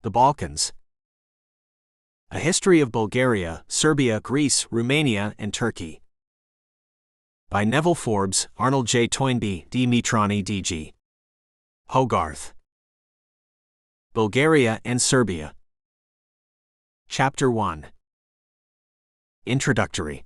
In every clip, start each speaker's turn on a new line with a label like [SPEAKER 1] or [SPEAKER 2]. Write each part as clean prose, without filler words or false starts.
[SPEAKER 1] The Balkans. A History of Bulgaria, Serbia, Greece, Rumania, and Turkey. By Nevill, Forbes, Arnold J. Toynbee, D. Mitrany, D.G. Hogarth. Bulgaria and Serbia. Chapter 1. Introductory.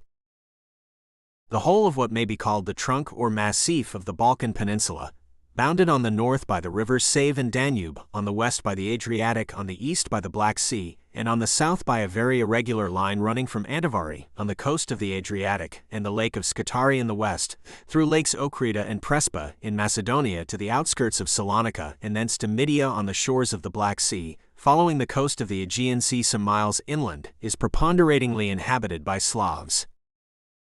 [SPEAKER 1] The whole of what may be called the trunk or massif of the Balkan Peninsula, bounded on the north by the rivers Save and Danube, on the west by the Adriatic, on the east by the Black Sea, and on the south by a very irregular line running from Antivari, on the coast of the Adriatic, and the lake of Scutari in the west, through lakes Ochrida and Prespa, in Macedonia to the outskirts of Salonika, and thence to Mytia on the shores of the Black Sea, following the coast of the Aegean Sea some miles inland, is preponderatingly inhabited by Slavs.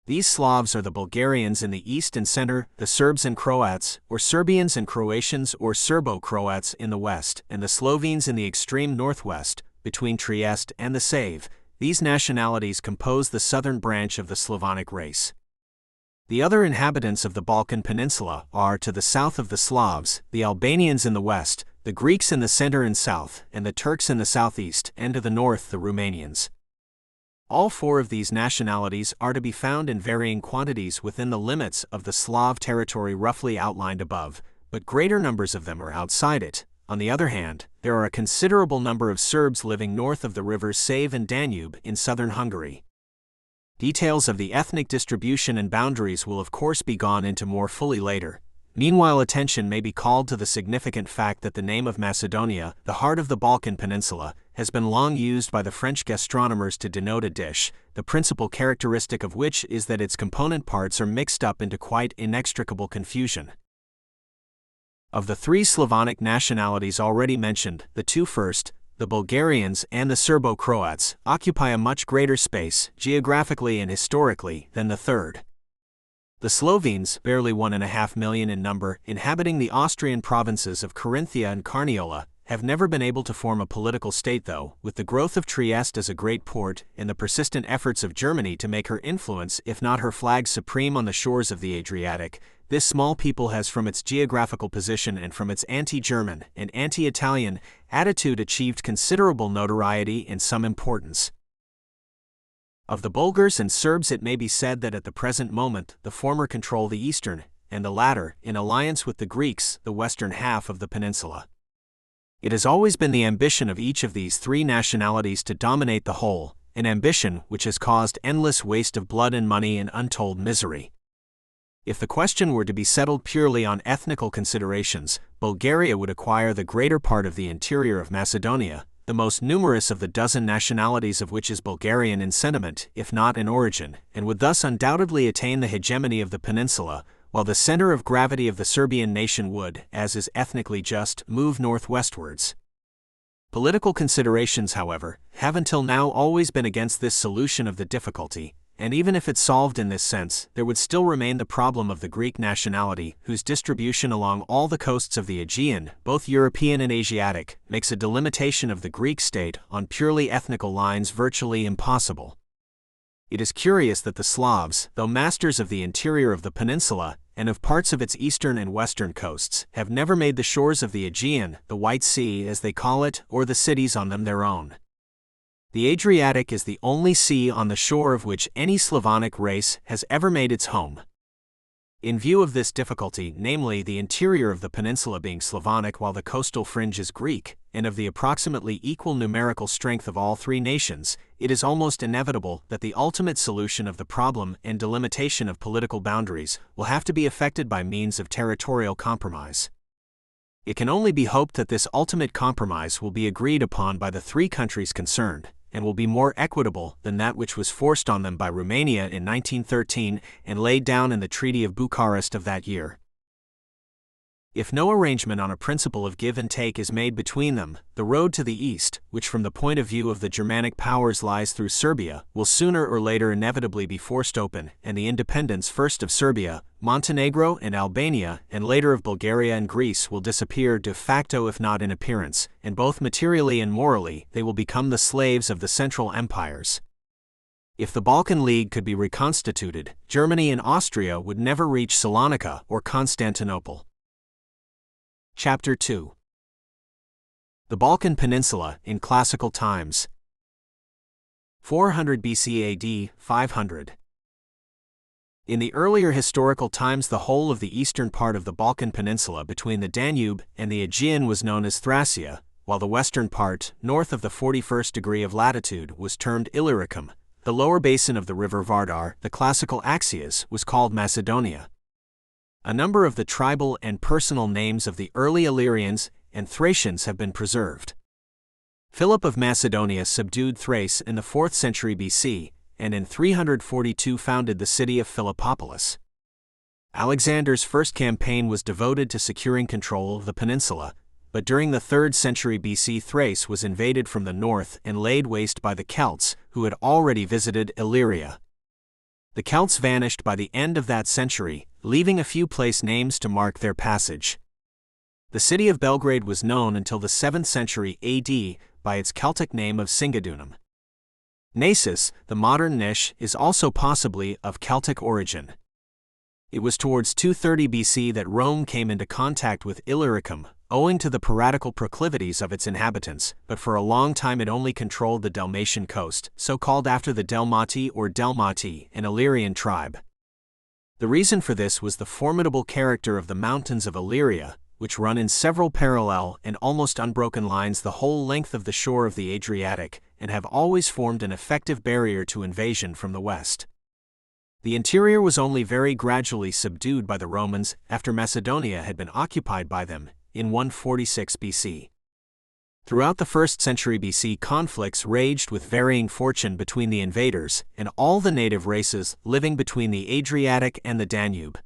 [SPEAKER 1] These Slavs are the Bulgarians in the east and center, the Serbs and Croats, or Serbians and Croatians or Serbo-Croats in the west, and the Slovenes in the extreme northwest, between Trieste and the Save. These nationalities compose the southern branch of the Slavonic race. The other inhabitants of the Balkan Peninsula are, to the south of the Slavs, the Albanians in the west, the Greeks in the center and south, and the Turks in the southeast, and to the north the Romanians. All four of these nationalities are to be found in varying quantities within the limits of the Slav territory roughly outlined above, but greater numbers of them are outside it. On the other hand, there are a considerable number of Serbs living north of the rivers Save and Danube in southern Hungary. Details of the ethnic distribution and boundaries will of course be gone into more fully later. Meanwhile, attention may be called to the significant fact that the name of Macedonia, the heart of the Balkan Peninsula, has been long used by the French gastronomers to denote a dish, the principal characteristic of which is that its component parts are mixed up into quite inextricable confusion. Of the three Slavonic nationalities already mentioned, the two first, the Bulgarians and the Serbo-Croats, occupy a much greater space, geographically and historically, than the third. The Slovenes, barely 1.5 million in number, inhabiting the Austrian provinces of Carinthia and Carniola, have never been able to form a political state though, with the growth of Trieste as a great port, and the persistent efforts of Germany to make her influence, if not her flag, supreme on the shores of the Adriatic. This small people has, from its geographical position and from its anti-German and anti-Italian attitude, achieved considerable notoriety and some importance. Of the Bulgars and Serbs, it may be said that at the present moment the former control the eastern, and the latter, in alliance with the Greeks, the western half of the peninsula. It has always been the ambition of each of these three nationalities to dominate the whole, an ambition which has caused endless waste of blood and money and untold misery. If the question were to be settled purely on ethnical considerations, Bulgaria would acquire the greater part of the interior of Macedonia, the most numerous of the dozen nationalities of which is Bulgarian in sentiment, if not in origin, and would thus undoubtedly attain the hegemony of the peninsula, while the center of gravity of the Serbian nation would, as is ethnically just, move northwestwards. Political considerations, however, have until now always been against this solution of the difficulty, and even if it's solved in this sense, there would still remain the problem of the Greek nationality, whose distribution along all the coasts of the Aegean, both European and Asiatic, makes a delimitation of the Greek state on purely ethnical lines virtually impossible. It is curious that the Slavs, though masters of the interior of the peninsula, and of parts of its eastern and western coasts, have never made the shores of the Aegean, the White Sea as they call it, or the cities on them their own. The Adriatic is the only sea on the shore of which any Slavonic race has ever made its home. In view of this difficulty, namely the interior of the peninsula being Slavonic while the coastal fringe is Greek, and of the approximately equal numerical strength of all three nations, it is almost inevitable that the ultimate solution of the problem and delimitation of political boundaries will have to be effected by means of territorial compromise. It can only be hoped that this ultimate compromise will be agreed upon by the three countries concerned, and will be more equitable than that which was forced on them by Rumania in 1913 and laid down in the Treaty of Bucharest of that year. If no arrangement on a principle of give and take is made between them, the road to the east, which from the point of view of the Germanic powers lies through Serbia, will sooner or later inevitably be forced open, and the independence first of Serbia, Montenegro and Albania, and later of Bulgaria and Greece will disappear de facto if not in appearance, and both materially and morally they will become the slaves of the Central Empires. If the Balkan League could be reconstituted, Germany and Austria would never reach Salonika or Constantinople. Chapter 2. The Balkan Peninsula in classical times. 400 BC AD, 500. In the earlier historical times, the whole of the eastern part of the Balkan Peninsula between the Danube and the Aegean was known as Thracia, while the western part, north of the 41st degree of latitude, was termed Illyricum. The lower basin of the river Vardar, the classical Axias, was called Macedonia. A number of the tribal and personal names of the early Illyrians and Thracians have been preserved. Philip of Macedonia subdued Thrace in the 4th century BC, and in 342 founded the city of Philippopolis. Alexander's first campaign was devoted to securing control of the peninsula, but during the 3rd century BC Thrace was invaded from the north and laid waste by the Celts, who had already visited Illyria. The Celts vanished by the end of that century, leaving a few place names to mark their passage. The city of Belgrade was known until the 7th century AD by its Celtic name of Singadunum. Naissus, the modern Nish, is also possibly of Celtic origin. It was towards 230 BC that Rome came into contact with Illyricum, owing to the piratical proclivities of its inhabitants, but for a long time it only controlled the Dalmatian coast, so called after the Delmati or Delmati, an Illyrian tribe. The reason for this was the formidable character of the mountains of Illyria, which run in several parallel and almost unbroken lines the whole length of the shore of the Adriatic, and have always formed an effective barrier to invasion from the west. The interior was only very gradually subdued by the Romans after Macedonia had been occupied by them, in 146 BC. Throughout the 1st century BC, conflicts raged with varying fortune between the invaders and all the native races living between the Adriatic and the Danube.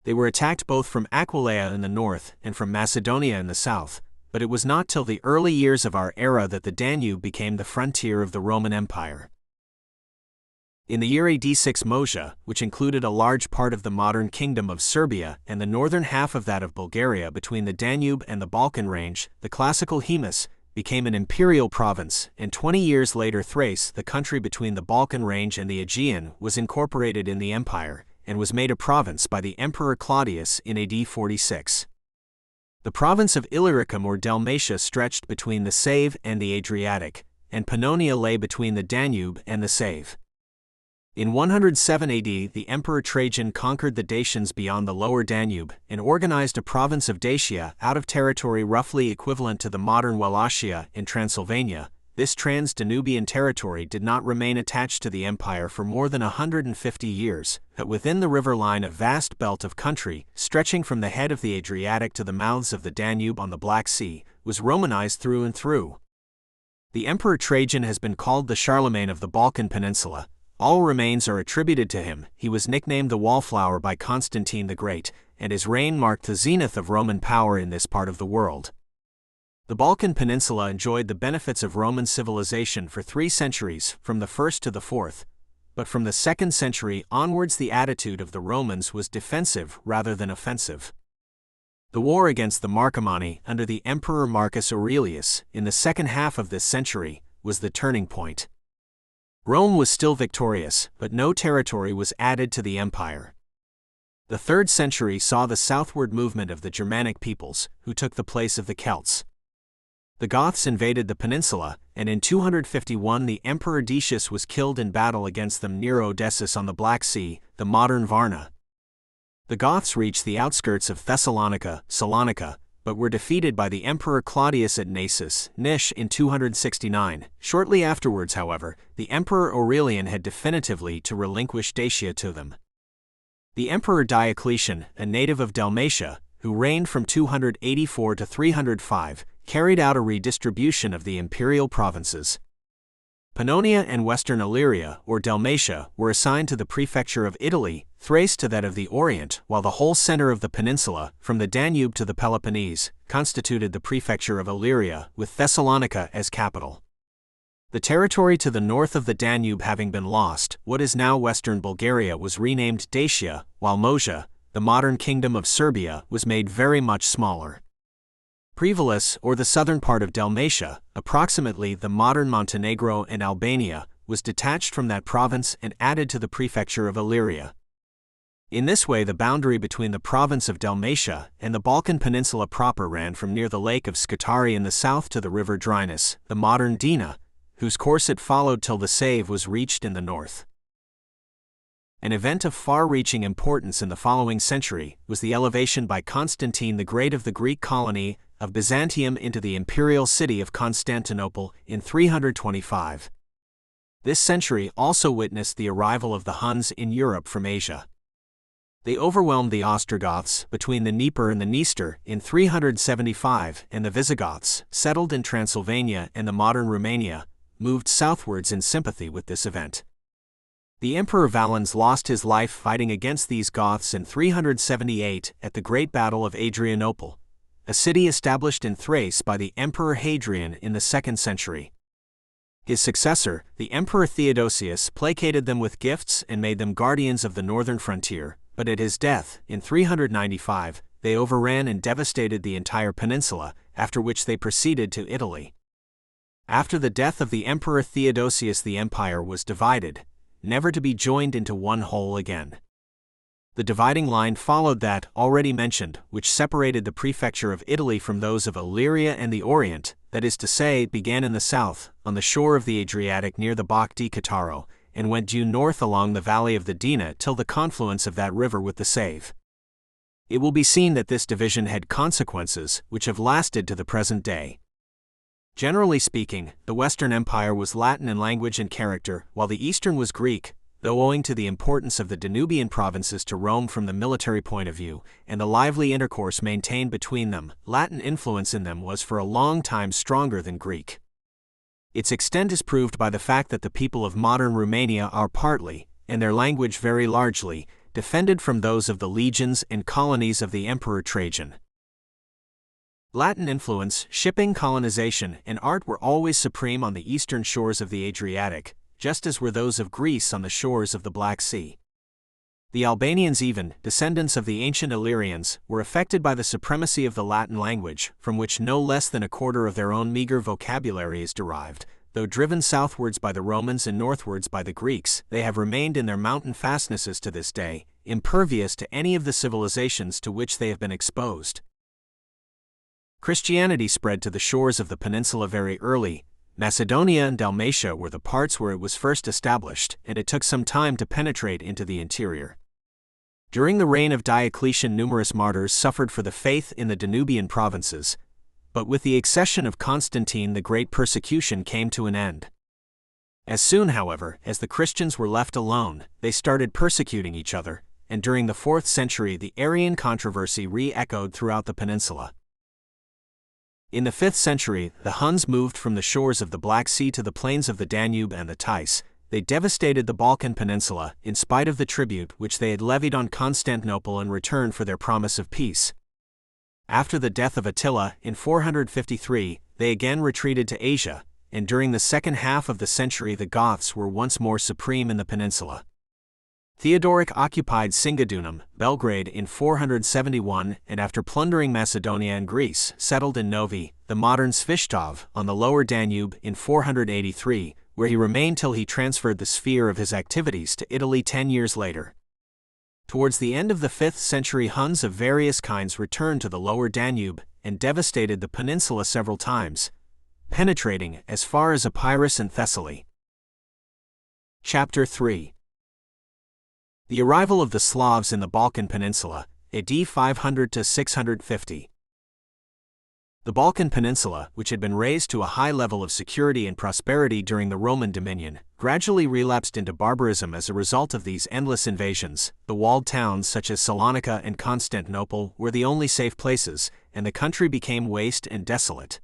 [SPEAKER 1] They were attacked both from Aquileia in the north and from Macedonia in the south, but it was not till the early years of our era that the Danube became the frontier of the Roman Empire. In the year AD 6 Moesia, which included a large part of the modern kingdom of Serbia and the northern half of that of Bulgaria between the Danube and the Balkan range, the classical Hemus became an imperial province, and 20 years later Thrace, the country between the Balkan range and the Aegean, was incorporated in the empire, and was made a province by the Emperor Claudius in AD 46. The province of Illyricum or Dalmatia stretched between the Save and the Adriatic, and Pannonia lay between the Danube and the Save. In 107 AD, the Emperor Trajan conquered the Dacians beyond the lower Danube and organized a province of Dacia out of territory roughly equivalent to the modern Wallachia in Transylvania. This trans-Danubian territory did not remain attached to the empire for more than 150 years, but within the river line a vast belt of country, stretching from the head of the Adriatic to the mouths of the Danube on the Black Sea, was Romanized through and through. The Emperor Trajan has been called the Charlemagne of the Balkan Peninsula. All remains are attributed to him. He was nicknamed the Wallflower by Constantine the Great, and his reign marked the zenith of Roman power in this part of the world. The Balkan Peninsula enjoyed the benefits of Roman civilization for 3 centuries, from the 1st to the 4th, but from the 2nd century onwards the attitude of the Romans was defensive rather than offensive. The war against the Marcomanni under the Emperor Marcus Aurelius, in the second half of this century, was the turning point. Rome was still victorious, but no territory was added to the empire. The 3rd century saw the southward movement of the Germanic peoples, who took the place of the Celts. The Goths invaded the peninsula, and in 251 the Emperor Decius was killed in battle against them near Odessus on the Black Sea, the modern Varna. The Goths reached the outskirts of Thessalonica, Salonika, but were defeated by the Emperor Claudius at Naissus, Nish, in 269. Shortly afterwards, however, the Emperor Aurelian had definitively to relinquish Dacia to them. The Emperor Diocletian, a native of Dalmatia, who reigned from 284 to 305, carried out a redistribution of the imperial provinces. Pannonia and Western Illyria, or Dalmatia, were assigned to the prefecture of Italy, Thrace to that of the Orient, while the whole center of the peninsula, from the Danube to the Peloponnese, constituted the prefecture of Illyria, with Thessalonica as capital. The territory to the north of the Danube having been lost, what is now western Bulgaria was renamed Dacia, while Moesia, the modern kingdom of Serbia, was made very much smaller. Prevalis, or the southern part of Dalmatia, approximately the modern Montenegro and Albania, was detached from that province and added to the prefecture of Illyria. In this way, the boundary between the province of Dalmatia and the Balkan Peninsula proper ran from near the lake of Scutari in the south to the river Drynus, the modern Dina, whose course it followed till the Save was reached in the north. An event of far-reaching importance in the following century was the elevation by Constantine the Great of the Greek colony of Byzantium into the imperial city of Constantinople in 325. This century also witnessed the arrival of the Huns in Europe from Asia. They overwhelmed the Ostrogoths between the Dnieper and the Dniester in 375, and the Visigoths, settled in Transylvania and the modern Romania, moved southwards in sympathy with this event. The Emperor Valens lost his life fighting against these Goths in 378 at the Great Battle of Adrianople, a city established in Thrace by the Emperor Hadrian in the 2nd century. His successor, the Emperor Theodosius, placated them with gifts and made them guardians of the northern frontier, but at his death, in 395, they overran and devastated the entire peninsula, after which they proceeded to Italy. After the death of the Emperor Theodosius, the empire was divided, never to be joined into one whole again. The dividing line followed that already mentioned, which separated the prefecture of Italy from those of Illyria and the Orient, that is to say, began in the south, on the shore of the Adriatic near the Bocca di Cataro, and went due north along the valley of the Dina till the confluence of that river with the Save. It will be seen that this division had consequences which have lasted to the present day. Generally speaking, the Western Empire was Latin in language and character, while the Eastern was Greek, though owing to the importance of the Danubian provinces to Rome from the military point of view, and the lively intercourse maintained between them, Latin influence in them was for a long time stronger than Greek. Its extent is proved by the fact that the people of modern Rumania are partly, and their language very largely, defended from those of the legions and colonies of the Emperor Trajan. Latin influence, shipping, colonization, and art were always supreme on the eastern shores of the Adriatic, just as were those of Greece on the shores of the Black Sea. The Albanians, even descendants of the ancient Illyrians, were affected by the supremacy of the Latin language, from which no less than a quarter of their own meager vocabulary is derived. Though driven southwards by the Romans and northwards by the Greeks, they have remained in their mountain fastnesses to this day, impervious to any of the civilizations to which they have been exposed. Christianity spread to the shores of the peninsula very early. Macedonia and Dalmatia were the parts where it was first established, and it took some time to penetrate into the interior. During the reign of Diocletian, numerous martyrs suffered for the faith in the Danubian provinces, but with the accession of Constantine the Great, persecution came to an end. As soon, however, as the Christians were left alone, they started persecuting each other, and during the 4th century the Arian controversy re-echoed throughout the peninsula. In the 5th century, the Huns moved from the shores of the Black Sea to the plains of the Danube and the Theiss. They devastated the Balkan Peninsula, in spite of the tribute which they had levied on Constantinople in return for their promise of peace. After the death of Attila, in 453, they again retreated to Asia, and during the second half of the century the Goths were once more supreme in the peninsula. Theodoric occupied Singidunum, Belgrade, in 471, and after plundering Macedonia and Greece, settled in Novi, the modern Svistov, on the lower Danube, in 483, where he remained till he transferred the sphere of his activities to Italy 10 years later. Towards the end of the 5th century, Huns of various kinds returned to the lower Danube and devastated the peninsula several times, penetrating as far as Epirus and Thessaly. Chapter 3. The arrival of the Slavs in the Balkan Peninsula, AD 500 to 650. The Balkan Peninsula, which had been raised to a high level of security and prosperity during the Roman dominion, gradually relapsed into barbarism as a result of these endless invasions. The walled towns such as Salonika and Constantinople were the only safe places, and the country became waste and desolate.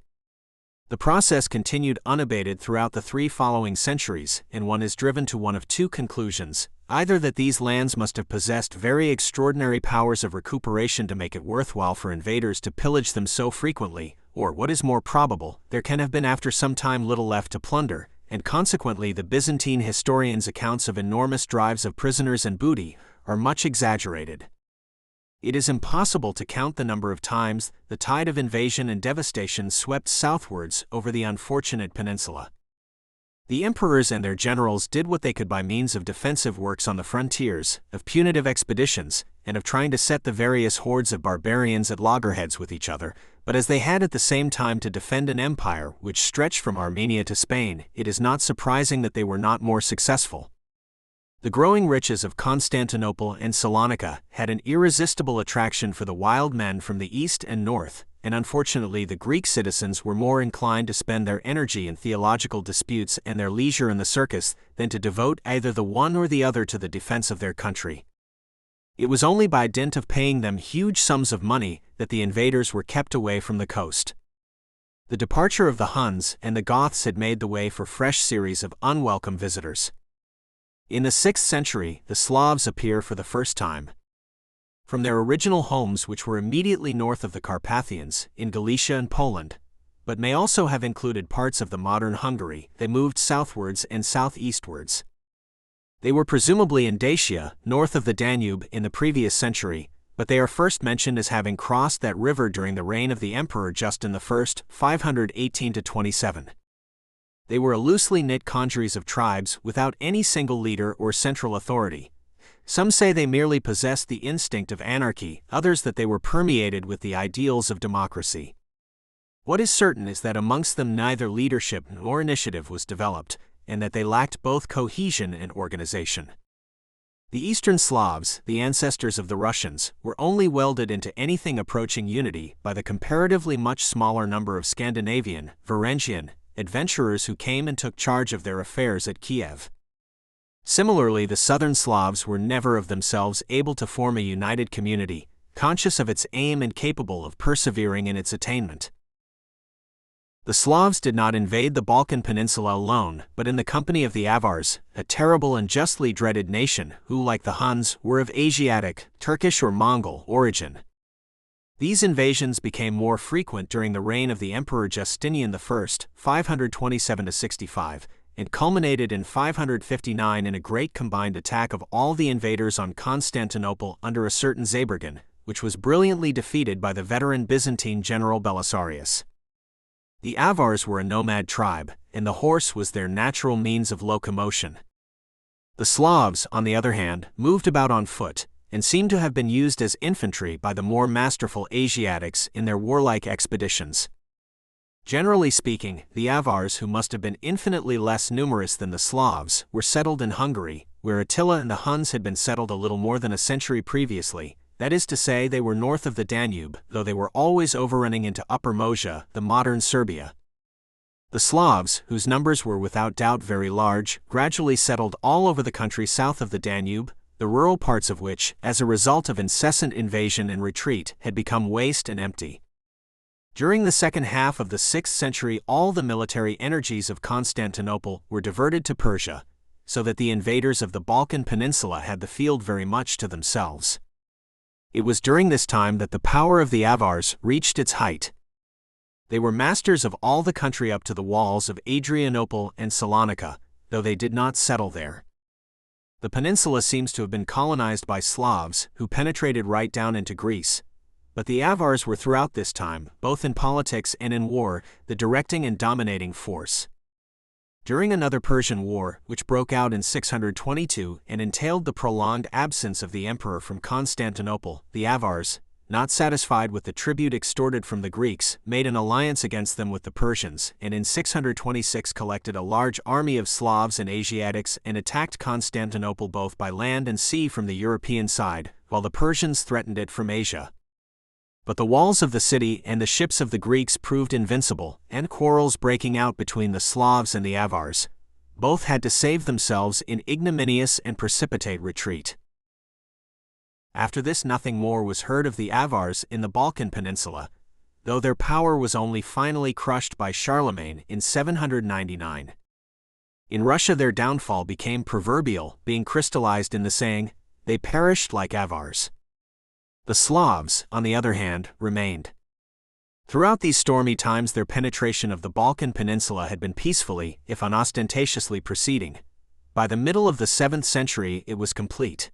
[SPEAKER 1] The process continued unabated throughout the 3 following centuries, and one is driven to one of two conclusions: either that these lands must have possessed very extraordinary powers of recuperation to make it worthwhile for invaders to pillage them so frequently, or, what is more probable, there can have been after some time little left to plunder, and consequently the Byzantine historians' accounts of enormous drives of prisoners and booty are much exaggerated. It is impossible to count the number of times the tide of invasion and devastation swept southwards over the unfortunate peninsula. The emperors and their generals did what they could by means of defensive works on the frontiers, of punitive expeditions, and of trying to set the various hordes of barbarians at loggerheads with each other, but as they had at the same time to defend an empire which stretched from Armenia to Spain, it is not surprising that they were not more successful. The growing riches of Constantinople and Salonika had an irresistible attraction for the wild men from the east and north, and unfortunately the Greek citizens were more inclined to spend their energy in theological disputes and their leisure in the circus than to devote either the one or the other to the defense of their country. It was only by dint of paying them huge sums of money that the invaders were kept away from the coast. The departure of the Huns and the Goths had made the way for fresh series of unwelcome visitors. In the 6th century, the Slavs appear for the first time. From their original homes, which were immediately north of the Carpathians, in Galicia and Poland, but may also have included parts of the modern Hungary, they moved southwards and southeastwards. They were presumably in Dacia, north of the Danube, in the previous century, but they are first mentioned as having crossed that river during the reign of the Emperor Justin I, 518–27. They were a loosely knit congeries of tribes without any single leader or central authority. Some say they merely possessed the instinct of anarchy, others that they were permeated with the ideals of democracy. What is certain is that amongst them neither leadership nor initiative was developed, and that they lacked both cohesion and organization. The Eastern Slavs, the ancestors of the Russians, were only welded into anything approaching unity by the comparatively much smaller number of Scandinavian, Varangian, adventurers who came and took charge of their affairs at Kiev. Similarly, the Southern Slavs were never of themselves able to form a united community, conscious of its aim and capable of persevering in its attainment. The Slavs did not invade the Balkan Peninsula alone, but in the company of the Avars, a terrible and justly dreaded nation who, like the Huns, were of Asiatic, Turkish or Mongol origin. These invasions became more frequent during the reign of the Emperor Justinian I, 527–65, and culminated in 559 in a great combined attack of all the invaders on Constantinople under a certain Zabergan, which was brilliantly defeated by the veteran Byzantine general Belisarius. The Avars were a nomad tribe, and the horse was their natural means of locomotion. The Slavs, on the other hand, moved about on foot, and seem to have been used as infantry by the more masterful Asiatics in their warlike expeditions. Generally speaking, the Avars, who must have been infinitely less numerous than the Slavs, were settled in Hungary, where Attila and the Huns had been settled a little more than a century previously. That is to say, they were north of the Danube, though they were always overrunning into Upper Mosia, the modern Serbia. The Slavs, whose numbers were without doubt very large, gradually settled all over the country south of the Danube, the rural parts of which, as a result of incessant invasion and retreat, had become waste and empty. During the second half of the 6th century, all the military energies of Constantinople were diverted to Persia, so that the invaders of the Balkan Peninsula had the field very much to themselves. It was during this time that the power of the Avars reached its height. They were masters of all the country up to the walls of Adrianople and Salonika, though they did not settle there. The peninsula seems to have been colonized by Slavs, who penetrated right down into Greece. But the Avars were throughout this time, both in politics and in war, the directing and dominating force. During another Persian war, which broke out in 622 and entailed the prolonged absence of the emperor from Constantinople, the Avars, not satisfied with the tribute extorted from the Greeks, made an alliance against them with the Persians, and in 626 collected a large army of Slavs and Asiatics and attacked Constantinople both by land and sea from the European side, while the Persians threatened it from Asia. But the walls of the city and the ships of the Greeks proved invincible, and quarrels breaking out between the Slavs and the Avars, both had to save themselves in ignominious and precipitate retreat. After this, nothing more was heard of the Avars in the Balkan Peninsula, though their power was only finally crushed by Charlemagne in 799. In Russia their downfall became proverbial, being crystallized in the saying, "They perished like Avars." The Slavs, on the other hand, remained. Throughout these stormy times their penetration of the Balkan Peninsula had been peacefully, if unostentatiously, proceeding. By the middle of the 7th century it was complete.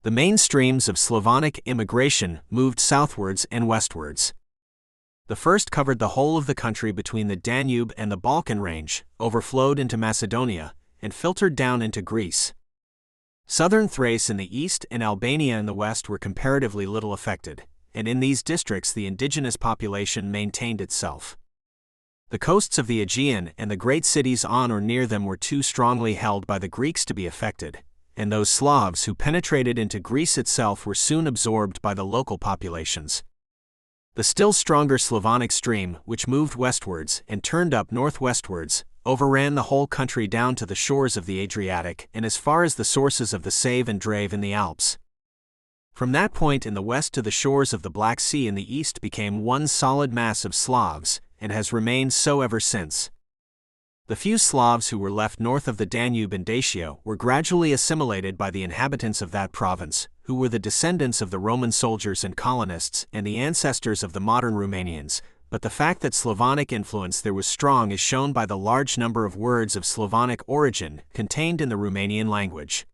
[SPEAKER 1] The main streams of Slavonic immigration moved southwards and westwards. The first covered the whole of the country between the Danube and the Balkan range, overflowed into Macedonia, and filtered down into Greece. Southern Thrace in the east and Albania in the west were comparatively little affected, and in these districts the indigenous population maintained itself. The coasts of the Aegean and the great cities on or near them were too strongly held by the Greeks to be affected, and those Slavs who penetrated into Greece itself were soon absorbed by the local populations. The still stronger Slavonic stream, which moved westwards and turned up northwestwards, overran the whole country down to the shores of the Adriatic and as far as the sources of the Save and Drave in the Alps. From that point in the west to the shores of the Black Sea in the east became one solid mass of Slavs, and has remained so ever since. The few Slavs who were left north of the Danube in Dacia were gradually assimilated by the inhabitants of that province, who were the descendants of the Roman soldiers and colonists and the ancestors of the modern Romanians, but the fact that Slavonic influence there was strong is shown by the large number of words of Slavonic origin contained in the Romanian language.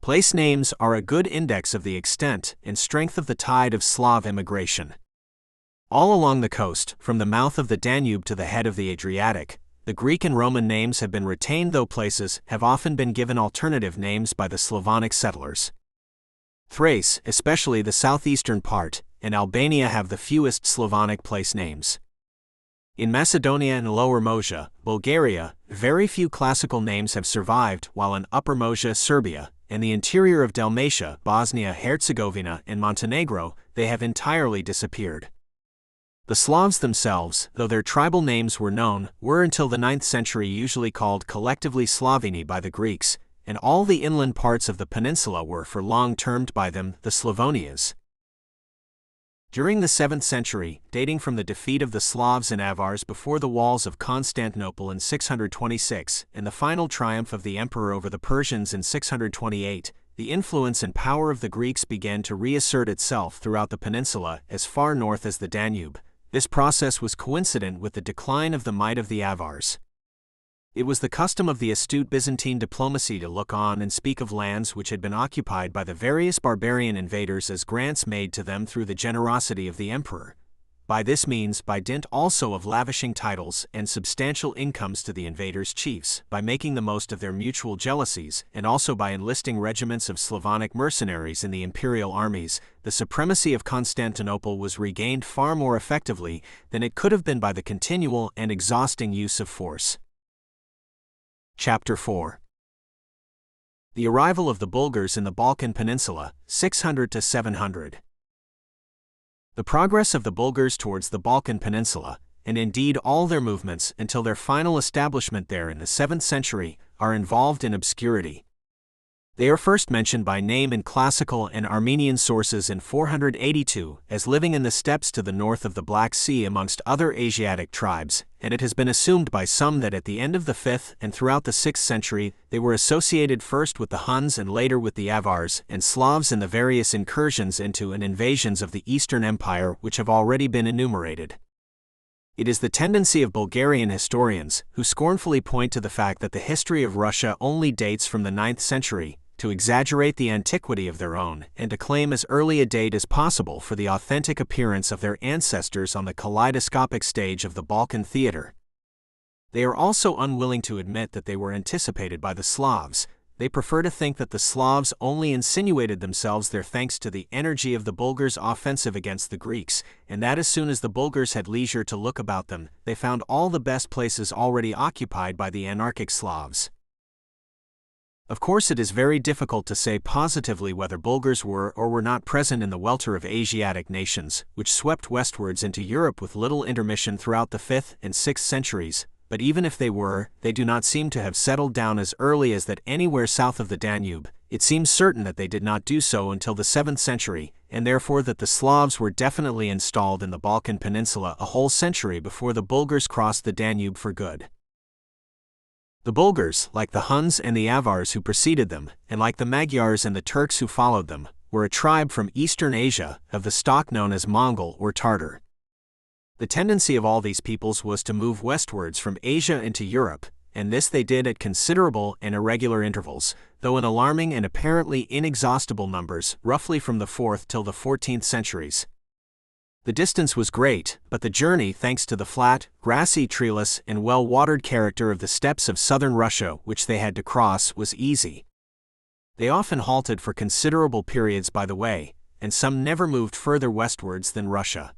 [SPEAKER 1] Place names are a good index of the extent and strength of the tide of Slav immigration. All along the coast, from the mouth of the Danube to the head of the Adriatic, the Greek and Roman names have been retained, though places have often been given alternative names by the Slavonic settlers. Thrace, especially the southeastern part, and Albania have the fewest Slavonic place names. In Macedonia and Lower Moesia, Bulgaria, very few classical names have survived, while in Upper Moesia, Serbia, and the interior of Dalmatia, Bosnia, Herzegovina, and Montenegro, they have entirely disappeared. The Slavs themselves, though their tribal names were known, were until the 9th century usually called collectively Slaveni by the Greeks, and all the inland parts of the peninsula were for long termed by them the Slavonias. During the 7th century, dating from the defeat of the Slavs and Avars before the walls of Constantinople in 626, and the final triumph of the emperor over the Persians in 628, the influence and power of the Greeks began to reassert itself throughout the peninsula as far north as the Danube. This process was coincident with the decline of the might of the Avars. It was the custom of the astute Byzantine diplomacy to look on and speak of lands which had been occupied by the various barbarian invaders as grants made to them through the generosity of the emperor. By this means, by dint also of lavishing titles and substantial incomes to the invaders' chiefs, by making the most of their mutual jealousies, and also by enlisting regiments of Slavonic mercenaries in the imperial armies, the supremacy of Constantinople was regained far more effectively than it could have been by the continual and exhausting use of force. Chapter 4. The arrival of the Bulgars in the Balkan Peninsula, 600 to 700. The progress of the Bulgars towards the Balkan Peninsula, and indeed all their movements until their final establishment there in the 7th century, are involved in obscurity. They are first mentioned by name in classical and Armenian sources in 482 as living in the steppes to the north of the Black Sea amongst other Asiatic tribes, and it has been assumed by some that at the end of the 5th and throughout the 6th century they were associated first with the Huns and later with the Avars and Slavs in the various incursions into and invasions of the Eastern Empire which have already been enumerated. It is the tendency of Bulgarian historians, who scornfully point to the fact that the history of Russia only dates from the 9th century, to exaggerate the antiquity of their own and to claim as early a date as possible for the authentic appearance of their ancestors on the kaleidoscopic stage of the Balkan theater. They are also unwilling to admit that they were anticipated by the Slavs. They prefer to think that the Slavs only insinuated themselves there thanks to the energy of the Bulgars' offensive against the Greeks, and that as soon as the Bulgars had leisure to look about them, they found all the best places already occupied by the anarchic Slavs. Of course, it is very difficult to say positively whether Bulgars were or were not present in the welter of Asiatic nations, which swept westwards into Europe with little intermission throughout the 5th and 6th centuries, but even if they were, they do not seem to have settled down as early as that anywhere south of the Danube. It seems certain that they did not do so until the 7th century, and therefore that the Slavs were definitely installed in the Balkan Peninsula a whole century before the Bulgars crossed the Danube for good. The Bulgars, like the Huns and the Avars who preceded them, and like the Magyars and the Turks who followed them, were a tribe from Eastern Asia, of the stock known as Mongol or Tartar. The tendency of all these peoples was to move westwards from Asia into Europe, and this they did at considerable and irregular intervals, though in alarming and apparently inexhaustible numbers, roughly from the 4th till the 14th centuries. The distance was great, but the journey, thanks to the flat, grassy, treeless, and well-watered character of the steppes of southern Russia which they had to cross, was easy. They often halted for considerable periods by the way, and some never moved further westwards than Russia.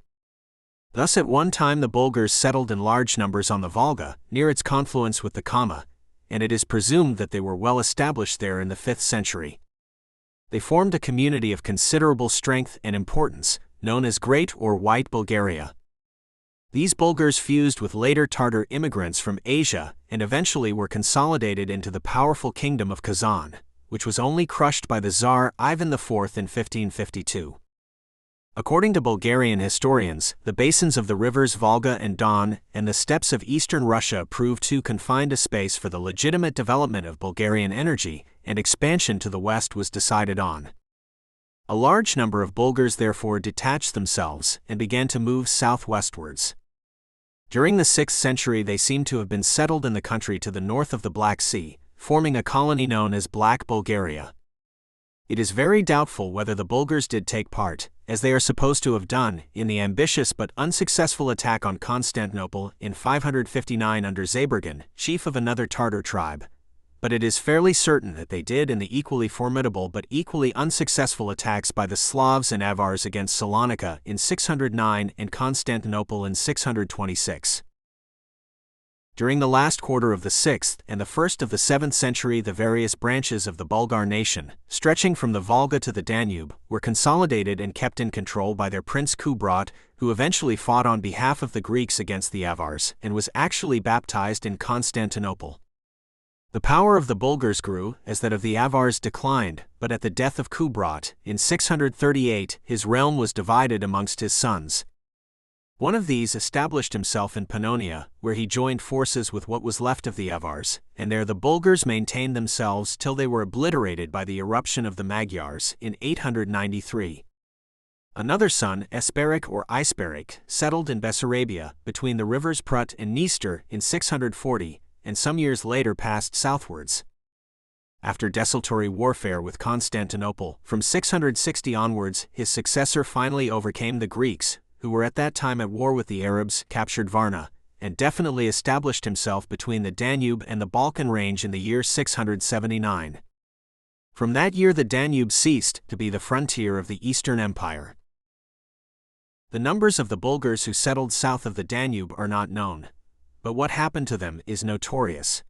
[SPEAKER 1] Thus at one time the Bulgars settled in large numbers on the Volga, near its confluence with the Kama, and it is presumed that they were well established there in the 5th century. They formed a community of considerable strength and importance, known as Great or White Bulgaria. These Bulgars fused with later Tatar immigrants from Asia and eventually were consolidated into the powerful kingdom of Kazan, which was only crushed by the Tsar Ivan IV in 1552. According to Bulgarian historians, the basins of the rivers Volga and Don and the steppes of eastern Russia proved too confined a space for the legitimate development of Bulgarian energy, and expansion to the west was decided on. A large number of Bulgars therefore detached themselves and began to move southwestwards. During the 6th century they seem to have been settled in the country to the north of the Black Sea, forming a colony known as Black Bulgaria. It is very doubtful whether the Bulgars did take part, as they are supposed to have done, in the ambitious but unsuccessful attack on Constantinople in 559 under Zabergan, chief of another Tatar tribe, but it is fairly certain that they did in the equally formidable but equally unsuccessful attacks by the Slavs and Avars against Salonika in 609 and Constantinople in 626. During the last quarter of the 6th and the first of the 7th century the various branches of the Bulgar nation, stretching from the Volga to the Danube, were consolidated and kept in control by their prince Kubrat, who eventually fought on behalf of the Greeks against the Avars and was actually baptized in Constantinople. The power of the Bulgars grew as that of the Avars declined, but at the death of Kubrat, in 638, his realm was divided amongst his sons. One of these established himself in Pannonia, where he joined forces with what was left of the Avars, and there the Bulgars maintained themselves till they were obliterated by the eruption of the Magyars in 893. Another son, Esperic or Isperic, settled in Bessarabia, between the rivers Prut and Dniester in 640, and some years later passed southwards. After desultory warfare with Constantinople, from 660 onwards, his successor finally overcame the Greeks, who were at that time at war with the Arabs, captured Varna, and definitely established himself between the Danube and the Balkan range in the year 679. From that year the Danube ceased to be the frontier of the Eastern Empire. The numbers of the Bulgars who settled south of the Danube are not known, but what happened to them is notorious.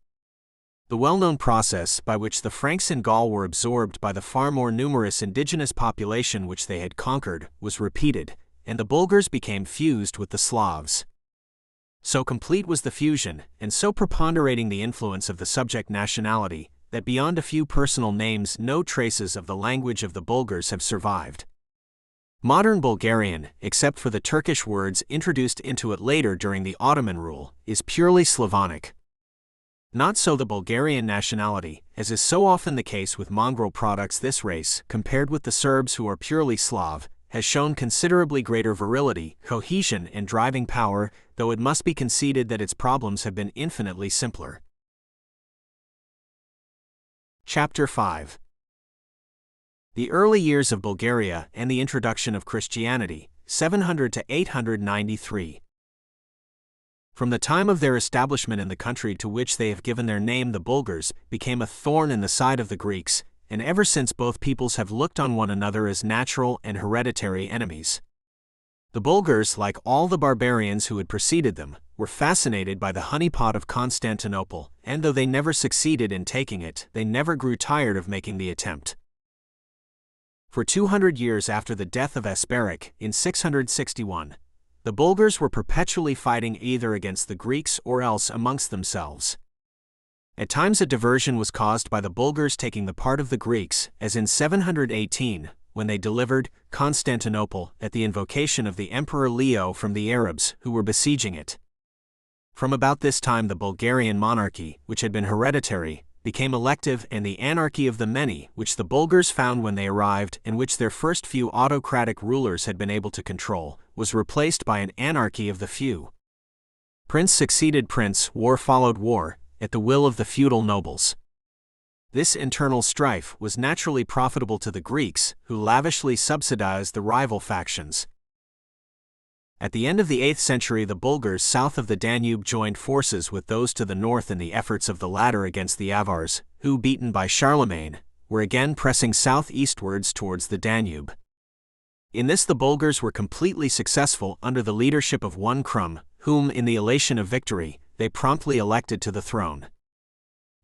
[SPEAKER 1] The well-known process by which the Franks in Gaul were absorbed by the far more numerous indigenous population which they had conquered was repeated, and the Bulgars became fused with the Slavs. So complete was the fusion, and so preponderating the influence of the subject nationality, that beyond a few personal names no traces of the language of the Bulgars have survived. Modern Bulgarian, except for the Turkish words introduced into it later during the Ottoman rule, is purely Slavonic. Not so the Bulgarian nationality, as is so often the case with mongrel products. This race, compared with the Serbs who are purely Slav, has shown considerably greater virility, cohesion, and driving power, though it must be conceded that its problems have been infinitely simpler. Chapter 5. The early years of Bulgaria and the introduction of Christianity, 700 to 893. From the time of their establishment in the country to which they have given their name, the Bulgars became a thorn in the side of the Greeks, and ever since both peoples have looked on one another as natural and hereditary enemies. The Bulgars, like all the barbarians who had preceded them, were fascinated by the honeypot of Constantinople, and though they never succeeded in taking it, they never grew tired of making the attempt. For 200 years after the death of Esperic, in 661, the Bulgars were perpetually fighting either against the Greeks or else amongst themselves. At times a diversion was caused by the Bulgars taking the part of the Greeks, as in 718, when they delivered Constantinople at the invocation of the Emperor Leo from the Arabs who were besieging it. From about this time the Bulgarian monarchy, which had been hereditary, became elective, and the anarchy of the many, which the Bulgars found when they arrived and which their first few autocratic rulers had been able to control, was replaced by an anarchy of the few. Prince succeeded prince, war followed war, at the will of the feudal nobles. This internal strife was naturally profitable to the Greeks, who lavishly subsidized the rival factions. At the end of the 8th century, the Bulgars south of the Danube joined forces with those to the north in the efforts of the latter against the Avars, who, beaten by Charlemagne, were again pressing southeastwards towards the Danube. In this the Bulgars were completely successful under the leadership of one Krum, whom, in the elation of victory, they promptly elected to the throne.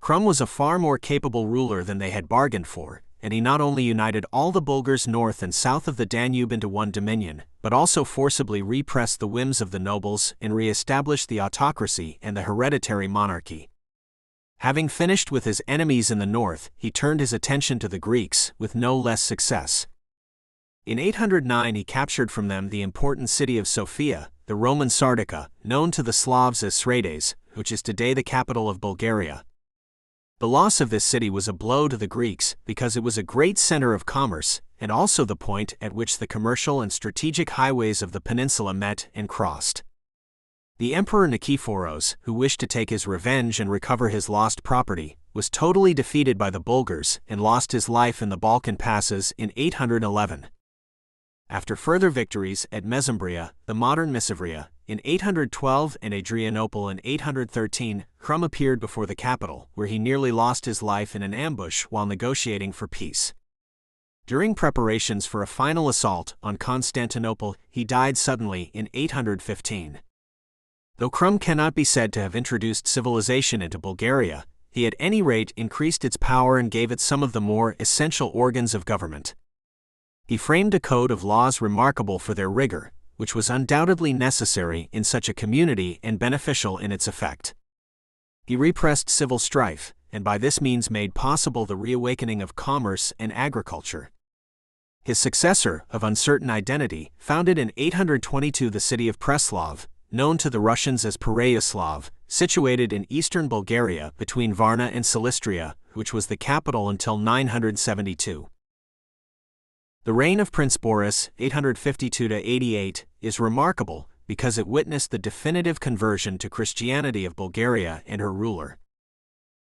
[SPEAKER 1] Krum was a far more capable ruler than they had bargained for, and he not only united all the Bulgars north and south of the Danube into one dominion, but also forcibly repressed the whims of the nobles and re-established the autocracy and the hereditary monarchy. Having finished with his enemies in the north, he turned his attention to the Greeks, with no less success. In 809 he captured from them the important city of Sofia, the Roman Sardica, known to the Slavs as Srades, which is today the capital of Bulgaria. The loss of this city was a blow to the Greeks because it was a great center of commerce and also the point at which the commercial and strategic highways of the peninsula met and crossed. The Emperor Nikephoros, who wished to take his revenge and recover his lost property, was totally defeated by the Bulgars and lost his life in the Balkan passes in 811. After further victories at Mesembria, the modern Misivria, in 812 and Adrianople in 813, Krum appeared before the capital, where he nearly lost his life in an ambush while negotiating for peace. During preparations for a final assault on Constantinople, he died suddenly in 815. Though Krum cannot be said to have introduced civilization into Bulgaria, he at any rate increased its power and gave it some of the more essential organs of government. He framed a code of laws remarkable for their rigor, which was undoubtedly necessary in such a community and beneficial in its effect. He repressed civil strife, and by this means made possible the reawakening of commerce and agriculture. His successor, of uncertain identity, founded in 822 the city of Preslav, known to the Russians as Pereyaslav, situated in eastern Bulgaria between Varna and Silistria, which was the capital until 972. The reign of Prince Boris, 852–88, is remarkable because it witnessed the definitive conversion to Christianity of Bulgaria and her ruler.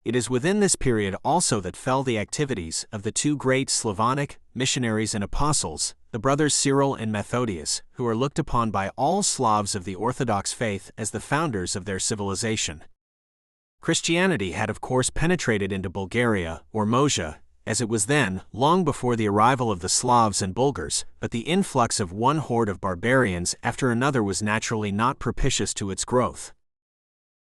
[SPEAKER 1] It is within this period also that fell the activities of the two great Slavonic missionaries and apostles, the brothers Cyril and Methodius, who are looked upon by all Slavs of the Orthodox faith as the founders of their civilization. Christianity had of course penetrated into Bulgaria, or Mosia, as it was then, long before the arrival of the Slavs and Bulgars, but the influx of one horde of barbarians after another was naturally not propitious to its growth.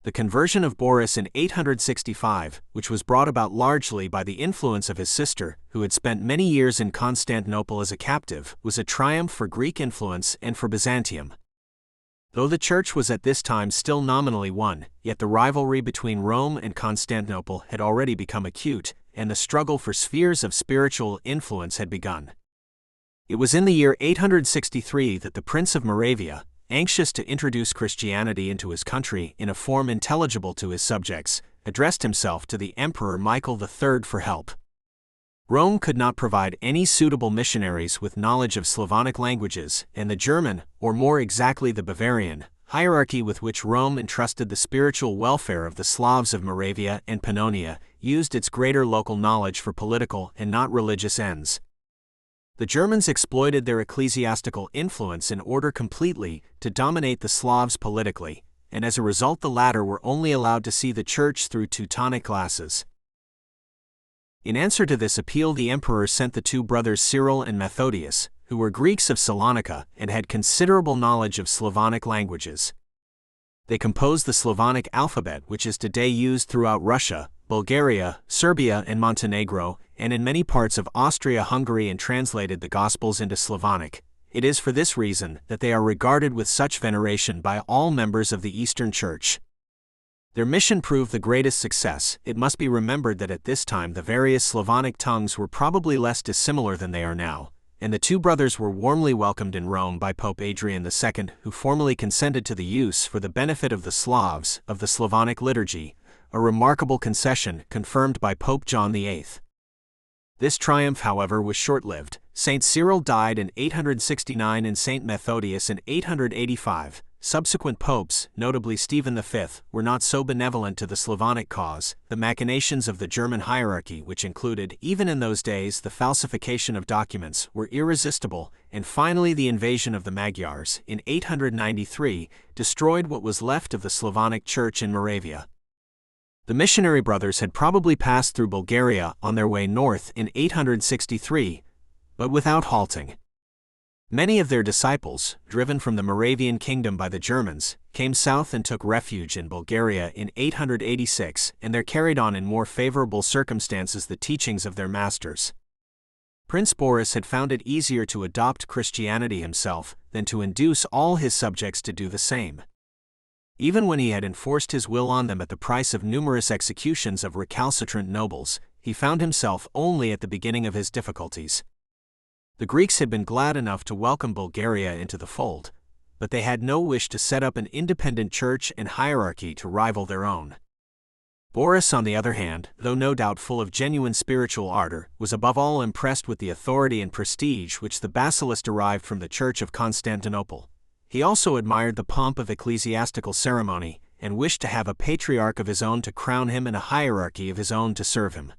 [SPEAKER 1] The conversion of Boris in 865, which was brought about largely by the influence of his sister, who had spent many years in Constantinople as a captive, was a triumph for Greek influence and for Byzantium. Though the Church was at this time still nominally one, yet the rivalry between Rome and Constantinople had already become acute, and the struggle for spheres of spiritual influence had begun. It was in the year 863 that the Prince of Moravia, anxious to introduce Christianity into his country in a form intelligible to his subjects, addressed himself to the Emperor Michael III for help. Rome could not provide any suitable missionaries with knowledge of Slavonic languages, and the German, or more exactly the Bavarian, hierarchy with which Rome entrusted the spiritual welfare of the Slavs of Moravia and Pannonia, used its greater local knowledge for political and not religious ends. The Germans exploited their ecclesiastical influence in order completely to dominate the Slavs politically, and as a result the latter were only allowed to see the Church through Teutonic glasses. In answer to this appeal the emperor sent the two brothers Cyril and Methodius, who were Greeks of Salonika and had considerable knowledge of Slavonic languages. They composed the Slavonic alphabet, which is today used throughout Russia, Bulgaria, Serbia and Montenegro, and in many parts of Austria-Hungary, and translated the Gospels into Slavonic. It is for this reason that they are regarded with such veneration by all members of the Eastern Church. Their mission proved the greatest success. It must be remembered that at this time the various Slavonic tongues were probably less dissimilar than they are now, and the two brothers were warmly welcomed in Rome by Pope Adrian II, who formally consented to the use for the benefit of the Slavs of the Slavonic liturgy, a remarkable concession confirmed by Pope John VIII. This triumph, however, was short-lived. Saint Cyril died in 869 and Saint Methodius in 885, subsequent popes, notably Stephen V, were not so benevolent to the Slavonic cause. The machinations of the German hierarchy, which included, even in those days, the falsification of documents, were irresistible, and finally the invasion of the Magyars, in 893, destroyed what was left of the Slavonic Church in Moravia. The missionary brothers had probably passed through Bulgaria on their way north in 863, but without halting. Many of their disciples, driven from the Moravian kingdom by the Germans, came south and took refuge in Bulgaria in 886, and there carried on in more favorable circumstances the teachings of their masters. Prince Boris had found it easier to adopt Christianity himself than to induce all his subjects to do the same. Even when he had enforced his will on them at the price of numerous executions of recalcitrant nobles, he found himself only at the beginning of his difficulties. The Greeks had been glad enough to welcome Bulgaria into the fold, but they had no wish to set up an independent church and hierarchy to rival their own. Boris, on the other hand, though no doubt full of genuine spiritual ardor, was above all impressed with the authority and prestige which the basileus derived from the Church of Constantinople. He also admired the pomp of ecclesiastical ceremony, and wished to have a patriarch of his own to crown him and a hierarchy of his own to serve him.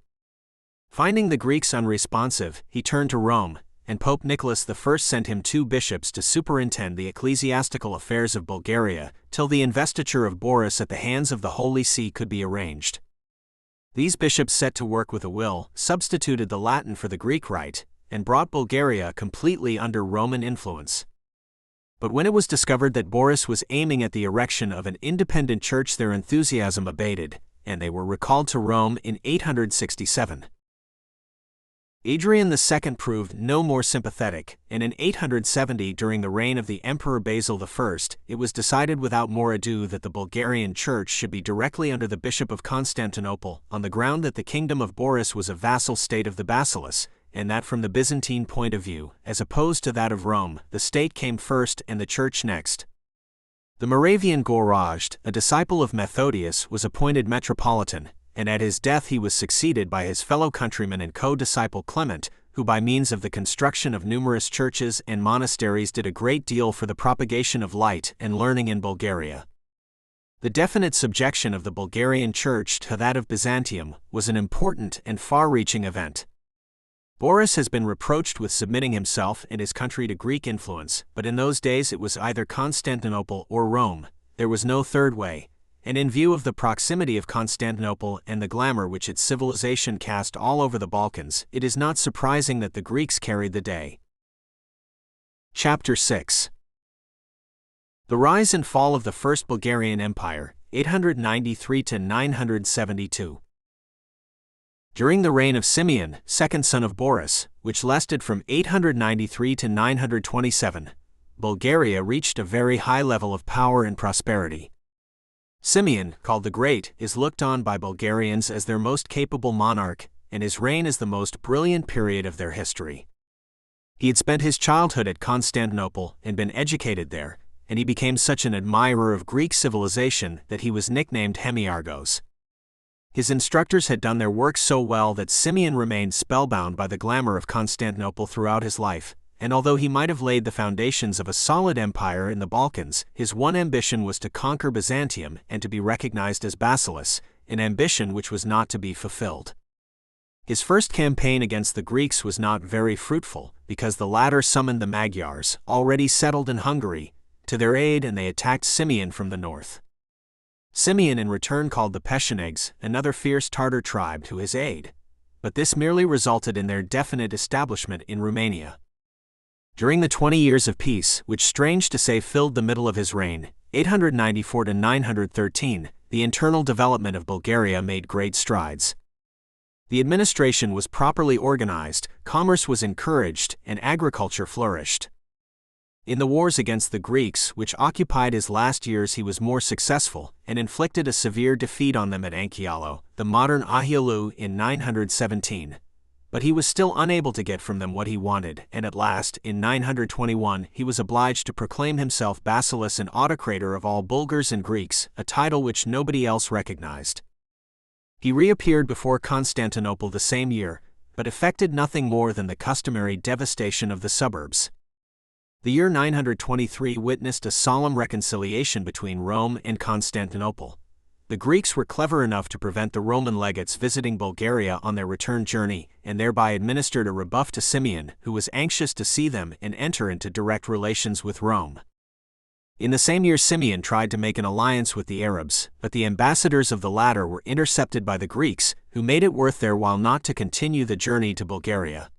[SPEAKER 1] Finding the Greeks unresponsive, he turned to Rome, and Pope Nicholas I sent him 2 bishops to superintend the ecclesiastical affairs of Bulgaria, till the investiture of Boris at the hands of the Holy See could be arranged. These bishops set to work with a will, substituted the Latin for the Greek rite, and brought Bulgaria completely under Roman influence. But when it was discovered that Boris was aiming at the erection of an independent church, their enthusiasm abated, and they were recalled to Rome in 867. Adrian II proved no more sympathetic, and in 870, during the reign of the Emperor Basil I, it was decided without more ado that the Bulgarian Church should be directly under the Bishop of Constantinople, on the ground that the kingdom of Boris was a vassal state of the basileus, and that from the Byzantine point of view, as opposed to that of Rome, the state came first and the Church next. The Moravian Gorazd, a disciple of Methodius, was appointed metropolitan, and at his death he was succeeded by his fellow countryman and co-disciple Clement, who by means of the construction of numerous churches and monasteries did a great deal for the propagation of light and learning in Bulgaria. The definite subjection of the Bulgarian Church to that of Byzantium was an important and far-reaching event. Boris has been reproached with submitting himself and his country to Greek influence, but in those days it was either Constantinople or Rome. There was no third way. And in view of the proximity of Constantinople and the glamour which its civilization cast all over the Balkans, it is not surprising that the Greeks carried the day. Chapter 6. The rise and fall of the First Bulgarian Empire, 893–972. During the reign of Simeon, second son of Boris, which lasted from 893 to 927, Bulgaria reached a very high level of power and prosperity. Simeon, called the Great, is looked on by Bulgarians as their most capable monarch, and his reign is the most brilliant period of their history. He had spent his childhood at Constantinople and been educated there, and he became such an admirer of Greek civilization that he was nicknamed Hemiargos. His instructors had done their work so well that Simeon remained spellbound by the glamour of Constantinople throughout his life, and although he might have laid the foundations of a solid empire in the Balkans, his one ambition was to conquer Byzantium and to be recognized as basileus, an ambition which was not to be fulfilled. His first campaign against the Greeks was not very fruitful, because the latter summoned the Magyars, already settled in Hungary, to their aid, and they attacked Simeon from the north. Simeon in return called the Pechenegs, another fierce Tartar tribe, to his aid, but this merely resulted in their definite establishment in Rumania. During the 20 years of peace, which strange to say filled the middle of his reign, 894 to 913, the internal development of Bulgaria made great strides. The administration was properly organized, commerce was encouraged, and agriculture flourished. In the wars against the Greeks, which occupied his last years, he was more successful, and inflicted a severe defeat on them at Anchialo, the modern Ahiolu, in 917. But he was still unable to get from them what he wanted, and at last, in 921, he was obliged to proclaim himself basileus and autocrator of all Bulgars and Greeks, a title which nobody else recognized. He reappeared before Constantinople the same year, but effected nothing more than the customary devastation of the suburbs. The year 923 witnessed a solemn reconciliation between Rome and Constantinople. The Greeks were clever enough to prevent the Roman legates visiting Bulgaria on their return journey, and thereby administered a rebuff to Simeon, who was anxious to see them and enter into direct relations with Rome. In the same year, Simeon tried to make an alliance with the Arabs, but the ambassadors of the latter were intercepted by the Greeks, who made it worth their while not to continue the journey to Bulgaria.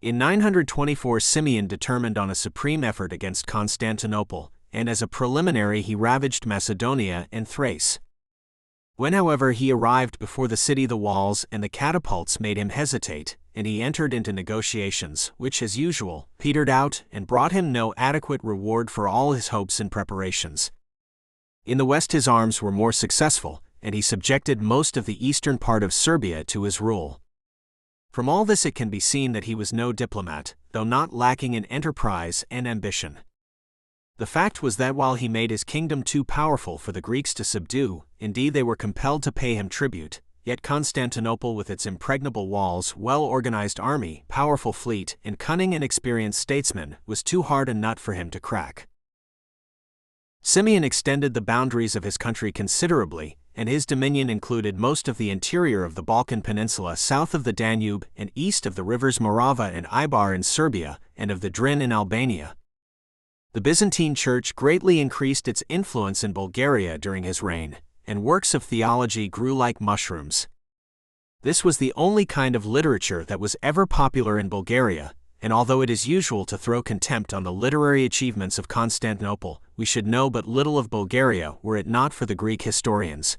[SPEAKER 1] In 924, Simeon determined on a supreme effort against Constantinople, and as a preliminary he ravaged Macedonia and Thrace. When, however, he arrived before the city, the walls and the catapults made him hesitate, and he entered into negotiations, which, as usual, petered out and brought him no adequate reward for all his hopes and preparations. In the west his arms were more successful, and he subjected most of the eastern part of Serbia to his rule. From all this it can be seen that he was no diplomat, though not lacking in enterprise and ambition. The fact was that while he made his kingdom too powerful for the Greeks to subdue, indeed they were compelled to pay him tribute, yet Constantinople, with its impregnable walls, well-organized army, powerful fleet, and cunning and experienced statesmen, was too hard a nut for him to crack. Simeon extended the boundaries of his country considerably, and his dominion included most of the interior of the Balkan peninsula south of the Danube and east of the rivers Morava and Ibar in Serbia, and of the Drin in Albania. The Byzantine Church greatly increased its influence in Bulgaria during his reign, and works of theology grew like mushrooms. This was the only kind of literature that was ever popular in Bulgaria, and although it is usual to throw contempt on the literary achievements of Constantinople, we should know but little of Bulgaria were it not for the Greek historians.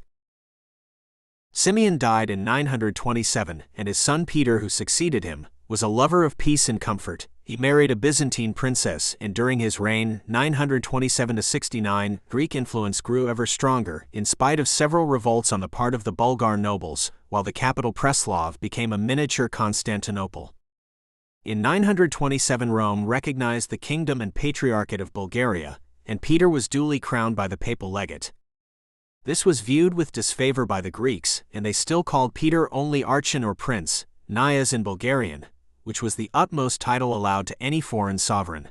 [SPEAKER 1] Simeon died in 927, and his son Peter, who succeeded him, was a lover of peace and comfort. He married a Byzantine princess, and during his reign, 927–69, Greek influence grew ever stronger, in spite of several revolts on the part of the Bulgar nobles, while the capital Preslav became a miniature Constantinople. In 927 Rome recognized the kingdom and patriarchate of Bulgaria, and Peter was duly crowned by the papal legate. This was viewed with disfavor by the Greeks, and they still called Peter only Archon or Prince, Nias in Bulgarian, which was the utmost title allowed to any foreign sovereign.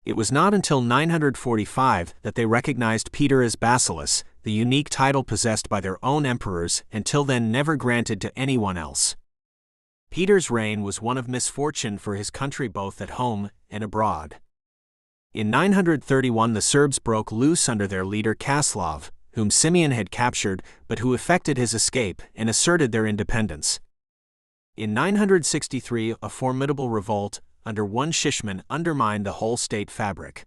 [SPEAKER 1] It was not until 945 that they recognized Peter as Basileus, the unique title possessed by their own emperors, until then never granted to anyone else. Peter's reign was one of misfortune for his country both at home and abroad. In 931 the Serbs broke loose under their leader Časlav, whom Simeon had captured, but who effected his escape and asserted their independence. In 963 a formidable revolt, under one Shishman, undermined the whole state fabric.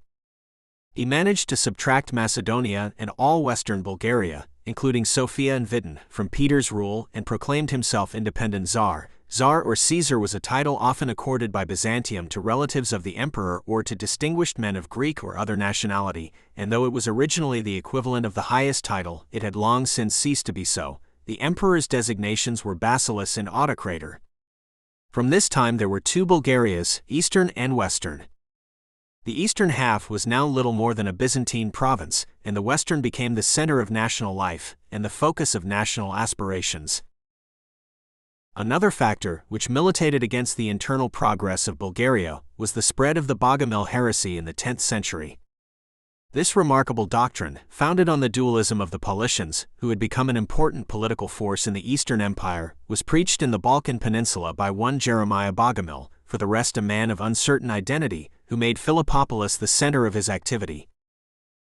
[SPEAKER 1] He managed to subtract Macedonia and all western Bulgaria, including Sofia and Vidin, from Peter's rule and proclaimed himself independent Tsar. Tsar or Caesar was a title often accorded by Byzantium to relatives of the emperor or to distinguished men of Greek or other nationality, and though it was originally the equivalent of the highest title, it had long since ceased to be so. The emperor's designations were Basileus and Autocrator. From this time there were two Bulgarias, eastern and western. The eastern half was now little more than a Byzantine province, and the western became the center of national life and the focus of national aspirations. Another factor, which militated against the internal progress of Bulgaria, was the spread of the Bogomil heresy in the 10th century. This remarkable doctrine, founded on the dualism of the Paulicians, who had become an important political force in the Eastern Empire, was preached in the Balkan Peninsula by one Jeremiah Bogomil, for the rest a man of uncertain identity, who made Philippopolis the center of his activity.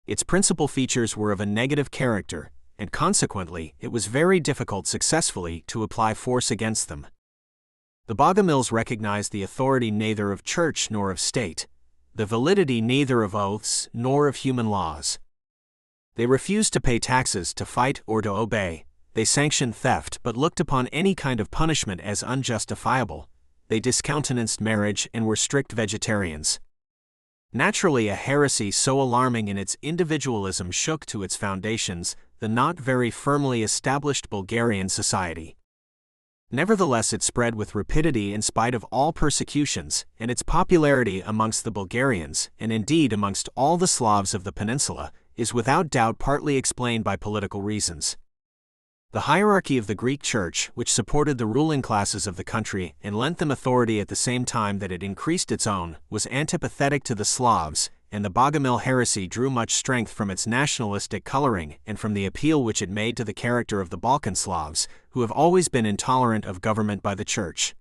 [SPEAKER 1] Its principal features were of a negative character, and consequently, it was very difficult successfully to apply force against them. The Bogomils recognized the authority neither of church nor of state, the validity neither of oaths nor of human laws. They refused to pay taxes, to fight, or to obey. They sanctioned theft but looked upon any kind of punishment as unjustifiable. They discountenanced marriage and were strict vegetarians. Naturally, a heresy so alarming in its individualism shook to its foundations the not very firmly established Bulgarian society. Nevertheless, it spread with rapidity in spite of all persecutions, and its popularity amongst the Bulgarians, and indeed amongst all the Slavs of the peninsula, is without doubt partly explained by political reasons. The hierarchy of the Greek Church, which supported the ruling classes of the country and lent them authority at the same time that it increased its own, was antipathetic to the Slavs, and the Bogomil heresy drew much strength from its nationalistic coloring and from the appeal which it made to the character of the Balkan Slavs, who have always been intolerant of government by the Church.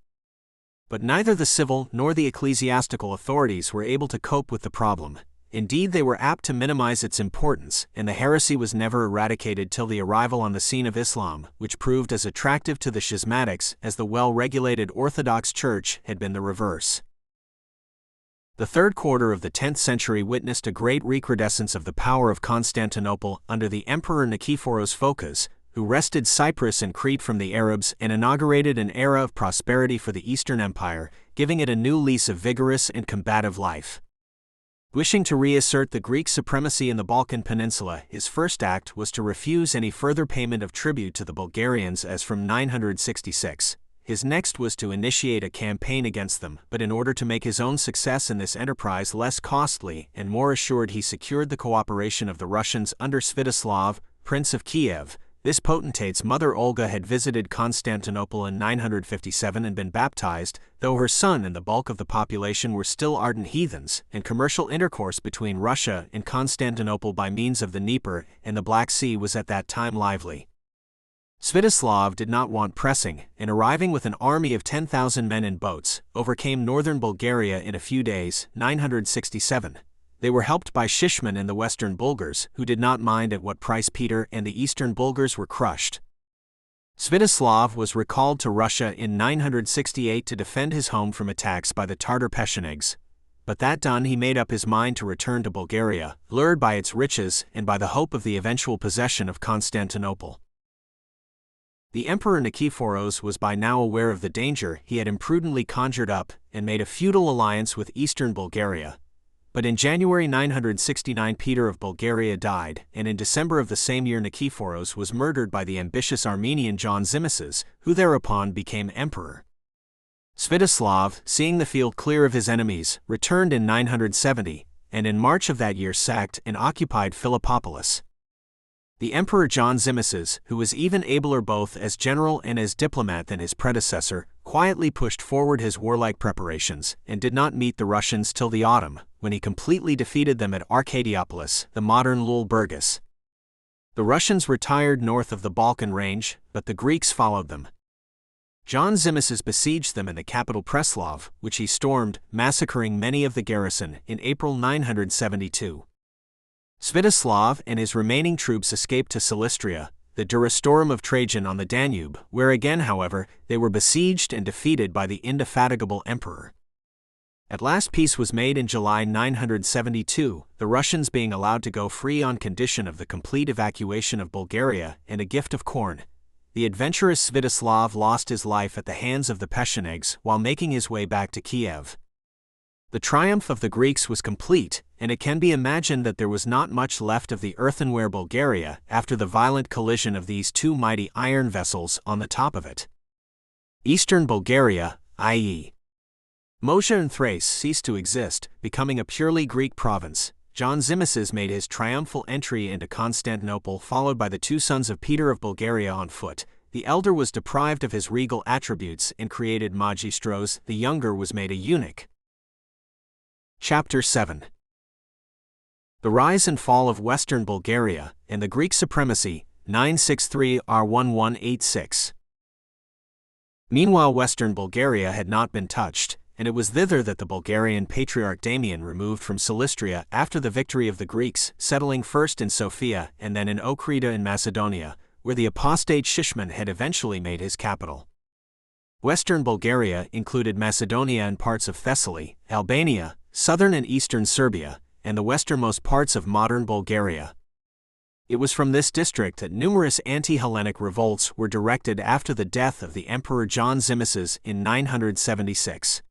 [SPEAKER 1] But neither the civil nor the ecclesiastical authorities were able to cope with the problem. Indeed, they were apt to minimize its importance, and the heresy was never eradicated till the arrival on the scene of Islam, which proved as attractive to the schismatics as the well-regulated Orthodox Church had been the reverse. The third quarter of the 10th century witnessed a great recrudescence of the power of Constantinople under the Emperor Nikephoros Phokas, who wrested Cyprus and Crete from the Arabs and inaugurated an era of prosperity for the Eastern Empire, giving it a new lease of vigorous and combative life. Wishing to reassert the Greek supremacy in the Balkan Peninsula, his first act was to refuse any further payment of tribute to the Bulgarians as from 966. His next was to initiate a campaign against them, but in order to make his own success in this enterprise less costly and more assured, he secured the cooperation of the Russians under Sviatoslav, Prince of Kiev. This potentate's mother Olga had visited Constantinople in 957 and been baptized, though her son and the bulk of the population were still ardent heathens, and commercial intercourse between Russia and Constantinople by means of the Dnieper and the Black Sea was at that time lively. Sviatoslav did not want pressing, and arriving with an army of 10,000 men in boats, overcame northern Bulgaria in a few days, 967. They were helped by Shishman and the Western Bulgars, who did not mind at what price Peter and the Eastern Bulgars were crushed. Sviatoslav was recalled to Russia in 968 to defend his home from attacks by the Tartar Pechenegs. But that done, he made up his mind to return to Bulgaria, lured by its riches and by the hope of the eventual possession of Constantinople. The Emperor Nikephoros was by now aware of the danger he had imprudently conjured up and made a feudal alliance with Eastern Bulgaria. But in January 969 Peter of Bulgaria died, and in December of the same year Nikephoros was murdered by the ambitious Armenian John Zimisces, who thereupon became emperor. Sviatoslav, seeing the field clear of his enemies, returned in 970, and in March of that year sacked and occupied Philippopolis. The Emperor John Zimisces, who was even abler both as general and as diplomat than his predecessor, quietly pushed forward his warlike preparations and did not meet the Russians till the autumn, when he completely defeated them at Arkadiopolis, the modern Lulburgas. The Russians retired north of the Balkan range, but the Greeks followed them. John Zimisces besieged them in the capital Preslav, which he stormed, massacring many of the garrison, in April 972. Sviatoslav and his remaining troops escaped to Silistria, the Durostorum of Trajan on the Danube, where again, however, they were besieged and defeated by the indefatigable emperor. At last peace was made in July 972, the Russians being allowed to go free on condition of the complete evacuation of Bulgaria and a gift of corn. The adventurous Sviatoslav lost his life at the hands of the Pechenegs while making his way back to Kiev. The triumph of the Greeks was complete, and it can be imagined that there was not much left of the earthenware Bulgaria after the violent collision of these two mighty iron vessels on the top of it. Eastern Bulgaria, i.e. Moesia and Thrace, ceased to exist, becoming a purely Greek province. John Zimisces made his triumphal entry into Constantinople, followed by the two sons of Peter of Bulgaria on foot. The elder was deprived of his regal attributes and created magistros, the younger was made a eunuch. Chapter 7. The Rise and Fall of Western Bulgaria, and the Greek Supremacy, 963-1186. Meanwhile, Western Bulgaria had not been touched, and it was thither that the Bulgarian Patriarch Damian removed from Silistria after the victory of the Greeks, settling first in Sofia and then in Ochrida in Macedonia, where the apostate Shishman had eventually made his capital. Western Bulgaria included Macedonia and parts of Thessaly, Albania, southern and eastern Serbia, and the westernmost parts of modern Bulgaria. It was from this district that numerous anti-Hellenic revolts were directed after the death of the Emperor John Zimisces in 976.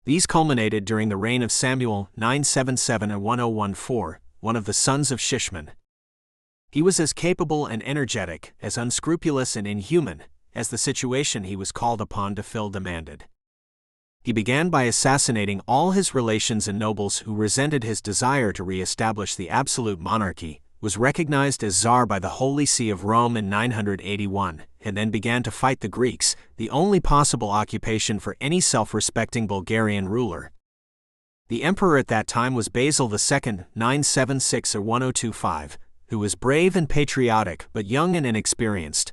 [SPEAKER 1] These culminated during the reign of Samuel 977 and 1014, one of the sons of Shishman. He was as capable and energetic, as unscrupulous and inhuman, as the situation he was called upon to fill demanded. He began by assassinating all his relations and nobles who resented his desire to re-establish the absolute monarchy, was recognized as Tsar by the Holy See of Rome in 981, and then began to fight the Greeks, the only possible occupation for any self-respecting Bulgarian ruler. The emperor at that time was Basil II, 976 or 1025, who was brave and patriotic but young and inexperienced.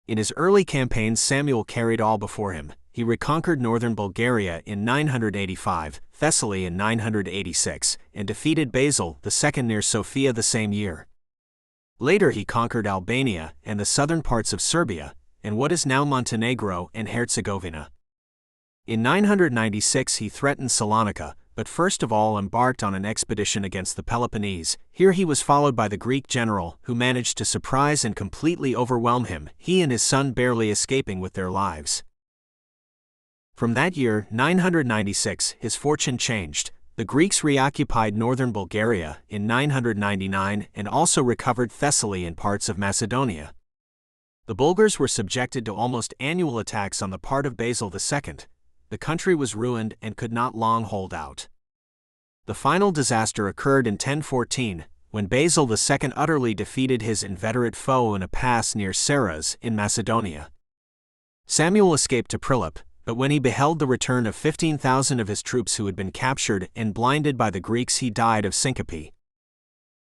[SPEAKER 1] In his early campaigns Samuel carried all before him. He reconquered northern Bulgaria in 985, Thessaly in 986, and defeated Basil II near Sofia the same year. Later he conquered Albania and the southern parts of Serbia, and what is now Montenegro and Herzegovina. In 996 he threatened Salonika, but first of all embarked on an expedition against the Peloponnese. Here he was followed by the Greek general, who managed to surprise and completely overwhelm him, he and his son barely escaping with their lives. From that year, 996, his fortune changed. The Greeks reoccupied northern Bulgaria in 999 and also recovered Thessaly and parts of Macedonia. The Bulgars were subjected to almost annual attacks on the part of Basil II. The country was ruined and could not long hold out. The final disaster occurred in 1014, when Basil II utterly defeated his inveterate foe in a pass near Saras in Macedonia. Samuel escaped to Prilep, but when he beheld the return of 15,000 of his troops who had been captured and blinded by the Greeks, he died of syncope.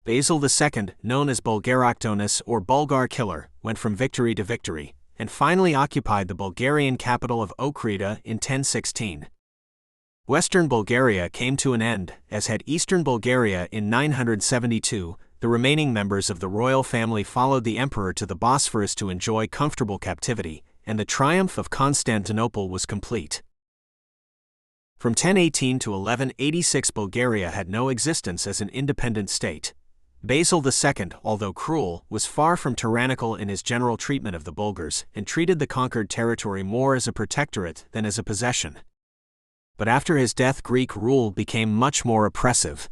[SPEAKER 1] Basil II, known as Bulgaroctonus or Bulgar killer, went from victory to victory, and finally occupied the Bulgarian capital of Ochrida in 1016. Western Bulgaria came to an end, as had Eastern Bulgaria in 972. The remaining members of the royal family followed the emperor to the Bosphorus to enjoy comfortable captivity, and the triumph of Constantinople was complete. From 1018 to 1186 Bulgaria had no existence as an independent state. Basil II, although cruel, was far from tyrannical in his general treatment of the Bulgars and treated the conquered territory more as a protectorate than as a possession. But after his death Greek rule became much more oppressive.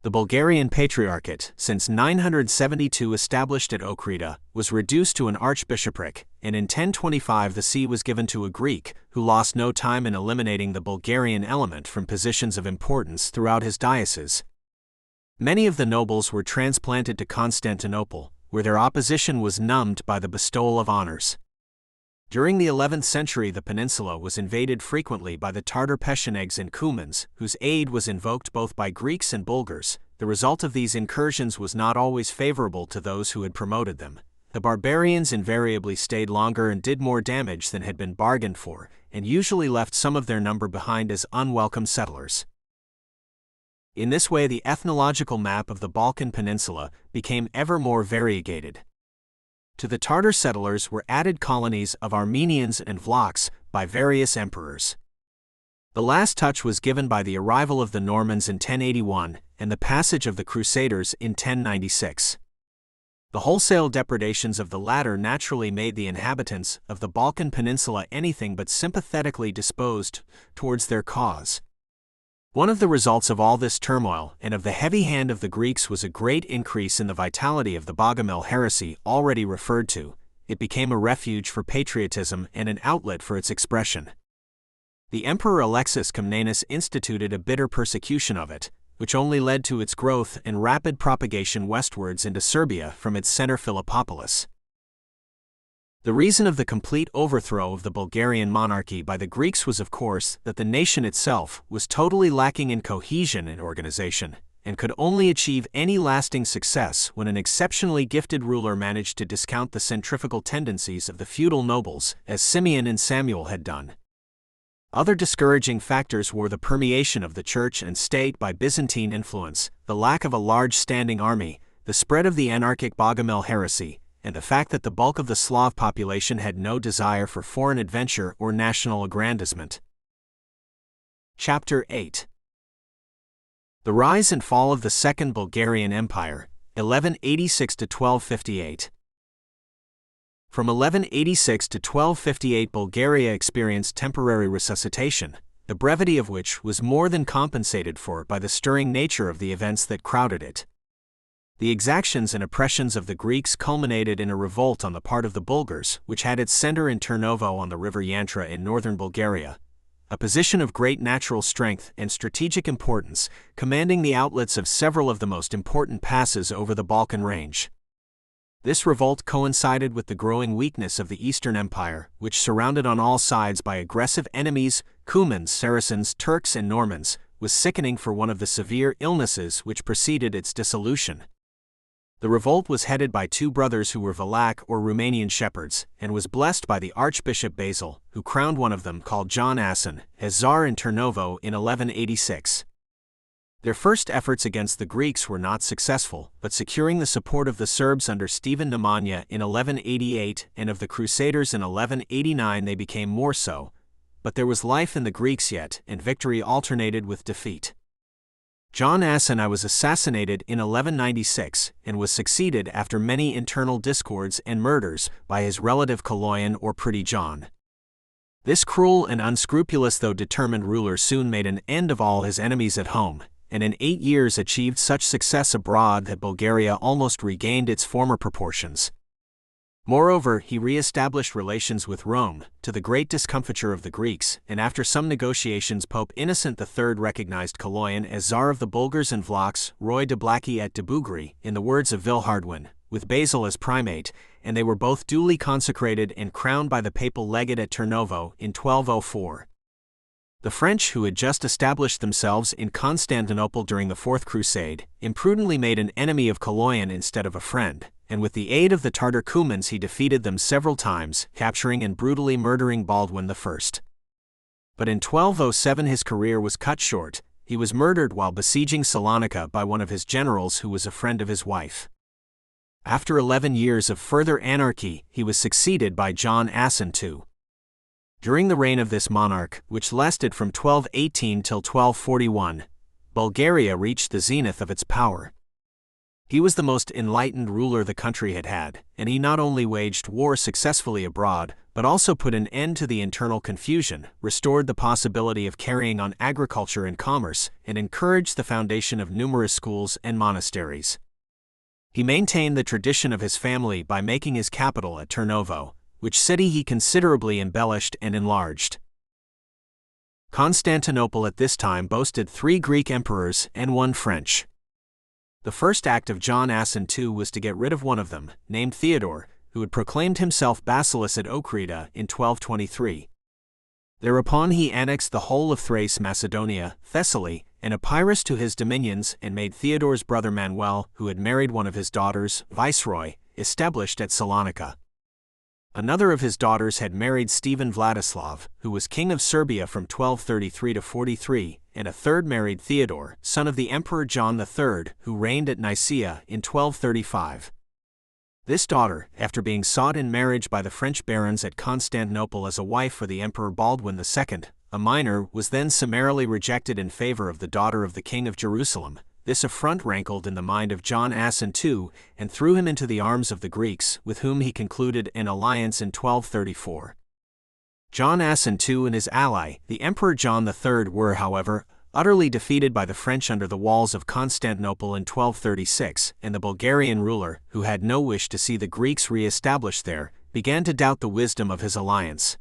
[SPEAKER 1] The Bulgarian Patriarchate, since 972 established at Ochrida, was reduced to an archbishopric, and in 1025 the see was given to a Greek, who lost no time in eliminating the Bulgarian element from positions of importance throughout his diocese. Many of the nobles were transplanted to Constantinople, where their opposition was numbed by the bestowal of honors. During the 11th century the peninsula was invaded frequently by the Tartar Pechenegs and Cumans, whose aid was invoked both by Greeks and Bulgars. The result of these incursions was not always favorable to those who had promoted them. The barbarians invariably stayed longer and did more damage than had been bargained for, and usually left some of their number behind as unwelcome settlers. In this way the ethnological map of the Balkan Peninsula became ever more variegated. To the Tartar settlers were added colonies of Armenians and Vlachs by various emperors. The last touch was given by the arrival of the Normans in 1081 and the passage of the Crusaders in 1096. The wholesale depredations of the latter naturally made the inhabitants of the Balkan Peninsula anything but sympathetically disposed towards their cause. One of the results of all this turmoil and of the heavy hand of the Greeks was a great increase in the vitality of the Bogomil heresy already referred to. It became a refuge for patriotism and an outlet for its expression. The Emperor Alexis Comnenus instituted a bitter persecution of it, which only led to its growth and rapid propagation westwards into Serbia from its center Philippopolis. The reason of the complete overthrow of the Bulgarian monarchy by the Greeks was of course that the nation itself was totally lacking in cohesion and organization, and could only achieve any lasting success when an exceptionally gifted ruler managed to discount the centrifugal tendencies of the feudal nobles, as Simeon and Samuel had done. Other discouraging factors were the permeation of the church and state by Byzantine influence, the lack of a large standing army, the spread of the anarchic Bogomil heresy, and the fact that the bulk of the Slav population had no desire for foreign adventure or national aggrandizement. Chapter 8. The Rise and Fall of the Second Bulgarian Empire, 1186 to 1258. From 1186 to 1258 Bulgaria experienced temporary resuscitation, the brevity of which was more than compensated for by the stirring nature of the events that crowded it. The exactions and oppressions of the Greeks culminated in a revolt on the part of the Bulgars, which had its center in Turnovo on the river Yantra in northern Bulgaria. a position of great natural strength and strategic importance, commanding the outlets of several of the most important passes over the Balkan range. This revolt coincided with the growing weakness of the Eastern Empire, which, surrounded on all sides by aggressive enemies, Cumans, Saracens, Turks and Normans, was sickening for one of the severe illnesses which preceded its dissolution. The revolt was headed by two brothers who were Vlach or Romanian shepherds, and was blessed by the Archbishop Basil, who crowned one of them, called John Asen, as Tsar in Turnovo in 1186. Their first efforts against the Greeks were not successful, but securing the support of the Serbs under Stephen Nemanja in 1188 and of the Crusaders in 1189 they became more so, but there was life in the Greeks yet, and victory alternated with defeat. John Asen was assassinated in 1196 and was succeeded after many internal discords and murders by his relative Kaloyan or Pretty John. This cruel and unscrupulous though determined ruler soon made an end of all his enemies at home, and in 8 years achieved such success abroad that Bulgaria almost regained its former proportions. Moreover, he re-established relations with Rome, to the great discomfiture of the Greeks, and after some negotiations Pope Innocent III recognized Kaloyan as Tsar of the Bulgars and Vlachs, Roi de Blackie et de Bugri, in the words of Villehardouin, with Basil as primate, and they were both duly consecrated and crowned by the papal legate at Turnovo in 1204. The French, who had just established themselves in Constantinople during the Fourth Crusade, imprudently made an enemy of Kaloyan instead of a friend, and with the aid of the Tartar Cumans he defeated them several times, capturing and brutally murdering Baldwin I. But in 1207 his career was cut short. He was murdered while besieging Salonika by one of his generals who was a friend of his wife. After 11 years of further anarchy, he was succeeded by John Asen II. During the reign of this monarch, which lasted from 1218 till 1241, Bulgaria reached the zenith of its power. He was the most enlightened ruler the country had had, and he not only waged war successfully abroad, but also put an end to the internal confusion, restored the possibility of carrying on agriculture and commerce, and encouraged the foundation of numerous schools and monasteries. He maintained the tradition of his family by making his capital at Turnovo, which city he considerably embellished and enlarged. Constantinople at this time boasted 3 Greek emperors and 1 French. The first act of John Asen II was to get rid of one of them, named Theodore, who had proclaimed himself basileus at Ochrida in 1223. Thereupon he annexed the whole of Thrace, Macedonia, Thessaly, and Epirus to his dominions and made Theodore's brother Manuel, who had married one of his daughters, viceroy, established at Salonika. Another of his daughters had married Stephen Vladislav, who was king of Serbia from 1233 to 43, and a third married Theodore, son of the Emperor John III, who reigned at Nicaea in 1235. This daughter, after being sought in marriage by the French barons at Constantinople as a wife for the Emperor Baldwin II, a minor, was then summarily rejected in favor of the daughter of the King of Jerusalem. This affront rankled in the mind of John Asen II and threw him into the arms of the Greeks, with whom he concluded an alliance in 1234. John Asen II and his ally, the Emperor John III, were, however, utterly defeated by the French under the walls of Constantinople in 1236, and the Bulgarian ruler, who had no wish to see the Greeks re-established there, began to doubt the wisdom of his alliance.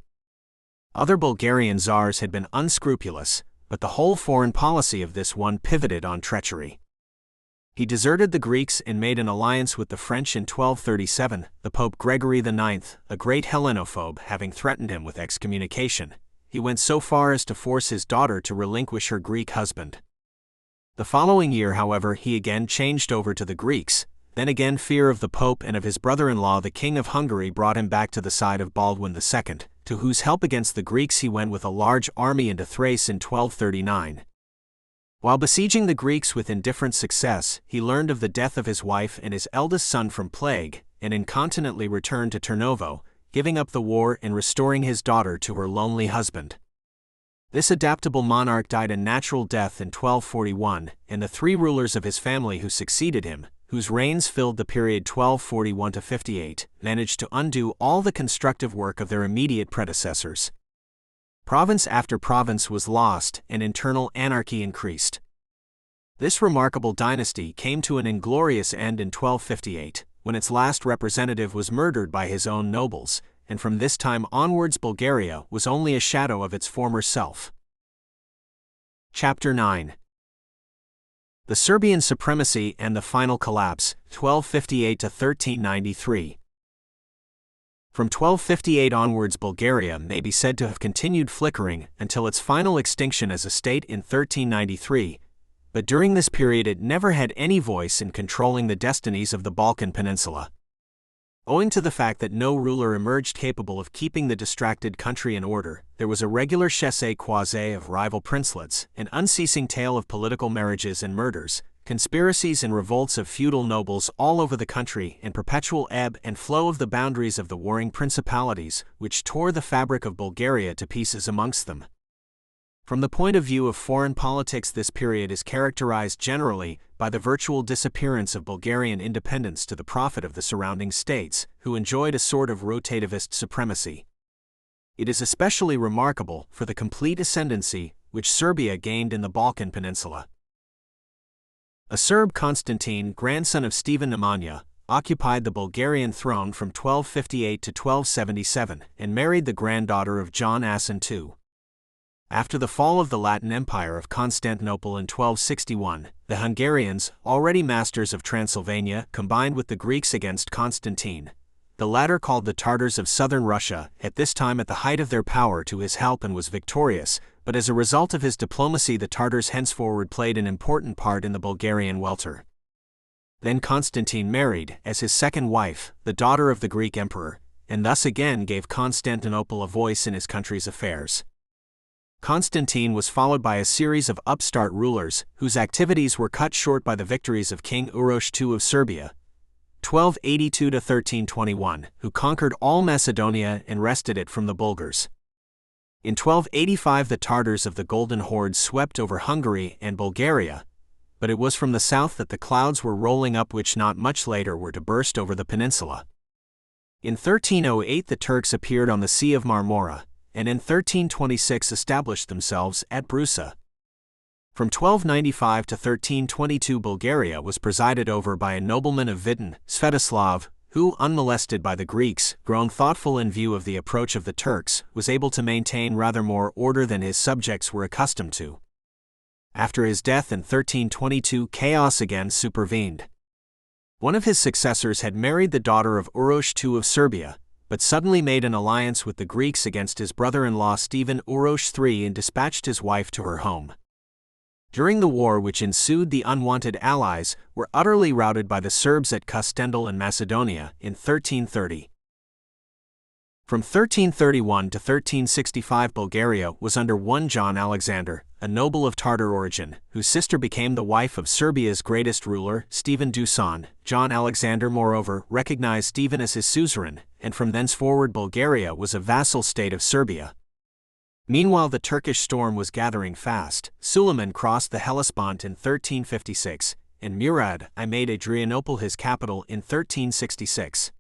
[SPEAKER 1] Other Bulgarian czars had been unscrupulous, but the whole foreign policy of this one pivoted on treachery. He deserted the Greeks and made an alliance with the French in 1237, the Pope Gregory IX, a great Hellenophobe, having threatened him with excommunication. He went so far as to force his daughter to relinquish her Greek husband. The following year, however, he again changed over to the Greeks. Then again fear of the Pope and of his brother-in-law the King of Hungary brought him back to the side of Baldwin II, to whose help against the Greeks he went with a large army into Thrace in 1239. While besieging the Greeks with indifferent success, he learned of the death of his wife and his eldest son from plague, and incontinently returned to Turnovo, giving up the war and restoring his daughter to her lonely husband. This adaptable monarch died a natural death in 1241, and the 3 rulers of his family who succeeded him, whose reigns filled the period 1241 to 58, managed to undo all the constructive work of their immediate predecessors. Province after province was lost, and internal anarchy increased. This remarkable dynasty came to an inglorious end in 1258, when its last representative was murdered by his own nobles, and from this time onwards Bulgaria was only a shadow of its former self. Chapter 9. The Serbian Supremacy and the Final Collapse, 1258 to 1393. From 1258 onwards, Bulgaria may be said to have continued flickering until its final extinction as a state in 1393, but during this period it never had any voice in controlling the destinies of the Balkan Peninsula. Owing to the fact that no ruler emerged capable of keeping the distracted country in order, there was a regular chassé-croisé of rival princelets, an unceasing tale of political marriages and murders, conspiracies and revolts of feudal nobles all over the country, and perpetual ebb and flow of the boundaries of the warring principalities, which tore the fabric of Bulgaria to pieces amongst them. From the point of view of foreign politics, this period is characterized generally by the virtual disappearance of Bulgarian independence to the profit of the surrounding states, who enjoyed a sort of rotativist supremacy. It is especially remarkable for the complete ascendancy which Serbia gained in the Balkan Peninsula. A Serb, Constantine, grandson of Stephen Nemanja, occupied the Bulgarian throne from 1258 to 1277 and married the granddaughter of John Asen II. After the fall of the Latin Empire of Constantinople in 1261, the Hungarians, already masters of Transylvania, combined with the Greeks against Constantine. The latter, called the Tartars of southern Russia, at this time at the height of their power, to his help and was victorious, but as a result of his diplomacy the Tartars henceforward played an important part in the Bulgarian welter. Then Constantine married, as his second wife, the daughter of the Greek emperor, and thus again gave Constantinople a voice in his country's affairs. Constantine was followed by a series of upstart rulers, whose activities were cut short by the victories of King Uroš II of Serbia, 1282 to 1321, who conquered all Macedonia and wrested it from the Bulgars. In 1285 the Tartars of the Golden Horde swept over Hungary and Bulgaria, but it was from the south that the clouds were rolling up which not much later were to burst over the peninsula. In 1308 the Turks appeared on the Sea of Marmora, and in 1326 established themselves at Brusa. From 1295 to 1322 Bulgaria was presided over by a nobleman of Vidin, Svetoslav, who, unmolested by the Greeks, grown thoughtful in view of the approach of the Turks, was able to maintain rather more order than his subjects were accustomed to. After his death in 1322 chaos again supervened. One of his successors had married the daughter of Uroš II of Serbia, but suddenly made an alliance with the Greeks against his brother-in-law Stephen Uroš III and dispatched his wife to her home. During the war which ensued, the unwanted allies were utterly routed by the Serbs at Kustendil in Macedonia in 1330. From 1331 to 1365 Bulgaria was under one John Alexander, a noble of Tartar origin, whose sister became the wife of Serbia's greatest ruler, Stephen Dusan. John Alexander moreover recognized Stephen as his suzerain, and from thenceforward Bulgaria was a vassal state of Serbia. Meanwhile the Turkish storm was gathering fast. Suleiman crossed the Hellespont in 1356, and Murad I made Adrianople his capital in 1366.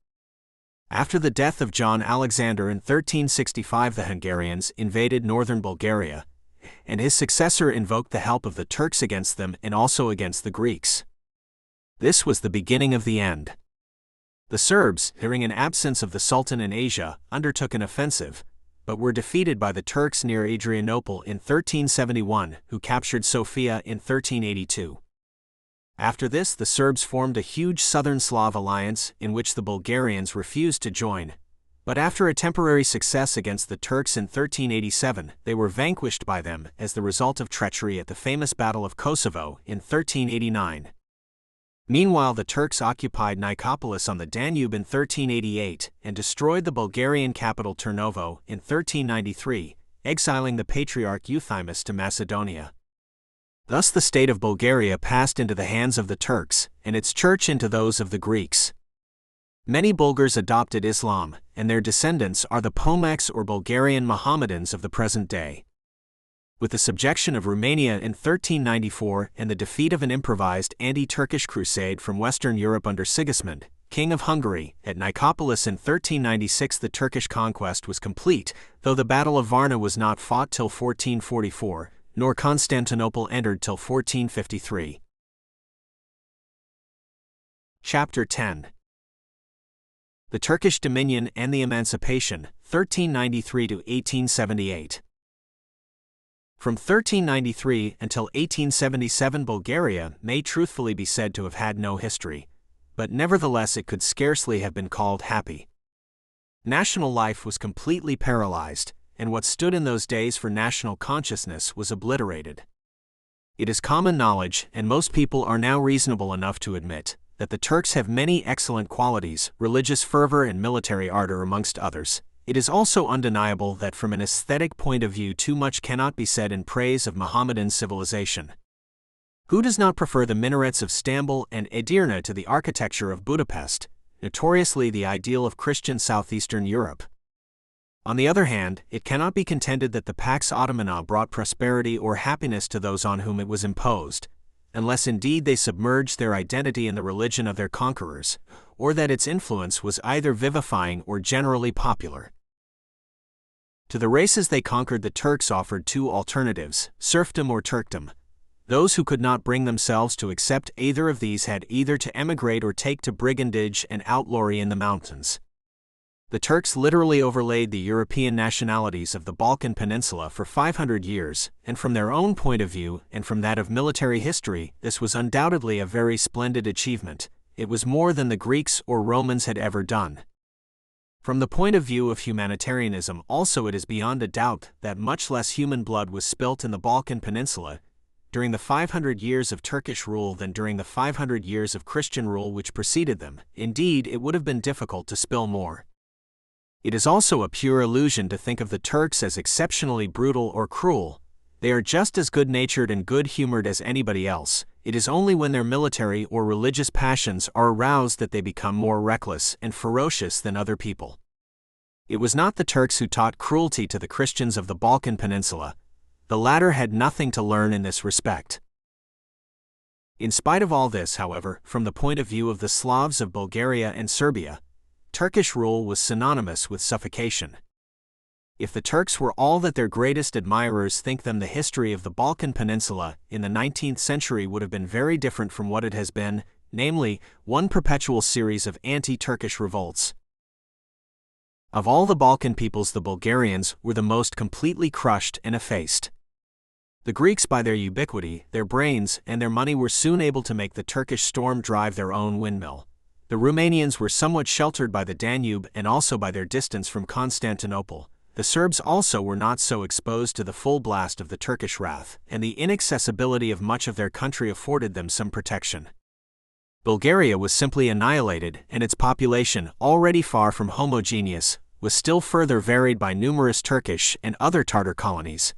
[SPEAKER 1] After the death of John Alexander in 1365 the Hungarians invaded northern Bulgaria, and his successor invoked the help of the Turks against them and also against the Greeks. This was the beginning of the end. The Serbs, hearing an absence of the Sultan in Asia, undertook an offensive, but were defeated by the Turks near Adrianople in 1371, who captured Sofia in 1382. After this the Serbs formed a huge Southern Slav alliance in which the Bulgarians refused to join, but after a temporary success against the Turks in 1387 they were vanquished by them as the result of treachery at the famous Battle of Kosovo in 1389. Meanwhile the Turks occupied Nicopolis on the Danube in 1388 and destroyed the Bulgarian capital Turnovo in 1393, exiling the Patriarch Euthymus to Macedonia. Thus the state of Bulgaria passed into the hands of the Turks, and its church into those of the Greeks. Many Bulgars adopted Islam, and their descendants are the Pomaks or Bulgarian Mohammedans of the present day. With the subjection of Rumania in 1394 and the defeat of an improvised anti-Turkish crusade from Western Europe under Sigismund, King of Hungary, at Nicopolis in 1396 the Turkish conquest was complete, though the Battle of Varna was not fought till 1444, nor Constantinople entered till 1453. Chapter 10. The Turkish Dominion and the Emancipation, 1393 to 1878. From 1393 until 1877, Bulgaria may truthfully be said to have had no history, but nevertheless it could scarcely have been called happy. National life was completely paralyzed, and what stood in those days for national consciousness was obliterated. It is common knowledge, and most people are now reasonable enough to admit, that the Turks have many excellent qualities, religious fervor and military ardor amongst others. It is also undeniable that from an aesthetic point of view too much cannot be said in praise of Mohammedan civilization. Who does not prefer the minarets of Stamboul and Edirne to the architecture of Budapest, notoriously the ideal of Christian Southeastern Europe? On the other hand, it cannot be contended that the Pax Ottomana brought prosperity or happiness to those on whom it was imposed, unless indeed they submerged their identity in the religion of their conquerors, or that its influence was either vivifying or generally popular. To the races they conquered, the Turks offered two alternatives, serfdom or Turkdom. Those who could not bring themselves to accept either of these had either to emigrate or take to brigandage and outlawry in the mountains. The Turks literally overlaid the European nationalities of the Balkan Peninsula for 500 years, and from their own point of view, and from that of military history, this was undoubtedly a very splendid achievement. It was more than the Greeks or Romans had ever done. From the point of view of humanitarianism also, it is beyond a doubt that much less human blood was spilt in the Balkan Peninsula during the 500 years of Turkish rule than during the 500 years of Christian rule which preceded them. Indeed, it would have been difficult to spill more. It is also a pure illusion to think of the Turks as exceptionally brutal or cruel. They are just as good-natured and good-humored as anybody else. It is only when their military or religious passions are aroused that they become more reckless and ferocious than other people. It was not the Turks who taught cruelty to the Christians of the Balkan Peninsula. The latter had nothing to learn in this respect. In spite of all this, however, from the point of view of the Slavs of Bulgaria and Serbia, Turkish rule was synonymous with suffocation. If the Turks were all that their greatest admirers think them, the history of the Balkan Peninsula in the 19th century would have been very different from what it has been, namely, one perpetual series of anti-Turkish revolts. Of all the Balkan peoples, the Bulgarians were the most completely crushed and effaced. The Greeks, by their ubiquity, their brains, and their money, were soon able to make the Turkish storm drive their own windmill. The Romanians were somewhat sheltered by the Danube and also by their distance from Constantinople. The Serbs also were not so exposed to the full blast of the Turkish wrath, and the inaccessibility of much of their country afforded them some protection. Bulgaria was simply annihilated, and its population, already far from homogeneous, was still further varied by numerous Turkish and other Tatar colonies.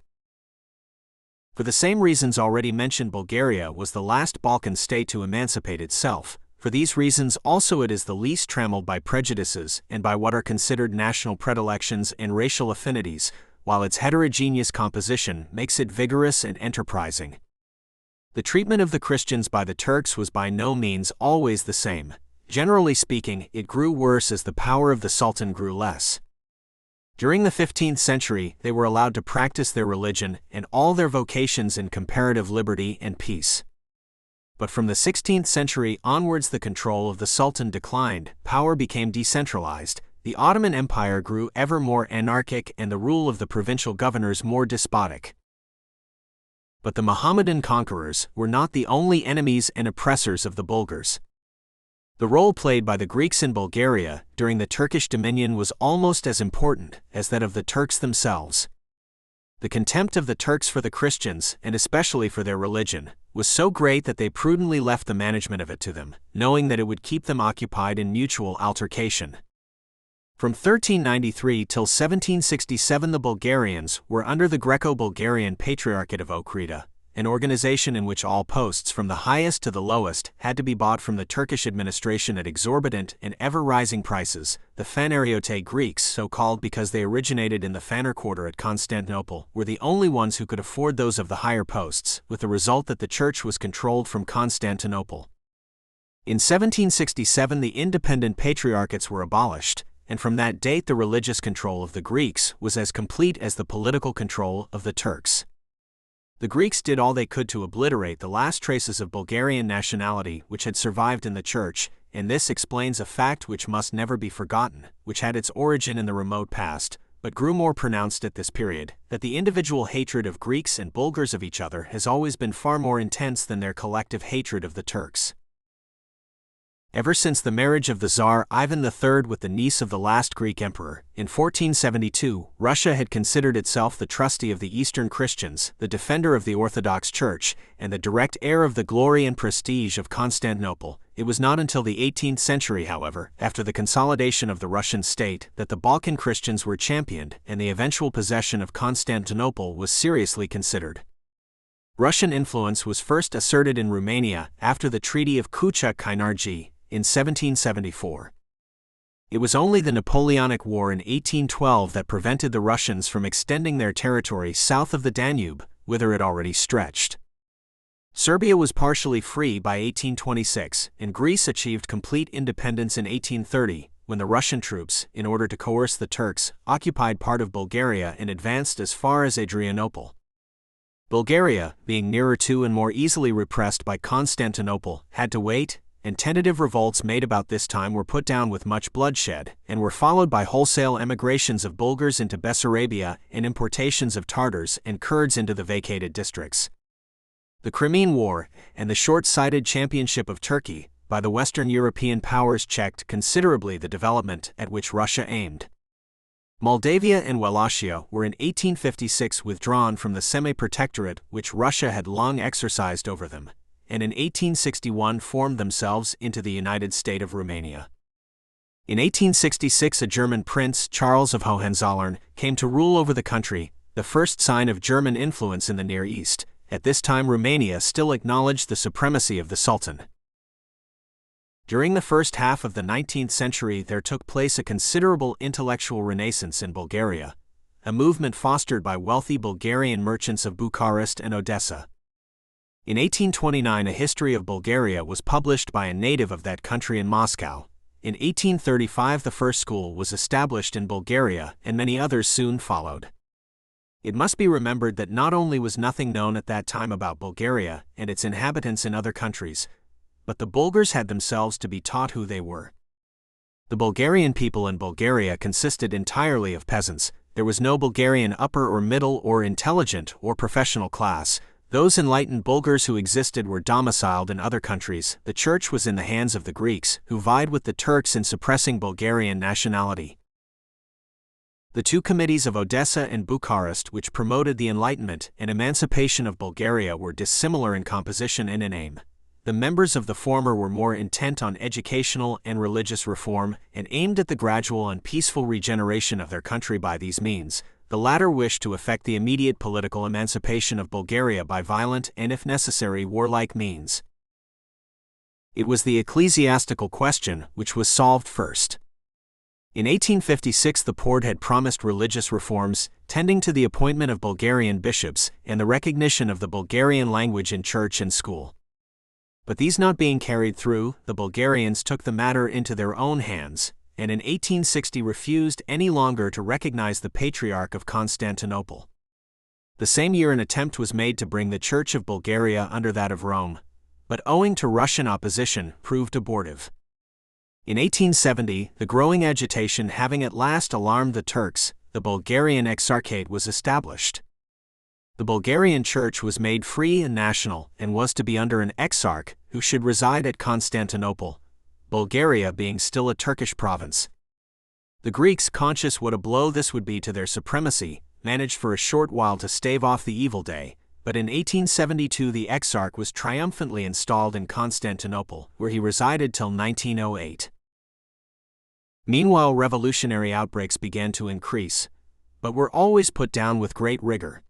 [SPEAKER 1] For the same reasons already mentioned, Bulgaria was the last Balkan state to emancipate itself. For these reasons also it is the least trammeled by prejudices and by what are considered national predilections and racial affinities, while its heterogeneous composition makes it vigorous and enterprising. The treatment of the Christians by the Turks was by no means always the same. Generally speaking, it grew worse as the power of the Sultan grew less. During the 15th century, they were allowed to practice their religion and all their vocations in comparative liberty and peace. But from the 16th century onwards, the control of the Sultan declined, power became decentralized, the Ottoman Empire grew ever more anarchic, and the rule of the provincial governors more despotic. But the Mohammedan conquerors were not the only enemies and oppressors of the Bulgars. The role played by the Greeks in Bulgaria during the Turkish dominion was almost as important as that of the Turks themselves. The contempt of the Turks for the Christians, and especially for their religion, was so great that they prudently left the management of it to them, knowing that it would keep them occupied in mutual altercation. From 1393 till 1767 the Bulgarians were under the Greco-Bulgarian Patriarchate of Ohrid, an organization in which all posts from the highest to the lowest had to be bought from the Turkish administration at exorbitant and ever-rising prices. The Phanariote Greeks, so called because they originated in the Phanar quarter at Constantinople, were the only ones who could afford those of the higher posts, with the result that the church was controlled from Constantinople. In 1767 the independent patriarchates were abolished, and from that date the religious control of the Greeks was as complete as the political control of the Turks. The Greeks did all they could to obliterate the last traces of Bulgarian nationality which had survived in the church, and this explains a fact which must never be forgotten, which had its origin in the remote past, but grew more pronounced at this period, that the individual hatred of Greeks and Bulgars of each other has always been far more intense than their collective hatred of the Turks. Ever since the marriage of the Tsar Ivan III with the niece of the last Greek emperor, in 1472, Russia had considered itself the trustee of the Eastern Christians, the defender of the Orthodox Church, and the direct heir of the glory and prestige of Constantinople. It was not until the 18th century, however, after the consolidation of the Russian state, that the Balkan Christians were championed and the eventual possession of Constantinople was seriously considered. Russian influence was first asserted in Rumania after the Treaty of Kuchuk-Kainarji in 1774. It was only the Napoleonic War in 1812 that prevented the Russians from extending their territory south of the Danube, whither it already stretched. Serbia was partially free by 1826, and Greece achieved complete independence in 1830, when the Russian troops, in order to coerce the Turks, occupied part of Bulgaria and advanced as far as Adrianople. Bulgaria, being nearer to and more easily repressed by Constantinople, had to wait, and tentative revolts made about this time were put down with much bloodshed, and were followed by wholesale emigrations of Bulgars into Bessarabia and importations of Tartars and Kurds into the vacated districts. The Crimean War, and the short-sighted championship of Turkey by the Western European powers checked considerably the development at which Russia aimed. Moldavia and Wallachia were in 1856 withdrawn from the semi-protectorate which Russia had long exercised over them, and in 1861 formed themselves into the United State of Rumania. In 1866 a German prince, Charles of Hohenzollern, came to rule over the country, the first sign of German influence in the Near East. At this time Romania still acknowledged the supremacy of the Sultan. During the first half of the 19th century there took place a considerable intellectual renaissance in Bulgaria, a movement fostered by wealthy Bulgarian merchants of Bucharest and Odessa. In 1829 a history of Bulgaria was published by a native of that country in Moscow. In 1835 the first school was established in Bulgaria, and many others soon followed. It must be remembered that not only was nothing known at that time about Bulgaria and its inhabitants in other countries, but the Bulgars had themselves to be taught who they were. The Bulgarian people in Bulgaria consisted entirely of peasants. There was no Bulgarian upper or middle or intelligent or professional class. Those enlightened Bulgars who existed were domiciled in other countries. The church was in the hands of the Greeks, who vied with the Turks in suppressing Bulgarian nationality. The two committees of Odessa and Bucharest which promoted the enlightenment and emancipation of Bulgaria were dissimilar in composition and in aim. The members of the former were more intent on educational and religious reform, and aimed at the gradual and peaceful regeneration of their country by these means. The latter wished to effect the immediate political emancipation of Bulgaria by violent and, if necessary, warlike means. It was the ecclesiastical question which was solved first. In 1856 the Porte had promised religious reforms, tending to the appointment of Bulgarian bishops and the recognition of the Bulgarian language in church and school. But these not being carried through, the Bulgarians took the matter into their own hands, and in 1860 refused any longer to recognize the Patriarch of Constantinople. The same year an attempt was made to bring the Church of Bulgaria under that of Rome, but owing to Russian opposition, proved abortive. In 1870, the growing agitation having at last alarmed the Turks, the Bulgarian Exarchate was established. The Bulgarian Church was made free and national, and was to be under an exarch, who should reside at Constantinople, Bulgaria being still a Turkish province. The Greeks, conscious what a blow this would be to their supremacy, managed for a short while to stave off the evil day, but in 1872 the exarch was triumphantly installed in Constantinople, where he resided till 1908. Meanwhile revolutionary outbreaks began to increase, but were always put down with great rigor.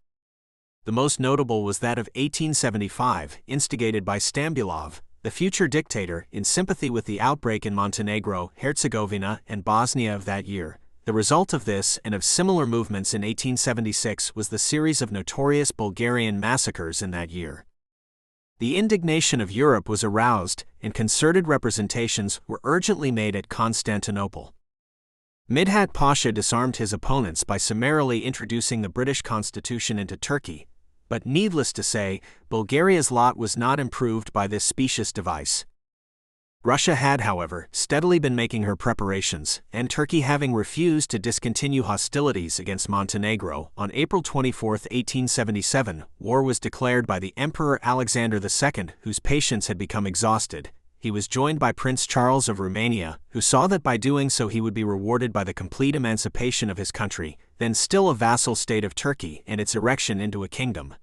[SPEAKER 1] The most notable was that of 1875, instigated by Stambulov, the future dictator, in sympathy with the outbreak in Montenegro, Herzegovina, and Bosnia of that year. The result of this and of similar movements in 1876 was the series of notorious Bulgarian massacres in that year. The indignation of Europe was aroused, and concerted representations were urgently made at Constantinople. Midhat Pasha disarmed his opponents by summarily introducing the British Constitution into Turkey, but needless to say, Bulgaria's lot was not improved by this specious device. Russia had, however, steadily been making her preparations, and Turkey having refused to discontinue hostilities against Montenegro, on April 24, 1877, war was declared by the Emperor Alexander II, whose patience had become exhausted. He was joined by Prince Charles of Romania, who saw that by doing so he would be rewarded by the complete emancipation of his country, then still a vassal state of Turkey, and its erection into a kingdom.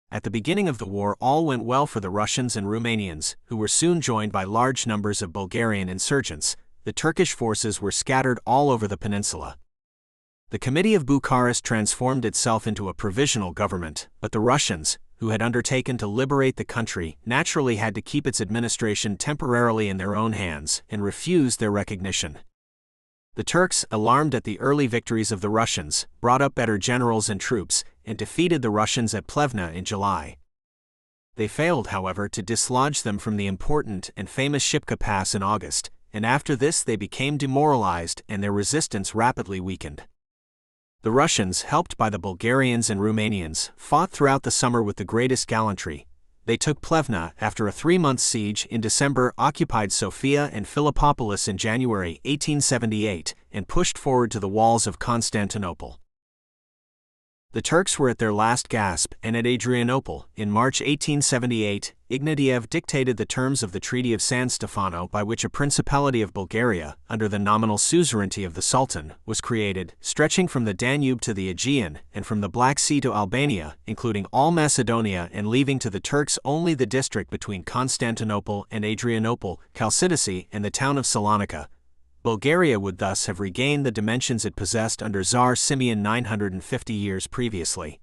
[SPEAKER 1] At the beginning of the war, all went well for the Russians and Romanians, who were soon joined by large numbers of Bulgarian insurgents. The Turkish forces were scattered all over the peninsula. The Committee of Bucharest transformed itself into a provisional government, but the Russians, who had undertaken to liberate the country, naturally had to keep its administration temporarily in their own hands and refused their recognition. The Turks, alarmed at the early victories of the Russians, brought up better generals and troops, and defeated the Russians at Plevna in July. They failed, however, to dislodge them from the important and famous Shipka Pass in August, and after this they became demoralized and their resistance rapidly weakened. The Russians, helped by the Bulgarians and Romanians, fought throughout the summer with the greatest gallantry. They took Plevna after a 3-month siege in December, occupied Sofia and Philippopolis in January 1878, and pushed forward to the walls of Constantinople. The Turks were at their last gasp, and at Adrianople, in March 1878, Ignatiev dictated the terms of the Treaty of San Stefano, by which a Principality of Bulgaria, under the nominal suzerainty of the Sultan, was created, stretching from the Danube to the Aegean, and from the Black Sea to Albania, including all Macedonia and leaving to the Turks only the district between Constantinople and Adrianople, Chalcidice, and the town of Salonika. Bulgaria would thus have regained the dimensions it possessed under Tsar Simeon 950 years previously.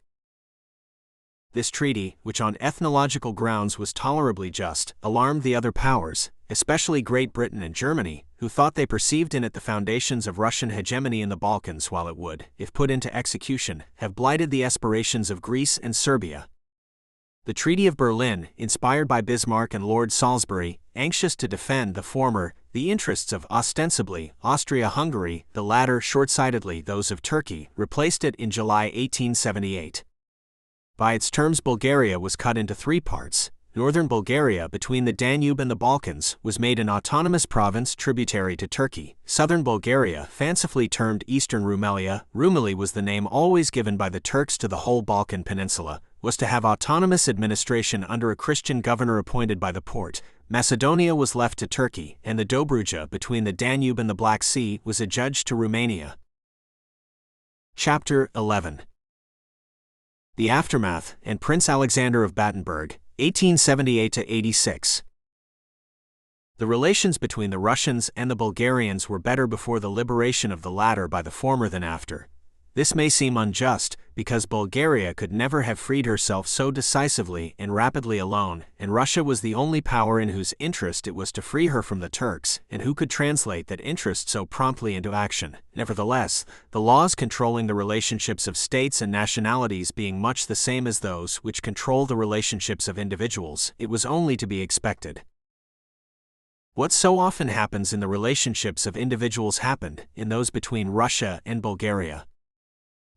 [SPEAKER 1] This treaty, which on ethnological grounds was tolerably just, alarmed the other powers, especially Great Britain and Germany, who thought they perceived in it the foundations of Russian hegemony in the Balkans, while it would, if put into execution, have blighted the aspirations of Greece and Serbia. The Treaty of Berlin, inspired by Bismarck and Lord Salisbury, anxious to defend the former, the interests of ostensibly Austria-Hungary, the latter short-sightedly those of Turkey, replaced it in July 1878. By its terms, Bulgaria was cut into 3 parts. Northern Bulgaria, between the Danube and the Balkans, was made an autonomous province tributary to Turkey. Southern Bulgaria, fancifully termed Eastern Rumelia, Rumeli was the name always given by the Turks to the whole Balkan peninsula, was to have autonomous administration under a Christian governor appointed by the Porte. Macedonia was left to Turkey, and the Dobruja, between the Danube and the Black Sea, was adjudged to Romania. Chapter 11. The Aftermath, and Prince Alexander of Battenberg, 1878–86. The relations between the Russians and the Bulgarians were better before the liberation of the latter by the former than after. This may seem unjust, because Bulgaria could never have freed herself so decisively and rapidly alone, and Russia was the only power in whose interest it was to free her from the Turks, and who could translate that interest so promptly into action. Nevertheless, the laws controlling the relationships of states and nationalities being much the same as those which control the relationships of individuals, it was only to be expected. What so often happens in the relationships of individuals happened in those between Russia and Bulgaria.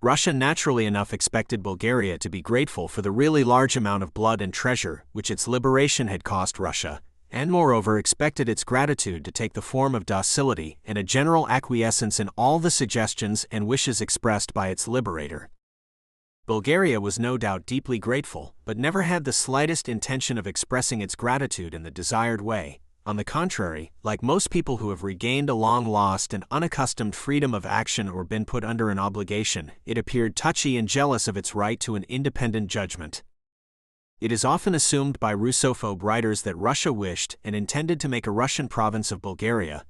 [SPEAKER 1] Russia naturally enough expected Bulgaria to be grateful for the really large amount of blood and treasure which its liberation had cost Russia, and moreover expected its gratitude to take the form of docility and a general acquiescence in all the suggestions and wishes expressed by its liberator. Bulgaria was no doubt deeply grateful, but never had the slightest intention of expressing its gratitude in the desired way. On the contrary, like most people who have regained a long-lost and unaccustomed freedom of action or been put under an obligation, it appeared touchy and jealous of its right to an independent judgment. It is often assumed by Russophobe writers that Russia wished and intended to make a Russian province of Bulgaria,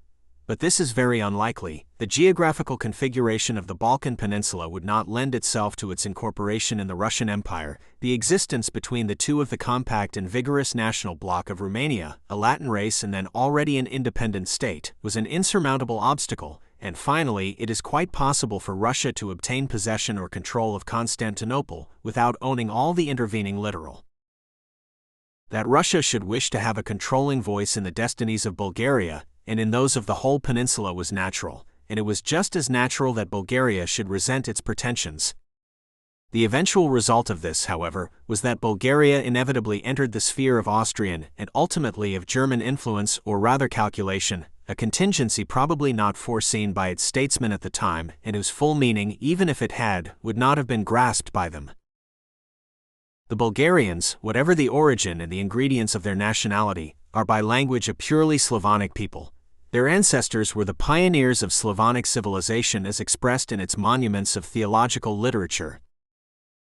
[SPEAKER 1] but this is very unlikely. The geographical configuration of the Balkan Peninsula would not lend itself to its incorporation in the Russian Empire. The existence between the two of the compact and vigorous national bloc of Rumania, a Latin race and then already an independent state, was an insurmountable obstacle, and finally it is quite possible for Russia to obtain possession or control of Constantinople without owning all the intervening littoral. That Russia should wish to have a controlling voice in the destinies of Bulgaria and in those of the whole peninsula was natural, and it was just as natural that Bulgaria should resent its pretensions. The eventual result of this, however, was that Bulgaria inevitably entered the sphere of Austrian and ultimately of German influence, or rather calculation, a contingency probably not foreseen by its statesmen at the time, and whose full meaning, even if it had, would not have been grasped by them. The Bulgarians, whatever the origin and the ingredients of their nationality, are by language a purely Slavonic people. Their ancestors were the pioneers of Slavonic civilization as expressed in its monuments of theological literature.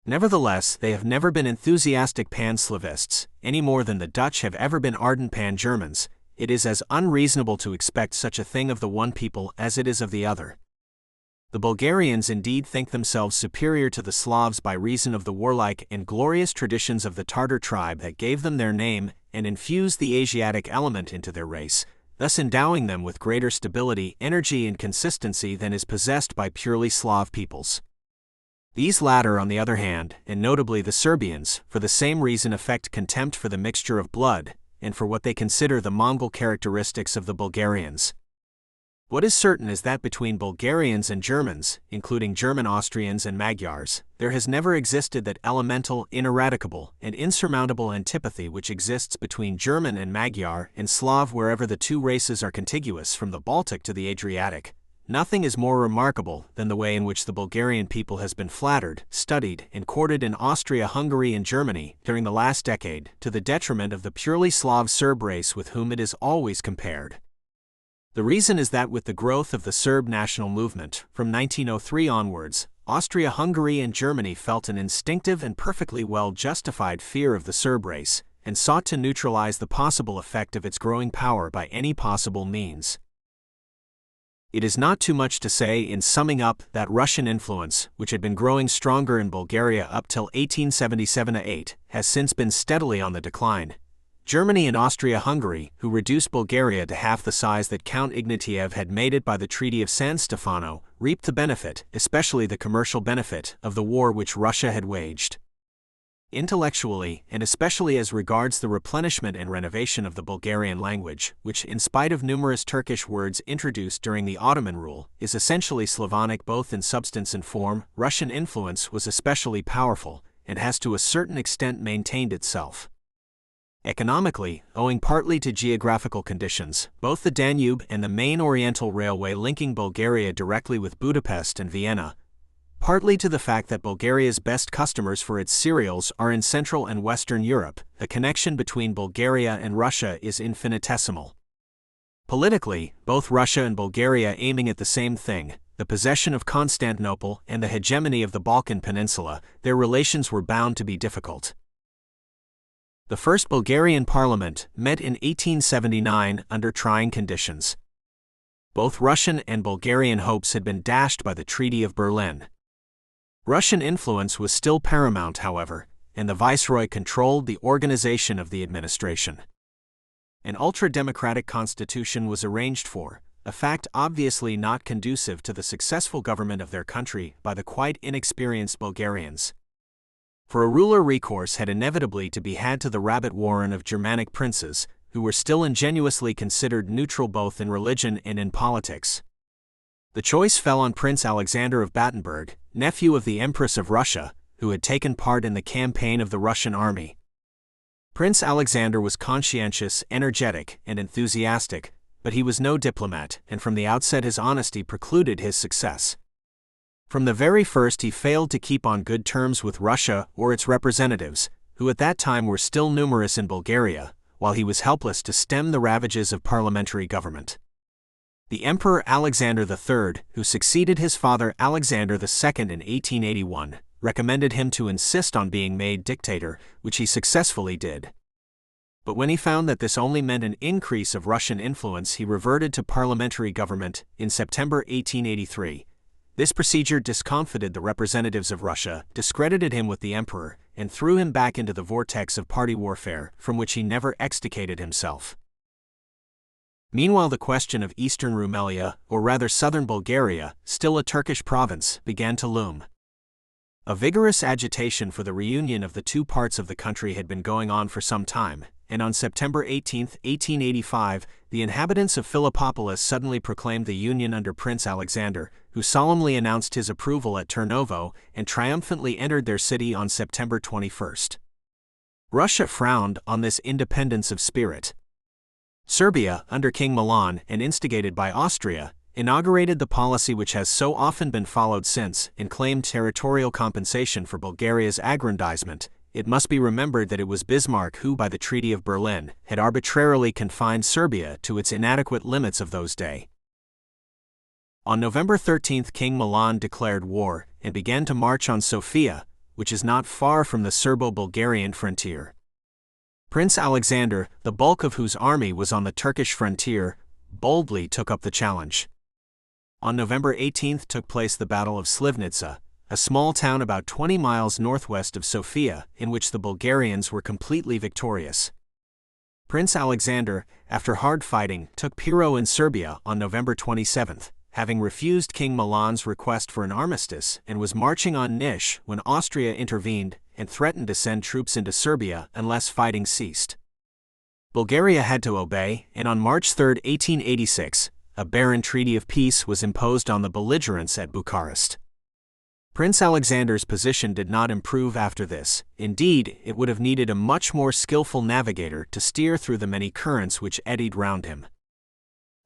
[SPEAKER 1] Nevertheless, they have never been enthusiastic pan-Slavists, any more than the Dutch have ever been ardent pan-Germans. It is as unreasonable to expect such a thing of the one people as it is of the other. The Bulgarians indeed think themselves superior to the Slavs by reason of the warlike and glorious traditions of the Tartar tribe that gave them their name and infused the Asiatic element into their race, thus endowing them with greater stability, energy, and consistency than is possessed by purely Slav peoples. These latter, on the other hand, and notably the Serbians, for the same reason affect contempt for the mixture of blood, and for what they consider the Mongol characteristics of the Bulgarians. What is certain is that between Bulgarians and Germans, including German Austrians and Magyars, there has never existed that elemental, ineradicable, and insurmountable antipathy which exists between German and Magyar and Slav wherever the two races are contiguous from the Baltic to the Adriatic. Nothing is more remarkable than the way in which the Bulgarian people has been flattered, studied, and courted in Austria, Hungary, and Germany during the last decade, to the detriment of the purely Slav Serb race with whom it is always compared. The reason is that with the growth of the Serb national movement, from 1903 onwards, Austria-Hungary and Germany felt an instinctive and perfectly well-justified fear of the Serb race, and sought to neutralize the possible effect of its growing power by any possible means. It is not too much to say in summing up that Russian influence, which had been growing stronger in Bulgaria up till 1877-8, has since been steadily on the decline. Germany and Austria-Hungary, who reduced Bulgaria to half the size that Count Ignatiev had made it by the Treaty of San Stefano, reaped the benefit, especially the commercial benefit, of the war which Russia had waged. Intellectually, and especially as regards the replenishment and renovation of the Bulgarian language, which, in spite of numerous Turkish words introduced during the Ottoman rule, is essentially Slavonic both in substance and form, Russian influence was especially powerful, and has to a certain extent maintained itself. Economically, owing partly to geographical conditions, both the Danube and the main Oriental Railway linking Bulgaria directly with Budapest and Vienna, partly to the fact that Bulgaria's best customers for its cereals are in Central and Western Europe, the connection between Bulgaria and Russia is infinitesimal. Politically, both Russia and Bulgaria aiming at the same thing, the possession of Constantinople and the hegemony of the Balkan Peninsula, their relations were bound to be difficult. The first Bulgarian parliament met in 1879 under trying conditions. Both Russian and Bulgarian hopes had been dashed by the Treaty of Berlin. Russian influence was still paramount, however, and the viceroy controlled the organization of the administration. An ultra-democratic constitution was arranged for, a fact obviously not conducive to the successful government of their country by the quite inexperienced Bulgarians. For a ruler recourse had inevitably to be had to the rabbit warren of Germanic princes, who were still ingenuously considered neutral both in religion and in politics. The choice fell on Prince Alexander of Battenberg, nephew of the Empress of Russia, who had taken part in the campaign of the Russian army. Prince Alexander was conscientious, energetic, and enthusiastic, but he was no diplomat, and from the outset his honesty precluded his success. From the very first he failed to keep on good terms with Russia or its representatives, who at that time were still numerous in Bulgaria, while he was helpless to stem the ravages of parliamentary government. The Emperor Alexander III, who succeeded his father Alexander II in 1881, recommended him to insist on being made dictator, which he successfully did. But when he found that this only meant an increase of Russian influence, he reverted to parliamentary government in September 1883. This procedure discomfited the representatives of Russia, discredited him with the emperor, and threw him back into the vortex of party warfare, from which he never extricated himself. Meanwhile, the question of eastern Rumelia, or rather southern Bulgaria, still a Turkish province, began to loom. A vigorous agitation for the reunion of the two parts of the country had been going on for some time, and on September 18, 1885, the inhabitants of Philippopolis suddenly proclaimed the union under Prince Alexander, who solemnly announced his approval at Turnovo and triumphantly entered their city on September 21st. Russia frowned on this independence of spirit. Serbia, under King Milan and instigated by Austria, inaugurated the policy which has so often been followed since, and claimed territorial compensation for Bulgaria's aggrandizement. It must be remembered that it was Bismarck who, by the Treaty of Berlin, had arbitrarily confined Serbia to its inadequate limits of those days. On November 13, King Milan declared war and began to march on Sofia, which is not far from the Serbo-Bulgarian frontier. Prince Alexander, the bulk of whose army was on the Turkish frontier, boldly took up the challenge. On November 18 took place the Battle of Slivnica, a small town about 20 miles northwest of Sofia, in which the Bulgarians were completely victorious. Prince Alexander, after hard fighting, took Pirot in Serbia on November 27, having refused King Milan's request for an armistice, and was marching on Niš when Austria intervened and threatened to send troops into Serbia unless fighting ceased. Bulgaria had to obey, and on March 3, 1886, a barren treaty of peace was imposed on the belligerents at Bucharest. Prince Alexander's position did not improve after this. Indeed, it would have needed a much more skillful navigator to steer through the many currents which eddied round him.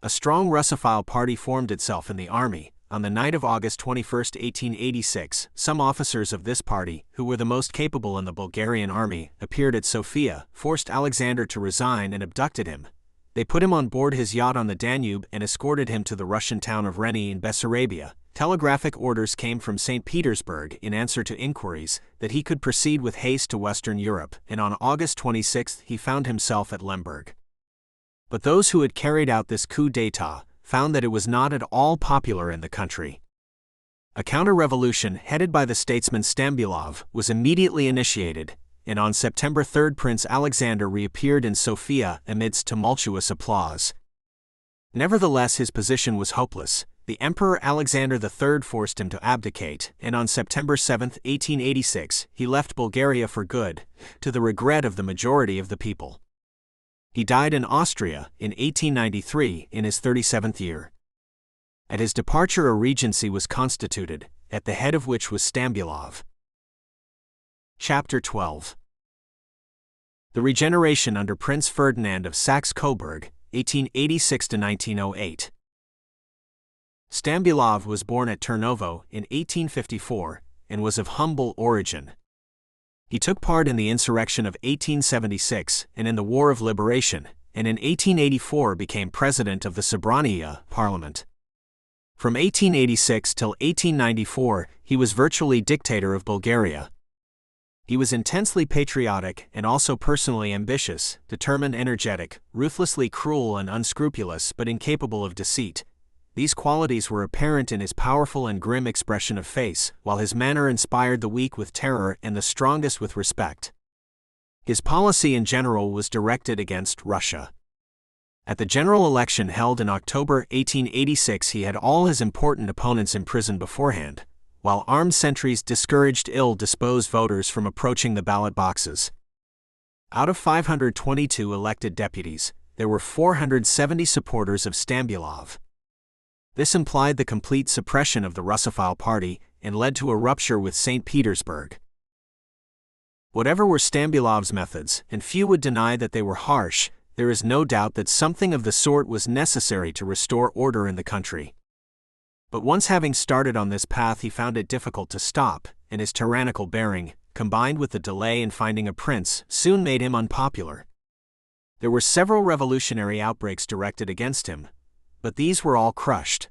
[SPEAKER 1] A strong Russophile party formed itself in the army. On the night of August 21, 1886, some officers of this party, who were the most capable in the Bulgarian army, appeared at Sofia, forced Alexander to resign and abducted him. They put him on board his yacht on the Danube and escorted him to the Russian town of Reni in Bessarabia. Telegraphic orders came from St. Petersburg in answer to inquiries that he could proceed with haste to Western Europe, and on August 26 he found himself at Lemberg. But those who had carried out this coup d'état found that it was not at all popular in the country. A counter-revolution headed by the statesman Stambulov was immediately initiated, and on September 3 Prince Alexander reappeared in Sofia amidst tumultuous applause. Nevertheless, his position was hopeless. The Emperor Alexander III forced him to abdicate, and on September 7, 1886, he left Bulgaria for good, to the regret of the majority of the people. He died in Austria in 1893 in his 37th year. At his departure a regency was constituted, at the head of which was Stambulov. Chapter 12. The Regeneration under Prince Ferdinand of Saxe-Coburg, 1886–1908. Stambulov was born at Turnovo in 1854 and was of humble origin. He took part in the insurrection of 1876 and in the War of Liberation, and in 1884 became president of the Sobrania Parliament. From 1886 till 1894, he was virtually dictator of Bulgaria. He was intensely patriotic and also personally ambitious, determined, energetic, ruthlessly cruel and unscrupulous but incapable of deceit. These qualities were apparent in his powerful and grim expression of face, while his manner inspired the weak with terror and the strongest with respect. His policy in general was directed against Russia. At the general election held in October 1886 he had all his important opponents imprisoned beforehand, while armed sentries discouraged ill-disposed voters from approaching the ballot boxes. Out of 522 elected deputies, there were 470 supporters of Stambulov. This implied the complete suppression of the Russophile party and led to a rupture with St. Petersburg. Whatever were Stambulov's methods, and few would deny that they were harsh, there is no doubt that something of the sort was necessary to restore order in the country. But once having started on this path he found it difficult to stop, and his tyrannical bearing, combined with the delay in finding a prince, soon made him unpopular. There were several revolutionary outbreaks directed against him, but these were all crushed.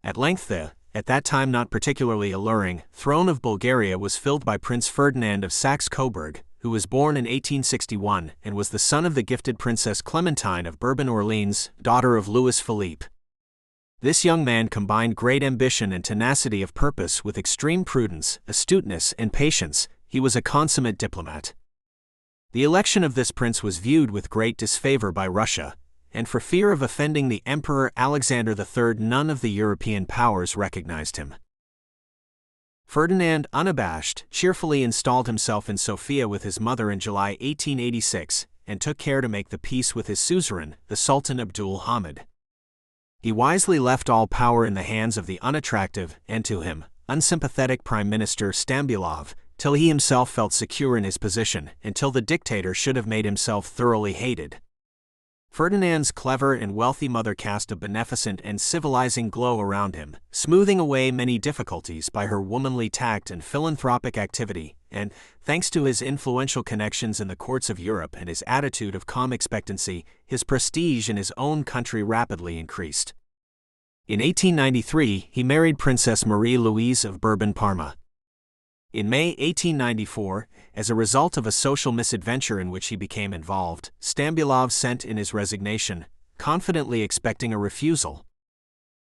[SPEAKER 1] At length the, at that time not particularly alluring, throne of Bulgaria was filled by Prince Ferdinand of Saxe-Coburg, who was born in 1861 and was the son of the gifted Princess Clementine of Bourbon-Orleans, daughter of Louis Philippe. This young man combined great ambition and tenacity of purpose with extreme prudence, astuteness, and patience. He was a consummate diplomat. The election of this prince was viewed with great disfavor by Russia, and for fear of offending the Emperor Alexander III none of the European powers recognized him. Ferdinand, unabashed, cheerfully installed himself in Sofia with his mother in July 1886, and took care to make the peace with his suzerain, the Sultan Abdul Hamid. He wisely left all power in the hands of the unattractive, and to him, unsympathetic Prime Minister Stambulov, till he himself felt secure in his position, until the dictator should have made himself thoroughly hated. Ferdinand's clever and wealthy mother cast a beneficent and civilizing glow around him, smoothing away many difficulties by her womanly tact and philanthropic activity, and, thanks to his influential connections in the courts of Europe and his attitude of calm expectancy, his prestige in his own country rapidly increased. In 1893, he married Princess Marie-Louise of Bourbon-Parma. In May 1894, as a result of a social misadventure in which he became involved, Stambulov sent in his resignation, confidently expecting a refusal.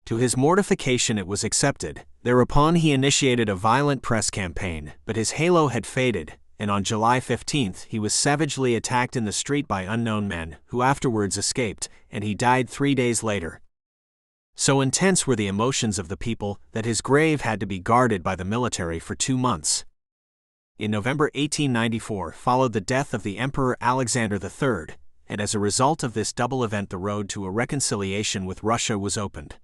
[SPEAKER 1] To his mortification it was accepted. Thereupon he initiated a violent press campaign, but his halo had faded, and on July 15 he was savagely attacked in the street by unknown men, who afterwards escaped, and he died 3 days later. So intense were the emotions of the people that his grave had to be guarded by the military for 2 months. In November 1894 followed the death of the Emperor Alexander III, and as a result of this double event the road to a reconciliation with Russia was opened.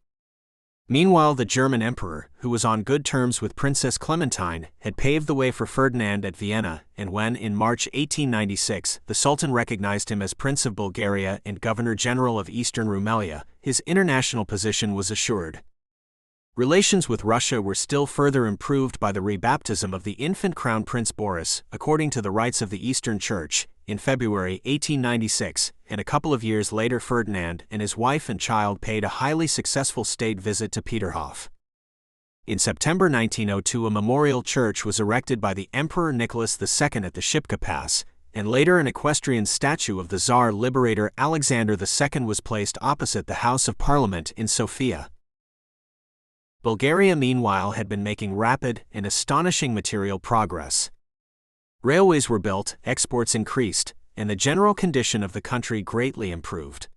[SPEAKER 1] Meanwhile the German emperor, who was on good terms with Princess Clementine, had paved the way for Ferdinand at Vienna, and when, in March 1896, the Sultan recognized him as Prince of Bulgaria and Governor-General of Eastern Rumelia, his international position was assured. Relations with Russia were still further improved by the rebaptism of the infant Crown Prince Boris, according to the rites of the Eastern Church, in February 1896, and a couple of years later Ferdinand and his wife and child paid a highly successful state visit to Peterhof. In September 1902 a memorial church was erected by the Emperor Nicholas II at the Shipka Pass, and later an equestrian statue of the Tsar Liberator Alexander II was placed opposite the House of Parliament in Sofia. Bulgaria meanwhile had been making rapid and astonishing material progress. Railways were built, exports increased, and the general condition of the country greatly improved.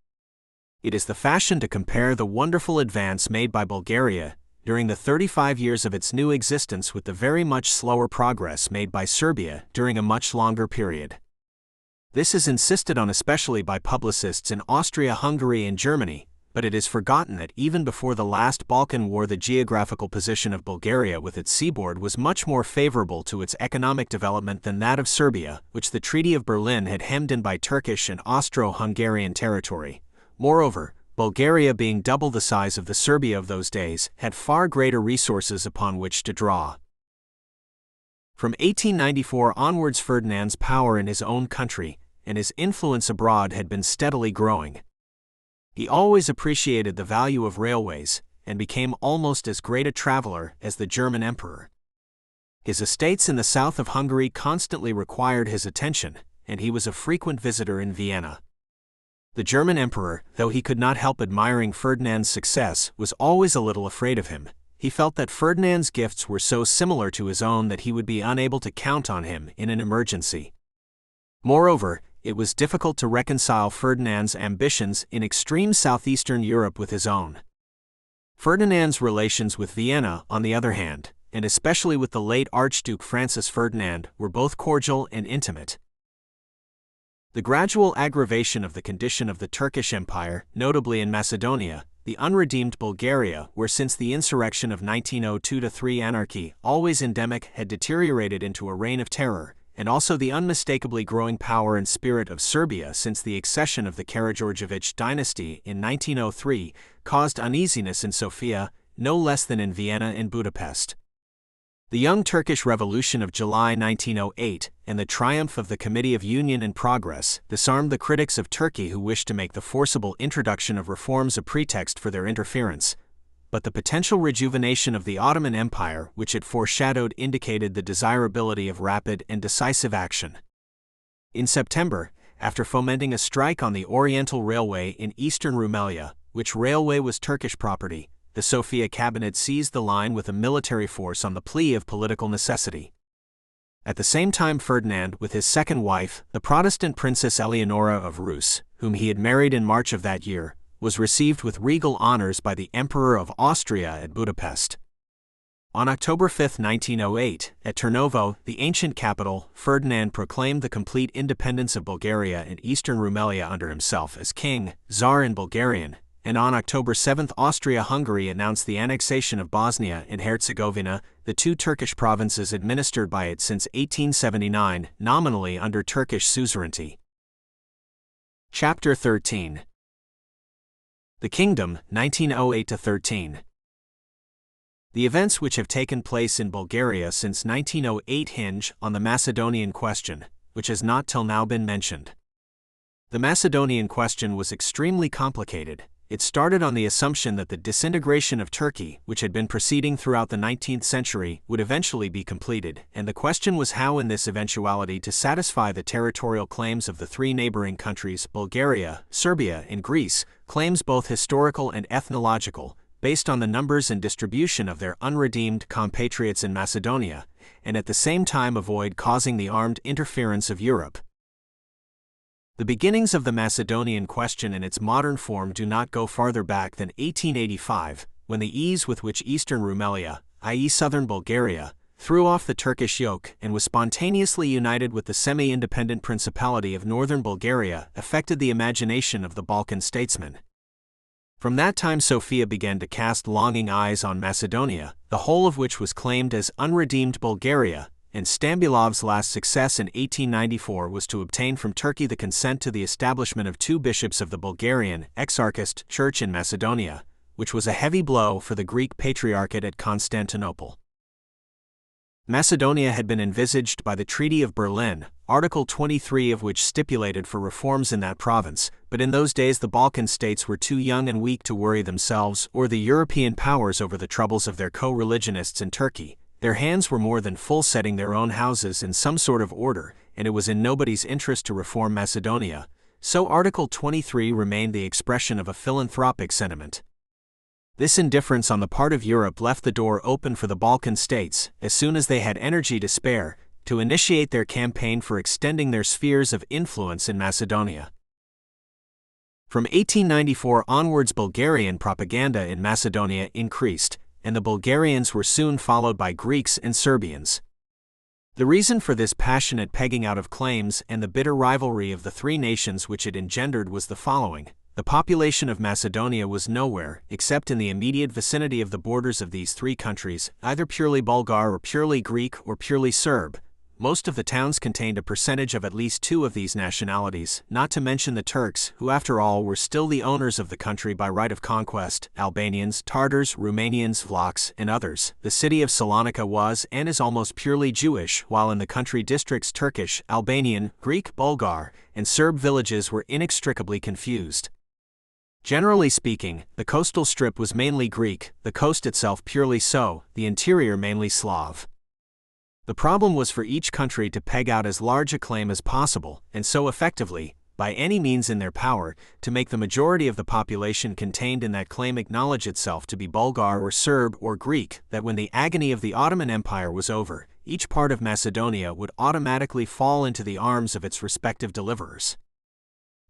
[SPEAKER 1] It is the fashion to compare the wonderful advance made by Bulgaria during the 35 years of its new existence with the very much slower progress made by Serbia during a much longer period. This is insisted on especially by publicists in Austria, Hungary, and Germany, but it is forgotten that even before the last Balkan War the geographical position of Bulgaria with its seaboard was much more favorable to its economic development than that of Serbia, which the Treaty of Berlin had hemmed in by Turkish and Austro-Hungarian territory. Moreover, Bulgaria, being double the size of the Serbia of those days, had far greater resources upon which to draw. From 1894 onwards Ferdinand's power in his own country and his influence abroad had been steadily growing. He always appreciated the value of railways, and became almost as great a traveler as the German emperor. His estates in the south of Hungary constantly required his attention, and he was a frequent visitor in Vienna. The German emperor, though he could not help admiring Ferdinand's success, was always a little afraid of him. He felt that Ferdinand's gifts were so similar to his own that he would be unable to count on him in an emergency. Moreover, it was difficult to reconcile Ferdinand's ambitions in extreme Southeastern Europe with his own. Ferdinand's relations with Vienna, on the other hand, and especially with the late Archduke Francis Ferdinand, were both cordial and intimate. The gradual aggravation of the condition of the Turkish Empire, notably in Macedonia, the unredeemed Bulgaria, where since the insurrection of 1902-3 anarchy, always endemic, had deteriorated into a reign of terror, and also the unmistakably growing power and spirit of Serbia since the accession of the Karađorđević dynasty in 1903, caused uneasiness in Sofia, no less than in Vienna and Budapest. The young Turkish Revolution of July 1908 and the triumph of the Committee of Union and Progress disarmed the critics of Turkey who wished to make the forcible introduction of reforms a pretext for their interference. But the potential rejuvenation of the Ottoman Empire, which it foreshadowed, indicated the desirability of rapid and decisive action. In September, after fomenting a strike on the Oriental Railway in eastern Rumelia, which railway was Turkish property, the Sofia cabinet seized the line with a military force on the plea of political necessity. At the same time Ferdinand, with his second wife, the Protestant Princess Eleonora of Rus, whom he had married in March of that year, was received with regal honors by the Emperor of Austria at Budapest. On October 5, 1908, at Turnovo, the ancient capital, Ferdinand proclaimed the complete independence of Bulgaria and eastern Rumelia under himself as king, Tsar in Bulgarian, and on October 7 Austria-Hungary announced the annexation of Bosnia and Herzegovina, the two Turkish provinces administered by it since 1879, nominally under Turkish suzerainty. Chapter 13. The Kingdom, 1908–13. The events which have taken place in Bulgaria since 1908 hinge on the Macedonian question, which has not till now been mentioned. The Macedonian question was extremely complicated. It started on the assumption that the disintegration of Turkey, which had been proceeding throughout the 19th century, would eventually be completed, and the question was how in this eventuality to satisfy the territorial claims of the three neighboring countries, Bulgaria, Serbia, and Greece, claims both historical and ethnological, based on the numbers and distribution of their unredeemed compatriots in Macedonia, and at the same time avoid causing the armed interference of Europe. The beginnings of the Macedonian question in its modern form do not go farther back than 1885, when the ease with which Eastern Rumelia, i.e. southern Bulgaria, threw off the Turkish yoke and was spontaneously united with the semi-independent Principality of northern Bulgaria affected the imagination of the Balkan statesmen. From that time Sofia began to cast longing eyes on Macedonia, the whole of which was claimed as unredeemed Bulgaria, and Stambulov's last success in 1894 was to obtain from Turkey the consent to the establishment of two bishops of the Bulgarian Exarchist Church in Macedonia, which was a heavy blow for the Greek Patriarchate at Constantinople. Macedonia had been envisaged by the Treaty of Berlin, Article 23 of which stipulated for reforms in that province, but in those days the Balkan states were too young and weak to worry themselves or the European powers over the troubles of their co-religionists in Turkey. Their hands were more than full setting their own houses in some sort of order, and it was in nobody's interest to reform Macedonia, so Article 23 remained the expression of a philanthropic sentiment. This indifference on the part of Europe left the door open for the Balkan states, as soon as they had energy to spare, to initiate their campaign for extending their spheres of influence in Macedonia. From 1894 onwards Bulgarian propaganda in Macedonia increased, and the Bulgarians were soon followed by Greeks and Serbians. The reason for this passionate pegging out of claims and the bitter rivalry of the three nations which it engendered was the following. The population of Macedonia was nowhere, except in the immediate vicinity of the borders of these three countries, either purely Bulgar or purely Greek or purely Serb. Most of the towns contained a percentage of at least two of these nationalities, not to mention the Turks, who after all were still the owners of the country by right of conquest, Albanians, Tartars, Romanians, Vlachs, and others. The city of Salonika was and is almost purely Jewish, while in the country districts Turkish, Albanian, Greek, Bulgar, and Serb villages were inextricably confused. Generally speaking, the coastal strip was mainly Greek, the coast itself purely so, the interior mainly Slav. The problem was for each country to peg out as large a claim as possible, and so effectively, by any means in their power, to make the majority of the population contained in that claim acknowledge itself to be Bulgar or Serb or Greek, that when the agony of the Ottoman Empire was over, each part of Macedonia would automatically fall into the arms of its respective deliverers.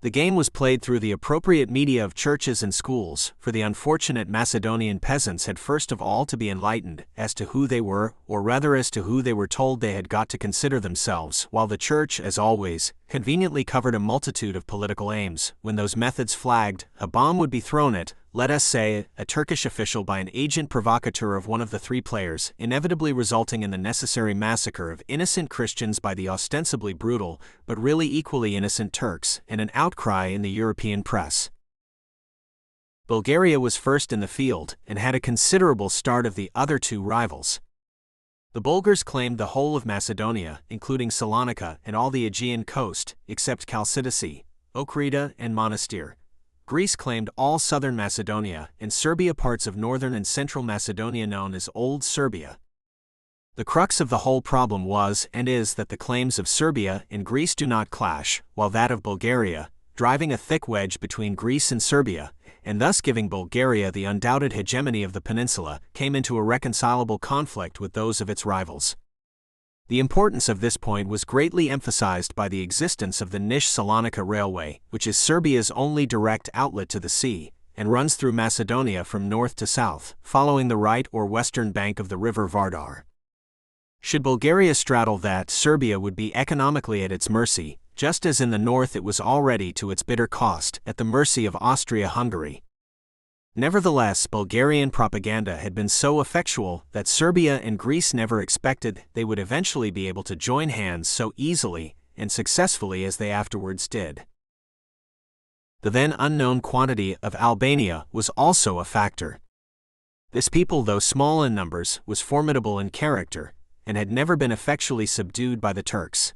[SPEAKER 1] The game was played through the appropriate media of churches and schools, for the unfortunate Macedonian peasants had first of all to be enlightened as to who they were, or rather as to who they were told they had got to consider themselves, while the church, as always, conveniently covered a multitude of political aims. When those methods flagged, a bomb would be thrown at, let us say, a Turkish official by an agent provocateur of one of the three players, inevitably resulting in the necessary massacre of innocent Christians by the ostensibly brutal, but really equally innocent Turks, and an outcry in the European press. Bulgaria was first in the field, and had a considerable start of the other two rivals. The Bulgars claimed the whole of Macedonia, including Salonika and all the Aegean coast, except Chalcidice, Ochrida, and Monastir. Greece claimed all southern Macedonia, and Serbia parts of northern and central Macedonia known as Old Serbia. The crux of the whole problem was and is that the claims of Serbia and Greece do not clash, while that of Bulgaria, driving a thick wedge between Greece and Serbia, and thus giving Bulgaria the undoubted hegemony of the peninsula, came into a reconcilable conflict with those of its rivals. The importance of this point was greatly emphasized by the existence of the Niš-Salonika Railway, which is Serbia's only direct outlet to the sea, and runs through Macedonia from north to south, following the right or western bank of the river Vardar. Should Bulgaria straddle that, Serbia would be economically at its mercy, just as in the north it was already to its bitter cost, at the mercy of Austria-Hungary. Nevertheless, Bulgarian propaganda had been so effectual that Serbia and Greece never expected they would eventually be able to join hands so easily and successfully as they afterwards did. The then unknown quantity of Albania was also a factor. This people, though small in numbers, was formidable in character, and had never been effectually subdued by the Turks.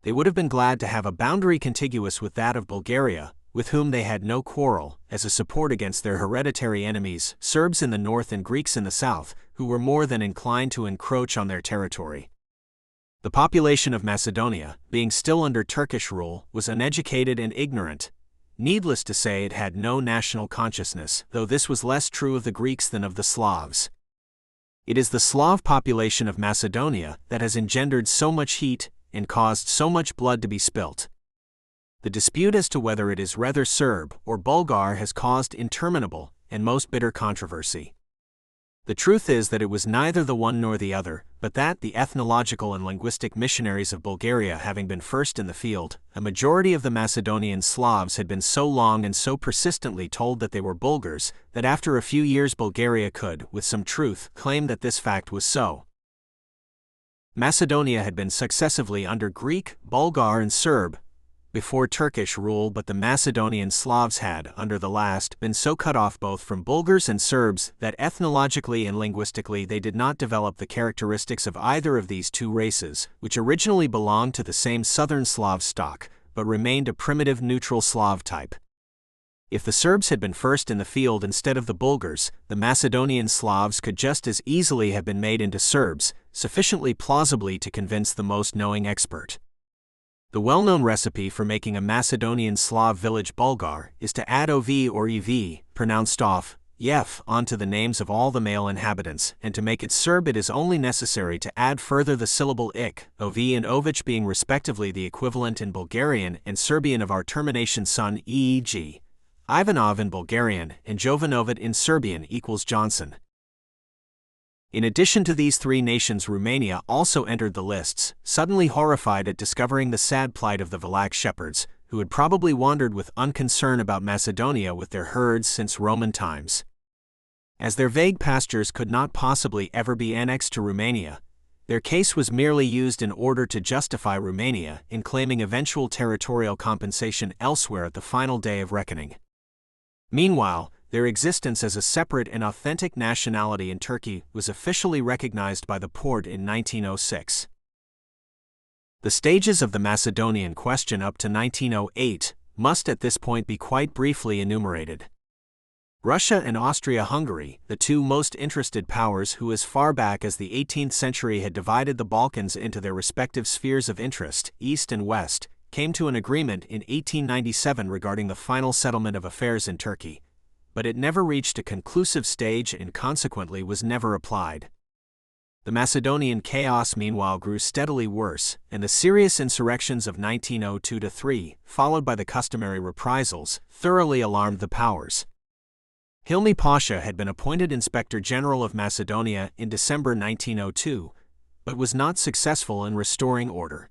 [SPEAKER 1] They would have been glad to have a boundary contiguous with that of Bulgaria, with whom they had no quarrel, as a support against their hereditary enemies, Serbs in the north and Greeks in the south, who were more than inclined to encroach on their territory. The population of Macedonia, being still under Turkish rule, was uneducated and ignorant. Needless to say, it had no national consciousness, though this was less true of the Greeks than of the Slavs. It is the Slav population of Macedonia that has engendered so much heat and caused so much blood to be spilt. The dispute as to whether it is rather Serb or Bulgar has caused interminable and most bitter controversy. The truth is that it was neither the one nor the other, but that the ethnological and linguistic missionaries of Bulgaria having been first in the field, a majority of the Macedonian Slavs had been so long and so persistently told that they were Bulgars, that after a few years Bulgaria could, with some truth, claim that this fact was so. Macedonia had been successively under Greek, Bulgar and Serb before Turkish rule, but the Macedonian Slavs had, under the last, been so cut off both from Bulgars and Serbs that ethnologically and linguistically they did not develop the characteristics of either of these two races, which originally belonged to the same southern Slav stock, but remained a primitive neutral Slav type. If the Serbs had been first in the field instead of the Bulgars, the Macedonian Slavs could just as easily have been made into Serbs, sufficiently plausibly to convince the most knowing expert. The well-known recipe for making a Macedonian Slav village Bulgar is to add ov or ev, pronounced off, yef, onto the names of all the male inhabitants, and to make it Serb it is only necessary to add further the syllable ik, ov and ovich being respectively the equivalent in Bulgarian and Serbian of our termination son, e.g. Ivanov in Bulgarian and Jovanovic in Serbian equals Johnson. In addition to these three nations, Rumania also entered the lists, suddenly horrified at discovering the sad plight of the Vlach shepherds, who had probably wandered with unconcern about Macedonia with their herds since Roman times. As their vague pastures could not possibly ever be annexed to Rumania, their case was merely used in order to justify Rumania in claiming eventual territorial compensation elsewhere at the final day of reckoning. Meanwhile, their existence as a separate and authentic nationality in Turkey was officially recognized by the Porte in 1906. The stages of the Macedonian question up to 1908 must at this point be quite briefly enumerated. Russia and Austria-Hungary, the two most interested powers who as far back as the 18th century had divided the Balkans into their respective spheres of interest, East and West, came to an agreement in 1897 regarding the final settlement of affairs in Turkey, but it never reached a conclusive stage and consequently was never applied. The Macedonian chaos meanwhile grew steadily worse, and the serious insurrections of 1902-3, followed by the customary reprisals, thoroughly alarmed the powers. Hilmi Pasha had been appointed Inspector General of Macedonia in December 1902, but was not successful in restoring order.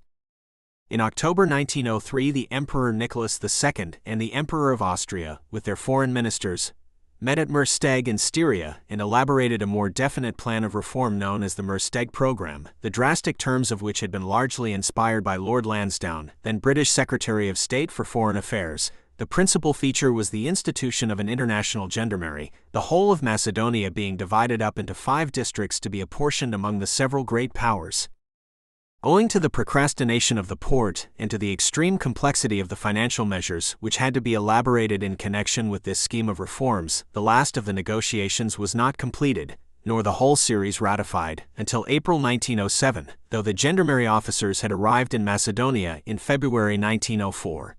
[SPEAKER 1] In October 1903, the Emperor Nicholas II and the Emperor of Austria, with their foreign ministers, met at Mersteg in Styria and elaborated a more definite plan of reform known as the Mersteg Programme, the drastic terms of which had been largely inspired by Lord Lansdowne, then British Secretary of State for Foreign Affairs. The principal feature was the institution of an international gendarmerie, the whole of Macedonia being divided up into 5 districts to be apportioned among the several great powers. Owing to the procrastination of the Porte and to the extreme complexity of the financial measures which had to be elaborated in connection with this scheme of reforms, the last of the negotiations was not completed, nor the whole series ratified, until April 1907, though the gendarmerie officers had arrived in Macedonia in February 1904.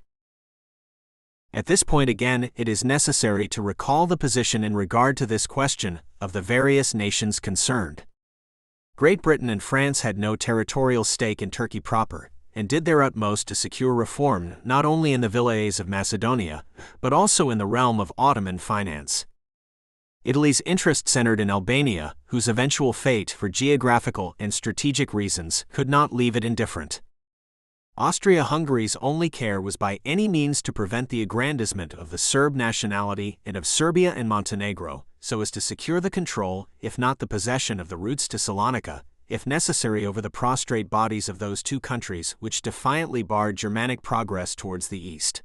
[SPEAKER 1] At this point again, it is necessary to recall the position in regard to this question of the various nations concerned. Great Britain and France had no territorial stake in Turkey proper, and did their utmost to secure reform not only in the vilayets of Macedonia, but also in the realm of Ottoman finance. Italy's interest centered in Albania, whose eventual fate, for geographical and strategic reasons, could not leave it indifferent. Austria-Hungary's only care was by any means to prevent the aggrandizement of the Serb nationality and of Serbia and Montenegro, so as to secure the control, if not the possession of the routes to Salonika, if necessary over the prostrate bodies of those two countries which defiantly barred Germanic progress towards the east.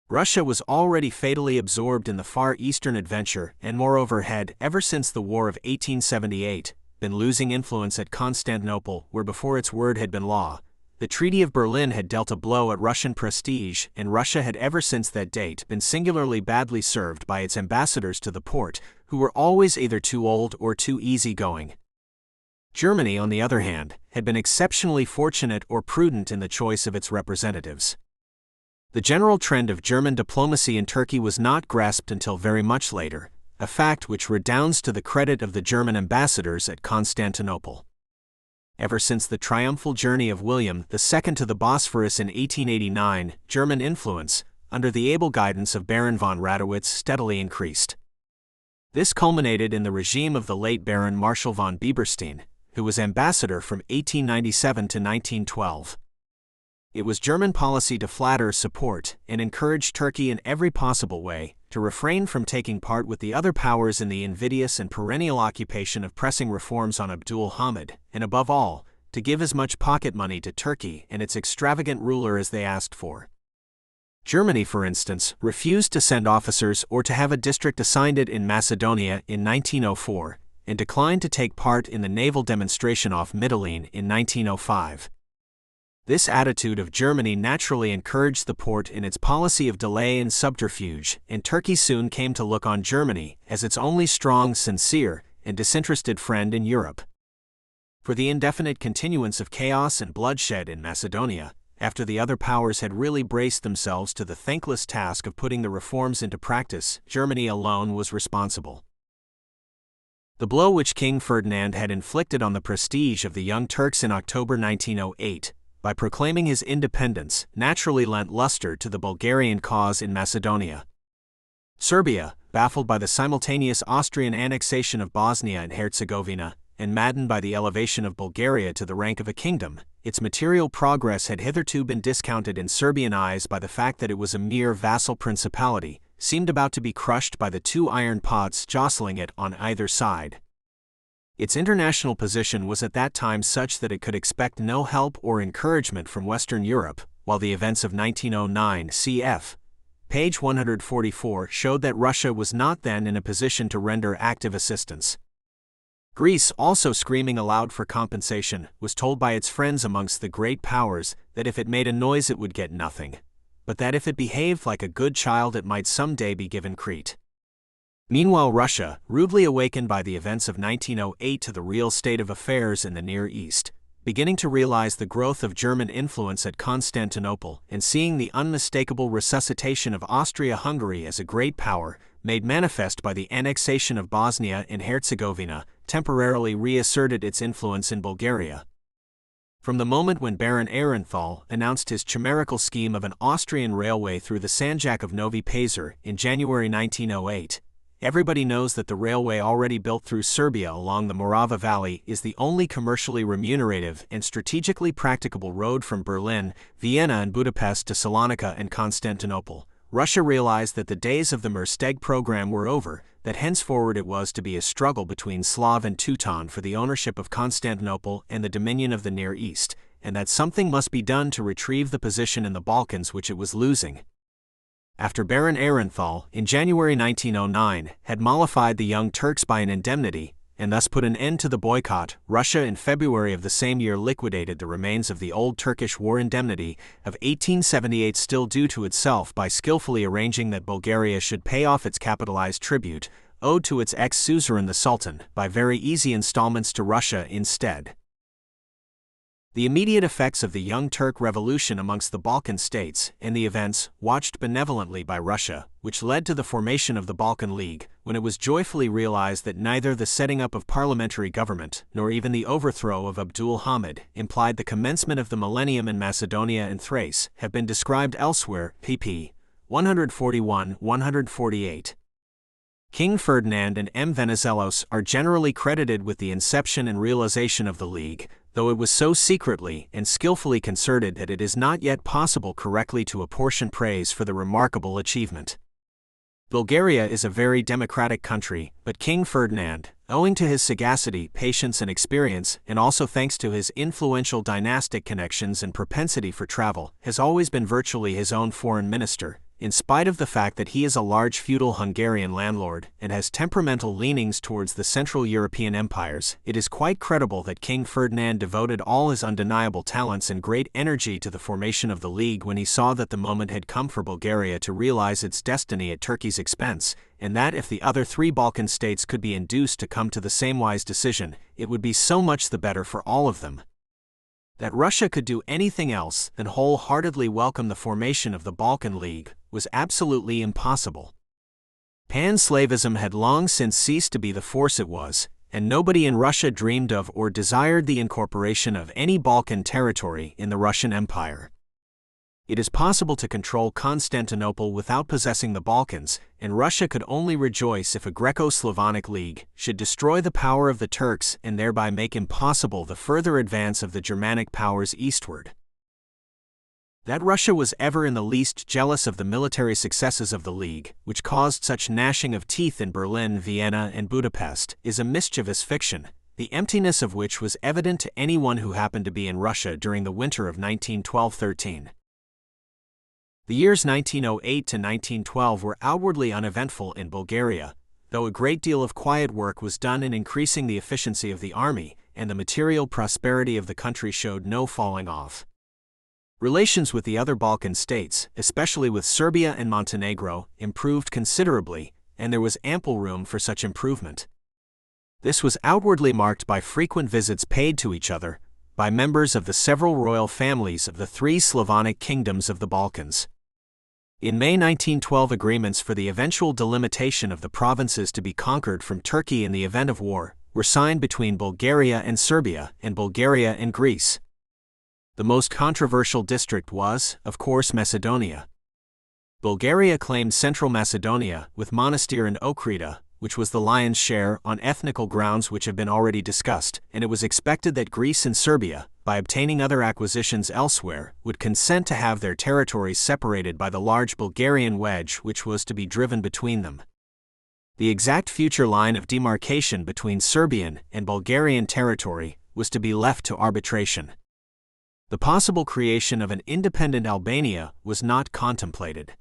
[SPEAKER 1] Russia was already fatally absorbed in the Far Eastern adventure and moreover had, ever since the War of 1878, been losing influence at Constantinople where before its word had been law. The Treaty of Berlin had dealt a blow at Russian prestige, and Russia had ever since that date been singularly badly served by its ambassadors to the Porte, who were always either too old or too easygoing. Germany, on the other hand, had been exceptionally fortunate or prudent in the choice of its representatives. The general trend of German diplomacy in Turkey was not grasped until very much later, a fact which redounds to the credit of the German ambassadors at Constantinople. Ever since the triumphal journey of William II to the Bosphorus in 1889, German influence, under the able guidance of Baron von Radowitz, steadily increased. This culminated in the regime of the late Baron Marshal von Bieberstein, who was ambassador from 1897 to 1912. It was German policy to flatter, support, and encourage Turkey in every possible way, to refrain from taking part with the other powers in the invidious and perennial occupation of pressing reforms on Abdul Hamid, and above all, to give as much pocket money to Turkey and its extravagant ruler as they asked for. Germany, for instance, refused to send officers or to have a district assigned it in Macedonia in 1904, and declined to take part in the naval demonstration off Mytilene in 1905. This attitude of Germany naturally encouraged the Porte in its policy of delay and subterfuge, and Turkey soon came to look on Germany as its only strong, sincere, and disinterested friend in Europe. For the indefinite continuance of chaos and bloodshed in Macedonia, after the other powers had really braced themselves to the thankless task of putting the reforms into practice, Germany alone was responsible. The blow which King Ferdinand had inflicted on the prestige of the Young Turks in October 1908, by proclaiming his independence, naturally lent luster to the Bulgarian cause in Macedonia. Serbia, baffled by the simultaneous Austrian annexation of Bosnia and Herzegovina, and maddened by the elevation of Bulgaria to the rank of a kingdom, its material progress had hitherto been discounted in Serbian eyes by the fact that it was a mere vassal principality, seemed about to be crushed by the two iron pots jostling it on either side. Its international position was at that time such that it could expect no help or encouragement from Western Europe, while the events of 1909 cf. Page 144 showed that Russia was not then in a position to render active assistance. Greece, also screaming aloud for compensation, was told by its friends amongst the great powers that if it made a noise it would get nothing, but that if it behaved like a good child it might some day be given Crete. Meanwhile Russia, rudely awakened by the events of 1908 to the real state of affairs in the Near East, beginning to realize the growth of German influence at Constantinople and seeing the unmistakable resuscitation of Austria-Hungary as a great power, made manifest by the annexation of Bosnia and Herzegovina, temporarily reasserted its influence in Bulgaria. From the moment when Baron Aehrenthal announced his chimerical scheme of an Austrian railway through the Sanjak of Novi Pazar in January 1908, everybody knows that the railway already built through Serbia along the Morava Valley is the only commercially remunerative and strategically practicable road from Berlin, Vienna and Budapest to Salonika and Constantinople. Russia realized that the days of the Mersteg program were over, that henceforward it was to be a struggle between Slav and Teuton for the ownership of Constantinople and the dominion of the Near East, and that something must be done to retrieve the position in the Balkans which it was losing. After Baron Aehrenthal, in January 1909, had mollified the Young Turks by an indemnity, and thus put an end to the boycott, Russia in February of the same year liquidated the remains of the old Turkish war indemnity of 1878 still due to itself by skillfully arranging that Bulgaria should pay off its capitalized tribute, owed to its ex-suzerain the Sultan, by very easy installments to Russia instead. The immediate effects of the Young Turk Revolution amongst the Balkan states, and the events, watched benevolently by Russia, which led to the formation of the Balkan League, when it was joyfully realized that neither the setting up of parliamentary government, nor even the overthrow of Abdul Hamid, implied the commencement of the millennium in Macedonia and Thrace, have been described elsewhere, pp. 141-148. King Ferdinand and M. Venizelos are generally credited with the inception and realization of the League, though it was so secretly and skillfully concerted that it is not yet possible correctly to apportion praise for the remarkable achievement. Bulgaria is a very democratic country, but King Ferdinand, owing to his sagacity, patience and experience, and also thanks to his influential dynastic connections and propensity for travel, has always been virtually his own foreign minister, in spite of the fact that he is a large feudal Hungarian landlord and has temperamental leanings towards the Central European empires. It is quite credible that King Ferdinand devoted all his undeniable talents and great energy to the formation of the League when he saw that the moment had come for Bulgaria to realize its destiny at Turkey's expense, and that if the other three Balkan states could be induced to come to the same wise decision, it would be so much the better for all of them. That Russia could do anything else than wholeheartedly welcome the formation of the Balkan League was absolutely impossible. Pan-Slavism had long since ceased to be the force it was, and nobody in Russia dreamed of or desired the incorporation of any Balkan territory in the Russian Empire. It is possible to control Constantinople without possessing the Balkans, and Russia could only rejoice if a Greco-Slavonic League should destroy the power of the Turks and thereby make impossible the further advance of the Germanic powers eastward. That Russia was ever in the least jealous of the military successes of the League, which caused such gnashing of teeth in Berlin, Vienna, and Budapest, is a mischievous fiction, the emptiness of which was evident to anyone who happened to be in Russia during the winter of 1912-13. The years 1908 to 1912 were outwardly uneventful in Bulgaria, though a great deal of quiet work was done in increasing the efficiency of the army, and the material prosperity of the country showed no falling off. Relations with the other Balkan states, especially with Serbia and Montenegro, improved considerably, and there was ample room for such improvement. This was outwardly marked by frequent visits paid to each other by members of the several royal families of the three Slavonic kingdoms of the Balkans. In May 1912, agreements for the eventual delimitation of the provinces to be conquered from Turkey in the event of war were signed between Bulgaria and Serbia and Bulgaria and Greece. The most controversial district was, of course, Macedonia. Bulgaria claimed Central Macedonia, with Monastir and Okrida, which was the lion's share, on ethnical grounds which have been already discussed, and it was expected that Greece and Serbia, by obtaining other acquisitions elsewhere, would consent to have their territories separated by the large Bulgarian wedge which was to be driven between them. The exact future line of demarcation between Serbian and Bulgarian territory was to be left to arbitration. The possible creation of an independent Albania was not contemplated.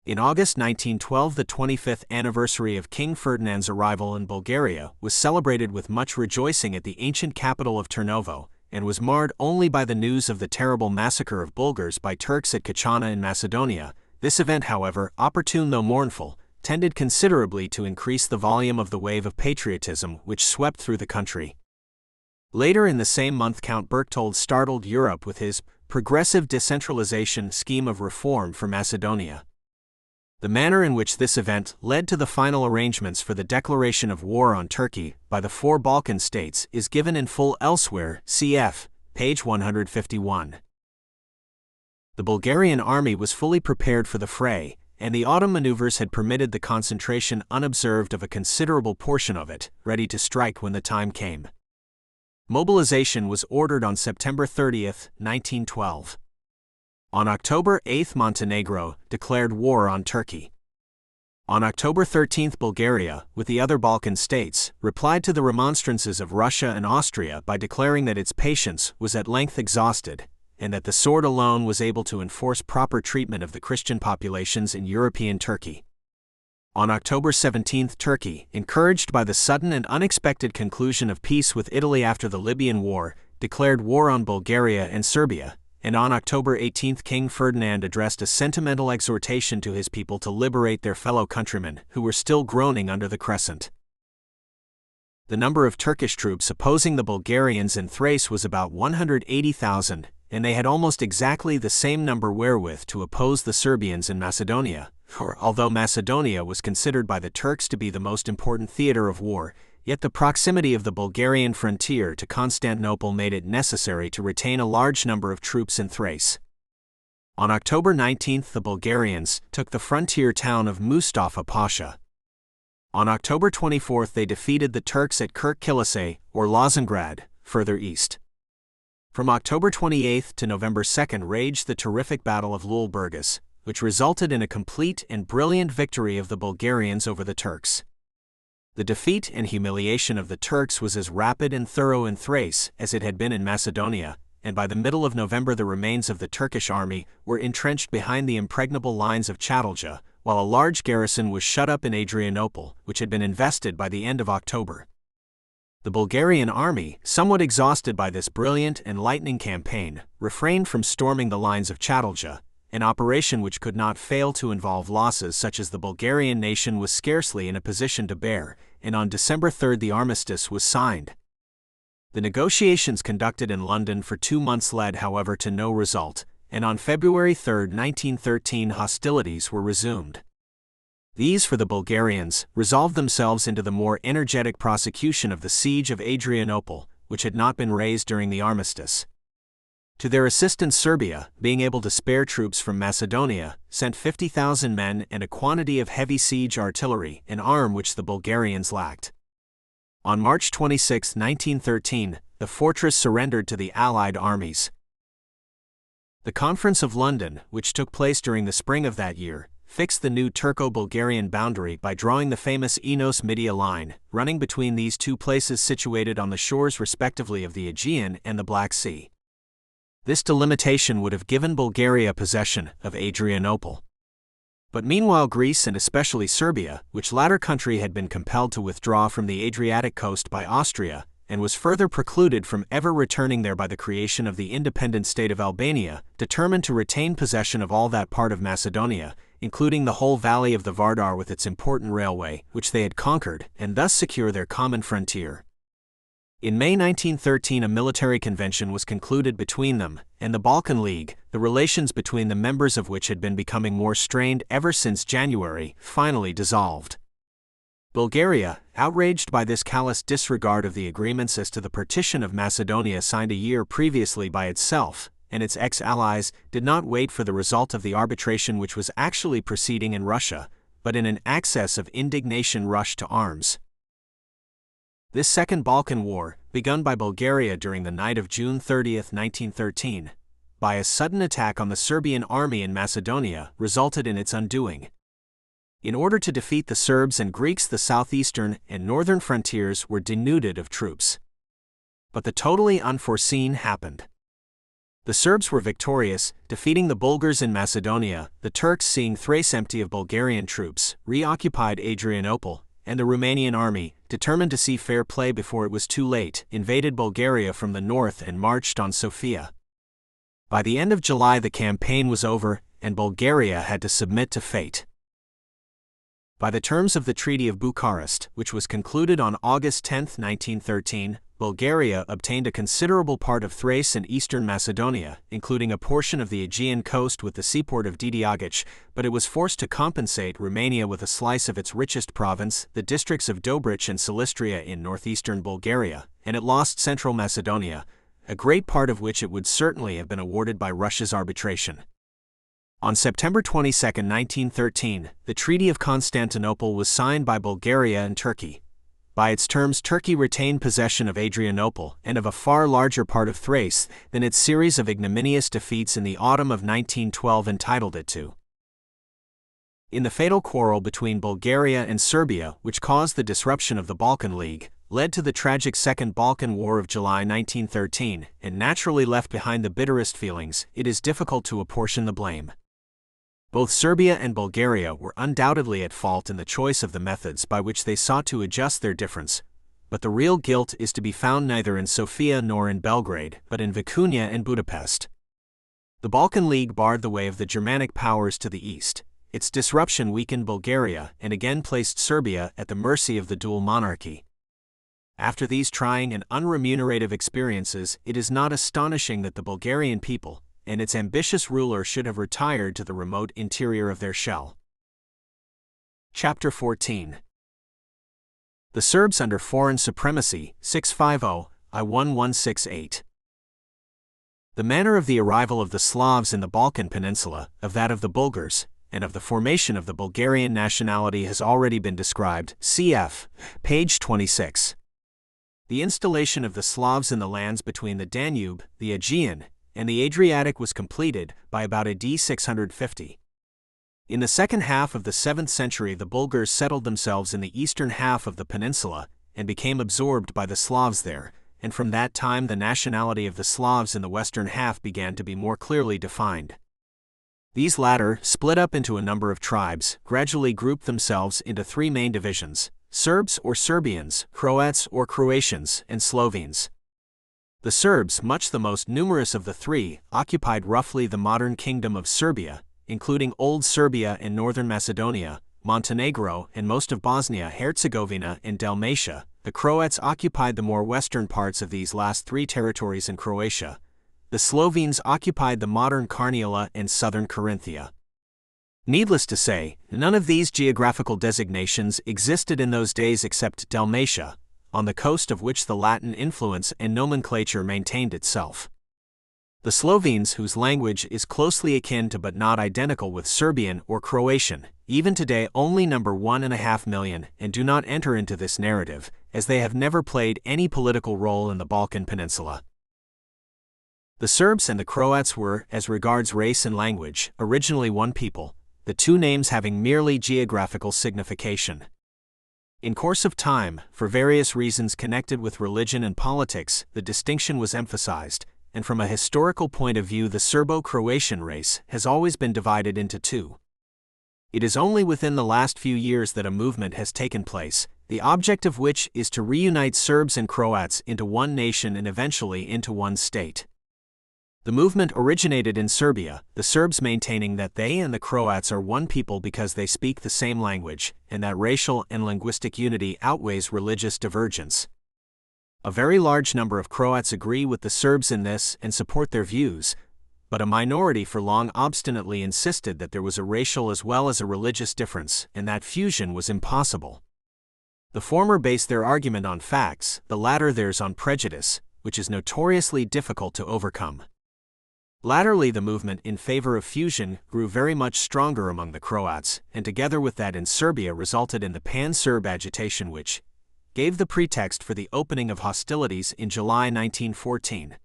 [SPEAKER 1] In August 1912, the 25th anniversary of King Ferdinand's arrival in Bulgaria was celebrated with much rejoicing at the ancient capital of Turnovo, and was marred only by the news of the terrible massacre of Bulgars by Turks at Kachana in Macedonia. This event, however, opportune though mournful, tended considerably to increase the volume of the wave of patriotism which swept through the country. Later in the same month, Count Berchtold startled Europe with his progressive decentralization scheme of reform for Macedonia. The manner in which this event led to the final arrangements for the declaration of war on Turkey by the four Balkan states is given in full elsewhere, cf. page 151. The Bulgarian army was fully prepared for the fray, and the autumn maneuvers had permitted the concentration unobserved of a considerable portion of it, ready to strike when the time came. Mobilization was ordered on September 30, 1912. On October 8, Montenegro declared war on Turkey. On October 13, Bulgaria, with the other Balkan states, replied to the remonstrances of Russia and Austria by declaring that its patience was at length exhausted, and that the sword alone was able to enforce proper treatment of the Christian populations in European Turkey. On October 17, Turkey, encouraged by the sudden and unexpected conclusion of peace with Italy after the Libyan War, declared war on Bulgaria and Serbia, and on October 18, King Ferdinand addressed a sentimental exhortation to his people to liberate their fellow countrymen who were still groaning under the crescent. The number of Turkish troops opposing the Bulgarians in Thrace was about 180,000, and they had almost exactly the same number wherewith to oppose the Serbians in Macedonia, for although Macedonia was considered by the Turks to be the most important theater of war, yet the proximity of the Bulgarian frontier to Constantinople made it necessary to retain a large number of troops in Thrace. On October 19, the Bulgarians took the frontier town of Mustafa Pasha. On October 24, they defeated the Turks at Kirk Kilise, or Lozengrad, further east. From October 28 to November 2 raged the terrific Battle of Lulburgas, which resulted in a complete and brilliant victory of the Bulgarians over the Turks. The defeat and humiliation of the Turks was as rapid and thorough in Thrace as it had been in Macedonia, and by the middle of November the remains of the Turkish army were entrenched behind the impregnable lines of Çatalca, while a large garrison was shut up in Adrianople, which had been invested by the end of October. The Bulgarian army, somewhat exhausted by this brilliant and lightning campaign, refrained from storming the lines of Çatalca, an operation which could not fail to involve losses such as the Bulgarian nation was scarcely in a position to bear, and on December 3 the armistice was signed. The negotiations conducted in London for 2 months led, however, to no result, and on February 3, 1913 hostilities were resumed. These, for the Bulgarians, resolved themselves into the more energetic prosecution of the siege of Adrianople, which had not been raised during the armistice. To their assistance Serbia, being able to spare troops from Macedonia, sent 50,000 men and a quantity of heavy siege artillery, an arm which the Bulgarians lacked. On March 26, 1913, the fortress surrendered to the Allied armies. The Conference of London, which took place during the spring of that year, fixed the new Turco-Bulgarian boundary by drawing the famous Enos-Midia line, running between these two places situated on the shores respectively of the Aegean and the Black Sea. This delimitation would have given Bulgaria possession of Adrianople. But meanwhile Greece and especially Serbia, which latter country had been compelled to withdraw from the Adriatic coast by Austria, and was further precluded from ever returning there by the creation of the independent state of Albania, determined to retain possession of all that part of Macedonia, including the whole valley of the Vardar with its important railway, which they had conquered, and thus secure their common frontier. In May 1913 a military convention was concluded between them and the Balkan League, the relations between the members of which had been becoming more strained ever since January, finally dissolved. Bulgaria, outraged by this callous disregard of the agreements as to the partition of Macedonia signed a year previously by itself and its ex-allies, did not wait for the result of the arbitration which was actually proceeding in Russia, but in an access of indignation rushed to arms. This Second Balkan War, begun by Bulgaria during the night of June 30, 1913, by a sudden attack on the Serbian army in Macedonia, resulted in its undoing. In order to defeat the Serbs and Greeks, the southeastern and northern frontiers were denuded of troops. But the totally unforeseen happened. The Serbs were victorious, defeating the Bulgars in Macedonia. The Turks, seeing Thrace empty of Bulgarian troops, reoccupied Adrianople, and the Romanian army, determined to see fair play before it was too late, invaded Bulgaria from the north and marched on Sofia. By the end of July the campaign was over, and Bulgaria had to submit to fate. By the terms of the Treaty of Bucharest, which was concluded on August 10, 1913, Bulgaria obtained a considerable part of Thrace and eastern Macedonia, including a portion of the Aegean coast with the seaport of Didiagic, but it was forced to compensate Rumania with a slice of its richest province, the districts of Dobrich and Silistria in northeastern Bulgaria, and it lost central Macedonia, a great part of which it would certainly have been awarded by Russia's arbitration. On September 22, 1913, the Treaty of Constantinople was signed by Bulgaria and Turkey. By its terms, Turkey retained possession of Adrianople and of a far larger part of Thrace than its series of ignominious defeats in the autumn of 1912 entitled it to. In the fatal quarrel between Bulgaria and Serbia, which caused the disruption of the Balkan League, led to the tragic Second Balkan War of July 1913, and naturally left behind the bitterest feelings, it is difficult to apportion the blame. Both Serbia and Bulgaria were undoubtedly at fault in the choice of the methods by which they sought to adjust their difference, but the real guilt is to be found neither in Sofia nor in Belgrade, but in Vicuña and Budapest. The Balkan League barred the way of the Germanic powers to the east. Its disruption weakened Bulgaria and again placed Serbia at the mercy of the dual monarchy. After these trying and unremunerative experiences, it is not astonishing that the Bulgarian people and its ambitious ruler should have retired to the remote interior of their shell. Chapter 14. The Serbs under foreign supremacy, 650-1168. The manner of the arrival of the Slavs in the Balkan Peninsula, of that of the Bulgars, and of the formation of the Bulgarian nationality has already been described, cf. page 26. The installation of the Slavs in the lands between the Danube, the Aegean, and the Adriatic was completed by about AD 650. In the second half of the 7th century, the Bulgars settled themselves in the eastern half of the peninsula and became absorbed by the Slavs there, and from that time the nationality of the Slavs in the western half began to be more clearly defined. These latter, split up into a number of tribes, gradually grouped themselves into three main divisions: Serbs or Serbians, Croats or Croatians, and Slovenes. The Serbs, much the most numerous of the three, occupied roughly the modern kingdom of Serbia, including Old Serbia and Northern Macedonia, Montenegro, and most of Bosnia-Herzegovina and Dalmatia. The Croats occupied the more western parts of these last three territories in Croatia. The Slovenes occupied the modern Carniola and southern Carinthia. Needless to say, none of these geographical designations existed in those days except Dalmatia, on the coast of which the Latin influence and nomenclature maintained itself. The Slovenes, whose language is closely akin to but not identical with Serbian or Croatian, even today only number 1.5 million and do not enter into this narrative, as they have never played any political role in the Balkan Peninsula. The Serbs and the Croats were, as regards race and language, originally one people, the two names having merely geographical signification. In course of time, for various reasons connected with religion and politics, the distinction was emphasized, and from a historical point of view the Serbo-Croatian race has always been divided into two. It is only within the last few years that a movement has taken place, the object of which is to reunite Serbs and Croats into one nation and eventually into one state. The movement originated in Serbia, the Serbs maintaining that they and the Croats are one people because they speak the same language, and that racial and linguistic unity outweighs religious divergence. A very large number of Croats agree with the Serbs in this and support their views, but a minority for long obstinately insisted that there was a racial as well as a religious difference, and that fusion was impossible. The former base their argument on facts, the latter theirs on prejudice, which is notoriously difficult to overcome. Latterly, the movement in favor of fusion grew very much stronger among the Croats, and together with that in Serbia resulted in the Pan-Serb agitation which gave the pretext for the opening of hostilities in July 1914.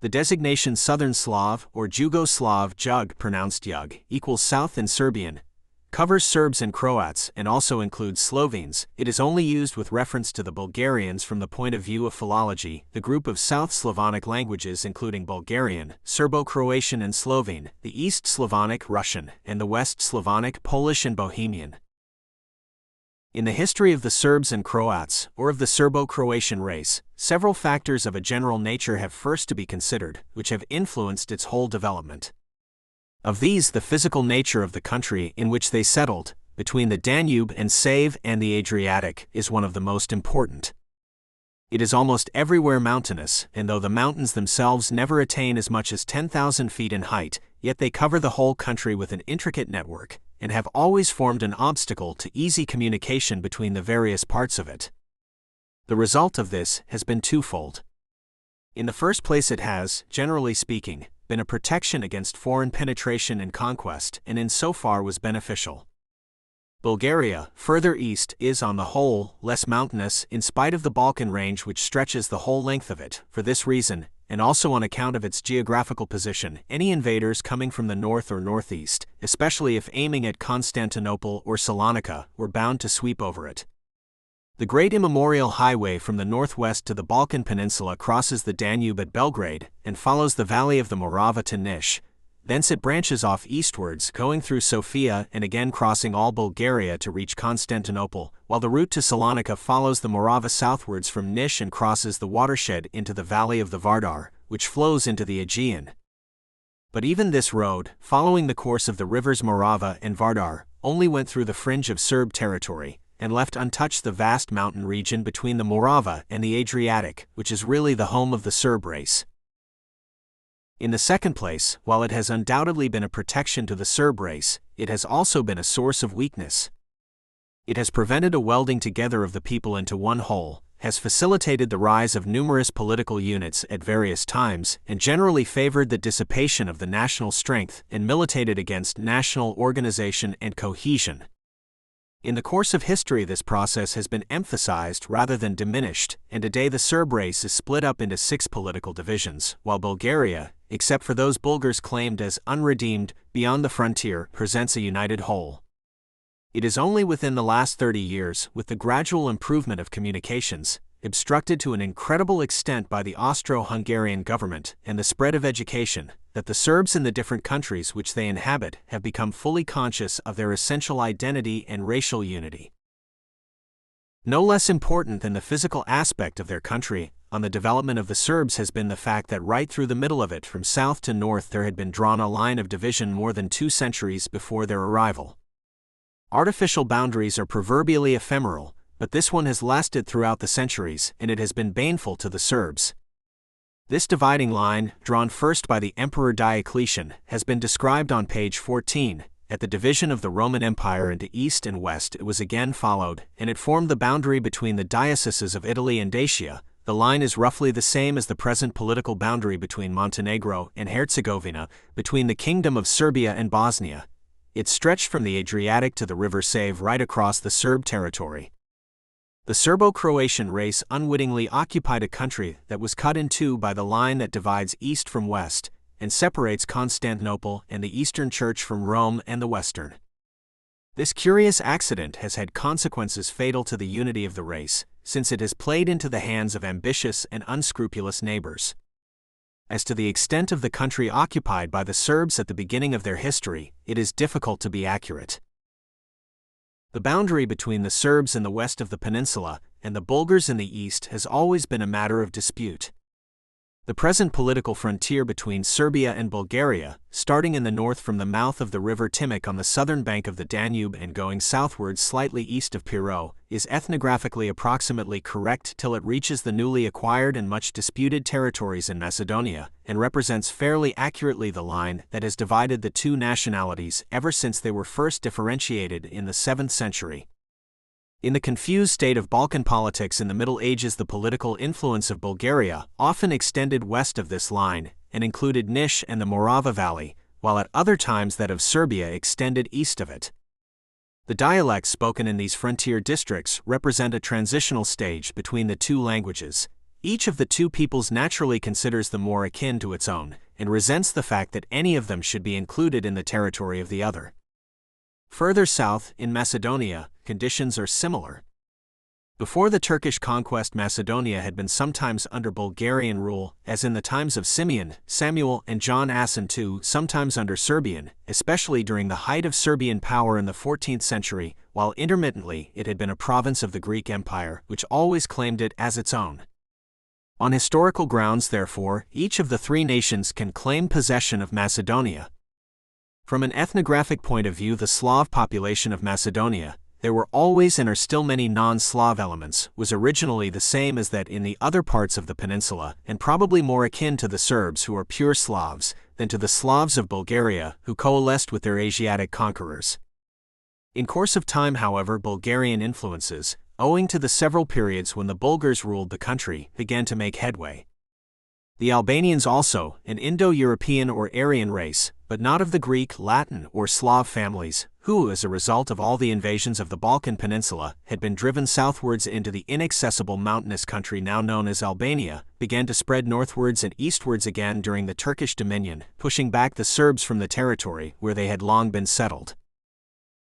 [SPEAKER 1] The designation Southern Slav or Jugoslav Jug, pronounced Jug, equals South in Serbian, covers Serbs and Croats and also includes Slovenes. It is only used with reference to the Bulgarians from the point of view of philology, the group of South Slavonic languages including Bulgarian, Serbo-Croatian and Slovene, the East Slavonic Russian, and the West Slavonic Polish and Bohemian. In the history of the Serbs and Croats, or of the Serbo-Croatian race, several factors of a general nature have first to be considered, which have influenced its whole development. Of these, the physical nature of the country in which they settled, between the Danube and Save and the Adriatic, is one of the most important. It is almost everywhere mountainous, and though the mountains themselves never attain as much as 10,000 feet in height, yet they cover the whole country with an intricate network, and have always formed an obstacle to easy communication between the various parts of it. The result of this has been twofold. In the first place, it has, generally speaking, been a protection against foreign penetration and conquest, and in so far was beneficial. Bulgaria, further east, is on the whole less mountainous in spite of the Balkan range which stretches the whole length of it. For this reason, and also on account of its geographical position, any invaders coming from the north or northeast, especially if aiming at Constantinople or Salonika, were bound to sweep over it. The great immemorial highway from the northwest to the Balkan Peninsula crosses the Danube at Belgrade and follows the valley of the Morava to Niš. Thence it branches off eastwards, going through Sofia and again crossing all Bulgaria to reach Constantinople, while the route to Salonika follows the Morava southwards from Niš and crosses the watershed into the valley of the Vardar, which flows into the Aegean. But even this road, following the course of the rivers Morava and Vardar, only went through the fringe of Serb territory, and left untouched the vast mountain region between the Morava and the Adriatic, which is really the home of the Serb race. In the second place, while it has undoubtedly been a protection to the Serb race, it has also been a source of weakness. It has prevented a welding together of the people into one whole, has facilitated the rise of numerous political units at various times, and generally favored the dissipation of the national strength and militated against national organization and cohesion. In the course of history, this process has been emphasized rather than diminished, and today the Serb race is split up into 6 political divisions, while Bulgaria, except for those Bulgars claimed as unredeemed beyond the frontier, presents a united whole. It is only within the last 30 years, with the gradual improvement of communications, obstructed to an incredible extent by the Austro-Hungarian government and the spread of education, that the Serbs in the different countries which they inhabit have become fully conscious of their essential identity and racial unity. No less important than the physical aspect of their country on the development of the Serbs has been the fact that right through the middle of it, from south to north, there had been drawn a line of division more than 2 centuries before their arrival. Artificial boundaries are proverbially ephemeral, but this one has lasted throughout the centuries, and it has been baneful to the Serbs. This dividing line, drawn first by the Emperor Diocletian, has been described on page 14. At the division of the Roman Empire into east and west, it was again followed, and it formed the boundary between the dioceses of Italy and Dacia. The line is roughly the same as the present political boundary between Montenegro and Herzegovina, between the Kingdom of Serbia and Bosnia. It stretched from the Adriatic to the River Save right across the Serb territory. The Serbo-Croatian race unwittingly occupied a country that was cut in two by the line that divides east from west, and separates Constantinople and the Eastern Church from Rome and the Western. This curious accident has had consequences fatal to the unity of the race, since it has played into the hands of ambitious and unscrupulous neighbors. As to the extent of the country occupied by the Serbs at the beginning of their history, it is difficult to be accurate. The boundary between the Serbs in the west of the peninsula and the Bulgars in the east has always been a matter of dispute. The present political frontier between Serbia and Bulgaria, starting in the north from the mouth of the river Timok on the southern bank of the Danube and going southwards slightly east of Pirot, is ethnographically approximately correct till it reaches the newly acquired and much disputed territories in Macedonia, and represents fairly accurately the line that has divided the two nationalities ever since they were first differentiated in the 7th century. In the confused state of Balkan politics in the Middle Ages, the political influence of Bulgaria often extended west of this line and included Niš and the Morava Valley, while at other times that of Serbia extended east of it. The dialects spoken in these frontier districts represent a transitional stage between the two languages. Each of the two peoples naturally considers them more akin to its own, and resents the fact that any of them should be included in the territory of the other. Further south, in Macedonia, conditions are similar. Before the Turkish conquest, Macedonia had been sometimes under Bulgarian rule, as in the times of Simeon, Samuel, and John Asen II, sometimes under Serbian, especially during the height of Serbian power in the 14th century, while intermittently it had been a province of the Greek Empire, which always claimed it as its own. On historical grounds, therefore, each of the three nations can claim possession of Macedonia. From an ethnographic point of view, the Slav population of Macedonia, there were always and are still many non-Slav elements, was originally the same as that in the other parts of the peninsula, and probably more akin to the Serbs, who are pure Slavs, than to the Slavs of Bulgaria, who coalesced with their Asiatic conquerors. In course of time, however, Bulgarian influences, owing to the several periods when the Bulgars ruled the country, began to make headway. The Albanians also, an Indo-European or Aryan race, but not of the Greek, Latin, or Slav families, who, as a result of all the invasions of the Balkan Peninsula, had been driven southwards into the inaccessible mountainous country now known as Albania, began to spread northwards and eastwards again during the Turkish dominion, pushing back the Serbs from the territory where they had long been settled.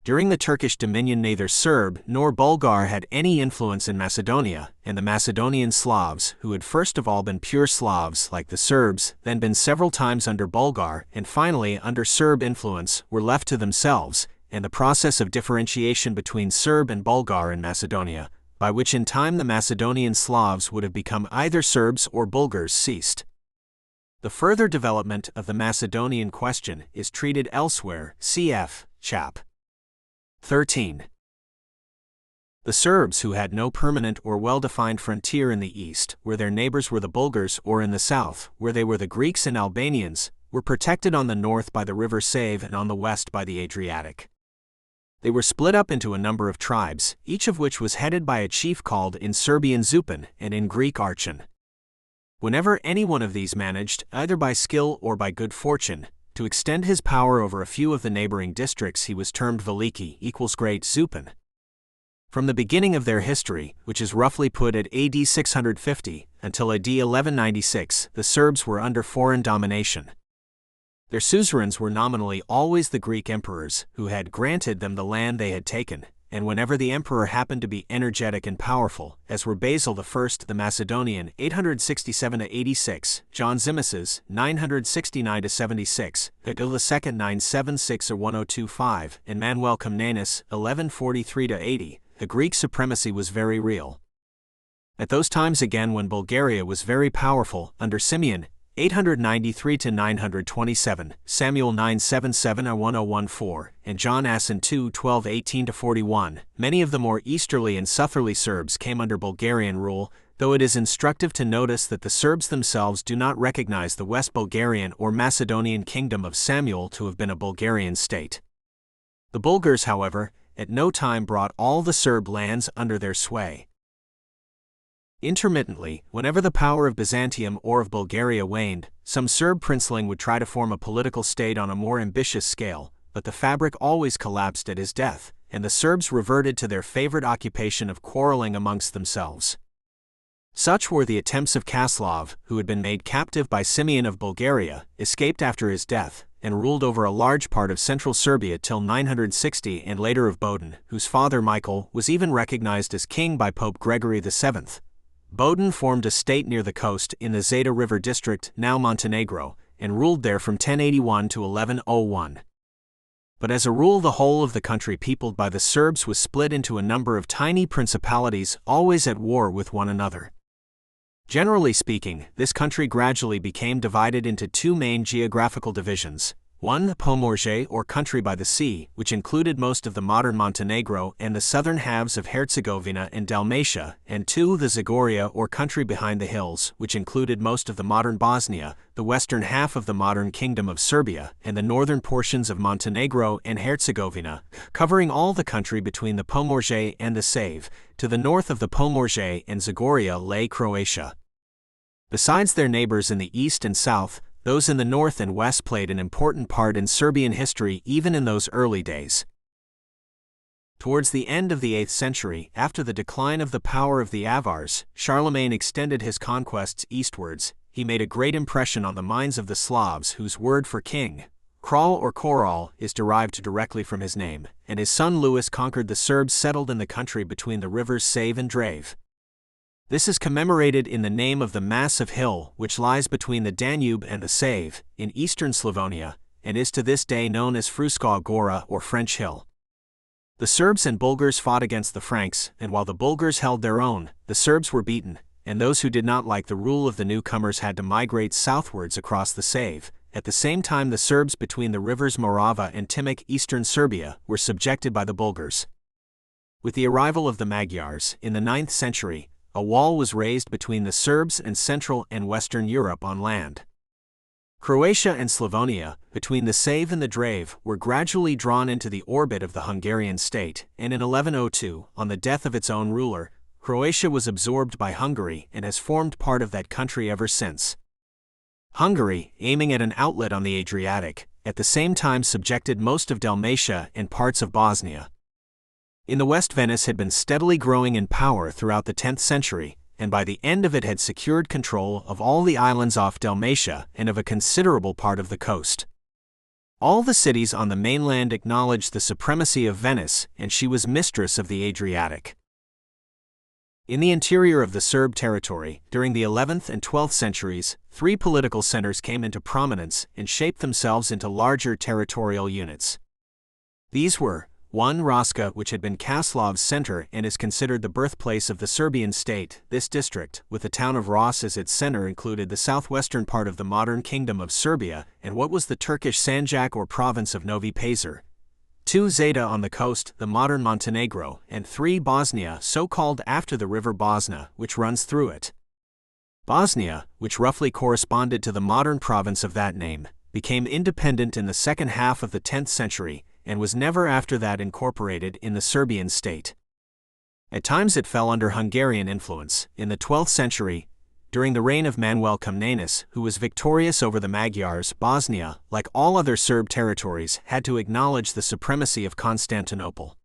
[SPEAKER 1] During the Turkish dominion, neither Serb nor Bulgar had any influence in Macedonia, and the Macedonian Slavs, who had first of all been pure Slavs like the Serbs, then been several times under Bulgar, and finally under Serb influence, were left to themselves, and the process of differentiation between Serb and Bulgar in Macedonia, by which in time the Macedonian Slavs would have become either Serbs or Bulgars, ceased. The further development of the Macedonian question is treated elsewhere, cf. Chap. 13. The Serbs, who had no permanent or well-defined frontier in the east, where their neighbors were the Bulgars, or in the south, where they were the Greeks and Albanians, were protected on the north by the river Save and on the west by the Adriatic. They were split up into a number of tribes, each of which was headed by a chief called in Serbian Zupan and in Greek Archon. Whenever any one of these managed, either by skill or by good fortune, to extend his power over a few of the neighboring districts, he was termed Veliki, equals Great Zupan. From the beginning of their history, which is roughly put at AD 650, until AD 1196, the Serbs were under foreign domination. Their suzerains were nominally always the Greek emperors, who had granted them the land they had taken, and whenever the emperor happened to be energetic and powerful, as were Basil I the Macedonian 867–86, John Zimisces 969–76, Hagil II 976 or 1025, and Manuel Comnenus 1143–80, the Greek supremacy was very real. At those times again when Bulgaria was very powerful, under Simeon 893–927, Samuel 977 or 1014, and John Asen II 1218–41, many of the more easterly and southerly Serbs came under Bulgarian rule, though it is instructive to notice that the Serbs themselves do not recognize the West Bulgarian or Macedonian kingdom of Samuel to have been a Bulgarian state. The Bulgars, however, at no time brought all the Serb lands under their sway. Intermittently, whenever the power of Byzantium or of Bulgaria waned, some Serb princeling would try to form a political state on a more ambitious scale, but the fabric always collapsed at his death, and the Serbs reverted to their favorite occupation of quarreling amongst themselves. Such were the attempts of Kaslov, who had been made captive by Simeon of Bulgaria, escaped after his death, and ruled over a large part of central Serbia till 960, and later of Bodin, whose father Michael was even recognized as king by Pope Gregory VII. Bodin formed a state near the coast in the Zeta River district, now Montenegro, and ruled there from 1081 to 1101. But as a rule the whole of the country peopled by the Serbs was split into a number of tiny principalities, always at war with one another. Generally speaking, this country gradually became divided into two main geographical divisions. One, the Pomorje or country by the sea, which included most of the modern Montenegro and the southern halves of Herzegovina and Dalmatia, and two, the Zagoria or country behind the hills, which included most of the modern Bosnia, the western half of the modern Kingdom of Serbia, and the northern portions of Montenegro and Herzegovina, covering all the country between the Pomorje and the Save. To the north of the Pomorje and Zagoria lay Croatia. Besides their neighbors in the east and south, those in the north and west played an important part in Serbian history even in those early days. Towards the end of the 8th century, after the decline of the power of the Avars, Charlemagne extended his conquests eastwards. He made a great impression on the minds of the Slavs, whose word for king, Kral or Koral, is derived directly from his name, and his son Louis conquered the Serbs settled in the country between the rivers Save and Drave. This is commemorated in the name of the massive hill which lies between the Danube and the Save, in eastern Slavonia, and is to this day known as Fruška Gora or French Hill. The Serbs and Bulgars fought against the Franks, and while the Bulgars held their own, the Serbs were beaten, and those who did not like the rule of the newcomers had to migrate southwards across the Save. At the same time the Serbs between the rivers Morava and Timok, eastern Serbia, were subjected by the Bulgars. With the arrival of the Magyars, in the 9th century, a wall was raised between the Serbs and Central and Western Europe on land. Croatia and Slavonia, between the Save and the Drave, were gradually drawn into the orbit of the Hungarian state, and in 1102, on the death of its own ruler, Croatia was absorbed by Hungary and has formed part of that country ever since. Hungary, aiming at an outlet on the Adriatic, at the same time subjected most of Dalmatia and parts of Bosnia. In the west Venice had been steadily growing in power throughout the 10th century, and by the end of it had secured control of all the islands off Dalmatia and of a considerable part of the coast. All the cities on the mainland acknowledged the supremacy of Venice, and she was mistress of the Adriatic. In the interior of the Serb territory, during the 11th and 12th centuries, three political centers came into prominence and shaped themselves into larger territorial units. These were 1. Raška, which had been Kaslov's center and is considered the birthplace of the Serbian state. This district, with the town of Ras as its center, included the southwestern part of the modern Kingdom of Serbia and what was the Turkish Sanjak or province of Novi Pazar. 2. Zeta on the coast, the modern Montenegro, and 3. Bosnia, so called after the river Bosna, which runs through it. Bosnia, which roughly corresponded to the modern province of that name, became independent in the second half of the 10th century, and was never after that incorporated in the Serbian state. At times it fell under Hungarian influence. In the 12th century, during the reign of Manuel Comnenus, who was victorious over the Magyars, Bosnia, like all other Serb territories, had to acknowledge the supremacy of Constantinople.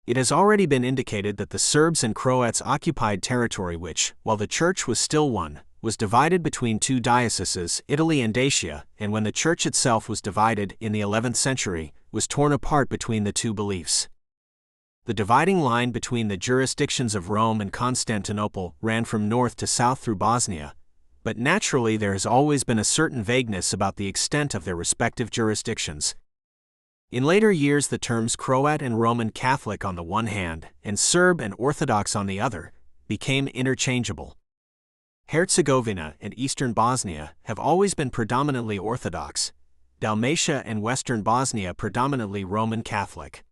[SPEAKER 1] It has already been indicated that the Serbs and Croats occupied territory which, while the Church was still one, was divided between two dioceses, Italy and Dacia, and when the Church itself was divided, in the 11th century, was torn apart between the two beliefs. The dividing line between the jurisdictions of Rome and Constantinople ran from north to south through Bosnia, but naturally there has always been a certain vagueness about the extent of their respective jurisdictions. In later years the terms Croat and Roman Catholic on the one hand, and Serb and Orthodox on the other, became interchangeable. Herzegovina and eastern Bosnia have always been predominantly Orthodox, Dalmatia and western Bosnia predominantly Roman Catholic.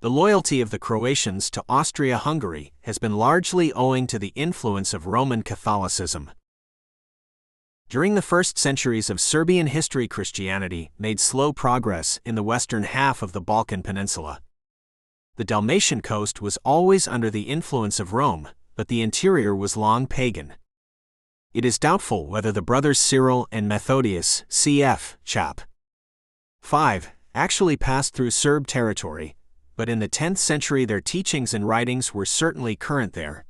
[SPEAKER 1] The loyalty of the Croatians to Austria-Hungary has been largely owing to the influence of Roman Catholicism. During the first centuries of Serbian history, Christianity made slow progress in the western half of the Balkan Peninsula. The Dalmatian coast was always under the influence of Rome, but the interior was long pagan. It is doubtful whether the brothers Cyril and Methodius, cf. chap. 5, actually passed through Serb territory, but in the 10th century their teachings and writings were certainly current there.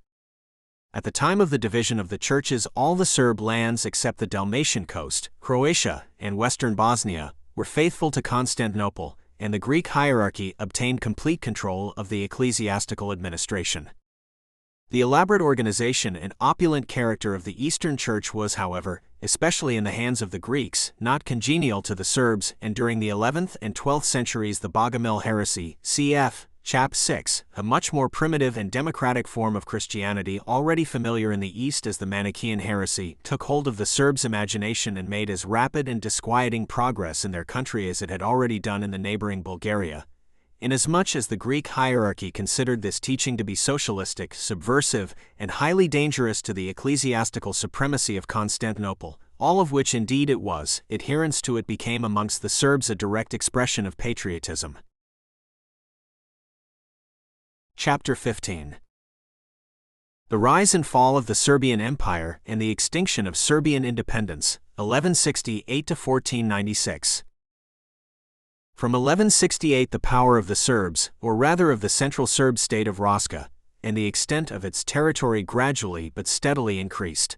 [SPEAKER 1] At the time of the division of the churches, all the Serb lands except the Dalmatian coast, Croatia, and western Bosnia were faithful to Constantinople, and the Greek hierarchy obtained complete control of the ecclesiastical administration. The elaborate organization and opulent character of the Eastern Church was, however, especially in the hands of the Greeks, not congenial to the Serbs, and during the 11th and 12th centuries the Bogomil heresy, cf. chap. 6, a much more primitive and democratic form of Christianity already familiar in the East as the Manichaean heresy, took hold of the Serbs' imagination and made as rapid and disquieting progress in their country as it had already done in the neighboring Bulgaria. Inasmuch as the Greek hierarchy considered this teaching to be socialistic, subversive, and highly dangerous to the ecclesiastical supremacy of Constantinople, all of which indeed it was, adherence to it became amongst the Serbs a direct expression of patriotism. Chapter 15. The rise and fall of the Serbian Empire and the extinction of Serbian independence, 1168 to 1496. From 1168 the power of the Serbs, or rather of the central Serb state of Raška, and the extent of its territory gradually but steadily increased.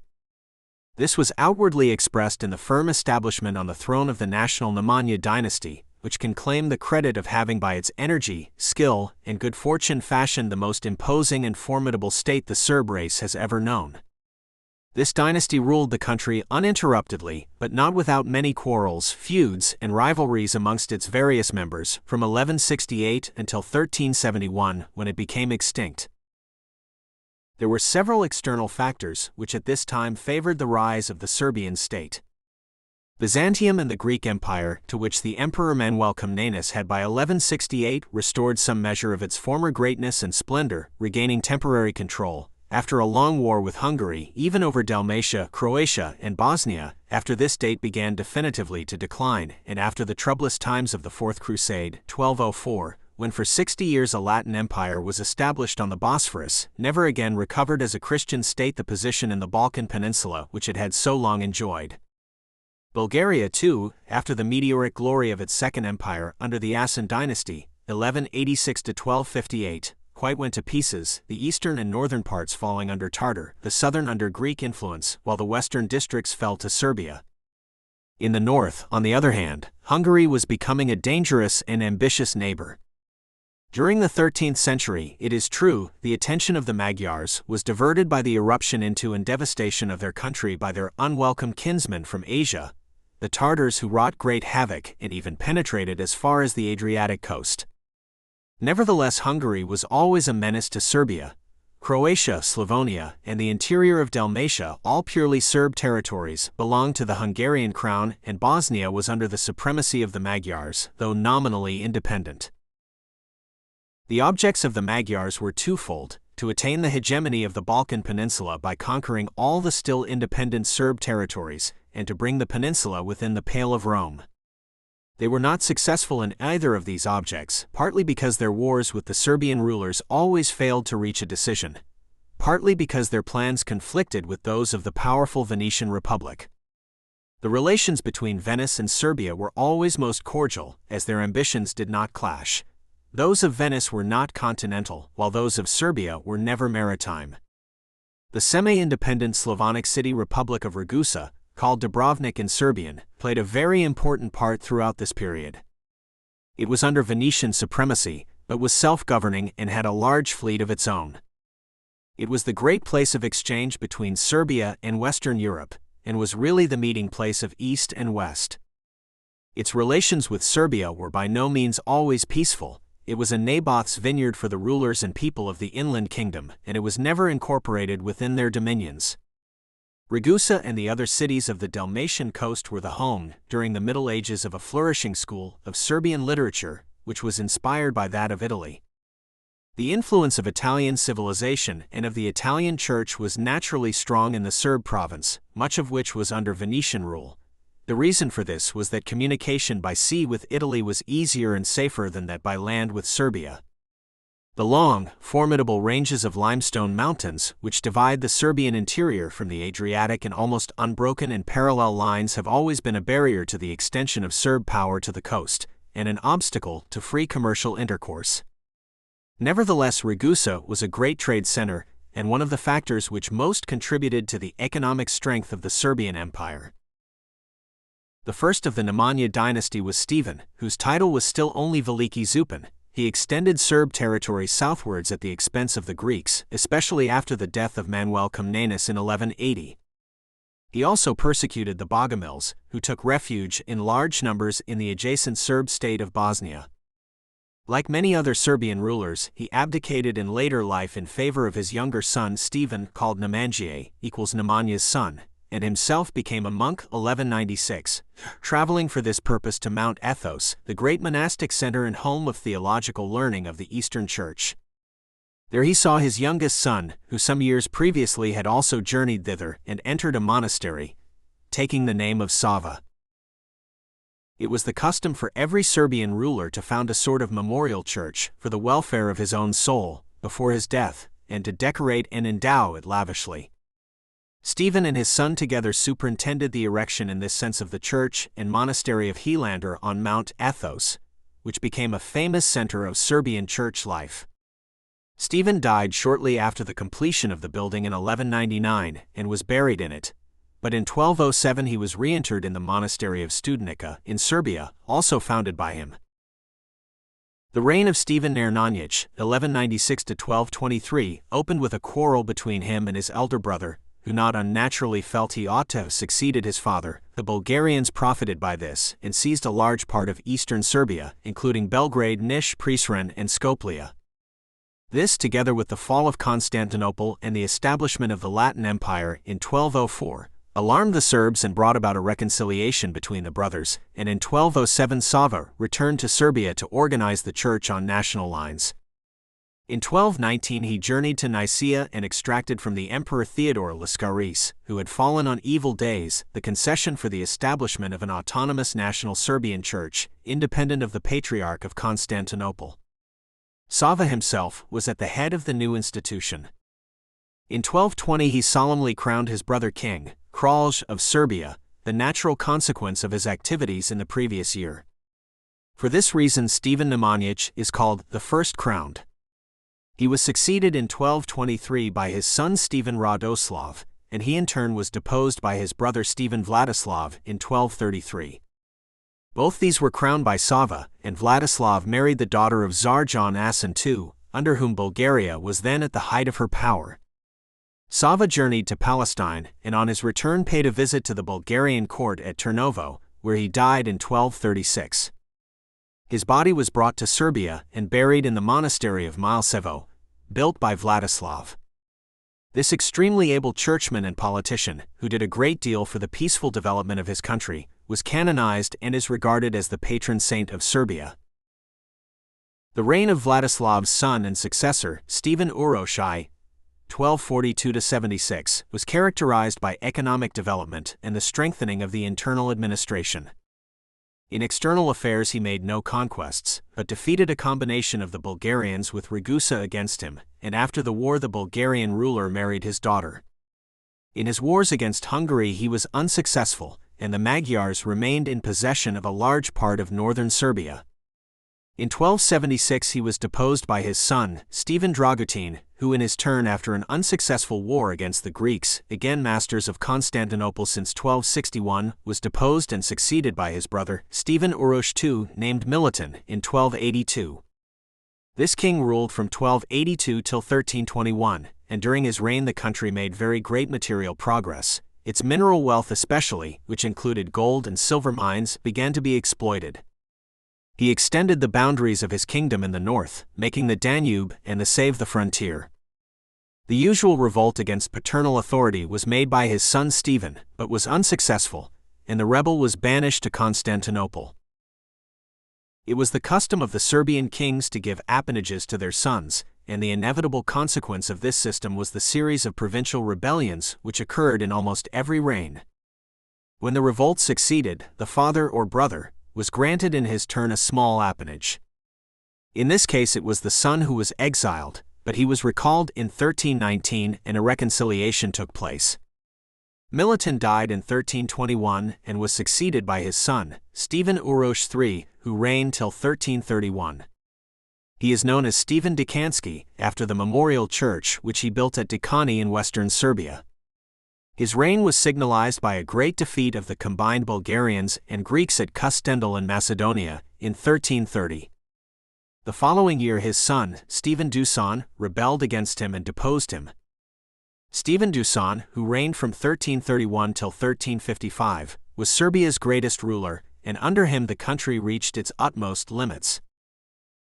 [SPEAKER 1] This was outwardly expressed in the firm establishment on the throne of the national Nemanja dynasty, which can claim the credit of having by its energy, skill, and good fortune fashioned the most imposing and formidable state the Serb race has ever known. This dynasty ruled the country uninterruptedly, but not without many quarrels, feuds, and rivalries amongst its various members, from 1168 until 1371, when it became extinct. There were several external factors which at this time favored the rise of the Serbian state. Byzantium and the Greek Empire, to which the Emperor Manuel Comnenus had by 1168 restored some measure of its former greatness and splendor, regaining temporary control, after a long war with Hungary, even over Dalmatia, Croatia, and Bosnia, after this date began definitively to decline, and after the troublous times of the Fourth Crusade, 1204, when for 60 years a Latin empire was established on the Bosphorus, never again recovered as a Christian state the position in the Balkan Peninsula which it had so long enjoyed. Bulgaria, too, after the meteoric glory of its Second Empire under the Asin dynasty, 1186 to 1258, quite went to pieces, the eastern and northern parts falling under Tartar, the southern under Greek influence, while the western districts fell to Serbia. In the north, on the other hand, Hungary was becoming a dangerous and ambitious neighbor. During the 13th century, it is true, the attention of the Magyars was diverted by the eruption into and devastation of their country by their unwelcome kinsmen from Asia, the Tartars, who wrought great havoc and even penetrated as far as the Adriatic coast. Nevertheless, Hungary was always a menace to Serbia. Croatia, Slavonia, and the interior of Dalmatia, all purely Serb territories, belonged to the Hungarian crown, and Bosnia was under the supremacy of the Magyars, though nominally independent. The objects of the Magyars were twofold: to attain the hegemony of the Balkan Peninsula by conquering all the still independent Serb territories, and to bring the peninsula within the pale of Rome. They were not successful in either of these objects, partly because their wars with the Serbian rulers always failed to reach a decision, partly because their plans conflicted with those of the powerful Venetian Republic. The relations between Venice and Serbia were always most cordial, as their ambitions did not clash. Those of Venice were not continental, while those of Serbia were never maritime. The semi-independent Slavonic city Republic of Ragusa, called Dubrovnik in Serbian, played a very important part throughout this period. It was under Venetian supremacy, but was self-governing and had a large fleet of its own. It was the great place of exchange between Serbia and Western Europe, and was really the meeting place of East and West. Its relations with Serbia were by no means always peaceful. It was a Naboth's vineyard for the rulers and people of the inland kingdom, and it was never incorporated within their dominions. Ragusa and the other cities of the Dalmatian coast were the home, during the Middle Ages, of a flourishing school of Serbian literature, which was inspired by that of Italy. The influence of Italian civilization and of the Italian Church was naturally strong in the Serb province, much of which was under Venetian rule. The reason for this was that communication by sea with Italy was easier and safer than that by land with Serbia. The long, formidable ranges of limestone mountains, which divide the Serbian interior from the Adriatic in almost unbroken and parallel lines, have always been a barrier to the extension of Serb power to the coast, and an obstacle to free commercial intercourse. Nevertheless, Ragusa was a great trade center, and one of the factors which most contributed to the economic strength of the Serbian Empire. The first of the Nemanja dynasty was Stephen, whose title was still only Veliki Zupan. He extended Serb territory southwards at the expense of the Greeks, especially after the death of Manuel Comnenus in 1180. He also persecuted the Bogomils, who took refuge in large numbers in the adjacent Serb state of Bosnia. Like many other Serbian rulers, he abdicated in later life in favor of his younger son Stephen, called Nemanja, Nemanja's son, and himself became a monk 1196, traveling for this purpose to Mount Athos, the great monastic center and home of theological learning of the Eastern Church. There he saw his youngest son, who some years previously had also journeyed thither and entered a monastery, taking the name of Sava. It was the custom for every Serbian ruler to found a sort of memorial church for the welfare of his own soul before his death, and to decorate and endow it lavishly. Stephen and his son together superintended the erection in this sense of the church and monastery of Helander on Mount Athos, which became a famous center of Serbian church life. Stephen died shortly after the completion of the building in 1199 and was buried in it, but in 1207 he was reinterred in the monastery of Studenica in Serbia, also founded by him. The reign of Stephen Nemanjić, 1196–1223, opened with a quarrel between him and his elder brother, who not unnaturally felt he ought to have succeeded his father. The Bulgarians profited by this and seized a large part of eastern Serbia, including Belgrade, Niš, Prizren, and Skopje. This, together with the fall of Constantinople and the establishment of the Latin Empire in 1204, alarmed the Serbs and brought about a reconciliation between the brothers, and in 1207 Sava returned to Serbia to organize the church on national lines. In 1219 he journeyed to Nicaea and extracted from the Emperor Theodore Lascaris, who had fallen on evil days, the concession for the establishment of an autonomous national Serbian church, independent of the Patriarch of Constantinople. Sava himself was at the head of the new institution. In 1220 he solemnly crowned his brother king, Kralj of Serbia, the natural consequence of his activities in the previous year. For this reason Stephen Nemanjić is called the first crowned. He was succeeded in 1223 by his son Stephen Radoslav, and he in turn was deposed by his brother Stephen Vladislav in 1233. Both these were crowned by Sava, and Vladislav married the daughter of Tsar John Asen II, under whom Bulgaria was then at the height of her power. Sava journeyed to Palestine, and on his return paid a visit to the Bulgarian court at Turnovo, where he died in 1236. His body was brought to Serbia and buried in the monastery of Milcevo, built by Vladislav. This extremely able churchman and politician, who did a great deal for the peaceful development of his country, was canonized and is regarded as the patron saint of Serbia. The reign of Vladislav's son and successor, Stephen Urošaj, 1242–76, was characterized by economic development and the strengthening of the internal administration. In external affairs he made no conquests, but defeated a combination of the Bulgarians with Ragusa against him, and after the war the Bulgarian ruler married his daughter. In his wars against Hungary he was unsuccessful, and the Magyars remained in possession of a large part of northern Serbia. In 1276 he was deposed by his son, Stephen Dragutin, who in his turn, after an unsuccessful war against the Greeks, again masters of Constantinople since 1261, was deposed and succeeded by his brother, Stephen Uroš II, named Mitrany, in 1282. This king ruled from 1282 till 1321, and during his reign the country made very great material progress. Its mineral wealth especially, which included gold and silver mines, began to be exploited. He extended the boundaries of his kingdom in the north, making the Danube and the Save the frontier. The usual revolt against paternal authority was made by his son Stephen, but was unsuccessful, and the rebel was banished to Constantinople. It was the custom of the Serbian kings to give appanages to their sons, and the inevitable consequence of this system was the series of provincial rebellions which occurred in almost every reign. When the revolt succeeded, the father or brother was granted in his turn a small appanage. In this case it was the son who was exiled, but he was recalled in 1319 and a reconciliation took place. Mitrany died in 1321 and was succeeded by his son, Stephen Uroš III, who reigned till 1331. He is known as Stephen Dekanski, after the memorial church which he built at Dekani in western Serbia. His reign was signalized by a great defeat of the combined Bulgarians and Greeks at Kustendil in Macedonia, in 1330. The following year his son, Stephen Dušan, rebelled against him and deposed him. Stephen Dušan, who reigned from 1331 till 1355, was Serbia's greatest ruler, and under him the country reached its utmost limits.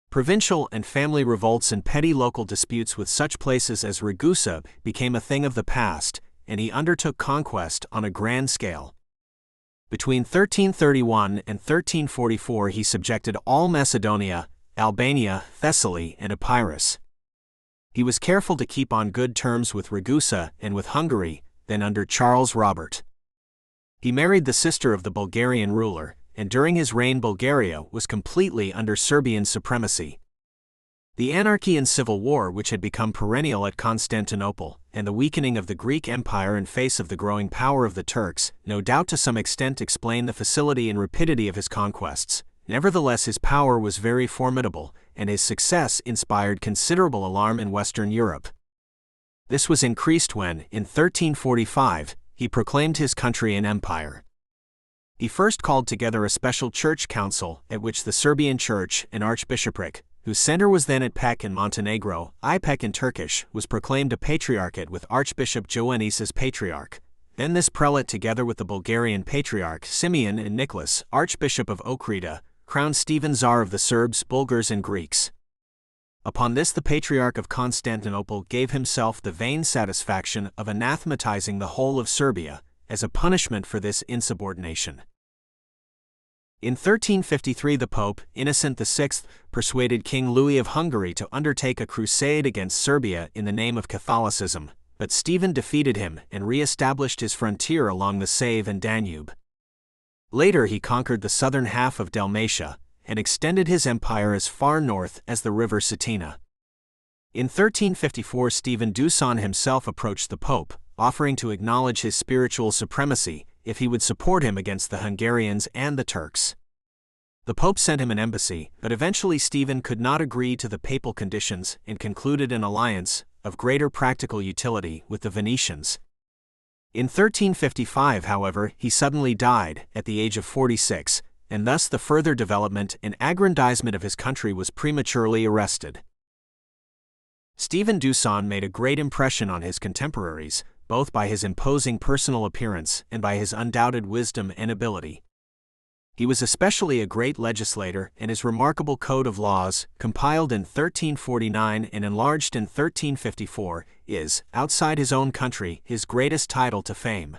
[SPEAKER 1] Provincial and family revolts and petty local disputes with such places as Ragusa became a thing of the past, and he undertook conquest on a grand scale. Between 1331 and 1344 he subjected all Macedonia, Albania, Thessaly, and Epirus. He was careful to keep on good terms with Ragusa and with Hungary, then under Charles Robert. He married the sister of the Bulgarian ruler, and during his reign Bulgaria was completely under Serbian supremacy. The anarchy and civil war which had become perennial at Constantinople, and the weakening of the Greek Empire in face of the growing power of the Turks, no doubt to some extent explain the facility and rapidity of his conquests. Nevertheless his power was very formidable, and his success inspired considerable alarm in Western Europe. This was increased when, in 1345, he proclaimed his country an empire. He first called together a special church council, at which the Serbian Church and Archbishopric, whose center was then at Pec in Montenegro, Ipec in Turkish, was proclaimed a patriarchate with Archbishop Ioannis as patriarch. Then this prelate together with the Bulgarian Patriarch Simeon and Nicholas, Archbishop of Okrida, crowned Stephen Tsar of the Serbs, Bulgars and Greeks. Upon this the Patriarch of Constantinople gave himself the vain satisfaction of anathematizing the whole of Serbia, as a punishment for this insubordination. In 1353 the Pope, Innocent VI, persuaded King Louis of Hungary to undertake a crusade against Serbia in the name of Catholicism, but Stephen defeated him and re-established his frontier along the Save and Danube. Later he conquered the southern half of Dalmatia, and extended his empire as far north as the river Cetina. In 1354 Stephen Dušan himself approached the Pope, offering to acknowledge his spiritual supremacy if he would support him against the Hungarians and the Turks. The Pope sent him an embassy, but eventually Stephen could not agree to the papal conditions and concluded an alliance, of greater practical utility, with the Venetians. In 1355, however, he suddenly died, at the age of 46, and thus the further development and aggrandizement of his country was prematurely arrested. Stephen Dušan made a great impression on his contemporaries, both by his imposing personal appearance and by his undoubted wisdom and ability. He was especially a great legislator, and his remarkable code of laws, compiled in 1349 and enlarged in 1354, is, outside his own country, his greatest title to fame.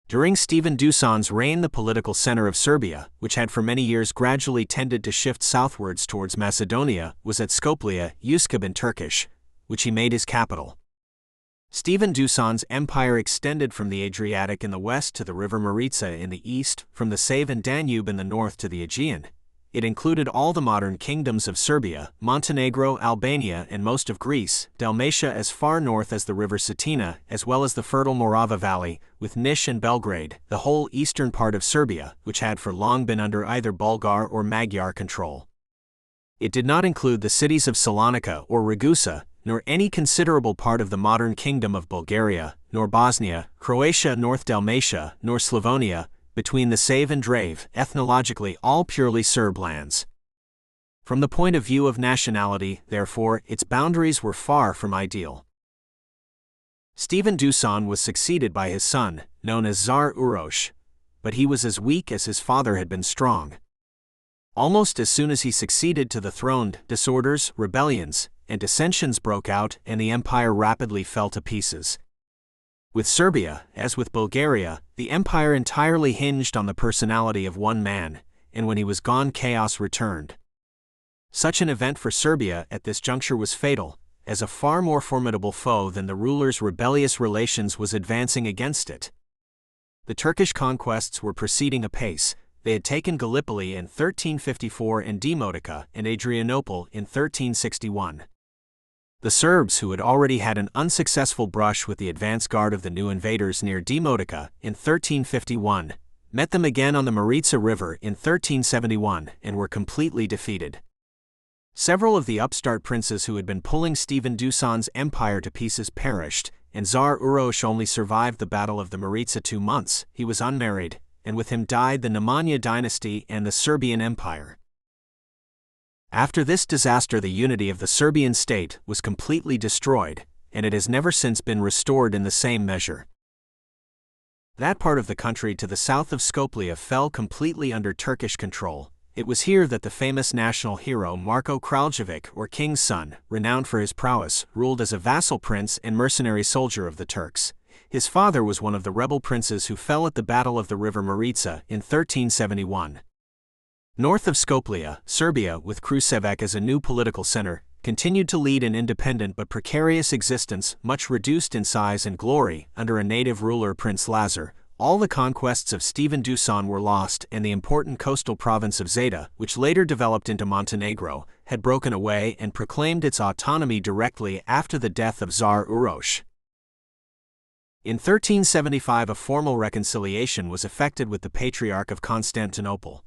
[SPEAKER 1] During Stephen Dušan's reign the political center of Serbia, which had for many years gradually tended to shift southwards towards Macedonia, was at Skopje, Uskab in Turkish, which he made his capital. Stephen Dušan's empire extended from the Adriatic in the west to the river Maritsa in the east, from the Save and Danube in the north to the Aegean. It included all the modern kingdoms of Serbia, Montenegro, Albania and most of Greece, Dalmatia as far north as the river Cetina, as well as the fertile Morava Valley, with Niš and Belgrade, the whole eastern part of Serbia, which had for long been under either Bulgar or Magyar control. It did not include the cities of Salonika or Ragusa, nor any considerable part of the modern kingdom of Bulgaria, nor Bosnia, Croatia, North Dalmatia, nor Slavonia, between the Save and Drave, ethnologically all purely Serb lands. From the point of view of nationality, therefore, its boundaries were far from ideal. Stephen Dusan was succeeded by his son, known as Tsar Uroš, but he was as weak as his father had been strong. Almost as soon as he succeeded to the throne, disorders, rebellions, and dissensions broke out, and the empire rapidly fell to pieces. With Serbia, as with Bulgaria, the empire entirely hinged on the personality of one man, and when he was gone, chaos returned. Such an event for Serbia at this juncture was fatal, as a far more formidable foe than the ruler's rebellious relations was advancing against it. The Turkish conquests were proceeding apace. They had taken Gallipoli in 1354 and Demotica and Adrianople in 1361. The Serbs, who had already had an unsuccessful brush with the advance guard of the new invaders near Demotica in 1351, met them again on the Maritsa River in 1371 and were completely defeated. Several of the upstart princes who had been pulling Stephen Dusan's empire to pieces perished, and Tsar Uroš only survived the Battle of the Maritsa 2 months. He was unmarried, and with him died the Nemanja dynasty and the Serbian Empire. After this disaster, the unity of the Serbian state was completely destroyed, and it has never since been restored in the same measure. That part of the country to the south of Skopje fell completely under Turkish control. It was here that the famous national hero Marko Kraljevic, or King's son, renowned for his prowess, ruled as a vassal prince and mercenary soldier of the Turks. His father was one of the rebel princes who fell at the Battle of the River Maritsa in 1371. North of Skopje, Serbia, with Kruševac as a new political center, continued to lead an independent but precarious existence, much reduced in size and glory, under a native ruler, Prince Lazar. All the conquests of Stephen Dusan were lost, and the important coastal province of Zeta, which later developed into Montenegro, had broken away and proclaimed its autonomy directly after the death of Tsar Uroš. In 1375, a formal reconciliation was effected with the Patriarch of Constantinople.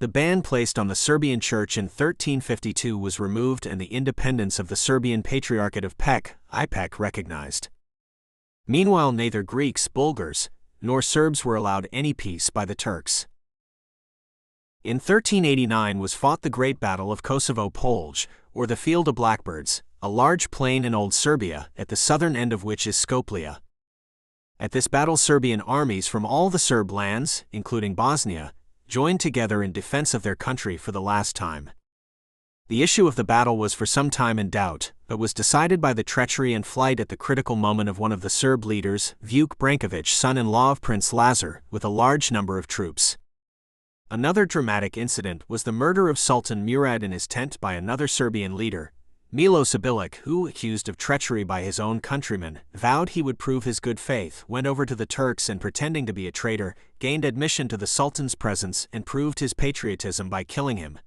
[SPEAKER 1] The ban placed on the Serbian Church in 1352 was removed and the independence of the Serbian Patriarchate of Ipek recognized. Meanwhile, neither Greeks, Bulgars, nor Serbs were allowed any peace by the Turks. In 1389 was fought the Great Battle of Kosovo Polj, or the Field of Blackbirds, a large plain in Old Serbia, at the southern end of which is Skopje. At this battle, Serbian armies from all the Serb lands, including Bosnia, joined together in defense of their country for the last time. The issue of the battle was for some time in doubt, but was decided by the treachery and flight at the critical moment of one of the Serb leaders, Vuk Branković, son-in-law of Prince Lazar, with a large number of troops. Another dramatic incident was the murder of Sultan Murad in his tent by another Serbian leader, Miloš Bilić, who, accused of treachery by his own countrymen, vowed he would prove his good faith, went over to the Turks and, pretending to be a traitor, gained admission to the Sultan's presence and proved his patriotism by killing him.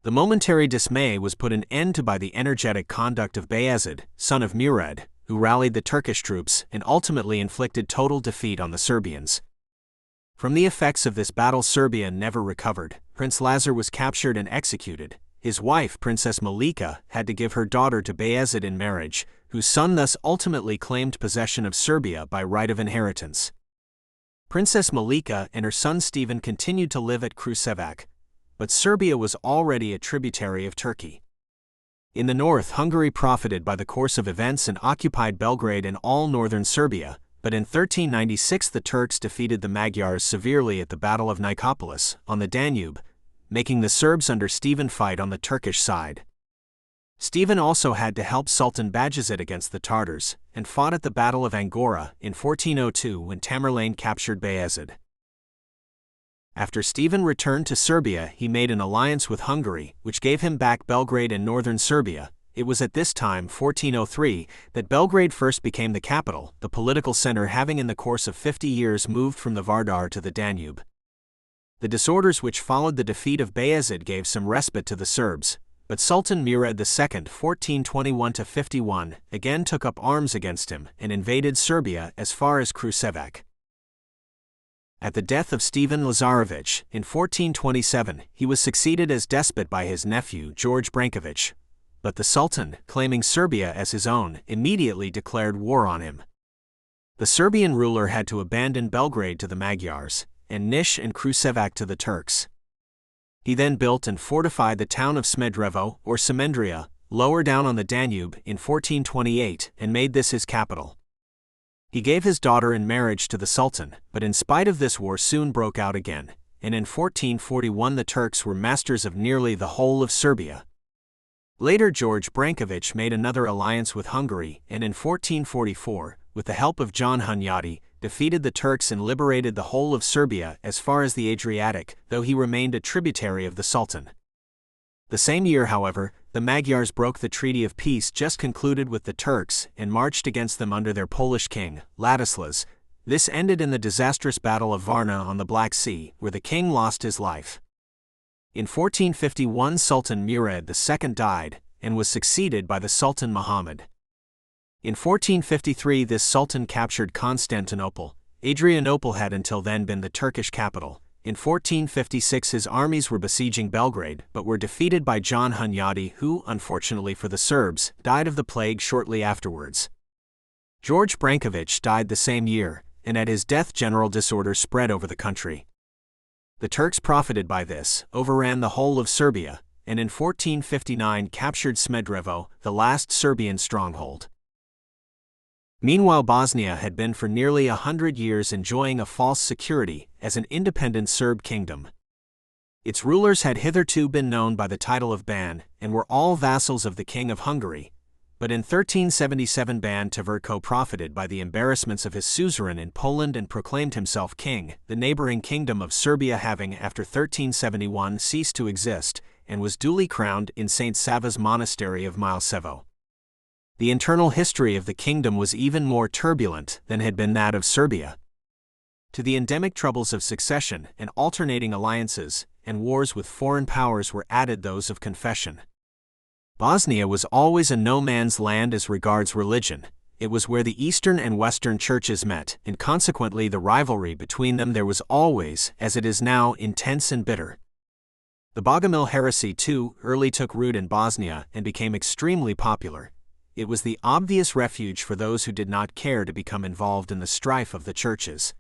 [SPEAKER 1] The momentary dismay was put an end to by the energetic conduct of Bayezid, son of Murad, who rallied the Turkish troops and ultimately inflicted total defeat on the Serbians. From the effects of this battle, Serbia never recovered. Prince Lazar was captured and executed. His wife, Princess Malika, had to give her daughter to Bayezid in marriage, whose son thus ultimately claimed possession of Serbia by right of inheritance. Princess Malika and her son Stephen continued to live at Kruševac, but Serbia was already a tributary of Turkey. In the north, Hungary profited by the course of events and occupied Belgrade and all northern Serbia, but in 1396 the Turks defeated the Magyars severely at the Battle of Nicopolis, on the Danube, making the Serbs under Stephen fight on the Turkish side. Stephen also had to help Sultan Bajazet against the Tartars, and fought at the Battle of Angora in 1402 when Tamerlane captured Bayezid. After Stephen returned to Serbia, he made an alliance with Hungary, which gave him back Belgrade and northern Serbia. It was at this time, 1403, that Belgrade first became the capital, the political center having in the course of 50 years moved from the Vardar to the Danube. The disorders which followed the defeat of Bayezid gave some respite to the Serbs, but Sultan Murad II, 1421–51, again took up arms against him and invaded Serbia as far as Kruševac. At the death of Stephen Lazarevich in 1427, he was succeeded as despot by his nephew George Branković, but the Sultan, claiming Serbia as his own, immediately declared war on him. The Serbian ruler had to abandon Belgrade to the Magyars, and Niš and Kruševac to the Turks. He then built and fortified the town of Smederevo, or Semendria, lower down on the Danube, in 1428, and made this his capital. He gave his daughter in marriage to the Sultan, but in spite of this war soon broke out again, and in 1441 the Turks were masters of nearly the whole of Serbia. Later George Branković made another alliance with Hungary, and in 1444, with the help of John Hunyadi, defeated the Turks and liberated the whole of Serbia as far as the Adriatic, though he remained a tributary of the Sultan. The same year, however, the Magyars broke the treaty of peace just concluded with the Turks and marched against them under their Polish king, Ladislas. This ended in the disastrous Battle of Varna on the Black Sea, where the king lost his life. In 1451 Sultan Murad II died, and was succeeded by the Sultan Muhammad. In 1453 this sultan captured Constantinople. Adrianople had until then been the Turkish capital. In 1456 his armies were besieging Belgrade, but were defeated by John Hunyadi, who, unfortunately for the Serbs, died of the plague shortly afterwards. George Branković died the same year, and at his death general disorder spread over the country. The Turks profited by this, overran the whole of Serbia, and in 1459 captured Smederevo, the last Serbian stronghold. Meanwhile Bosnia had been for nearly 100 years enjoying a false security as an independent Serb kingdom. Its rulers had hitherto been known by the title of Ban, and were all vassals of the King of Hungary, but in 1377 Ban Tvrtko profited by the embarrassments of his suzerain in Poland and proclaimed himself king, the neighboring kingdom of Serbia having after 1371 ceased to exist, and was duly crowned in St. Sava's monastery of Milcevo. The internal history of the kingdom was even more turbulent than had been that of Serbia. To the endemic troubles of succession and alternating alliances and wars with foreign powers were added those of confession. Bosnia was always a no-man's land as regards religion. It was where the Eastern and Western churches met, and consequently the rivalry between them there was always, as it is now, intense and bitter. The Bogomil heresy, too, early took root in Bosnia and became extremely popular. It was the obvious refuge for those who did not care to become involved in the strife of the churches.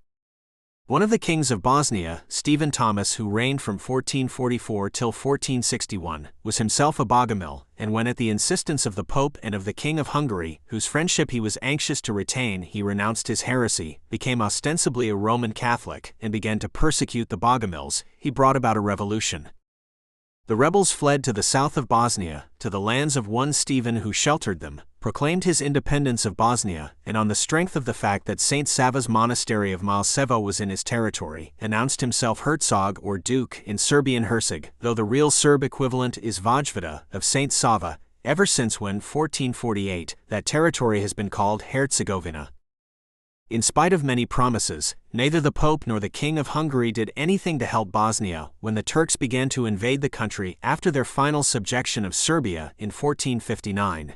[SPEAKER 1] One of the kings of Bosnia, Stephen Thomas, who reigned from 1444 till 1461, was himself a Bogomil, and when at the insistence of the Pope and of the King of Hungary, whose friendship he was anxious to retain, he renounced his heresy, became ostensibly a Roman Catholic, and began to persecute the Bogomils, he brought about a revolution. The rebels fled to the south of Bosnia, to the lands of one Stephen who sheltered them, proclaimed his independence of Bosnia, and on the strength of the fact that St. Sava's monastery of Milcevo was in his territory, announced himself Herzog or Duke in Serbian Herceg, though the real Serb equivalent is Vojvoda of St. Sava. Ever since when 1448, that territory has been called Herzegovina. In spite of many promises, neither the Pope nor the King of Hungary did anything to help Bosnia when the Turks began to invade the country after their final subjection of Serbia in 1459.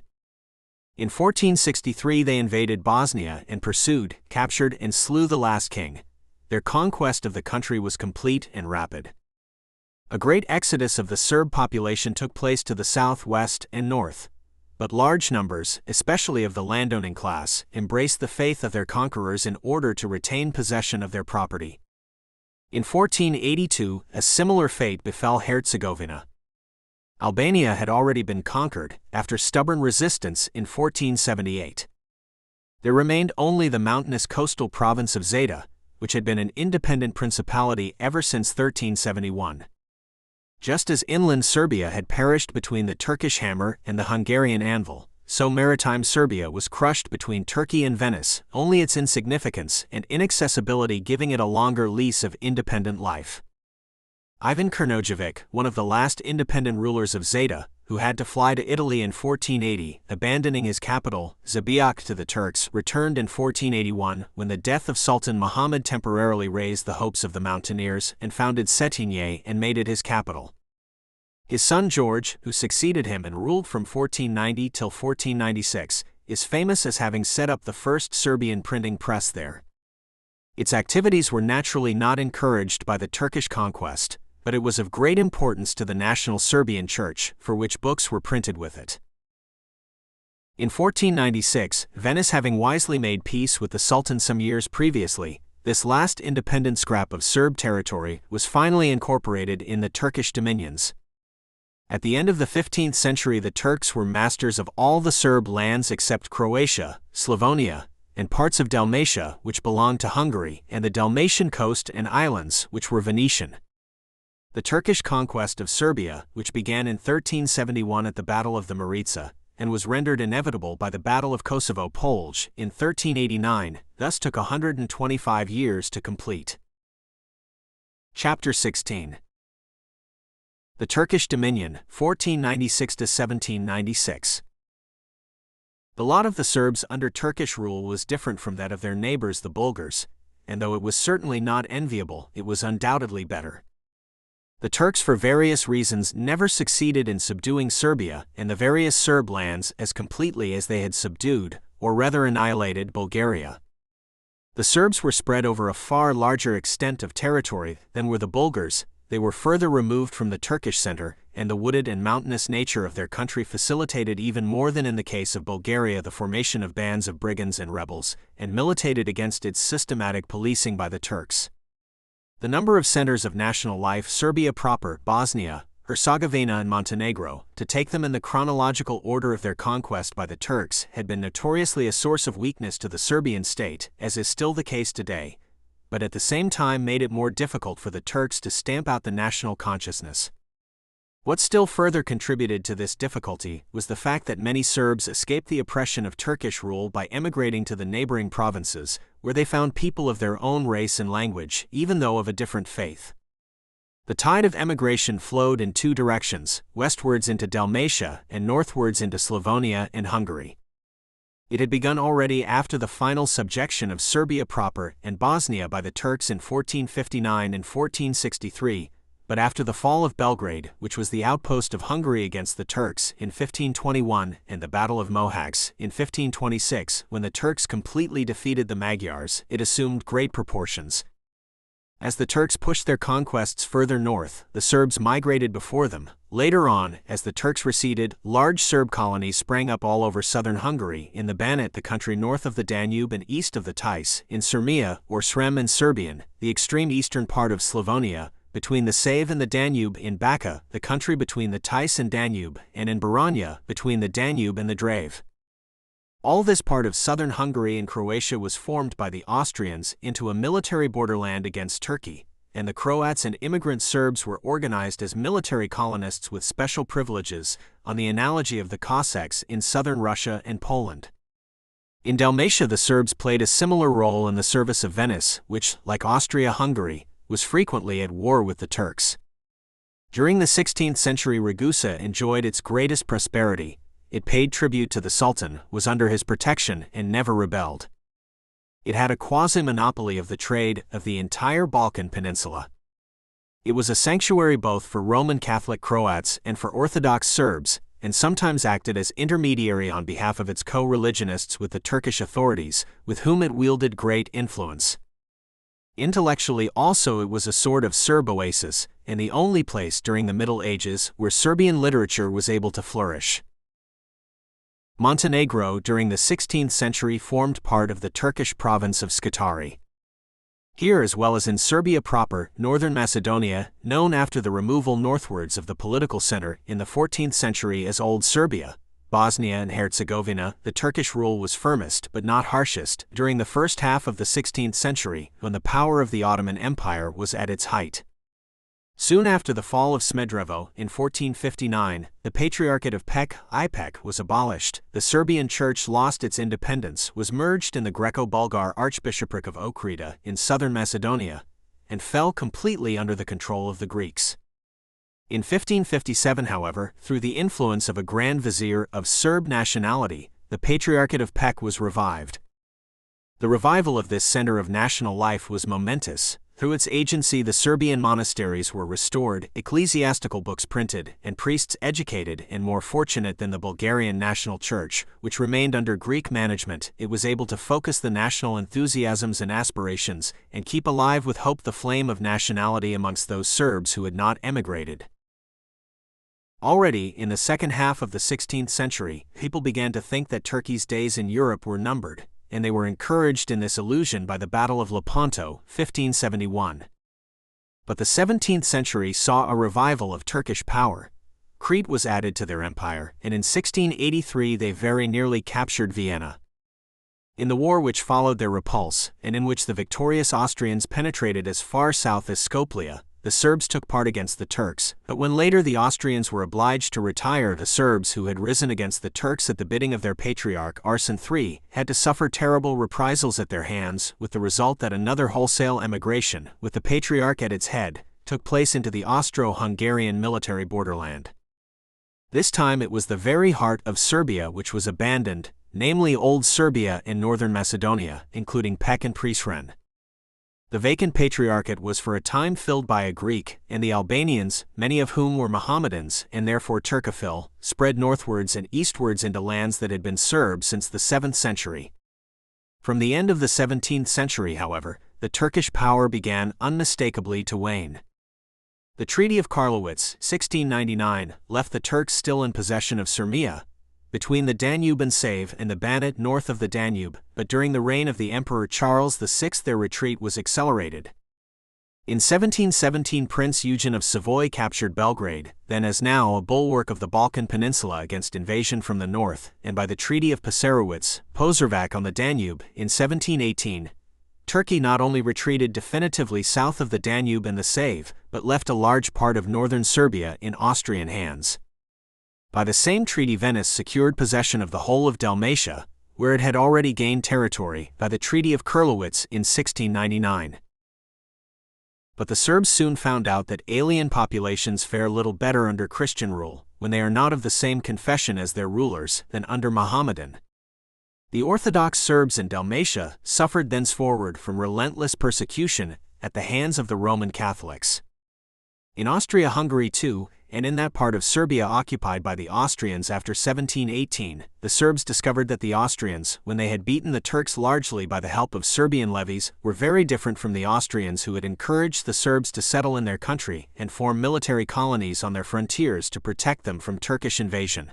[SPEAKER 1] In 1463 they invaded Bosnia and pursued, captured, and slew the last king. Their conquest of the country was complete and rapid. A great exodus of the Serb population took place to the south, west, and north. But large numbers, especially of the landowning class, embraced the faith of their conquerors in order to retain possession of their property. In 1482, a similar fate befell Herzegovina. Albania had already been conquered, after stubborn resistance, in 1478. There remained only the mountainous coastal province of Zeta, which had been an independent principality ever since 1371. Just as inland Serbia had perished between the Turkish hammer and the Hungarian anvil, so maritime Serbia was crushed between Turkey and Venice, only its insignificance and inaccessibility giving it a longer lease of independent life. Ivan Krnojević, one of the last independent rulers of Zeta, who had to fly to Italy in 1480, abandoning his capital, Zabiak, to the Turks, returned in 1481 when the death of Sultan Muhammad temporarily raised the hopes of the mountaineers and founded Cetinje and made it his capital. His son George, who succeeded him and ruled from 1490 till 1496, is famous as having set up the first Serbian printing press there. Its activities were naturally not encouraged by the Turkish conquest, but it was of great importance to the national Serbian Church, for which books were printed with it. In 1496, Venice having wisely made peace with the Sultan some years previously, this last independent scrap of Serb territory was finally incorporated in the Turkish dominions. At the end of the 15th century, the Turks were masters of all the Serb lands except Croatia, Slavonia, and parts of Dalmatia, which belonged to Hungary, and the Dalmatian coast and islands, which were Venetian. The Turkish conquest of Serbia, which began in 1371 at the Battle of the Maritsa, and was rendered inevitable by the Battle of Kosovo-Polj in 1389, thus took 125 years to complete. Chapter 16. The Turkish Dominion, 1496–1796. The lot of the Serbs under Turkish rule was different from that of their neighbors the Bulgars, and though it was certainly not enviable, it was undoubtedly better. The Turks for various reasons never succeeded in subduing Serbia and the various Serb lands as completely as they had subdued, or rather annihilated, Bulgaria. The Serbs were spread over a far larger extent of territory than were the Bulgars. They were further removed from the Turkish center, and the wooded and mountainous nature of their country facilitated even more than in the case of Bulgaria the formation of bands of brigands and rebels, and militated against its systematic policing by the Turks. The number of centers of national life, Serbia proper, Bosnia, Herzegovina and Montenegro, to take them in the chronological order of their conquest by the Turks, had been notoriously a source of weakness to the Serbian state, as is still the case today, but at the same time made it more difficult for the Turks to stamp out the national consciousness. What still further contributed to this difficulty was the fact that many Serbs escaped the oppression of Turkish rule by emigrating to the neighboring provinces, where they found people of their own race and language, even though of a different faith. The tide of emigration flowed in two directions, westwards into Dalmatia and northwards into Slavonia and Hungary. It had begun already after the final subjection of Serbia proper and Bosnia by the Turks in 1459 and 1463, but after the fall of Belgrade, which was the outpost of Hungary against the Turks, in 1521, and the Battle of Mohacs in 1526, when the Turks completely defeated the Magyars, it assumed great proportions. As the Turks pushed their conquests further north, the Serbs migrated before them. Later on, as the Turks receded, large Serb colonies sprang up all over southern Hungary, in the Banat, the country north of the Danube and east of the Tis, in Sirmia, or Srem in Serbian, the extreme eastern part of Slavonia, between the Save and the Danube, in Bačka, the country between the Tis and Danube, and in Baranja, between the Danube and the Drave. All this part of southern Hungary and Croatia was formed by the Austrians into a military borderland against Turkey, and the Croats and immigrant Serbs were organized as military colonists with special privileges, on the analogy of the Cossacks in southern Russia and Poland. In Dalmatia the Serbs played a similar role in the service of Venice, which, like Austria-Hungary, was frequently at war with the Turks. During the 16th century Ragusa enjoyed its greatest prosperity. It paid tribute to the Sultan, was under his protection, and never rebelled. It had a quasi-monopoly of the trade of the entire Balkan peninsula. It was a sanctuary both for Roman Catholic Croats and for Orthodox Serbs, and sometimes acted as intermediary on behalf of its co-religionists with the Turkish authorities, with whom it wielded great influence. Intellectually also it was a sort of Serb oasis, and the only place during the Middle Ages where Serbian literature was able to flourish. Montenegro during the 16th century formed part of the Turkish province of Scutari. Here, as well as in Serbia proper, northern Macedonia, known after the removal northwards of the political center in the 14th century as Old Serbia, Bosnia and Herzegovina, the Turkish rule was firmest but not harshest during the first half of the 16th century, when the power of the Ottoman Empire was at its height. Soon after the fall of Smederevo, in 1459, the Patriarchate of Ipek was abolished, the Serbian Church lost its independence, was merged in the Greco-Bulgar Archbishopric of Okrida in southern Macedonia, and fell completely under the control of the Greeks. In 1557, however, through the influence of a Grand Vizier of Serb nationality, the Patriarchate of Pek was revived. The revival of this center of national life was momentous. Through its agency, the Serbian monasteries were restored, ecclesiastical books printed, and priests educated, and more fortunate than the Bulgarian national church, which remained under Greek management, it was able to focus the national enthusiasms and aspirations, and keep alive with hope the flame of nationality amongst those Serbs who had not emigrated. Already, in the second half of the 16th century, people began to think that Turkey's days in Europe were numbered, and they were encouraged in this illusion by the Battle of Lepanto, 1571. But the 17th century saw a revival of Turkish power. Crete was added to their empire, and in 1683 they very nearly captured Vienna. In the war which followed their repulse, and in which the victorious Austrians penetrated as far south as Skopje, the Serbs took part against the Turks, but when later the Austrians were obliged to retire, the Serbs who had risen against the Turks at the bidding of their patriarch Arsene III had to suffer terrible reprisals at their hands, with the result that another wholesale emigration, with the patriarch at its head, took place into the Austro-Hungarian military borderland. This time it was the very heart of Serbia which was abandoned, namely Old Serbia and Northern Macedonia, including Pec and Prizren. The vacant patriarchate was for a time filled by a Greek, and the Albanians, many of whom were Mohammedans and therefore Turcophile, spread northwards and eastwards into lands that had been Serb since the 7th century. From the end of the 17th century, however, the Turkish power began unmistakably to wane. The Treaty of Karlowitz, 1699, left the Turks still in possession of Sirmia, between the Danube and Save and the Banat north of the Danube, but during the reign of the Emperor Charles VI their retreat was accelerated. In 1717 Prince Eugen of Savoy captured Belgrade, then as now a bulwark of the Balkan Peninsula against invasion from the north, and by the Treaty of Passarowitz, Pozervac on the Danube, in 1718, Turkey not only retreated definitively south of the Danube and the Save, but left a large part of northern Serbia in Austrian hands. By the same treaty Venice secured possession of the whole of Dalmatia, where it had already gained territory by the Treaty of Karlowitz in 1699. But the Serbs soon found out that alien populations fare little better under Christian rule, when they are not of the same confession as their rulers, than under Mohammedan. The Orthodox Serbs in Dalmatia suffered thenceforward from relentless persecution at the hands of the Roman Catholics. In Austria-Hungary too, and in that part of Serbia occupied by the Austrians after 1718, the Serbs discovered that the Austrians, when they had beaten the Turks largely by the help of Serbian levies, were very different from the Austrians who had encouraged the Serbs to settle in their country and form military colonies on their frontiers to protect them from Turkish invasion.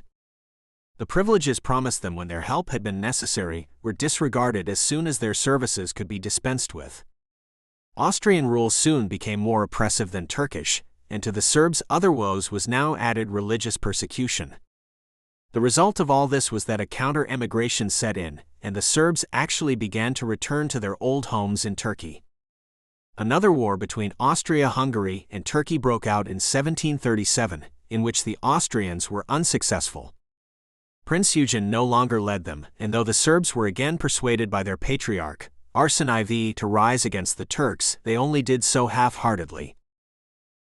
[SPEAKER 1] The privileges promised them when their help had been necessary were disregarded as soon as their services could be dispensed with. Austrian rule soon became more oppressive than Turkish, and to the Serbs' other woes was now added religious persecution. The result of all this was that a counter-emigration set in, and the Serbs actually began to return to their old homes in Turkey. Another war between Austria-Hungary and Turkey broke out in 1737, in which the Austrians were unsuccessful. Prince Eugen no longer led them, and though the Serbs were again persuaded by their patriarch, Arsene IV, to rise against the Turks, they only did so half-heartedly.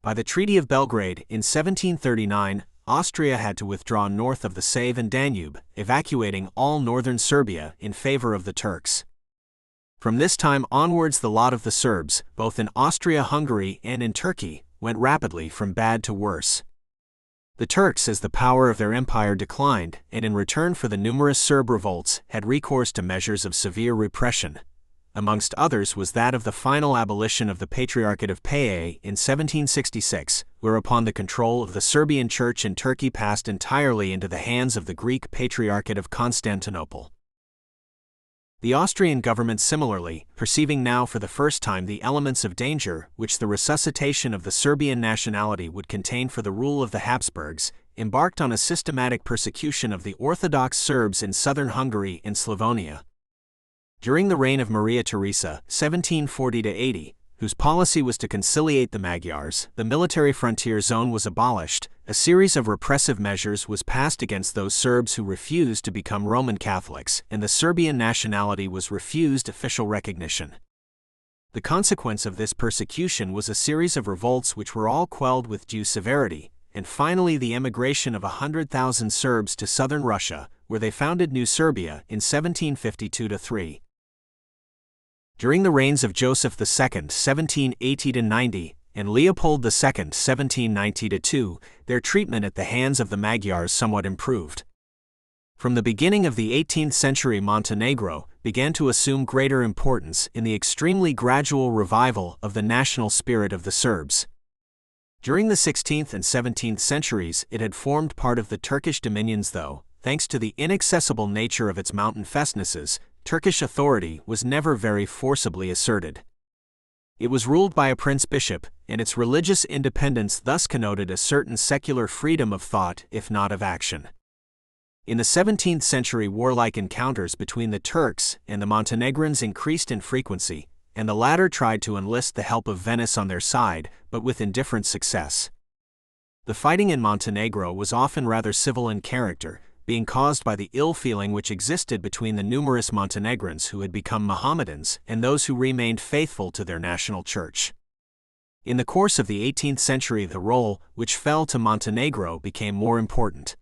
[SPEAKER 1] By the Treaty of Belgrade in 1739, Austria had to withdraw north of the Save and Danube, evacuating all northern Serbia in favor of the Turks. From this time onwards the lot of the Serbs, both in Austria-Hungary and in Turkey, went rapidly from bad to worse. The Turks, as the power of their empire declined, and in return for the numerous Serb revolts, had recourse to measures of severe repression. Amongst others was that of the final abolition of the Patriarchate of Paye in 1766, whereupon the control of the Serbian Church in Turkey passed entirely into the hands of the Greek Patriarchate of Constantinople. The Austrian government similarly, perceiving now for the first time the elements of danger which the resuscitation of the Serbian nationality would contain for the rule of the Habsburgs, embarked on a systematic persecution of the Orthodox Serbs in southern Hungary and Slavonia. During the reign of Maria Theresa, 1740–80, whose policy was to conciliate the Magyars, the military frontier zone was abolished, a series of repressive measures was passed against those Serbs who refused to become Roman Catholics, and the Serbian nationality was refused official recognition. The consequence of this persecution was a series of revolts which were all quelled with due severity, and finally the emigration of 100,000 Serbs to southern Russia, where they founded New Serbia in 1752–3. During the reigns of Joseph II (1780–90) and Leopold II (1790–2), their treatment at the hands of the Magyars somewhat improved. From the beginning of the 18th century, Montenegro began to assume greater importance in the extremely gradual revival of the national spirit of the Serbs. During the 16th and 17th centuries, it had formed part of the Turkish dominions, though, thanks to the inaccessible nature of its mountain fastnesses, Turkish authority was never very forcibly asserted. It was ruled by a prince-bishop, and its religious independence thus connoted a certain secular freedom of thought, if not of action. In the 17th century, warlike encounters between the Turks and the Montenegrins increased in frequency, and the latter tried to enlist the help of Venice on their side, but with indifferent success. The fighting in Montenegro was often rather civil in character, being caused by the ill feeling which existed between the numerous Montenegrins who had become Mohammedans and those who remained faithful to their national church. In the course of the 18th century, the role which fell to Montenegro became more important.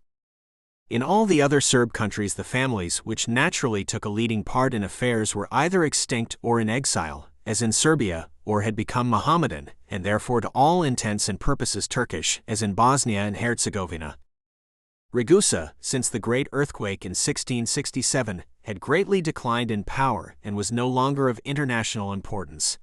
[SPEAKER 1] In all the other Serb countries, the families which naturally took a leading part in affairs were either extinct or in exile, as in Serbia, or had become Mohammedan, and therefore to all intents and purposes Turkish, as in Bosnia and Herzegovina. Ragusa, since the great earthquake in 1667, had greatly declined in power and was no longer of international importance.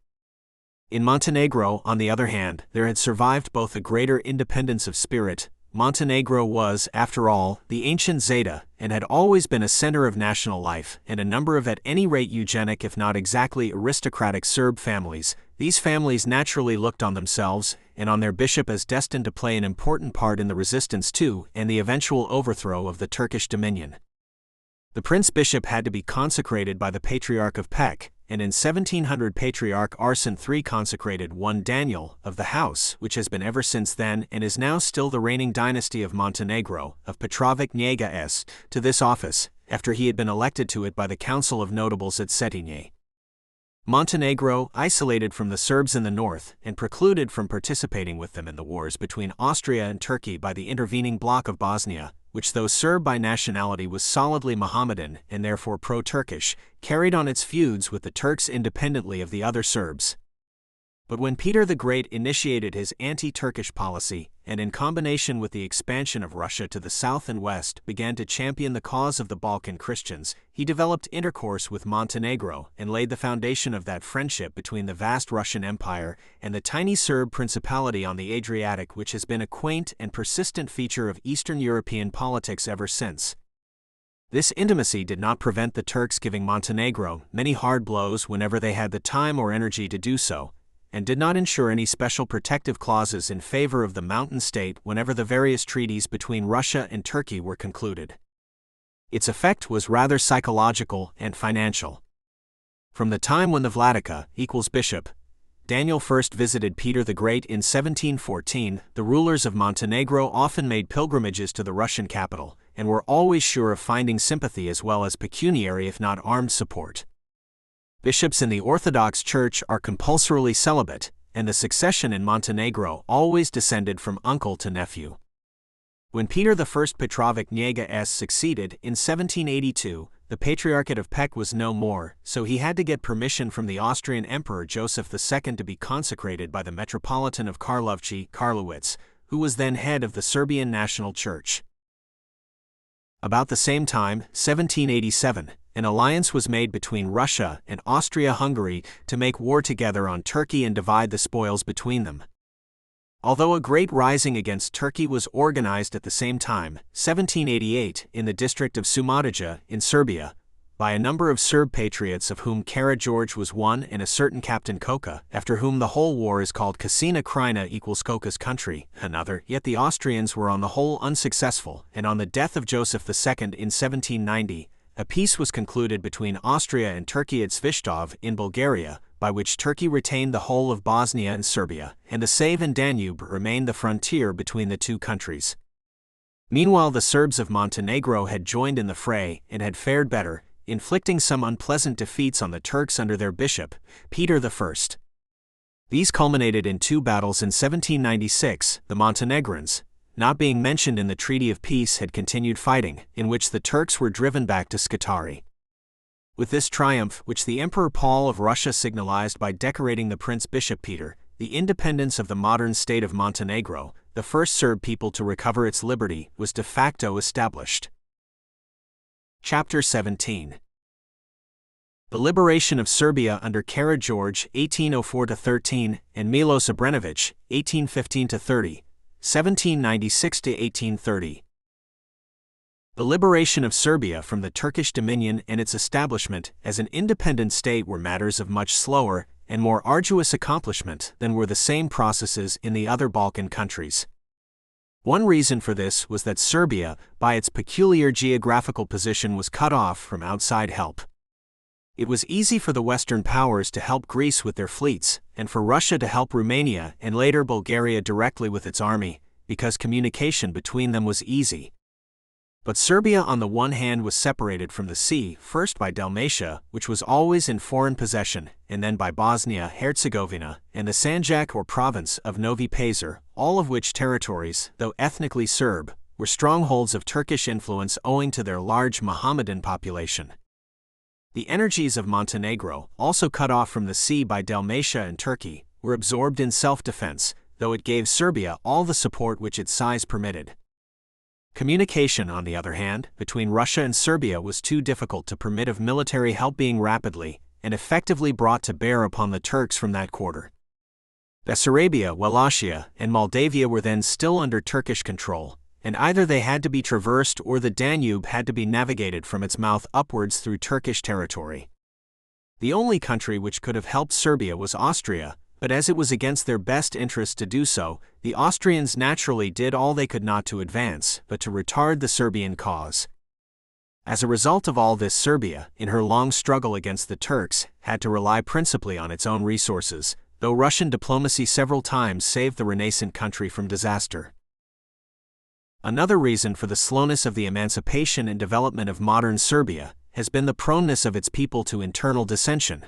[SPEAKER 1] In Montenegro, on the other hand, there had survived both a greater independence of spirit. Montenegro was, after all, the ancient Zeta, and had always been a center of national life, and a number of at any rate eugenic if not exactly aristocratic Serb families. These families naturally looked on themselves, and on their bishop, as destined to play an important part in the resistance to, and the eventual overthrow of the Turkish dominion. The prince-bishop had to be consecrated by the Patriarch of Pek, and in 1700 Patriarch Arsene III consecrated one Daniel of the house, which has been ever since then and is now still the reigning dynasty of Montenegro, of Petrovic Njega S, to this office, after he had been elected to it by the Council of Notables at Cetinje. Montenegro, isolated from the Serbs in the north and precluded from participating with them in the wars between Austria and Turkey by the intervening bloc of Bosnia, which, though Serb by nationality, was solidly Mohammedan and therefore pro-Turkish, carried on its feuds with the Turks independently of the other Serbs. But when Peter the Great initiated his anti-Turkish policy, and in combination with the expansion of Russia to the south and west began to champion the cause of the Balkan Christians, he developed intercourse with Montenegro and laid the foundation of that friendship between the vast Russian Empire and the tiny Serb principality on the Adriatic, which has been a quaint and persistent feature of Eastern European politics ever since. This intimacy did not prevent the Turks giving Montenegro many hard blows whenever they had the time or energy to do so, and did not ensure any special protective clauses in favor of the mountain state whenever the various treaties between Russia and Turkey were concluded. Its effect was rather psychological and financial. From the time when the Vladika (bishop) Daniel first visited Peter the Great in 1714, the rulers of Montenegro often made pilgrimages to the Russian capital, and were always sure of finding sympathy as well as pecuniary if not armed support. Bishops in the Orthodox Church are compulsorily celibate, and the succession in Montenegro always descended from uncle to nephew. When Peter I Petrovic Njega S succeeded in 1782, the Patriarchate of Pek was no more, so he had to get permission from the Austrian Emperor Joseph II to be consecrated by the Metropolitan of Karlovci, Karlowitz, who was then head of the Serbian National Church. About the same time, 1787, an alliance was made between Russia and Austria-Hungary to make war together on Turkey and divide the spoils between them. Although a great rising against Turkey was organized at the same time, 1788, in the district of Šumadija, in Serbia, by a number of Serb patriots of whom Karađorđe was one and a certain Captain Koka, after whom the whole war is called Kasina Krajina equals Koka's country, another, yet the Austrians were on the whole unsuccessful, and on the death of Joseph II in 1790, a peace was concluded between Austria and Turkey at Svishtov in Bulgaria, by which Turkey retained the whole of Bosnia and Serbia, and the Save and Danube remained the frontier between the two countries. Meanwhile, the Serbs of Montenegro had joined in the fray and had fared better, inflicting some unpleasant defeats on the Turks under their bishop, Peter I. These culminated in two battles in 1796. The Montenegrins, not being mentioned in the Treaty of Peace, had continued fighting, in which the Turks were driven back to Scutari. With this triumph, which the Emperor Paul of Russia signalized by decorating the Prince Bishop Peter, the independence of the modern state of Montenegro, the first Serb people to recover its liberty, was de facto established. Chapter 17. The liberation of Serbia under Karađorđe (1804–13) and Miloš Obrenović (1815–30), 1796–1830. The liberation of Serbia from the Turkish dominion and its establishment as an independent state were matters of much slower and more arduous accomplishment than were the same processes in the other Balkan countries. One reason for this was that Serbia, by its peculiar geographical position, was cut off from outside help. It was easy for the Western powers to help Greece with their fleets, and for Russia to help Rumania and later Bulgaria directly with its army, because communication between them was easy. But Serbia on the one hand was separated from the sea, first by Dalmatia, which was always in foreign possession, and then by Bosnia-Herzegovina, and the Sanjak or province of Novi Pazar, all of which territories, though ethnically Serb, were strongholds of Turkish influence owing to their large Mohammedan population. The energies of Montenegro, also cut off from the sea by Dalmatia and Turkey, were absorbed in self-defense, though it gave Serbia all the support which its size permitted. Communication, on the other hand, between Russia and Serbia was too difficult to permit of military help being rapidly and effectively brought to bear upon the Turks from that quarter. Bessarabia, Wallachia, and Moldavia were then still under Turkish control, and either they had to be traversed or the Danube had to be navigated from its mouth upwards through Turkish territory. The only country which could have helped Serbia was Austria, but as it was against their best interest to do so, the Austrians naturally did all they could not to advance, but to retard the Serbian cause. As a result of all this, Serbia, in her long struggle against the Turks, had to rely principally on its own resources, though Russian diplomacy several times saved the renascent country from disaster. Another reason for the slowness of the emancipation and development of modern Serbia has been the proneness of its people to internal dissension.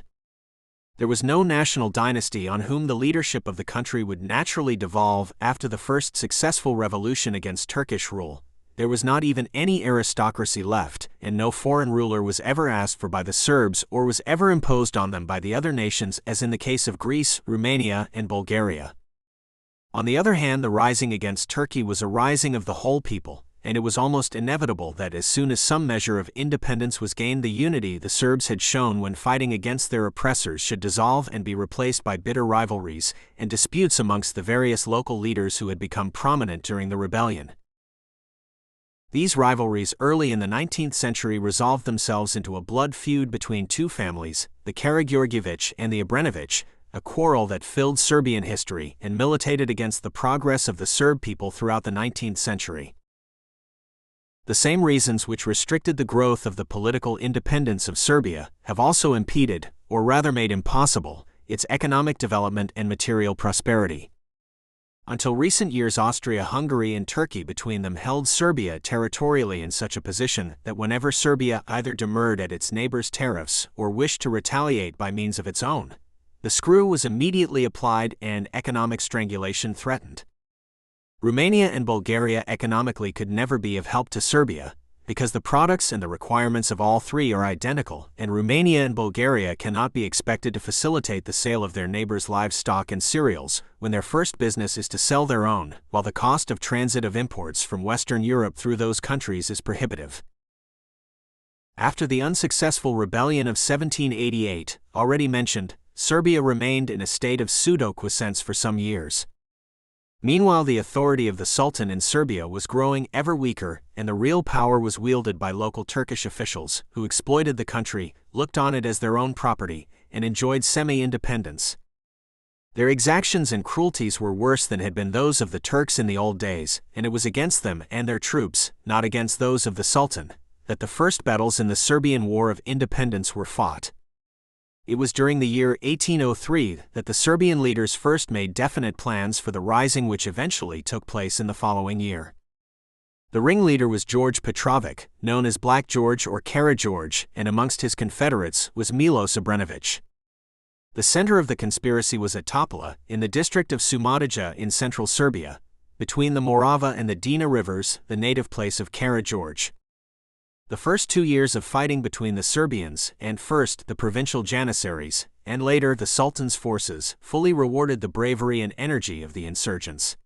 [SPEAKER 1] There was no national dynasty on whom the leadership of the country would naturally devolve after the first successful revolution against Turkish rule. There was not even any aristocracy left, and no foreign ruler was ever asked for by the Serbs or was ever imposed on them by the other nations, as in the case of Greece, Rumania, and Bulgaria. On the other hand, the rising against Turkey was a rising of the whole people, and it was almost inevitable that as soon as some measure of independence was gained, the unity the Serbs had shown when fighting against their oppressors should dissolve and be replaced by bitter rivalries and disputes amongst the various local leaders who had become prominent during the rebellion. These rivalries early in the 19th century resolved themselves into a blood feud between two families, the Karađorđević and the Obrenović, a quarrel that filled Serbian history and militated against the progress of the Serb people throughout the 19th century. The same reasons which restricted the growth of the political independence of Serbia have also impeded, or rather made impossible, its economic development and material prosperity. Until recent years, Austria-Hungary and Turkey between them held Serbia territorially in such a position that whenever Serbia either demurred at its neighbors' tariffs or wished to retaliate by means of its own, the screw was immediately applied and economic strangulation threatened. Romania and Bulgaria economically could never be of help to Serbia, because the products and the requirements of all three are identical, and Romania and Bulgaria cannot be expected to facilitate the sale of their neighbors' livestock and cereals when their first business is to sell their own, while the cost of transit of imports from Western Europe through those countries is prohibitive. After the unsuccessful rebellion of 1788, already mentioned, Serbia remained in a state of pseudo-quiescence for some years. Meanwhile, the authority of the Sultan in Serbia was growing ever weaker, and the real power was wielded by local Turkish officials, who exploited the country, looked on it as their own property, and enjoyed semi-independence. Their exactions and cruelties were worse than had been those of the Turks in the old days, and it was against them and their troops, not against those of the Sultan, that the first battles in the Serbian War of Independence were fought. It was during the year 1803 that the Serbian leaders first made definite plans for the rising which eventually took place in the following year. The ringleader was George Petrovic, known as Black George or Karađorđe, and amongst his confederates was Miloš Obrenović. The center of the conspiracy was at Topola, in the district of Šumadija in central Serbia, between the Morava and the Drina rivers, the native place of Karađorđe. The first 2 years of fighting between the Serbians and first the provincial janissaries, and later the Sultan's forces, fully rewarded the bravery and energy of the insurgents.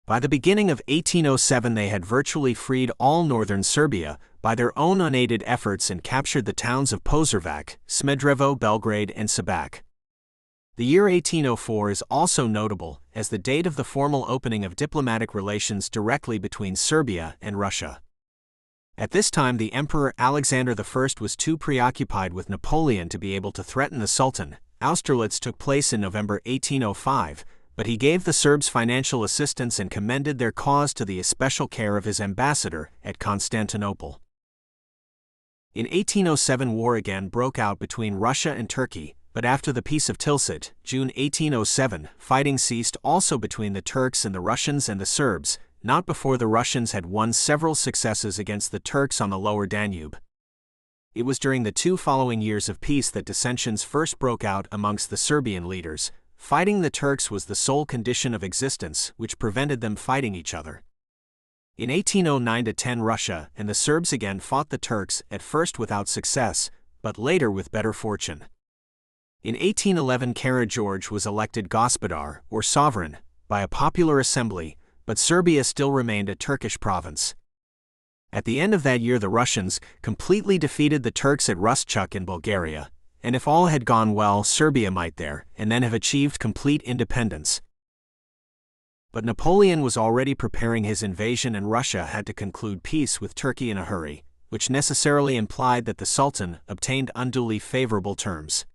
[SPEAKER 1] By the beginning of 1807 they had virtually freed all northern Serbia by their own unaided efforts and captured the towns of Požarevac, Smederevo, Belgrade, and Sabac. The year 1804 is also notable as the date of the formal opening of diplomatic relations directly between Serbia and Russia. At this time the Emperor Alexander I was too preoccupied with Napoleon to be able to threaten the Sultan. Austerlitz took place in November 1805, but he gave the Serbs financial assistance and commended their cause to the especial care of his ambassador at Constantinople. In 1807 war again broke out between Russia and Turkey, but after the Peace of Tilsit, June 1807, fighting ceased also between the Turks and the Russians and the Serbs, not before the Russians had won several successes against the Turks on the lower Danube. It was during the 2 following years of peace that dissensions first broke out amongst the Serbian leaders. Fighting the Turks was the sole condition of existence which prevented them fighting each other. In 1809–10 Russia and the Serbs again fought the Turks, at first without success, but later with better fortune. In 1811 Karađorđe was elected gospodar, or sovereign, by a popular assembly, but Serbia still remained a Turkish province. At the end of that year the Russians completely defeated the Turks at Rustchuk in Bulgaria, and if all had gone well Serbia might there and then have achieved complete independence. But Napoleon was already preparing his invasion and Russia had to conclude peace with Turkey in a hurry, which necessarily implied that the Sultan obtained unduly favorable terms.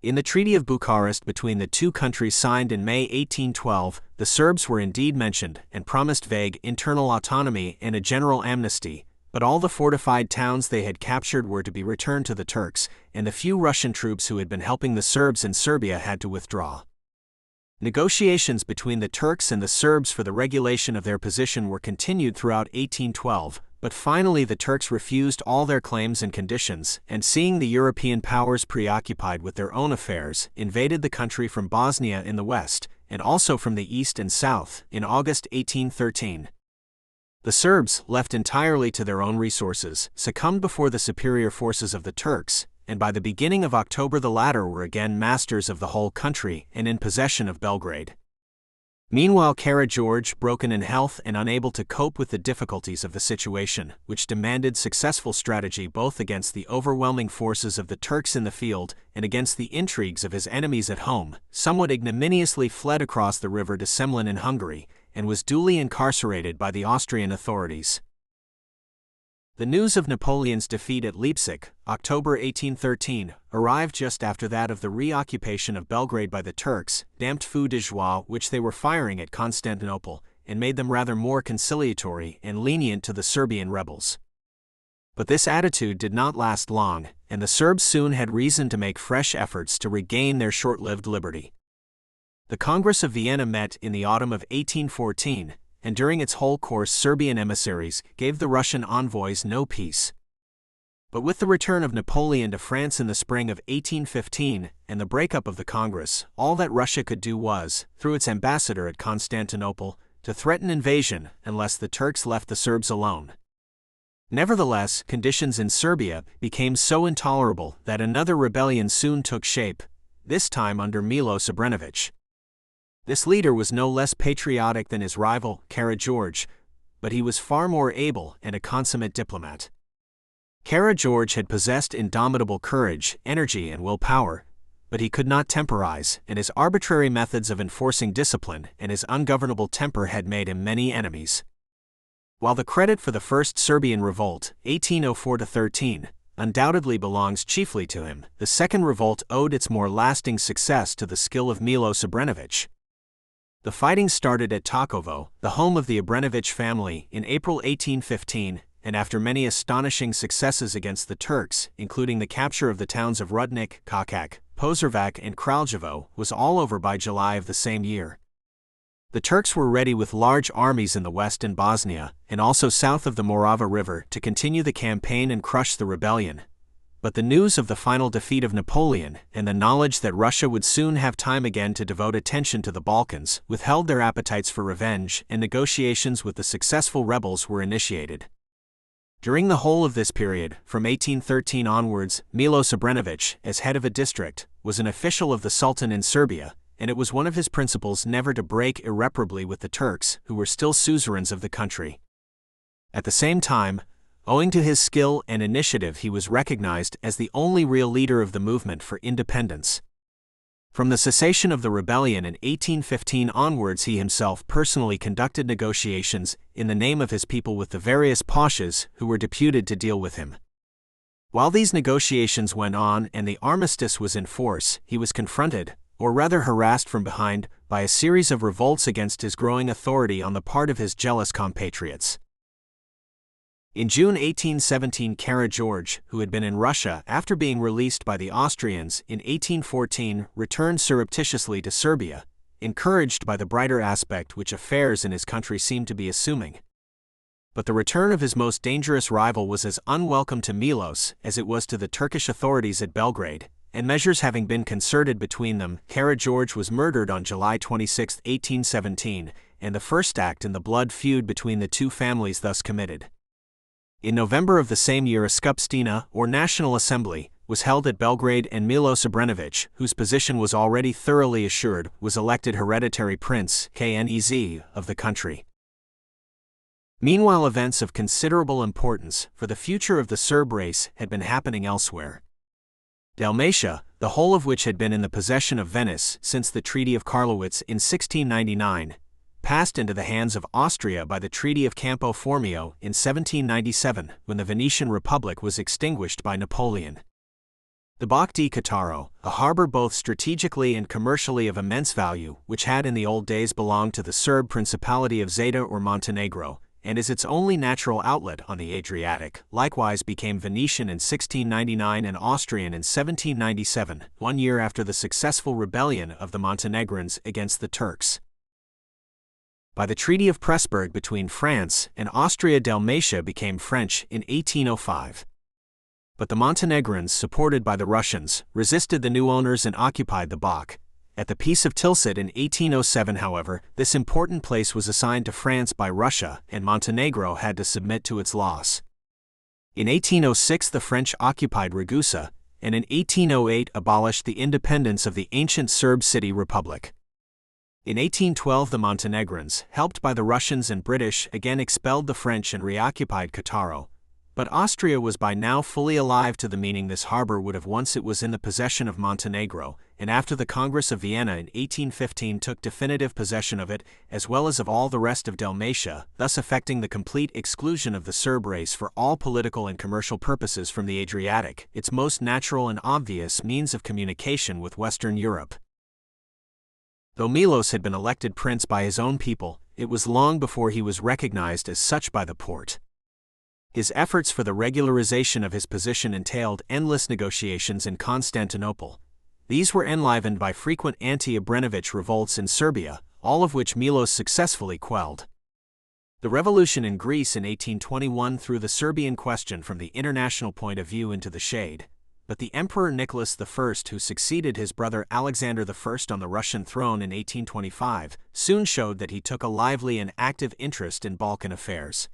[SPEAKER 1] In the Treaty of Bucharest between the two countries signed in May 1812, the Serbs were indeed mentioned and promised vague internal autonomy and a general amnesty, but all the fortified towns they had captured were to be returned to the Turks, and the few Russian troops who had been helping the Serbs in Serbia had to withdraw. Negotiations between the Turks and the Serbs for the regulation of their position were continued throughout 1812, but finally the Turks refused all their claims and conditions, and seeing the European powers preoccupied with their own affairs, invaded the country from Bosnia in the west, and also from the east and south, in August 1813. The Serbs, left entirely to their own resources, succumbed before the superior forces of the Turks, and by the beginning of October the latter were again masters of the whole country and in possession of Belgrade. Meanwhile Karađorđe, broken in health and unable to cope with the difficulties of the situation, which demanded successful strategy both against the overwhelming forces of the Turks in the field and against the intrigues of his enemies at home, somewhat ignominiously fled across the river to Semlin in Hungary, and was duly incarcerated by the Austrian authorities. The news of Napoleon's defeat at Leipzig, October 1813, arrived just after that of the reoccupation of Belgrade by the Turks, damped feux de joie which they were firing at Constantinople, and made them rather more conciliatory and lenient to the Serbian rebels. But this attitude did not last long, and the Serbs soon had reason to make fresh efforts to regain their short-lived liberty. The Congress of Vienna met in the autumn of 1814, and during its whole course Serbian emissaries gave the Russian envoys no peace. But with the return of Napoleon to France in the spring of 1815 and the breakup of the Congress, all that Russia could do was, through its ambassador at Constantinople, to threaten invasion unless the Turks left the Serbs alone. Nevertheless, conditions in Serbia became so intolerable that another rebellion soon took shape, this time under Miloš Obrenović. This leader was no less patriotic than his rival, Karađorđe, but he was far more able and a consummate diplomat. Karađorđe had possessed indomitable courage, energy and willpower, but he could not temporize, and his arbitrary methods of enforcing discipline and his ungovernable temper had made him many enemies. While the credit for the First Serbian Revolt, 1804–13, undoubtedly belongs chiefly to him, the Second Revolt owed its more lasting success to the skill of Miloš Obrenović. The fighting started at Takovo, the home of the Obrenović family, in April 1815, and after many astonishing successes against the Turks, including the capture of the towns of Rudnik, Čačak, Požarevac and Kraljevo, was all over by July of the same year. The Turks were ready with large armies in the west and Bosnia, and also south of the Morava River, to continue the campaign and crush the rebellion. But the news of the final defeat of Napoleon, and the knowledge that Russia would soon have time again to devote attention to the Balkans, withheld their appetites for revenge, and negotiations with the successful rebels were initiated. During the whole of this period, from 1813 onwards, Miloš Obrenović, as head of a district, was an official of the Sultan in Serbia, and it was one of his principles never to break irreparably with the Turks, who were still suzerains of the country. At the same time, owing to his skill and initiative, he was recognized as the only real leader of the movement for independence. From the cessation of the rebellion in 1815 onwards, he himself personally conducted negotiations in the name of his people with the various pashas who were deputed to deal with him. While these negotiations went on and the armistice was in force, he was confronted, or rather harassed from behind, by a series of revolts against his growing authority on the part of his jealous compatriots. In June 1817, Karageorge, who had been in Russia after being released by the Austrians in 1814, returned surreptitiously to Serbia, encouraged by the brighter aspect which affairs in his country seemed to be assuming. But the return of his most dangerous rival was as unwelcome to Miloš as it was to the Turkish authorities at Belgrade, and measures having been concerted between them, Karageorge was murdered on July 26, 1817, and the first act in the blood feud between the two families thus committed. In November of the same year, a Skupština, or National Assembly, was held at Belgrade, and Miloš Obrenović, whose position was already thoroughly assured, was elected hereditary prince (knez) of the country. Meanwhile, events of considerable importance for the future of the Serb race had been happening elsewhere. Dalmatia, the whole of which had been in the possession of Venice since the Treaty of Karlowitz in 1699, passed into the hands of Austria by the Treaty of Campo Formio in 1797, when the Venetian Republic was extinguished by Napoleon. The Bocca di Cattaro, a harbor both strategically and commercially of immense value, which had in the old days belonged to the Serb Principality of Zeta or Montenegro, and is its only natural outlet on the Adriatic, likewise became Venetian in 1699 and Austrian in 1797, 1 year after the successful rebellion of the Montenegrins against the Turks. By the Treaty of Pressburg between France and Austria, Dalmatia became French in 1805. But the Montenegrins, supported by the Russians, resisted the new owners and occupied the Bocca. At the Peace of Tilsit in 1807, however, this important place was assigned to France by Russia, and Montenegro had to submit to its loss. In 1806, the French occupied Ragusa, and in 1808 abolished the independence of the ancient Serb city republic. In 1812, the Montenegrins, helped by the Russians and British, again expelled the French and reoccupied Cattaro. But Austria was by now fully alive to the meaning this harbor would have once it was in the possession of Montenegro, and after the Congress of Vienna in 1815 took definitive possession of it, as well as of all the rest of Dalmatia, thus effecting the complete exclusion of the Serb race for all political and commercial purposes from the Adriatic, its most natural and obvious means of communication with Western Europe. Though Miloš had been elected prince by his own people, it was long before he was recognized as such by the Porte. His efforts for the regularization of his position entailed endless negotiations in Constantinople. These were enlivened by frequent anti-Obrenović revolts in Serbia, all of which Miloš successfully quelled. The revolution in Greece in 1821 threw the Serbian question from the international point of view into the shade. But the Emperor Nicholas I, who succeeded his brother Alexander I on the Russian throne in 1825, soon showed that he took a lively and active interest in Balkan affairs.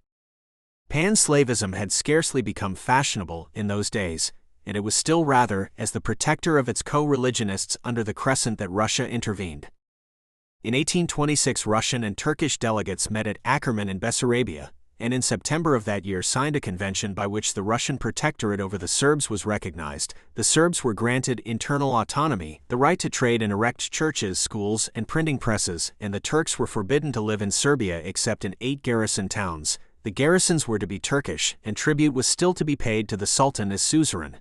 [SPEAKER 1] Pan-Slavism had scarcely become fashionable in those days, and it was still rather as the protector of its co-religionists under the Crescent that Russia intervened. In 1826, Russian and Turkish delegates met at Ackerman in Bessarabia, and in September of that year signed a convention by which the Russian protectorate over the Serbs was recognized. The Serbs were granted internal autonomy, the right to trade and erect churches, schools, and printing presses, and the Turks were forbidden to live in Serbia except in 8 garrison towns. The garrisons were to be Turkish, and tribute was still to be paid to the Sultan as suzerain.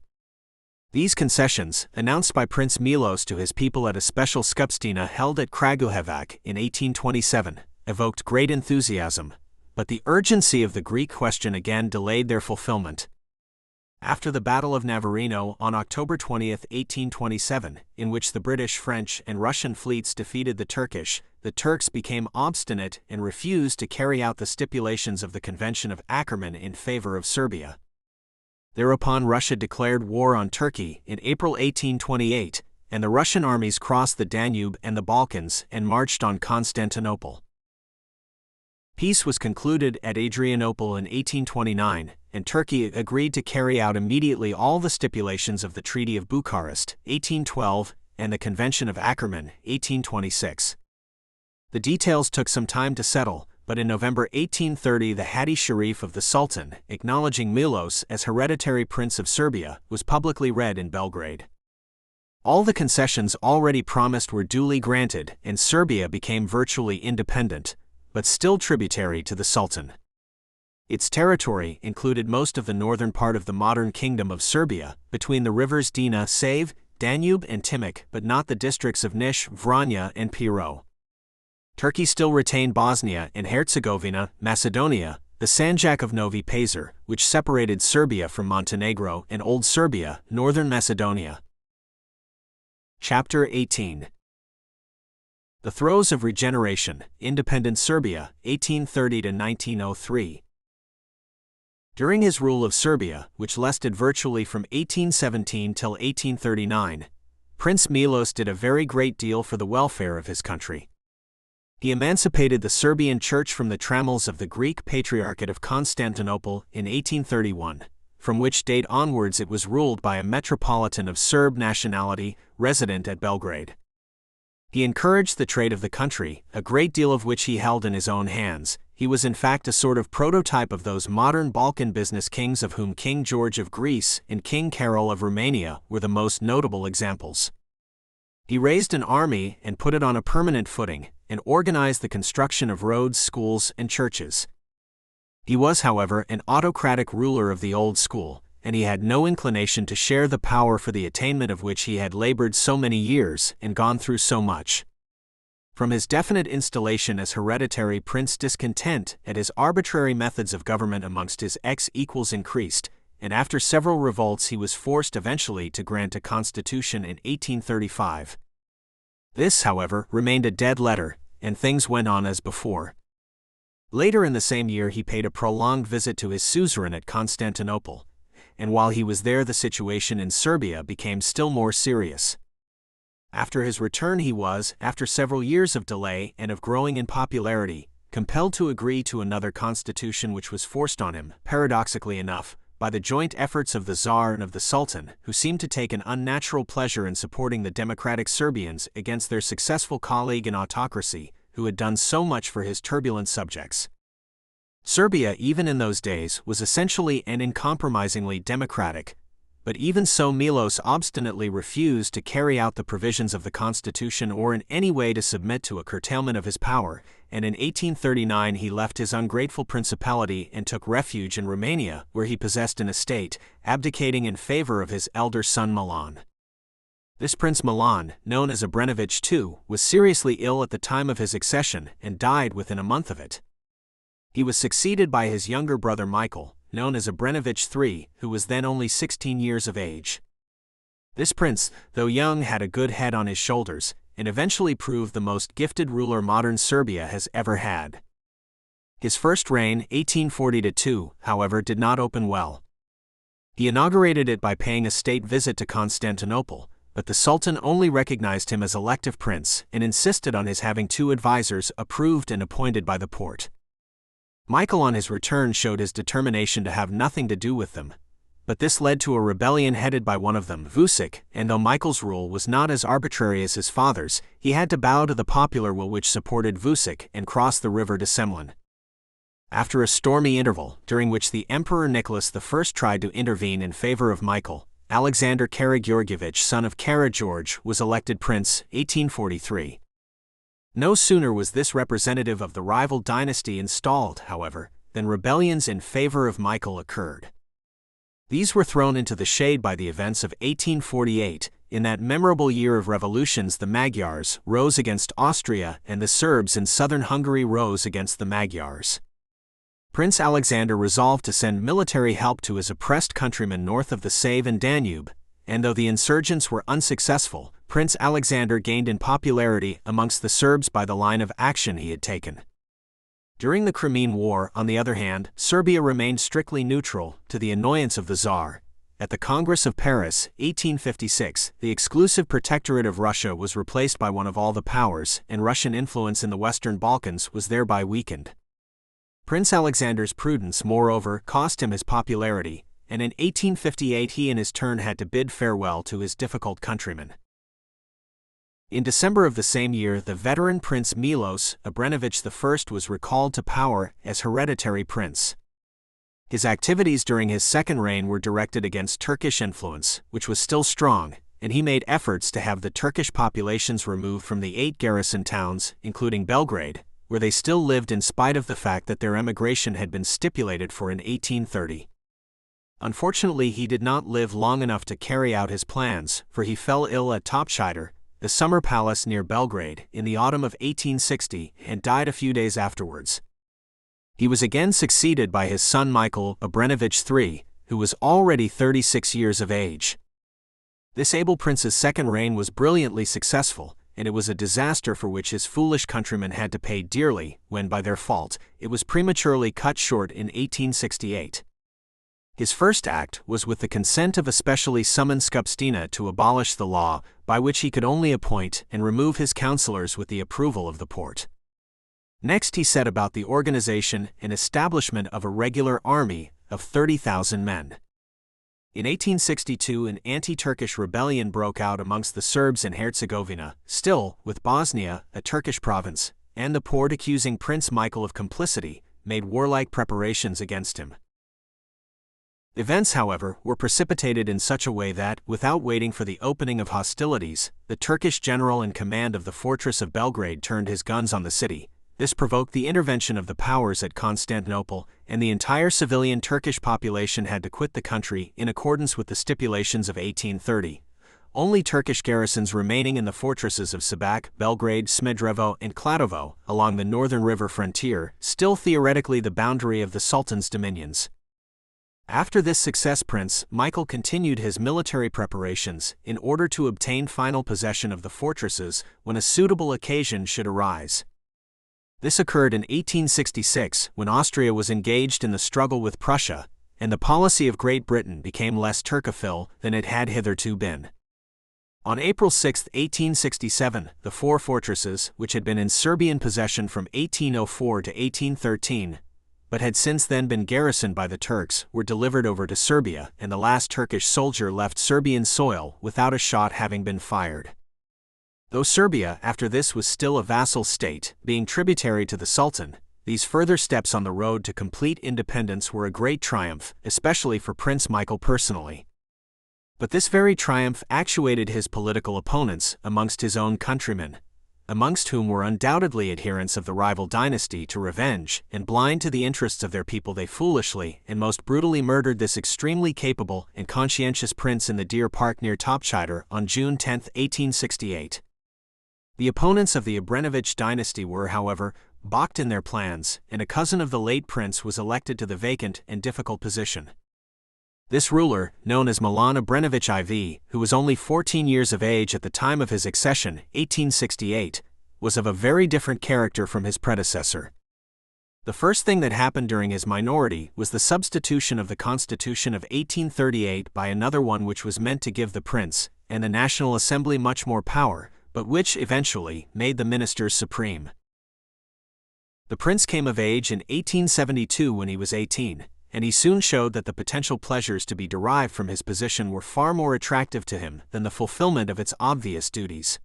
[SPEAKER 1] These concessions, announced by Prince Miloš to his people at a special Skupština held at Kragujevac in 1827, evoked great enthusiasm. But the urgency of the Greek question again delayed their fulfillment. After the Battle of Navarino on October 20, 1827, in which the British, French, and Russian fleets defeated the Turks became obstinate and refused to carry out the stipulations of the Convention of Ackerman in favor of Serbia. Thereupon Russia declared war on Turkey in April 1828, and the Russian armies crossed the Danube and the Balkans and marched on Constantinople. Peace was concluded at Adrianople in 1829, and Turkey agreed to carry out immediately all the stipulations of the Treaty of Bucharest, 1812, and the Convention of Ackerman, 1826. The details took some time to settle, but in November 1830 the Hadi Sharif of the Sultan, acknowledging Milos as hereditary Prince of Serbia, was publicly read in Belgrade. All the concessions already promised were duly granted, and Serbia became virtually independent, but still tributary to the Sultan. Its territory included most of the northern part of the modern Kingdom of Serbia, between the rivers Drina, Save, Danube and Timok, but not the districts of Niš, Vranja and Pirot. Turkey still retained Bosnia and Herzegovina, Macedonia, the Sanjak of Novi Pazar, which separated Serbia from Montenegro, and Old Serbia, northern Macedonia. Chapter 18. The Throes of Regeneration, Independent Serbia, 1830 to 1903. During his rule of Serbia, which lasted virtually from 1817 till 1839, Prince Milos did a very great deal for the welfare of his country. He emancipated the Serbian Church from the trammels of the Greek Patriarchate of Constantinople in 1831, from which date onwards it was ruled by a metropolitan of Serb nationality, resident at Belgrade. He encouraged the trade of the country, a great deal of which he held in his own hands. He was in fact a sort of prototype of those modern Balkan business kings of whom King George of Greece and King Carol of Romania were the most notable examples. He raised an army and put it on a permanent footing, and organized the construction of roads, schools, and churches. He was, however, an autocratic ruler of the old school, and he had no inclination to share the power for the attainment of which he had labored so many years and gone through so much. From his definite installation as hereditary prince, discontent at his arbitrary methods of government amongst his equals increased, and after several revolts he was forced eventually to grant a constitution in 1835. This, however, remained a dead letter, and things went on as before. Later in the same year he paid a prolonged visit to his suzerain at Constantinople, and while he was there the situation in Serbia became still more serious. After his return he was, after several years of delay and of growing unpopularity, compelled to agree to another constitution which was forced on him, paradoxically enough, by the joint efforts of the Tsar and of the Sultan, who seemed to take an unnatural pleasure in supporting the democratic Serbians against their successful colleague in autocracy, who had done so much for his turbulent subjects. Serbia, even in those days, was essentially and uncompromisingly democratic, but even so Milos obstinately refused to carry out the provisions of the constitution or in any way to submit to a curtailment of his power, and in 1839 he left his ungrateful principality and took refuge in Rumania, where he possessed an estate, abdicating in favor of his elder son Milan. This Prince Milan, known as Obrenović II, was seriously ill at the time of his accession and died within a month of it. He was succeeded by his younger brother Michael, known as Obrenović III, who was then only 16 years of age. This prince, though young, had a good head on his shoulders, and eventually proved the most gifted ruler modern Serbia has ever had. His first reign, 1840-2, however, did not open well. He inaugurated it by paying a state visit to Constantinople, but the Sultan only recognized him as elective prince and insisted on his having 2 advisors approved and appointed by the Porte. Michael on his return showed his determination to have nothing to do with them, but this led to a rebellion headed by one of them, Vučić, and though Michael's rule was not as arbitrary as his father's, he had to bow to the popular will which supported Vučić and cross the river to Semlin. After a stormy interval, during which the Emperor Nicholas I tried to intervene in favor of Michael, Alexander Karageorgievich, son of Karageorge, was elected prince, 1843. No sooner was this representative of the rival dynasty installed, however, than rebellions in favor of Michael occurred. These were thrown into the shade by the events of 1848. In that memorable year of revolutions, the Magyars rose against Austria and the Serbs in southern Hungary rose against the Magyars. Prince Alexander resolved to send military help to his oppressed countrymen north of the Save and Danube, and though the insurgents were unsuccessful, Prince Alexander gained in popularity amongst the Serbs by the line of action he had taken. During the Crimean War, on the other hand, Serbia remained strictly neutral, to the annoyance of the Tsar. At the Congress of Paris, 1856, the exclusive protectorate of Russia was replaced by one of all the powers, and Russian influence in the Western Balkans was thereby weakened. Prince Alexander's prudence, moreover, cost him his popularity, and in 1858 he in his turn had to bid farewell to his difficult countrymen. In December of the same year, the veteran Prince Milos Obrenović I was recalled to power as hereditary prince. His activities during his second reign were directed against Turkish influence, which was still strong, and he made efforts to have the Turkish populations removed from the 8 garrison towns, including Belgrade, where they still lived in spite of the fact that their emigration had been stipulated for in 1830. Unfortunately, he did not live long enough to carry out his plans, for he fell ill at Topčider, the summer palace near Belgrade, in the autumn of 1860, and died a few days afterwards. He was again succeeded by his son Michael Obrenović III, who was already 36 years of age. This able prince's second reign was brilliantly successful, and it was a disaster for which his foolish countrymen had to pay dearly when, by their fault, it was prematurely cut short in 1868. His first act was with the consent of a specially summoned Skupština to abolish the law, by which he could only appoint and remove his councillors with the approval of the Porte. Next he set about the organization and establishment of a regular army of 30,000 men. In 1862 an anti-Turkish rebellion broke out amongst the Serbs in Herzegovina, still, with Bosnia, a Turkish province, and the Porte, accusing Prince Michael of complicity, made warlike preparations against him. Events, however, were precipitated in such a way that, without waiting for the opening of hostilities, the Turkish general in command of the fortress of Belgrade turned his guns on the city. This provoked the intervention of the powers at Constantinople, and the entire civilian Turkish population had to quit the country in accordance with the stipulations of 1830. Only Turkish garrisons remaining in the fortresses of Šabac, Belgrade, Smederevo, and Kladovo, along the northern river frontier, still theoretically the boundary of the Sultan's dominions. After this success, Prince Michael continued his military preparations in order to obtain final possession of the fortresses when a suitable occasion should arise. This occurred in 1866, when Austria was engaged in the struggle with Prussia, and the policy of Great Britain became less Turcophile than it had hitherto been. On April 6, 1867, the 4 fortresses, which had been in Serbian possession from 1804 to 1813, but had since then been garrisoned by the Turks, were delivered over to Serbia, and the last Turkish soldier left Serbian soil without a shot having been fired. Though Serbia, after this, was still a vassal state, being tributary to the Sultan, these further steps on the road to complete independence were a great triumph, especially for Prince Michael personally. But this very triumph actuated his political opponents amongst his own countrymen, amongst whom were undoubtedly adherents of the rival dynasty, to revenge, and blind to the interests of their people, they foolishly and most brutally murdered this extremely capable and conscientious prince in the Deer Park near Topčider on June 10, 1868. The opponents of the Obrenović dynasty were, however, balked in their plans, and a cousin of the late prince was elected to the vacant and difficult position. This ruler, known as Milan Obrenović IV, who was only 14 years of age at the time of his accession, 1868, was of a very different character from his predecessor. The first thing that happened during his minority was the substitution of the Constitution of 1838 by another one which was meant to give the prince and the National Assembly much more power, but which eventually made the ministers supreme. The prince came of age in 1872 when he was 18. And he soon showed that the potential pleasures to be derived from his position were far more attractive to him than the fulfillment of its obvious duties.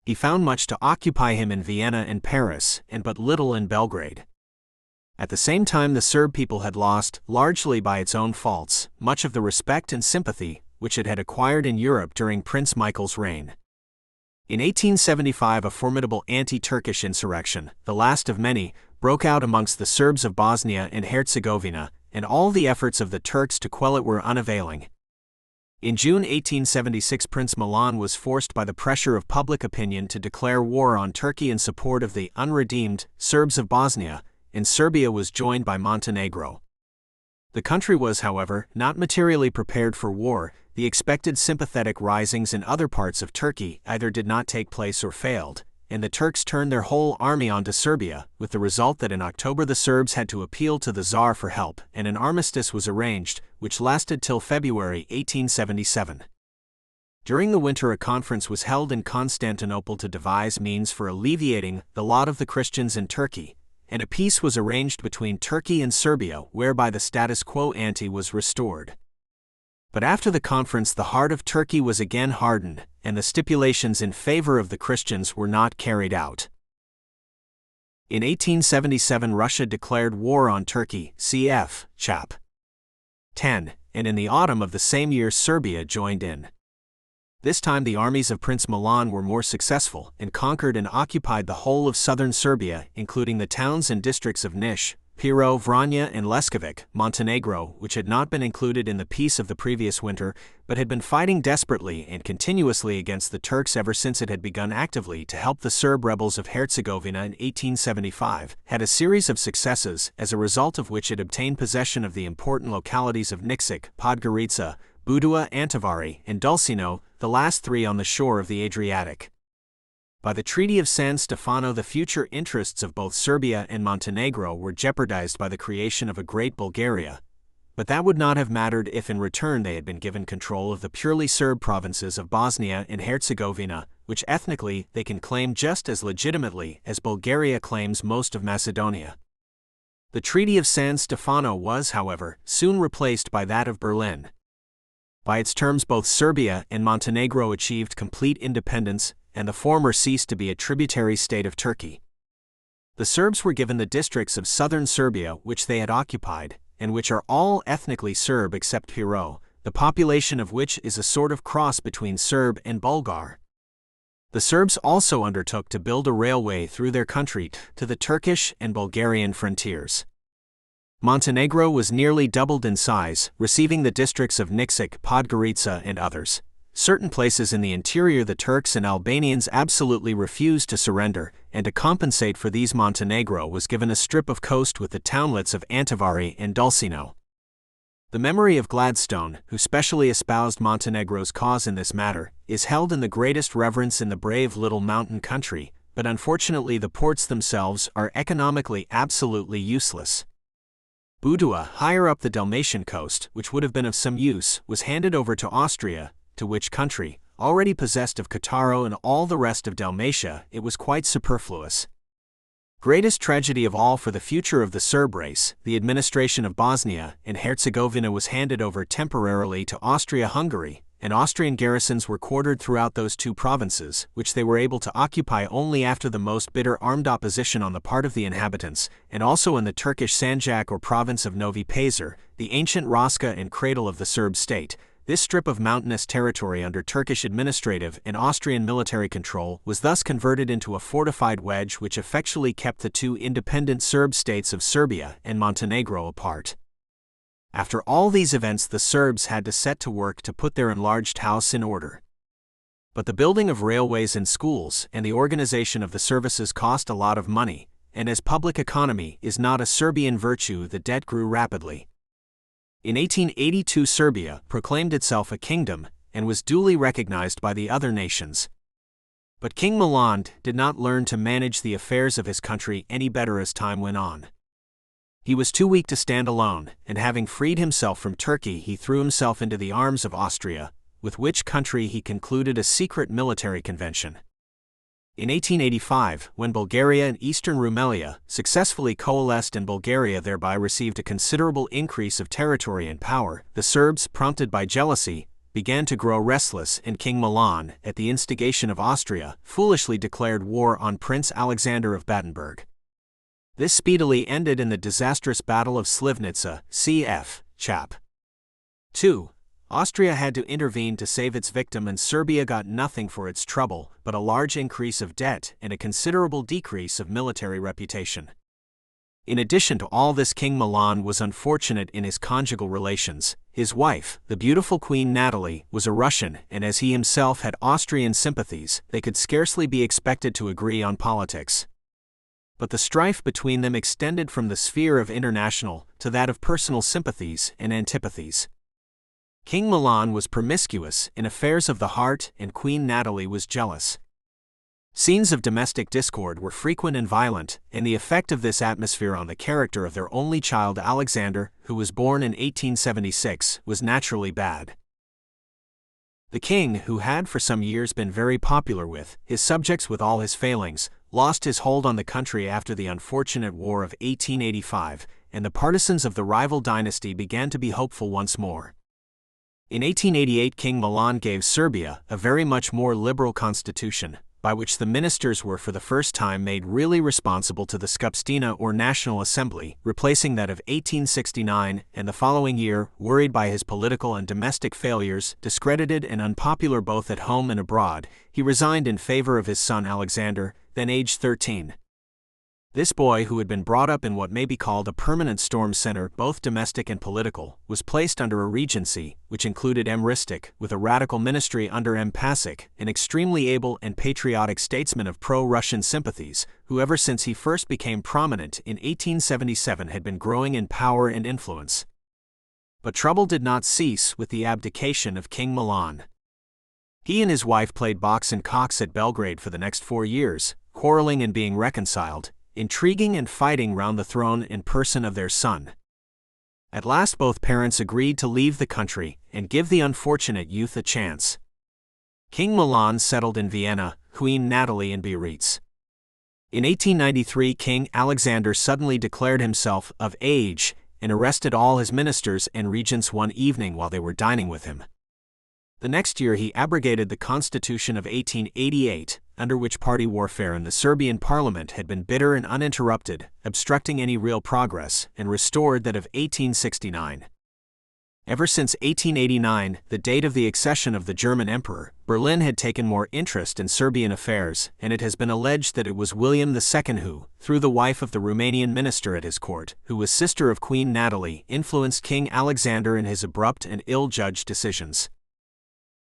[SPEAKER 1] He found much to occupy him in Vienna and Paris, and but little in Belgrade. At the same time, the Serb people had lost, largely by its own faults, much of the respect and sympathy which it had acquired in Europe during Prince Michael's reign. In 1875, a formidable anti-Turkish insurrection, the last of many, broke out amongst the Serbs of Bosnia and Herzegovina, and all the efforts of the Turks to quell it were unavailing. In June 1876, Prince Milan was forced by the pressure of public opinion to declare war on Turkey in support of the unredeemed Serbs of Bosnia, and Serbia was joined by Montenegro. The country was, however, not materially prepared for war. The expected sympathetic risings in other parts of Turkey either did not take place or failed, and the Turks turned their whole army onto Serbia, with the result that in October the Serbs had to appeal to the Tsar for help, and an armistice was arranged, which lasted till February 1877. During the winter, a conference was held in Constantinople to devise means for alleviating the lot of the Christians in Turkey, and a peace was arranged between Turkey and Serbia whereby the status quo ante was restored. But after the conference, the heart of Turkey was again hardened, and the stipulations in favor of the Christians were not carried out. In 1877, Russia declared war on Turkey, cf. Chap. 10, and in the autumn of the same year Serbia joined in. This time the armies of Prince Milan were more successful and conquered and occupied the whole of southern Serbia, including the towns and districts of Niš, Pirot, Vranja and Leskovic. Montenegro, which had not been included in the peace of the previous winter, but had been fighting desperately and continuously against the Turks ever since it had begun actively to help the Serb rebels of Herzegovina in 1875, had a series of successes, as a result of which it obtained possession of the important localities of Nikšić, Podgorica, Budva, Antivari, and Dulcino, the last three on the shore of the Adriatic. By the Treaty of San Stefano, the future interests of both Serbia and Montenegro were jeopardized by the creation of a great Bulgaria, but that would not have mattered if in return they had been given control of the purely Serb provinces of Bosnia and Herzegovina, which ethnically they can claim just as legitimately as Bulgaria claims most of Macedonia. The Treaty of San Stefano was, however, soon replaced by that of Berlin. By its terms, both Serbia and Montenegro achieved complete independence, and the former ceased to be a tributary state of Turkey. The Serbs were given the districts of southern Serbia which they had occupied, and which are all ethnically Serb except Pirot, the population of which is a sort of cross between Serb and Bulgar. The Serbs also undertook to build a railway through their country to the Turkish and Bulgarian frontiers. Montenegro was nearly doubled in size, receiving the districts of Nikšić, Podgorica and others. Certain places in the interior the Turks and Albanians absolutely refused to surrender, and to compensate for these Montenegro was given a strip of coast with the townlets of Antivari and Dulcino. The memory of Gladstone, who specially espoused Montenegro's cause in this matter, is held in the greatest reverence in the brave little mountain country, but unfortunately the ports themselves are economically absolutely useless. Budva, higher up the Dalmatian coast, which would have been of some use, was handed over to Austria, to which country, already possessed of Cattaro and all the rest of Dalmatia, it was quite superfluous. Greatest tragedy of all for the future of the Serb race, the administration of Bosnia and Herzegovina was handed over temporarily to Austria-Hungary, and Austrian garrisons were quartered throughout those two provinces, which they were able to occupy only after the most bitter armed opposition on the part of the inhabitants, and also in the Turkish Sanjak or province of Novi Pazar, the ancient Raska and cradle of the Serb state. This strip of mountainous territory under Turkish administrative and Austrian military control was thus converted into a fortified wedge which effectually kept the two independent Serb states of Serbia and Montenegro apart. After all these events, the Serbs had to set to work to put their enlarged house in order. But the building of railways and schools and the organization of the services cost a lot of money, and as public economy is not a Serbian virtue, the debt grew rapidly. In 1882, Serbia proclaimed itself a kingdom and was duly recognized by the other nations. But King Milan did not learn to manage the affairs of his country any better as time went on. He was too weak to stand alone, and having freed himself from Turkey, he threw himself into the arms of Austria, with which country he concluded a secret military convention. In 1885, when Bulgaria and Eastern Rumelia successfully coalesced and Bulgaria thereby received a considerable increase of territory and power, the Serbs, prompted by jealousy, began to grow restless, and King Milan, at the instigation of Austria, foolishly declared war on Prince Alexander of Battenberg. This speedily ended in the disastrous Battle of Slivnica, cf. Chap. 2. Austria had to intervene to save its victim, and Serbia got nothing for its trouble but a large increase of debt and a considerable decrease of military reputation. In addition to all this, King Milan was unfortunate in his conjugal relations. His wife, the beautiful Queen Natalie, was a Russian, and as he himself had Austrian sympathies, they could scarcely be expected to agree on politics. But the strife between them extended from the sphere of international to that of personal sympathies and antipathies. King Milan was promiscuous in affairs of the heart, and Queen Natalie was jealous. Scenes of domestic discord were frequent and violent, and the effect of this atmosphere on the character of their only child Alexander, who was born in 1876, was naturally bad. The king, who had for some years been very popular with his subjects with all his failings, lost his hold on the country after the unfortunate War of 1885, and the partisans of the rival dynasty began to be hopeful once more. In 1888, King Milan gave Serbia a very much more liberal constitution, by which the ministers were for the first time made really responsible to the Skupština or National Assembly, replacing that of 1869, and the following year, worried by his political and domestic failures, discredited and unpopular both at home and abroad, he resigned in favor of his son Alexander, then aged 13. This boy, who had been brought up in what may be called a permanent storm center, both domestic and political, was placed under a regency, which included M. Ristic, with a radical ministry under M. Pasic, an extremely able and patriotic statesman of pro-Russian sympathies, who ever since he first became prominent in 1877 had been growing in power and influence. But trouble did not cease with the abdication of King Milan. He and his wife played box and cocks at Belgrade for the next 4 years, quarreling and being reconciled, intriguing and fighting round the throne in person of their son. At last both parents agreed to leave the country and give the unfortunate youth a chance. King Milan settled in Vienna, Queen Natalie in Biarritz. In 1893, King Alexander suddenly declared himself of age and arrested all his ministers and regents one evening while they were dining with him. The next year he abrogated the Constitution of 1888, under which party warfare in the Serbian parliament had been bitter and uninterrupted, obstructing any real progress, and restored that of 1869. Ever since 1889, the date of the accession of the German emperor, Berlin had taken more interest in Serbian affairs, and it has been alleged that it was William II who, through the wife of the Romanian minister at his court, who was sister of Queen Natalie, influenced King Alexander in his abrupt and ill-judged decisions.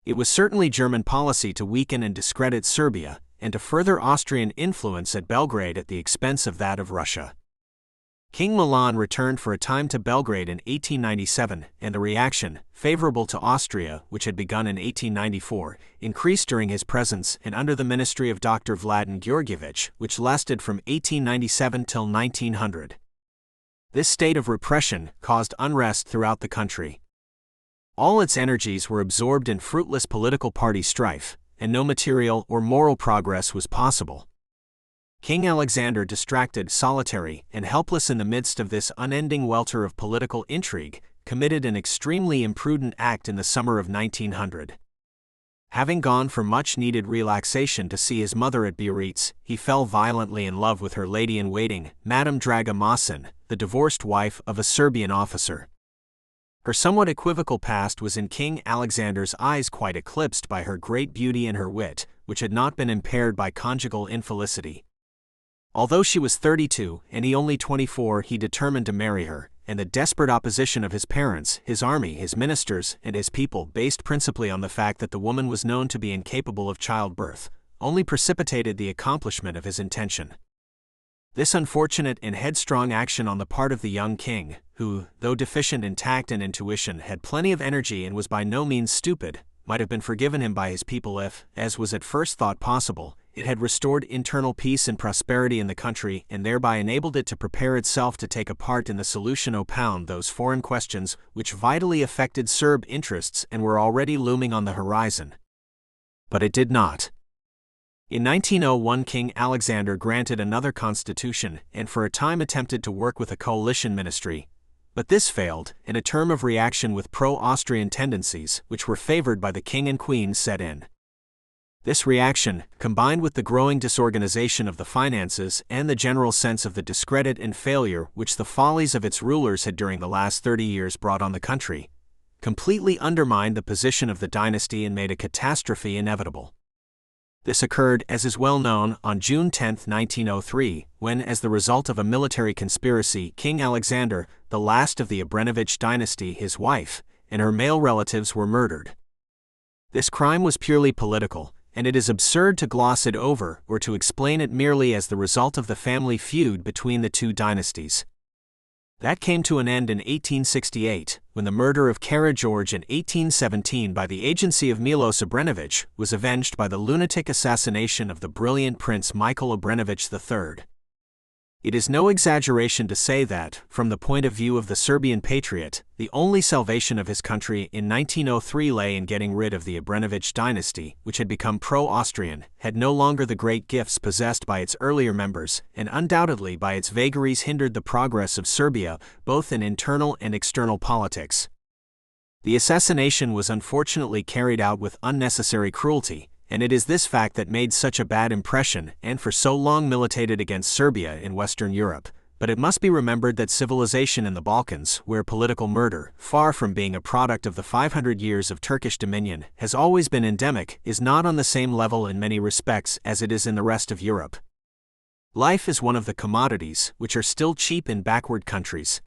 [SPEAKER 1] It was certainly German policy to weaken and discredit Serbia, and to further Austrian influence at Belgrade at the expense of that of Russia. King Milan returned for a time to Belgrade in 1897, and the reaction, favorable to Austria, which had begun in 1894, increased during his presence and under the ministry of Dr. Vladan Georgievich, which lasted from 1897 till 1900. This state of repression caused unrest throughout the country. All its energies were absorbed in fruitless political party strife, and no material or moral progress was possible. King Alexander, distracted, solitary, and helpless in the midst of this unending welter of political intrigue, committed an extremely imprudent act in the summer of 1900. Having gone for much-needed relaxation to see his mother at Biarritz, he fell violently in love with her lady-in-waiting, Madame Draga Masin, the divorced wife of a Serbian officer. Her somewhat equivocal past was in King Alexander's eyes quite eclipsed by her great beauty and her wit, which had not been impaired by conjugal infelicity. Although she was 32 and he only 24, he determined to marry her, and the desperate opposition of his parents, his army, his ministers, and his people, based principally on the fact that the woman was known to be incapable of childbirth, only precipitated the accomplishment of his intention. This unfortunate and headstrong action on the part of the young king, who, though deficient in tact and intuition, had plenty of energy and was by no means stupid, might have been forgiven him by his people if, as was at first thought possible, it had restored internal peace and prosperity in the country and thereby enabled it to prepare itself to take a part in the solution of those foreign questions which vitally affected Serb interests and were already looming on the horizon. But it did not. In 1901, King Alexander granted another constitution and for a time attempted to work with a coalition ministry, but this failed, and a term of reaction with pro-Austrian tendencies, which were favored by the king and queen, set in. This reaction, combined with the growing disorganization of the finances and the general sense of the discredit and failure which the follies of its rulers had during the last 30 years brought on the country, completely undermined the position of the dynasty and made a catastrophe inevitable. This occurred, as is well known, on June 10, 1903, when, as the result of a military conspiracy, King Alexander, the last of the Obrenović dynasty, his wife, and her male relatives were murdered. This crime was purely political, and it is absurd to gloss it over or to explain it merely as the result of the family feud between the two dynasties. That came to an end in 1868, when the murder of Karageorge in 1817 by the agency of Milos Obrenović was avenged by the lunatic assassination of the brilliant Prince Michael Obrenović III. It is no exaggeration to say that, from the point of view of the Serbian patriot, the only salvation of his country in 1903 lay in getting rid of the Obrenović dynasty, which had become pro-Austrian, had no longer the great gifts possessed by its earlier members, and undoubtedly by its vagaries hindered the progress of Serbia, both in internal and external politics. The assassination was unfortunately carried out with unnecessary cruelty, and it is this fact that made such a bad impression and for so long militated against Serbia in Western Europe. But it must be remembered that civilization in the Balkans, where political murder, far from being a product of the 500 years of Turkish dominion, has always been endemic, is not on the same level in many respects as it is in the rest of Europe. Life is one of the commodities which are still cheap in backward countries.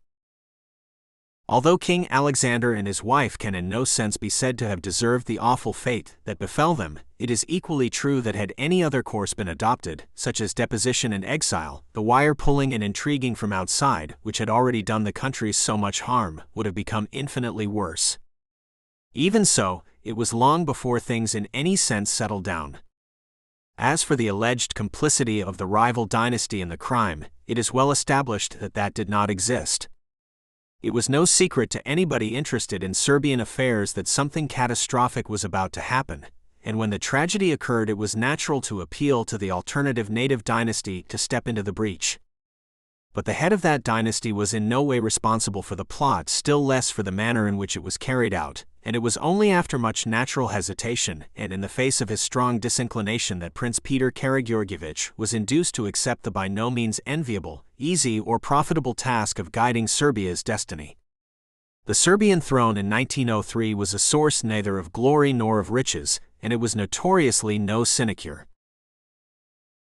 [SPEAKER 1] Although King Alexander and his wife can in no sense be said to have deserved the awful fate that befell them, it is equally true that had any other course been adopted, such as deposition and exile, the wire-pulling and intriguing from outside, which had already done the country so much harm, would have become infinitely worse. Even so, it was long before things in any sense settled down. As for the alleged complicity of the rival dynasty in the crime, it is well established that that did not exist. It was no secret to anybody interested in Serbian affairs that something catastrophic was about to happen, and when the tragedy occurred it was natural to appeal to the alternative native dynasty to step into the breach. But the head of that dynasty was in no way responsible for the plot, still less for the manner in which it was carried out, and it was only after much natural hesitation and in the face of his strong disinclination that Prince Peter Karageorgievich was induced to accept the by no means enviable, easy or profitable task of guiding Serbia's destiny. The Serbian throne in 1903 was a source neither of glory nor of riches, and it was notoriously no sinecure.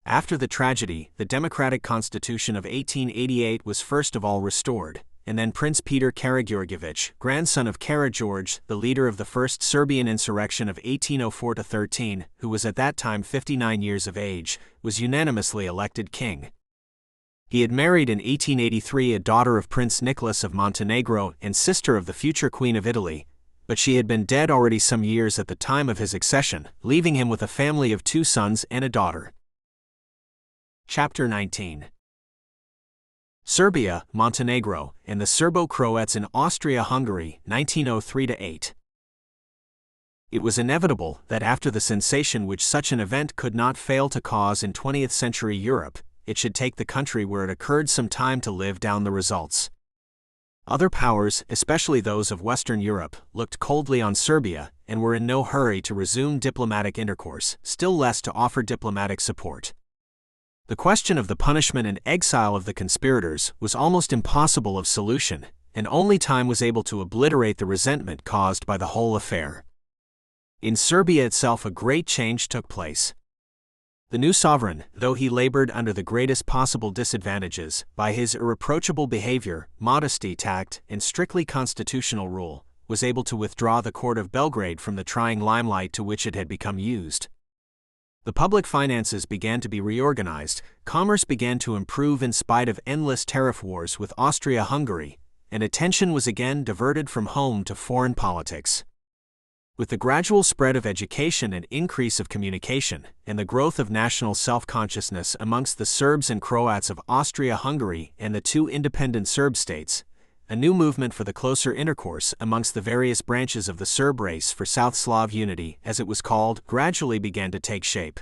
[SPEAKER 1] After the tragedy, the democratic constitution of 1888 was first of all restored, and then Prince Peter Karageorgievich, grandson of Karageorge, the leader of the first Serbian insurrection of 1804-13, who was at that time 59 years of age, was unanimously elected king. He had married in 1883 a daughter of Prince Nicholas of Montenegro and sister of the future Queen of Italy, but she had been dead already some years at the time of his accession, leaving him with a family of 2 sons and a daughter. Chapter 19. Serbia, Montenegro, and the Serbo-Croats in Austria-Hungary, 1903-8. It was inevitable that after the sensation which such an event could not fail to cause in 20th century Europe, it should take the country where it occurred some time to live down the results. Other powers, especially those of Western Europe, looked coldly on Serbia and were in no hurry to resume diplomatic intercourse, still less to offer diplomatic support. The question of the punishment and exile of the conspirators was almost impossible of solution, and only time was able to obliterate the resentment caused by the whole affair. In Serbia itself a great change took place. The new sovereign, though he labored under the greatest possible disadvantages, by his irreproachable behavior, modesty, tact, and strictly constitutional rule, was able to withdraw the court of Belgrade from the trying limelight to which it had become used. The public finances began to be reorganized, commerce began to improve in spite of endless tariff wars with Austria-Hungary, and attention was again diverted from home to foreign politics. With the gradual spread of education and increase of communication, and the growth of national self-consciousness amongst the Serbs and Croats of Austria-Hungary and the 2 independent Serb states, a new movement for the closer intercourse amongst the various branches of the Serb race for South Slav unity, as it was called, gradually began to take shape.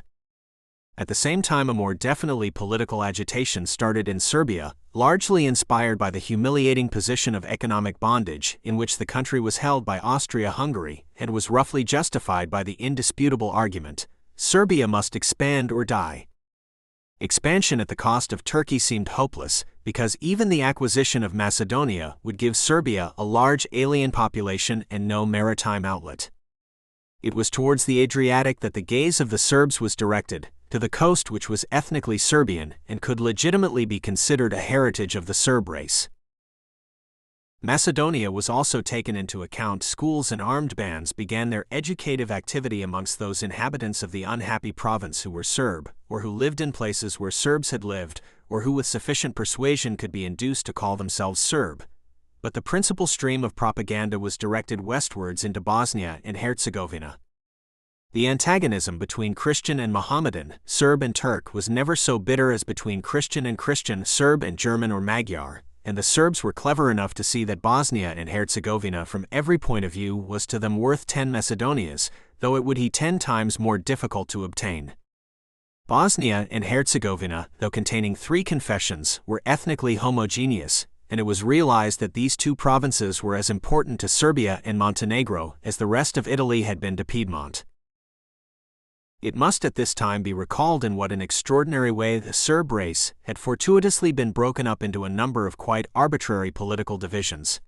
[SPEAKER 1] At the same time a more definitely political agitation started in Serbia, largely inspired by the humiliating position of economic bondage in which the country was held by Austria-Hungary, and was roughly justified by the indisputable argument, Serbia must expand or die. Expansion at the cost of Turkey seemed hopeless, because even the acquisition of Macedonia would give Serbia a large alien population and no maritime outlet. It was towards the Adriatic that the gaze of the Serbs was directed, to the coast which was ethnically Serbian and could legitimately be considered a heritage of the Serb race. Macedonia was also taken into account. Schools and armed bands began their educative activity amongst those inhabitants of the unhappy province who were Serb, or who lived in places where Serbs had lived, or who with sufficient persuasion could be induced to call themselves Serb. But the principal stream of propaganda was directed westwards into Bosnia and Herzegovina. The antagonism between Christian and Mohammedan, Serb and Turk was never so bitter as between Christian and Christian, Serb and German or Magyar, and the Serbs were clever enough to see that Bosnia and Herzegovina from every point of view was to them worth 10 Macedonias, though it would be 10 times more difficult to obtain. Bosnia and Herzegovina, though containing 3 confessions, were ethnically homogeneous, and it was realized that these 2 provinces were as important to Serbia and Montenegro as the rest of Italy had been to Piedmont. It must at this time be recalled in what an extraordinary way the Serb race had fortuitously been broken up into a number of quite arbitrary political divisions.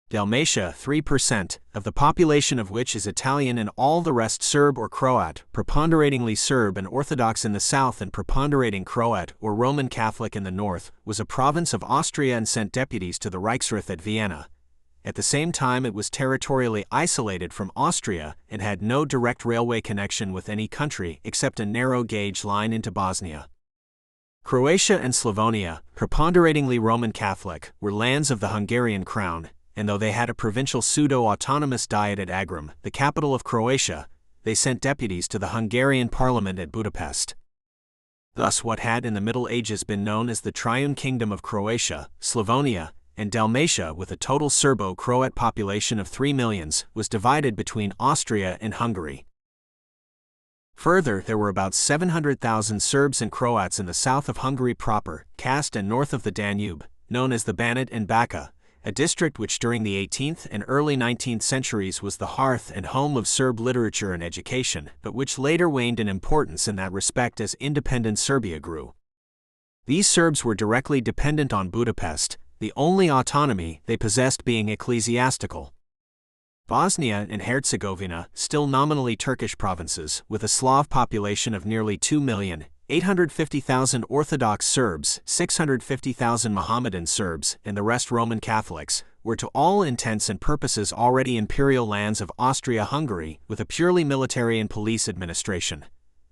[SPEAKER 1] Dalmatia, 3% of the population of which is Italian and all the rest Serb or Croat, preponderatingly Serb and Orthodox in the south and preponderating Croat or Roman Catholic in the north, was a province of Austria and sent deputies to the Reichsrath at Vienna. At the same time it was territorially isolated from Austria and had no direct railway connection with any country except a narrow-gauge line into Bosnia. Croatia and Slavonia, preponderatingly Roman Catholic, were lands of the Hungarian crown, and though they had a provincial pseudo-autonomous diet at Agram, the capital of Croatia, they sent deputies to the Hungarian parliament at Budapest. Thus what had in the Middle Ages been known as the Triune Kingdom of Croatia, Slavonia, and Dalmatia with a total Serbo-Croat population of 3 millions, was divided between Austria and Hungary. Further, there were about 700,000 Serbs and Croats in the south of Hungary proper, Kast and north of the Danube, known as the Banat and Bačka, a district which during the 18th and early 19th centuries was the hearth and home of Serb literature and education, but which later waned in importance in that respect as independent Serbia grew. These Serbs were directly dependent on Budapest, the only autonomy they possessed being ecclesiastical. Bosnia and Herzegovina, still nominally Turkish provinces, with a Slav population of nearly 2,850,000 Orthodox Serbs, 650,000 Mohammedan Serbs, and the rest Roman Catholics, were to all intents and purposes already imperial lands of Austria-Hungary, with a purely military and police administration.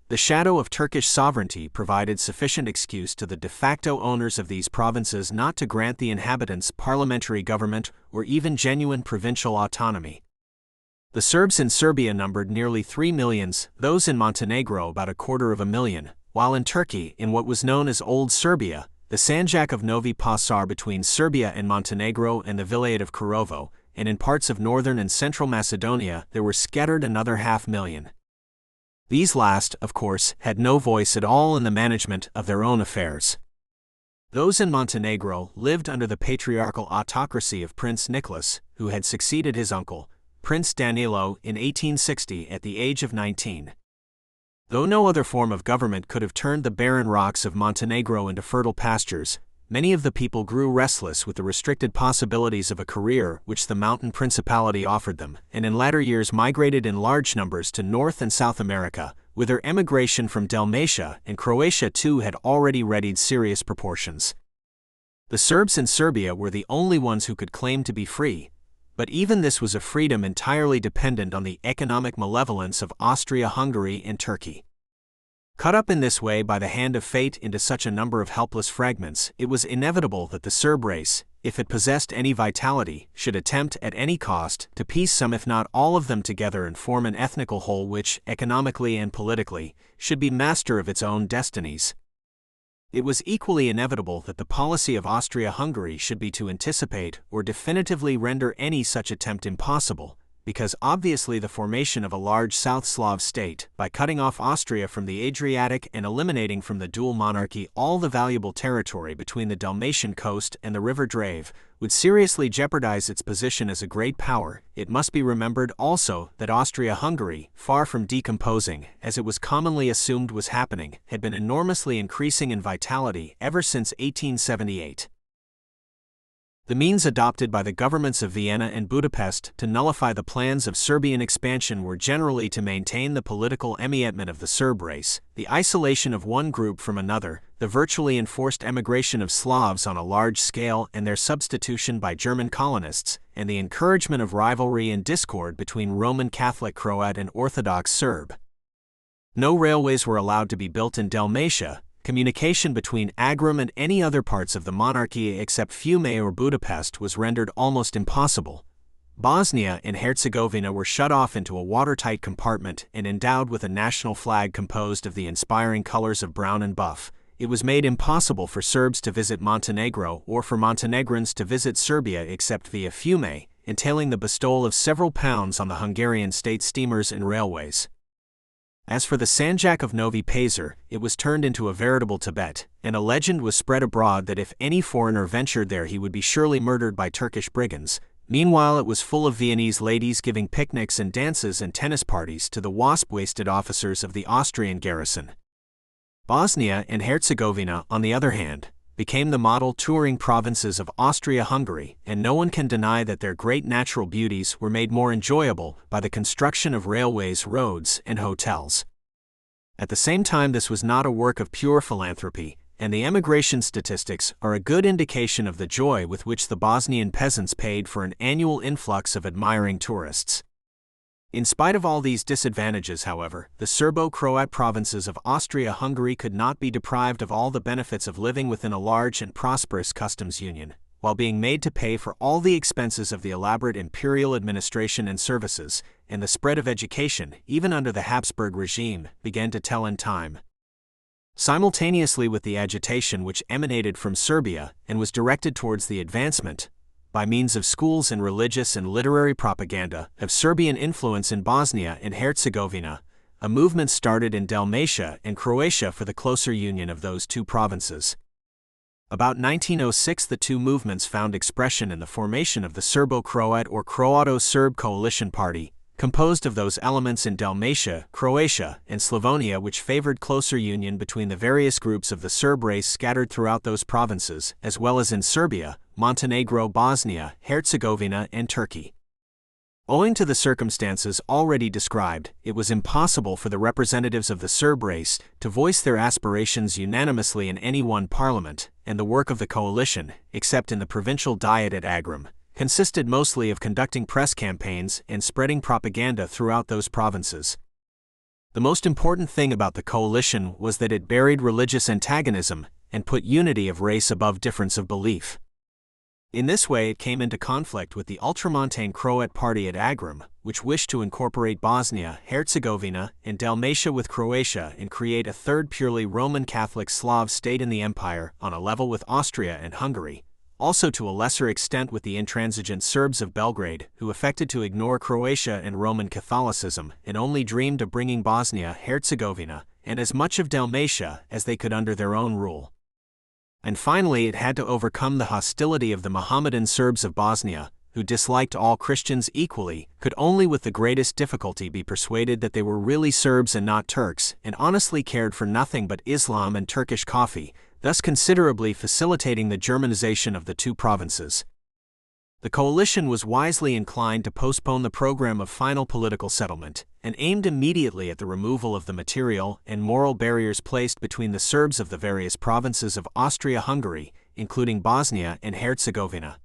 [SPEAKER 1] The shadow of Turkish sovereignty provided sufficient excuse to the de facto owners of these provinces not to grant the inhabitants parliamentary government or even genuine provincial autonomy. The Serbs in Serbia numbered nearly 3 millions, those in Montenegro about 250,000, while in Turkey, in what was known as Old Serbia, the Sanjak of Novi Pasar between Serbia and Montenegro and the Vilayet of Kurovo, and in parts of northern and central Macedonia there were scattered another 500,000. These last, of course, had no voice at all in the management of their own affairs. Those in Montenegro lived under the patriarchal autocracy of Prince Nicholas, who had succeeded his uncle, Prince Danilo, in 1860 at the age of 19. Though no other form of government could have turned the barren rocks of Montenegro into fertile pastures, many of the people grew restless with the restricted possibilities of a career which the mountain principality offered them, and in latter years migrated in large numbers to North and South America, whither emigration from Dalmatia and Croatia too had already readied serious proportions. The Serbs in Serbia were the only ones who could claim to be free, but even this was a freedom entirely dependent on the economic malevolence of Austria-Hungary and Turkey. Cut up in this way by the hand of fate into such a number of helpless fragments, it was inevitable that the Serb race, if it possessed any vitality, should attempt at any cost to piece some if not all of them together and form an ethnical whole which, economically and politically, should be master of its own destinies. It was equally inevitable that the policy of Austria-Hungary should be to anticipate or definitively render any such attempt impossible, because obviously the formation of a large South Slav state, by cutting off Austria from the Adriatic and eliminating from the dual monarchy all the valuable territory between the Dalmatian coast and the river Drave, would seriously jeopardize its position as a great power. It must be remembered also that Austria-Hungary, far from decomposing, as it was commonly assumed was happening, had been enormously increasing in vitality ever since 1878. The means adopted by the governments of Vienna and Budapest to nullify the plans of Serbian expansion were generally to maintain the political émiettement of the Serb race, the isolation of one group from another, the virtually enforced emigration of Slavs on a large scale and their substitution by German colonists, and the encouragement of rivalry and discord between Roman Catholic Croat and Orthodox Serb. No railways were allowed to be built in Dalmatia. Communication between Agram and any other parts of the monarchy except Fiume or Budapest was rendered almost impossible. Bosnia and Herzegovina were shut off into a watertight compartment and endowed with a national flag composed of the inspiring colors of brown and buff. It was made impossible for Serbs to visit Montenegro or for Montenegrins to visit Serbia except via Fiume, entailing the bestowal of several pounds on the Hungarian state steamers and railways. As for the Sanjak of Novi Pazar, it was turned into a veritable Tibet, and a legend was spread abroad that if any foreigner ventured there he would be surely murdered by Turkish brigands. Meanwhile, it was full of Viennese ladies giving picnics and dances and tennis parties to the wasp-waisted officers of the Austrian garrison. Bosnia and Herzegovina, on the other hand, became the model touring provinces of Austria-Hungary, and no one can deny that their great natural beauties were made more enjoyable by the construction of railways, roads, and hotels. At the same time, this was not a work of pure philanthropy, and the emigration statistics are a good indication of the joy with which the Bosnian peasants paid for an annual influx of admiring tourists. In spite of all these disadvantages, however, the Serbo-Croat provinces of Austria-Hungary could not be deprived of all the benefits of living within a large and prosperous customs union, while being made to pay for all the expenses of the elaborate imperial administration and services, and the spread of education, even under the Habsburg regime, began to tell in time. Simultaneously with the agitation which emanated from Serbia and was directed towards the advancement, by means of schools and religious and literary propaganda, of Serbian influence in Bosnia and Herzegovina, a movement started in Dalmatia and Croatia for the closer union of those two provinces. About 1906, the two movements found expression in the formation of the Serbo-Croat or Croato-Serb Coalition Party, composed of those elements in Dalmatia, Croatia, and Slavonia which favored closer union between the various groups of the Serb race scattered throughout those provinces, as well as in Serbia, Montenegro, Bosnia, Herzegovina, and Turkey. Owing to the circumstances already described, it was impossible for the representatives of the Serb race to voice their aspirations unanimously in any one parliament, and the work of the coalition, except in the provincial diet at Agrum, consisted mostly of conducting press campaigns and spreading propaganda throughout those provinces. The most important thing about the coalition was that it buried religious antagonism and put unity of race above difference of belief. In this way it came into conflict with the ultramontane Croat party at Agrum, which wished to incorporate Bosnia, Herzegovina, and Dalmatia with Croatia and create a third purely Roman Catholic Slav state in the empire on a level with Austria and Hungary, also to a lesser extent with the intransigent Serbs of Belgrade, who affected to ignore Croatia and Roman Catholicism and only dreamed of bringing Bosnia, Herzegovina, and as much of Dalmatia as they could under their own rule. And finally it had to overcome the hostility of the Mohammedan Serbs of Bosnia, who disliked all Christians equally, could only with the greatest difficulty be persuaded that they were really Serbs and not Turks, and honestly cared for nothing but Islam and Turkish coffee, thus considerably facilitating the Germanization of the two provinces. The coalition was wisely inclined to postpone the program of final political settlement, and aimed immediately at the removal of the material and moral barriers placed between the Serbs of the various provinces of Austria-Hungary, including Bosnia and Herzegovina.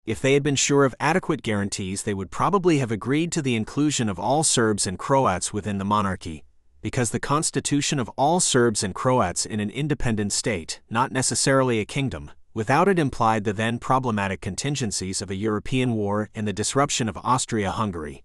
[SPEAKER 1] If they had been sure of adequate guarantees, they would probably have agreed to the inclusion of all Serbs and Croats within the monarchy, because the constitution of all Serbs and Croats in an independent state, not necessarily a kingdom, without it implied the then problematic contingencies of a European war and the disruption of Austria-Hungary.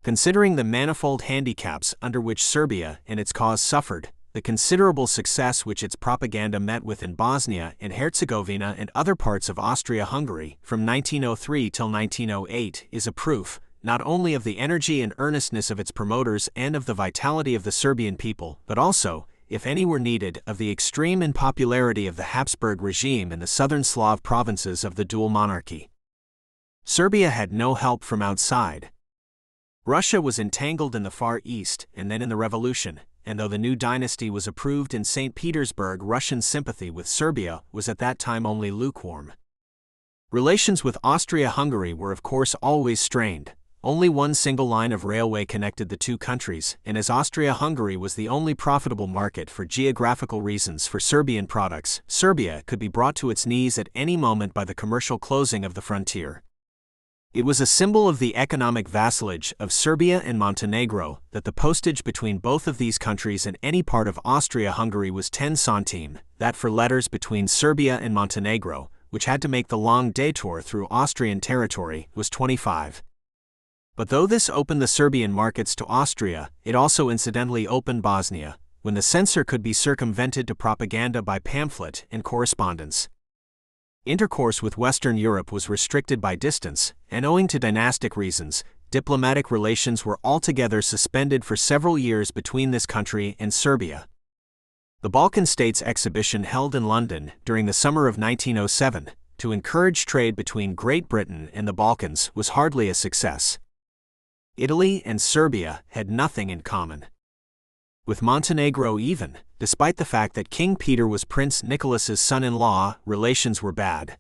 [SPEAKER 1] Considering the manifold handicaps under which Serbia and its cause suffered, the considerable success which its propaganda met with in Bosnia and Herzegovina and other parts of Austria-Hungary from 1903 till 1908 is a proof, not only of the energy and earnestness of its promoters and of the vitality of the Serbian people, but also, if any were needed, of the extreme unpopularity of the Habsburg regime in the southern Slav provinces of the dual monarchy. Serbia had no help from outside. Russia was entangled in the Far East and then in the revolution, and though the new dynasty was approved in St. Petersburg, Russian sympathy with Serbia was at that time only lukewarm. Relations with Austria-Hungary were of course always strained. Only one single line of railway connected the two countries, and as Austria-Hungary was the only profitable market for geographical reasons for Serbian products, Serbia could be brought to its knees at any moment by the commercial closing of the frontier. It was a symbol of the economic vassalage of Serbia and Montenegro that the postage between both of these countries and any part of Austria-Hungary was 10 centimes, that for letters between Serbia and Montenegro, which had to make the long detour through Austrian territory, was 25. But though this opened the Serbian markets to Austria, it also incidentally opened Bosnia, when the censor could be circumvented to propaganda by pamphlet and correspondence. Intercourse with Western Europe was restricted by distance, and owing to dynastic reasons, diplomatic relations were altogether suspended for several years between this country and Serbia. The Balkan States exhibition held in London during the summer of 1907 to encourage trade between Great Britain and the Balkans was hardly a success. Italy and Serbia had nothing in common. With Montenegro even, despite the fact that King Peter was Prince Nicholas's son-in-law, relations were bad.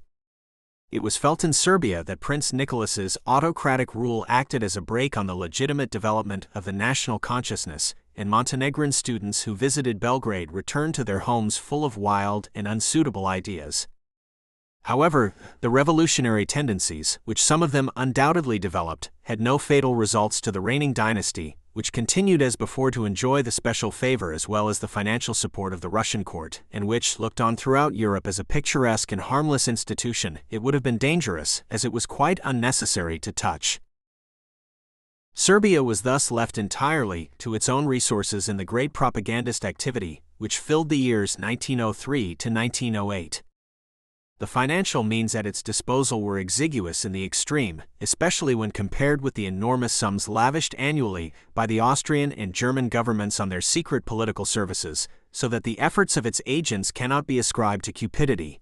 [SPEAKER 1] It was felt in Serbia that Prince Nicholas's autocratic rule acted as a brake on the legitimate development of the national consciousness, and Montenegrin students who visited Belgrade returned to their homes full of wild and unsuitable ideas. However, the revolutionary tendencies, which some of them undoubtedly developed, had no fatal results to the reigning dynasty, which continued as before to enjoy the special favor as well as the financial support of the Russian court, and which, looked on throughout Europe as a picturesque and harmless institution, it would have been dangerous, as it was quite unnecessary to touch. Serbia was thus left entirely to its own resources in the great propagandist activity, which filled the years 1903 to 1908. The financial means at its disposal were exiguous in the extreme, especially when compared with the enormous sums lavished annually by the Austrian and German governments on their secret political services, so that the efforts of its agents cannot be ascribed to cupidity.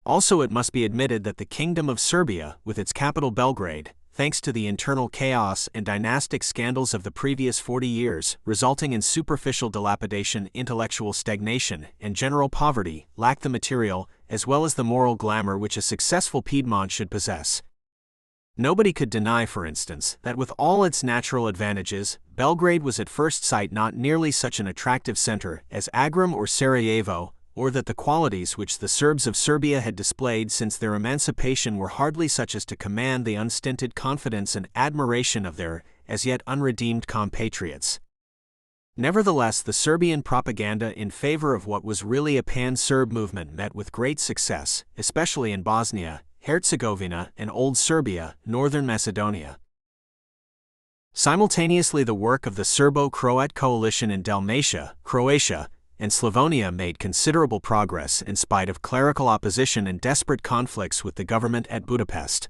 [SPEAKER 1] Also, it must be admitted that the Kingdom of Serbia, with its capital Belgrade, thanks to the internal chaos and dynastic scandals of the previous 40 years, resulting in superficial dilapidation, intellectual stagnation, and general poverty, lacked the material, as well as the moral glamour which a successful Piedmont should possess. Nobody could deny, for instance, that with all its natural advantages, Belgrade was at first sight not nearly such an attractive center as Agram or Sarajevo, or that the qualities which the Serbs of Serbia had displayed since their emancipation were hardly such as to command the unstinted confidence and admiration of their, as yet unredeemed compatriots. Nevertheless, the Serbian propaganda in favor of what was really a pan-Serb movement met with great success, especially in Bosnia, Herzegovina, and Old Serbia, Northern Macedonia. Simultaneously, the work of the Serbo-Croat coalition in Dalmatia, Croatia, and Slavonia made considerable progress in spite of clerical opposition and desperate conflicts with the government at Budapest.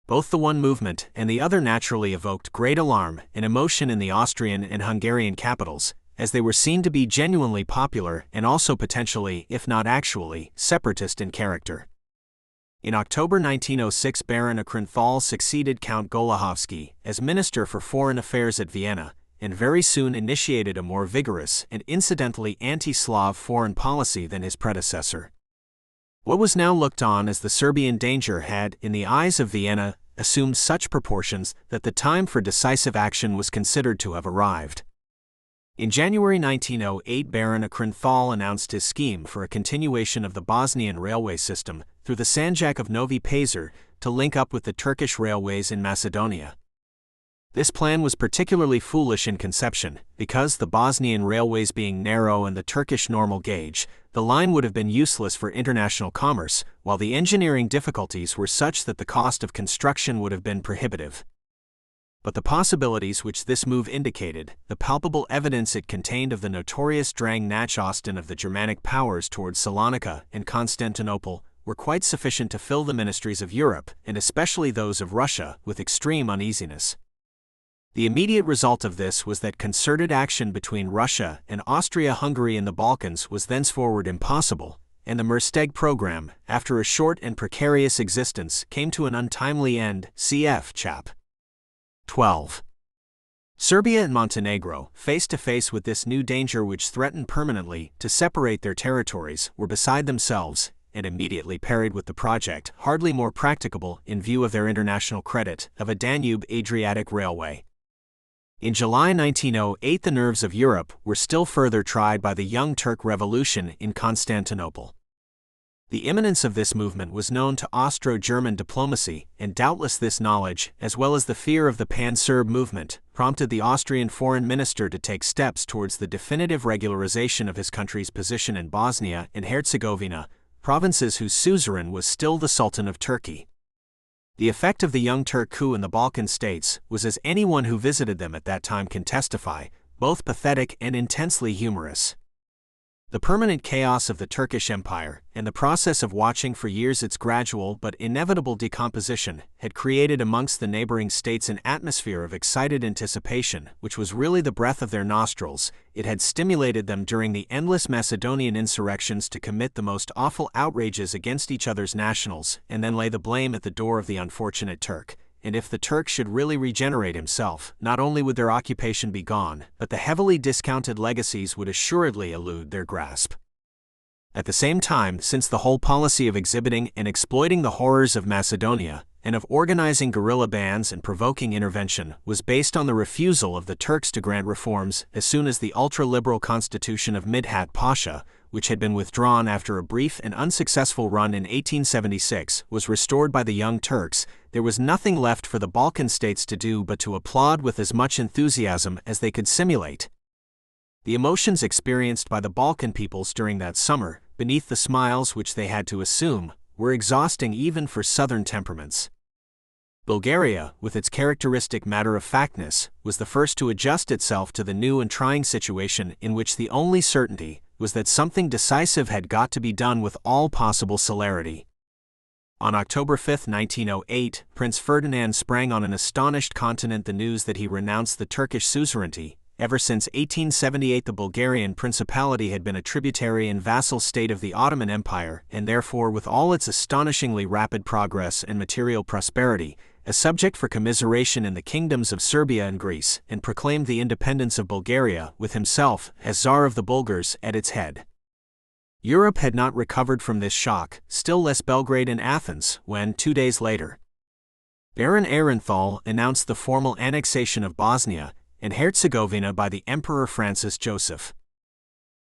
[SPEAKER 1] Both the one movement and the other naturally evoked great alarm and emotion in the Austrian and Hungarian capitals, as they were seen to be genuinely popular and also potentially, if not actually, separatist in character. In October 1906, Baron Ockrenthal succeeded Count Golahovsky as Minister for Foreign Affairs at Vienna, and very soon initiated a more vigorous and incidentally anti-Slav foreign policy than his predecessor. What was now looked on as the Serbian danger had, in the eyes of Vienna, assumed such proportions that the time for decisive action was considered to have arrived. In January 1908, Baron Ockrenthal announced his scheme for a continuation of the Bosnian railway system through the Sanjak of Novi Pazar to link up with the Turkish railways in Macedonia. This plan was particularly foolish in conception, because the Bosnian railways being narrow and the Turkish normal gauge, the line would have been useless for international commerce, while the engineering difficulties were such that the cost of construction would have been prohibitive. But the possibilities which this move indicated, the palpable evidence it contained of the notorious Drang nach Osten of the Germanic powers towards Salonika and Constantinople, were quite sufficient to fill the ministries of Europe, and especially those of Russia, with extreme uneasiness. The immediate result of this was that concerted action between Russia and Austria-Hungary in the Balkans was thenceforward impossible, and the Mersteg program, after a short and precarious existence, came to an untimely end. Cf. Chap. 12. Serbia and Montenegro, face to face with this new danger which threatened permanently to separate their territories, were beside themselves, and immediately parried with the project, hardly more practicable in view of their international credit, of a Danube-Adriatic railway. In July 1908, the nerves of Europe were still further tried by the Young Turk Revolution in Constantinople. The imminence of this movement was known to Austro-German diplomacy, and doubtless this knowledge, as well as the fear of the pan-Serb movement, prompted the Austrian foreign minister to take steps towards the definitive regularization of his country's position in Bosnia and Herzegovina, provinces whose suzerain was still the Sultan of Turkey. The effect of the Young Turk coup in the Balkan states was, as anyone who visited them at that time can testify, both pathetic and intensely humorous. The permanent chaos of the Turkish Empire, and the process of watching for years its gradual but inevitable decomposition, had created amongst the neighboring states an atmosphere of excited anticipation, which was really the breath of their nostrils. It had stimulated them during the endless Macedonian insurrections to commit the most awful outrages against each other's nationals, and then lay the blame at the door of the unfortunate Turk. And if the Turk should really regenerate himself, not only would their occupation be gone, but the heavily discounted legacies would assuredly elude their grasp. At the same time, since the whole policy of exhibiting and exploiting the horrors of Macedonia, and of organizing guerrilla bands and provoking intervention, was based on the refusal of the Turks to grant reforms as soon as the ultra-liberal constitution of Midhat Pasha, which had been withdrawn after a brief and unsuccessful run in 1876, was restored by the Young Turks, there was nothing left for the Balkan states to do but to applaud with as much enthusiasm as they could simulate. The emotions experienced by the Balkan peoples during that summer, beneath the smiles which they had to assume, were exhausting even for southern temperaments. Bulgaria, with its characteristic matter-of-factness, was the first to adjust itself to the new and trying situation in which the only certainty was that something decisive had got to be done with all possible celerity. On October 5, 1908, Prince Ferdinand sprang on an astonished continent the news that he renounced the Turkish suzerainty. Ever since 1878, the Bulgarian Principality had been a tributary and vassal state of the Ottoman Empire, and therefore, with all its astonishingly rapid progress and material prosperity, a subject for commiseration in the kingdoms of Serbia and Greece, and proclaimed the independence of Bulgaria, with himself, as Tsar of the Bulgars, at its head. Europe had not recovered from this shock, still less Belgrade and Athens, when, 2 days later, Baron Aehrenthal announced the formal annexation of Bosnia and Herzegovina by the Emperor Francis Joseph.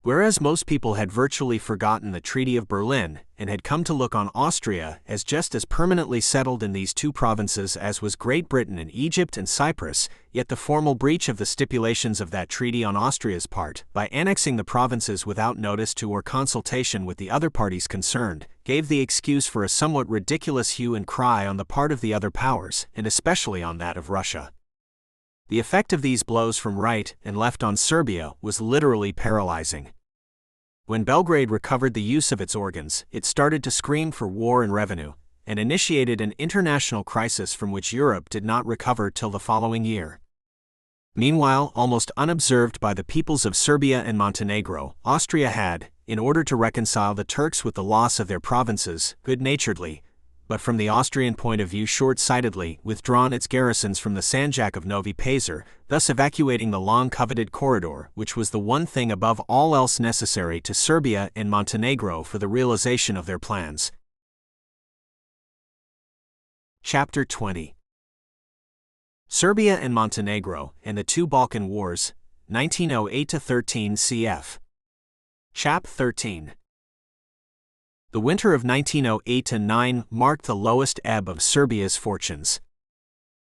[SPEAKER 1] Whereas most people had virtually forgotten the Treaty of Berlin and had come to look on Austria as just as permanently settled in these two provinces as was Great Britain and Egypt and Cyprus, yet the formal breach of the stipulations of that treaty on Austria's part, by annexing the provinces without notice to or consultation with the other parties concerned, gave the excuse for a somewhat ridiculous hue and cry on the part of the other powers, and especially on that of Russia. The effect of these blows from right and left on Serbia was literally paralyzing. When Belgrade recovered the use of its organs, it started to scream for war and revenue, and initiated an international crisis from which Europe did not recover till the following year. Meanwhile, almost unobserved by the peoples of Serbia and Montenegro, Austria had, in order to reconcile the Turks with the loss of their provinces, good-naturedly, but from the Austrian point of view short-sightedly, withdrawn its garrisons from the Sanjak of Novi Pazar, thus evacuating the long-coveted corridor, which was the one thing above all else necessary to Serbia and Montenegro for the realization of their plans. Chapter 20. Serbia and Montenegro and the Two Balkan Wars, 1908-13 cf. Chap 13. The winter of 1908-9 marked the lowest ebb of Serbia's fortunes.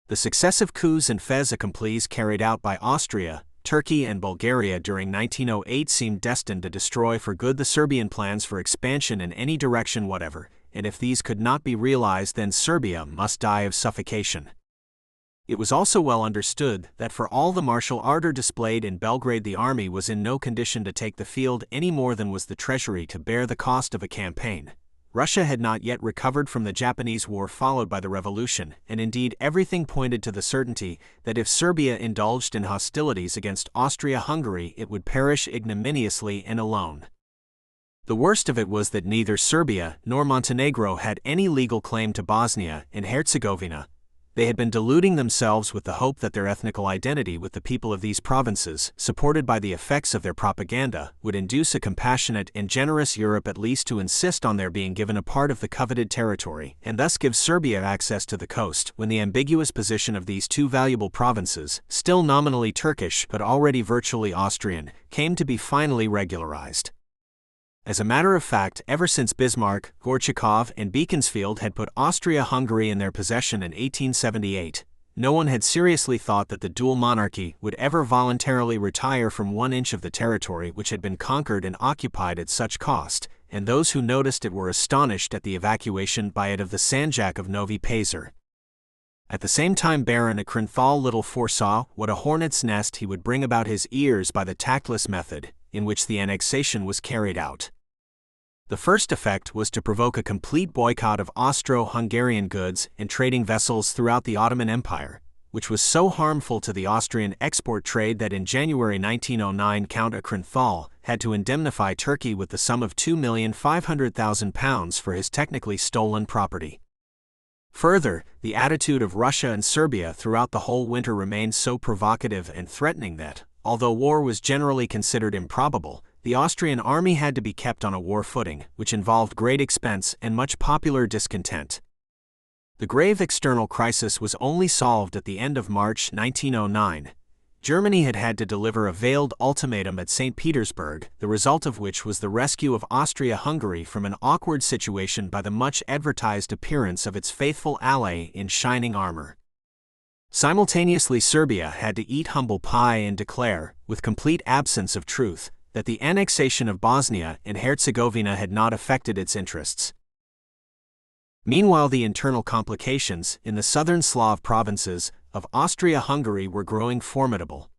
[SPEAKER 1] The successive coups and faits accomplis carried out by Austria, Turkey and Bulgaria during 1908 seemed destined to destroy for good the Serbian plans for expansion in any direction whatever, and if these could not be realized then Serbia must die of suffocation. It was also well understood that for all the martial ardor displayed in Belgrade the army was in no condition to take the field any more than was the treasury to bear the cost of a campaign. Russia had not yet recovered from the Japanese War followed by the revolution, and indeed everything pointed to the certainty that if Serbia indulged in hostilities against Austria-Hungary it would perish ignominiously and alone. The worst of it was that neither Serbia nor Montenegro had any legal claim to Bosnia and Herzegovina. They had been deluding themselves with the hope that their ethnical identity with the people of these provinces, supported by the effects of their propaganda, would induce a compassionate and generous Europe at least to insist on their being given a part of the coveted territory, and thus give Serbia access to the coast, when the ambiguous position of these two valuable provinces, still nominally Turkish but already virtually Austrian, came to be finally regularized. As a matter of fact, ever since Bismarck, Gorchakov, and Beaconsfield had put Austria-Hungary in their possession in 1878, no one had seriously thought that the dual monarchy would ever voluntarily retire from 1 inch of the territory which had been conquered and occupied at such cost, and those who noticed it were astonished at the evacuation by it of the Sanjak of Novi Pazar. At the same time Baron Akrynthal little foresaw what a hornet's nest he would bring about his ears by the tactless method in which the annexation was carried out. The first effect was to provoke a complete boycott of Austro-Hungarian goods and trading vessels throughout the Ottoman Empire, which was so harmful to the Austrian export trade that in January 1909 Count Akrynthal had to indemnify Turkey with the sum of £2,500,000 for his technically stolen property. Further, the attitude of Russia and Serbia throughout the whole winter remained so provocative and threatening that, although war was generally considered improbable, the Austrian army had to be kept on a war footing, which involved great expense and much popular discontent. The grave external crisis was only solved at the end of March 1909. Germany had had to deliver a veiled ultimatum at St. Petersburg, the result of which was the rescue of Austria-Hungary from an awkward situation by the much-advertised appearance of its faithful ally in shining armor. Simultaneously Serbia had to eat humble pie and declare, with complete absence of truth, that the annexation of Bosnia and Herzegovina had not affected its interests. Meanwhile, the internal complications in the southern Slav provinces of Austria-Hungary were growing formidable.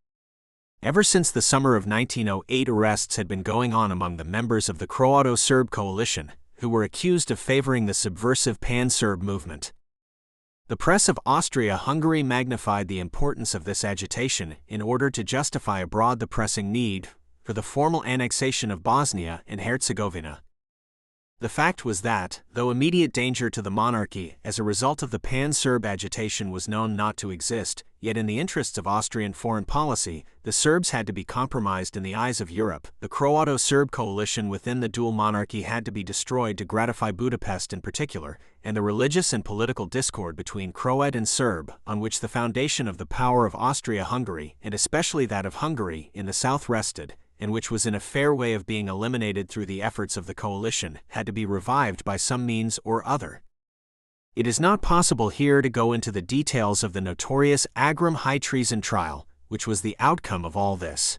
[SPEAKER 1] Ever since the summer of 1908, arrests had been going on among the members of the Croato-Serb coalition, who were accused of favoring the subversive pan-Serb movement. The press of Austria-Hungary magnified the importance of this agitation in order to justify abroad the pressing need for the formal annexation of Bosnia and Herzegovina. The fact was that, though immediate danger to the monarchy as a result of the pan-Serb agitation was known not to exist, yet in the interests of Austrian foreign policy, the Serbs had to be compromised in the eyes of Europe. The Croato-Serb coalition within the dual monarchy had to be destroyed to gratify Budapest in particular, and the religious and political discord between Croat and Serb, on which the foundation of the power of Austria-Hungary, and especially that of Hungary, in the south rested, and which was in a fair way of being eliminated through the efforts of the coalition, had to be revived by some means or other. It is not possible here to go into the details of the notorious Agram high treason trial, which was the outcome of all this.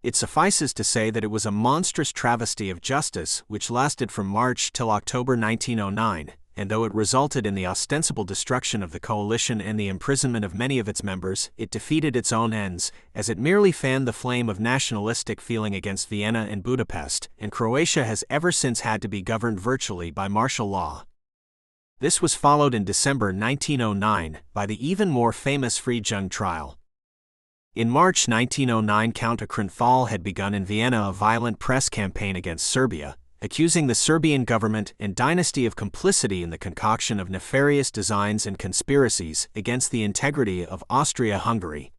[SPEAKER 1] It suffices to say that it was a monstrous travesty of justice which lasted from March till October 1909, and though it resulted in the ostensible destruction of the coalition and the imprisonment of many of its members, it defeated its own ends, as it merely fanned the flame of nationalistic feeling against Vienna and Budapest, and Croatia has ever since had to be governed virtually by martial law. This was followed in December 1909 by the even more famous Friedjung trial. In March 1909, Count Akrynthal had begun in Vienna a violent press campaign against Serbia, accusing the Serbian government and dynasty of complicity in the concoction of nefarious designs and conspiracies against the integrity of Austria-Hungary.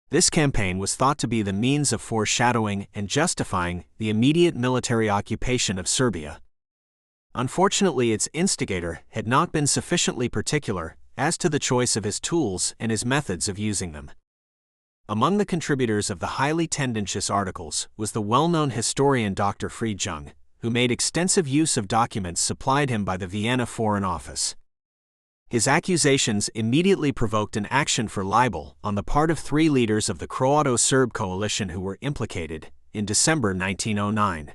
[SPEAKER 1] This campaign was thought to be the means of foreshadowing and justifying the immediate military occupation of Serbia. Unfortunately, its instigator had not been sufficiently particular as to the choice of his tools and his methods of using them. Among the contributors of the highly tendentious articles was the well-known historian Dr. Friedjung, who made extensive use of documents supplied him by the Vienna Foreign Office. His accusations immediately provoked an action for libel on the part of 3 leaders of the Croato-Serb coalition who were implicated in December 1909.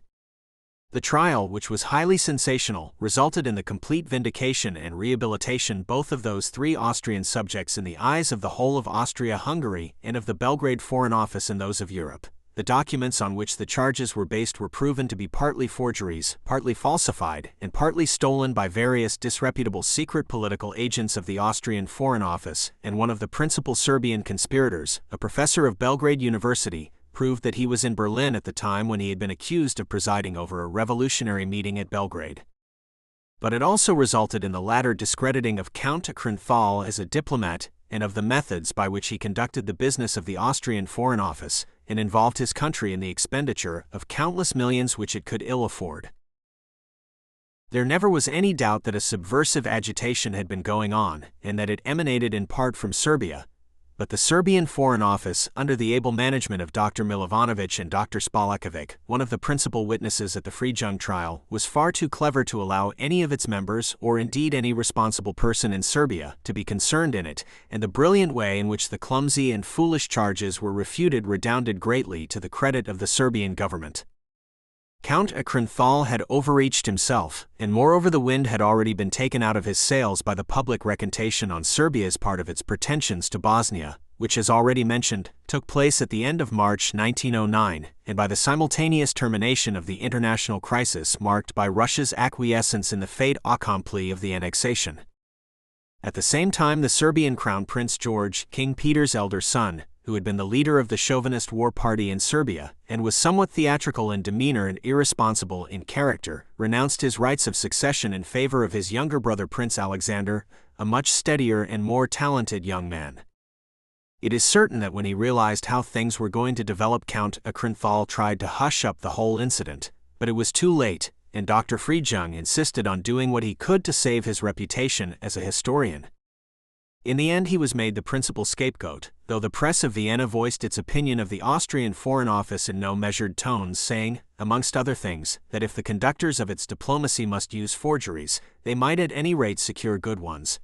[SPEAKER 1] The trial, which was highly sensational, resulted in the complete vindication and rehabilitation both of those 3 Austrian subjects in the eyes of the whole of Austria-Hungary and of the Belgrade Foreign Office and those of Europe. The documents on which the charges were based were proven to be partly forgeries, partly falsified, and partly stolen by various disreputable secret political agents of the Austrian Foreign Office, and one of the principal Serbian conspirators, a professor of Belgrade University, proved that he was in Berlin at the time when he had been accused of presiding over a revolutionary meeting at Belgrade. But it also resulted in the latter discrediting of Count Akrynthal as a diplomat and of the methods by which he conducted the business of the Austrian Foreign Office, and involved his country in the expenditure of countless millions which it could ill afford. There never was any doubt that a subversive agitation had been going on, and that it emanated in part from Serbia, but the Serbian Foreign Office, under the able management of Dr. Milovanovic and Dr. Spalakovic, one of the principal witnesses at the Friedjung trial, was far too clever to allow any of its members, or indeed any responsible person in Serbia, to be concerned in it, and the brilliant way in which the clumsy and foolish charges were refuted redounded greatly to the credit of the Serbian government. Count Akränthal had overreached himself, and moreover the wind had already been taken out of his sails by the public recantation on Serbia's part of its pretensions to Bosnia, which, as already mentioned, took place at the end of March 1909, and by the simultaneous termination of the international crisis marked by Russia's acquiescence in the fait accompli of the annexation. At the same time, the Serbian Crown Prince George, King Peter's elder son, who had been the leader of the chauvinist war party in Serbia, and was somewhat theatrical in demeanor and irresponsible in character, renounced his rights of succession in favor of his younger brother Prince Alexander, a much steadier and more talented young man. It is certain that when he realized how things were going to develop, Count Akränthal tried to hush up the whole incident, but it was too late, and Dr. Friedjung insisted on doing what he could to save his reputation as a historian. In the end, he was made the principal scapegoat, though the press of Vienna voiced its opinion of the Austrian Foreign Office in no measured tones, saying, amongst other things, that if the conductors of its diplomacy must use forgeries, they might at any rate secure good ones.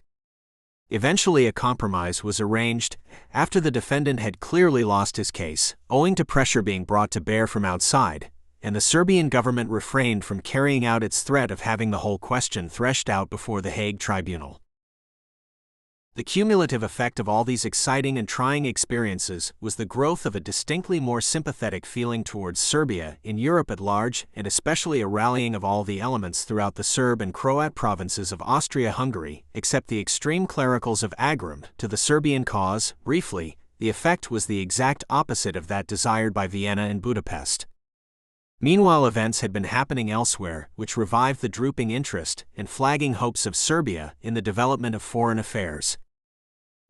[SPEAKER 1] Eventually a compromise was arranged, after the defendant had clearly lost his case, owing to pressure being brought to bear from outside, and the Serbian government refrained from carrying out its threat of having the whole question threshed out before the Hague Tribunal. The cumulative effect of all these exciting and trying experiences was the growth of a distinctly more sympathetic feeling towards Serbia in Europe at large, and especially a rallying of all the elements throughout the Serb and Croat provinces of Austria-Hungary, except the extreme clericals of Agrum, to the Serbian cause. Briefly, the effect was the exact opposite of that desired by Vienna and Budapest. Meanwhile, events had been happening elsewhere, which revived the drooping interest and flagging hopes of Serbia in the development of foreign affairs.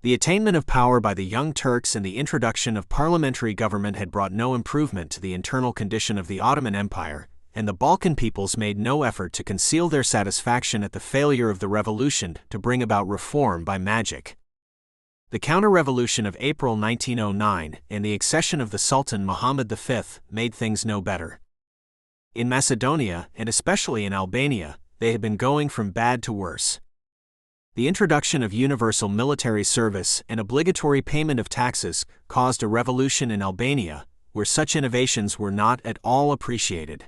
[SPEAKER 1] The attainment of power by the Young Turks and the introduction of parliamentary government had brought no improvement to the internal condition of the Ottoman Empire, and the Balkan peoples made no effort to conceal their satisfaction at the failure of the revolution to bring about reform by magic. The counter-revolution of April 1909 and the accession of the Sultan Muhammad V made things no better. In Macedonia, and especially in Albania, they had been going from bad to worse. The introduction of universal military service and obligatory payment of taxes caused a revolution in Albania, where such innovations were not at all appreciated.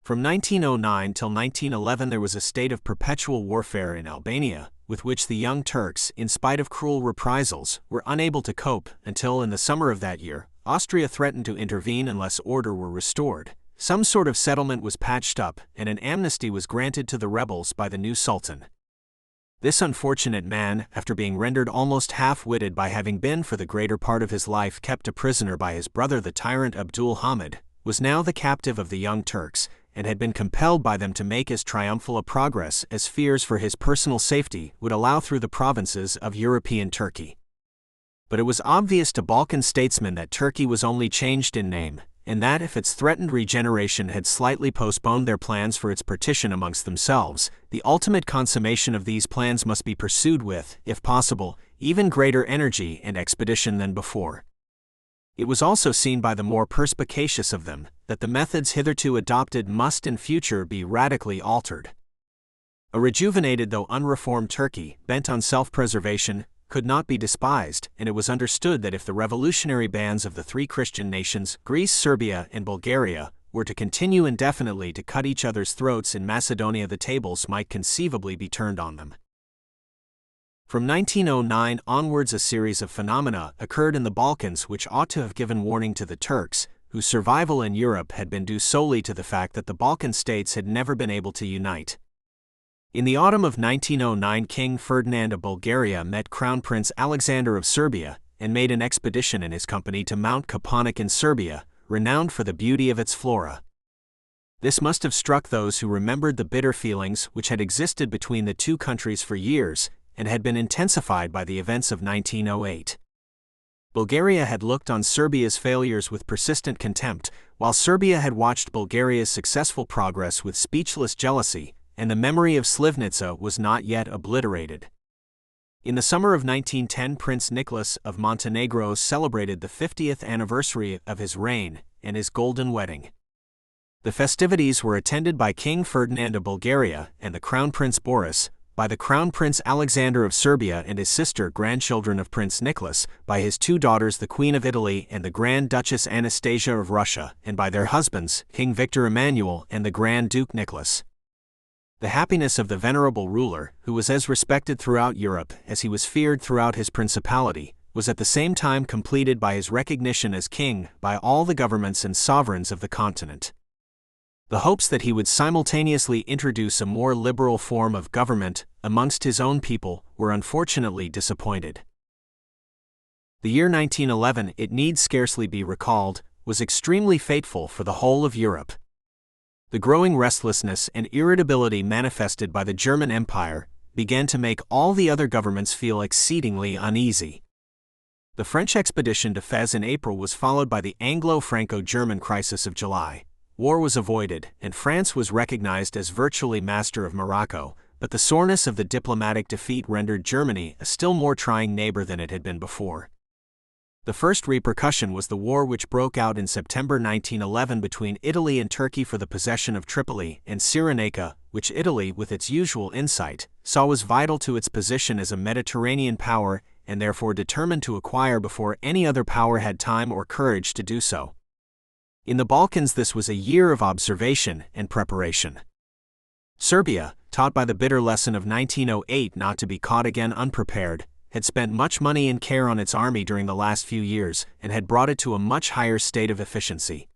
[SPEAKER 1] From 1909 till 1911 there was a state of perpetual warfare in Albania, with which the Young Turks, in spite of cruel reprisals, were unable to cope until in the summer of that year, Austria threatened to intervene unless order were restored. Some sort of settlement was patched up, and an amnesty was granted to the rebels by the new Sultan. This unfortunate man, after being rendered almost half-witted by having been for the greater part of his life kept a prisoner by his brother the tyrant Abdul Hamid, was now the captive of the Young Turks, and had been compelled by them to make as triumphal a progress as fears for his personal safety would allow through the provinces of European Turkey. But it was obvious to Balkan statesmen that Turkey was only changed in name, and that if its threatened regeneration had slightly postponed their plans for its partition amongst themselves, the ultimate consummation of these plans must be pursued with, if possible, even greater energy and expedition than before. It was also seen by the more perspicacious of them that the methods hitherto adopted must in future be radically altered. A rejuvenated though unreformed Turkey, bent on self-preservation, could not be despised, and it was understood that if the revolutionary bands of the three Christian nations, Greece, Serbia, and Bulgaria, were to continue indefinitely to cut each other's throats in Macedonia, the tables might conceivably be turned on them. From 1909 onwards, a series of phenomena occurred in the Balkans which ought to have given warning to the Turks, whose survival in Europe had been due solely to the fact that the Balkan states had never been able to unite. In the autumn of 1909, King Ferdinand of Bulgaria met Crown Prince Alexander of Serbia, and made an expedition in his company to Mount Kapanik in Serbia, renowned for the beauty of its flora. This must have struck those who remembered the bitter feelings which had existed between the two countries for years, and had been intensified by the events of 1908. Bulgaria had looked on Serbia's failures with persistent contempt, while Serbia had watched Bulgaria's successful progress with speechless jealousy, and the memory of Slivnica was not yet obliterated. In the summer of 1910, Prince Nicholas of Montenegro celebrated the 50th anniversary of his reign and his golden wedding. The festivities were attended by King Ferdinand of Bulgaria and the Crown Prince Boris, by the Crown Prince Alexander of Serbia and his sister, grandchildren of Prince Nicholas, by his two daughters the Queen of Italy and the Grand Duchess Anastasia of Russia, and by their husbands, King Victor Emmanuel and the Grand Duke Nicholas. The happiness of the venerable ruler, who was as respected throughout Europe as he was feared throughout his principality, was at the same time completed by his recognition as king by all the governments and sovereigns of the continent. The hopes that he would simultaneously introduce a more liberal form of government amongst his own people were unfortunately disappointed. The year 1911, it need scarcely be recalled, was extremely fateful for the whole of Europe. The growing restlessness and irritability manifested by the German Empire began to make all the other governments feel exceedingly uneasy. The French expedition to Fez in April was followed by the Anglo-Franco-German crisis of July. War was avoided, and France was recognized as virtually master of Morocco, but the soreness of the diplomatic defeat rendered Germany a still more trying neighbor than it had been before. The first repercussion was the war which broke out in September 1911 between Italy and Turkey for the possession of Tripoli and Cyrenaica, which Italy, with its usual insight, saw was vital to its position as a Mediterranean power and therefore determined to acquire before any other power had time or courage to do so. In the Balkans, this was a year of observation and preparation. Serbia, taught by the bitter lesson of 1908 not to be caught again unprepared, had spent much money and care on its army during the last few years and had brought it to a much higher state of efficiency.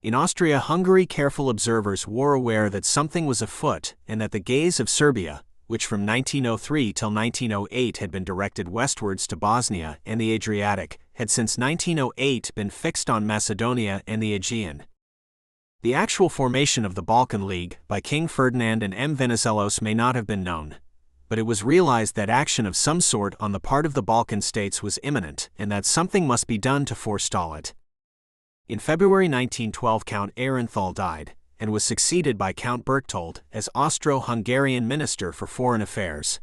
[SPEAKER 1] In Austria-Hungary, careful observers were aware that something was afoot and that the gaze of Serbia, which from 1903 till 1908 had been directed westwards to Bosnia and the Adriatic, had since 1908 been fixed on Macedonia and the Aegean. The actual formation of the Balkan League by King Ferdinand and M. Venizelos may not have been known, but it was realized that action of some sort on the part of the Balkan states was imminent and that something must be done to forestall it. In February 1912, Count Aehrenthal died and was succeeded by Count Berchtold as Austro-Hungarian Minister for Foreign Affairs.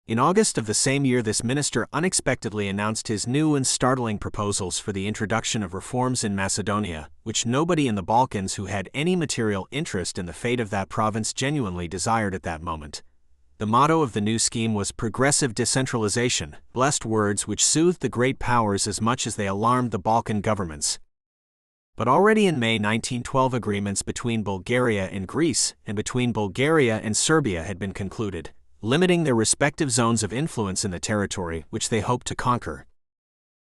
[SPEAKER 1] In August of the same year, this minister unexpectedly announced his new and startling proposals for the introduction of reforms in Macedonia, which nobody in the Balkans who had any material interest in the fate of that province genuinely desired at that moment. The motto of the new scheme was progressive decentralization, blessed words which soothed the great powers as much as they alarmed the Balkan governments. But already in May 1912, agreements between Bulgaria and Greece and between Bulgaria and Serbia had been concluded, limiting their respective zones of influence in the territory which they hoped to conquer.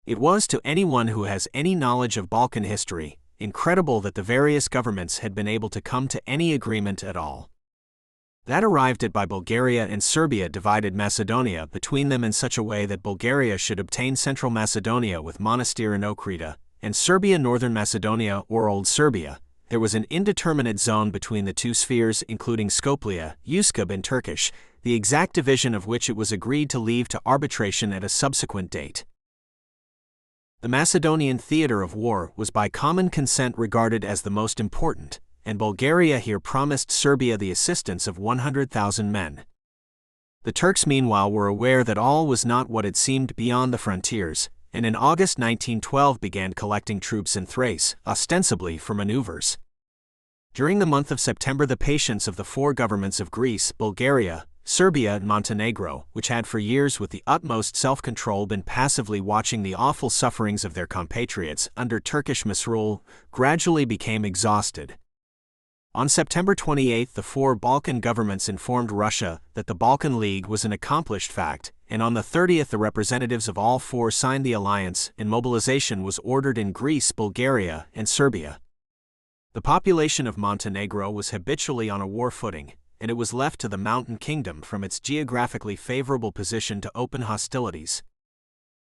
[SPEAKER 1] It was, to anyone who has any knowledge of Balkan history, incredible that the various governments had been able to come to any agreement at all. That arrived at by Bulgaria and Serbia divided Macedonia between them in such a way that Bulgaria should obtain Central Macedonia with Monastir and Okrida, and Serbia Northern Macedonia or Old Serbia. There was an indeterminate zone between the two spheres, including Skopje, Uskub in Turkish, the exact division of which it was agreed to leave to arbitration at a subsequent date. The Macedonian theater of war was by common consent regarded as the most important, and Bulgaria here promised Serbia the assistance of 100,000 men. The Turks meanwhile were aware that all was not what it seemed beyond the frontiers, and in August 1912 began collecting troops in Thrace, ostensibly for maneuvers. During the month of September, the patience of the four governments of Greece, Bulgaria, Serbia and Montenegro, which had for years with the utmost self-control been passively watching the awful sufferings of their compatriots under Turkish misrule, gradually became exhausted. On September 28, the four Balkan governments informed Russia that the Balkan League was an accomplished fact, and on the 30th the representatives of all four signed the alliance, and mobilization was ordered in Greece, Bulgaria, and Serbia. The population of Montenegro was habitually on a war footing, and it was left to the mountain kingdom from its geographically favorable position to open hostilities.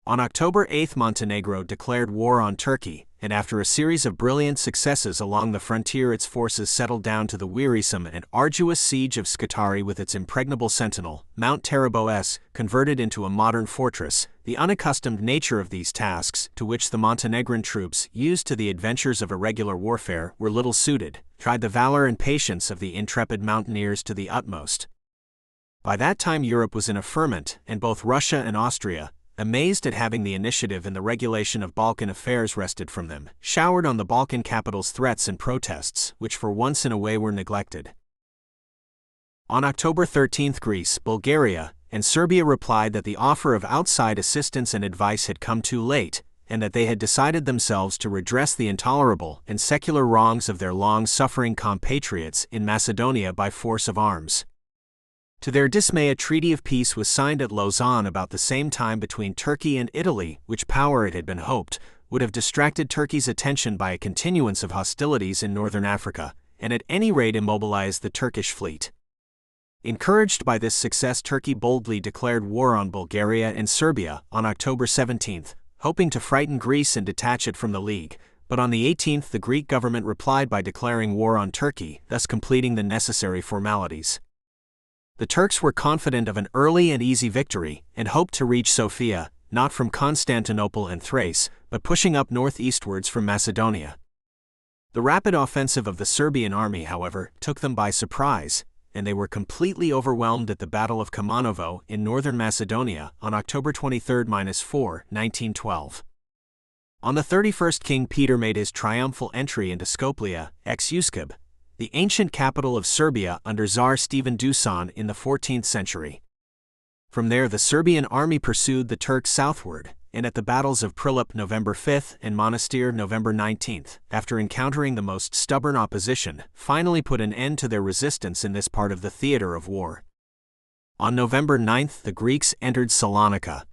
[SPEAKER 1] On October 8, Montenegro declared war on Turkey, and after a series of brilliant successes along the frontier, its forces settled down to the wearisome and arduous siege of Scutari with its impregnable sentinel, Mount Terabos, converted into a modern fortress. The unaccustomed nature of these tasks, to which the Montenegrin troops, used to the adventures of irregular warfare, were little suited, tried the valor and patience of the intrepid mountaineers to the utmost. By that time Europe was in a ferment, and both Russia and Austria, amazed at having the initiative in the regulation of Balkan affairs wrested from them, showered on the Balkan capitals threats and protests, which for once in a way were neglected. On October 13, Greece, Bulgaria, and Serbia replied that the offer of outside assistance and advice had come too late, and that they had decided themselves to redress the intolerable and secular wrongs of their long-suffering compatriots in Macedonia by force of arms. To their dismay, a treaty of peace was signed at Lausanne about the same time between Turkey and Italy, which power, it had been hoped, would have distracted Turkey's attention by a continuance of hostilities in northern Africa, and at any rate immobilized the Turkish fleet. Encouraged by this success, Turkey boldly declared war on Bulgaria and Serbia on October 17, hoping to frighten Greece and detach it from the League, but on the 18th the Greek government replied by declaring war on Turkey, thus completing the necessary formalities. The Turks were confident of an early and easy victory, and hoped to reach Sofia, not from Constantinople and Thrace, but pushing up northeastwards from Macedonia. The rapid offensive of the Serbian army, however, took them by surprise, and they were completely overwhelmed at the Battle of Kumanovo in northern Macedonia on October 23-4, 1912. On the 31st, King Peter made his triumphal entry into Skopje, ex-Uskub, the ancient capital of Serbia under Tsar Stephen Dusan in the 14th century. From there the Serbian army pursued the Turks southward, and at the battles of Prilep November 5 and Monastir November 19, after encountering the most stubborn opposition, finally put an end to their resistance in this part of the theater of war. On November 9 the Greeks entered Salonika.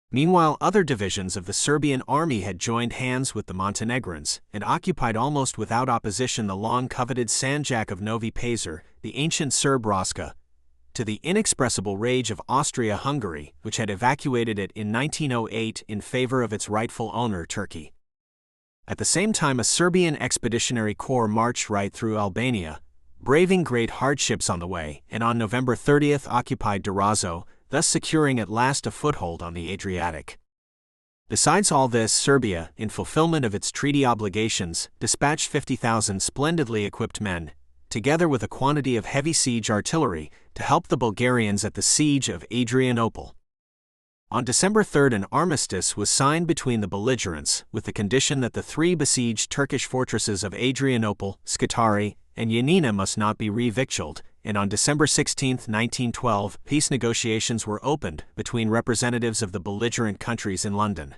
[SPEAKER 1] Meanwhile, other divisions of the Serbian army had joined hands with the Montenegrins and occupied almost without opposition the long-coveted Sanjak of Novi Pazar, the ancient Serb Raska, to the inexpressible rage of Austria-Hungary, which had evacuated it in 1908 in favor of its rightful owner, Turkey. At the same time, a Serbian expeditionary corps marched right through Albania, braving great hardships on the way, and on November 30 occupied Durazzo, thus securing at last a foothold on the Adriatic. Besides all this, Serbia, in fulfillment of its treaty obligations, dispatched 50,000 splendidly equipped men, together with a quantity of heavy siege artillery, to help the Bulgarians at the siege of Adrianople. On December 3 an armistice was signed between the belligerents, with the condition that the three besieged Turkish fortresses of Adrianople, Scutari, and Yanina must not be re-victualled, and on December 16, 1912, peace negotiations were opened between representatives of the belligerent countries in London.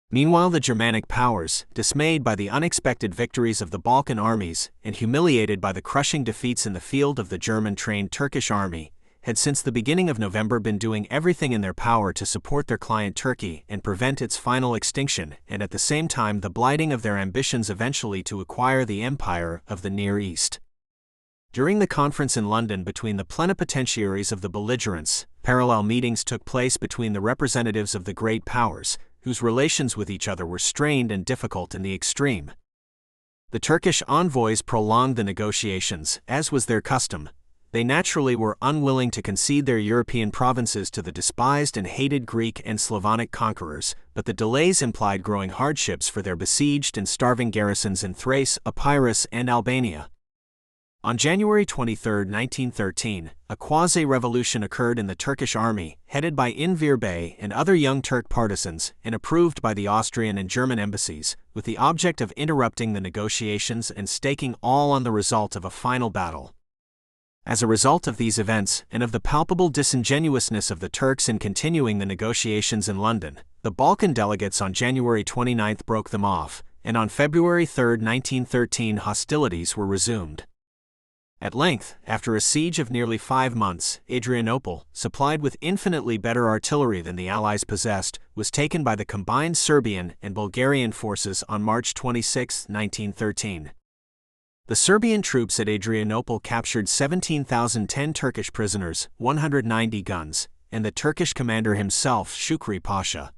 [SPEAKER 1] Meanwhile, the Germanic powers, dismayed by the unexpected victories of the Balkan armies and humiliated by the crushing defeats in the field of the German-trained Turkish army, had since the beginning of November been doing everything in their power to support their client Turkey and prevent its final extinction, and at the same time the blighting of their ambitions eventually to acquire the empire of the Near East. During the conference in London between the plenipotentiaries of the belligerents, parallel meetings took place between the representatives of the great powers, whose relations with each other were strained and difficult in the extreme. The Turkish envoys prolonged the negotiations, as was their custom. They naturally were unwilling to concede their European provinces to the despised and hated Greek and Slavonic conquerors, but the delays implied growing hardships for their besieged and starving garrisons in Thrace, Epirus, and Albania. On January 23, 1913, a quasi-revolution occurred in the Turkish army, headed by Enver Bey and other young Turk partisans, and approved by the Austrian and German embassies, with the object of interrupting the negotiations and staking all on the result of a final battle. As a result of these events, and of the palpable disingenuousness of the Turks in continuing the negotiations in London, the Balkan delegates on January 29 broke them off, and on February 3, 1913 hostilities were resumed. At length, after a siege of nearly 5 months, Adrianople, supplied with infinitely better artillery than the Allies possessed, was taken by the combined Serbian and Bulgarian forces on March 26, 1913. The Serbian troops at Adrianople captured 17,010 Turkish prisoners, 190 guns, and the Turkish commander himself, Shukri Pasha.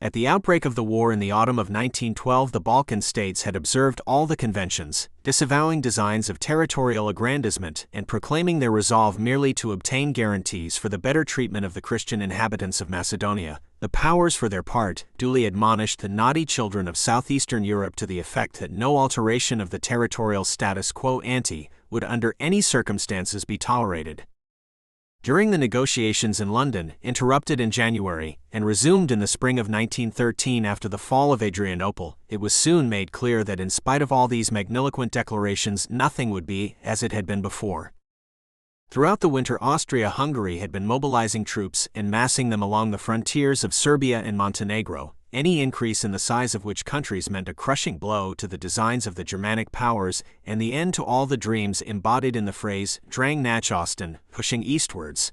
[SPEAKER 1] At the outbreak of the war in the autumn of 1912, the Balkan states had observed all the conventions, disavowing designs of territorial aggrandizement and proclaiming their resolve merely to obtain guarantees for the better treatment of the Christian inhabitants of Macedonia. The powers, for their part, duly admonished the naughty children of Southeastern Europe to the effect that no alteration of the territorial status quo ante would under any circumstances be tolerated. During the negotiations in London, interrupted in January, and resumed in the spring of 1913 after the fall of Adrianople, it was soon made clear that in spite of all these magniloquent declarations, nothing would be as it had been before. Throughout the winter, Austria-Hungary had been mobilizing troops and massing them along the frontiers of Serbia and Montenegro, any increase in the size of which countries meant a crushing blow to the designs of the Germanic powers and the end to all the dreams embodied in the phrase "drang nach Osten," pushing eastwards.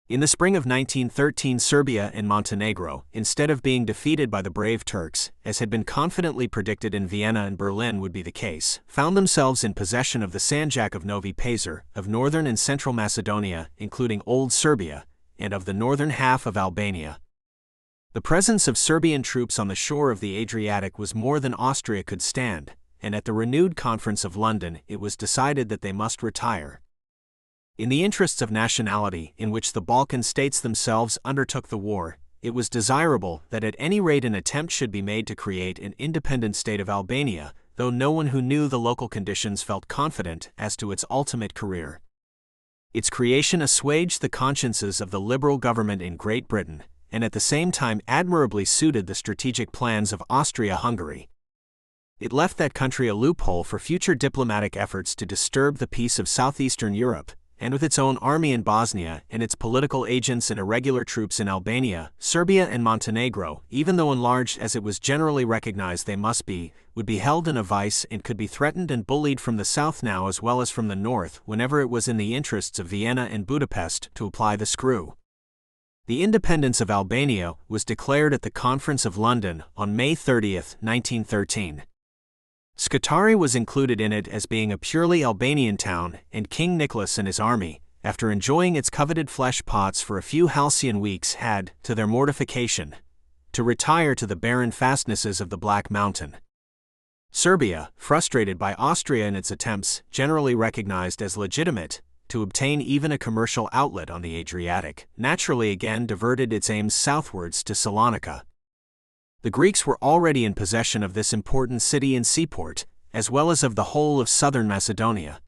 [SPEAKER 1] In the spring of 1913, Serbia and Montenegro, instead of being defeated by the brave Turks, as had been confidently predicted in Vienna and Berlin would be the case, found themselves in possession of the Sanjak of Novi Pazar, of northern and central Macedonia, including Old Serbia, and of the northern half of Albania. The presence of Serbian troops on the shore of the Adriatic was more than Austria could stand, and at the renewed Conference of London it was decided that they must retire. In the interests of nationality, in which the Balkan states themselves undertook the war, it was desirable that at any rate an attempt should be made to create an independent state of Albania, though no one who knew the local conditions felt confident as to its ultimate career. Its creation assuaged the consciences of the Liberal government in Great Britain, and at the same time admirably suited the strategic plans of Austria-Hungary. It left that country a loophole for future diplomatic efforts to disturb the peace of Southeastern Europe, and with its own army in Bosnia and its political agents and irregular troops in Albania, Serbia and Montenegro, even though enlarged as it was generally recognized they must be, would be held in a vice and could be threatened and bullied from the south now as well as from the north whenever it was in the interests of Vienna and Budapest to apply the screw. The independence of Albania was declared at the Conference of London on May 30, 1913. Scutari was included in it as being a purely Albanian town, and King Nicholas and his army, after enjoying its coveted flesh pots for a few halcyon weeks, had, to their mortification, to retire to the barren fastnesses of the Black Mountain. Serbia, frustrated by Austria in its attempts, generally recognized as legitimate, to obtain even a commercial outlet on the Adriatic, naturally again diverted its aims southwards to Salonika. The Greeks were already in possession of this important city and seaport, as well as of the whole of southern Macedonia.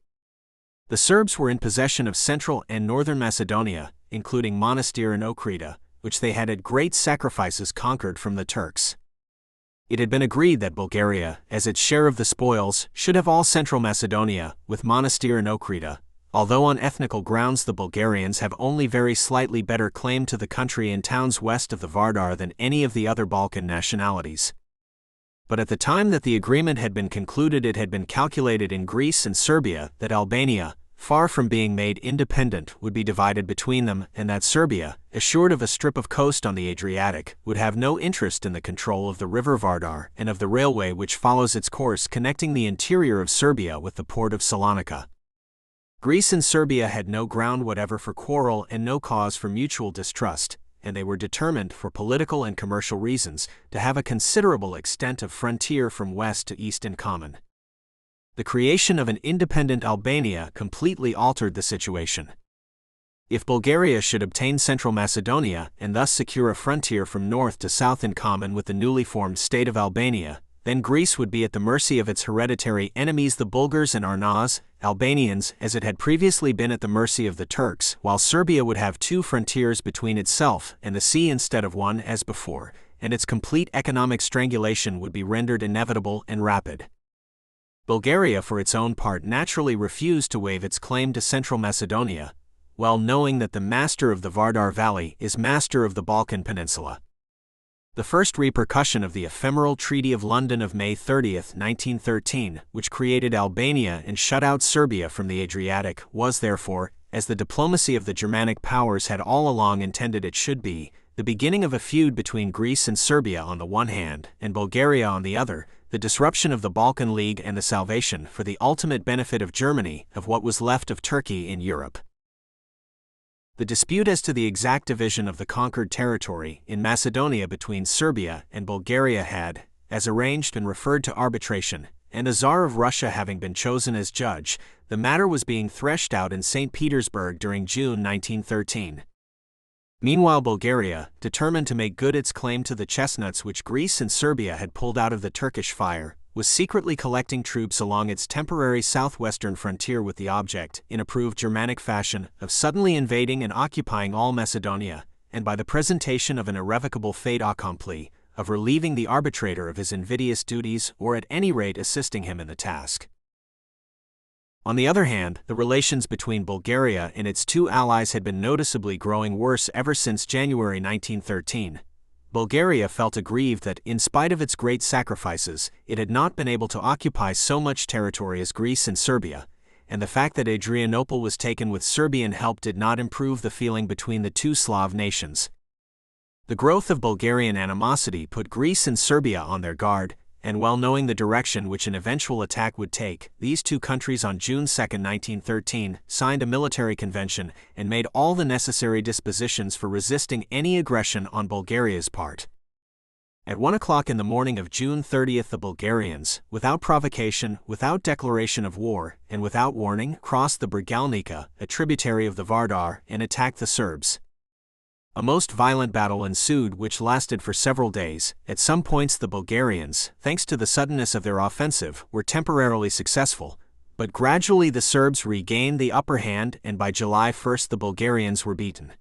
[SPEAKER 1] The Serbs were in possession of central and northern Macedonia, including Monastir and Okrida, which they had at great sacrifices conquered from the Turks. It had been agreed that Bulgaria, as its share of the spoils, should have all central Macedonia, with Monastir and Okrida, although on ethnical grounds the Bulgarians have only very slightly better claim to the country and towns west of the Vardar than any of the other Balkan nationalities. But at the time that the agreement had been concluded, it had been calculated in Greece and Serbia that Albania, far from being made independent, would be divided between them, and that Serbia, assured of a strip of coast on the Adriatic, would have no interest in the control of the river Vardar and of the railway which follows its course connecting the interior of Serbia with the port of Salonika. Greece and Serbia had no ground whatever for quarrel and no cause for mutual distrust, and they were determined, for political and commercial reasons, to have a considerable extent of frontier from west to east in common. The creation of an independent Albania completely altered the situation. If Bulgaria should obtain Central Macedonia and thus secure a frontier from north to south in common with the newly formed state of Albania, then Greece would be at the mercy of its hereditary enemies the Bulgars and Arnauts, Albanians, as it had previously been at the mercy of the Turks, while Serbia would have two frontiers between itself and the sea instead of one as before, and its complete economic strangulation would be rendered inevitable and rapid. Bulgaria, for its own part, naturally refused to waive its claim to Central Macedonia, well knowing that the master of the Vardar Valley is master of the Balkan Peninsula. The first repercussion of the ephemeral Treaty of London of May 30, 1913, which created Albania and shut out Serbia from the Adriatic, was therefore, as the diplomacy of the Germanic powers had all along intended it should be, the beginning of a feud between Greece and Serbia on the one hand, and Bulgaria on the other, the disruption of the Balkan League and the salvation, for the ultimate benefit of Germany, of what was left of Turkey in Europe. The dispute as to the exact division of the conquered territory in Macedonia between Serbia and Bulgaria had, as arranged, been referred to arbitration, and a Tsar of Russia having been chosen as judge, the matter was being threshed out in St. Petersburg during June 1913. Meanwhile, Bulgaria, determined to make good its claim to the chestnuts which Greece and Serbia had pulled out of the Turkish fire, was secretly collecting troops along its temporary southwestern frontier with the object, in approved Germanic fashion, of suddenly invading and occupying all Macedonia, and by the presentation of an irrevocable fait accompli, of relieving the arbitrator of his invidious duties or at any rate assisting him in the task. On the other hand, the relations between Bulgaria and its two allies had been noticeably growing worse ever since January 1913. Bulgaria felt aggrieved that, in spite of its great sacrifices, it had not been able to occupy so much territory as Greece and Serbia, and the fact that Adrianople was taken with Serbian help did not improve the feeling between the two Slav nations. The growth of Bulgarian animosity put Greece and Serbia on their guard, and well knowing the direction which an eventual attack would take, these two countries on June 2, 1913, signed a military convention and made all the necessary dispositions for resisting any aggression on Bulgaria's part. At 1 o'clock in the morning of June 30, the Bulgarians, without provocation, without declaration of war, and without warning, crossed the Bregalnica, a tributary of the Vardar, and attacked the Serbs. A most violent battle ensued which lasted for several days. At some points the Bulgarians, thanks to the suddenness of their offensive, were temporarily successful, but gradually the Serbs regained the upper hand and by July 1 the Bulgarians were beaten.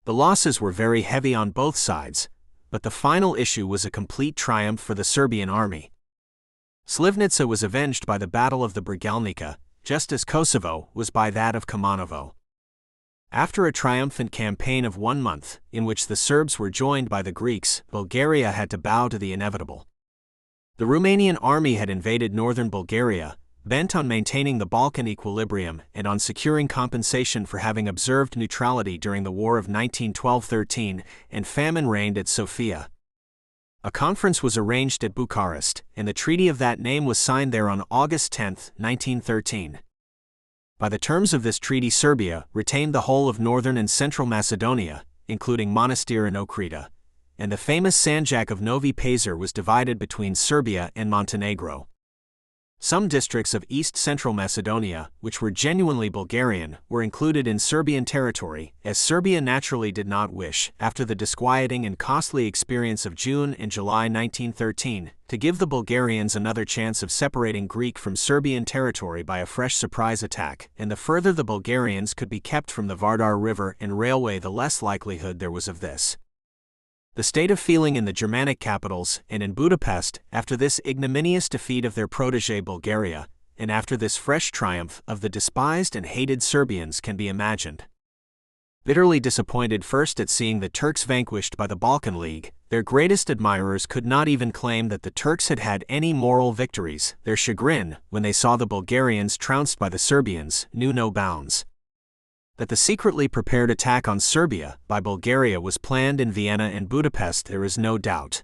[SPEAKER 1] The losses were very heavy on both sides, but the final issue was a complete triumph for the Serbian army. Slivnica was avenged by the Battle of the Bregalnica, just as Kosovo was by that of Kamanovo. After a triumphant campaign of 1 month, in which the Serbs were joined by the Greeks, Bulgaria had to bow to the inevitable. The Romanian army had invaded northern Bulgaria, bent on maintaining the Balkan equilibrium and on securing compensation for having observed neutrality during the War of 1912-13, and famine reigned at Sofia. A conference was arranged at Bucharest, and the treaty of that name was signed there on August 10, 1913. By the terms of this treaty, Serbia retained the whole of northern and central Macedonia, including Monastir and Okrida, and the famous Sanjak of Novi Pazar was divided between Serbia and Montenegro. Some districts of east-central Macedonia, which were genuinely Bulgarian, were included in Serbian territory, as Serbia naturally did not wish, after the disquieting and costly experience of June and July 1913, to give the Bulgarians another chance of separating Greek from Serbian territory by a fresh surprise attack, and the further the Bulgarians could be kept from the Vardar River and railway the less likelihood there was of this. The state of feeling in the Germanic capitals and in Budapest after this ignominious defeat of their protégé Bulgaria, and after this fresh triumph of the despised and hated Serbians can be imagined. Bitterly disappointed first at seeing the Turks vanquished by the Balkan League, their greatest admirers could not even claim that the Turks had had any moral victories. Their chagrin, when they saw the Bulgarians trounced by the Serbians, knew no bounds. That the secretly prepared attack on Serbia by Bulgaria was planned in Vienna and Budapest there is no doubt.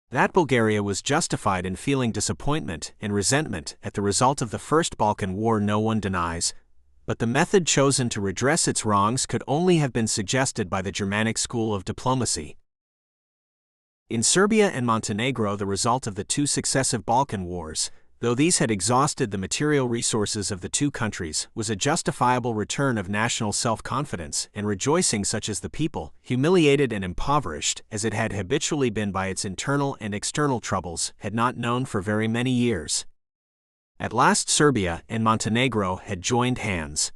[SPEAKER 1] That Bulgaria was justified in feeling disappointment and resentment at the result of the First Balkan War no one denies, but the method chosen to redress its wrongs could only have been suggested by the Germanic school of diplomacy. In Serbia and Montenegro, the result of the two successive Balkan wars, though these had exhausted the material resources of the two countries, was a justifiable return of national self-confidence and rejoicing such as the people, humiliated and impoverished as it had habitually been by its internal and external troubles, had not known for very many years. At last Serbia and Montenegro had joined hands.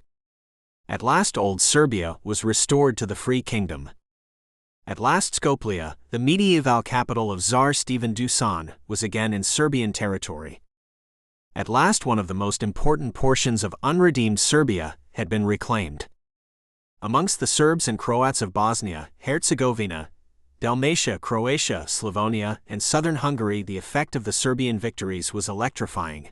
[SPEAKER 1] At last old Serbia was restored to the free kingdom. At last Skopje, the medieval capital of Tsar Stephen Dusan, was again in Serbian territory. At last one of the most important portions of unredeemed Serbia had been reclaimed. Amongst the Serbs and Croats of Bosnia, Herzegovina, Dalmatia, Croatia, Slavonia, and southern Hungary, the effect of the Serbian victories was electrifying.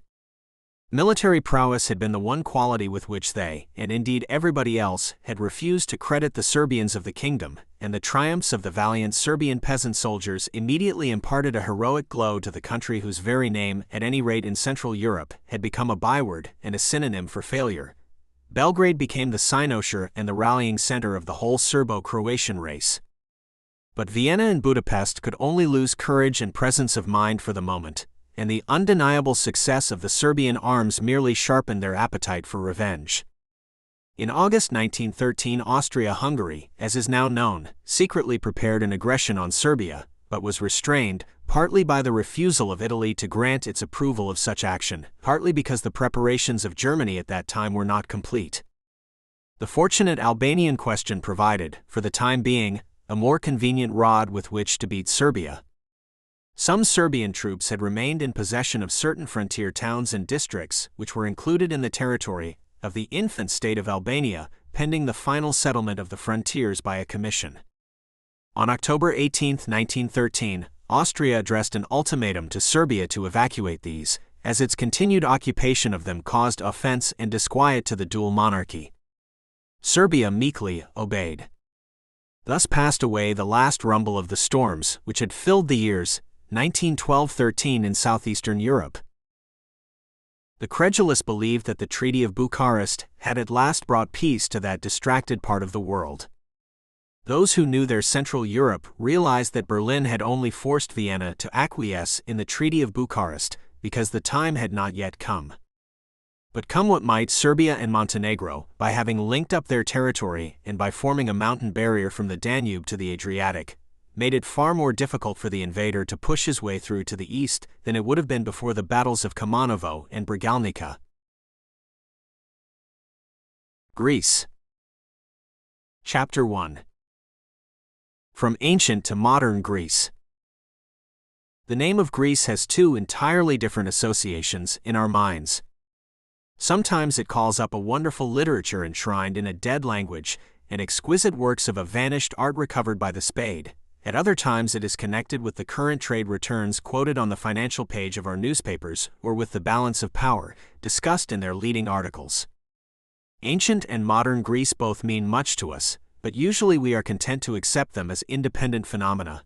[SPEAKER 1] Military prowess had been the one quality with which they, and indeed everybody else, had refused to credit the Serbians of the kingdom, and the triumphs of the valiant Serbian peasant soldiers immediately imparted a heroic glow to the country whose very name, at any rate in Central Europe, had become a byword and a synonym for failure. Belgrade became the cynosure and the rallying center of the whole Serbo-Croatian race. But Vienna and Budapest could only lose courage and presence of mind for the moment, and the undeniable success of the Serbian arms merely sharpened their appetite for revenge. In August 1913, Austria-Hungary, as is now known, secretly prepared an aggression on Serbia, but was restrained, partly by the refusal of Italy to grant its approval of such action, partly because the preparations of Germany at that time were not complete. The fortunate Albanian question provided, for the time being, a more convenient rod with which to beat Serbia. Some Serbian troops had remained in possession of certain frontier towns and districts, which were included in the territory of the infant state of Albania, pending the final settlement of the frontiers by a commission. On October 18, 1913, Austria addressed an ultimatum to Serbia to evacuate these, as its continued occupation of them caused offense and disquiet to the dual monarchy. Serbia meekly obeyed. Thus passed away the last rumble of the storms which had filled the years 1912-13 in Southeastern Europe. The credulous believed that the Treaty of Bucharest had at last brought peace to that distracted part of the world. Those who knew their Central Europe realized that Berlin had only forced Vienna to acquiesce in the Treaty of Bucharest because the time had not yet come. But come what might, Serbia and Montenegro, by having linked up their territory and by forming a mountain barrier from the Danube to the Adriatic, made it far more difficult for the invader to push his way through to the east than it would have been before the battles of Kumanovo and Bregalnica. Greece. Chapter 1. From Ancient to Modern Greece. The name of Greece has two entirely different associations in our minds. Sometimes it calls up a wonderful literature enshrined in a dead language and exquisite works of a vanished art recovered by the spade. At other times it is connected with the current trade returns quoted on the financial page of our newspapers or with the balance of power discussed in their leading articles. Ancient and modern Greece both mean much to us, but usually we are content to accept them as independent phenomena,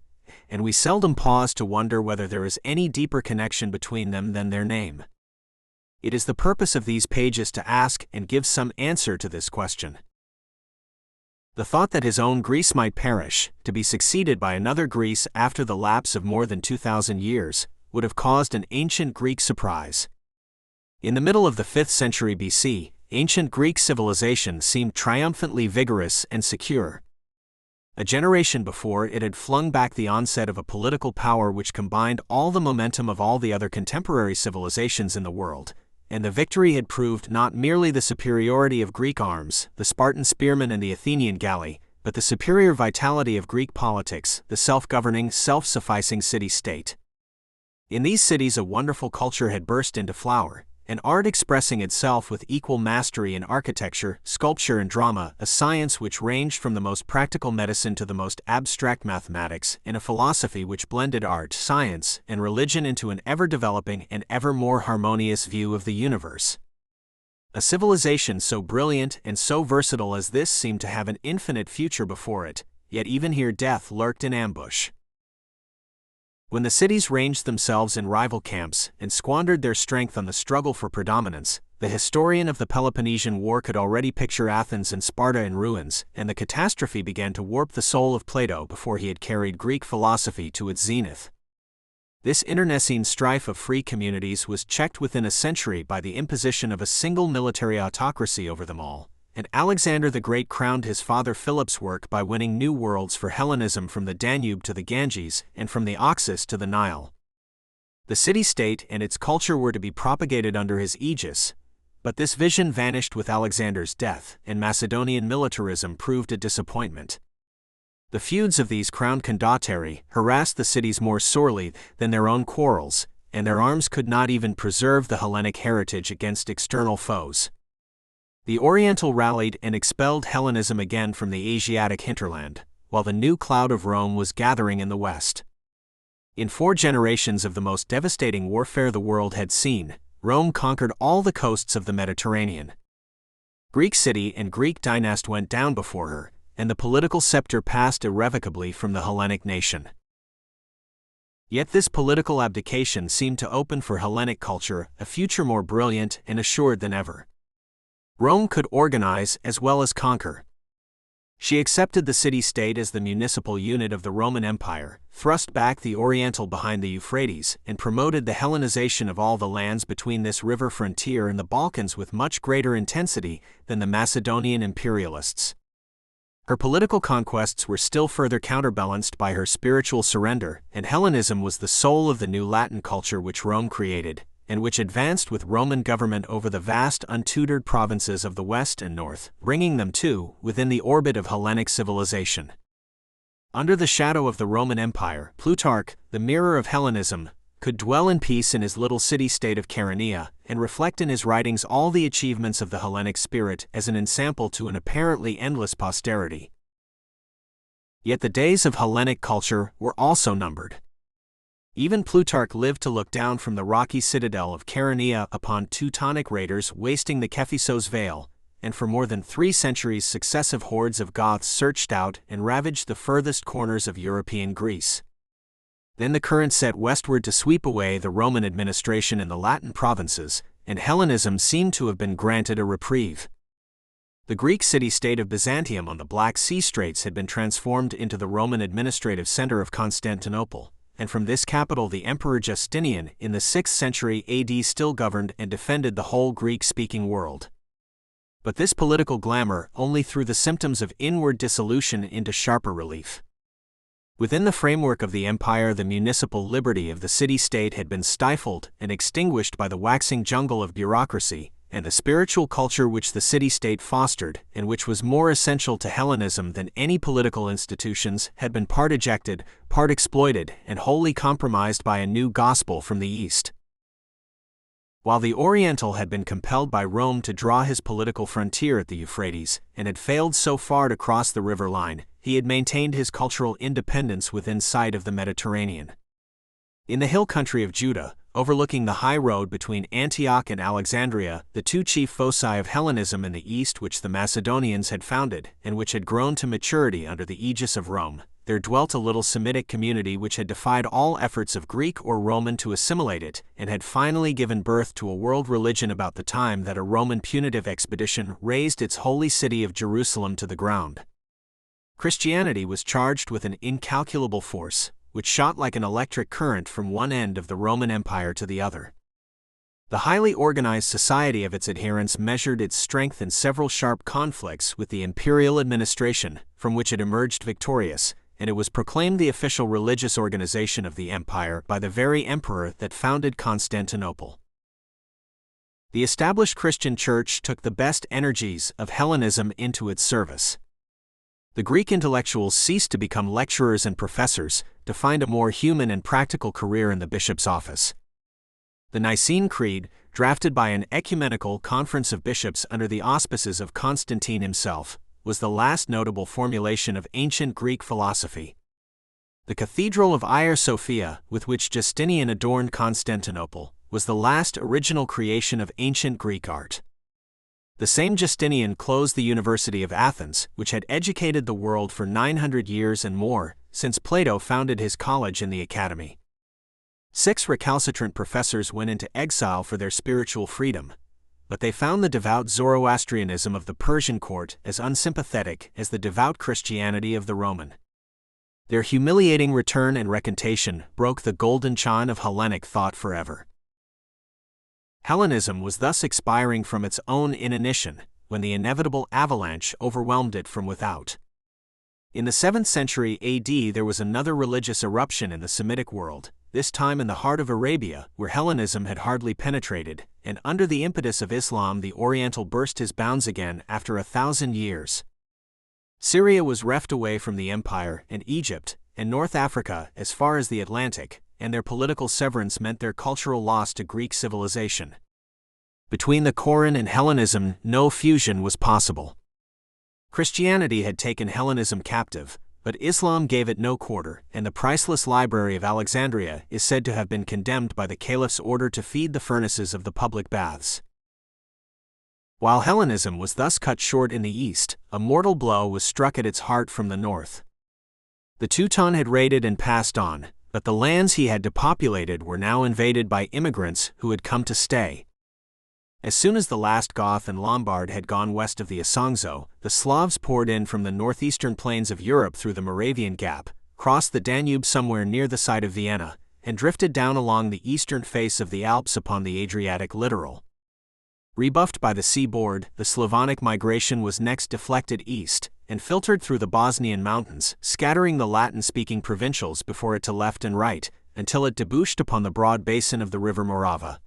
[SPEAKER 1] and we seldom pause to wonder whether there is any deeper connection between them than their name. It is the purpose of these pages to ask and give some answer to this question. The thought that his own Greece might perish, to be succeeded by another Greece after the lapse of more than 2,000 years, would have caused an ancient Greek surprise. In the middle of the 5th century BC, ancient Greek civilization seemed triumphantly vigorous and secure. A generation before, it had flung back the onset of a political power which combined all the momentum of all the other contemporary civilizations in the world, and the victory had proved not merely the superiority of Greek arms, the Spartan spearmen and the Athenian galley, but the superior vitality of Greek politics, the self-governing, self-sufficing city-state. In these cities a wonderful culture had burst into flower, an art expressing itself with equal mastery in architecture, sculpture and drama, a science which ranged from the most practical medicine to the most abstract mathematics, and a philosophy which blended art, science, and religion into an ever-developing and ever more harmonious view of the universe. A civilization so brilliant and so versatile as this seemed to have an infinite future before it, yet even here death lurked in ambush. When the cities ranged themselves in rival camps and squandered their strength on the struggle for predominance, the historian of the Peloponnesian War could already picture Athens and Sparta in ruins, and the catastrophe began to warp the soul of Plato before he had carried Greek philosophy to its zenith. This internecine strife of free communities was checked within a century by the imposition of a single military autocracy over them all, and Alexander the Great crowned his father Philip's work by winning new worlds for Hellenism from the Danube to the Ganges and from the Oxus to the Nile. The city-state and its culture were to be propagated under his aegis, but this vision vanished with Alexander's death, and Macedonian militarism proved a disappointment. The feuds of these crowned condottieri harassed the cities more sorely than their own quarrels, and their arms could not even preserve the Hellenic heritage against external foes. The Oriental rallied and expelled Hellenism again from the Asiatic hinterland, while the new cloud of Rome was gathering in the west. In 4 generations of the most devastating warfare the world had seen, Rome conquered all the coasts of the Mediterranean. Greek city and Greek dynasty went down before her, and the political scepter passed irrevocably from the Hellenic nation. Yet this political abdication seemed to open for Hellenic culture a future more brilliant and assured than ever. Rome could organize as well as conquer. She accepted the city-state as the municipal unit of the Roman Empire, thrust back the Oriental behind the Euphrates, and promoted the Hellenization of all the lands between this river frontier and the Balkans with much greater intensity than the Macedonian imperialists. Her political conquests were still further counterbalanced by her spiritual surrender, and Hellenism was the soul of the new Latin culture which Rome created, and which advanced with Roman government over the vast untutored provinces of the west and north, bringing them, too, within the orbit of Hellenic civilization. Under the shadow of the Roman Empire, Plutarch, the mirror of Hellenism, could dwell in peace in his little city-state of Chaeronea, and reflect in his writings all the achievements of the Hellenic spirit as an ensample to an apparently endless posterity. Yet the days of Hellenic culture were also numbered. Even Plutarch lived to look down from the rocky citadel of Chaeronea upon Teutonic raiders wasting the Kephisos Vale, and for more than 3 centuries successive hordes of Goths searched out and ravaged the furthest corners of European Greece. Then the current set westward to sweep away the Roman administration in the Latin provinces, and Hellenism seemed to have been granted a reprieve. The Greek city-state of Byzantium on the Black Sea Straits had been transformed into the Roman administrative center of Constantinople, and from this capital the Emperor Justinian in the 6th century AD still governed and defended the whole Greek-speaking world. But this political glamour only threw the symptoms of inward dissolution into sharper relief. Within the framework of the empire, the municipal liberty of the city-state had been stifled and extinguished by the waxing jungle of bureaucracy, and the spiritual culture which the city-state fostered, and which was more essential to Hellenism than any political institutions, had been part ejected, part exploited, and wholly compromised by a new gospel from the east. While the Oriental had been compelled by Rome to draw his political frontier at the Euphrates, and had failed so far to cross the river line, he had maintained his cultural independence within sight of the Mediterranean. In the hill country of Judah, overlooking the high road between Antioch and Alexandria, the 2 chief foci of Hellenism in the east which the Macedonians had founded, and which had grown to maturity under the aegis of Rome, there dwelt a little Semitic community which had defied all efforts of Greek or Roman to assimilate it, and had finally given birth to a world religion about the time that a Roman punitive expedition razed its holy city of Jerusalem to the ground. Christianity was charged with an incalculable force, which shot like an electric current from one end of the Roman Empire to the other. The highly organized society of its adherents measured its strength in several sharp conflicts with the imperial administration, from which it emerged victorious, and it was proclaimed the official religious organization of the empire by the very emperor that founded Constantinople. The established Christian church took the best energies of Hellenism into its service. The Greek intellectuals ceased to become lecturers and professors, to find a more human and practical career in the bishop's office. The Nicene Creed, drafted by an ecumenical conference of bishops under the auspices of Constantine himself, was the last notable formulation of ancient Greek philosophy. The Cathedral of Hagia Sophia, with which Justinian adorned Constantinople, was the last original creation of ancient Greek art. The same Justinian closed the University of Athens, which had educated the world for 900 years and more, since Plato founded his college in the academy. 6 recalcitrant professors went into exile for their spiritual freedom, but they found the devout Zoroastrianism of the Persian court as unsympathetic as the devout Christianity of the Roman. Their humiliating return and recantation broke the golden chain of Hellenic thought forever. Hellenism was thus expiring from its own inanition, when the inevitable avalanche overwhelmed it from without. In the 7th century AD there was another religious eruption in the Semitic world, this time in the heart of Arabia, where Hellenism had hardly penetrated, and under the impetus of Islam the Oriental burst his bounds again after 1,000 years. Syria was reft away from the empire, and Egypt, and North Africa as far as the Atlantic, and their political severance meant their cultural loss to Greek civilization. Between the Koran and Hellenism, no fusion was possible. Christianity had taken Hellenism captive, but Islam gave it no quarter, and the priceless library of Alexandria is said to have been condemned by the caliph's order to feed the furnaces of the public baths. While Hellenism was thus cut short in the east, a mortal blow was struck at its heart from the north. The Teuton had raided and passed on, but the lands he had depopulated were now invaded by immigrants who had come to stay. As soon as the last Goth and Lombard had gone west of the Isonzo, the Slavs poured in from the northeastern plains of Europe through the Moravian Gap, crossed the Danube somewhere near the site of Vienna, and drifted down along the eastern face of the Alps upon the Adriatic littoral. Rebuffed by the seaboard, the Slavonic migration was next deflected east, and filtered through the Bosnian mountains, scattering the Latin-speaking provincials before it to left and right, until it debouched upon the broad basin of the river Morava.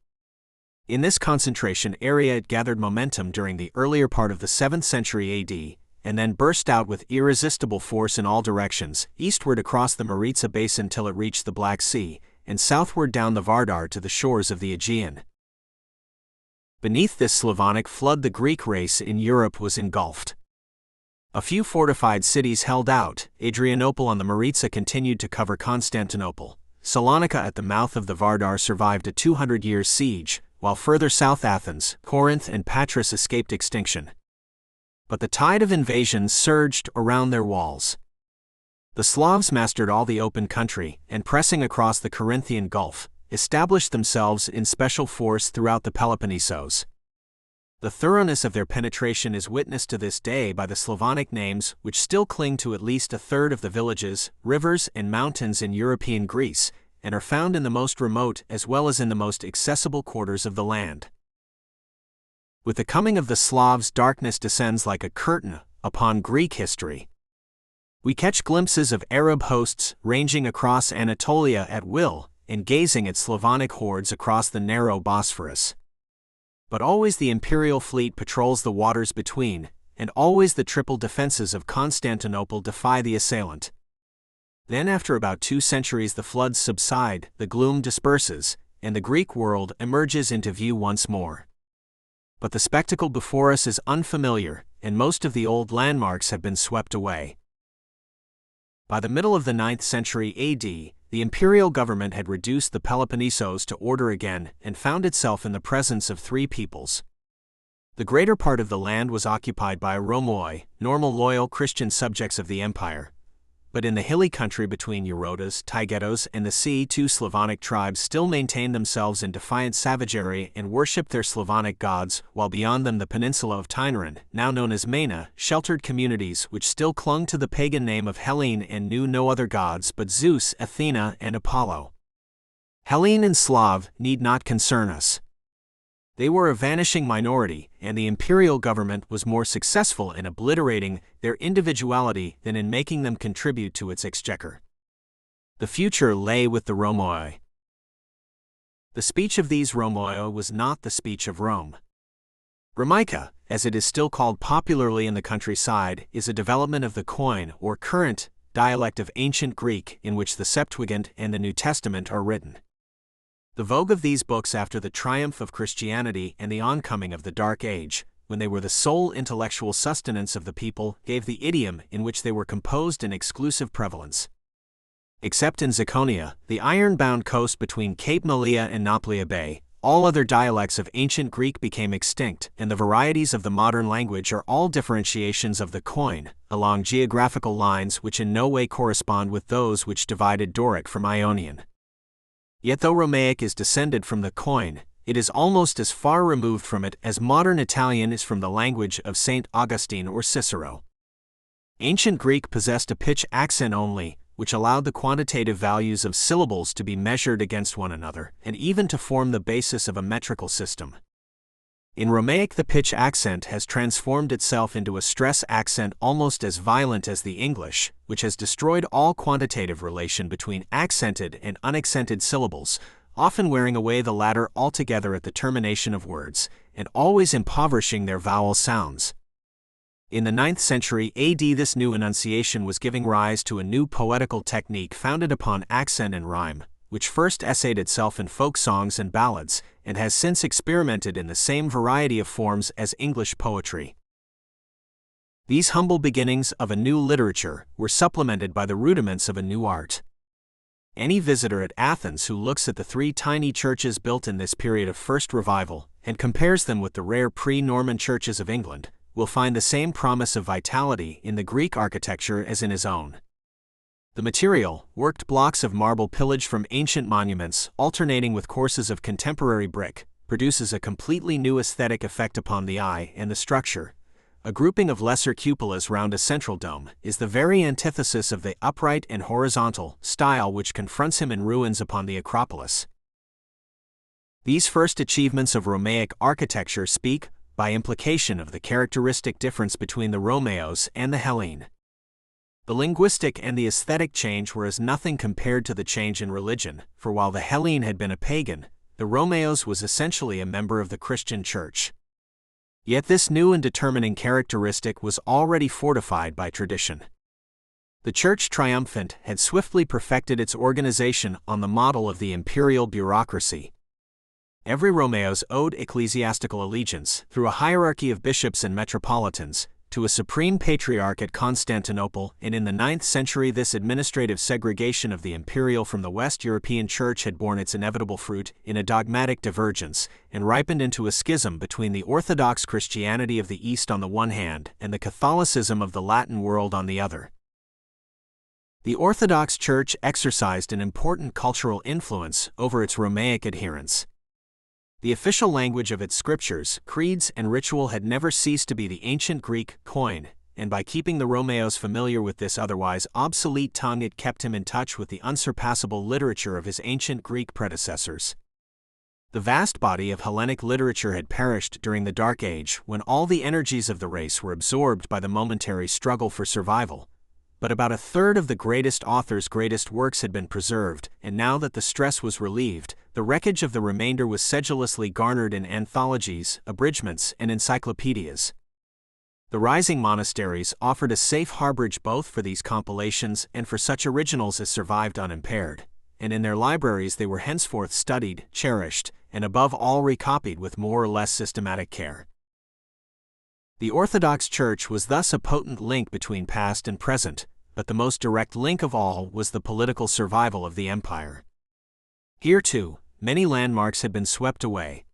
[SPEAKER 1] In this concentration area it gathered momentum during the earlier part of the 7th century AD, and then burst out with irresistible force in all directions, eastward across the Maritsa basin till it reached the Black Sea, and southward down the Vardar to the shores of the Aegean. Beneath this Slavonic flood the Greek race in Europe was engulfed. A few fortified cities held out. Adrianople on the Maritsa continued to cover Constantinople. Salonika at the mouth of the Vardar survived a 200-year siege, while further south Athens, Corinth and Patras escaped extinction. But the tide of invasions surged around their walls. The Slavs mastered all the open country, and pressing across the Corinthian Gulf, established themselves in special force throughout the Peloponnesos. The thoroughness of their penetration is witnessed to this day by the Slavonic names which still cling to at least a third of the villages, rivers, and mountains in European Greece, and are found in the most remote as well as in the most accessible quarters of the land. With the coming of the Slavs, darkness descends like a curtain upon Greek history. We catch glimpses of Arab hosts ranging across Anatolia at will, and gazing at Slavonic hordes across the narrow Bosphorus. But always the imperial fleet patrols the waters between, and always the triple defenses of Constantinople defy the assailant. Then after about 2 centuries the floods subside, the gloom disperses, and the Greek world emerges into view once more. But the spectacle before us is unfamiliar, and most of the old landmarks have been swept away. By the middle of the 9th century AD, the imperial government had reduced the Peloponnesos to order again and found itself in the presence of 3 peoples. The greater part of the land was occupied by Romoi, normal loyal Christian subjects of the empire. But in the hilly country between Eurotas, Taygetos, and the sea, 2 Slavonic tribes still maintained themselves in defiant savagery and worshipped their Slavonic gods, while beyond them the peninsula of Tynerin, now known as Maina, sheltered communities which still clung to the pagan name of Hellene and knew no other gods but Zeus, Athena, and Apollo. Hellene and Slav need not concern us. They were a vanishing minority, and the imperial government was more successful in obliterating their individuality than in making them contribute to its exchequer. The future lay with the Romoi. The speech of these Romoi was not the speech of Rome. Romaika, as it is still called popularly in the countryside, is a development of the Koine, or current, dialect of ancient Greek in which the Septuagint and the New Testament are written. The vogue of these books after the triumph of Christianity and the oncoming of the Dark Age, when they were the sole intellectual sustenance of the people, gave the idiom in which they were composed an exclusive prevalence. Except in Zakonia, the iron-bound coast between Cape Malea and Naplia Bay, all other dialects of ancient Greek became extinct, and the varieties of the modern language are all differentiations of the Koine, along geographical lines which in no way correspond with those which divided Doric from Ionian. Yet though Romaic is descended from the Koine, it is almost as far removed from it as modern Italian is from the language of St. Augustine or Cicero. Ancient Greek possessed a pitch accent only, which allowed the quantitative values of syllables to be measured against one another, and even to form the basis of a metrical system. In Romaic the pitch accent has transformed itself into a stress accent almost as violent as the English, which has destroyed all quantitative relation between accented and unaccented syllables, often wearing away the latter altogether at the termination of words, and always impoverishing their vowel sounds. In the 9th century AD this new enunciation was giving rise to a new poetical technique founded upon accent and rhyme, which first essayed itself in folk songs and ballads, and has since experimented in the same variety of forms as English poetry. These humble beginnings of a new literature were supplemented by the rudiments of a new art. Any visitor at Athens who looks at the 3 tiny churches built in this period of First Revival, and compares them with the rare pre-Norman churches of England, will find the same promise of vitality in the Greek architecture as in his own. The material, worked blocks of marble pillaged from ancient monuments, alternating with courses of contemporary brick, produces a completely new aesthetic effect upon the eye, and the structure, a grouping of lesser cupolas round a central dome, is the very antithesis of the upright and horizontal style which confronts him in ruins upon the Acropolis. These first achievements of Romaic architecture speak, by implication of the characteristic difference between the Romeos and the Hellene. The linguistic and the aesthetic change were as nothing compared to the change in religion, for while the Hellene had been a pagan, the Romeos was essentially a member of the Christian Church. Yet this new and determining characteristic was already fortified by tradition. The Church triumphant had swiftly perfected its organization on the model of the imperial bureaucracy. Every Romeos owed ecclesiastical allegiance, through a hierarchy of bishops and metropolitans, to a supreme patriarch at Constantinople, and in the 9th century this administrative segregation of the imperial from the West European Church had borne its inevitable fruit in a dogmatic divergence, and ripened into a schism between the Orthodox Christianity of the East on the one hand and the Catholicism of the Latin world on the other. The Orthodox Church exercised an important cultural influence over its Romaic adherents. The official language of its scriptures, creeds, and ritual had never ceased to be the ancient Greek Koine, and by keeping the Romeos familiar with this otherwise obsolete tongue it kept him in touch with the unsurpassable literature of his ancient Greek predecessors. The vast body of Hellenic literature had perished during the Dark Age when all the energies of the race were absorbed by the momentary struggle for survival. But about a third of the greatest authors' greatest works had been preserved, and now that the stress was relieved, the wreckage of the remainder was sedulously garnered in anthologies, abridgments, and encyclopedias. The rising monasteries offered a safe harborage both for these compilations and for such originals as survived unimpaired, and in their libraries they were henceforth studied, cherished, and above all recopied with more or less systematic care. The Orthodox Church was thus a potent link between past and present, but the most direct link of all was the political survival of the empire. Here, too, many landmarks had been swept away.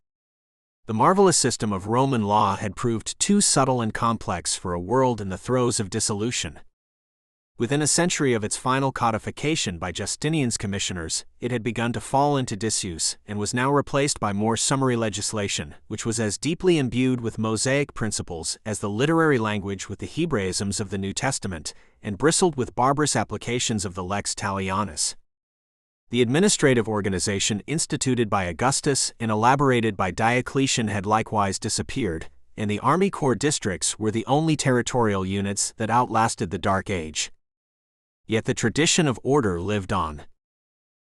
[SPEAKER 1] The marvelous system of Roman law had proved too subtle and complex for a world in the throes of dissolution. Within a century of its final codification by Justinian's commissioners, it had begun to fall into disuse and was now replaced by more summary legislation, which was as deeply imbued with Mosaic principles as the literary language with the Hebraisms of the New Testament, and bristled with barbarous applications of the lex talionis. The administrative organization instituted by Augustus and elaborated by Diocletian had likewise disappeared, and the army corps districts were the only territorial units that outlasted the Dark Age. Yet the tradition of order lived on.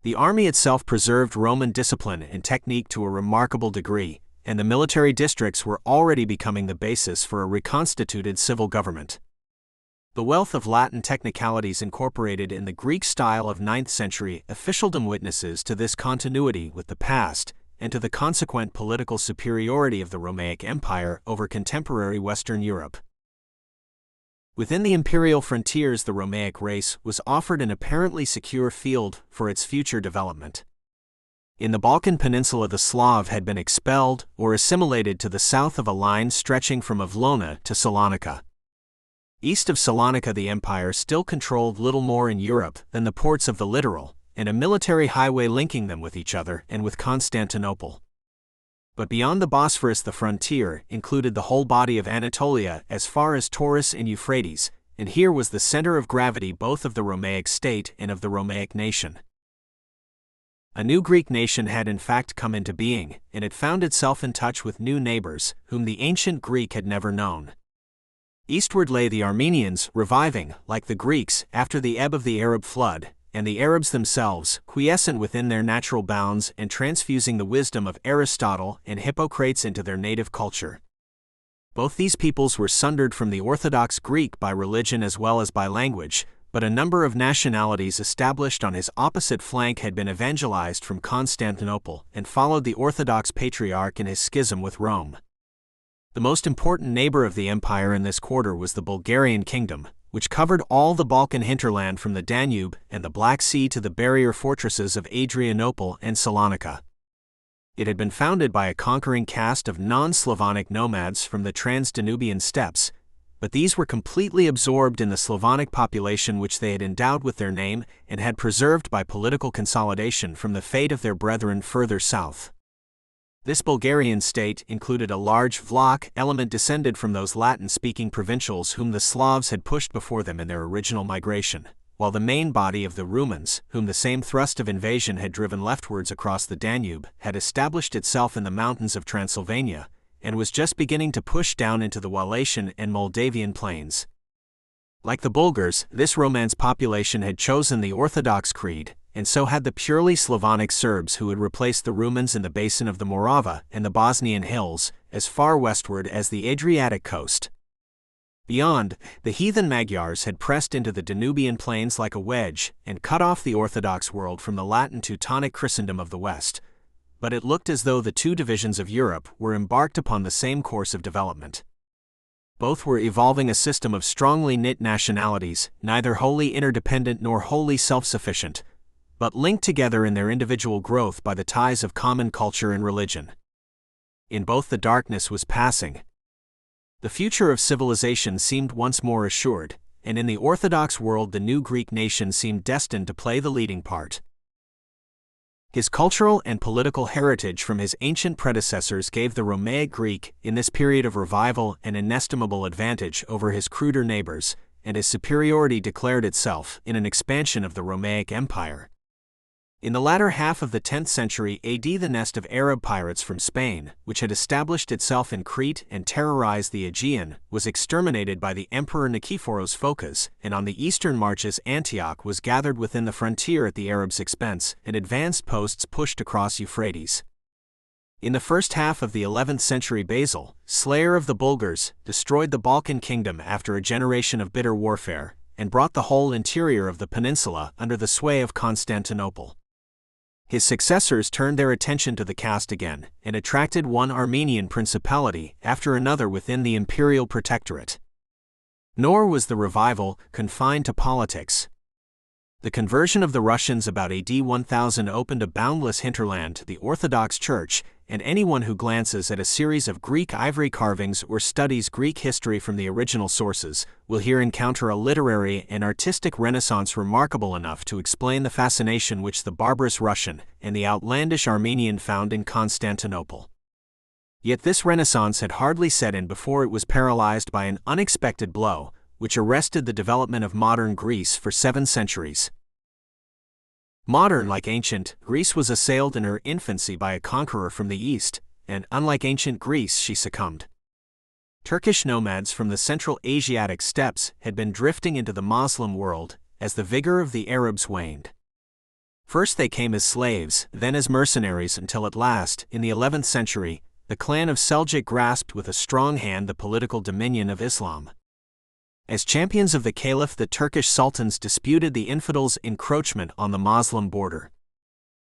[SPEAKER 1] The army itself preserved Roman discipline and technique to a remarkable degree, and the military districts were already becoming the basis for a reconstituted civil government. The wealth of Latin technicalities incorporated in the Greek style of 9th century officialdom witnesses to this continuity with the past, and to the consequent political superiority of the Romaic Empire over contemporary Western Europe. Within the imperial frontiers the Romaic race was offered an apparently secure field for its future development. In the Balkan peninsula the Slav had been expelled or assimilated to the south of a line stretching from Avlona to Salonika. East of Salonika the empire still controlled little more in Europe than the ports of the littoral, and a military highway linking them with each other and with Constantinople. But beyond the Bosphorus the frontier included the whole body of Anatolia as far as Taurus and Euphrates, and here was the center of gravity both of the Romaic state and of the Romaic nation. A new Greek nation had in fact come into being, and it found itself in touch with new neighbors, whom the ancient Greek had never known. Eastward lay the Armenians, reviving, like the Greeks, after the ebb of the Arab flood, and the Arabs themselves, quiescent within their natural bounds and transfusing the wisdom of Aristotle and Hippocrates into their native culture. Both these peoples were sundered from the Orthodox Greek by religion as well as by language, but a number of nationalities established on his opposite flank had been evangelized from Constantinople and followed the Orthodox Patriarch in his schism with Rome. The most important neighbor of the empire in this quarter was the Bulgarian kingdom, which covered all the Balkan hinterland from the Danube and the Black Sea to the barrier fortresses of Adrianople and Salonika. It had been founded by a conquering caste of non-Slavonic nomads from the Trans-Danubian steppes, but these were completely absorbed in the Slavonic population which they had endowed with their name and had preserved by political consolidation from the fate of their brethren further south. This Bulgarian state included a large Vlach element descended from those Latin-speaking provincials whom the Slavs had pushed before them in their original migration, while the main body of the Rumans, whom the same thrust of invasion had driven leftwards across the Danube, had established itself in the mountains of Transylvania, and was just beginning to push down into the Wallachian and Moldavian plains. Like the Bulgars, this Romance population had chosen the Orthodox creed, and so had the purely Slavonic Serbs who would replace the Rumans in the basin of the Morava and the Bosnian hills, as far westward as the Adriatic coast. Beyond, the heathen Magyars had pressed into the Danubian plains like a wedge and cut off the Orthodox world from the Latin Teutonic Christendom of the West. But it looked as though the two divisions of Europe were embarked upon the same course of development. Both were evolving a system of strongly knit nationalities, neither wholly interdependent nor wholly self-sufficient, but linked together in their individual growth by the ties of common culture and religion. In both the darkness was passing. The future of civilization seemed once more assured, and in the Orthodox world the new Greek nation seemed destined to play the leading part. His cultural and political heritage from his ancient predecessors gave the Romaic Greek, in this period of revival, an inestimable advantage over his cruder neighbors, and his superiority declared itself in an expansion of the Romaic Empire. In the latter half of the 10th century AD, the nest of Arab pirates from Spain, which had established itself in Crete and terrorized the Aegean, was exterminated by the Emperor Nikephoros Phocas, and on the eastern marches Antioch was gathered within the frontier at the Arabs' expense, and advanced posts pushed across Euphrates. In the first half of the 11th century Basil, slayer of the Bulgars, destroyed the Balkan kingdom after a generation of bitter warfare, and brought the whole interior of the peninsula under the sway of Constantinople. His successors turned their attention to the Cast again, and attracted one Armenian principality after another within the imperial protectorate. Nor was the revival confined to politics. The conversion of the Russians about AD 1000 opened a boundless hinterland to the Orthodox Church, and anyone who glances at a series of Greek ivory carvings or studies Greek history from the original sources will here encounter a literary and artistic renaissance remarkable enough to explain the fascination which the barbarous Russian and the outlandish Armenian found in Constantinople. Yet this renaissance had hardly set in before it was paralyzed by an unexpected blow, which arrested the development of modern Greece for 7 centuries. Modern, like ancient, Greece was assailed in her infancy by a conqueror from the east, and unlike ancient Greece, she succumbed. Turkish nomads from the Central Asiatic steppes had been drifting into the Moslem world as the vigor of the Arabs waned. First they came as slaves, then as mercenaries, until at last, in the 11th century, the clan of Seljuk grasped with a strong hand the political dominion of Islam. As champions of the Caliph, the Turkish sultans disputed the infidels' encroachment on the Moslem border.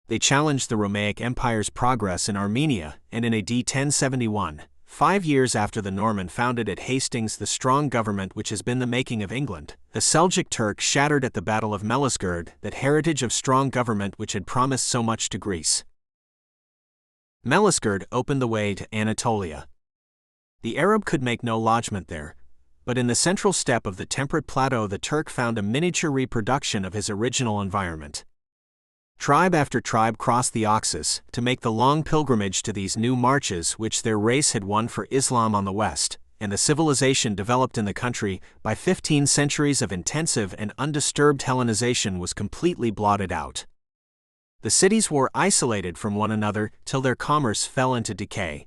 [SPEAKER 1] They challenged the Romaic Empire's progress in Armenia, and in AD 1071, 5 years after the Norman founded at Hastings the strong government which has been the making of England, the Seljuk Turks shattered at the Battle of Melisgird that heritage of strong government which had promised so much to Greece. Melisgird opened the way to Anatolia. The Arab could make no lodgment there, but in the central steppe of the temperate plateau the Turk found a miniature reproduction of his original environment. Tribe after tribe crossed the Oxus to make the long pilgrimage to these new marches which their race had won for Islam on the west, and the civilization developed in the country by 15 centuries of intensive and undisturbed Hellenization was completely blotted out. The cities were isolated from one another till their commerce fell into decay.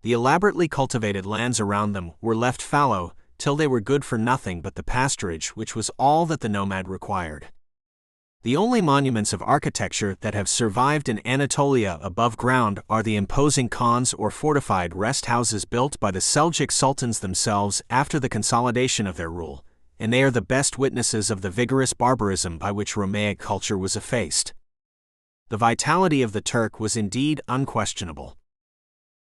[SPEAKER 1] The elaborately cultivated lands around them were left fallow till they were good for nothing but the pasturage which was all that the nomad required. The only monuments of architecture that have survived in Anatolia above ground are the imposing khans or fortified rest houses built by the Seljuk sultans themselves after the consolidation of their rule, and they are the best witnesses of the vigorous barbarism by which Romaic culture was effaced. The vitality of the Turk was indeed unquestionable.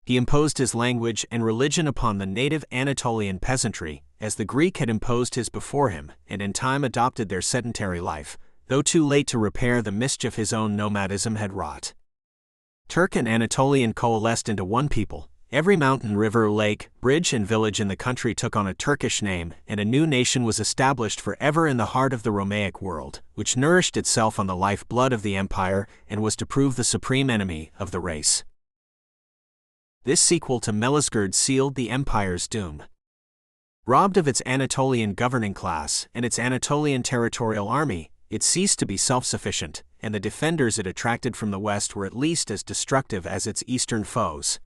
[SPEAKER 1] He imposed his language and religion upon the native Anatolian peasantry, as the Greek had imposed his before him, and in time adopted their sedentary life, though too late to repair the mischief his own nomadism had wrought. Turk and Anatolian coalesced into one people. Every mountain, river, lake, bridge and village in the country took on a Turkish name, and a new nation was established forever in the heart of the Romaic world, which nourished itself on the life-blood of the empire and was to prove the supreme enemy of the race. This sequel to Melisgird sealed the empire's doom. Robbed of its Anatolian governing class and its Anatolian territorial army, it ceased to be self-sufficient, and the defenders it attracted from the west were at least as destructive as its eastern foes.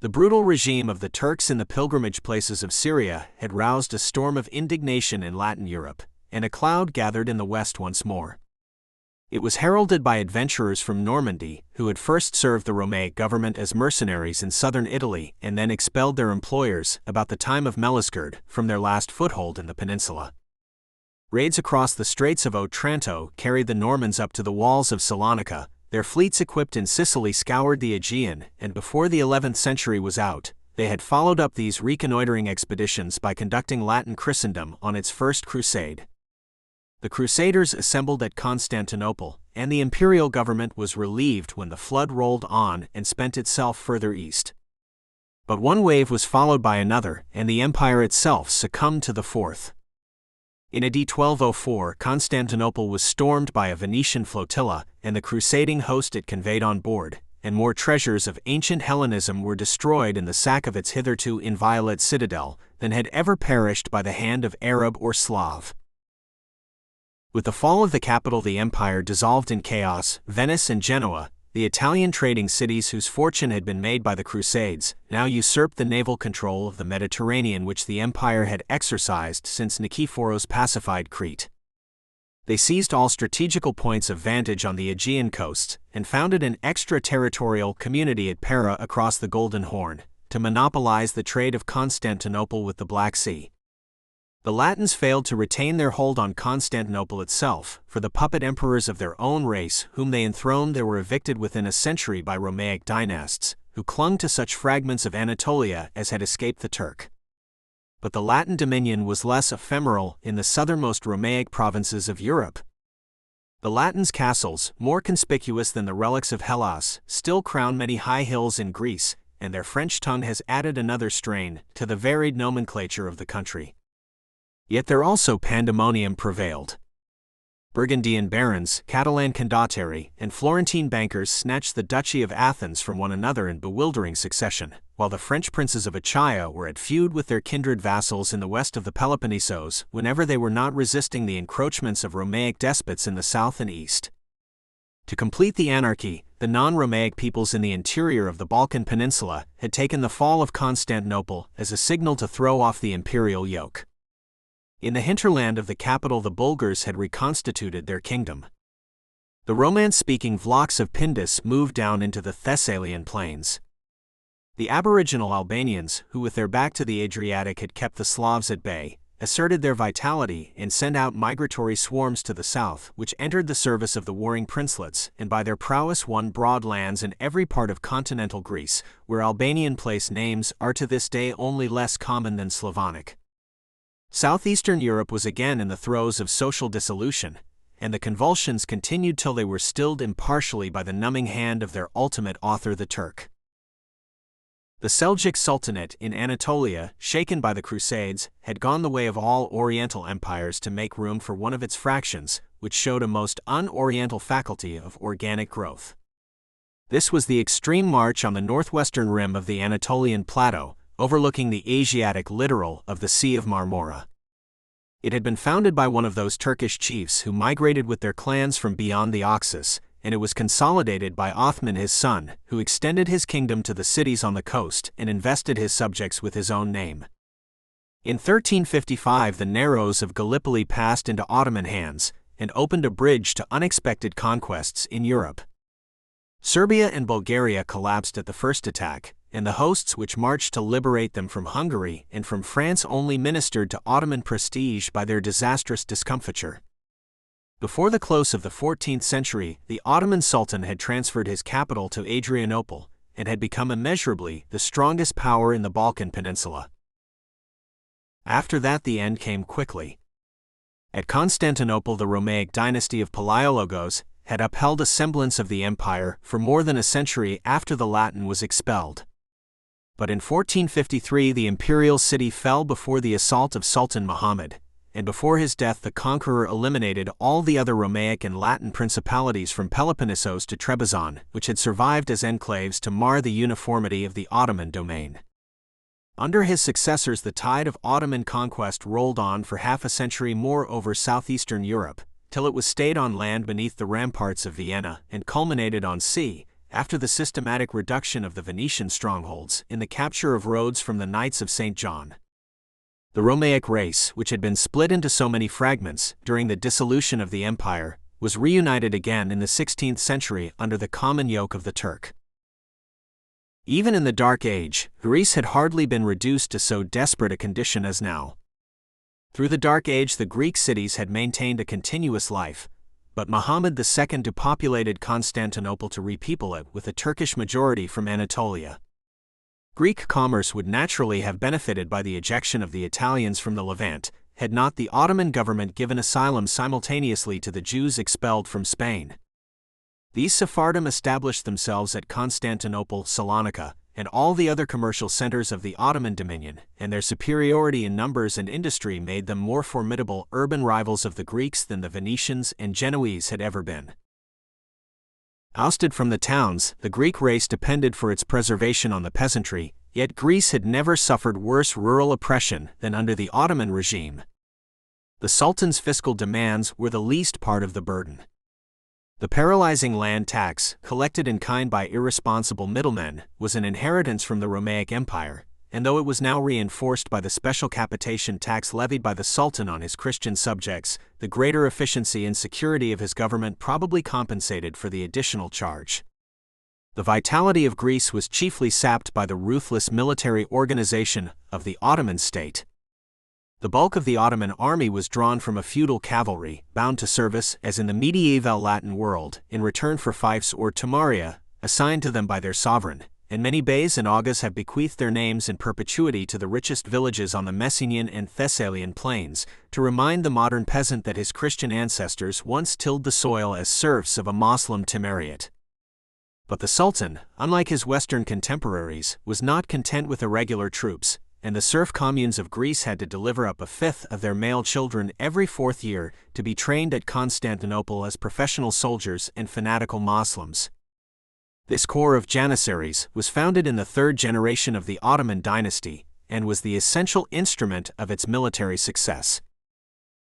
[SPEAKER 1] The brutal regime of the Turks in the pilgrimage places of Syria had roused a storm of indignation in Latin Europe, and a cloud gathered in the west once more. It was heralded by adventurers from Normandy, who had first served the Romaic government as mercenaries in southern Italy and then expelled their employers about the time of Melisgerd from their last foothold in the peninsula. Raids across the Straits of Otranto carried the Normans up to the walls of Salonika. Their fleets equipped in Sicily scoured the Aegean, and before the 11th century was out, they had followed up these reconnoitering expeditions by conducting Latin Christendom on its first crusade. The Crusaders assembled at Constantinople, and the imperial government was relieved when the flood rolled on and spent itself further east. But one wave was followed by another, and the empire itself succumbed to the fourth. In AD 1204, Constantinople was stormed by a Venetian flotilla, and the crusading host it conveyed on board, and more treasures of ancient Hellenism were destroyed in the sack of its hitherto inviolate citadel than had ever perished by the hand of Arab or Slav. With the fall of the capital, the empire dissolved in chaos. Venice and Genoa, the Italian trading cities whose fortune had been made by the Crusades, now usurped the naval control of the Mediterranean which the empire had exercised since Nikephoros pacified Crete. They seized all strategical points of vantage on the Aegean coast and founded an extraterritorial community at Pera across the Golden Horn, to monopolize the trade of Constantinople with the Black Sea. The Latins failed to retain their hold on Constantinople itself, for the puppet emperors of their own race whom they enthroned there were evicted within a century by Romaic dynasts, who clung to such fragments of Anatolia as had escaped the Turk. But the Latin dominion was less ephemeral in the southernmost Romaic provinces of Europe. The Latins' castles, more conspicuous than the relics of Hellas, still crown many high hills in Greece, and their French tongue has added another strain to the varied nomenclature of the country. Yet there also pandemonium prevailed. Burgundian barons, Catalan condottieri, and Florentine bankers snatched the Duchy of Athens from one another in bewildering succession, while the French princes of Achaia were at feud with their kindred vassals in the west of the Peloponnesos whenever they were not resisting the encroachments of Romaic despots in the south and east. To complete the anarchy, the non-Romaic peoples in the interior of the Balkan peninsula had taken the fall of Constantinople as a signal to throw off the imperial yoke. In the hinterland of the capital, the Bulgars had reconstituted their kingdom. The Romance-speaking Vlachs of Pindus moved down into the Thessalian plains. The aboriginal Albanians, who with their back to the Adriatic had kept the Slavs at bay, asserted their vitality and sent out migratory swarms to the south, which entered the service of the warring princelets, and by their prowess won broad lands in every part of continental Greece, where Albanian place names are to this day only less common than Slavonic. Southeastern Europe was again in the throes of social dissolution, and the convulsions continued till they were stilled impartially by the numbing hand of their ultimate author, the Turk. The Seljuk Sultanate in Anatolia, shaken by the Crusades, had gone the way of all Oriental empires to make room for one of its fractions, which showed a most un-Oriental faculty of organic growth. This was the extreme march on the northwestern rim of the Anatolian plateau, overlooking the Asiatic littoral of the Sea of Marmora. It had been founded by one of those Turkish chiefs who migrated with their clans from beyond the Oxus, and it was consolidated by Othman his son, who extended his kingdom to the cities on the coast and invested his subjects with his own name. In 1355 the Narrows of Gallipoli passed into Ottoman hands, and opened a bridge to unexpected conquests in Europe. Serbia and Bulgaria collapsed at the first attack, and the hosts which marched to liberate them from Hungary and from France only ministered to Ottoman prestige by their disastrous discomfiture. Before the close of the 14th century, the Ottoman Sultan had transferred his capital to Adrianople, and had become immeasurably the strongest power in the Balkan peninsula. After that the end came quickly. At Constantinople the Romaic dynasty of Palaiologos had upheld a semblance of the empire for more than a century after the Latin was expelled. But in 1453 the imperial city fell before the assault of Sultan Muhammad, and before his death the conqueror eliminated all the other Romaic and Latin principalities from Peloponnesos to Trebizond, which had survived as enclaves to mar the uniformity of the Ottoman domain. Under his successors the tide of Ottoman conquest rolled on for half a century more over southeastern Europe, till it was stayed on land beneath the ramparts of Vienna and culminated on sea, after the systematic reduction of the Venetian strongholds in the capture of Rhodes from the Knights of St. John. The Romaic race, which had been split into so many fragments during the dissolution of the empire, was reunited again in the 16th century under the common yoke of the Turk. Even in the Dark Age, Greece had hardly been reduced to so desperate a condition as now. Through the Dark Age, the Greek cities had maintained a continuous life, but Muhammad II depopulated Constantinople to repeople it with a Turkish majority from Anatolia. Greek commerce would naturally have benefited by the ejection of the Italians from the Levant, had not the Ottoman government given asylum simultaneously to the Jews expelled from Spain. These Sephardim established themselves at Constantinople, Salonika, and all the other commercial centers of the Ottoman dominion, and their superiority in numbers and industry made them more formidable urban rivals of the Greeks than the Venetians and Genoese had ever been. Ousted from the towns, the Greek race depended for its preservation on the peasantry, yet Greece had never suffered worse rural oppression than under the Ottoman regime. The Sultan's fiscal demands were the least part of the burden. The paralyzing land tax, collected in kind by irresponsible middlemen, was an inheritance from the Romaic Empire, and though it was now reinforced by the special capitation tax levied by the Sultan on his Christian subjects, the greater efficiency and security of his government probably compensated for the additional charge. The vitality of Greece was chiefly sapped by the ruthless military organization of the Ottoman state. The bulk of the Ottoman army was drawn from a feudal cavalry, bound to service, as in the medieval Latin world, in return for fiefs or tomaria, assigned to them by their sovereign, and many beys and agas have bequeathed their names in perpetuity to the richest villages on the Messenian and Thessalian plains, to remind the modern peasant that his Christian ancestors once tilled the soil as serfs of a Moslem timariate. But the Sultan, unlike his Western contemporaries, was not content with irregular troops, and the serf communes of Greece had to deliver up a fifth of their male children every fourth year to be trained at Constantinople as professional soldiers and fanatical Moslems. This corps of Janissaries was founded in the third generation of the Ottoman dynasty, and was the essential instrument of its military success.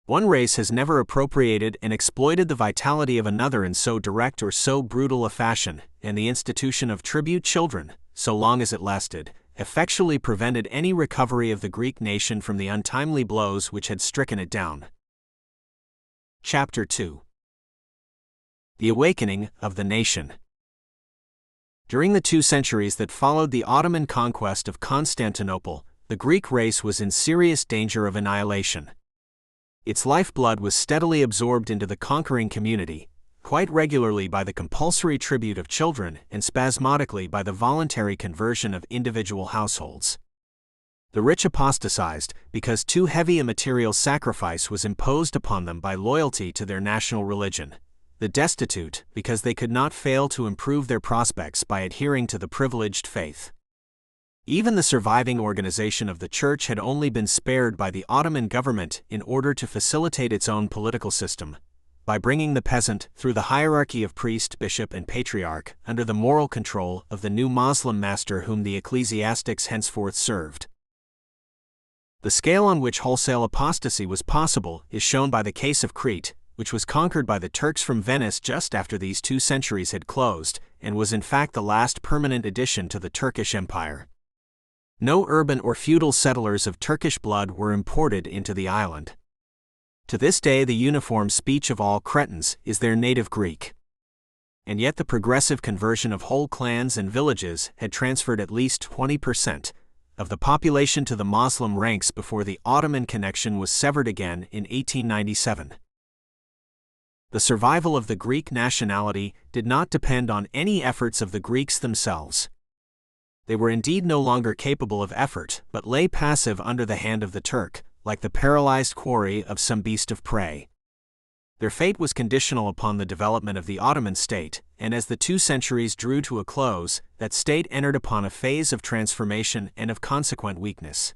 [SPEAKER 1] One race has never appropriated and exploited the vitality of another in so direct or so brutal a fashion, and the institution of tribute children, so long as it lasted, effectually prevented any recovery of the Greek nation from the untimely blows which had stricken it down. Chapter 2. The Awakening of the Nation. During the 2 centuries that followed the Ottoman conquest of Constantinople, the Greek race was in serious danger of annihilation. Its lifeblood was steadily absorbed into the conquering community, quite regularly by the compulsory tribute of children and spasmodically by the voluntary conversion of individual households. The rich apostatized because too heavy a material sacrifice was imposed upon them by loyalty to their national religion. The destitute because they could not fail to improve their prospects by adhering to the privileged faith. Even the surviving organization of the Church had only been spared by the Ottoman government in order to facilitate its own political system, by bringing the peasant, through the hierarchy of priest, bishop, and patriarch, under the moral control of the new Moslem master whom the ecclesiastics henceforth served. The scale on which wholesale apostasy was possible is shown by the case of Crete, which was conquered by the Turks from Venice just after these 2 centuries had closed, and was in fact the last permanent addition to the Turkish Empire. No urban or feudal settlers of Turkish blood were imported into the island. To this day, the uniform speech of all Cretans is their native Greek. And yet the progressive conversion of whole clans and villages had transferred at least 20% of the population to the Moslem ranks before the Ottoman connection was severed again in 1897. The survival of the Greek nationality did not depend on any efforts of the Greeks themselves. They were indeed no longer capable of effort, but lay passive under the hand of the Turk, like the paralyzed quarry of some beast of prey. Their fate was conditional upon the development of the Ottoman state, and as the 2 centuries drew to a close, that state entered upon a phase of transformation and of consequent weakness.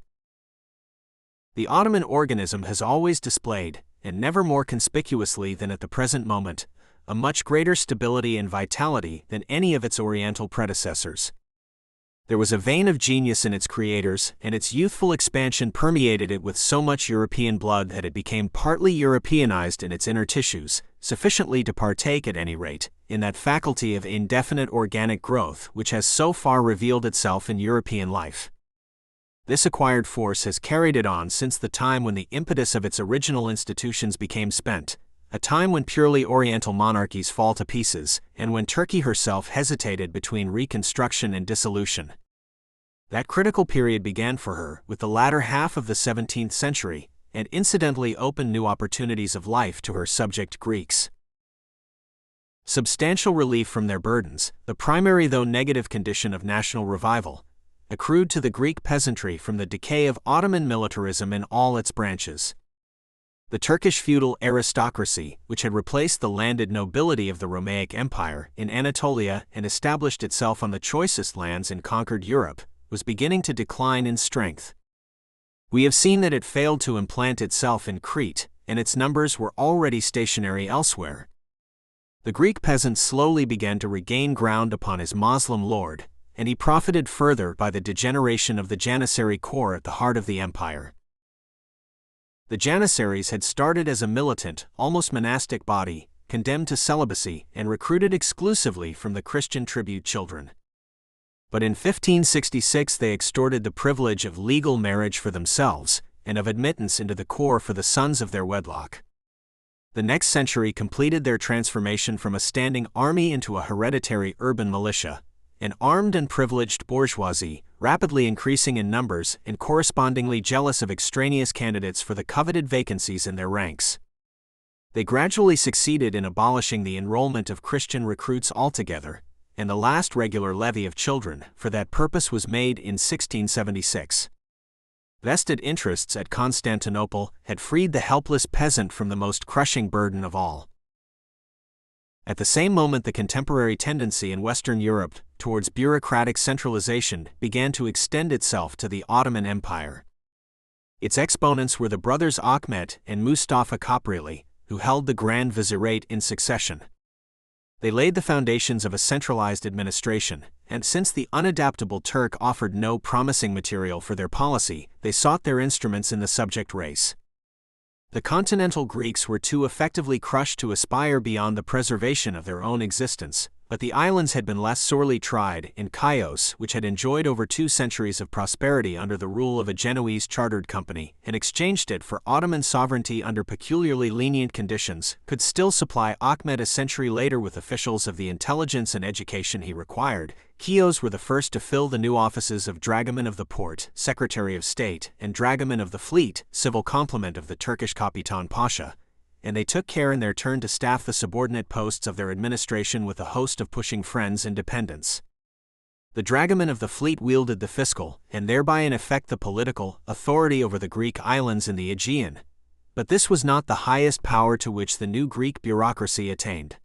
[SPEAKER 1] The Ottoman organism has always displayed, and never more conspicuously than at the present moment, a much greater stability and vitality than any of its Oriental predecessors. There was a vein of genius in its creators, and its youthful expansion permeated it with so much European blood that it became partly Europeanized in its inner tissues, sufficiently to partake, at any rate, in that faculty of indefinite organic growth which has so far revealed itself in European life. This acquired force has carried it on since the time when the impetus of its original institutions became spent, a time when purely Oriental monarchies fall to pieces, and when Turkey herself hesitated between reconstruction and dissolution. That critical period began for her with the latter half of the 17th century, and incidentally opened new opportunities of life to her subject Greeks. Substantial relief from their burdens, the primary though negative condition of national revival, accrued to the Greek peasantry from the decay of Ottoman militarism in all its branches. The Turkish feudal aristocracy, which had replaced the landed nobility of the Romaic Empire in Anatolia and established itself on the choicest lands in conquered Europe, was beginning to decline in strength. We have seen that it failed to implant itself in Crete, and its numbers were already stationary elsewhere. The Greek peasant slowly began to regain ground upon his Moslem lord, and he profited further by the degeneration of the Janissary corps at the heart of the empire. The Janissaries had started as a militant, almost monastic body, condemned to celibacy and recruited exclusively from the Christian tribute children. But in 1566 they extorted the privilege of legal marriage for themselves, and of admittance into the corps for the sons of their wedlock. The next century completed their transformation from a standing army into a hereditary urban militia, an armed and privileged bourgeoisie, rapidly increasing in numbers and correspondingly jealous of extraneous candidates for the coveted vacancies in their ranks. They gradually succeeded in abolishing the enrollment of Christian recruits altogether, and the last regular levy of children for that purpose was made in 1676. Vested interests at Constantinople had freed the helpless peasant from the most crushing burden of all. At the same moment, the contemporary tendency in Western Europe towards bureaucratic centralization began to extend itself to the Ottoman Empire. Its exponents were the brothers Ahmet and Mustafa Koprili, who held the Grand Vizierate in succession. They laid the foundations of a centralized administration, and since the unadaptable Turk offered no promising material for their policy, they sought their instruments in the subject race. The continental Greeks were too effectively crushed to aspire beyond the preservation of their own existence, but the islands had been less sorely tried in Chios, which had enjoyed over 2 centuries of prosperity under the rule of a Genoese chartered company, and exchanged it for Ottoman sovereignty under peculiarly lenient conditions, could still supply Ahmet a century later with officials of the intelligence and education he required. Chios were the first to fill the new offices of Dragoman of the Port, Secretary of State, and Dragoman of the Fleet, civil complement of the Turkish Kapitan Pasha, and they took care in their turn to staff the subordinate posts of their administration with a host of pushing friends and dependents. The Dragoman of the Fleet wielded the fiscal, and thereby in effect the political, authority over the Greek islands in the Aegean, but this was not the highest power to which the new Greek bureaucracy attained.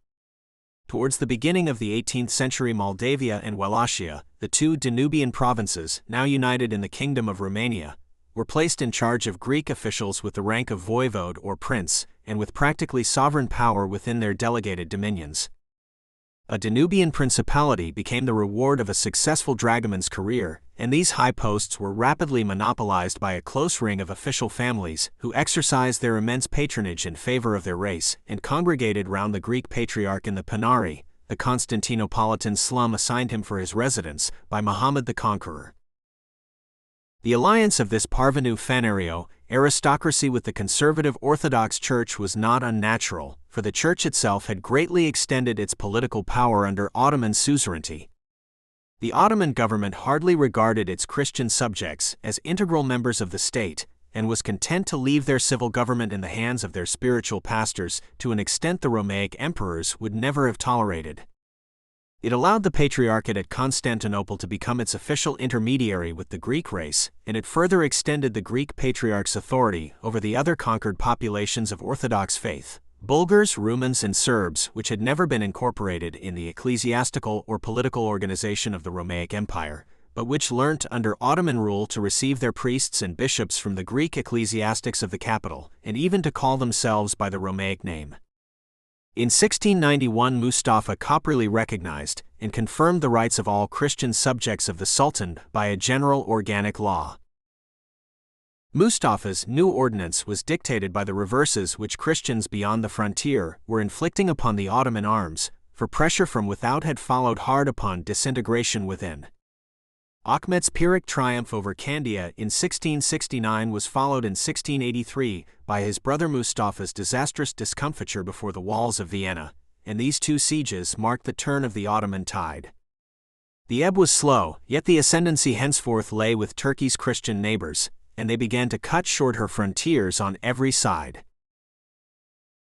[SPEAKER 1] Towards the beginning of the 18th century, Moldavia and Wallachia, the 2 Danubian provinces, now united in the Kingdom of Rumania, were placed in charge of Greek officials with the rank of voivode or prince, and with practically sovereign power within their delegated dominions. A Danubian principality became the reward of a successful dragoman's career, and these high posts were rapidly monopolized by a close ring of official families who exercised their immense patronage in favor of their race and congregated round the Greek patriarch in the Panari, the Constantinopolitan slum assigned him for his residence by Muhammad the Conqueror. The alliance of this parvenu fanerio aristocracy with the conservative Orthodox Church was not unnatural, for the Church itself had greatly extended its political power under Ottoman suzerainty. The Ottoman government hardly regarded its Christian subjects as integral members of the state, and was content to leave their civil government in the hands of their spiritual pastors to an extent the Romaic emperors would never have tolerated. It allowed the Patriarchate at Constantinople to become its official intermediary with the Greek race, and it further extended the Greek Patriarch's authority over the other conquered populations of Orthodox faith, Bulgars, Rumans, and Serbs, which had never been incorporated in the ecclesiastical or political organization of the Romaic Empire, but which learnt under Ottoman rule to receive their priests and bishops from the Greek ecclesiastics of the capital, and even to call themselves by the Romaic name. In 1691, Mustafa Koprili recognized and confirmed the rights of all Christian subjects of the Sultan by a general organic law. Mustafa's new ordinance was dictated by the reverses which Christians beyond the frontier were inflicting upon the Ottoman arms, for pressure from without had followed hard upon disintegration within. Ahmet's Pyrrhic triumph over Candia in 1669 was followed in 1683 by his brother Mustafa's disastrous discomfiture before the walls of Vienna, and these two sieges marked the turn of the Ottoman tide. The ebb was slow, yet the ascendancy henceforth lay with Turkey's Christian neighbors, and they began to cut short her frontiers on every side.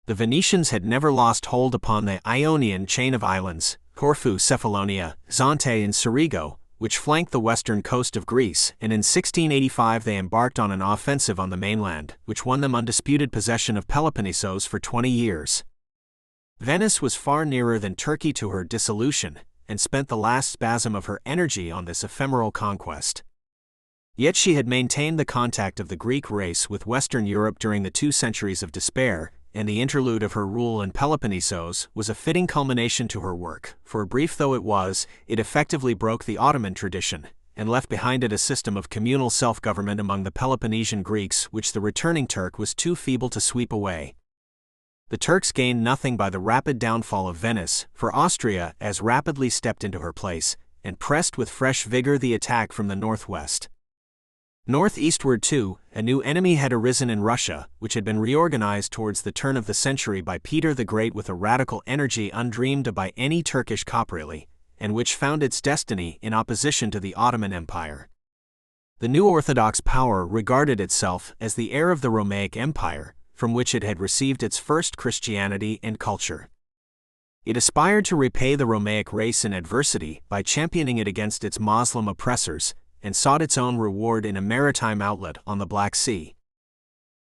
[SPEAKER 1] The Venetians had never lost hold upon the Ionian chain of islands, Corfu, Cephalonia, Zante and Cerigo, which flanked the western coast of Greece, and in 1685 they embarked on an offensive on the mainland, which won them undisputed possession of Peloponnesos for 20 years. Venice was far nearer than Turkey to her dissolution, and spent the last spasm of her energy on this ephemeral conquest. Yet she had maintained the contact of the Greek race with Western Europe during the 2 centuries of despair, and the interlude of her rule in Peloponnesos was a fitting culmination to her work, for brief though it was, it effectively broke the Ottoman tradition, and left behind it a system of communal self-government among the Peloponnesian Greeks which the returning Turk was too feeble to sweep away. The Turks gained nothing by the rapid downfall of Venice, for Austria as rapidly stepped into her place, and pressed with fresh vigor the attack from the northwest. Northeastward too, a new enemy had arisen in Russia, which had been reorganized towards the turn of the century by Peter the Great with a radical energy undreamed of by any Turkish caporale, and which found its destiny in opposition to the Ottoman Empire. The new Orthodox power regarded itself as the heir of the Romaic Empire, from which it had received its first Christianity and culture. It aspired to repay the Romaic race in adversity by championing it against its Moslem oppressors, and sought its own reward in a maritime outlet on the Black Sea.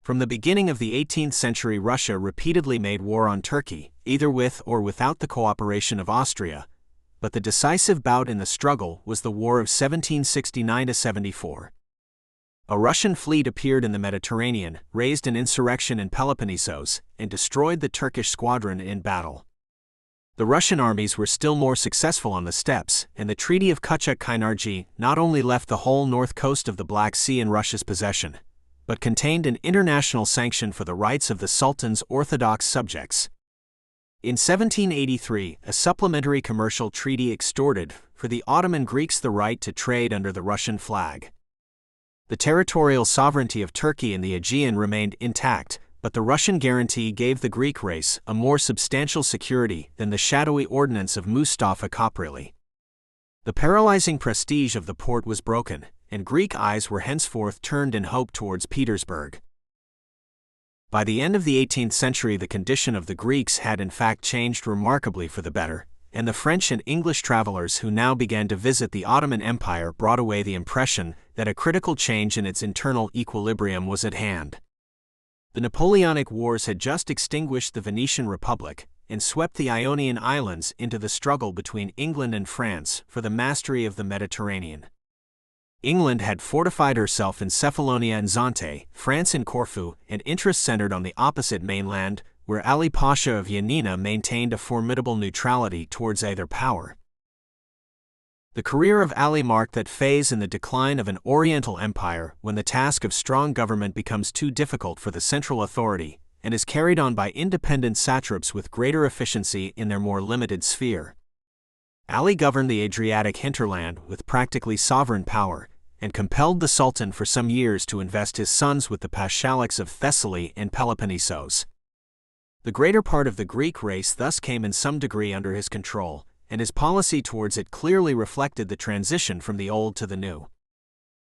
[SPEAKER 1] From the beginning of the 18th century, Russia repeatedly made war on Turkey, either with or without the cooperation of Austria, but the decisive bout in the struggle was the War of 1769–74. A Russian fleet appeared in the Mediterranean, raised an insurrection in Peloponnesos, and destroyed the Turkish squadron in battle. The Russian armies were still more successful on the steppes, and the Treaty of Küçük-Kaynarca not only left the whole north coast of the Black Sea in Russia's possession, but contained an international sanction for the rights of the Sultan's Orthodox subjects. In 1783, a supplementary commercial treaty extorted for the Ottoman Greeks the right to trade under the Russian flag. The territorial sovereignty of Turkey in the Aegean remained intact, but the Russian guarantee gave the Greek race a more substantial security than the shadowy ordinance of Mustafa Koprili. The paralyzing prestige of the port was broken, and Greek eyes were henceforth turned in hope towards Petersburg. By the end of the 18th century, the condition of the Greeks had in fact changed remarkably for the better, and the French and English travelers who now began to visit the Ottoman Empire brought away the impression that a critical change in its internal equilibrium was at hand. The Napoleonic Wars had just extinguished the Venetian Republic and swept the Ionian Islands into the struggle between England and France for the mastery of the Mediterranean. England had fortified herself in Cephalonia and Zante, France in Corfu, and interest centered on the opposite mainland, where Ali Pasha of Yanina maintained a formidable neutrality towards either power. The career of Ali marked that phase in the decline of an Oriental empire when the task of strong government becomes too difficult for the central authority, and is carried on by independent satraps with greater efficiency in their more limited sphere. Ali governed the Adriatic hinterland with practically sovereign power, and compelled the Sultan for some years to invest his sons with the Pashaliks of Thessaly and Peloponnesos. The greater part of the Greek race thus came in some degree under his control, and his policy towards it clearly reflected the transition from the old to the new.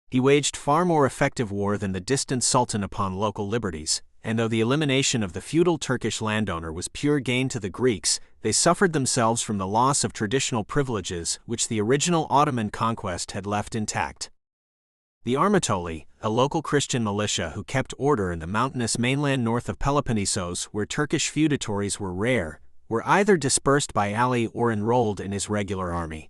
[SPEAKER 1] He waged far more effective war than the distant Sultan upon local liberties, and though the elimination of the feudal Turkish landowner was pure gain to the Greeks, they suffered themselves from the loss of traditional privileges which the original Ottoman conquest had left intact. The Armatoli, a local Christian militia who kept order in the mountainous mainland north of Peloponnesos where Turkish feudatories were rare, were either dispersed by Ali or enrolled in his regular army.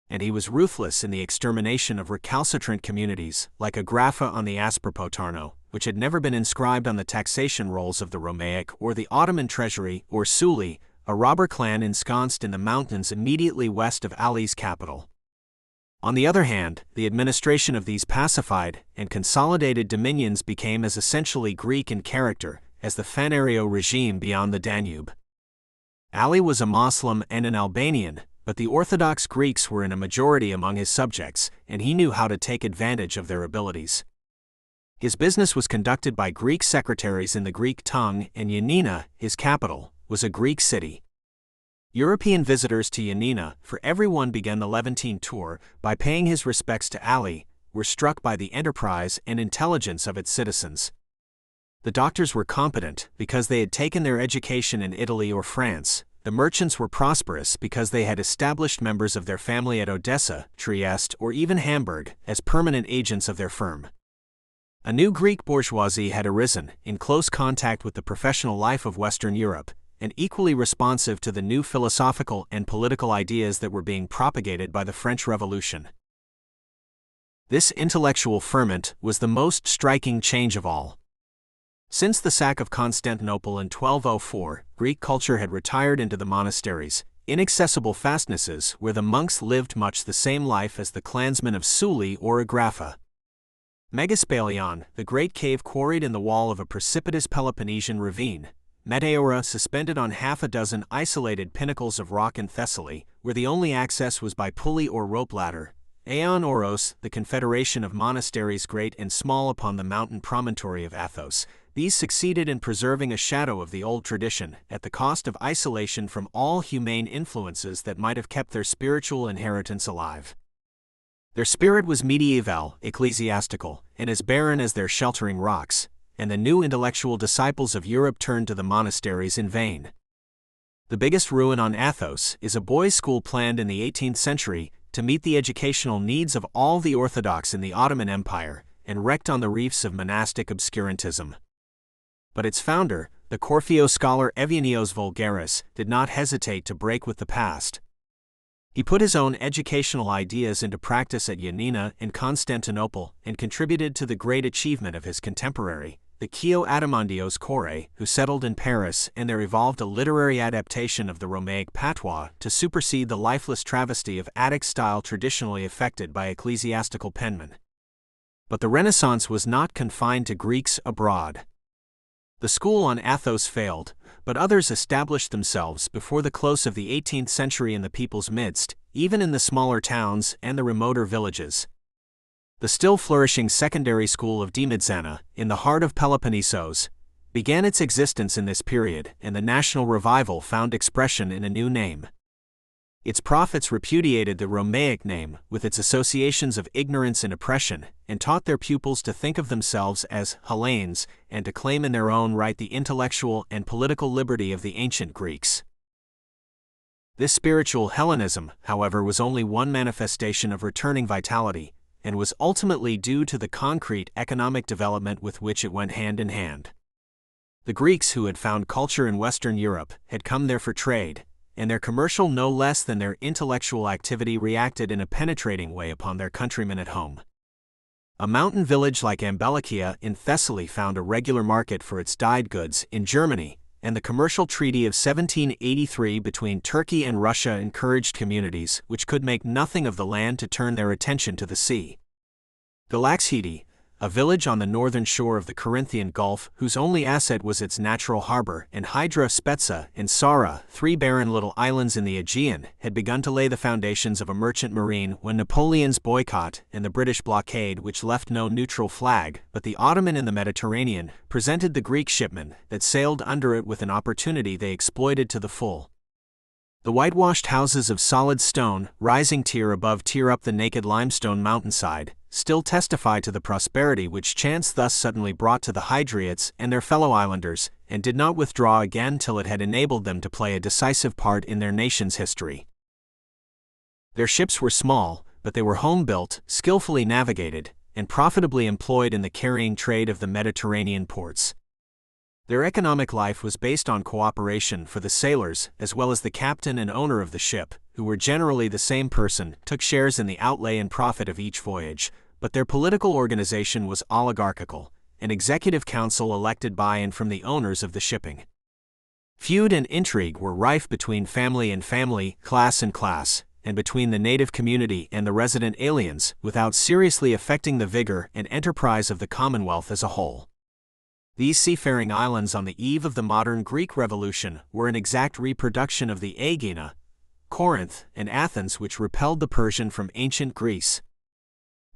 [SPEAKER 1] And he was ruthless in the extermination of recalcitrant communities, like Agraffa on the Aspropotarno, which had never been inscribed on the taxation rolls of the Romaic or the Ottoman treasury, or Suli, a robber clan ensconced in the mountains immediately west of Ali's capital. On the other hand, the administration of these pacified and consolidated dominions became as essentially Greek in character as the Phanerio regime beyond the Danube. Ali was a Muslim and an Albanian, but the Orthodox Greeks were in a majority among his subjects, and he knew how to take advantage of their abilities. His business was conducted by Greek secretaries in the Greek tongue, and Ioannina, his capital, was a Greek city. European visitors to Ioannina, for everyone began the Levantine tour, by paying his respects to Ali, were struck by the enterprise and intelligence of its citizens. The doctors were competent because they had taken their education in Italy or France. The merchants were prosperous because they had established members of their family at Odessa, Trieste, or even Hamburg as permanent agents of their firm. A new Greek bourgeoisie had arisen, in close contact with the professional life of Western Europe, and equally responsive to the new philosophical and political ideas that were being propagated by the French Revolution. This intellectual ferment was the most striking change of all. Since the sack of Constantinople in 1204, Greek culture had retired into the monasteries, inaccessible fastnesses where the monks lived much the same life as the clansmen of Suli or Agraffa. Megaspalion, the great cave quarried in the wall of a precipitous Peloponnesian ravine, Meteora suspended on half a dozen isolated pinnacles of rock in Thessaly, where the only access was by pulley or rope ladder, Aeon Oros, the confederation of monasteries great and small upon the mountain promontory of Athos. These succeeded in preserving a shadow of the old tradition, at the cost of isolation from all humane influences that might have kept their spiritual inheritance alive. Their spirit was medieval, ecclesiastical, and as barren as their sheltering rocks, and the new intellectual disciples of Europe turned to the monasteries in vain. The biggest ruin on Athos is a boys' school planned in the 18th century to meet the educational needs of all the Orthodox in the Ottoman Empire, and wrecked on the reefs of monastic obscurantism. But its founder, the Corfeo scholar Evianios Vulgaris, did not hesitate to break with the past. He put his own educational ideas into practice at Ioannina and Constantinople and contributed to the great achievement of his contemporary, the Kio Adamandios Kore, who settled in Paris, and there evolved a literary adaptation of the Romaic patois to supersede the lifeless travesty of Attic style traditionally affected by ecclesiastical penmen. But the Renaissance was not confined to Greeks abroad. The school on Athos failed, but others established themselves before the close of the 18th century in the people's midst, even in the smaller towns and the remoter villages. The still flourishing secondary school of Dimitzana, in the heart of Peloponnesos, began its existence in this period, and the national revival found expression in a new name. Its prophets repudiated the Romaic name with its associations of ignorance and oppression, and taught their pupils to think of themselves as Hellenes and to claim in their own right the intellectual and political liberty of the ancient Greeks. This spiritual Hellenism, however, was only one manifestation of returning vitality, and was ultimately due to the concrete economic development with which it went hand in hand. The Greeks who had found culture in Western Europe had come there for trade, and their commercial no less than their intellectual activity reacted in a penetrating way upon their countrymen at home. A mountain village like Ambelikia in Thessaly found a regular market for its dyed goods in Germany, and the commercial treaty of 1783 between Turkey and Russia encouraged communities which could make nothing of the land to turn their attention to the sea. Galaxidi, a village on the northern shore of the Corinthian Gulf whose only asset was its natural harbor, and Hydra, Spetsa, and Sara, three barren little islands in the Aegean, had begun to lay the foundations of a merchant marine when Napoleon's boycott and the British blockade, which left no neutral flag but the Ottoman in the Mediterranean, presented the Greek shipmen that sailed under it with an opportunity they exploited to the full. The whitewashed houses of solid stone, rising tier above tier up the naked limestone mountainside, still testify to the prosperity which chance thus suddenly brought to the Hydriots and their fellow islanders, and did not withdraw again till it had enabled them to play a decisive part in their nation's history. Their ships were small, but they were home-built, skillfully navigated, and profitably employed in the carrying trade of the Mediterranean ports. Their economic life was based on cooperation, for the sailors, as well as the captain and owner of the ship, who were generally the same person, took shares in the outlay and profit of each voyage, but their political organization was oligarchical, an executive council elected by and from the owners of the shipping. Feud and intrigue were rife between family and family, class and class, and between the native community and the resident aliens, without seriously affecting the vigor and enterprise of the Commonwealth as a whole. These seafaring islands on the eve of the modern Greek Revolution were an exact reproduction of the Aegina, Corinth, and Athens which repelled the Persian from ancient Greece.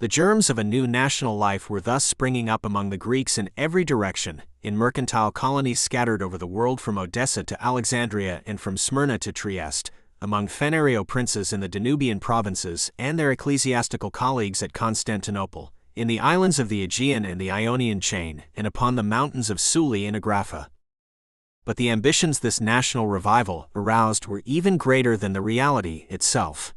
[SPEAKER 1] The germs of a new national life were thus springing up among the Greeks in every direction, in mercantile colonies scattered over the world from Odessa to Alexandria and from Smyrna to Trieste, among Phanerio princes in the Danubian provinces and their ecclesiastical colleagues at Constantinople, in the islands of the Aegean and the Ionian chain, and upon the mountains of Suli and Agrapha. But the ambitions this national revival aroused were even greater than the reality itself.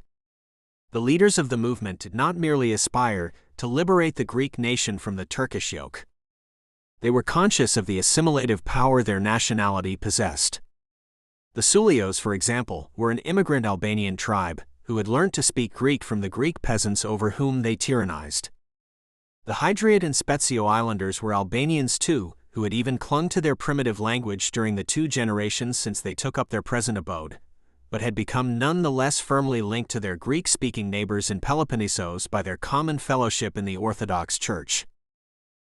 [SPEAKER 1] The leaders of the movement did not merely aspire to liberate the Greek nation from the Turkish yoke. They were conscious of the assimilative power their nationality possessed. The Sulios, for example, were an immigrant Albanian tribe who had learnt to speak Greek from the Greek peasants over whom they tyrannized. The Hydriot and Spetsioe Islanders were Albanians too, who had even clung to their primitive language during the 2 generations since they took up their present abode, but had become none the less firmly linked to their Greek-speaking neighbors in Peloponnesos by their common fellowship in the Orthodox Church.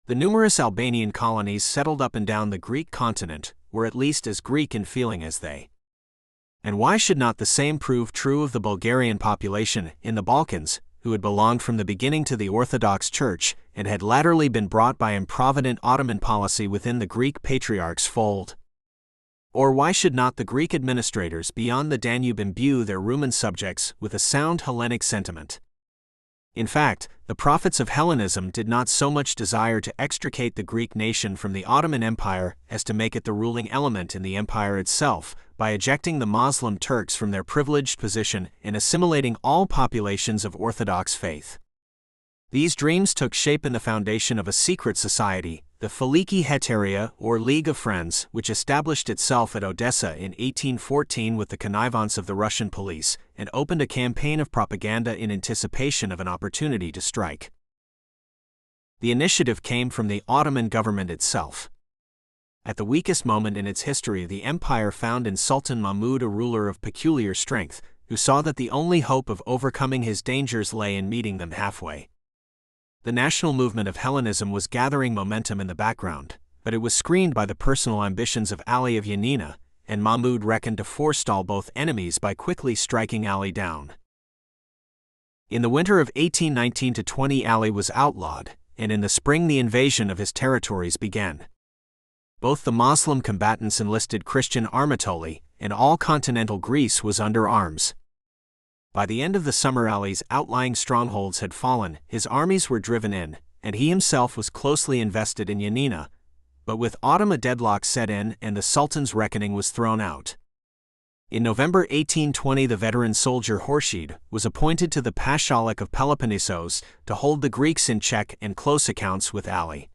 [SPEAKER 1] The numerous Albanian colonies settled up and down the Greek continent were at least as Greek in feeling as they. And why should not the same prove true of the Bulgarian population in the Balkans, who had belonged from the beginning to the Orthodox Church and had latterly been brought by improvident Ottoman policy within the Greek Patriarch's fold? Or why should not the Greek administrators beyond the Danube imbue their Roman subjects with a sound Hellenic sentiment? In fact, the prophets of Hellenism did not so much desire to extricate the Greek nation from the Ottoman Empire as to make it the ruling element in the empire itself, by ejecting the Moslem Turks from their privileged position and assimilating all populations of Orthodox faith. These dreams took shape in the foundation of a secret society, the Filiki Heteria, or League of Friends, which established itself at Odessa in 1814 with the connivance of the Russian police, and opened a campaign of propaganda in anticipation of an opportunity to strike. The initiative came from the Ottoman government itself. At the weakest moment in its history, the empire found in Sultan Mahmud a ruler of peculiar strength, who saw that the only hope of overcoming his dangers lay in meeting them halfway. The national movement of Hellenism was gathering momentum in the background, but it was screened by the personal ambitions of Ali of Yanina, and Mahmud reckoned to forestall both enemies by quickly striking Ali down. In the winter of 1819-20 Ali was outlawed, and in the spring the invasion of his territories began. Both the Moslem combatants enlisted Christian Armatoli, and all continental Greece was under arms. By the end of the summer Ali's outlying strongholds had fallen, his armies were driven in, and he himself was closely invested in Yanina, but with autumn a deadlock set in and the Sultan's reckoning was thrown out. In November 1820 the veteran soldier Khurshid was appointed to the Pashalik of Peloponnesos to hold the Greeks in check and close accounts with Ali.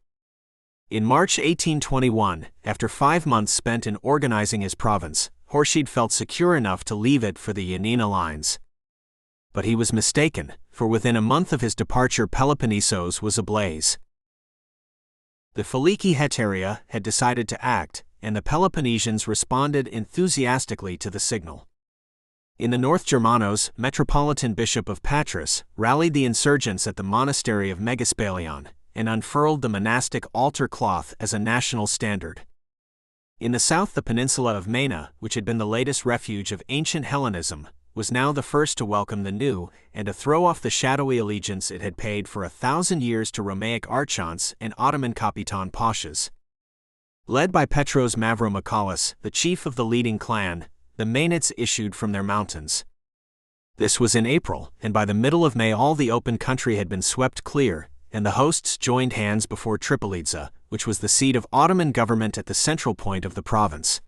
[SPEAKER 1] In March 1821, after 5 months spent in organizing his province, Khurshid felt secure enough to leave it for the Yanina lines. But he was mistaken, for within a month of his departure Peloponnesos was ablaze. The Filiki Heteria had decided to act, and the Peloponnesians responded enthusiastically to the signal. In the north Germanos, Metropolitan Bishop of Patras rallied the insurgents at the monastery of Megaspalion, and unfurled the monastic altar cloth as a national standard. In the south the peninsula of Maina, which had been the latest refuge of ancient Hellenism, was now the first to welcome the new, and to throw off the shadowy allegiance it had paid for 1,000 years to Romaic archonts and Ottoman Kapitan Pashas. Led by Petros Mavromichalis, the chief of the leading clan, the Mainites issued from their mountains. This was in April, and by the middle of May all the open country had been swept clear, and the hosts joined hands before Tripolitza, which was the seat of Ottoman government at the central point of the province.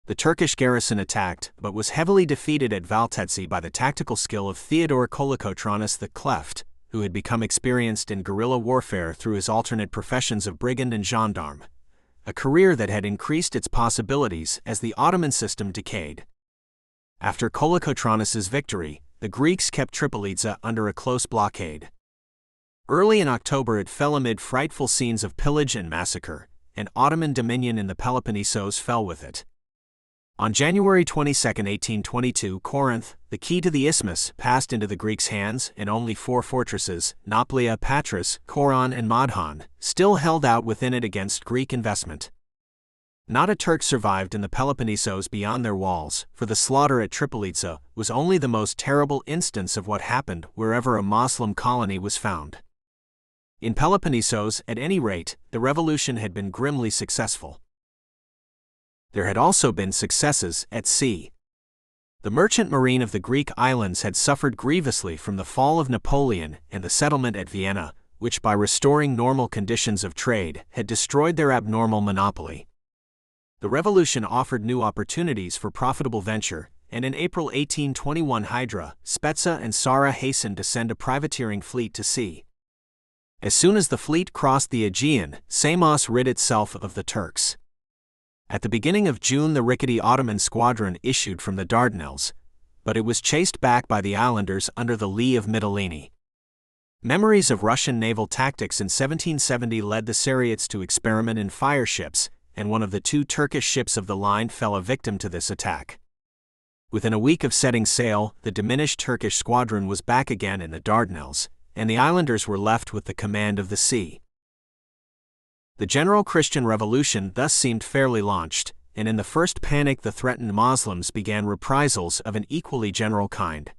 [SPEAKER 1] The Turkish garrison attacked, but was heavily defeated at Valtetsi by the tactical skill of Theodore Kolokotronis the Cleft, who had become experienced in guerrilla warfare through his alternate professions of brigand and gendarme, a career that had increased its possibilities as the Ottoman system decayed. After Kolokotronis's victory, the Greeks kept Tripolitza under a close blockade. Early in October it fell amid frightful scenes of pillage and massacre, and Ottoman dominion in the Peloponnesos fell with it. On January 22, 1822, Corinth, the key to the isthmus, passed into the Greeks' hands, and only 4 fortresses, Nauplia, Patras, Coron, and Madhan, still held out within it against Greek investment. Not a Turk survived in the Peloponnesos beyond their walls, for the slaughter at Tripolitsa was only the most terrible instance of what happened wherever a Moslem colony was found. In Peloponnesos, at any rate, the revolution had been grimly successful. There had also been successes at sea. The merchant marine of the Greek islands had suffered grievously from the fall of Napoleon and the settlement at Vienna, which by restoring normal conditions of trade had destroyed their abnormal monopoly. The revolution offered new opportunities for profitable venture, and in April 1821 Hydra, Spezia and Sara hastened to send a privateering fleet to sea. As soon as the fleet crossed the Aegean, Samos rid itself of the Turks. At the beginning of June the rickety Ottoman squadron issued from the Dardanelles, but it was chased back by the islanders under the lee of Mytilene. Memories of Russian naval tactics in 1770 led the Sariots to experiment in fire ships, and one of the 2 Turkish ships of the line fell a victim to this attack. Within a week of setting sail, the diminished Turkish squadron was back again in the Dardanelles, and the islanders were left with the command of the sea. The general Christian revolution thus seemed fairly launched, and in the first panic the threatened Moslems began reprisals of an equally general kind.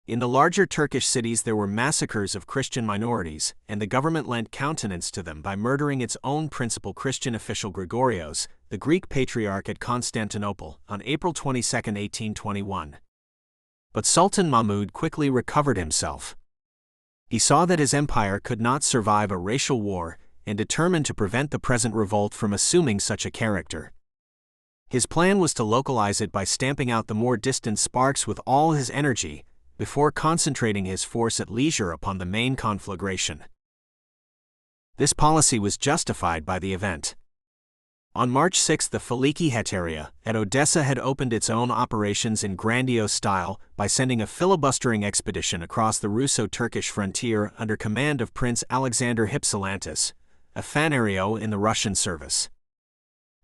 [SPEAKER 1] In the larger Turkish cities there were massacres of Christian minorities, and the government lent countenance to them by murdering its own principal Christian official Gregorios, the Greek patriarch at Constantinople, on April 22, 1821. But Sultan Mahmud quickly recovered himself. He saw that his empire could not survive a racial war, and determined to prevent the present revolt from assuming such a character. His plan was to localize it by stamping out the more distant sparks with all his energy, before concentrating his force at leisure upon the main conflagration. This policy was justified by the event. On March 6 the Filiki Hetaria at Odessa had opened its own operations in grandiose style by sending a filibustering expedition across the Russo-Turkish frontier under command of Prince Alexander Hypsilantis, a Fanario in the Russian service.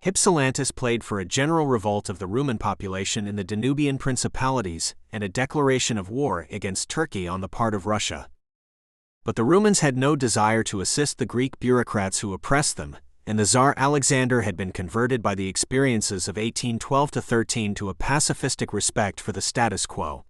[SPEAKER 1] Hypsilantis played for a general revolt of the Rumen population in the Danubian principalities and a declaration of war against Turkey on the part of Russia. But the Rumens had no desire to assist the Greek bureaucrats who oppressed them, and the Tsar Alexander had been converted by the experiences of 1812–13 to a pacifistic respect for the status quo.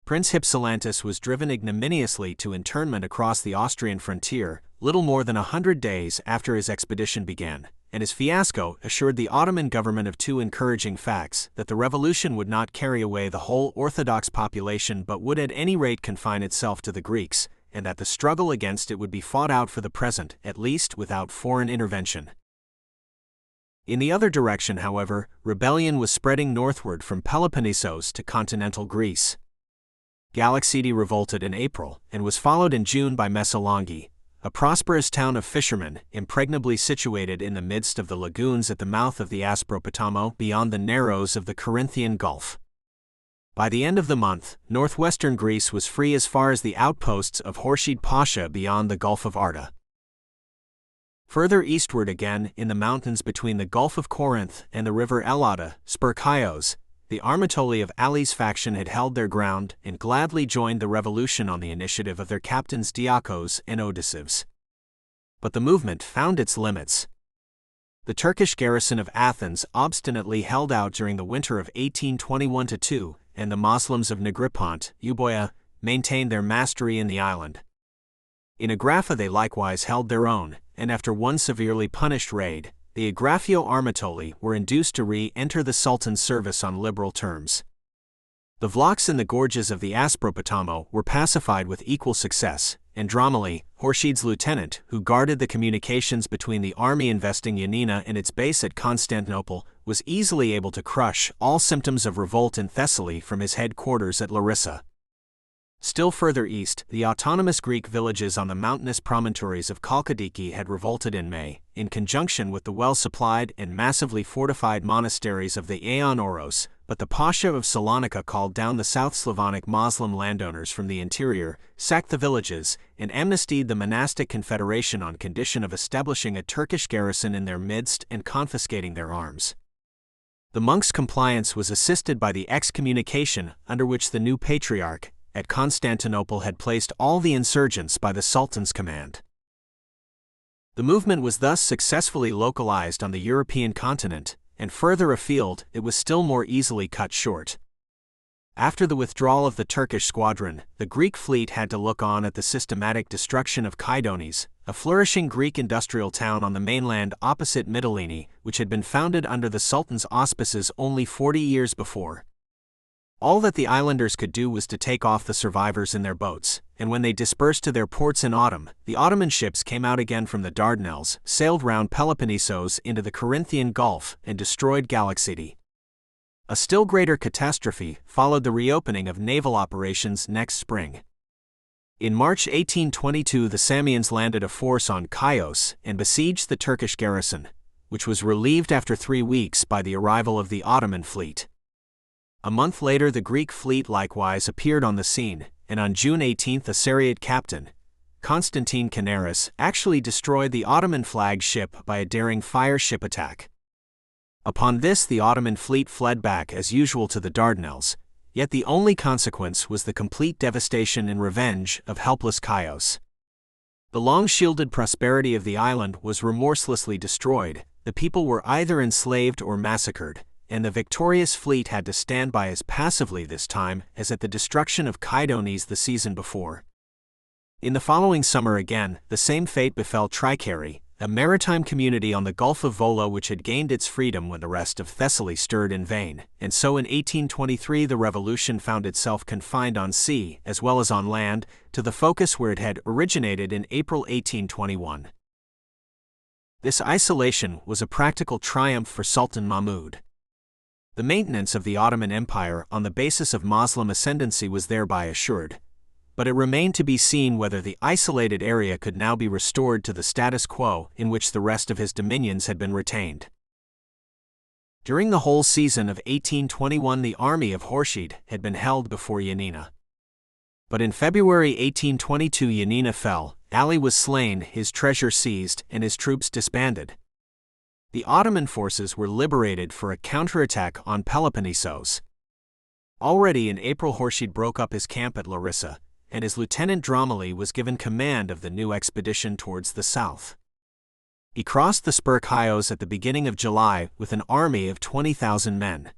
[SPEAKER 1] Prince Hypsilantis was driven ignominiously to internment across the Austrian frontier, little more than 100 days after his expedition began, and his fiasco assured the Ottoman government of 2 encouraging facts: that the revolution would not carry away the whole Orthodox population but would at any rate confine itself to the Greeks, and that the struggle against it would be fought out for the present, at least without foreign intervention. In the other direction, however, rebellion was spreading northward from Peloponnesos to continental Greece. Galaxidi revolted in April, and was followed in June by Messalongi, a prosperous town of fishermen, impregnably situated in the midst of the lagoons at the mouth of the Aspropotamo beyond the narrows of the Corinthian Gulf. By the end of the month, northwestern Greece was free as far as the outposts of Khorshid Pasha beyond the Gulf of Arta. Further eastward again, in the mountains between the Gulf of Corinth and the river Ellada, Spercheios, the Armatoli of Ali's faction had held their ground and gladly joined the revolution on the initiative of their captains Diakos and Odysseus. But the movement found its limits. The Turkish garrison of Athens obstinately held out during the winter of 1821–2, and the Moslems of Negripont, Euboea, maintained their mastery in the island. In Agrapha they likewise held their own, and after one severely punished raid, the Agrafio Armatoli were induced to re-enter the Sultan's service on liberal terms. The Vlachs in the gorges of the Aspropotamo were pacified with equal success, and Dromali, Khorshid's lieutenant, who guarded the communications between the army investing Yanina and its base at Constantinople, was easily able to crush all symptoms of revolt in Thessaly from his headquarters at Larissa. Still further east, the autonomous Greek villages on the mountainous promontories of Chalkidiki had revolted in May, in conjunction with the well-supplied and massively fortified monasteries of the Aeon Oros, but the Pasha of Salonika called down the South Slavonic Moslem landowners from the interior, sacked the villages, and amnestied the monastic confederation on condition of establishing a Turkish garrison in their midst and confiscating their arms. The monks' compliance was assisted by the excommunication under which the new patriarch at Constantinople had placed all the insurgents by the Sultan's command. The movement was thus successfully localized on the European continent, and further afield it was still more easily cut short. After the withdrawal of the Turkish squadron, the Greek fleet had to look on at the systematic destruction of Kydonis, a flourishing Greek industrial town on the mainland opposite Mitrany, which had been founded under the Sultan's auspices only 40 years before. All that the islanders could do was to take off the survivors in their boats, and when they dispersed to their ports in autumn, the Ottoman ships came out again from the Dardanelles, sailed round Peloponnesos into the Corinthian Gulf, and destroyed Galaxity. A still greater catastrophe followed the reopening of naval operations next spring. In March 1822 the Samians landed a force on Chios and besieged the Turkish garrison, which was relieved after 3 weeks by the arrival of the Ottoman fleet. A month later the Greek fleet likewise appeared on the scene, and on June 18 a Sariyad captain, Constantine Canaris, actually destroyed the Ottoman flag ship by a daring fire ship attack. Upon this the Ottoman fleet fled back as usual to the Dardanelles, yet the only consequence was the complete devastation and revenge of helpless Chios. The long-shielded prosperity of the island was remorselessly destroyed, the people were either enslaved or massacred, and the victorious fleet had to stand by as passively this time as at the destruction of Kydonis the season before. In the following summer again, the same fate befell Trikeri, a maritime community on the Gulf of Vola which had gained its freedom when the rest of Thessaly stirred in vain, and so in 1823 the revolution found itself confined on sea, as well as on land, to the focus where it had originated in April 1821. This isolation was a practical triumph for Sultan Mahmud. The maintenance of the Ottoman Empire on the basis of Moslem ascendancy was thereby assured, but it remained to be seen whether the isolated area could now be restored to the status quo in which the rest of his dominions had been retained. During the whole season of 1821 the army of Khurshid had been held before Yanina. But in February 1822 Yanina fell, Ali was slain, his treasure seized, and his troops disbanded. The Ottoman forces were liberated for a counterattack on Peloponnesos. Already in April Khurshid broke up his camp at Larissa, and his lieutenant Dromali was given command of the new expedition towards the south. He crossed the Spur Chios at the beginning of July with an army of 20,000 men.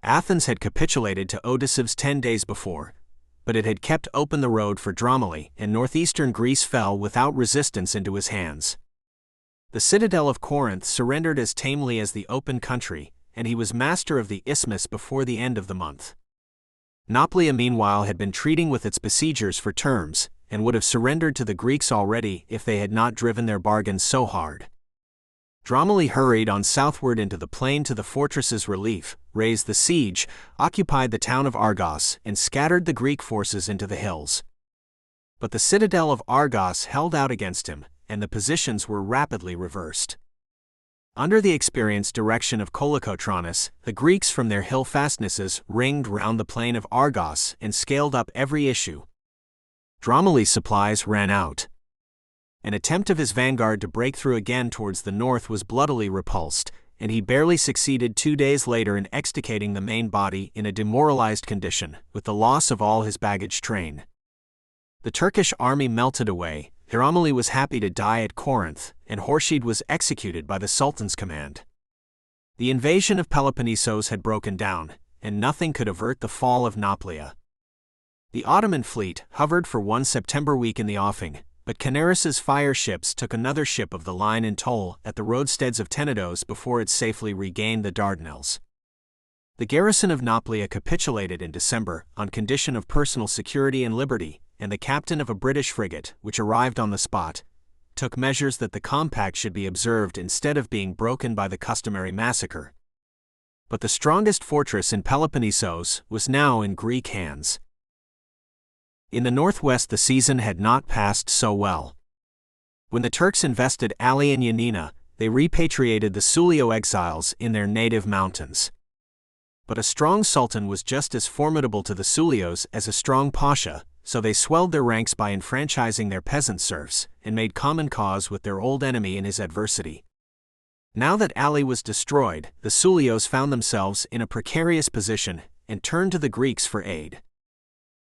[SPEAKER 1] Athens had capitulated to Odysseus 10 days before, but it had kept open the road for Dromali, and northeastern Greece fell without resistance into his hands. The citadel of Corinth surrendered as tamely as the open country, and he was master of the isthmus before the end of the month. Nauplia meanwhile had been treating with its besiegers for terms, and would have surrendered to the Greeks already if they had not driven their bargains so hard. Dromali hurried on southward into the plain to the fortress's relief, raised the siege, occupied the town of Argos, and scattered the Greek forces into the hills. But the citadel of Argos held out against him, and the positions were rapidly reversed. Under the experienced direction of Kolokotronis, the Greeks from their hill fastnesses ringed round the plain of Argos and scaled up every issue. Dromali's supplies ran out. An attempt of his vanguard to break through again towards the north was bloodily repulsed, and he barely succeeded 2 days later in extricating the main body in a demoralized condition, with the loss of all his baggage train. The Turkish army melted away. Dromali was happy to die at Corinth, and Khurshid was executed by the Sultan's command. The invasion of Peloponnesos had broken down, and nothing could avert the fall of Nauplia. The Ottoman fleet hovered for one September week in the offing, but Canaris's fire ships took another ship of the line in toll at the roadsteads of Tenedos before it safely regained the Dardanelles. The garrison of Nauplia capitulated in December on condition of personal security and liberty, and the captain of a British frigate, which arrived on the spot, took measures that the compact should be observed instead of being broken by the customary massacre. But the strongest fortress in Peloponnesos was now in Greek hands. In the northwest the season had not passed so well. When the Turks invested Ali and Yanina, they repatriated the Sulio exiles in their native mountains. But a strong sultan was just as formidable to the Sulios as a strong pasha, so they swelled their ranks by enfranchising their peasant serfs, and made common cause with their old enemy in his adversity. Now that Ali was destroyed, the Soulios found themselves in a precarious position and turned to the Greeks for aid.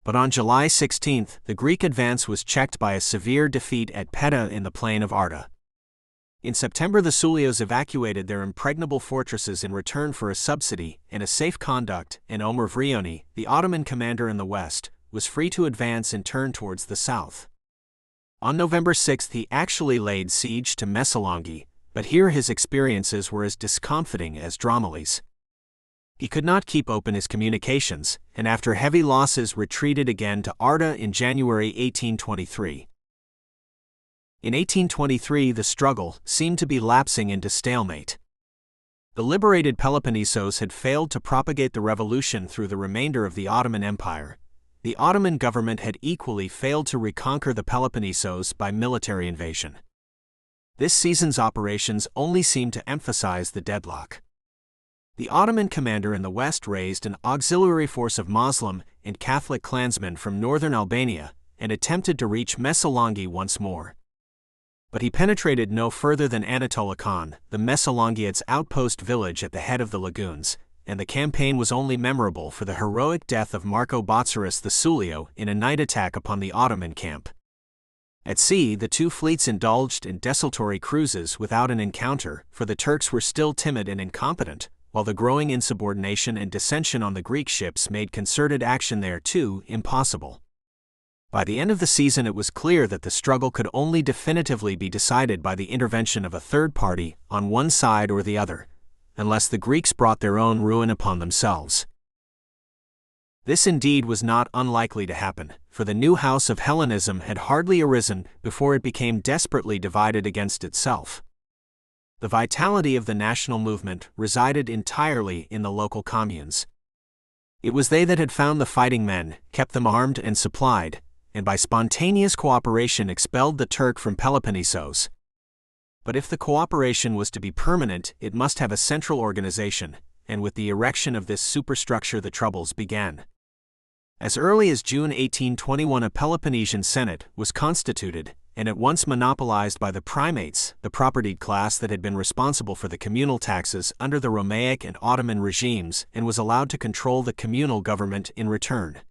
[SPEAKER 1] But on July 16, the Greek advance was checked by a severe defeat at Petta in the plain of Arta. In September, the Soulios evacuated their impregnable fortresses in return for a subsidy and a safe conduct, and Omer Vrioni, the Ottoman commander in the west, was free to advance and turn towards the south. On November 6 he actually laid siege to Messalongi, but here his experiences were as discomfiting as Dromiles. He could not keep open his communications, and after heavy losses retreated again to Arta in January 1823. In 1823 the struggle seemed to be lapsing into stalemate. The liberated Peloponnesos had failed to propagate the revolution through the remainder of the Ottoman Empire. The Ottoman government had equally failed to reconquer the Peloponnesos by military invasion. This season's operations only seemed to emphasize the deadlock. The Ottoman commander in the west raised an auxiliary force of Muslim and Catholic clansmen from northern Albania and attempted to reach Messalongi once more. But he penetrated no further than Anatolikon, the Messalongiates' outpost village at the head of the lagoons, and the campaign was only memorable for the heroic death of Marco Botsaris the Soulio in a night attack upon the Ottoman camp. At sea, the two fleets indulged in desultory cruises without an encounter, for the Turks were still timid and incompetent, while the growing insubordination and dissension on the Greek ships made concerted action there too impossible. By the end of the season it was clear that the struggle could only definitively be decided by the intervention of a third party, on one side or the other, unless the Greeks brought their own ruin upon themselves. This indeed was not unlikely to happen, for the new house of Hellenism had hardly arisen before it became desperately divided against itself. The vitality of the national movement resided entirely in the local communes. It was they that had found the fighting men, kept them armed and supplied, and by spontaneous cooperation expelled the Turk from Peloponnesos. But if the cooperation was to be permanent, it must have a central organization, and with the erection of this superstructure the troubles began. As early as June 1821 a Peloponnesian Senate was constituted, and at once monopolized by the primates, the propertied class that had been responsible for the communal taxes under the Romaic and Ottoman regimes, and was allowed to control the communal government in return.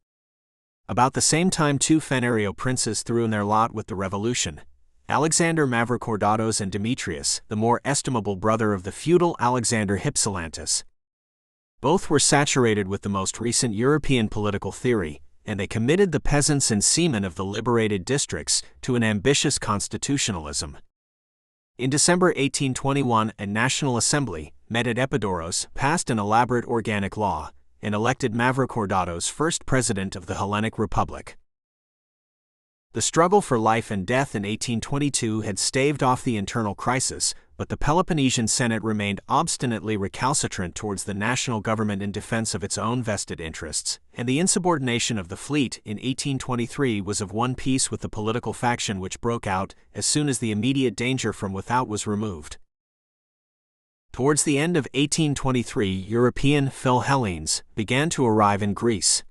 [SPEAKER 1] About the same time two Phanerio princes threw in their lot with the revolution, Alexander Mavrocordatos and Demetrius, the more estimable brother of the feudal Alexander Hypsilantus. Both were saturated with the most recent European political theory, and they committed the peasants and seamen of the liberated districts to an ambitious constitutionalism. In December 1821 a National Assembly, met at Epidaurus, passed an elaborate organic law, and elected Mavrocordatos first president of the Hellenic Republic. The struggle for life and death in 1822 had staved off the internal crisis, but the Peloponnesian Senate remained obstinately recalcitrant towards the national government in defense of its own vested interests, and the insubordination of the fleet in 1823 was of one piece with the political faction which broke out as soon as the immediate danger from without was removed. Towards the end of 1823, European Philhellenes began to arrive in Greece.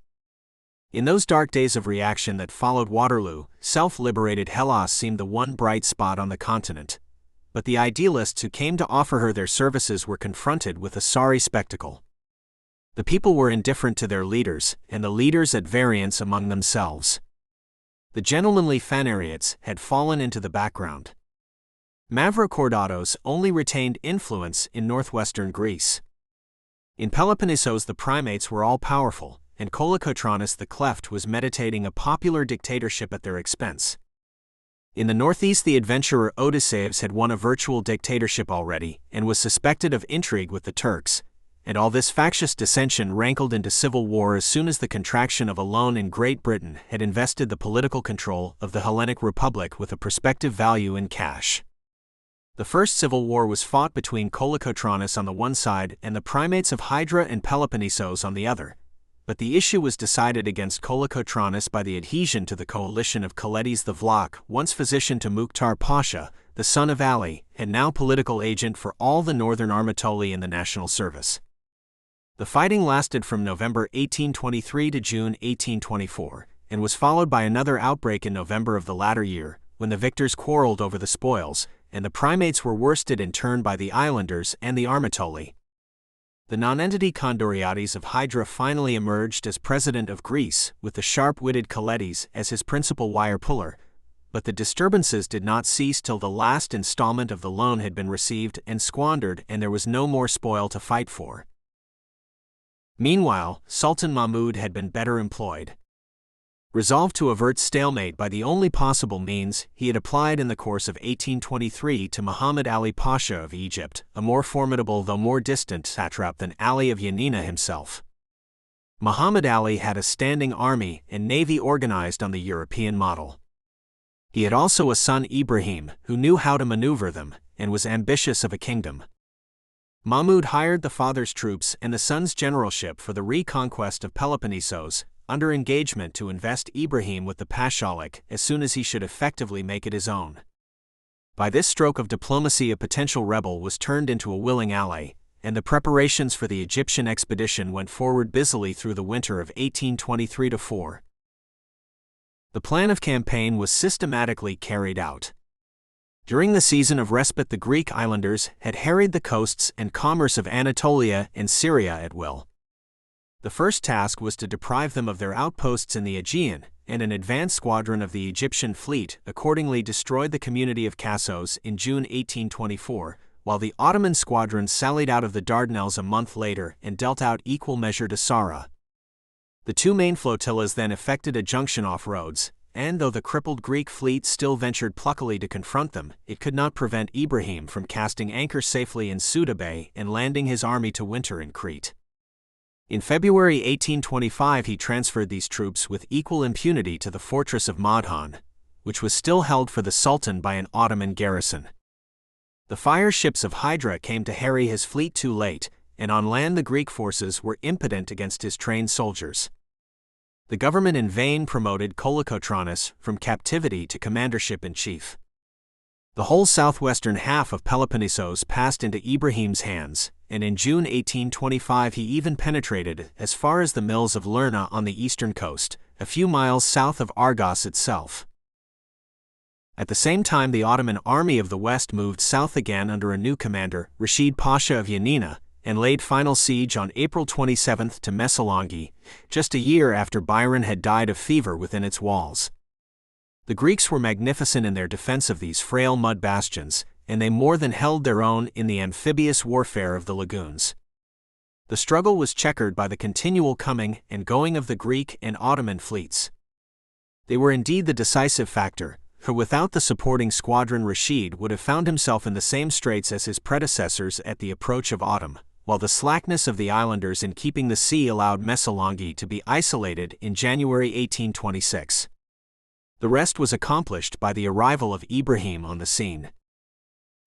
[SPEAKER 1] In those dark days of reaction that followed Waterloo, self-liberated Hellas seemed the one bright spot on the continent. But the idealists who came to offer her their services were confronted with a sorry spectacle. The people were indifferent to their leaders, and the leaders at variance among themselves. The gentlemanly Phanariots had fallen into the background. Mavrocordatos only retained influence in northwestern Greece. In Peloponnesos the primates were all-powerful, and Kolokotronis the Cleft was meditating a popular dictatorship at their expense. In the northeast the adventurer Odysseus had won a virtual dictatorship already, and was suspected of intrigue with the Turks, and all this factious dissension rankled into civil war as soon as the contraction of a loan in Great Britain had invested the political control of the Hellenic Republic with a prospective value in cash. The first civil war was fought between Kolokotronis on the one side and the primates of Hydra and Peloponnesos on the other, but the issue was decided against Kolokotronis by the adhesion to the coalition of Koletis the Vlach, once physician to Mukhtar Pasha, the son of Ali, and now political agent for all the northern Armatoli in the national service. The fighting lasted from November 1823 to June 1824, and was followed by another outbreak in November of the latter year, when the victors quarreled over the spoils, and the primates were worsted in turn by the islanders and the Armatoli. The nonentity Kondoriades of Hydra finally emerged as president of Greece, with the sharp-witted Kolettis as his principal wire-puller, but the disturbances did not cease till the last installment of the loan had been received and squandered and there was no more spoil to fight for. Meanwhile, Sultan Mahmud had been better employed. Resolved to avert stalemate by the only possible means, he had applied in the course of 1823 to Muhammad Ali Pasha of Egypt, a more formidable though more distant satrap than Ali of Yanina himself. Muhammad Ali had a standing army and navy organized on the European model. He had also a son Ibrahim, who knew how to maneuver them, and was ambitious of a kingdom. Mahmud hired the father's troops and the son's generalship for the reconquest of Peloponnesos, under engagement to invest Ibrahim with the Pashalik as soon as he should effectively make it his own. By this stroke of diplomacy a potential rebel was turned into a willing ally, and the preparations for the Egyptian expedition went forward busily through the winter of 1823-4. The plan of campaign was systematically carried out. During the season of respite the Greek islanders had harried the coasts and commerce of Anatolia and Syria at will. The first task was to deprive them of their outposts in the Aegean, and an advance squadron of the Egyptian fleet accordingly destroyed the community of Kassos in June 1824, while the Ottoman squadron sallied out of the Dardanelles a month later and dealt out equal measure to Sara. The two main flotillas then effected a junction off Rhodes, and though the crippled Greek fleet still ventured pluckily to confront them, it could not prevent Ibrahim from casting anchor safely in Suda Bay and landing his army to winter in Crete. In February 1825 he transferred these troops with equal impunity to the fortress of Madhan, which was still held for the Sultan by an Ottoman garrison. The fire ships of Hydra came to harry his fleet too late, and on land the Greek forces were impotent against his trained soldiers. The government in vain promoted Kolokotronis from captivity to commandership-in-chief. The whole southwestern half of Peloponnesos passed into Ibrahim's hands, and in June 1825 he even penetrated as far as the mills of Lerna on the eastern coast, a few miles south of Argos itself. At the same time the Ottoman army of the west moved south again under a new commander, Rashid Pasha of Yanina, and laid final siege on April 27 to Messalongi, just a year after Byron had died of fever within its walls. The Greeks were magnificent in their defense of these frail mud bastions, and they more than held their own in the amphibious warfare of the lagoons. The struggle was checkered by the continual coming and going of the Greek and Ottoman fleets. They were indeed the decisive factor, for without the supporting squadron Rashid would have found himself in the same straits as his predecessors at the approach of autumn, while the slackness of the islanders in keeping the sea allowed Messalongi to be isolated in January 1826. The rest was accomplished by the arrival of Ibrahim on the scene.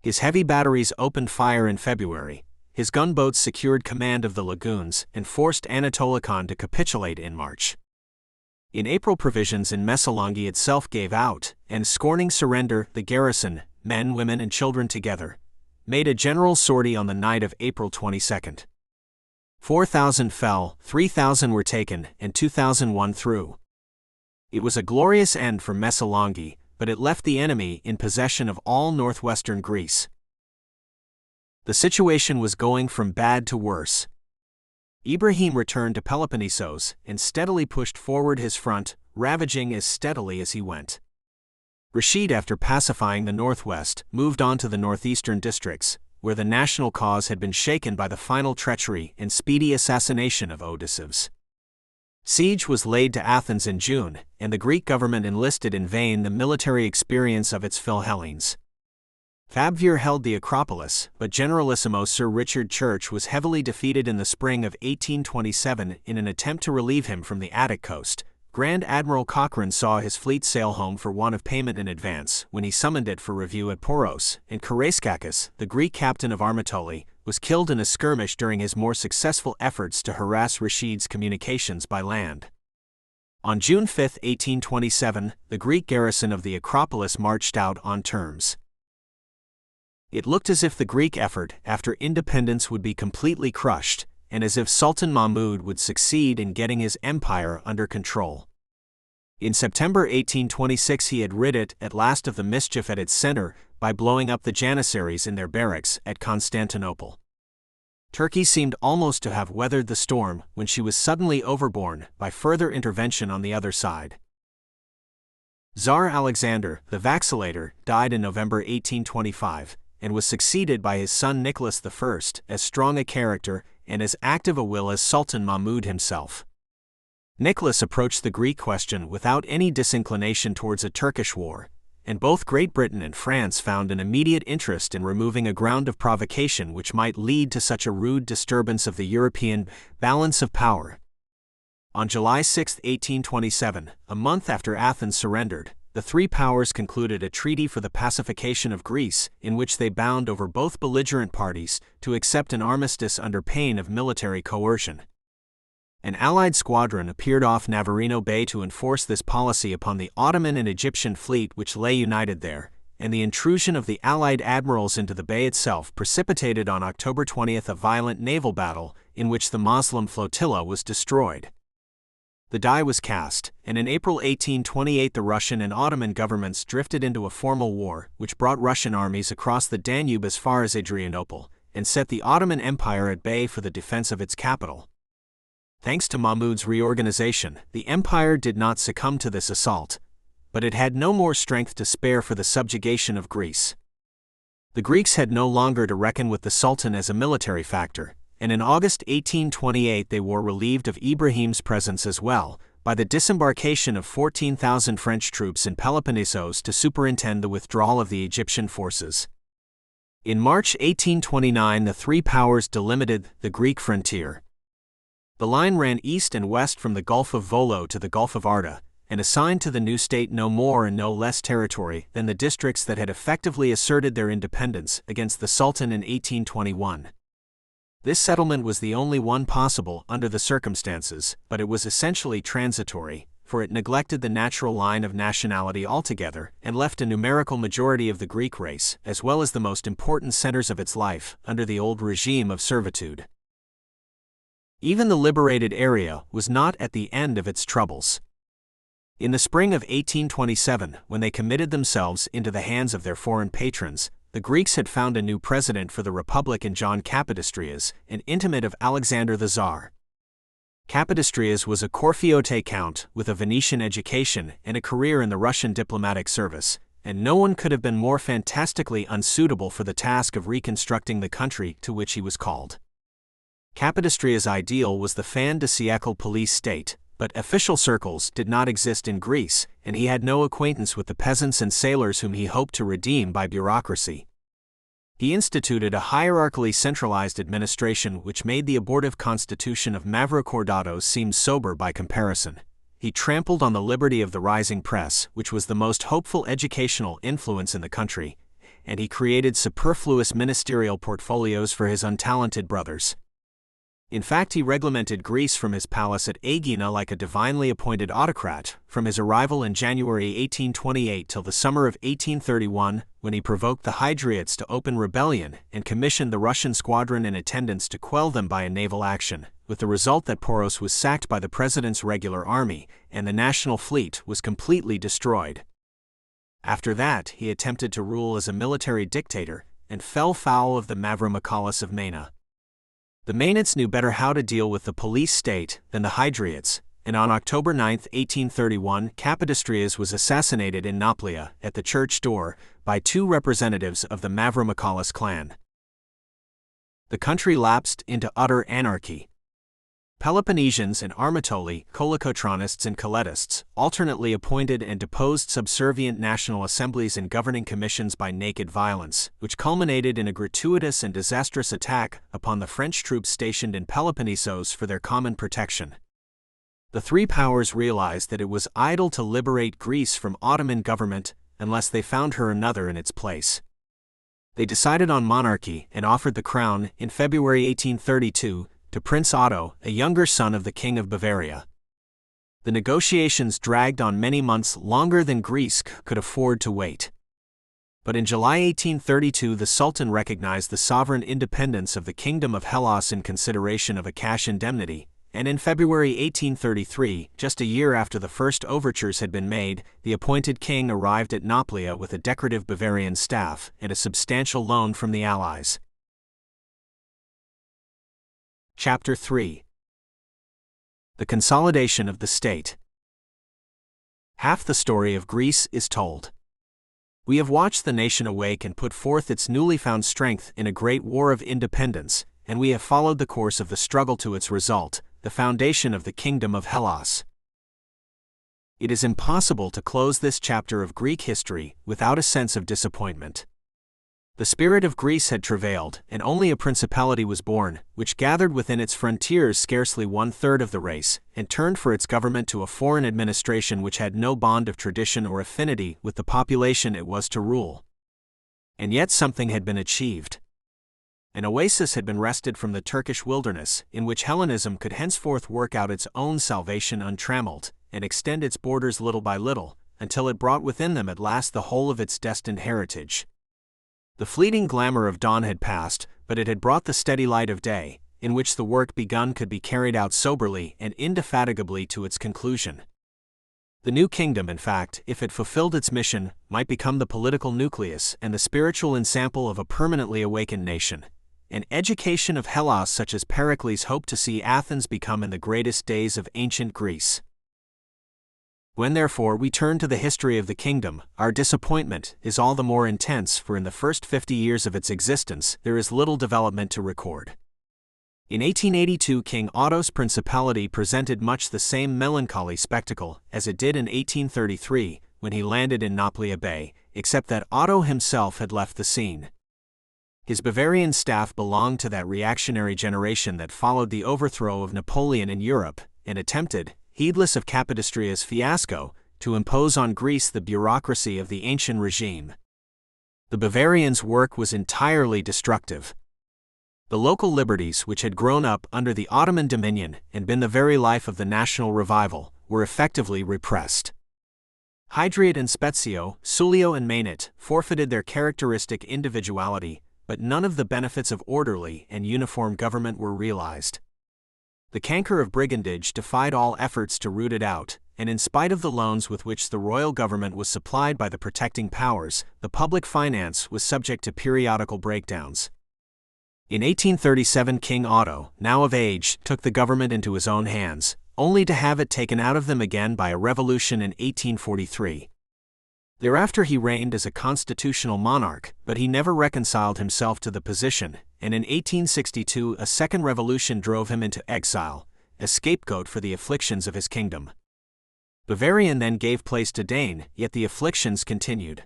[SPEAKER 1] His heavy batteries opened fire in February, his gunboats secured command of the lagoons, and forced Anatolikon to capitulate in March. In April provisions in Messalongi itself gave out, and scorning surrender, the garrison, men, women and children together, made a general sortie on the night of April 22. 4,000 fell, 3,000 were taken, and 2,000 won through. It was a glorious end for Messalongi, but it left the enemy in possession of all northwestern Greece. The situation was going from bad to worse. Ibrahim returned to Peloponnesos and steadily pushed forward his front, ravaging as steadily as he went. Rashid, after pacifying the northwest, moved on to the northeastern districts, where the national cause had been shaken by the final treachery and speedy assassination of Odysseus. Siege was laid to Athens in June, and the Greek government enlisted in vain the military experience of its Philhellenes. Fabvir held the Acropolis, but Generalissimo Sir Richard Church was heavily defeated in the spring of 1827 in an attempt to relieve him from the Attic coast. Grand Admiral Cochrane saw his fleet sail home for want of payment in advance when he summoned it for review at Poros, and Karaiskakis, the Greek captain of Armatoli, was killed in a skirmish during his more successful efforts to harass Rashid's communications by land. On June 5, 1827, the Greek garrison of the Acropolis marched out on terms. It looked as if the Greek effort after independence would be completely crushed, and as if Sultan Mahmud would succeed in getting his empire under control. In September 1826 he had rid it at last of the mischief at its center by blowing up the Janissaries in their barracks at Constantinople. Turkey seemed almost to have weathered the storm when she was suddenly overborne by further intervention on the other side. Tsar Alexander, the Vacillator, died in November 1825, and was succeeded by his son Nicholas I, as strong a character and as active a will as Sultan Mahmud himself. Nicholas approached the Greek question without any disinclination towards a Turkish war, and both Great Britain and France found an immediate interest in removing a ground of provocation which might lead to such a rude disturbance of the European balance of power. On July 6, 1827, a month after Athens surrendered, the three powers concluded a treaty for the pacification of Greece, in which they bound over both belligerent parties to accept an armistice under pain of military coercion. An Allied squadron appeared off Navarino Bay to enforce this policy upon the Ottoman and Egyptian fleet which lay united there, and the intrusion of the Allied admirals into the bay itself precipitated on October 20th a violent naval battle in which the Moslem flotilla was destroyed. The die was cast, and in April 1828 the Russian and Ottoman governments drifted into a formal war which brought Russian armies across the Danube as far as Adrianople, and set the Ottoman Empire at bay for the defense of its capital. Thanks to Mahmud's reorganization, the empire did not succumb to this assault, but it had no more strength to spare for the subjugation of Greece. The Greeks had no longer to reckon with the Sultan as a military factor, and in August 1828 they were relieved of Ibrahim's presence as well, by the disembarkation of 14,000 French troops in Peloponnesos to superintend the withdrawal of the Egyptian forces. In March 1829 the three powers delimited the Greek frontier. The line ran east and west from the Gulf of Volo to the Gulf of Arta, and assigned to the new state no more and no less territory than the districts that had effectively asserted their independence against the Sultan in 1821. This settlement was the only one possible under the circumstances, but it was essentially transitory, for it neglected the natural line of nationality altogether and left a numerical majority of the Greek race, as well as the most important centers of its life, under the old regime of servitude. Even the liberated area was not at the end of its troubles. In the spring of 1827, when they committed themselves into the hands of their foreign patrons, the Greeks had found a new president for the Republic in John Kapodistrias, an intimate of Alexander the Tsar. Kapodistrias was a Corfiote count with a Venetian education and a career in the Russian diplomatic service, and no one could have been more fantastically unsuitable for the task of reconstructing the country to which he was called. Kapodistrias' ideal was the fin de siècle police state, but official circles did not exist in Greece, and he had no acquaintance with the peasants and sailors whom he hoped to redeem by bureaucracy. He instituted a hierarchically centralized administration which made the abortive constitution of Mavrocordatos seem sober by comparison. He trampled on the liberty of the rising press, which was the most hopeful educational influence in the country, and he created superfluous ministerial portfolios for his untalented brothers. In fact, he reglemented Greece from his palace at Aegina like a divinely appointed autocrat, from his arrival in January 1828 till the summer of 1831, when he provoked the Hydriots to open rebellion and commissioned the Russian squadron in attendance to quell them by a naval action, with the result that Poros was sacked by the president's regular army, and the national fleet was completely destroyed. After that, he attempted to rule as a military dictator, and fell foul of the Mavromichalis of Maina. The Mainids knew better how to deal with the police state than the Hydriots, and on October 9, 1831, Kapodistrias was assassinated in Nauplia, at the church door, by two representatives of the Mavromichalis clan. The country lapsed into utter anarchy. Peloponnesians and Armatoli, Kolokotronists and Coletists, alternately appointed and deposed subservient national assemblies and governing commissions by naked violence, which culminated in a gratuitous and disastrous attack upon the French troops stationed in Peloponnesos for their common protection. The three powers realized that it was idle to liberate Greece from Ottoman government unless they found her another in its place. They decided on monarchy and offered the crown, in February 1832, to Prince Otto, a younger son of the King of Bavaria. The negotiations dragged on many months longer than Greece could afford to wait. But in July 1832 the Sultan recognized the sovereign independence of the Kingdom of Hellas in consideration of a cash indemnity, and in February 1833, just a year after the first overtures had been made, the appointed king arrived at Nauplia with a decorative Bavarian staff and a substantial loan from the Allies. Chapter 3. The Consolidation of the State. Half the story of Greece is told. We have watched the nation awake and put forth its newly found strength in a great war of independence, and we have followed the course of the struggle to its result, the foundation of the kingdom of Hellas. It is impossible to close this chapter of Greek history without a sense of disappointment. The spirit of Greece had travailed, and only a principality was born, which gathered within its frontiers scarcely 1/3 of the race, and turned for its government to a foreign administration which had no bond of tradition or affinity with the population it was to rule. And yet something had been achieved. An oasis had been wrested from the Turkish wilderness, in which Hellenism could henceforth work out its own salvation untrammeled, and extend its borders little by little, until it brought within them at last the whole of its destined heritage. The fleeting glamour of dawn had passed, but it had brought the steady light of day, in which the work begun could be carried out soberly and indefatigably to its conclusion. The new kingdom, in fact, if it fulfilled its mission, might become the political nucleus and the spiritual ensample of a permanently awakened nation, an education of Hellas such as Pericles hoped to see Athens become in the greatest days of ancient Greece. When therefore we turn to the history of the kingdom, our disappointment is all the more intense, for in the first 50 years of its existence there is little development to record. In 1882 King Otto's principality presented much the same melancholy spectacle as it did in 1833 when he landed in Nauplia Bay, except that Otto himself had left the scene. His Bavarian staff belonged to that reactionary generation that followed the overthrow of Napoleon in Europe, and attempted, heedless of Capodistria's fiasco, to impose on Greece the bureaucracy of the ancient regime. The Bavarians' work was entirely destructive. The local liberties which had grown up under the Ottoman dominion and been the very life of the national revival were effectively repressed. Hydriot and Spezio, Sullio and Mainit forfeited their characteristic individuality, but none of the benefits of orderly and uniform government were realized. The canker of brigandage defied all efforts to root it out, and in spite of the loans with which the royal government was supplied by the protecting powers, the public finance was subject to periodical breakdowns. In 1837 King Otto, now of age, took the government into his own hands, only to have it taken out of them again by a revolution in 1843. Thereafter he reigned as a constitutional monarch, but he never reconciled himself to the position, and in 1862 a second revolution drove him into exile, a scapegoat for the afflictions of his kingdom. Bavarian then gave place to Dane, yet the afflictions continued.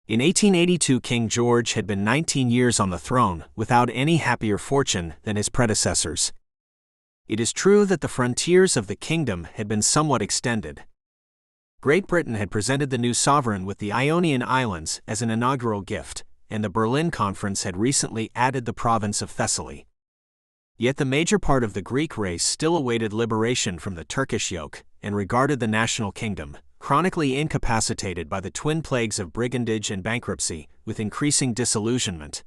[SPEAKER 1] In 1882 King George had been 19 years on the throne, without any happier fortune than his predecessors. It is true that the frontiers of the kingdom had been somewhat extended. Great Britain had presented the new sovereign with the Ionian Islands as an inaugural gift, and the Berlin Conference had recently added the province of Thessaly. Yet the major part of the Greek race still awaited liberation from the Turkish yoke, and regarded the national kingdom, chronically incapacitated by the twin plagues of brigandage and bankruptcy, with increasing disillusionment.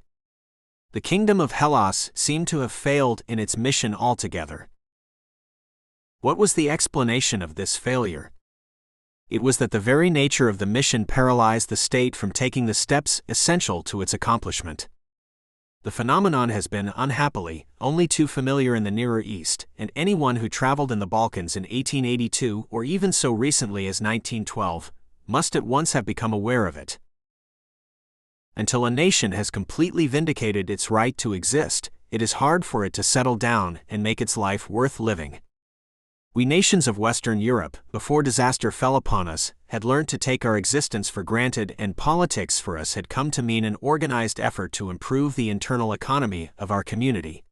[SPEAKER 1] The kingdom of Hellas seemed to have failed in its mission altogether. What was the explanation of this failure? It was that the very nature of the mission paralyzed the state from taking the steps essential to its accomplishment. The phenomenon has been, unhappily, only too familiar in the Nearer East, and anyone who traveled in the Balkans in 1882 or even so recently as 1912 must at once have become aware of it. Until a nation has completely vindicated its right to exist, it is hard for it to settle down and make its life worth living. We nations of Western Europe, before disaster fell upon us, had learned to take our existence for granted, and politics for us had come to mean an organized effort to improve the internal economy of our community.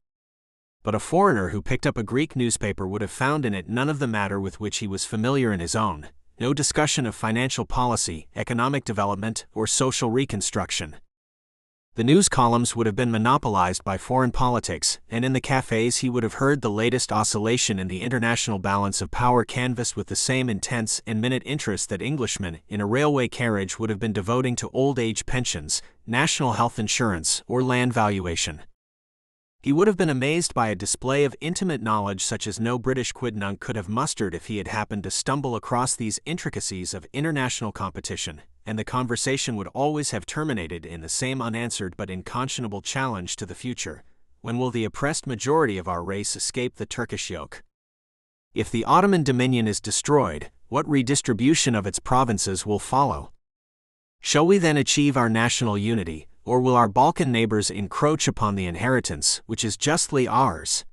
[SPEAKER 1] But a foreigner who picked up a Greek newspaper would have found in it none of the matter with which he was familiar in his own, no discussion of financial policy, economic development, or social reconstruction. The news columns would have been monopolized by foreign politics, and in the cafes he would have heard the latest oscillation in the international balance of power canvassed with the same intense and minute interest that Englishmen in a railway carriage would have been devoting to old age pensions, national health insurance, or land valuation. He would have been amazed by a display of intimate knowledge such as no British quidnunc could have mustered if he had happened to stumble across these intricacies of international competition, and the conversation would always have terminated in the same unanswered but inconscionable challenge to the future: when will the oppressed majority of our race escape the Turkish yoke? If the Ottoman dominion is destroyed, what redistribution of its provinces will follow? Shall we then achieve our national unity, or will our Balkan neighbors encroach upon the inheritance which is justly ours?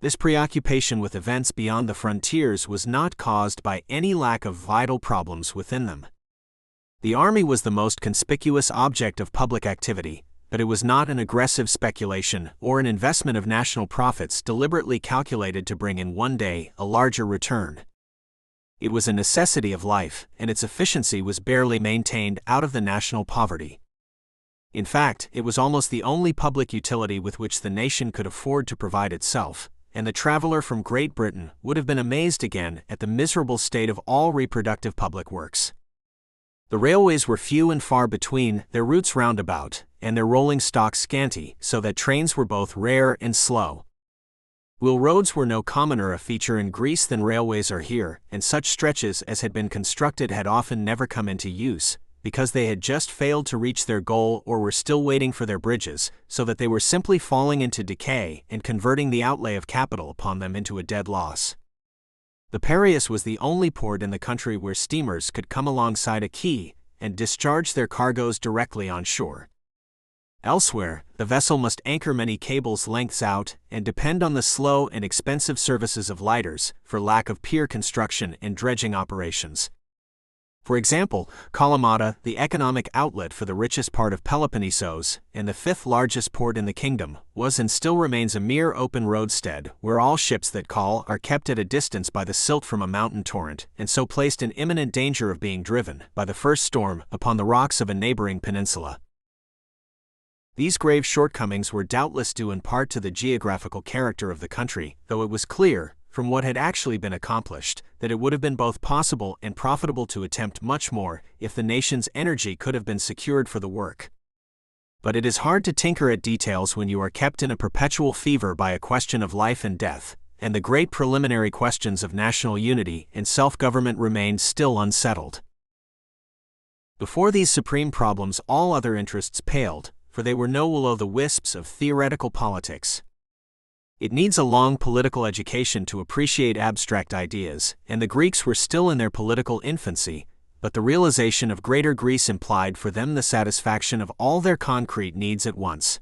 [SPEAKER 1] This preoccupation with events beyond the frontiers was not caused by any lack of vital problems within them. The army was the most conspicuous object of public activity, but it was not an aggressive speculation or an investment of national profits deliberately calculated to bring in one day a larger return. It was a necessity of life, and its efficiency was barely maintained out of the national poverty. In fact, it was almost the only public utility with which the nation could afford to provide itself, and the traveler from Great Britain would have been amazed again at the miserable state of all reproductive public works. The railways were few and far between, their routes roundabout, and their rolling stock scanty, so that trains were both rare and slow. While roads were no commoner a feature in Greece than railways are here, and such stretches as had been constructed had often never come into use, because they had just failed to reach their goal or were still waiting for their bridges, so that they were simply falling into decay and converting the outlay of capital upon them into a dead loss. The Piraeus was the only port in the country where steamers could come alongside a quay and discharge their cargoes directly on shore. Elsewhere, the vessel must anchor many cables lengths out and depend on the slow and expensive services of lighters for lack of pier construction and dredging operations. For example, Kalamata, the economic outlet for the richest part of Peloponnesos and the fifth largest port in the kingdom, was and still remains a mere open roadstead where all ships that call are kept at a distance by the silt from a mountain torrent, and so placed in imminent danger of being driven, by the first storm, upon the rocks of a neighboring peninsula. These grave shortcomings were doubtless due in part to the geographical character of the country, though it was clear, from what had actually been accomplished, that it would have been both possible and profitable to attempt much more if the nation's energy could have been secured for the work. But it is hard to tinker at details when you are kept in a perpetual fever by a question of life and death, and the great preliminary questions of national unity and self-government remained still unsettled. Before these supreme problems all other interests paled, for they were no will-o'-the-wisps of theoretical politics. It needs a long political education to appreciate abstract ideas, and the Greeks were still in their political infancy, but the realization of Greater Greece implied for them the satisfaction of all their concrete needs at once.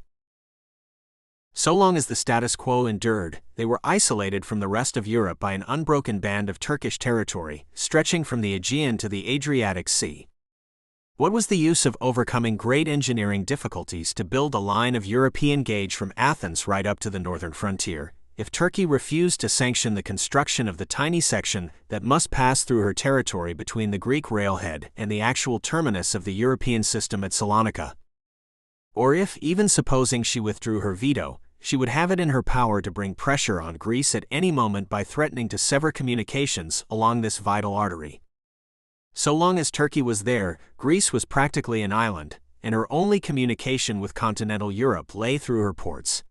[SPEAKER 1] So long as the status quo endured, they were isolated from the rest of Europe by an unbroken band of Turkish territory, stretching from the Aegean to the Adriatic Sea. What was the use of overcoming great engineering difficulties to build a line of European gauge from Athens right up to the northern frontier, if Turkey refused to sanction the construction of the tiny section that must pass through her territory between the Greek railhead and the actual terminus of the European system at Salonika? Or if, even supposing she withdrew her veto, she would have it in her power to bring pressure on Greece at any moment by threatening to sever communications along this vital artery. So long as Turkey was there, Greece was practically an island, and her only communication with continental Europe lay through her ports.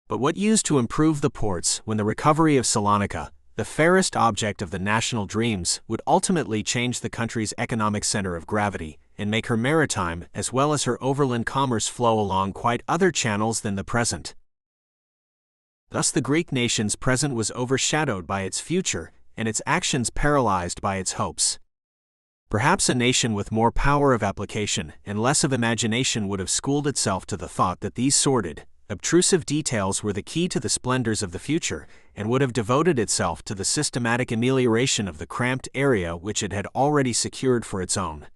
[SPEAKER 1] But what used to improve the ports when the recovery of Salonika, the fairest object of the national dreams, would ultimately change the country's economic center of gravity and make her maritime as well as her overland commerce flow along quite other channels than the present. Thus the Greek nation's present was overshadowed by its future, and its actions paralyzed by its hopes. Perhaps a nation with more power of application and less of imagination would have schooled itself to the thought that these sordid, obtrusive details were the key to the splendors of the future, and would have devoted itself to the systematic amelioration of the cramped area which it had already secured for its own.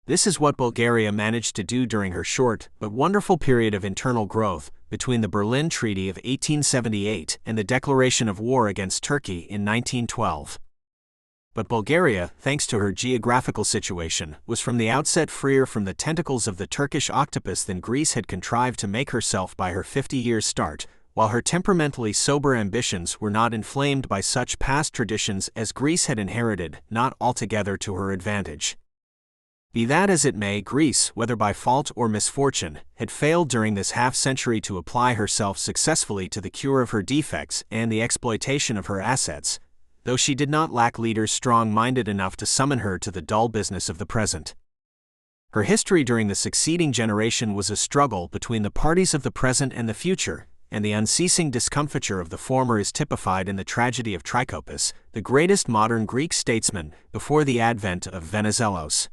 [SPEAKER 1] This is what Bulgaria managed to do during her short but wonderful period of internal growth, between the Berlin Treaty of 1878 and the declaration of war against Turkey in 1912. But Bulgaria, thanks to her geographical situation, was from the outset freer from the tentacles of the Turkish octopus than Greece had contrived to make herself by her 50-year start, while her temperamentally sober ambitions were not inflamed by such past traditions as Greece had inherited, not altogether to her advantage. Be that as it may, Greece, whether by fault or misfortune, had failed during this half-century to apply herself successfully to the cure of her defects and the exploitation of her assets, though she did not lack leaders strong-minded enough to summon her to the dull business of the present. Her history during the succeeding generation was a struggle between the parties of the present and the future, and the unceasing discomfiture of the former is typified in the tragedy of Trikoupis, the greatest modern Greek statesman before the advent of Venizelos.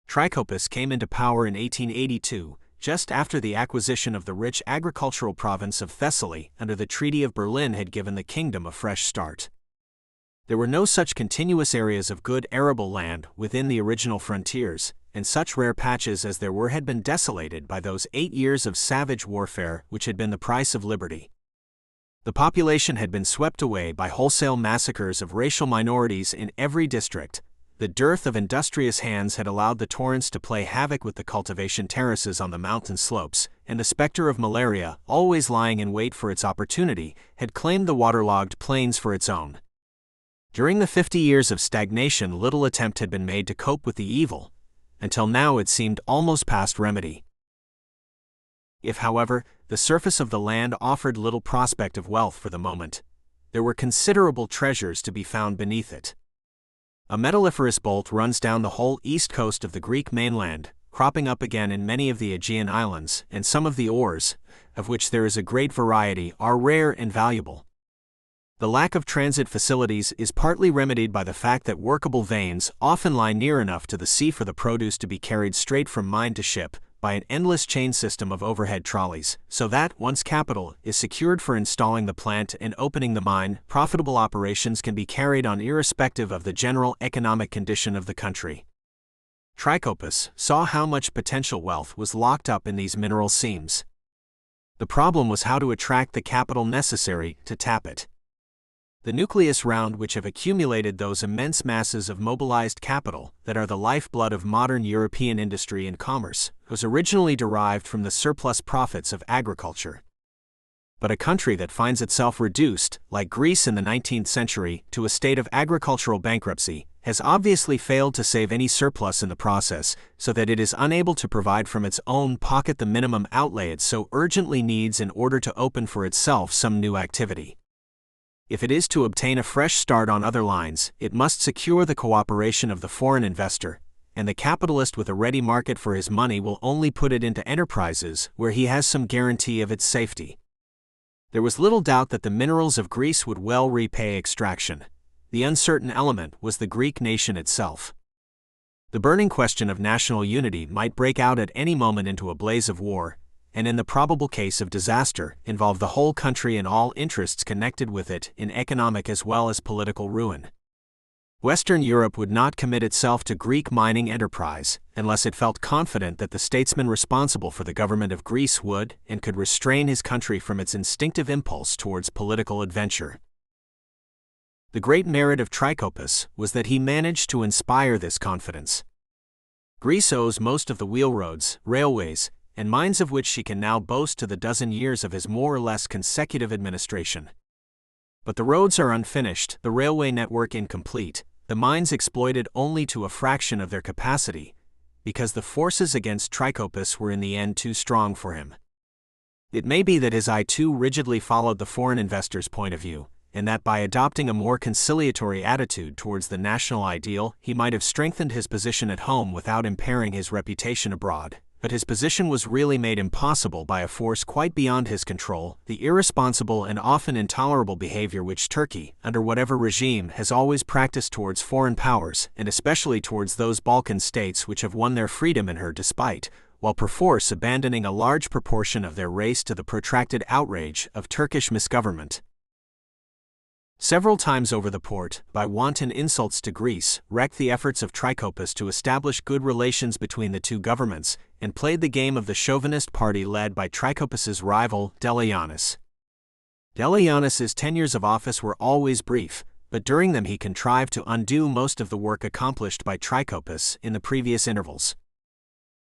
[SPEAKER 1] Trikoupis came into power in 1882, just after the acquisition of the rich agricultural province of Thessaly under the Treaty of Berlin had given the kingdom a fresh start. There were no such continuous areas of good arable land within the original frontiers, and such rare patches as there were had been desolated by those 8 years of savage warfare which had been the price of liberty. The population had been swept away by wholesale massacres of racial minorities in every district. The dearth of industrious hands had allowed the torrents to play havoc with the cultivation terraces on the mountain slopes, and the specter of malaria, always lying in wait for its opportunity, had claimed the waterlogged plains for its own. During the 50 years of stagnation, little attempt had been made to cope with the evil, until now it seemed almost past remedy. If, however, the surface of the land offered little prospect of wealth for the moment, there were considerable treasures to be found beneath it. A metalliferous bolt runs down the whole east coast of the Greek mainland, cropping up again in many of the Aegean islands, and some of the ores, of which there is a great variety, are rare and valuable. The lack of transit facilities is partly remedied by the fact that workable veins often lie near enough to the sea for the produce to be carried straight from mine to ship, by an endless chain system of overhead trolleys, so that, once capital is secured for installing the plant and opening the mine, profitable operations can be carried on irrespective of the general economic condition of the country. Trikoupis saw how much potential wealth was locked up in these mineral seams. The problem was how to attract the capital necessary to tap it. The nucleus round which have accumulated those immense masses of mobilized capital that are the lifeblood of modern European industry and commerce was originally derived from the surplus profits of agriculture. But a country that finds itself reduced, like Greece in the 19th century, to a state of agricultural bankruptcy, has obviously failed to save any surplus in the process, so that it is unable to provide from its own pocket the minimum outlay it so urgently needs in order to open for itself some new activity. If it is to obtain a fresh start on other lines, it must secure the cooperation of the foreign investor, and the capitalist with a ready market for his money will only put it into enterprises where he has some guarantee of its safety. There was little doubt that the minerals of Greece would well repay extraction. The uncertain element was the Greek nation itself. The burning question of national unity might break out at any moment into a blaze of war, and in the probable case of disaster, involve the whole country and all interests connected with it in economic as well as political ruin. Western Europe would not commit itself to Greek mining enterprise unless it felt confident that the statesman responsible for the government of Greece would and could restrain his country from its instinctive impulse towards political adventure. The great merit of Trikoupis was that he managed to inspire this confidence. Greece owes most of the wheelroads, railways, and mines of which she can now boast to the dozen years of his more or less consecutive administration. But the roads are unfinished, the railway network incomplete, the mines exploited only to a fraction of their capacity, because the forces against Trikoupis were in the end too strong for him. It may be that his eye too rigidly followed the foreign investor's point of view, and that by adopting a more conciliatory attitude towards the national ideal, he might have strengthened his position at home without impairing his reputation abroad. But his position was really made impossible by a force quite beyond his control, the irresponsible and often intolerable behavior which Turkey, under whatever regime, has always practiced towards foreign powers, and especially towards those Balkan states which have won their freedom in her despite, while perforce abandoning a large proportion of their race to the protracted outrage of Turkish misgovernment. Several times over the Porte, by wanton insults to Greece, wrecked the efforts of Trikoupis to establish good relations between the two governments, and played the game of the chauvinist party led by Trikoupis's rival, Deligiannis. Deligiannis's tenures of office were always brief, but during them he contrived to undo most of the work accomplished by Trikoupis in the previous intervals.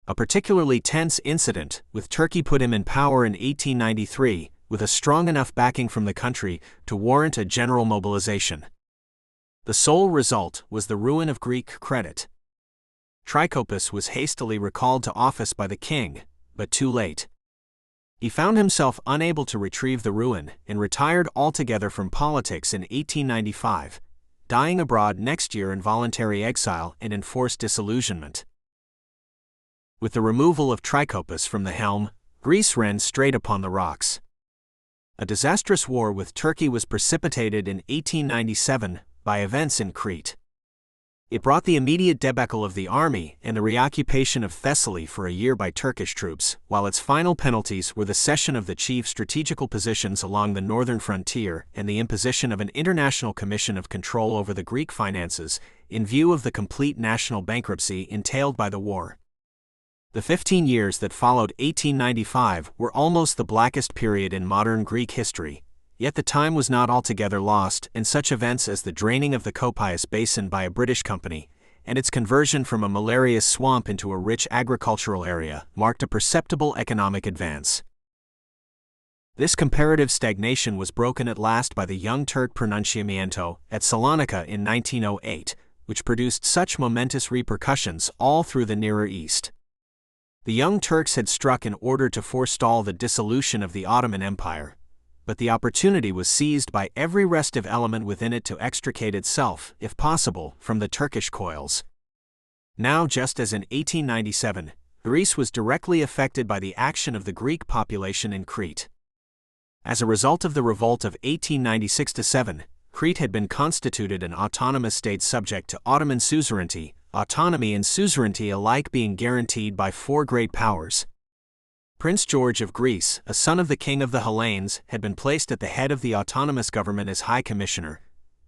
[SPEAKER 1] A particularly tense incident with Turkey put him in power in 1893, with a strong enough backing from the country to warrant a general mobilization. The sole result was the ruin of Greek credit. Trikoupis was hastily recalled to office by the king, but too late. He found himself unable to retrieve the ruin and retired altogether from politics in 1895, dying abroad next year in voluntary exile and enforced disillusionment. With the removal of Trikoupis from the helm, Greece ran straight upon the rocks. A disastrous war with Turkey was precipitated in 1897 by events in Crete. It brought the immediate debacle of the army and the reoccupation of Thessaly for a year by Turkish troops, while its final penalties were the cession of the chief strategical positions along the northern frontier and the imposition of an international commission of control over the Greek finances, in view of the complete national bankruptcy entailed by the war. The 15 years that followed 1895 were almost the blackest period in modern Greek history. Yet the time was not altogether lost, and such events as the draining of the Kopias Basin by a British company, and its conversion from a malarious swamp into a rich agricultural area, marked a perceptible economic advance. This comparative stagnation was broken at last by the Young Turk pronunciamiento at Salonika in 1908, which produced such momentous repercussions all through the Nearer East. The Young Turks had struck in order to forestall the dissolution of the Ottoman Empire, but the opportunity was seized by every restive element within it to extricate itself, if possible, from the Turkish coils. Now, just as in 1897, Greece was directly affected by the action of the Greek population in Crete. As a result of the revolt of 1896-7, Crete had been constituted an autonomous state subject to Ottoman suzerainty, autonomy and suzerainty alike being guaranteed by four great powers. Prince George of Greece, a son of the king of the Hellenes, had been placed at the head of the autonomous government as High Commissioner,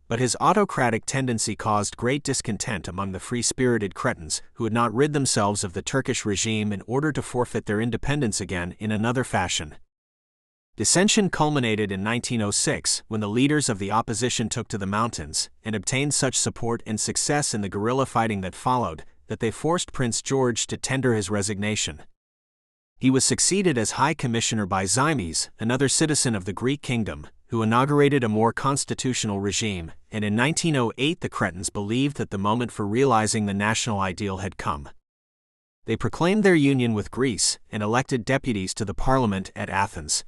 [SPEAKER 1] but his autocratic tendency caused great discontent among the free-spirited Cretans who had not rid themselves of the Turkish regime in order to forfeit their independence again in another fashion. Dissension culminated in 1906 when the leaders of the opposition took to the mountains and obtained such support and success in the guerrilla fighting that followed that they forced Prince George to tender his resignation. He was succeeded as High Commissioner by Ximes, another citizen of the Greek kingdom, who inaugurated a more constitutional regime, and in 1908 the Cretans believed that the moment for realizing the national ideal had come. They proclaimed their union with Greece and elected deputies to the parliament at Athens.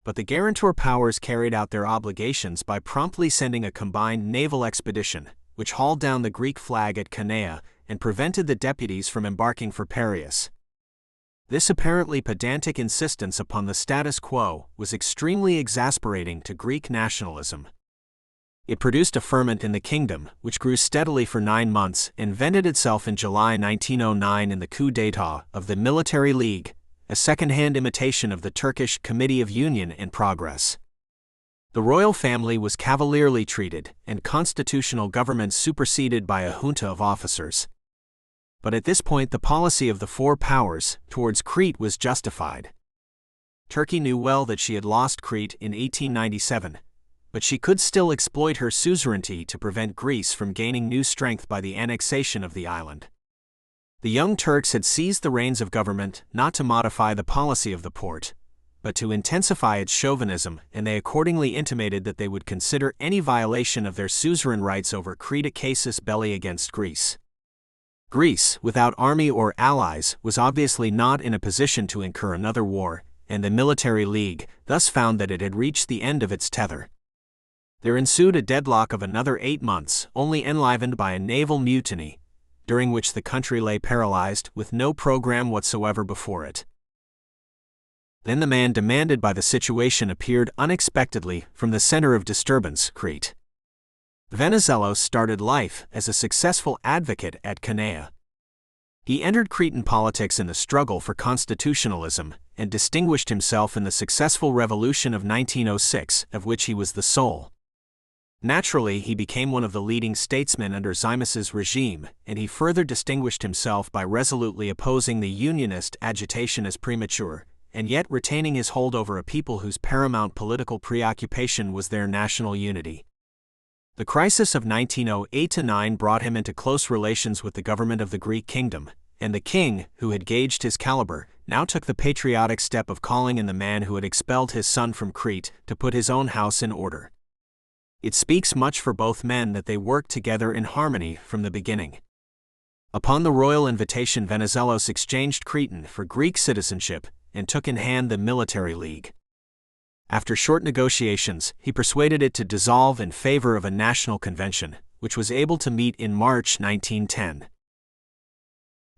[SPEAKER 1] But the guarantor powers carried out their obligations by promptly sending a combined naval expedition, which hauled down the Greek flag at Cannae and prevented the deputies from embarking for Piraeus. This apparently pedantic insistence upon the status quo was extremely exasperating to Greek nationalism. It produced a ferment in the kingdom, which grew steadily for 9 months and vented itself in July 1909 in the coup d'état of the Military League, a second-hand imitation of the Turkish Committee of Union and Progress. The royal family was cavalierly treated, and constitutional government superseded by a junta of officers. But at this point the policy of the four powers towards Crete was justified. Turkey knew well that she had lost Crete in 1897, but she could still exploit her suzerainty to prevent Greece from gaining new strength by the annexation of the island. The Young Turks had seized the reins of government not to modify the policy of the Porte, but to intensify its chauvinism, and they accordingly intimated that they would consider any violation of their suzerain rights over Crete a casus belli against Greece. Greece, without army or allies, was obviously not in a position to incur another war, and the Military League thus found that it had reached the end of its tether. There ensued a deadlock of another 8 months, only enlivened by a naval mutiny, during which the country lay paralyzed with no program whatsoever before it. Then the man demanded by the situation appeared unexpectedly from the center of disturbance, Crete. Venizelos started life as a successful advocate at Cannae. He entered Cretan politics in the struggle for constitutionalism and distinguished himself in the successful revolution of 1906, of which he was the soul. Naturally, he became one of the leading statesmen under Ximes's regime, and he further distinguished himself by resolutely opposing the unionist agitation as premature, and yet retaining his hold over a people whose paramount political preoccupation was their national unity. The crisis of 1908-9 brought him into close relations with the government of the Greek kingdom, and the king, who had gauged his caliber, now took the patriotic step of calling in the man who had expelled his son from Crete to put his own house in order. It speaks much for both men that they worked together in harmony from the beginning. Upon the royal invitation, Venizelos exchanged Cretan for Greek citizenship and took in hand the military league. After short negotiations, he persuaded it to dissolve in favor of a national convention, which was able to meet in March 1910.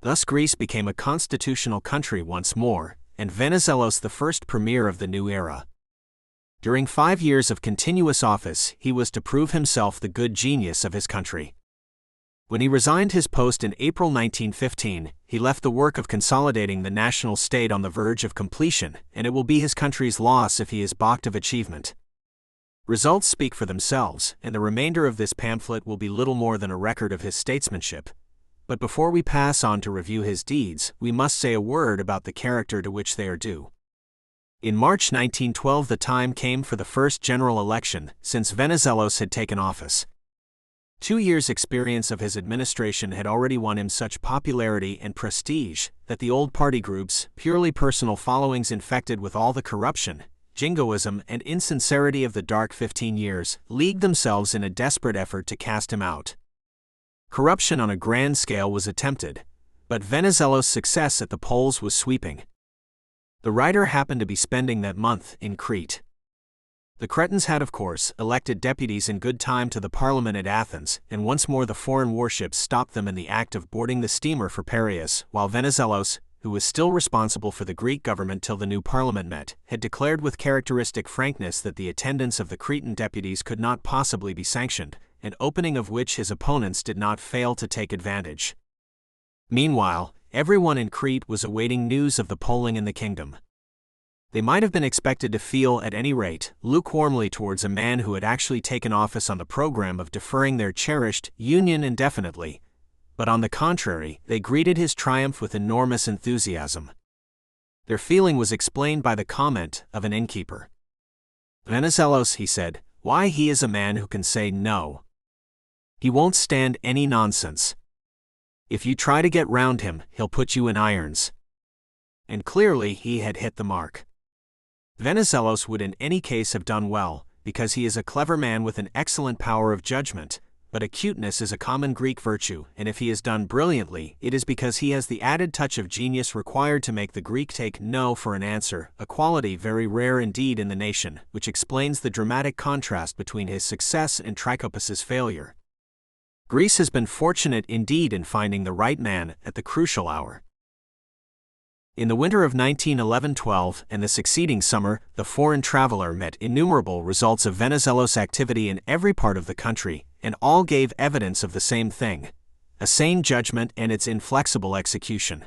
[SPEAKER 1] Thus Greece became a constitutional country once more, and Venizelos the first premier of the new era. During 5 years of continuous office, he was to prove himself the good genius of his country. When he resigned his post in April 1915, he left the work of consolidating the national state on the verge of completion, and it will be his country's loss if he is balked of achievement. Results speak for themselves, and the remainder of this pamphlet will be little more than a record of his statesmanship. But before we pass on to review his deeds, we must say a word about the character to which they are due. In March 1912, the time came for the first general election since Venizelos had taken office. 2 years' experience of his administration had already won him such popularity and prestige that the old party groups, purely personal followings infected with all the corruption, jingoism, and insincerity of the dark 15 years, leagued themselves in a desperate effort to cast him out. Corruption on a grand scale was attempted, but Venizelos' success at the polls was sweeping. The writer happened to be spending that month in Crete. The Cretans had, of course, elected deputies in good time to the parliament at Athens, and once more the foreign warships stopped them in the act of boarding the steamer for Piraeus, while Venizelos, who was still responsible for the Greek government till the new parliament met, had declared with characteristic frankness that the attendance of the Cretan deputies could not possibly be sanctioned, an opening of which his opponents did not fail to take advantage. Meanwhile, everyone in Crete was awaiting news of the polling in the kingdom. They might have been expected to feel, at any rate, lukewarmly towards a man who had actually taken office on the program of deferring their cherished union indefinitely, but on the contrary, they greeted his triumph with enormous enthusiasm. Their feeling was explained by the comment of an innkeeper. "Venizelos," he said, "why, he is a man who can say no. He won't stand any nonsense. If you try to get round him, he'll put you in irons." And clearly he had hit the mark. Venizelos would in any case have done well, because he is a clever man with an excellent power of judgment, but acuteness is a common Greek virtue, and if he has done brilliantly, it is because he has the added touch of genius required to make the Greek take no for an answer, a quality very rare indeed in the nation, which explains the dramatic contrast between his success and Trikoupis' failure. Greece has been fortunate indeed in finding the right man at the crucial hour. In the winter of 1911-12 and the succeeding summer, the foreign traveler met innumerable results of Venizelos' activity in every part of the country, and all gave evidence of the same thing: a sane judgment and its inflexible execution.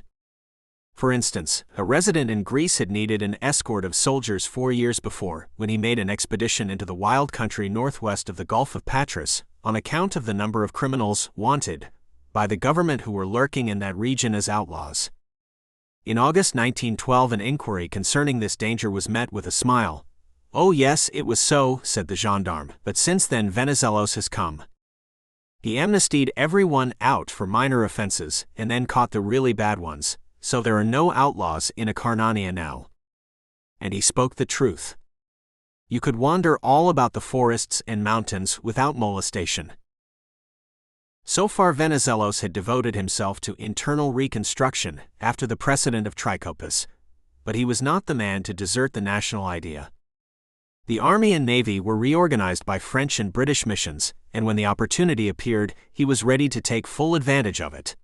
[SPEAKER 1] For instance, a resident in Greece had needed an escort of soldiers 4 years before, when he made an expedition into the wild country northwest of the Gulf of Patras, on account of the number of criminals wanted by the government who were lurking in that region as outlaws. In August 1912, an inquiry concerning this danger was met with a smile. "Oh yes, it was so," said the gendarme, "but since then Venizelos has come. He amnestied everyone out for minor offenses, and then caught the really bad ones, so there are no outlaws in Acarnania now." And he spoke the truth. You could wander all about the forests and mountains without molestation. So far Venizelos had devoted himself to internal reconstruction, after the precedent of Trikoupis, but he was not the man to desert the national idea. The army and navy were reorganized by French and British missions, and when the opportunity appeared, he was ready to take full advantage of it.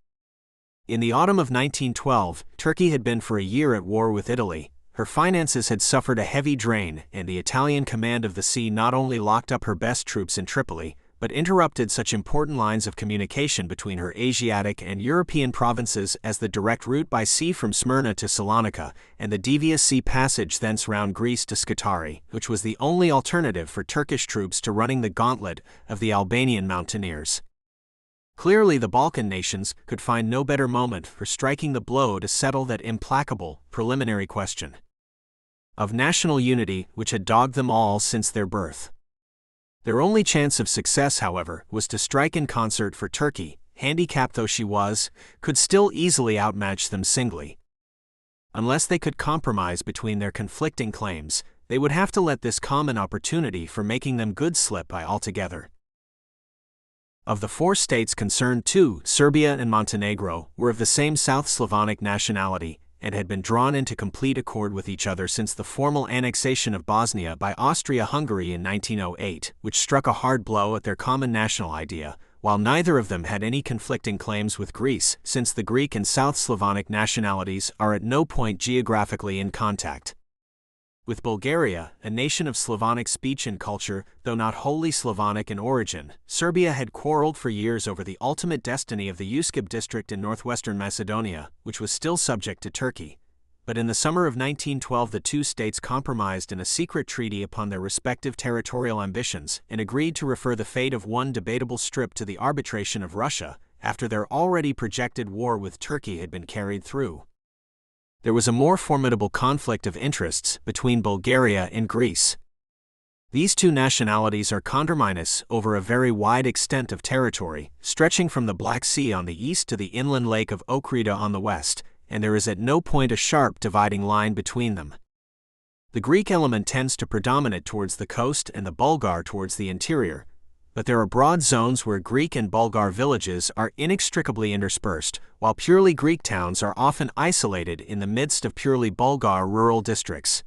[SPEAKER 1] In the autumn of 1912, Turkey had been for a year at war with Italy. Her finances had suffered a heavy drain, and the Italian command of the sea not only locked up her best troops in Tripoli, but interrupted such important lines of communication between her Asiatic and European provinces as the direct route by sea from Smyrna to Salonika, and the devious sea passage thence round Greece to Scutari, which was the only alternative for Turkish troops to running the gauntlet of the Albanian mountaineers. Clearly the Balkan nations could find no better moment for striking the blow to settle that implacable, preliminary question of national unity which had dogged them all since their birth. Their only chance of success, however, was to strike in concert, for Turkey, handicapped though she was, could still easily outmatch them singly. Unless they could compromise between their conflicting claims, they would have to let this common opportunity for making them good slip by altogether. Of the four states concerned, two, Serbia and Montenegro, were of the same South Slavonic nationality and had been drawn into complete accord with each other since the formal annexation of Bosnia by Austria-Hungary in 1908, which struck a hard blow at their common national idea, while neither of them had any conflicting claims with Greece, since the Greek and South Slavonic nationalities are at no point geographically in contact. With Bulgaria, a nation of Slavonic speech and culture, though not wholly Slavonic in origin, Serbia had quarreled for years over the ultimate destiny of the Uskib district in northwestern Macedonia, which was still subject to Turkey. But in the summer of 1912 the two states compromised in a secret treaty upon their respective territorial ambitions and agreed to refer the fate of one debatable strip to the arbitration of Russia, after their already projected war with Turkey had been carried through. There was a more formidable conflict of interests between Bulgaria and Greece. These two nationalities are conterminous over a very wide extent of territory, stretching from the Black Sea on the east to the inland lake of Ohrid on the west, and there is at no point a sharp dividing line between them. The Greek element tends to predominate towards the coast and the Bulgar towards the interior, but there are broad zones where Greek and Bulgar villages are inextricably interspersed, while purely Greek towns are often isolated in the midst of purely Bulgar rural districts.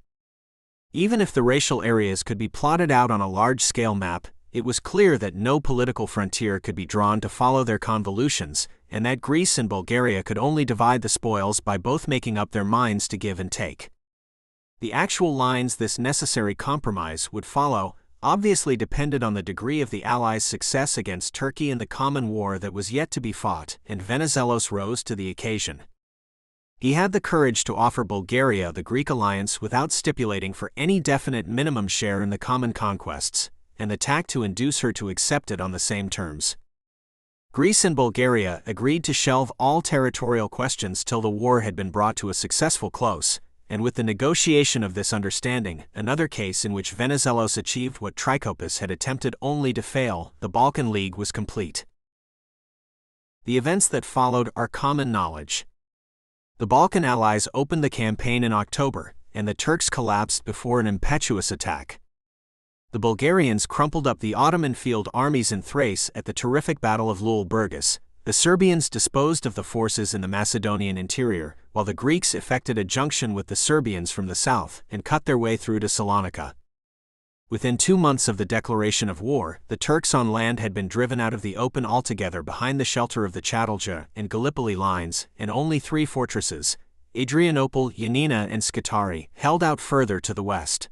[SPEAKER 1] Even if the racial areas could be plotted out on a large-scale map, it was clear that no political frontier could be drawn to follow their convolutions, and that Greece and Bulgaria could only divide the spoils by both making up their minds to give and take. The actual lines this necessary compromise would follow obviously depended on the degree of the Allies' success against Turkey in the common war that was yet to be fought, and Venizelos rose to the occasion. He had the courage to offer Bulgaria the Greek alliance without stipulating for any definite minimum share in the common conquests, and the tact to induce her to accept it on the same terms. Greece and Bulgaria agreed to shelve all territorial questions till the war had been brought to a successful close, and with the negotiation of this understanding, another case in which Venizelos achieved what Trikoupis had attempted only to fail, the Balkan League was complete. The events that followed are common knowledge. The Balkan allies opened the campaign in October, and the Turks collapsed before an impetuous attack. The Bulgarians crumpled up the Ottoman field armies in Thrace at the terrific Battle of Lule-Burgas. The Serbians disposed of the forces in the Macedonian interior, while the Greeks effected a junction with the Serbians from the south and cut their way through to Salonika. Within 2 months of the declaration of war, the Turks on land had been driven out of the open altogether behind the shelter of the Chatelja and Gallipoli lines, and only 3 fortresses, Adrianople, Ioannina and Scutari, held out further to the west.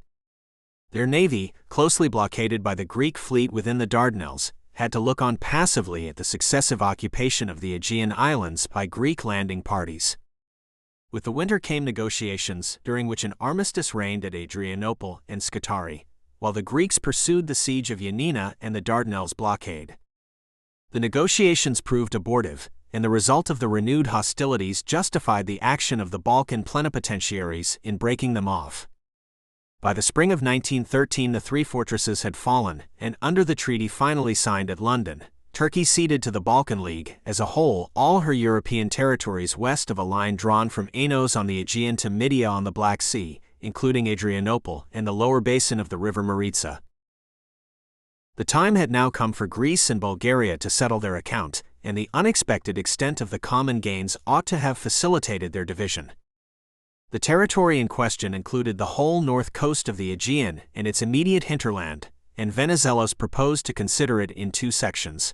[SPEAKER 1] Their navy, closely blockaded by the Greek fleet within the Dardanelles, had to look on passively at the successive occupation of the Aegean Islands by Greek landing parties. With the winter came negotiations, during which an armistice reigned at Adrianople and Scutari, while the Greeks pursued the siege of Ioannina and the Dardanelles blockade. The negotiations proved abortive, and the result of the renewed hostilities justified the action of the Balkan plenipotentiaries in breaking them off. By the spring of 1913 the 3 fortresses had fallen, and under the treaty finally signed at London, Turkey ceded to the Balkan League, as a whole, all her European territories west of a line drawn from Anos on the Aegean to Mytia on the Black Sea, including Adrianople and the lower basin of the river Maritsa. The time had now come for Greece and Bulgaria to settle their account, and the unexpected extent of the common gains ought to have facilitated their division. The territory in question included the whole north coast of the Aegean and its immediate hinterland, and Venizelos proposed to consider it in 2 sections.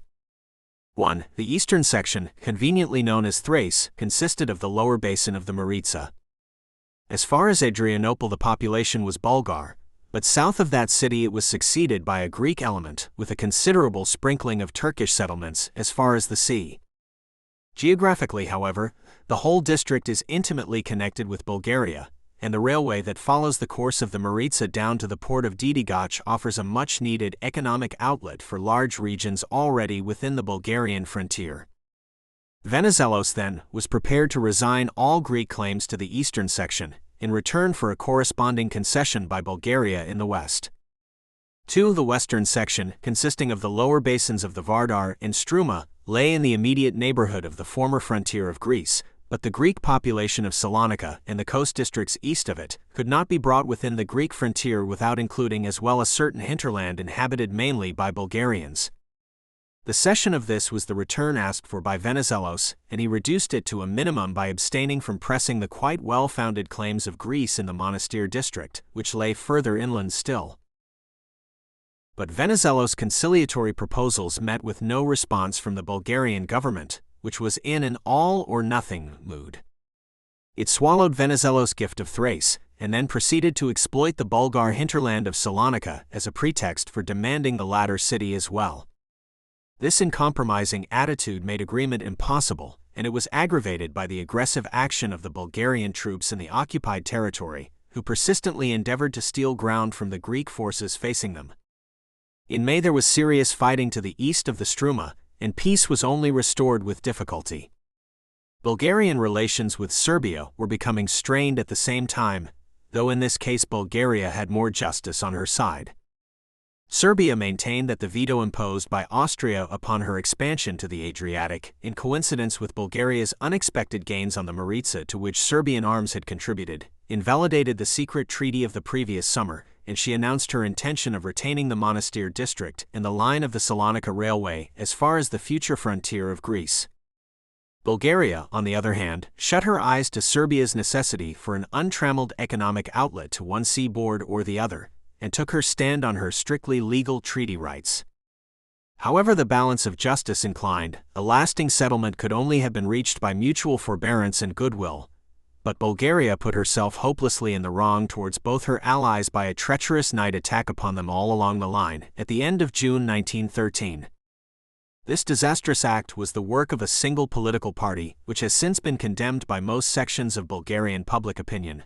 [SPEAKER 1] 1. The eastern section, conveniently known as Thrace, consisted of the lower basin of the Maritsa. As far as Adrianople the population was Bulgar, but south of that city it was succeeded by a Greek element with a considerable sprinkling of Turkish settlements as far as the sea. Geographically, however, the whole district is intimately connected with Bulgaria, and the railway that follows the course of the Maritsa down to the port of Didigach offers a much-needed economic outlet for large regions already within the Bulgarian frontier. Venizelos, then, was prepared to resign all Greek claims to the eastern section, in return for a corresponding concession by Bulgaria in the west. 2. The western section, consisting of the lower basins of the Vardar and Struma, lay in the immediate neighborhood of the former frontier of Greece, but the Greek population of Salonika and the coast districts east of it could not be brought within the Greek frontier without including as well a certain hinterland inhabited mainly by Bulgarians. The cession of this was the return asked for by Venizelos, and he reduced it to a minimum by abstaining from pressing the quite well-founded claims of Greece in the Monastir district, which lay further inland still. But Venizelos' conciliatory proposals met with no response from the Bulgarian government, which was in an all-or-nothing mood. It swallowed Venizelos' gift of Thrace, and then proceeded to exploit the Bulgar hinterland of Salonika as a pretext for demanding the latter city as well. This uncompromising attitude made agreement impossible, and it was aggravated by the aggressive action of the Bulgarian troops in the occupied territory, who persistently endeavored to steal ground from the Greek forces facing them. In May there was serious fighting to the east of the Struma, and peace was only restored with difficulty. Bulgarian relations with Serbia were becoming strained at the same time, though in this case Bulgaria had more justice on her side. Serbia maintained that the veto imposed by Austria upon her expansion to the Adriatic, in coincidence with Bulgaria's unexpected gains on the Maritsa to which Serbian arms had contributed, invalidated the secret treaty of the previous summer, and she announced her intention of retaining the Monastir district and the line of the Salonika Railway as far as the future frontier of Greece. Bulgaria, on the other hand, shut her eyes to Serbia's necessity for an untrammeled economic outlet to one seaboard or the other, and took her stand on her strictly legal treaty rights. However the balance of justice inclined, a lasting settlement could only have been reached by mutual forbearance and goodwill, but Bulgaria put herself hopelessly in the wrong towards both her allies by a treacherous night attack upon them all along the line at the end of June 1913. This disastrous act was the work of a single political party, which has since been condemned by most sections of Bulgarian public opinion.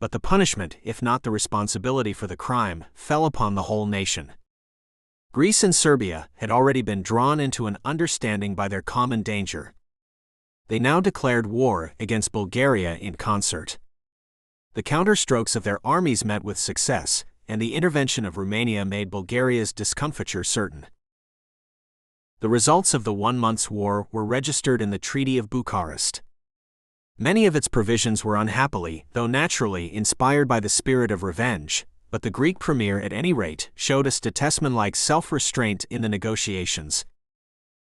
[SPEAKER 1] But the punishment, if not the responsibility for the crime, fell upon the whole nation. Greece and Serbia had already been drawn into an understanding by their common danger. They now declared war against Bulgaria in concert. The counterstrokes of their armies met with success, and the intervention of Rumania made Bulgaria's discomfiture certain. The results of the 1 month's war were registered in the Treaty of Bucharest. Many of its provisions were unhappily, though naturally, inspired by the spirit of revenge, but the Greek premier at any rate showed a statesman-like self-restraint in the negotiations.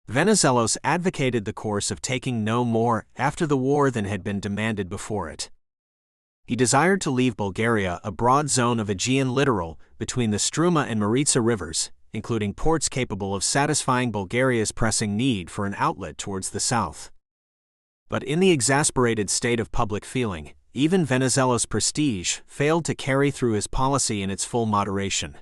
[SPEAKER 1] Venizelos advocated the course of taking no more after the war than had been demanded before it. He desired to leave Bulgaria a broad zone of Aegean littoral between the Struma and Maritsa rivers, including ports capable of satisfying Bulgaria's pressing need for an outlet towards the south. But in the exasperated state of public feeling, even Venizelos' prestige failed to carry through his policy in its full moderation.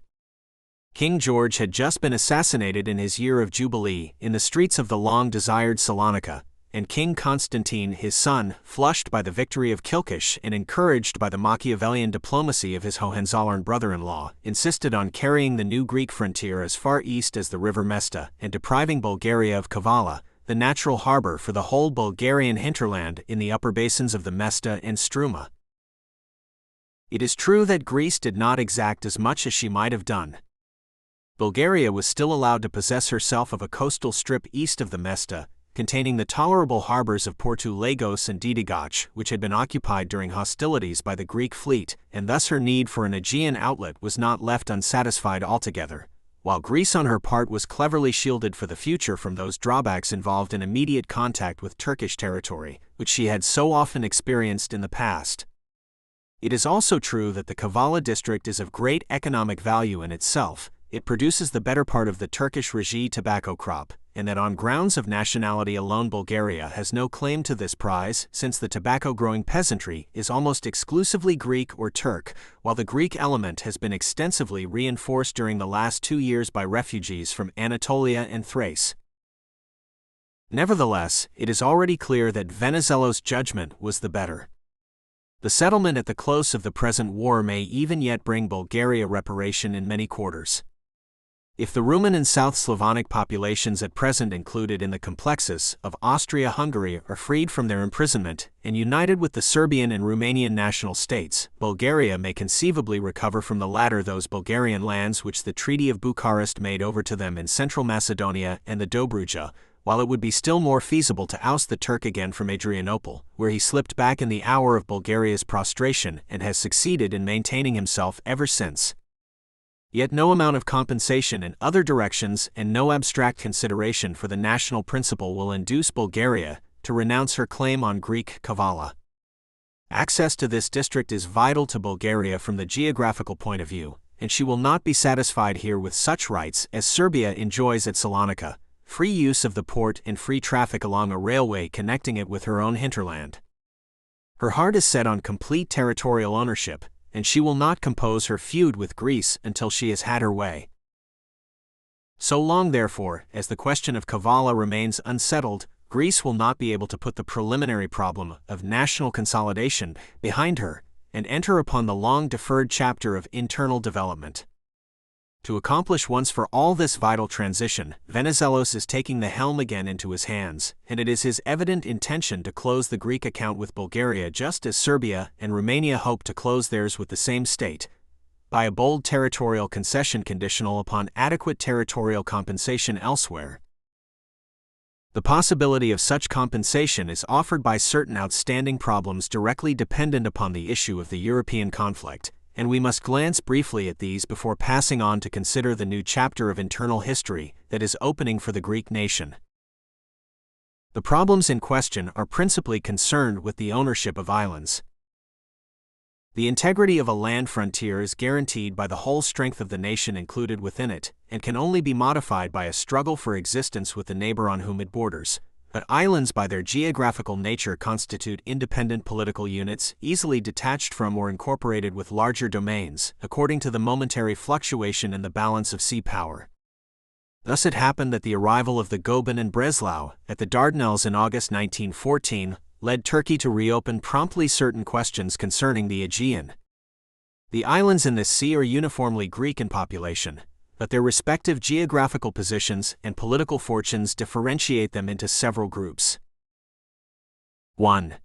[SPEAKER 1] King George had just been assassinated in his year of jubilee in the streets of the long-desired Salonika, and King Constantine, his son, flushed by the victory of Kilkish and encouraged by the Machiavellian diplomacy of his Hohenzollern brother-in-law, insisted on carrying the new Greek frontier as far east as the river Mesta and depriving Bulgaria of Kavala, the natural harbor for the whole Bulgarian hinterland in the upper basins of the Mesta and Struma. It is true that Greece did not exact as much as she might have done. Bulgaria was still allowed to possess herself of a coastal strip east of the Mesta, containing the tolerable harbors of Porto Lagos and Didigach, which had been occupied during hostilities by the Greek fleet, and thus her need for an Aegean outlet was not left unsatisfied altogether, while Greece on her part was cleverly shielded for the future from those drawbacks involved in immediate contact with Turkish territory, which she had so often experienced in the past. It is also true that the Kavala district is of great economic value in itself. It produces the better part of the Turkish Regi tobacco crop, and that on grounds of nationality alone Bulgaria has no claim to this prize, since the tobacco-growing peasantry is almost exclusively Greek or Turk, while the Greek element has been extensively reinforced during the last 2 years by refugees from Anatolia and Thrace. Nevertheless, it is already clear that Venizelos' judgment was the better. The settlement at the close of the present war may even yet bring Bulgaria reparation in many quarters. If the Rumen and South Slavonic populations at present included in the complexus of Austria-Hungary are freed from their imprisonment and united with the Serbian and Romanian national states, Bulgaria may conceivably recover from the latter those Bulgarian lands which the Treaty of Bucharest made over to them in Central Macedonia and the Dobruja, while it would be still more feasible to oust the Turk again from Adrianople, where he slipped back in the hour of Bulgaria's prostration and has succeeded in maintaining himself ever since. Yet no amount of compensation in other directions and no abstract consideration for the national principle will induce Bulgaria to renounce her claim on Greek Kavala. Access to this district is vital to Bulgaria from the geographical point of view, and she will not be satisfied here with such rights as Serbia enjoys at Salonika, free use of the port and free traffic along a railway connecting it with her own hinterland. Her heart is set on complete territorial ownership, and she will not compose her feud with Greece until she has had her way. So long, therefore, as the question of Kavala remains unsettled, Greece will not be able to put the preliminary problem of national consolidation behind her and enter upon the long-deferred chapter of internal development. To accomplish once for all this vital transition, Venizelos is taking the helm again into his hands, and it is his evident intention to close the Greek account with Bulgaria just as Serbia and Romania hope to close theirs with the same state, by a bold territorial concession conditional upon adequate territorial compensation elsewhere. The possibility of such compensation is offered by certain outstanding problems directly dependent upon the issue of the European conflict, and we must glance briefly at these before passing on to consider the new chapter of internal history that is opening for the Greek nation. The problems in question are principally concerned with the ownership of islands. The integrity of a land frontier is guaranteed by the whole strength of the nation included within it, and can only be modified by a struggle for existence with the neighbor on whom it borders. But islands by their geographical nature constitute independent political units, easily detached from or incorporated with larger domains, according to the momentary fluctuation in the balance of sea power. Thus it happened that the arrival of the Goeben and Breslau at the Dardanelles in August 1914 led Turkey to reopen promptly certain questions concerning the Aegean. The islands in this sea are uniformly Greek in population, but their respective geographical positions and political fortunes differentiate them into several groups. 1.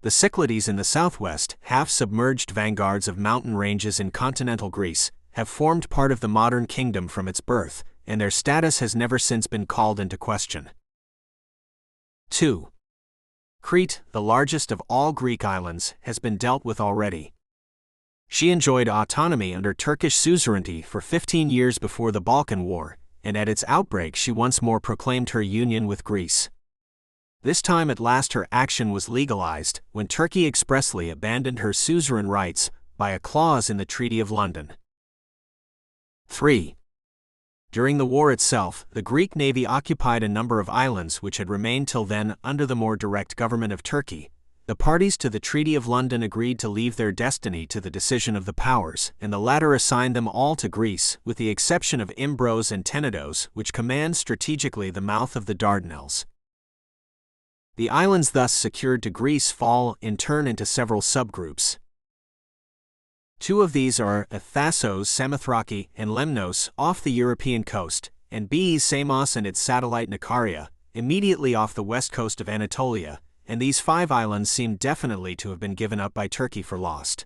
[SPEAKER 1] The Cyclades in the southwest, half-submerged vanguards of mountain ranges in continental Greece, have formed part of the modern kingdom from its birth, and their status has never since been called into question. 2. Crete, the largest of all Greek islands, has been dealt with already. She enjoyed autonomy under Turkish suzerainty for 15 years before the Balkan War, and at its outbreak she once more proclaimed her union with Greece. This time at last her action was legalized, when Turkey expressly abandoned her suzerain rights by a clause in the Treaty of London. 3. During the war itself, the Greek navy occupied a number of islands which had remained till then under the more direct government of Turkey. The parties to the Treaty of London agreed to leave their destiny to the decision of the powers, and the latter assigned them all to Greece, with the exception of Imbros and Tenedos, which command strategically the mouth of the Dardanelles. The islands thus secured to Greece fall, in turn, into several subgroups. Two of these are Thasos, Samothraki, and Lemnos, off the European coast, and Samos and its satellite Nicaria, immediately off the west coast of Anatolia, and these 5 islands seem definitely to have been given up by Turkey for lost.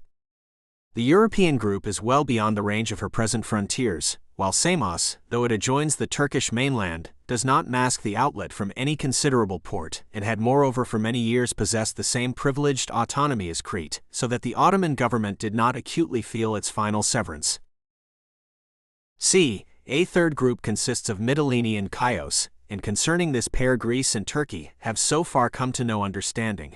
[SPEAKER 1] The European group is well beyond the range of her present frontiers, while Samos, though it adjoins the Turkish mainland, does not mask the outlet from any considerable port, and had moreover for many years possessed the same privileged autonomy as Crete, so that the Ottoman government did not acutely feel its final severance. A third group consists of Mytilene and Chios, and concerning this pair Greece and Turkey have so far come to no understanding.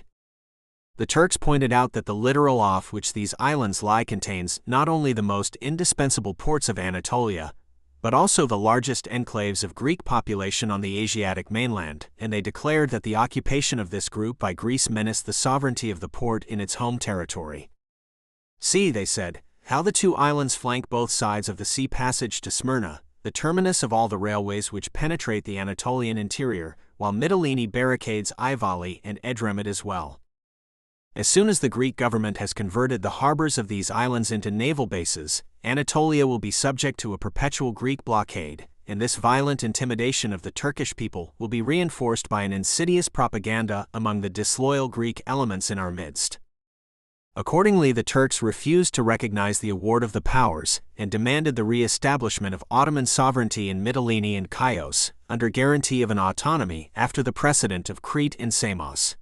[SPEAKER 1] The Turks pointed out that the littoral off which these islands lie contains not only the most indispensable ports of Anatolia, but also the largest enclaves of Greek population on the Asiatic mainland, and they declared that the occupation of this group by Greece menaced the sovereignty of the port in its home territory. See, they said, how the 2 islands flank both sides of the sea passage to Smyrna, the terminus of all the railways which penetrate the Anatolian interior, while Mytilene barricades Ivali and Edremit as well. As soon as the Greek government has converted the harbors of these islands into naval bases, Anatolia will be subject to a perpetual Greek blockade, and this violent intimidation of the Turkish people will be reinforced by an insidious propaganda among the disloyal Greek elements in our midst. Accordingly, the Turks refused to recognize the award of the powers, and demanded the re-establishment of Ottoman sovereignty in Mytilene and Chios, under guarantee of an autonomy after the precedent of Crete and Samos.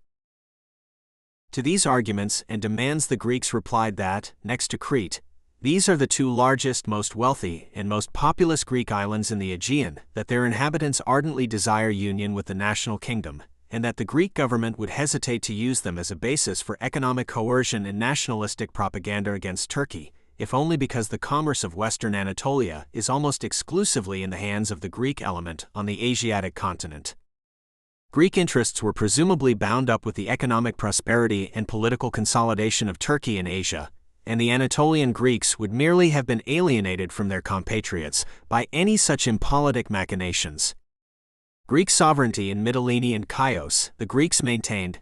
[SPEAKER 1] To these arguments and demands the Greeks replied that, next to Crete, These are the two largest, most wealthy, and most populous Greek islands in the Aegean, that their inhabitants ardently desire union with the national kingdom, and that the Greek government would hesitate to use them as a basis for economic coercion and nationalistic propaganda against Turkey, if only because the commerce of Western Anatolia is almost exclusively in the hands of the Greek element on the Asiatic continent. Greek interests were presumably bound up with the economic prosperity and political consolidation of Turkey in Asia, and the Anatolian Greeks would merely have been alienated from their compatriots by any such impolitic machinations. Greek sovereignty in Mitrany and Chios, the Greeks maintained,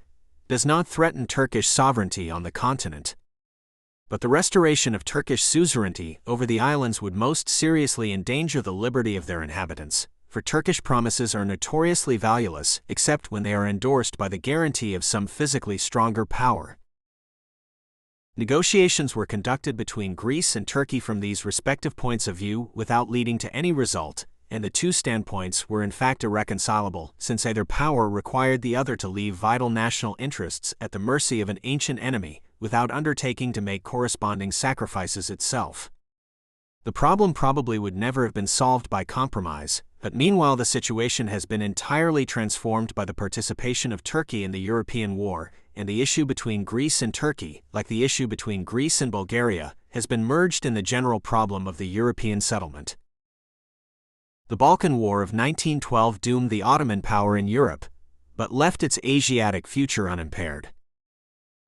[SPEAKER 1] does not threaten Turkish sovereignty on the continent. But the restoration of Turkish suzerainty over the islands would most seriously endanger the liberty of their inhabitants, for Turkish promises are notoriously valueless except when they are endorsed by the guarantee of some physically stronger power. Negotiations were conducted between Greece and Turkey from these respective points of view without leading to any result, and the two standpoints were in fact irreconcilable, since either power required the other to leave vital national interests at the mercy of an ancient enemy, without undertaking to make corresponding sacrifices itself. The problem probably would never have been solved by compromise, but meanwhile the situation has been entirely transformed by the participation of Turkey in the European War, and the issue between Greece and Turkey, like the issue between Greece and Bulgaria, has been merged in the general problem of the European settlement. The Balkan War of 1912 doomed the Ottoman power in Europe, but left its Asiatic future unimpaired.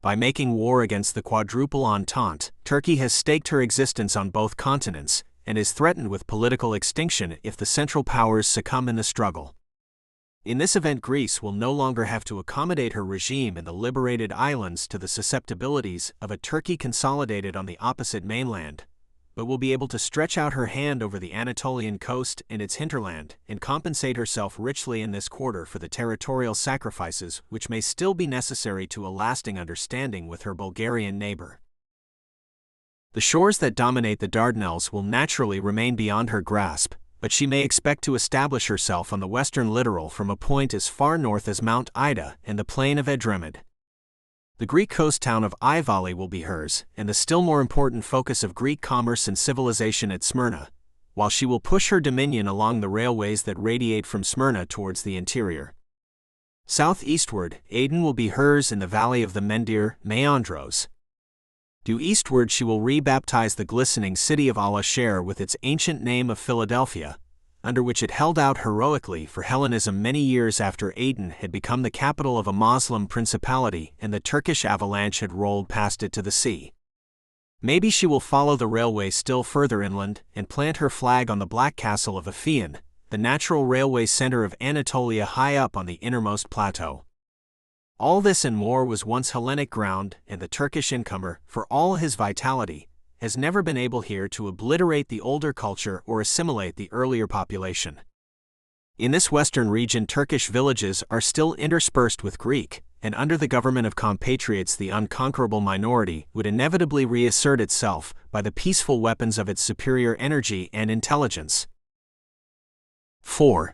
[SPEAKER 1] By making war against the Quadruple Entente, Turkey has staked her existence on both continents, and is threatened with political extinction if the Central Powers succumb in the struggle. In this event, Greece will no longer have to accommodate her regime in the liberated islands to the susceptibilities of a Turkey consolidated on the opposite mainland, but will be able to stretch out her hand over the Anatolian coast and its hinterland, and compensate herself richly in this quarter for the territorial sacrifices which may still be necessary to a lasting understanding with her Bulgarian neighbor. The shores that dominate the Dardanelles will naturally remain beyond her grasp, but she may expect to establish herself on the western littoral from a point as far north as Mount Ida and the plain of Edremit. The Greek coast town of Ivali will be hers, and the still more important focus of Greek commerce and civilization at Smyrna, while she will push her dominion along the railways that radiate from Smyrna towards the interior. Southeastward, Aden will be hers in the valley of the Mendir, Meandros. Due eastward she will rebaptize the glistening city of Al-Asher with its ancient name of Philadelphia, under which it held out heroically for Hellenism many years after Aden had become the capital of a Moslem principality and the Turkish avalanche had rolled past it to the sea. Maybe she will follow the railway still further inland and plant her flag on the Black Castle of Epheon, the natural railway center of Anatolia high up on the innermost plateau. All this and more was once Hellenic ground, and the Turkish incomer, for all his vitality, has never been able here to obliterate the older culture or assimilate the earlier population. In this western region, Turkish villages are still interspersed with Greek, and under the government of compatriots the unconquerable minority would inevitably reassert itself by the peaceful weapons of its superior energy and intelligence. 4.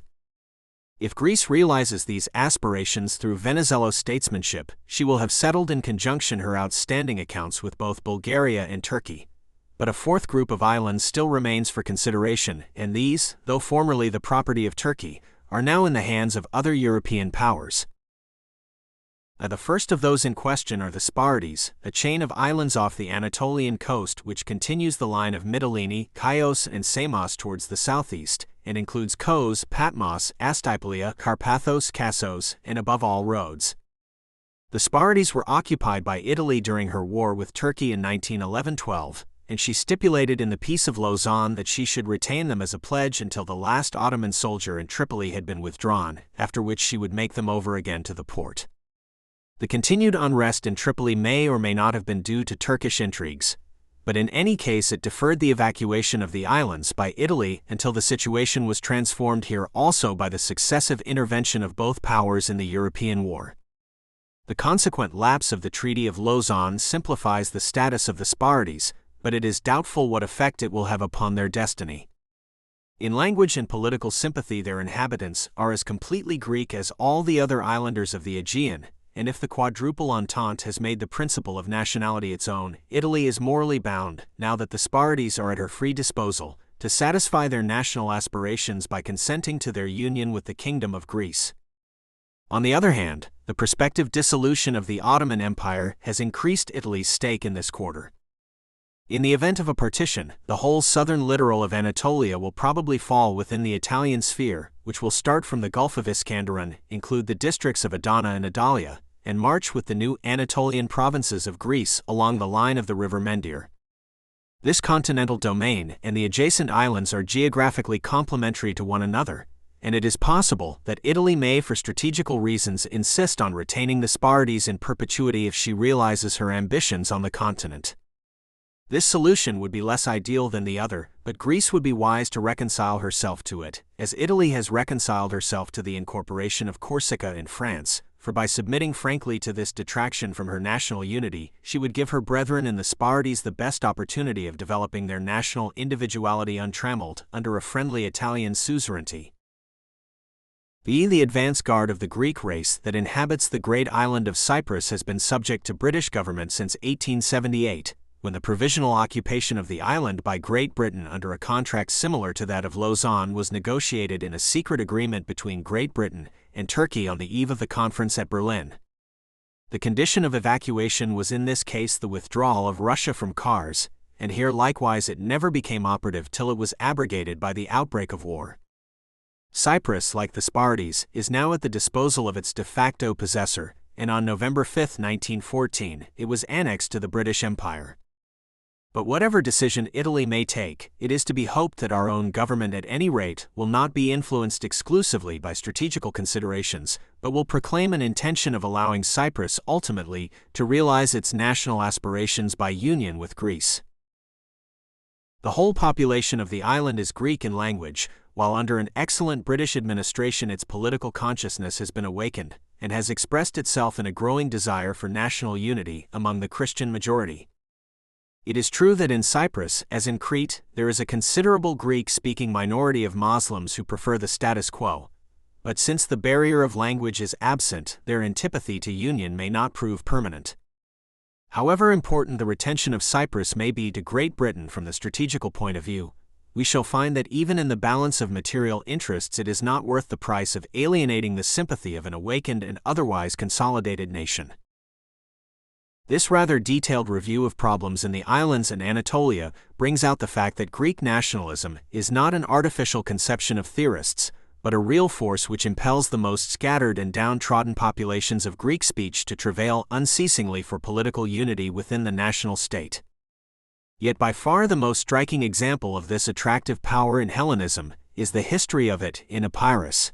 [SPEAKER 1] If Greece realizes these aspirations through Venizelos statesmanship, she will have settled in conjunction her outstanding accounts with both Bulgaria and Turkey. But a fourth group of islands still remains for consideration, and these, though formerly the property of Turkey, are now in the hands of other European powers. The first of those in question are the Sparides, a chain of islands off the Anatolian coast which continues the line of Mytilene, Chios and Samos towards the southeast, and includes Kos, Patmos, Astypolia, Carpathos, Kassos, and above all Rhodes. The Sparides were occupied by Italy during her war with Turkey in 1911-12, and she stipulated in the Peace of Lausanne that she should retain them as a pledge until the last Ottoman soldier in Tripoli had been withdrawn, after which she would make them over again to the Porte. The continued unrest in Tripoli may or may not have been due to Turkish intrigues, but in any case it deferred the evacuation of the islands by Italy until the situation was transformed here also by the successive intervention of both powers in the European War. The consequent lapse of the Treaty of Lausanne simplifies the status of the Sparides, but it is doubtful what effect it will have upon their destiny. In language and political sympathy their inhabitants are as completely Greek as all the other islanders of the Aegean, and if the quadruple entente has made the principle of nationality its own, Italy is morally bound, now that the Spardes are at her free disposal, to satisfy their national aspirations by consenting to their union with the Kingdom of Greece. On the other hand, the prospective dissolution of the Ottoman Empire has increased Italy's stake in this quarter. In the event of a partition, the whole southern littoral of Anatolia will probably fall within the Italian sphere, which will start from the Gulf of Iskanderun, include the districts of Adana and Adalia, and march with the new Anatolian provinces of Greece along the line of the river Mendir. This continental domain and the adjacent islands are geographically complementary to one another, and it is possible that Italy may, for strategical reasons, insist on retaining the Spardes in perpetuity if she realizes her ambitions on the continent. This solution would be less ideal than the other, but Greece would be wise to reconcile herself to it, as Italy has reconciled herself to the incorporation of Corsica in France, for by submitting frankly to this detraction from her national unity, she would give her brethren in the Spardes the best opportunity of developing their national individuality untrammeled under a friendly Italian suzerainty. The advance guard of the Greek race that inhabits the great island of Cyprus has been subject to British government since 1878, when the provisional occupation of the island by Great Britain under a contract similar to that of Lausanne was negotiated in a secret agreement between Great Britain and Turkey on the eve of the conference at Berlin. The condition of evacuation was in this case the withdrawal of Russia from Kars, and here likewise it never became operative till it was abrogated by the outbreak of war. Cyprus, like the Spardes, is now at the disposal of its de facto possessor, and on November 5, 1914, it was annexed to the British Empire. But whatever decision Italy may take, it is to be hoped that our own government at any rate will not be influenced exclusively by strategical considerations, but will proclaim an intention of allowing Cyprus ultimately to realize its national aspirations by union with Greece. The whole population of the island is Greek in language, while under an excellent British administration its political consciousness has been awakened, and has expressed itself in a growing desire for national unity among the Christian majority. It is true that in Cyprus, as in Crete, there is a considerable Greek-speaking minority of Muslims who prefer the status quo, but since the barrier of language is absent, their antipathy to union may not prove permanent. However important the retention of Cyprus may be to Great Britain from the strategical point of view, we shall find that even in the balance of material interests it is not worth the price of alienating the sympathy of an awakened and otherwise consolidated nation. This rather detailed review of problems in the islands and Anatolia brings out the fact that Greek nationalism is not an artificial conception of theorists, but a real force which impels the most scattered and downtrodden populations of Greek speech to travail unceasingly for political unity within the national state. Yet by far the most striking example of this attractive power in Hellenism is the history of it in Epirus.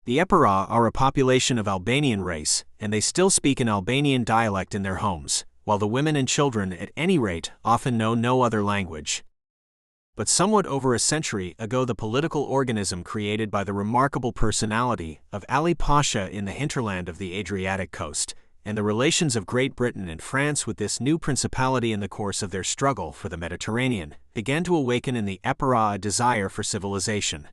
[SPEAKER 1] The Epira are a population of Albanian race, and they still speak an Albanian dialect in their homes, while the women and children, at any rate, often know no other language. But somewhat over a century ago the political organism created by the remarkable personality of Ali Pasha in the hinterland of the Adriatic coast, and the relations of Great Britain and France with this new principality in the course of their struggle for the Mediterranean, began to awaken in the Epira a desire for civilization.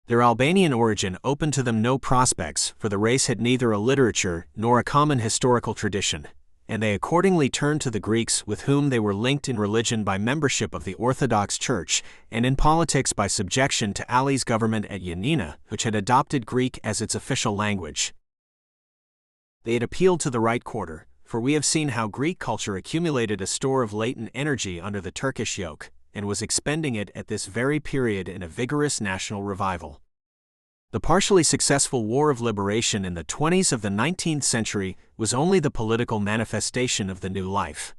[SPEAKER 1] Their Albanian origin opened to them no prospects, for the race had neither a literature nor a common historical tradition, and they accordingly turned to the Greeks with whom they were linked in religion by membership of the Orthodox Church, and in politics by subjection to Ali's government at Ioannina, which had adopted Greek as its official language. They had appealed to the right quarter, for we have seen how Greek culture accumulated a store of latent energy under the Turkish yoke, and was expending it at this very period in a vigorous national revival. The partially successful War of Liberation in the 20s of the 19th century was only the political manifestation of the new life.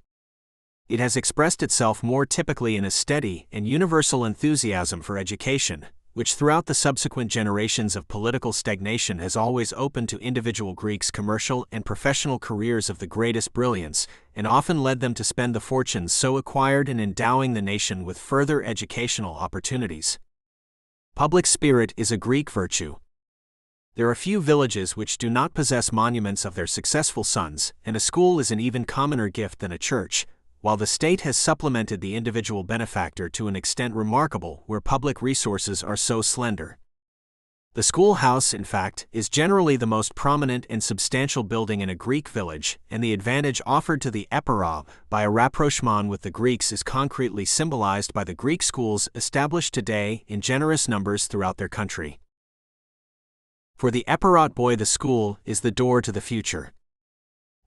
[SPEAKER 1] It has expressed itself more typically in a steady and universal enthusiasm for education, which throughout the subsequent generations of political stagnation has always opened to individual Greeks commercial and professional careers of the greatest brilliance, and often led them to spend the fortunes so acquired in endowing the nation with further educational opportunities. Public spirit is a Greek virtue. There are few villages which do not possess monuments of their successful sons, and a school is an even commoner gift than a church, while the state has supplemented the individual benefactor to an extent remarkable where public resources are so slender. The schoolhouse, in fact, is generally the most prominent and substantial building in a Greek village, and the advantage offered to the epira by a rapprochement with the Greeks is concretely symbolized by the Greek schools established today in generous numbers throughout their country. For the epirot boy, the school is the door to the future.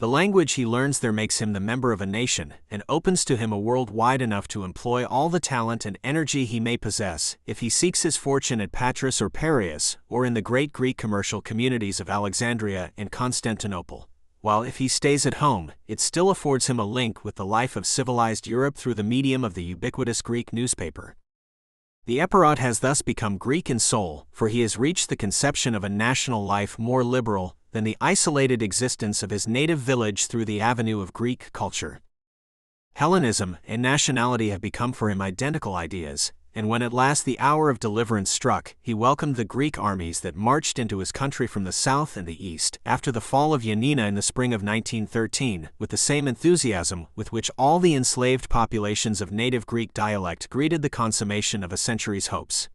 [SPEAKER 1] The language he learns there makes him the member of a nation and opens to him a world wide enough to employ all the talent and energy he may possess if he seeks his fortune at Patras or Piraeus or in the great Greek commercial communities of Alexandria and Constantinople, while if he stays at home, it still affords him a link with the life of civilized Europe through the medium of the ubiquitous Greek newspaper. The epirot has thus become Greek in soul, for he has reached the conception of a national life more liberal than the isolated existence of his native village through the avenue of Greek culture. Hellenism and nationality have become for him identical ideas, and when at last the hour of deliverance struck, he welcomed the Greek armies that marched into his country from the south and the east after the fall of Ioannina in the spring of 1913, with the same enthusiasm with which all the enslaved populations of native Greek dialect greeted the consummation of a century's hopes.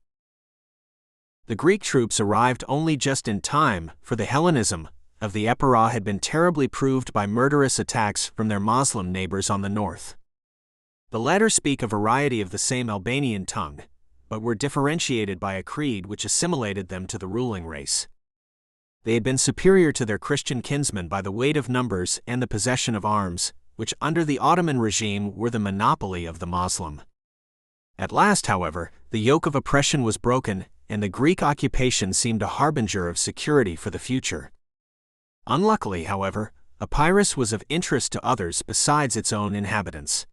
[SPEAKER 1] The Greek troops arrived only just in time, for the Hellenism of the epira had been terribly proved by murderous attacks from their Moslem neighbors on the north. The latter speak a variety of the same Albanian tongue, but were differentiated by a creed which assimilated them to the ruling race. They had been superior to their Christian kinsmen by the weight of numbers and the possession of arms, which under the Ottoman regime were the monopoly of the Moslem. At last, however, the yoke of oppression was broken, and the Greek occupation seemed a harbinger of security for the future. Unluckily, however, Epirus was of interest to others besides its own inhabitants.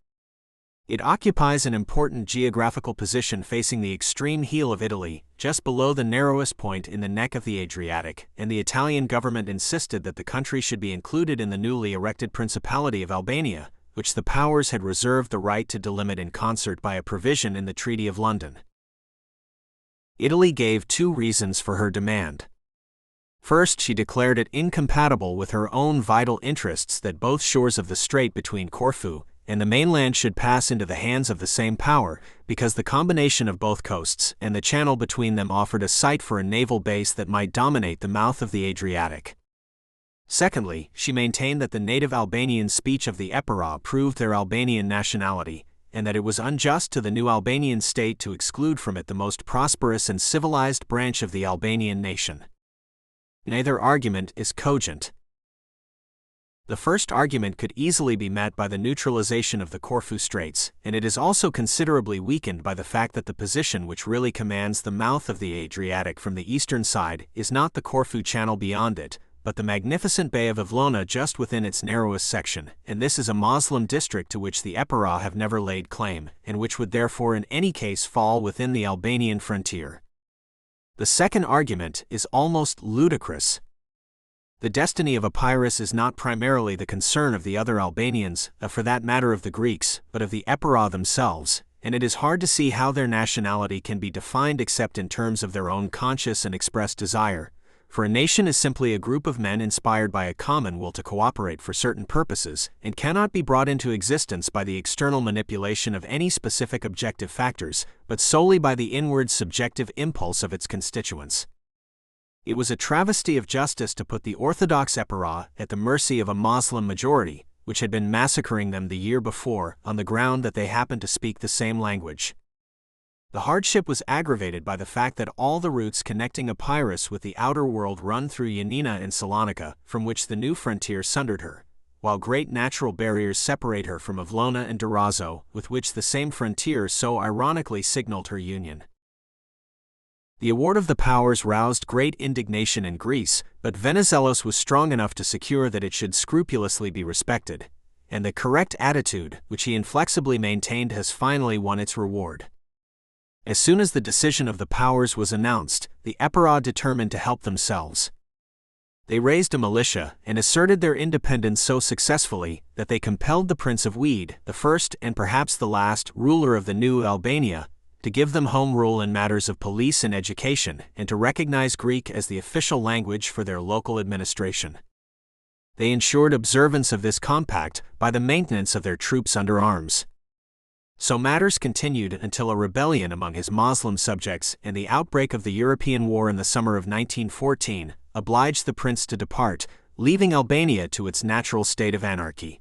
[SPEAKER 1] It occupies an important geographical position facing the extreme heel of Italy, just below the narrowest point in the neck of the Adriatic, and the Italian government insisted that the country should be included in the newly erected Principality of Albania, which the powers had reserved the right to delimit in concert by a provision in the Treaty of London. Italy gave two reasons for her demand. First, she declared it incompatible with her own vital interests that both shores of the strait between Corfu and the mainland should pass into the hands of the same power, because the combination of both coasts and the channel between them offered a site for a naval base that might dominate the mouth of the Adriatic. Secondly, she maintained that the native Albanian speech of the epira proved their Albanian nationality, and that it was unjust to the new Albanian state to exclude from it the most prosperous and civilized branch of the Albanian nation. Neither argument is cogent. The first argument could easily be met by the neutralization of the Corfu Straits, and it is also considerably weakened by the fact that the position which really commands the mouth of the Adriatic from the eastern side is not the Corfu Channel beyond it, but the magnificent Bay of Avlona just within its narrowest section, and this is a Moslem district to which the epira have never laid claim, and which would therefore in any case fall within the Albanian frontier. The second argument is almost ludicrous. The destiny of Epirus is not primarily the concern of the other Albanians, for that matter of the Greeks, but of the epira themselves, and it is hard to see how their nationality can be defined except in terms of their own conscious and expressed desire, for a nation is simply a group of men inspired by a common will to cooperate for certain purposes, and cannot be brought into existence by the external manipulation of any specific objective factors, but solely by the inward subjective impulse of its constituents. It was a travesty of justice to put the Orthodox epira at the mercy of a Moslem majority, which had been massacring them the year before on the ground that they happened to speak the same language. The hardship was aggravated by the fact that all the routes connecting Epirus with the outer world run through Ioannina and Salonika, from which the new frontier sundered her, while great natural barriers separate her from Avlona and Durazzo, with which the same frontier so ironically signaled her union. The award of the powers roused great indignation in Greece, but Venizelos was strong enough to secure that it should scrupulously be respected, and the correct attitude which he inflexibly maintained has finally won its reward. As soon as the decision of the powers was announced, the epira determined to help themselves. They raised a militia and asserted their independence so successfully that they compelled the Prince of Oued, the first and perhaps the last ruler of the new Albania, to give them home rule in matters of police and education, and to recognize Greek as the official language for their local administration. They ensured observance of this compact by the maintenance of their troops under arms. So matters continued until a rebellion among his Muslim subjects and the outbreak of the European War in the summer of 1914 obliged the prince to depart, leaving Albania to its natural state of anarchy.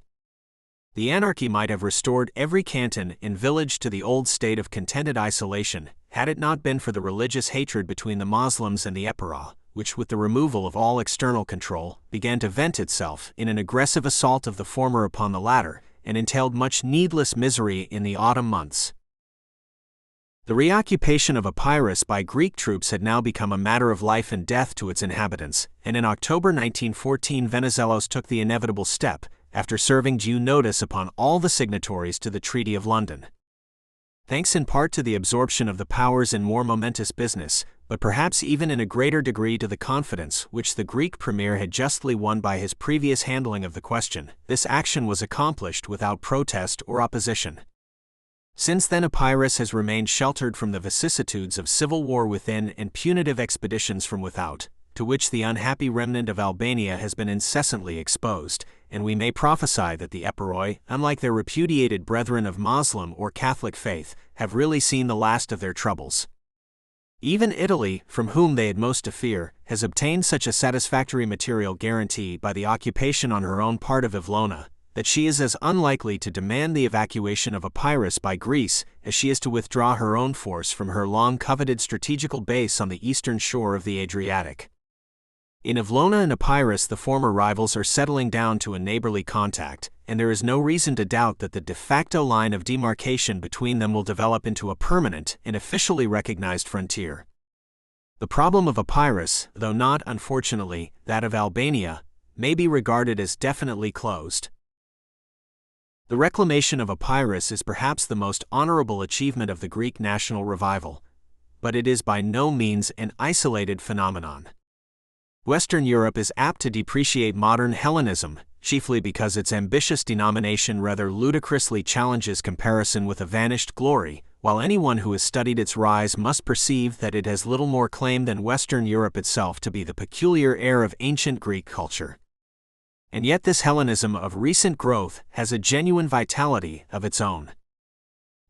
[SPEAKER 1] The anarchy might have restored every canton and village to the old state of contented isolation, had it not been for the religious hatred between the Muslims and the Epirah, which with the removal of all external control, began to vent itself in an aggressive assault of the former upon the latter, and entailed much needless misery in the autumn months. The reoccupation of Epirus by Greek troops had now become a matter of life and death to its inhabitants, and in October 1914 Venizelos took the inevitable step, after serving due notice upon all the signatories to the Treaty of London. Thanks in part to the absorption of the powers in more momentous business, but perhaps even in a greater degree to the confidence which the Greek premier had justly won by his previous handling of the question, this action was accomplished without protest or opposition. Since then Epirus has remained sheltered from the vicissitudes of civil war within and punitive expeditions from without, to which the unhappy remnant of Albania has been incessantly exposed, and we may prophesy that the Epiroi, unlike their repudiated brethren of Moslem or Catholic faith, have really seen the last of their troubles. Even Italy, from whom they had most to fear, has obtained such a satisfactory material guarantee by the occupation on her own part of Ivlona, that she is as unlikely to demand the evacuation of Epirus by Greece as she is to withdraw her own force from her long-coveted strategical base on the eastern shore of the Adriatic. In Ivlona and Epirus the former rivals are settling down to a neighborly contact, and there is no reason to doubt that the de facto line of demarcation between them will develop into a permanent and officially recognized frontier. The problem of Epirus, though not, unfortunately, that of Albania, may be regarded as definitely closed. The reclamation of Epirus is perhaps the most honorable achievement of the Greek national revival, but it is by no means an isolated phenomenon. Western Europe is apt to depreciate modern Hellenism, chiefly because its ambitious denomination rather ludicrously challenges comparison with a vanished glory, while anyone who has studied its rise must perceive that it has little more claim than Western Europe itself to be the peculiar heir of ancient Greek culture. And yet this Hellenism of recent growth has a genuine vitality of its own.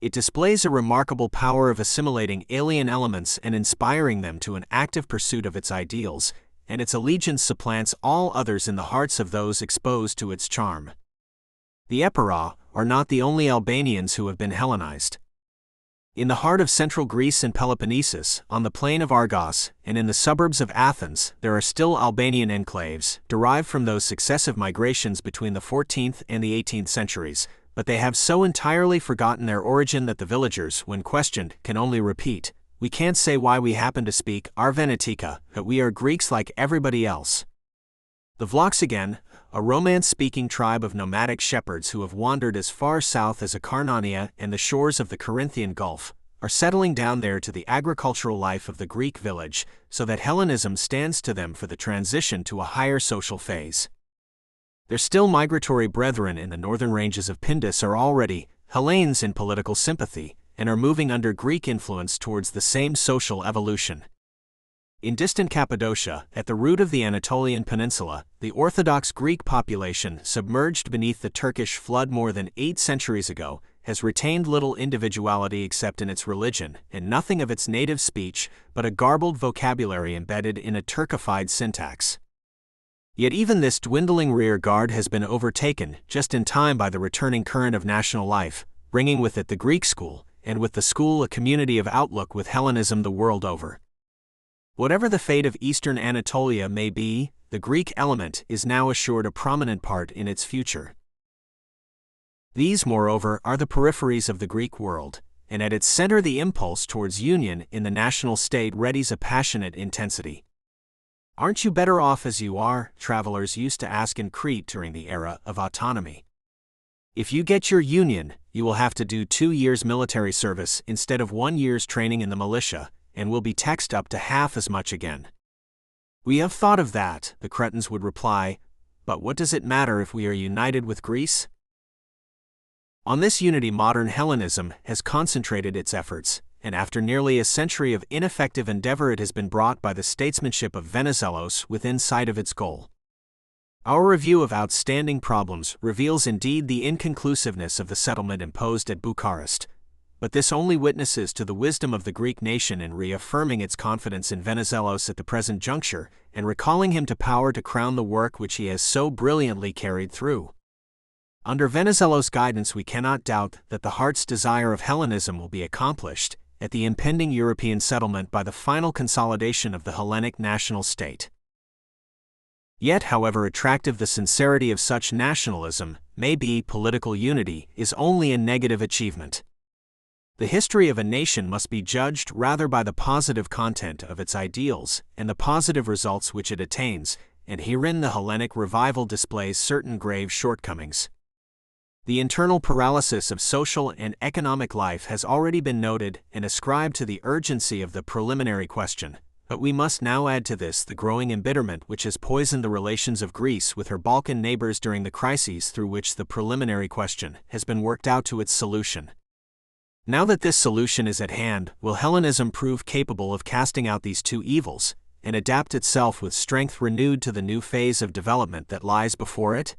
[SPEAKER 1] It displays a remarkable power of assimilating alien elements and inspiring them to an active pursuit of its ideals, and its allegiance supplants all others in the hearts of those exposed to its charm. The Epirah are not the only Albanians who have been Hellenized. In the heart of central Greece and Peloponnesus, on the plain of Argos, and in the suburbs of Athens, there are still Albanian enclaves, derived from those successive migrations between the 14th and the 18th centuries, but they have so entirely forgotten their origin that the villagers, when questioned, can only repeat, "We can't say why we happen to speak Arvenetica, but we are Greeks like everybody else." The Vlachs again, a Romance-speaking tribe of nomadic shepherds who have wandered as far south as Acarnania and the shores of the Corinthian Gulf, are settling down there to the agricultural life of the Greek village, so that Hellenism stands to them for the transition to a higher social phase. Their still migratory brethren in the northern ranges of Pindus are already Hellenes in political sympathy, and are moving under Greek influence towards the same social evolution. In distant Cappadocia, at the root of the Anatolian Peninsula, the Orthodox Greek population, submerged beneath the Turkish flood more than 8 centuries ago, has retained little individuality except in its religion, and nothing of its native speech, but a garbled vocabulary embedded in a Turkified syntax. Yet even this dwindling rear guard has been overtaken just in time by the returning current of national life, bringing with it the Greek school, and with the school a community of outlook with Hellenism the world over. Whatever the fate of Eastern Anatolia may be, the Greek element is now assured a prominent part in its future. These, moreover, are the peripheries of the Greek world, and at its center the impulse towards union in the national state readies a passionate intensity. "Aren't you better off as you are?" travelers used to ask in Crete during the era of autonomy. If you get your union, you will have to do 2 years military service instead of 1 year's training in the militia, and will be taxed up to half as much again. "We have thought of that," the Cretans would reply, "but what does it matter if we are united with Greece?" On this unity modern Hellenism has concentrated its efforts, and after nearly a century of ineffective endeavor it has been brought by the statesmanship of Venizelos within sight of its goal. Our review of outstanding problems reveals indeed the inconclusiveness of the settlement imposed at Bucharest, But this only witnesses to the wisdom of the Greek nation in reaffirming its confidence in Venizelos at the present juncture, and recalling him to power to crown the work which he has so brilliantly carried through. Under Venizelos' guidance, we cannot doubt that the heart's desire of Hellenism will be accomplished at the impending European settlement by the final consolidation of the Hellenic national state. Yet, however attractive the sincerity of such nationalism may be, political unity is only a negative achievement. The history of a nation must be judged rather by the positive content of its ideals and the positive results which it attains, and herein the Hellenic revival displays certain grave shortcomings. The internal paralysis of social and economic life has already been noted and ascribed to the urgency of the preliminary question, but we must now add to this the growing embitterment which has poisoned the relations of Greece with her Balkan neighbors during the crises through which the preliminary question has been worked out to its solution. Now that this solution is at hand, will Hellenism prove capable of casting out these two evils, and adapt itself with strength renewed to the new phase of development that lies before it?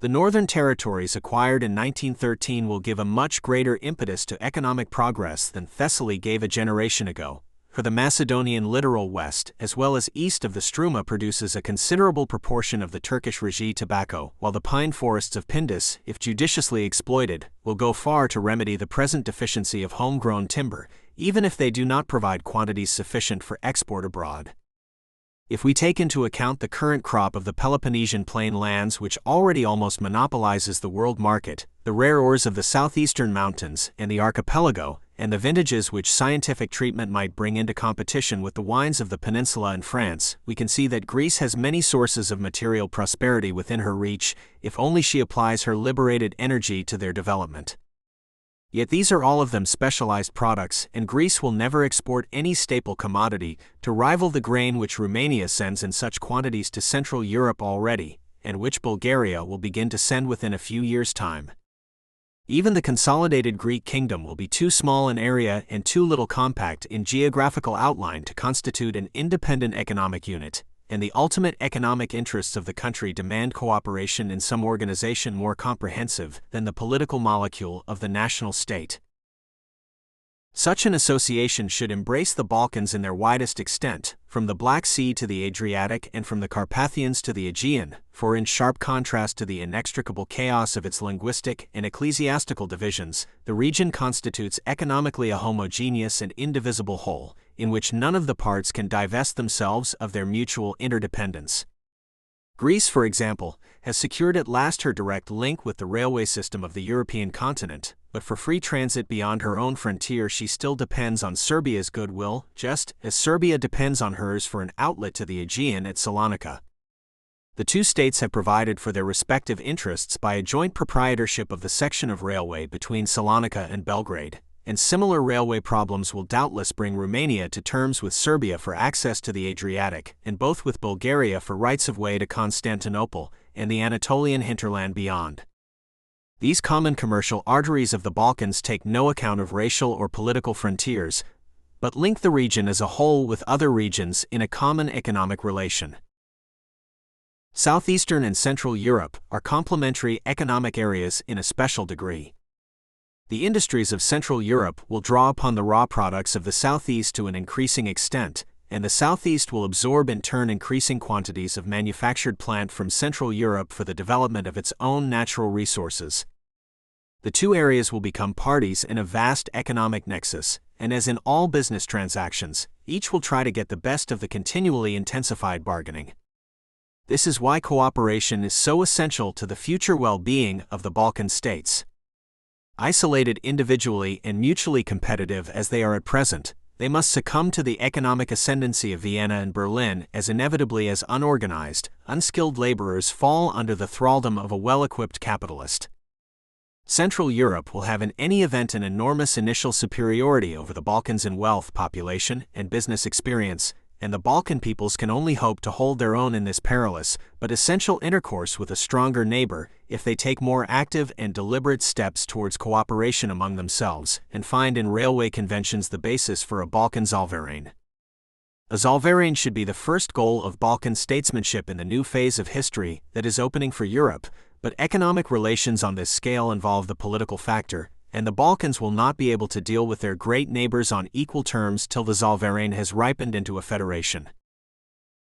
[SPEAKER 1] The northern territories acquired in 1913 will give a much greater impetus to economic progress than Thessaly gave a generation ago, for the Macedonian littoral west as well as east of the Struma produces a considerable proportion of the Turkish Regi tobacco, while the pine forests of Pindus, if judiciously exploited, will go far to remedy the present deficiency of homegrown timber, even if they do not provide quantities sufficient for export abroad. If we take into account the current crop of the Peloponnesian plain lands which already almost monopolizes the world market, the rare ores of the southeastern mountains and the archipelago, and the vintages which scientific treatment might bring into competition with the wines of the peninsula and France, we can see that Greece has many sources of material prosperity within her reach, if only she applies her liberated energy to their development. Yet these are all of them specialized products, and Greece will never export any staple commodity to rival the grain which Rumania sends in such quantities to Central Europe already, and which Bulgaria will begin to send within a few years' time. Even the consolidated Greek kingdom will be too small in area and too little compact in geographical outline to constitute an independent economic unit, and the ultimate economic interests of the country demand cooperation in some organization more comprehensive than the political molecule of the national state. Such an association should embrace the Balkans in their widest extent, from the Black Sea to the Adriatic and from the Carpathians to the Aegean, for in sharp contrast to the inextricable chaos of its linguistic and ecclesiastical divisions, the region constitutes economically a homogeneous and indivisible whole, in which none of the parts can divest themselves of their mutual interdependence. Greece, for example, has secured at last her direct link with the railway system of the European continent, but for free transit beyond her own frontier she still depends on Serbia's goodwill, just as Serbia depends on hers for an outlet to the Aegean at Salonika. The two states have provided for their respective interests by a joint proprietorship of the section of railway between Salonika and Belgrade, and similar railway problems will doubtless bring Rumania to terms with Serbia for access to the Adriatic, and both with Bulgaria for rights of way to Constantinople and the Anatolian hinterland beyond. These common commercial arteries of the Balkans take no account of racial or political frontiers, but link the region as a whole with other regions in a common economic relation. Southeastern and Central Europe are complementary economic areas in a special degree. The industries of Central Europe will draw upon the raw products of the Southeast to an increasing extent, and the Southeast will absorb in turn increasing quantities of manufactured plant from Central Europe for the development of its own natural resources. The two areas will become parties in a vast economic nexus, and as in all business transactions, each will try to get the best of the continually intensified bargaining. This is why cooperation is so essential to the future well-being of the Balkan states. Isolated individually and mutually competitive as they are at present, they must succumb to the economic ascendancy of Vienna and Berlin as inevitably as unorganized, unskilled laborers fall under the thraldom of a well-equipped capitalist. Central Europe will have in any event an enormous initial superiority over the Balkans in wealth, population, and business experience, and the Balkan peoples can only hope to hold their own in this perilous but essential intercourse with a stronger neighbor if they take more active and deliberate steps towards cooperation among themselves and find in railway conventions the basis for a Balkan Zollverein. A Zollverein should be the first goal of Balkan statesmanship in the new phase of history that is opening for Europe, but economic relations on this scale involve the political factor, and the Balkans will not be able to deal with their great neighbors on equal terms till the sovereign has ripened into a federation.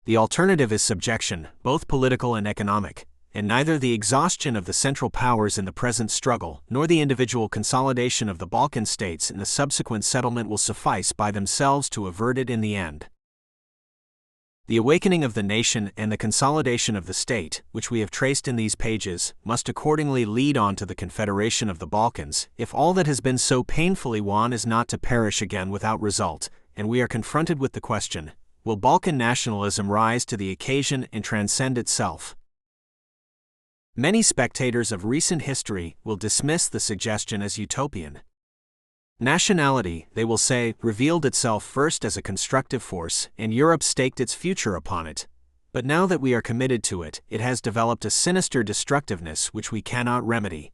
[SPEAKER 1] The alternative is subjection, both political and economic, and neither the exhaustion of the Central Powers in the present struggle nor the individual consolidation of the Balkan states in the subsequent settlement will suffice by themselves to avert it in the end. The awakening of the nation and the consolidation of the state, which we have traced in these pages, must accordingly lead on to the confederation of the Balkans, if all that has been so painfully won is not to perish again without result, and we are confronted with the question, will Balkan nationalism rise to the occasion and transcend itself? Many spectators of recent history will dismiss the suggestion as utopian. Nationality, they will say, revealed itself first as a constructive force, and Europe staked its future upon it. But now that we are committed to it, it has developed a sinister destructiveness which we cannot remedy.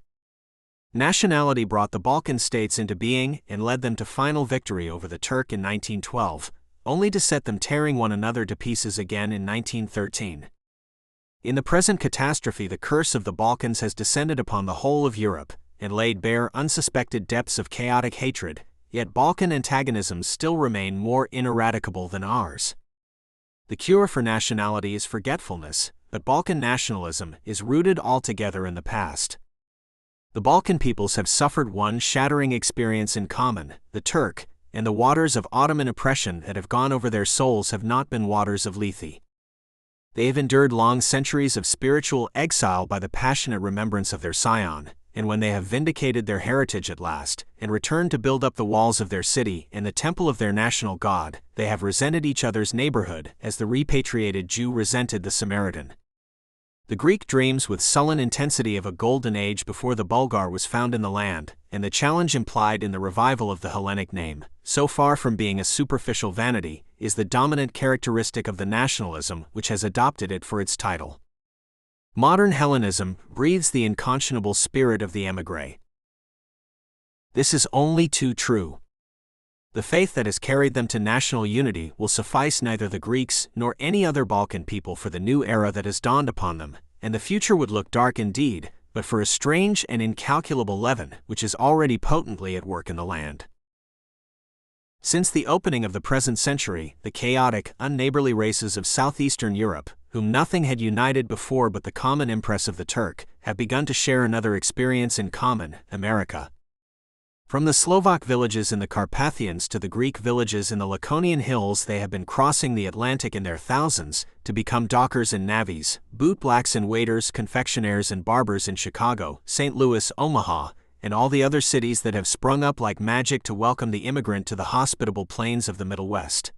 [SPEAKER 1] Nationality brought the Balkan states into being and led them to final victory over the Turk in 1912, only to set them tearing one another to pieces again in 1913. In the present catastrophe, the curse of the Balkans has descended upon the whole of Europe, and laid bare unsuspected depths of chaotic hatred, yet Balkan antagonisms still remain more ineradicable than ours. The cure for nationality is forgetfulness, but Balkan nationalism is rooted altogether in the past. The Balkan peoples have suffered one shattering experience in common, the Turk, and the waters of Ottoman oppression that have gone over their souls have not been waters of Lethe. They have endured long centuries of spiritual exile by the passionate remembrance of their scion, and when they have vindicated their heritage at last, and returned to build up the walls of their city and the temple of their national god, they have resented each other's neighborhood as the repatriated Jew resented the Samaritan. The Greek dreams with sullen intensity of a golden age before the Bulgar was found in the land, and the challenge implied in the revival of the Hellenic name, so far from being a superficial vanity, is the dominant characteristic of the nationalism which has adopted it for its title. Modern Hellenism breathes the unconscionable spirit of the émigré. This is only too true. The faith that has carried them to national unity will suffice neither the Greeks nor any other Balkan people for the new era that has dawned upon them, and the future would look dark indeed, but for a strange and incalculable leaven which is already potently at work in the land. Since the opening of the present century, the chaotic, unneighborly races of Southeastern Europe, whom nothing had united before but the common impress of the Turk, have begun to share another experience in common, America. From the Slovak villages in the Carpathians to the Greek villages in the Laconian hills, they have been crossing the Atlantic in their thousands to become dockers and navvies, bootblacks and waiters, confectionaires and barbers in Chicago, St. Louis, Omaha, and all the other cities that have sprung up like magic to welcome the immigrant to the hospitable plains of the Middle West.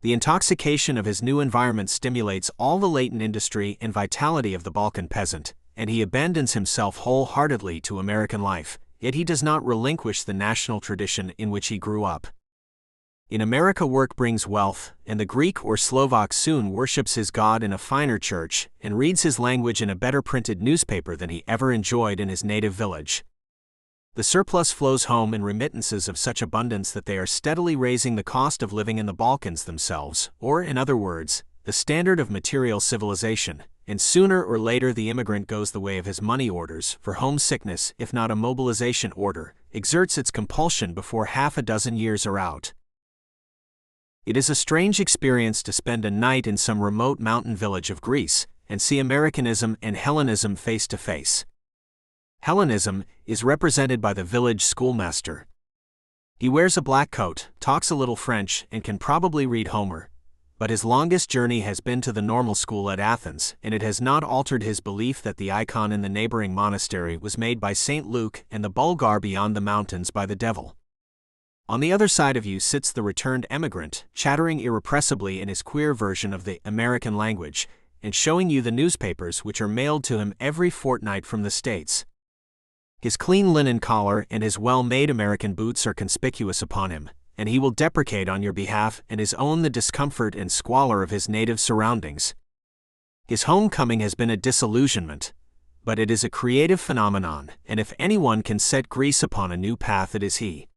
[SPEAKER 1] The intoxication of his new environment stimulates all the latent industry and vitality of the Balkan peasant, and he abandons himself wholeheartedly to American life, yet he does not relinquish the national tradition in which he grew up. In America, work brings wealth, and the Greek or Slovak soon worships his God in a finer church and reads his language in a better printed newspaper than he ever enjoyed in his native village. The surplus flows home in remittances of such abundance that they are steadily raising the cost of living in the Balkans themselves, or, in other words, the standard of material civilization, and sooner or later the immigrant goes the way of his money orders, for homesickness, if not a mobilization order, exerts its compulsion before half a dozen years are out. It is a strange experience to spend a night in some remote mountain village of Greece and see Americanism and Hellenism face to face. Hellenism is represented by the village schoolmaster. He wears a black coat, talks a little French, and can probably read Homer. But his longest journey has been to the normal school at Athens, and it has not altered his belief that the icon in the neighboring monastery was made by St. Luke and the Bulgar beyond the mountains by the devil. On the other side of you sits the returned emigrant, chattering irrepressibly in his queer version of the American language, and showing you the newspapers which are mailed to him every fortnight from the States. His clean linen collar and his well-made American boots are conspicuous upon him, and he will deprecate on your behalf and his own the discomfort and squalor of his native surroundings. His homecoming has been a disillusionment, but it is a creative phenomenon, and if anyone can set Greece upon a new path, it is he.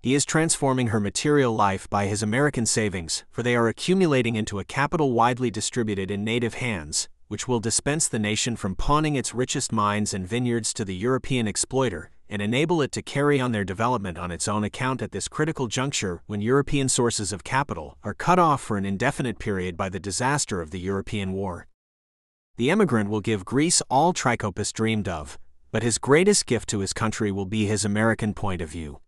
[SPEAKER 1] He is transforming her material life by his American savings, for they are accumulating into a capital widely distributed in native hands, which will dispense the nation from pawning its richest mines and vineyards to the European exploiter, and enable it to carry on their development on its own account at this critical juncture when European sources of capital are cut off for an indefinite period by the disaster of the European War. The emigrant will give Greece all Trikoupis dreamed of, but his greatest gift to his country will be his American point of view.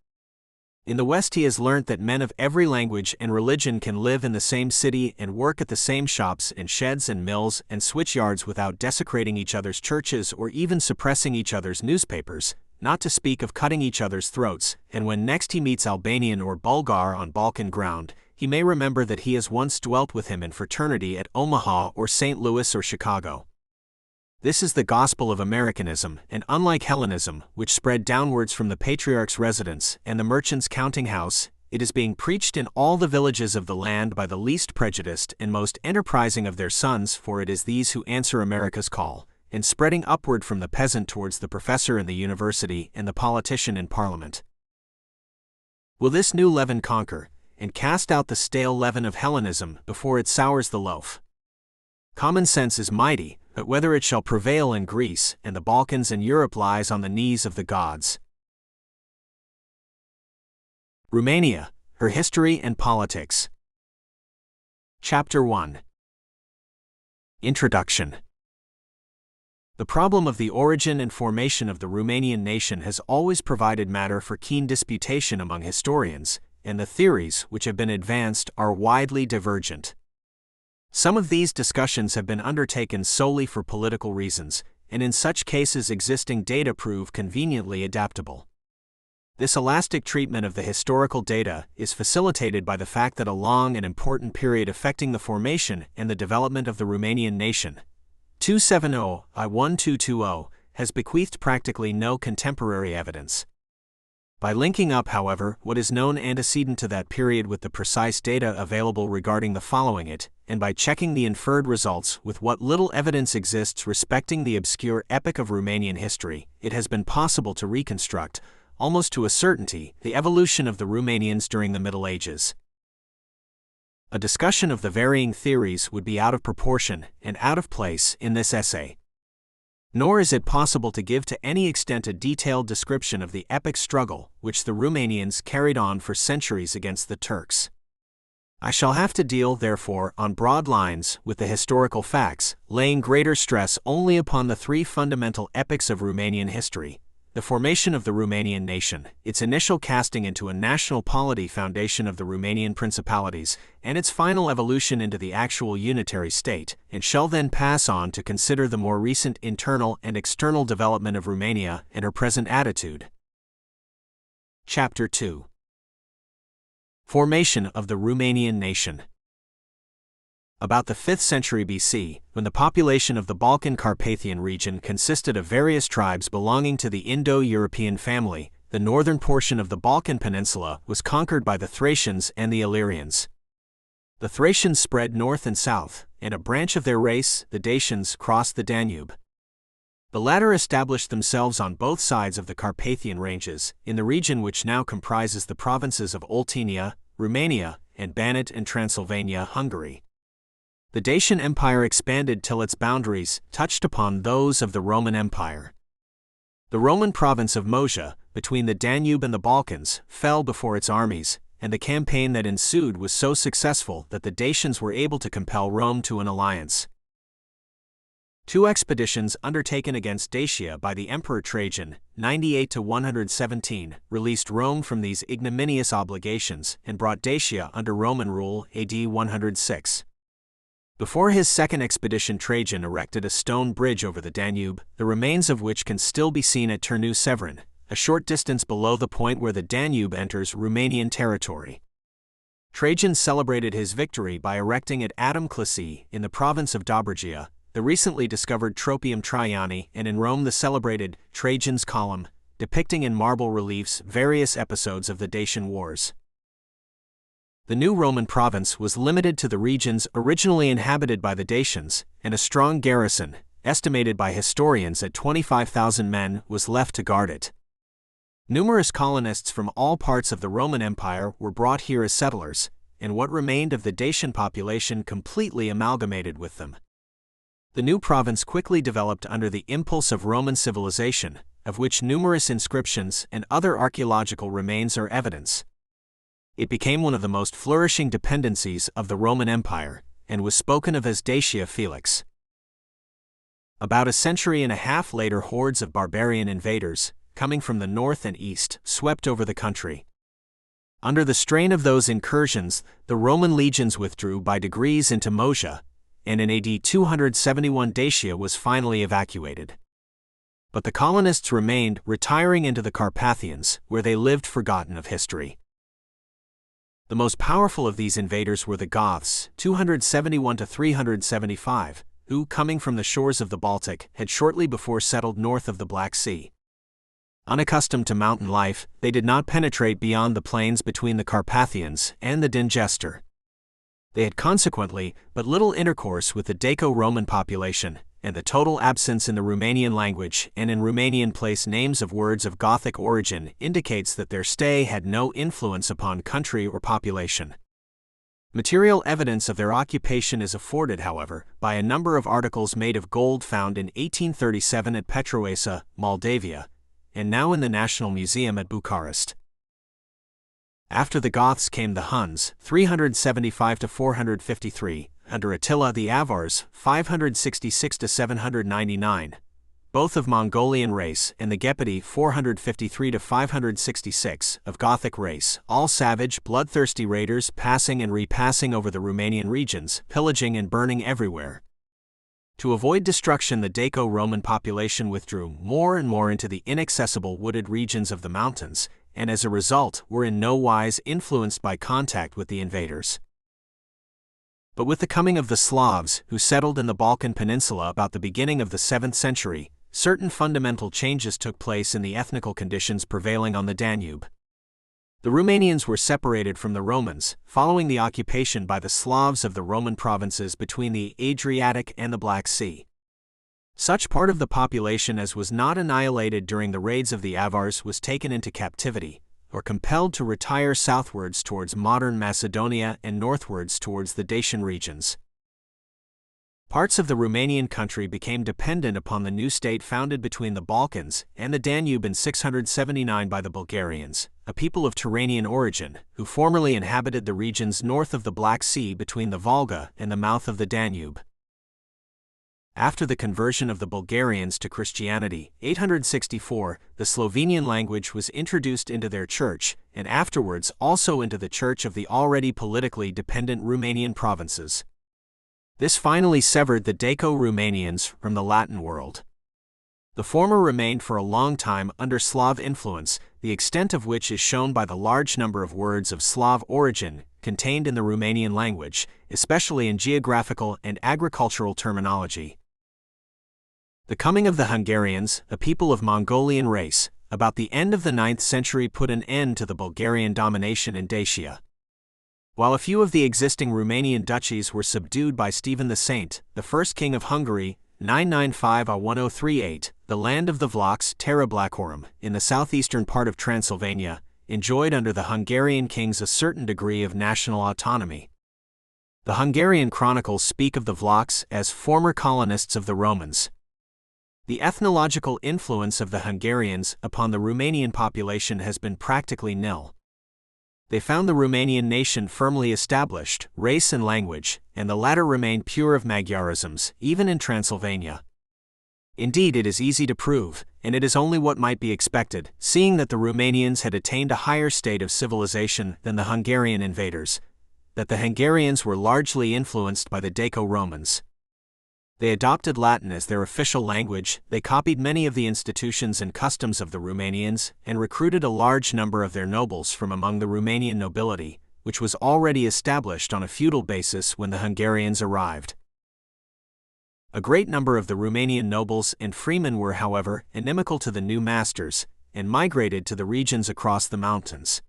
[SPEAKER 1] In the West he has learnt that men of every language and religion can live in the same city and work at the same shops and sheds and mills and switch yards without desecrating each other's churches or even suppressing each other's newspapers, not to speak of cutting each other's throats, and when next he meets Albanian or Bulgar on Balkan ground, he may remember that he has once dwelt with him in fraternity at Omaha or St. Louis or Chicago. This is the gospel of Americanism, and unlike Hellenism, which spread downwards from the patriarch's residence and the merchant's counting house, it is being preached in all the villages of the land by the least prejudiced and most enterprising of their sons, for it is these who answer America's call, and spreading upward from the peasant towards the professor in the university and the politician in Parliament. Will this new leaven conquer, and cast out the stale leaven of Hellenism before it sours the loaf? Common sense is mighty, but whether it shall prevail in Greece and the Balkans and Europe lies on the knees of the gods. Rumania, Her History and Politics. Chapter 1. Introduction. The problem of the origin and formation of the Romanian nation has always provided matter for keen disputation among historians, and the theories which have been advanced are widely divergent. Some of these discussions have been undertaken solely for political reasons, and in such cases existing data prove conveniently adaptable. This elastic treatment of the historical data is facilitated by the fact that a long and important period affecting the formation and the development of the Romanian nation, 270-1220, has bequeathed practically no contemporary evidence. By linking up, however, what is known antecedent to that period with the precise data available regarding the following it, and by checking the inferred results with what little evidence exists respecting the obscure epoch of Romanian history, it has been possible to reconstruct, almost to a certainty, the evolution of the Romanians during the Middle Ages. A discussion of the varying theories would be out of proportion and out of place in this essay. Nor is it possible to give to any extent a detailed description of the epic struggle which the Romanians carried on for centuries against the Turks. I shall have to deal, therefore, on broad lines with the historical facts, laying greater stress only upon the three fundamental epochs of Romanian history: the formation of the Romanian nation, its initial casting into a national polity foundation of the Romanian principalities, and its final evolution into the actual unitary state, and shall then pass on to consider the more recent internal and external development of Romania and her present attitude. Chapter 2. Formation of the Romanian nation. About the 5th century BC, when the population of the Balkan Carpathian region consisted of various tribes belonging to the Indo-European family, the northern portion of the Balkan peninsula was conquered by the Thracians and the Illyrians. The Thracians spread north and south, and a branch of their race, the Dacians, crossed the Danube. The latter established themselves on both sides of the Carpathian ranges, in the region which now comprises the provinces of Oltenia, Rumania, and Banat and Transylvania, Hungary. The Dacian Empire expanded till its boundaries touched upon those of the Roman Empire. The Roman province of Moesia, between the Danube and the Balkans, fell before its armies, and the campaign that ensued was so successful that the Dacians were able to compel Rome to an alliance. Two expeditions undertaken against Dacia by the Emperor Trajan, 98-117, released Rome from these ignominious obligations and brought Dacia under Roman rule AD 106. Before his second expedition, Trajan erected a stone bridge over the Danube, the remains of which can still be seen at Târnu-Severin, a short distance below the point where the Danube enters Romanian territory. Trajan celebrated his victory by erecting at Adam Clasi, in the province of Dobrugia, the recently discovered Tropium Traiani, and in Rome the celebrated Trajan's Column, depicting in marble reliefs various episodes of the Dacian Wars. The new Roman province was limited to the regions originally inhabited by the Dacians, and a strong garrison, estimated by historians at 25,000 men, was left to guard it. Numerous colonists from all parts of the Roman Empire were brought here as settlers, and what remained of the Dacian population completely amalgamated with them. The new province quickly developed under the impulse of Roman civilization, of which numerous inscriptions and other archaeological remains are evidence. It became one of the most flourishing dependencies of the Roman Empire, and was spoken of as Dacia Felix. About a century and a half later, hordes of barbarian invaders, coming from the north and east, swept over the country. Under the strain of those incursions, the Roman legions withdrew by degrees into Moesia, and in AD 271 Dacia was finally evacuated. But the colonists remained, retiring into the Carpathians, where they lived forgotten of history. The most powerful of these invaders were the Goths, 271 to 375, who, coming from the shores of the Baltic, had shortly before settled north of the Black Sea. Unaccustomed to mountain life, they did not penetrate beyond the plains between the Carpathians and the Dingester. They had consequently but little intercourse with the Daco-Roman population, and the total absence in the Romanian language and in Romanian place names of words of Gothic origin indicates that their stay had no influence upon country or population. Material evidence of their occupation is afforded, however, by a number of articles made of gold found in 1837 at Petroasa, Moldavia, and now in the National Museum at Bucharest. After the Goths came the Huns, 375 to 453, under Attila the Avars, 566 to 799, both of Mongolian race, and the Gepidi, 453 to 566, of Gothic race, all savage, bloodthirsty raiders passing and repassing over the Romanian regions, pillaging and burning everywhere. To avoid destruction, the Daco-Roman population withdrew more and more into the inaccessible wooded regions of the mountains, and as a result were in no wise influenced by contact with the invaders. But with the coming of the Slavs, who settled in the Balkan Peninsula about the beginning of the 7th century, certain fundamental changes took place in the ethnical conditions prevailing on the Danube. The Romanians were separated from the Romans, following the occupation by the Slavs of the Roman provinces between the Adriatic and the Black Sea. Such part of the population as was not annihilated during the raids of the Avars was taken into captivity, or compelled to retire southwards towards modern Macedonia and northwards towards the Dacian regions. Parts of the Romanian country became dependent upon the new state founded between the Balkans and the Danube in 679 by the Bulgarians, a people of Turanian origin, who formerly inhabited the regions north of the Black Sea between the Volga and the mouth of the Danube. After the conversion of the Bulgarians to Christianity, 864, the Slovenian language was introduced into their church, and afterwards also into the church of the already politically dependent Romanian provinces. This finally severed the Daco-Romanians from the Latin world. The former remained for a long time under Slav influence, the extent of which is shown by the large number of words of Slav origin contained in the Romanian language, especially in geographical and agricultural terminology. The coming of the Hungarians, a people of Mongolian race, about the end of the 9th century put an end to the Bulgarian domination in Dacia. While a few of the existing Romanian duchies were subdued by Stephen the Saint, the first king of Hungary, 995–1038, the land of the Vlachs, Terra Blachorum, in the southeastern part of Transylvania, enjoyed under the Hungarian kings a certain degree of national autonomy. The Hungarian chronicles speak of the Vlachs as former colonists of the Romans. The ethnological influence of the Hungarians upon the Romanian population has been practically nil. They found the Romanian nation firmly established, race and language, and the latter remained pure of Magyarisms, even in Transylvania. Indeed, it is easy to prove, and it is only what might be expected, seeing that the Romanians had attained a higher state of civilization than the Hungarian invaders, that the Hungarians were largely influenced by the Daco-Romans. They adopted Latin as their official language, they copied many of the institutions and customs of the Romanians, and recruited a large number of their nobles from among the Romanian nobility, which was already established on a feudal basis when the Hungarians arrived. A great number of the Romanian nobles and freemen were, however, inimical to the new masters, and migrated to the regions across the mountains.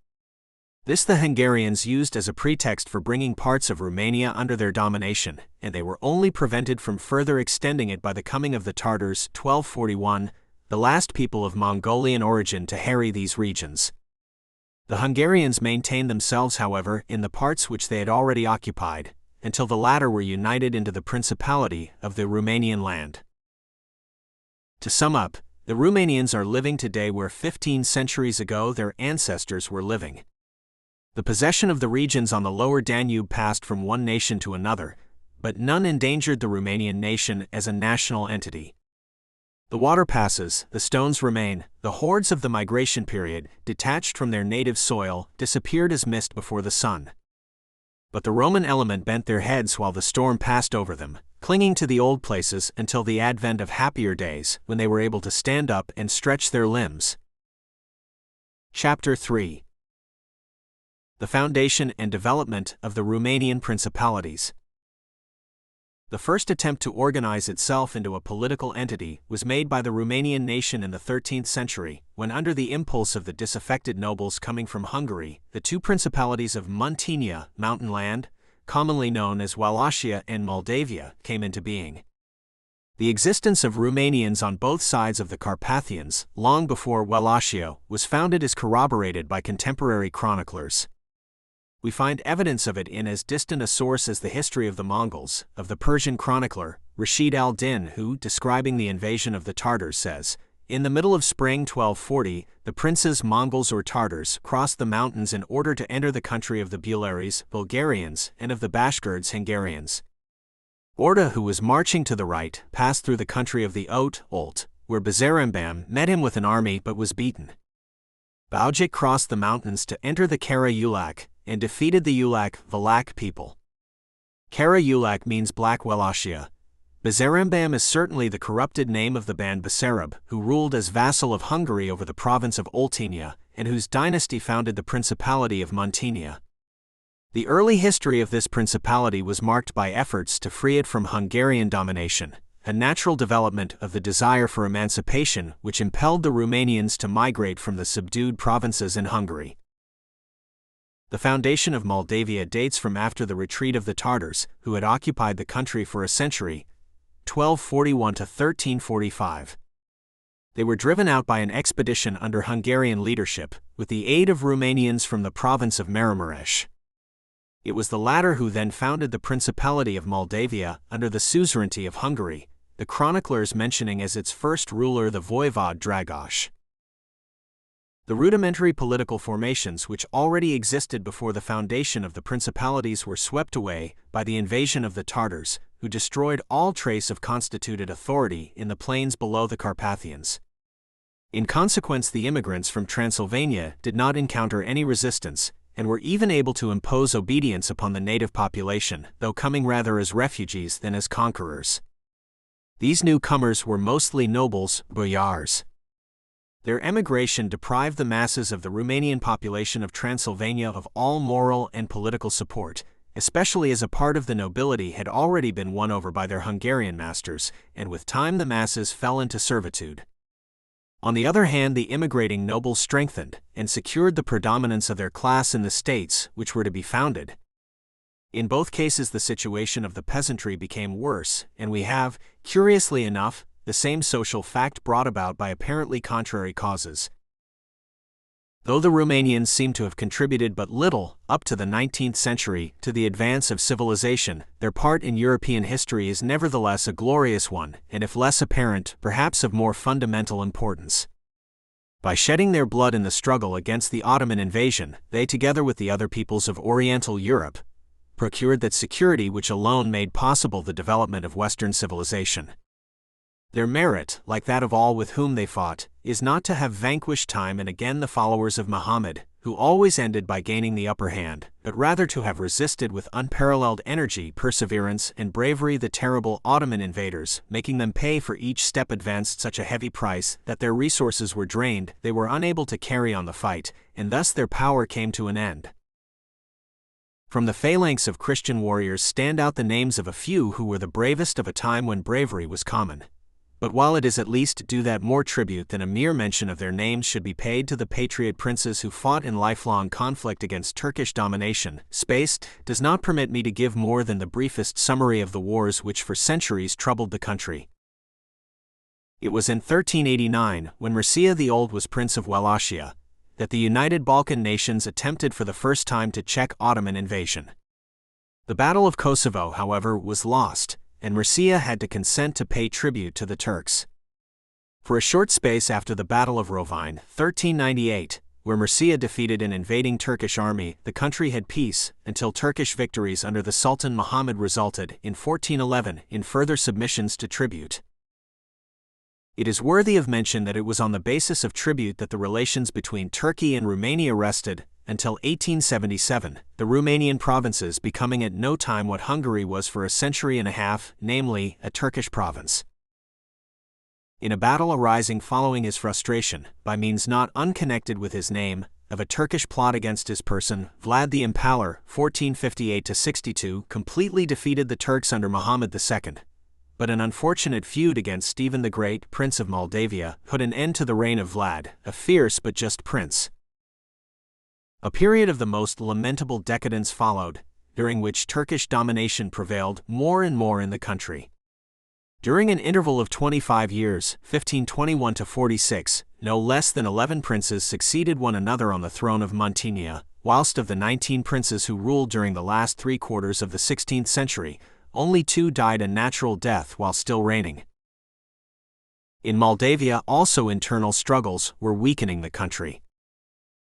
[SPEAKER 1] This the Hungarians used as a pretext for bringing parts of Romania under their domination, and they were only prevented from further extending it by the coming of the Tartars, 1241, the last people of Mongolian origin to harry these regions. The Hungarians maintained themselves, however, in the parts which they had already occupied, until the latter were united into the Principality of the Romanian land. To sum up, the Romanians are living today where 15 centuries ago their ancestors were living. The possession of the regions on the lower Danube passed from one nation to another, but none endangered the Romanian nation as a national entity. The water passes, the stones remain, the hordes of the migration period, detached from their native soil, disappeared as mist before the sun. But the Roman element bent their heads while the storm passed over them, clinging to the old places until the advent of happier days, when they were able to stand up and stretch their limbs. Chapter 3. The Foundation and Development of the Romanian Principalities. The first attempt to organize itself into a political entity was made by the Romanian nation in the 13th century, when under the impulse of the disaffected nobles coming from Hungary, the two principalities of Muntenia, mountain land, commonly known as Wallachia and Moldavia, came into being. The existence of Romanians on both sides of the Carpathians, long before Wallachia, was founded is corroborated by contemporary chroniclers. We find evidence of it in as distant a source as the history of the Mongols, of the Persian chronicler, Rashid al-Din, who, describing the invasion of the Tartars, says, "In the middle of spring 1240, the princes Mongols or Tartars crossed the mountains in order to enter the country of the Bularis, Bulgarians, and of the Bashkirds, Hungarians. Orda, who was marching to the right, passed through the country of the Olt, where Bazarambam met him with an army but was beaten. Baujik crossed the mountains to enter the Kara Ulak, and defeated the Ulak people." Kara Ulak means Black Wallachia. Bazarambam is certainly the corrupted name of the band Basarab, who ruled as vassal of Hungary over the province of Oltenia, and whose dynasty founded the Principality of Muntenia. The early history of this principality was marked by efforts to free it from Hungarian domination, a natural development of the desire for emancipation which impelled the Romanians to migrate from the subdued provinces in Hungary. The foundation of Moldavia dates from after the retreat of the Tartars, who had occupied the country for a century, 1241 to 1345. They were driven out by an expedition under Hungarian leadership, with the aid of Romanians from the province of Maramuresh. It was the latter who then founded the Principality of Moldavia under the suzerainty of Hungary, the chroniclers mentioning as its first ruler the voivode Dragos. The rudimentary political formations which already existed before the foundation of the principalities were swept away by the invasion of the Tartars, who destroyed all trace of constituted authority in the plains below the Carpathians. In consequence, the immigrants from Transylvania did not encounter any resistance, and were even able to impose obedience upon the native population, though coming rather as refugees than as conquerors. These newcomers were mostly nobles, boyars. Their emigration deprived the masses of the Romanian population of Transylvania of all moral and political support, especially as a part of the nobility had already been won over by their Hungarian masters, and with time the masses fell into servitude. On the other hand, the immigrating nobles strengthened and secured the predominance of their class in the states which were to be founded. In both cases the situation of the peasantry became worse, and we have, curiously enough, the same social fact brought about by apparently contrary causes. Though the Romanians seem to have contributed but little, up to the 19th century, to the advance of civilization, their part in European history is nevertheless a glorious one, and if less apparent, perhaps of more fundamental importance. By shedding their blood in the struggle against the Ottoman invasion, they, together with the other peoples of Oriental Europe, procured that security which alone made possible the development of Western civilization. Their merit, like that of all with whom they fought, is not to have vanquished time and again the followers of Muhammad, who always ended by gaining the upper hand, but rather to have resisted with unparalleled energy, perseverance, and bravery the terrible Ottoman invaders, making them pay for each step advanced such a heavy price that their resources were drained, they were unable to carry on the fight, and thus their power came to an end. From the phalanx of Christian warriors stand out the names of a few who were the bravest of a time when bravery was common. But while it is at least due that more tribute than a mere mention of their names should be paid to the patriot princes who fought in lifelong conflict against Turkish domination, space does not permit me to give more than the briefest summary of the wars which for centuries troubled the country. It was in 1389, when Mircea the Old was Prince of Wallachia, that the united Balkan nations attempted for the first time to check Ottoman invasion. The Battle of Kosovo, however, was lost, and Mircea had to consent to pay tribute to the Turks. For a short space after the Battle of Rovine, 1398, where Mircea defeated an invading Turkish army, the country had peace, until Turkish victories under the Sultan Muhammad resulted, in 1411, in further submissions to tribute. It is worthy of mention that it was on the basis of tribute that the relations between Turkey and Romania rested, until 1877, the Romanian provinces becoming at no time what Hungary was for a century and a half, namely, a Turkish province. In a battle arising following his frustration, by means not unconnected with his name, of a Turkish plot against his person, Vlad the Impaler, 1458–62, completely defeated the Turks under Muhammad II. But an unfortunate feud against Stephen the Great, Prince of Moldavia, put an end to the reign of Vlad, a fierce but just prince. A period of the most lamentable decadence followed, during which Turkish domination prevailed more and more in the country. During an interval of 25 years, 1521–46, no less than 11 princes succeeded one another on the throne of Mitrany, whilst of the 19 princes who ruled during the last 3/4 of the 16th century, only 2 died a natural death while still reigning. In Moldavia also internal struggles were weakening the country.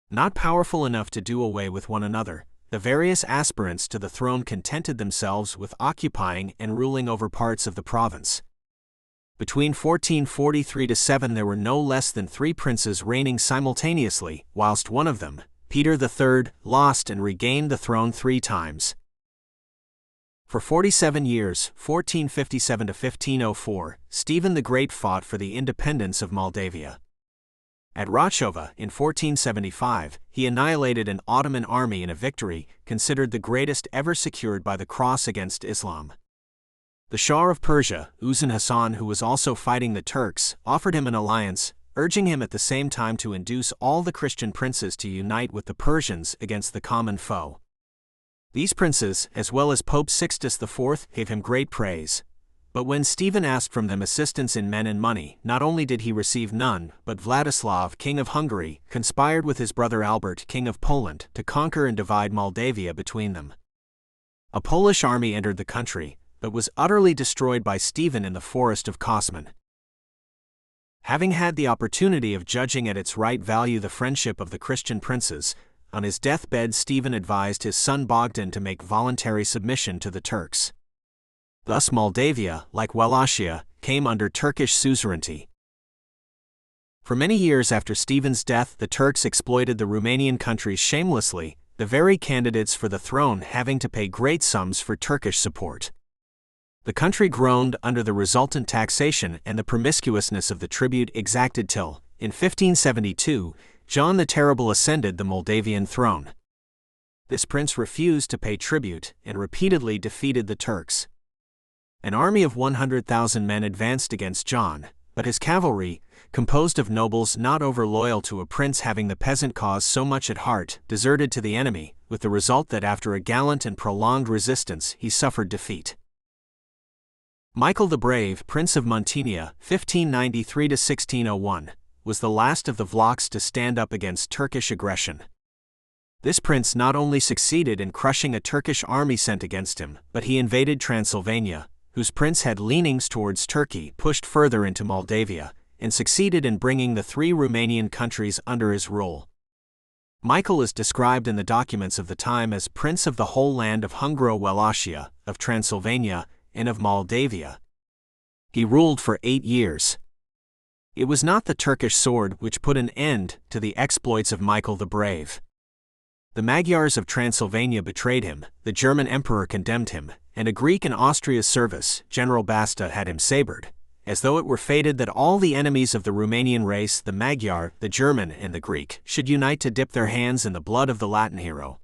[SPEAKER 1] Not powerful enough to do away with one another, the various aspirants to the throne contented themselves with occupying and ruling over parts of the province. Between 1443–7 there were no less than 3 princes reigning simultaneously, whilst one of them, Peter III, lost and regained the throne 3 times. For 47 years, 1457–1504, Stephen the Great fought for the independence of Moldavia. At Rachova, in 1475, he annihilated an Ottoman army in a victory considered the greatest ever secured by the cross against Islam. The Shah of Persia, Uzun Hasan, who was also fighting the Turks, offered him an alliance, urging him at the same time to induce all the Christian princes to unite with the Persians against the common foe. These princes, as well as Pope Sixtus IV, gave him great praise. But when Stephen asked from them assistance in men and money, not only did he receive none, but Vladislav, king of Hungary, conspired with his brother Albert, king of Poland, to conquer and divide Moldavia between them. A Polish army entered the country, but was utterly destroyed by Stephen in the forest of Kosman. Having had the opportunity of judging at its right value the friendship of the Christian princes, on his deathbed Stephen advised his son Bogdan to make voluntary submission to the Turks. Thus Moldavia, like Wallachia, came under Turkish suzerainty. For many years after Stephen's death the Turks exploited the Romanian countries shamelessly, the very candidates for the throne having to pay great sums for Turkish support. The country groaned under the resultant taxation and the promiscuousness of the tribute exacted till, in 1572, John the Terrible ascended the Moldavian throne. This prince refused to pay tribute and repeatedly defeated the Turks. An army of 100,000 men advanced against John, but his cavalry, composed of nobles not over loyal to a prince having the peasant cause so much at heart, deserted to the enemy, with the result that after a gallant and prolonged resistance he suffered defeat. Michael the Brave, Prince of Muntenia, 1593–1601, was the last of the Vlachs to stand up against Turkish aggression. This prince not only succeeded in crushing a Turkish army sent against him, but he invaded Transylvania, whose prince had leanings towards Turkey, pushed further into Moldavia, and succeeded in bringing the 3 Romanian countries under his rule. Michael is described in the documents of the time as prince of the whole land of Hungaro-Wallachia, of Transylvania, and of Moldavia. He ruled for 8 years. It was not the Turkish sword which put an end to the exploits of Michael the Brave. The Magyars of Transylvania betrayed him, the German emperor condemned him, and a Greek in Austria's service, General Basta, had him sabred, as though it were fated that all the enemies of the Romanian race, the Magyar, the German, and the Greek, should unite to dip their hands in the blood of the Latin hero.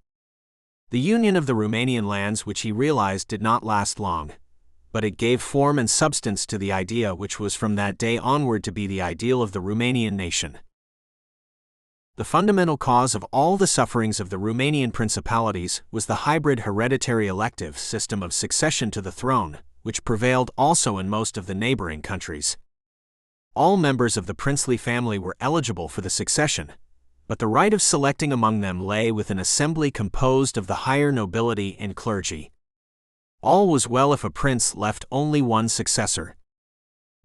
[SPEAKER 1] The union of the Romanian lands which he realized did not last long, but it gave form and substance to the idea which was from that day onward to be the ideal of the Romanian nation. The fundamental cause of all the sufferings of the Romanian principalities was the hybrid hereditary elective system of succession to the throne, which prevailed also in most of the neighboring countries. All members of the princely family were eligible for the succession, but the right of selecting among them lay with an assembly composed of the higher nobility and clergy. All was well if a prince left only one successor.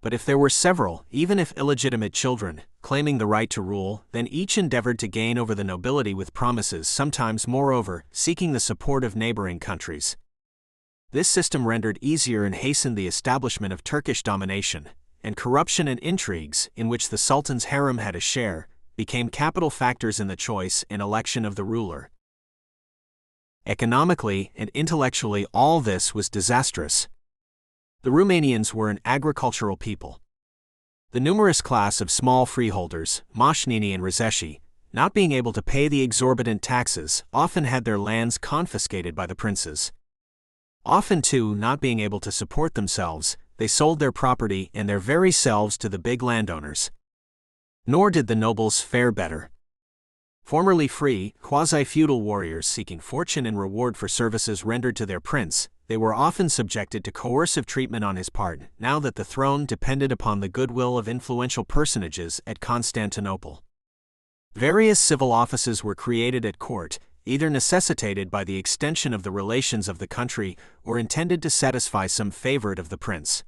[SPEAKER 1] But if there were several, even if illegitimate children, claiming the right to rule, then each endeavored to gain over the nobility with promises, sometimes moreover, seeking the support of neighboring countries. This system rendered easier and hastened the establishment of Turkish domination, and corruption and intrigues, in which the Sultan's harem had a share, became capital factors in the choice and election of the ruler. Economically and intellectually, all this was disastrous. The Romanians were an agricultural people. The numerous class of small freeholders, moșneni and răzeși, not being able to pay the exorbitant taxes, often had their lands confiscated by the princes. Often too, not being able to support themselves, they sold their property and their very selves to the big landowners. Nor did the nobles fare better. Formerly free, quasi-feudal warriors seeking fortune and reward for services rendered to their prince, they were often subjected to coercive treatment on his part, now that the throne depended upon the goodwill of influential personages at Constantinople. Various civil offices were created at court, either necessitated by the extension of the relations of the country or intended to satisfy some favorite of the prince.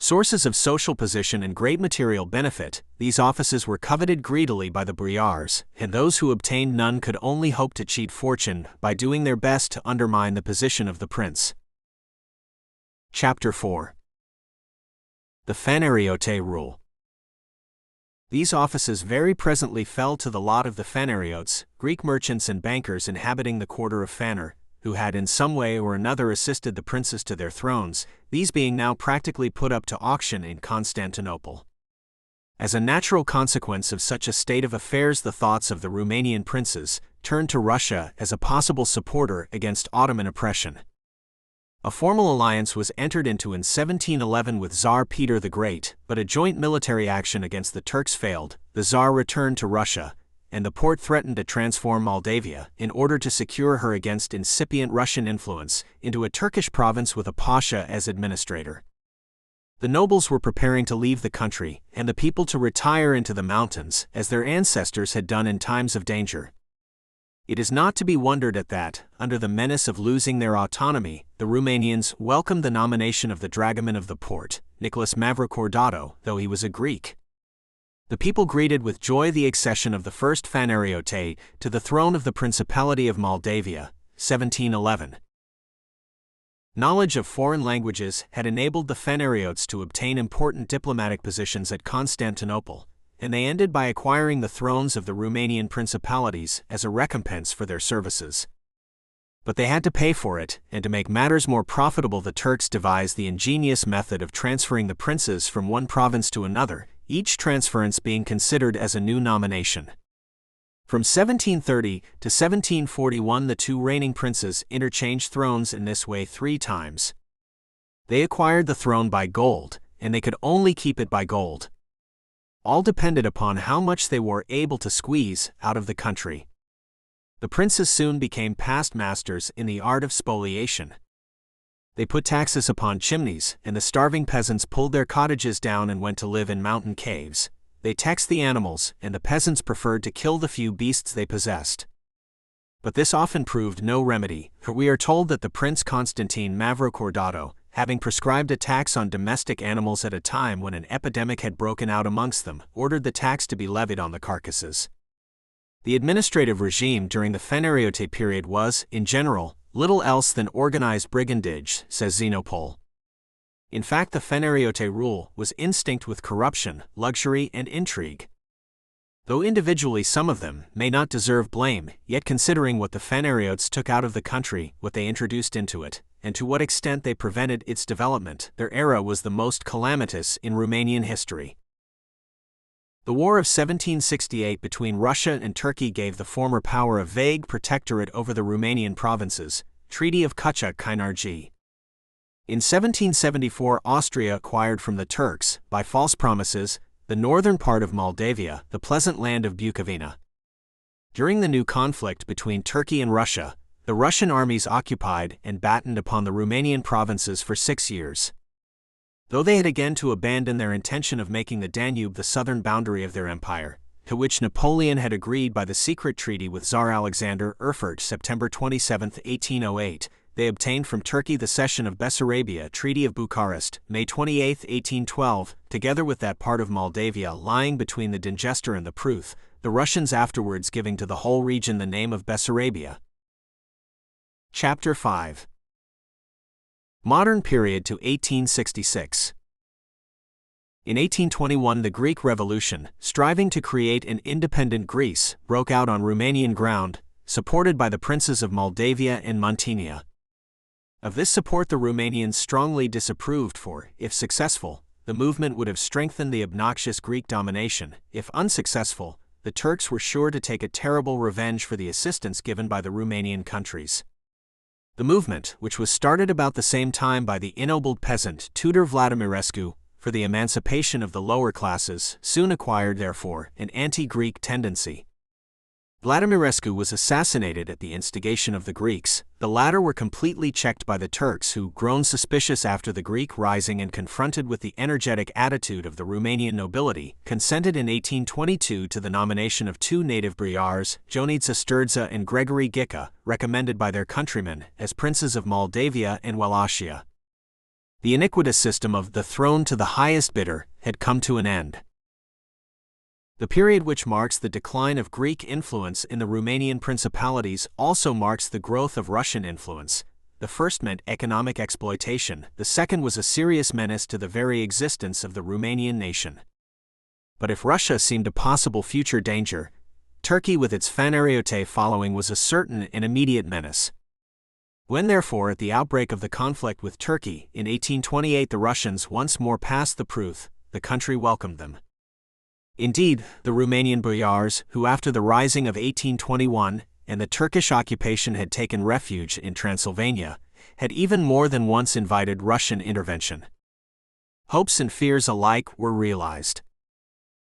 [SPEAKER 1] Sources of social position and great material benefit, these offices were coveted greedily by the boyars, and those who obtained none could only hope to cheat fortune by doing their best to undermine the position of the prince. Chapter 4. The Phanariote Rule. These offices very presently fell to the lot of the Phanariotes, Greek merchants and bankers inhabiting the quarter of Phanar, who had in some way or another assisted the princes to their thrones, these being now practically put up to auction in Constantinople. As a natural consequence of such a state of affairs, the thoughts of the Romanian princes turned to Russia as a possible supporter against Ottoman oppression. A formal alliance was entered into in 1711 with Tsar Peter the Great, but a joint military action against the Turks failed. The Tsar returned to Russia, and the Porte threatened to transform Moldavia, in order to secure her against incipient Russian influence, into a Turkish province with a pasha as administrator. The nobles were preparing to leave the country, and the people to retire into the mountains, as their ancestors had done in times of danger. It is not to be wondered at that, under the menace of losing their autonomy, the Romanians welcomed the nomination of the dragoman of the Porte, Nicholas Mavrocordato, though he was a Greek. The people greeted with joy the accession of the first Phanariote to the throne of the Principality of Moldavia, 1711. Knowledge of foreign languages had enabled the Phanariotes to obtain important diplomatic positions at Constantinople, and they ended by acquiring the thrones of the Romanian principalities as a recompense for their services. But they had to pay for it, and to make matters more profitable, the Turks devised the ingenious method of transferring the princes from one province to another, each transference being considered as a new nomination. From 1730 to 1741, the two reigning princes interchanged thrones in this way 3 times. They acquired the throne by gold, and they could only keep it by gold. All depended upon how much they were able to squeeze out of the country. The princes soon became past masters in the art of spoliation. They put taxes upon chimneys, and the starving peasants pulled their cottages down and went to live in mountain caves. They taxed the animals, and the peasants preferred to kill the few beasts they possessed. But this often proved no remedy, for we are told that the Prince Constantine Mavrocordato, having prescribed a tax on domestic animals at a time when an epidemic had broken out amongst them, ordered the tax to be levied on the carcasses. The administrative regime during the Phanariote period was, in general, little else than organized brigandage, says Xenopol. In fact, the Phanariote rule was instinct with corruption, luxury, and intrigue. Though individually some of them may not deserve blame, yet considering what the Phanariotes took out of the country, what they introduced into it, and to what extent they prevented its development, their era was the most calamitous in Romanian history. The War of 1768 between Russia and Turkey gave the former power a vague protectorate over the Romanian provinces, Treaty of Căci-Cainargi. In 1774, Austria acquired from the Turks, by false promises, the northern part of Moldavia, the pleasant land of Bukovina. During the new conflict between Turkey and Russia, the Russian armies occupied and battened upon the Romanian provinces for 6 years. Though they had again to abandon their intention of making the Danube the southern boundary of their empire, to which Napoleon had agreed by the secret treaty with Tsar Alexander Erfurt September 27, 1808, they obtained from Turkey the cession of Bessarabia, Treaty of Bucharest, May 28, 1812, together with that part of Moldavia lying between the Dniester and the Pruth, the Russians afterwards giving to the whole region the name of Bessarabia. Chapter 5. Modern period to 1866. In 1821, the Greek Revolution, striving to create an independent Greece, broke out on Romanian ground, supported by the princes of Moldavia and Muntenia. Of this support the Romanians strongly disapproved, for, if successful, the movement would have strengthened the obnoxious Greek domination. If unsuccessful, the Turks were sure to take a terrible revenge for the assistance given by the Romanian countries. The movement, which was started about the same time by the ennobled peasant Tudor Vladimirescu for the emancipation of the lower classes, soon acquired, therefore, an anti-Greek tendency. Vladimirescu was assassinated at the instigation of the Greeks. The latter were completely checked by the Turks, who, grown suspicious after the Greek rising and confronted with the energetic attitude of the Romanian nobility, consented in 1822 to the nomination of two native boyars, Jonitsa Sturza and Gregory Ghica, recommended by their countrymen, as princes of Moldavia and Wallachia. The iniquitous system of the throne to the highest bidder had come to an end. The period which marks the decline of Greek influence in the Romanian principalities also marks the growth of Russian influence. The first meant economic exploitation, the second was a serious menace to the very existence of the Romanian nation. But if Russia seemed a possible future danger, Turkey with its Fanariote following was a certain and immediate menace. When therefore at the outbreak of the conflict with Turkey in 1828 the Russians once more passed the Pruth, the country welcomed them. Indeed, the Romanian boyars, who after the rising of 1821 and the Turkish occupation had taken refuge in Transylvania, had even more than once invited Russian intervention. Hopes and fears alike were realized.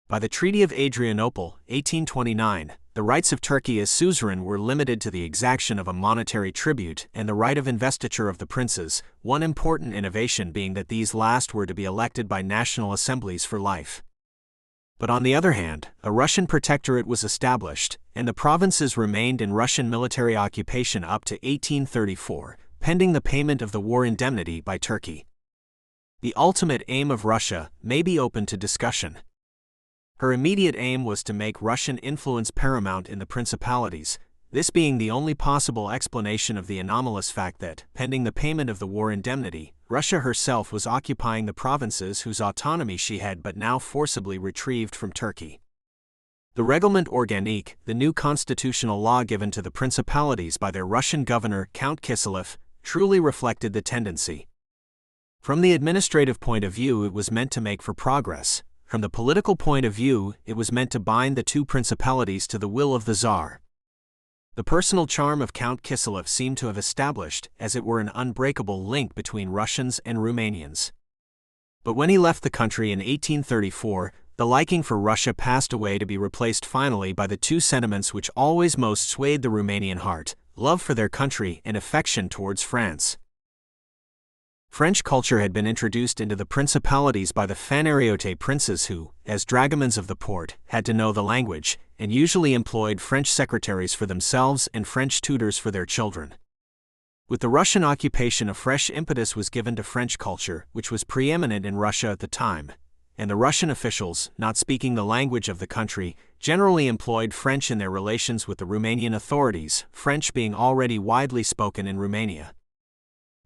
[SPEAKER 1] By the Treaty of Adrianople, 1829, the rights of Turkey as suzerain were limited to the exaction of a monetary tribute and the right of investiture of the princes, one important innovation being that these last were to be elected by national assemblies for life. But on the other hand, a Russian protectorate was established, and the provinces remained in Russian military occupation up to 1834, pending the payment of the war indemnity by Turkey. The ultimate aim of Russia may be open to discussion. Her immediate aim was to make Russian influence paramount in the principalities, this being the only possible explanation of the anomalous fact that, pending the payment of the war indemnity, Russia herself was occupying the provinces whose autonomy she had but now forcibly retrieved from Turkey. The Reglement Organique, the new constitutional law given to the principalities by their Russian governor, Count Kiselev, truly reflected the tendency. From the administrative point of view it was meant to make for progress. From the political point of view, it was meant to bind the two principalities to the will of the Tsar. The personal charm of Count Kiselev seemed to have established, as it were, an unbreakable link between Russians and Romanians. But when he left the country in 1834, the liking for Russia passed away to be replaced finally by the two sentiments which always most swayed the Romanian heart: love for their country and affection towards France. French culture had been introduced into the principalities by the Fanariote princes who, as dragomans of the port, had to know the language, and usually employed French secretaries for themselves and French tutors for their children. With the Russian occupation a fresh impetus was given to French culture, which was preeminent in Russia at the time, and the Russian officials, not speaking the language of the country, generally employed French in their relations with the Romanian authorities, French being already widely spoken in Romania.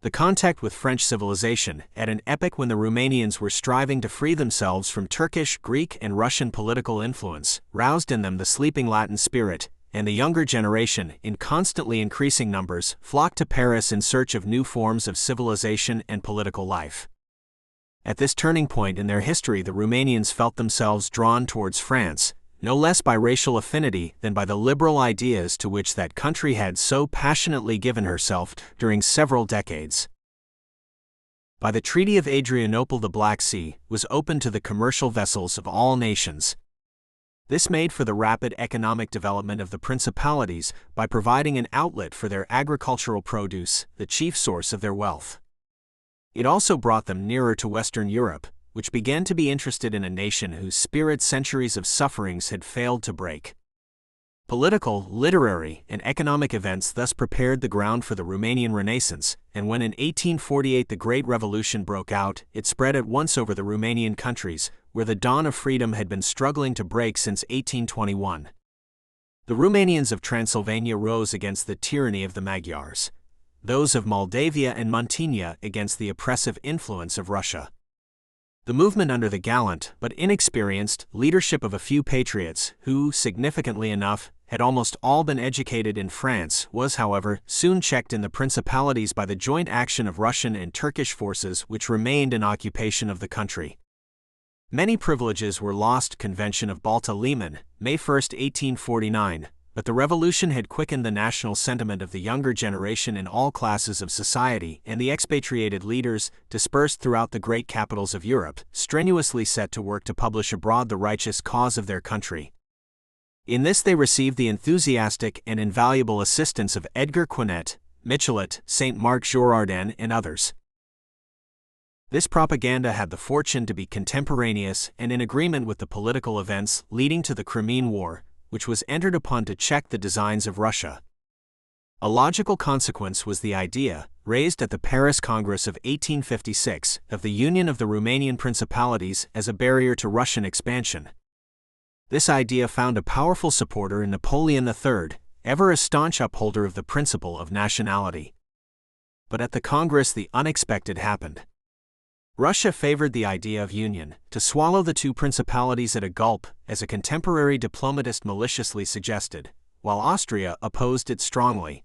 [SPEAKER 1] The contact with French civilization, at an epoch when the Romanians were striving to free themselves from Turkish, Greek, and Russian political influence, roused in them the sleeping Latin spirit, and the younger generation, in constantly increasing numbers, flocked to Paris in search of new forms of civilization and political life. At this turning point in their history, the Romanians felt themselves drawn towards France, no less by racial affinity than by the liberal ideas to which that country had so passionately given herself during several decades. By the Treaty of Adrianople the Black Sea was open to the commercial vessels of all nations. This made for the rapid economic development of the principalities by providing an outlet for their agricultural produce, the chief source of their wealth. It also brought them nearer to Western Europe, which began to be interested in a nation whose spirit centuries of sufferings had failed to break. Political, literary, and economic events thus prepared the ground for the Romanian Renaissance, and when in 1848 the Great Revolution broke out, it spread at once over the Romanian countries, where the dawn of freedom had been struggling to break since 1821. The Romanians of Transylvania rose against the tyranny of the Magyars, those of Moldavia and Muntenia against the oppressive influence of Russia. The movement under the gallant, but inexperienced, leadership of a few patriots, who, significantly enough, had almost all been educated in France, was, however, soon checked in the principalities by the joint action of Russian and Turkish forces which remained in occupation of the country. Many privileges were lost. Convention of Balta Liman, May 1, 1849, but the revolution had quickened the national sentiment of the younger generation in all classes of society, and the expatriated leaders, dispersed throughout the great capitals of Europe, strenuously set to work to publish abroad the righteous cause of their country. In this they received the enthusiastic and invaluable assistance of Edgar Quinet, Michelet, Saint Marc Girardin, and others. This propaganda had the fortune to be contemporaneous and in agreement with the political events leading to the Crimean War, which was entered upon to check the designs of Russia. A logical consequence was the idea, raised at the Paris Congress of 1856, of the union of the Romanian principalities as a barrier to Russian expansion. This idea found a powerful supporter in Napoleon III, ever a staunch upholder of the principle of nationality. But at the Congress the unexpected happened. Russia favored the idea of union, to swallow the two principalities at a gulp, as a contemporary diplomatist maliciously suggested, while Austria opposed it strongly.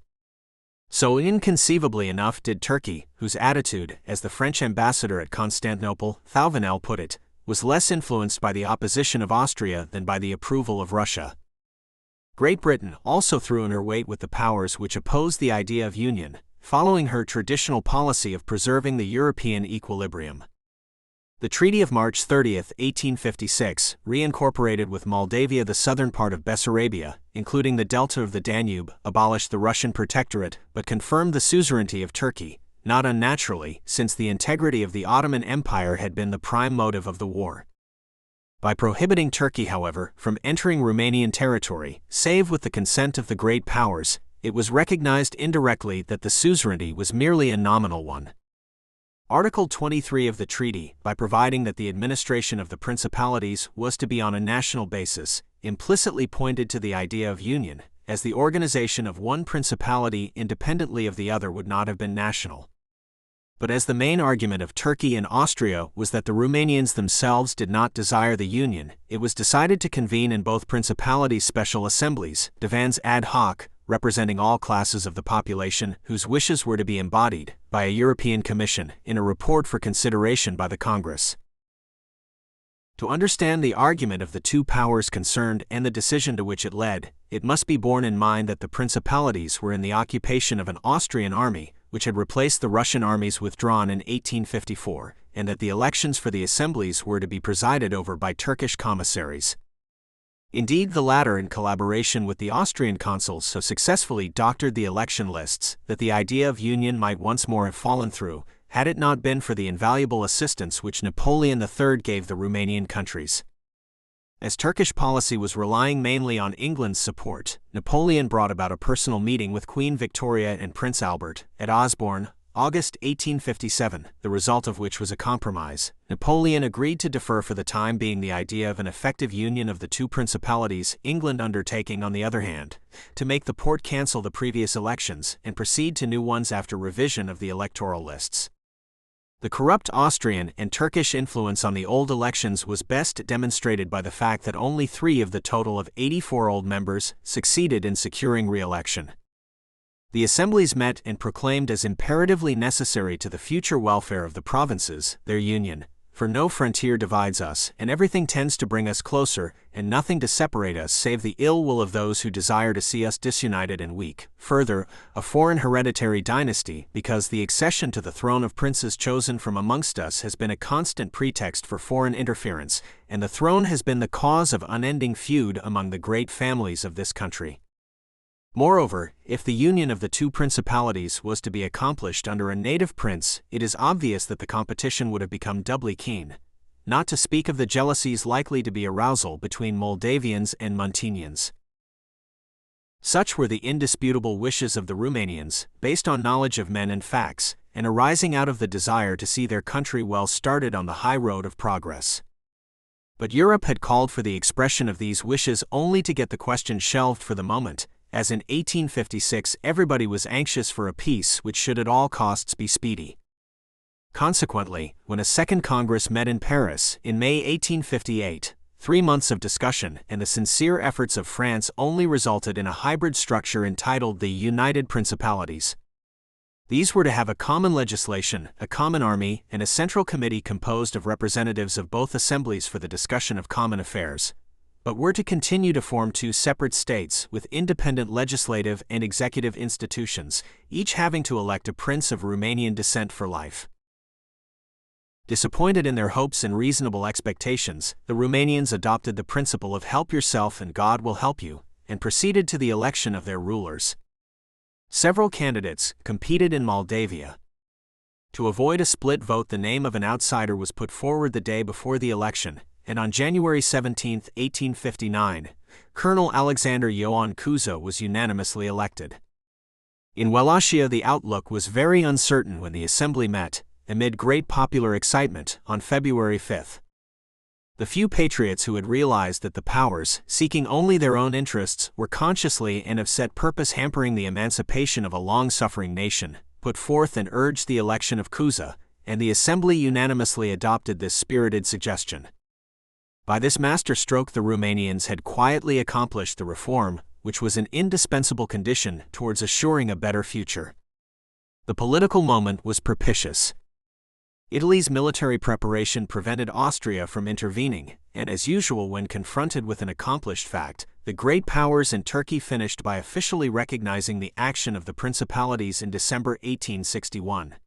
[SPEAKER 1] So inconceivably enough did Turkey, whose attitude, as the French ambassador at Constantinople, Thouvenel put it, was less influenced by the opposition of Austria than by the approval of Russia. Great Britain also threw in her weight with the powers which opposed the idea of union, following her traditional policy of preserving the European equilibrium. The Treaty of March 30, 1856, reincorporated with Moldavia the southern part of Bessarabia, including the delta of the Danube, abolished the Russian protectorate but confirmed the suzerainty of Turkey, not unnaturally, since the integrity of the Ottoman Empire had been the prime motive of the war. By prohibiting Turkey, however, from entering Romanian territory, save with the consent of the great powers, it was recognized indirectly that the suzerainty was merely a nominal one. Article 23 of the treaty, by providing that the administration of the principalities was to be on a national basis, implicitly pointed to the idea of union, as the organization of one principality independently of the other would not have been national. But as the main argument of Turkey and Austria was that the Romanians themselves did not desire the union, it was decided to convene in both principalities special assemblies, divans ad hoc, representing all classes of the population whose wishes were to be embodied, by a European Commission, in a report for consideration by the Congress. To understand the argument of the two powers concerned and the decision to which it led, it must be borne in mind that the principalities were in the occupation of an Austrian army, which had replaced the Russian armies withdrawn in 1854, and that the elections for the assemblies were to be presided over by Turkish commissaries. Indeed, the latter, in collaboration with the Austrian consuls, so successfully doctored the election lists that the idea of union might once more have fallen through, had it not been for the invaluable assistance which Napoleon III gave the Romanian countries. As Turkish policy was relying mainly on England's support, Napoleon brought about a personal meeting with Queen Victoria and Prince Albert, at Osborne, August 1857, the result of which was a compromise. Napoleon agreed to defer for the time being the idea of an effective union of the two principalities, England undertaking, on the other hand, to make the Porte cancel the previous elections and proceed to new ones after revision of the electoral lists. The corrupt Austrian and Turkish influence on the old elections was best demonstrated by the fact that only 3 of the total of 84 old members succeeded in securing re-election. The assemblies met and proclaimed as imperatively necessary to the future welfare of the provinces their union, for no frontier divides us, and everything tends to bring us closer, and nothing to separate us save the ill will of those who desire to see us disunited and weak. Further, a foreign hereditary dynasty, because the accession to the throne of princes chosen from amongst us has been a constant pretext for foreign interference, and the throne has been the cause of unending feud among the great families of this country. Moreover, if the union of the two principalities was to be accomplished under a native prince, it is obvious that the competition would have become doubly keen, not to speak of the jealousies likely to be arousal between Moldavians and Muntenians. Such were the indisputable wishes of the Romanians, based on knowledge of men and facts, and arising out of the desire to see their country well started on the high road of progress. But Europe had called for the expression of these wishes only to get the question shelved for the moment, as in 1856 everybody was anxious for a peace which should at all costs be speedy. Consequently, when a second Congress met in Paris in May 1858, 3 months of discussion and the sincere efforts of France only resulted in a hybrid structure entitled the United Principalities. These were to have a common legislation, a common army, and a central committee composed of representatives of both assemblies for the discussion of common affairs, but were to continue to form 2 separate states with independent legislative and executive institutions, each having to elect a prince of Romanian descent for life. Disappointed in their hopes and reasonable expectations, the Romanians adopted the principle of help yourself and God will help you, and proceeded to the election of their rulers. Several candidates competed in Moldavia. To avoid a split vote, the name of an outsider was put forward the day before the election, and on January 17, 1859, Colonel Alexander Ioan Cuza was unanimously elected. In Wallachia the outlook was very uncertain when the assembly met, amid great popular excitement, on February 5. The few patriots who had realized that the powers, seeking only their own interests, were consciously and of set purpose hampering the emancipation of a long-suffering nation, put forth and urged the election of Cuza, and the assembly unanimously adopted this spirited suggestion. By this masterstroke the Romanians had quietly accomplished the reform, which was an indispensable condition towards assuring a better future. The political moment was propitious. Italy's military preparation prevented Austria from intervening, and as usual when confronted with an accomplished fact, the great powers and Turkey finished by officially recognizing the action of the principalities in December 1861.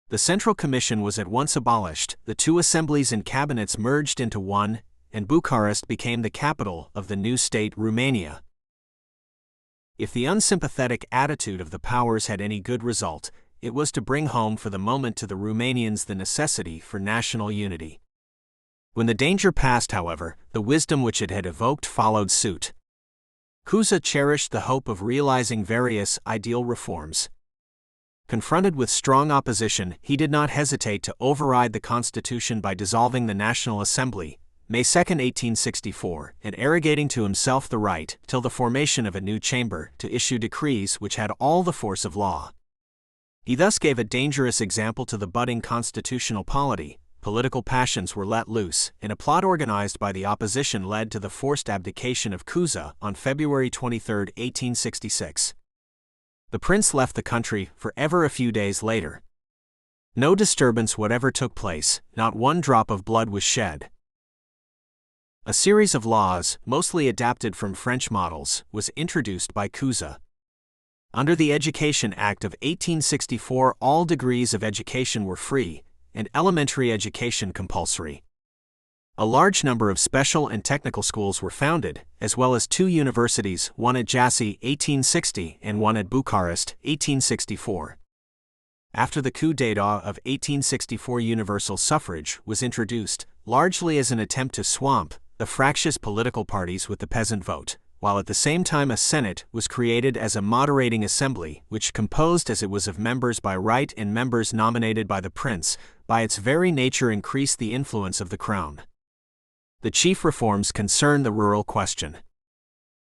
[SPEAKER 1] The Central Commission was at once abolished, the 2 assemblies and cabinets merged into one, and Bucharest became the capital of the new state Rumania. If the unsympathetic attitude of the powers had any good result, it was to bring home for the moment to the Romanians the necessity for national unity. When the danger passed, however, the wisdom which it had evoked followed suit. Cuza cherished the hope of realizing various ideal reforms. Confronted with strong opposition, he did not hesitate to override the constitution by dissolving the National Assembly, May 2, 1864, and arrogating to himself the right, till the formation of a new chamber, to issue decrees which had all the force of law. He thus gave a dangerous example to the budding constitutional polity. Political passions were let loose, and a plot organized by the opposition led to the forced abdication of Cuza on February 23, 1866. The prince left the country forever a few days later. No disturbance whatever took place, not one drop of blood was shed. A series of laws, mostly adapted from French models, was introduced by Cuza. Under the Education Act of 1864, all degrees of education were free, and elementary education compulsory. A large number of special and technical schools were founded, as well as 2 universities, one at Jassy, 1860, and one at Bucharest, 1864. After the coup d'état of 1864, universal suffrage was introduced, largely as an attempt to swamp the fractious political parties with the peasant vote, while at the same time a Senate was created as a moderating assembly, which, composed as it was of members by right and members nominated by the prince, by its very nature increased the influence of the crown. The chief reforms concern the rural question.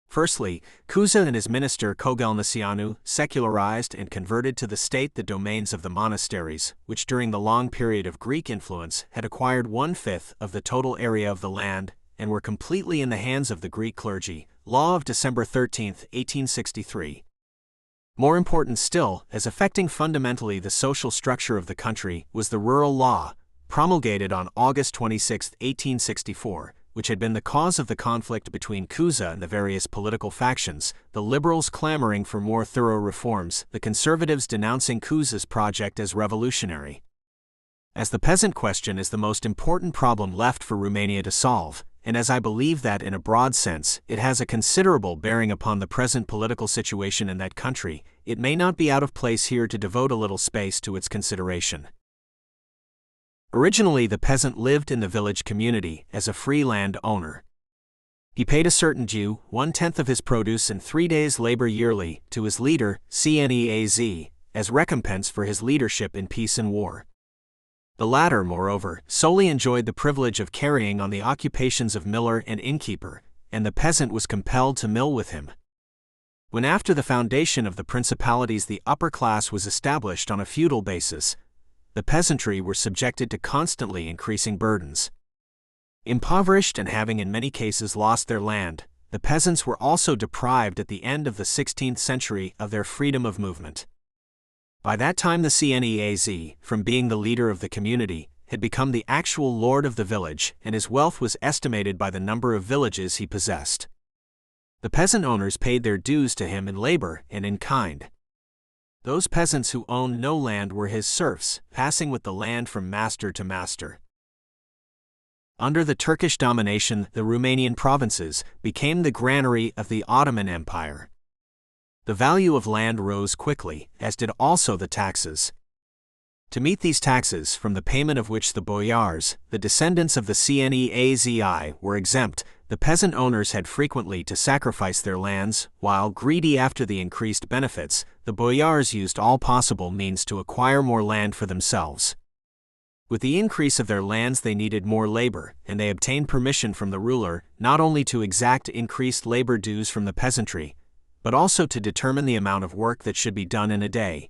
[SPEAKER 1] Firstly, Cuza and his minister Cogelnicianu secularized and converted to the state the domains of the monasteries, which during the long period of Greek influence had acquired 1/5 of the total area of the land, and were completely in the hands of the Greek clergy, law of December 13, 1863. More important still, as affecting fundamentally the social structure of the country, was the rural law, promulgated on August 26, 1864, which had been the cause of the conflict between Cuza and the various political factions, the liberals clamoring for more thorough reforms, the conservatives denouncing Cuza's project as revolutionary. As the peasant question is the most important problem left for Romania to solve, and as I believe that in a broad sense it has a considerable bearing upon the present political situation in that country, it may not be out of place here to devote a little space to its consideration. Originally, the peasant lived in the village community as a free land owner. He paid a certain Jew 1/10 of his produce and 3 days' labor yearly to his leader, Cneaz, as recompense for his leadership in peace and war. The latter, moreover, solely enjoyed the privilege of carrying on the occupations of miller and innkeeper, and the peasant was compelled to mill with him. When after the foundation of the principalities the upper class was established on a feudal basis, the peasantry were subjected to constantly increasing burdens. Impoverished and having in many cases lost their land, the peasants were also deprived at the end of the 16th century of their freedom of movement. By that time the Cneaz, from being the leader of the community, had become the actual lord of the village, and his wealth was estimated by the number of villages he possessed. The peasant owners paid their dues to him in labor and in kind. Those peasants who owned no land were his serfs, passing with the land from master to master. Under the Turkish domination, the Romanian provinces became the granary of the Ottoman Empire. The value of land rose quickly, as did also the taxes. To meet these taxes, from the payment of which the boyars, the descendants of the Cneazi, were exempt, the peasant owners had frequently to sacrifice their lands, while, greedy after the increased benefits, the boyars used all possible means to acquire more land for themselves. With the increase of their lands they needed more labor, and they obtained permission from the ruler not only to exact increased labor dues from the peasantry, but also to determine the amount of work that should be done in a day.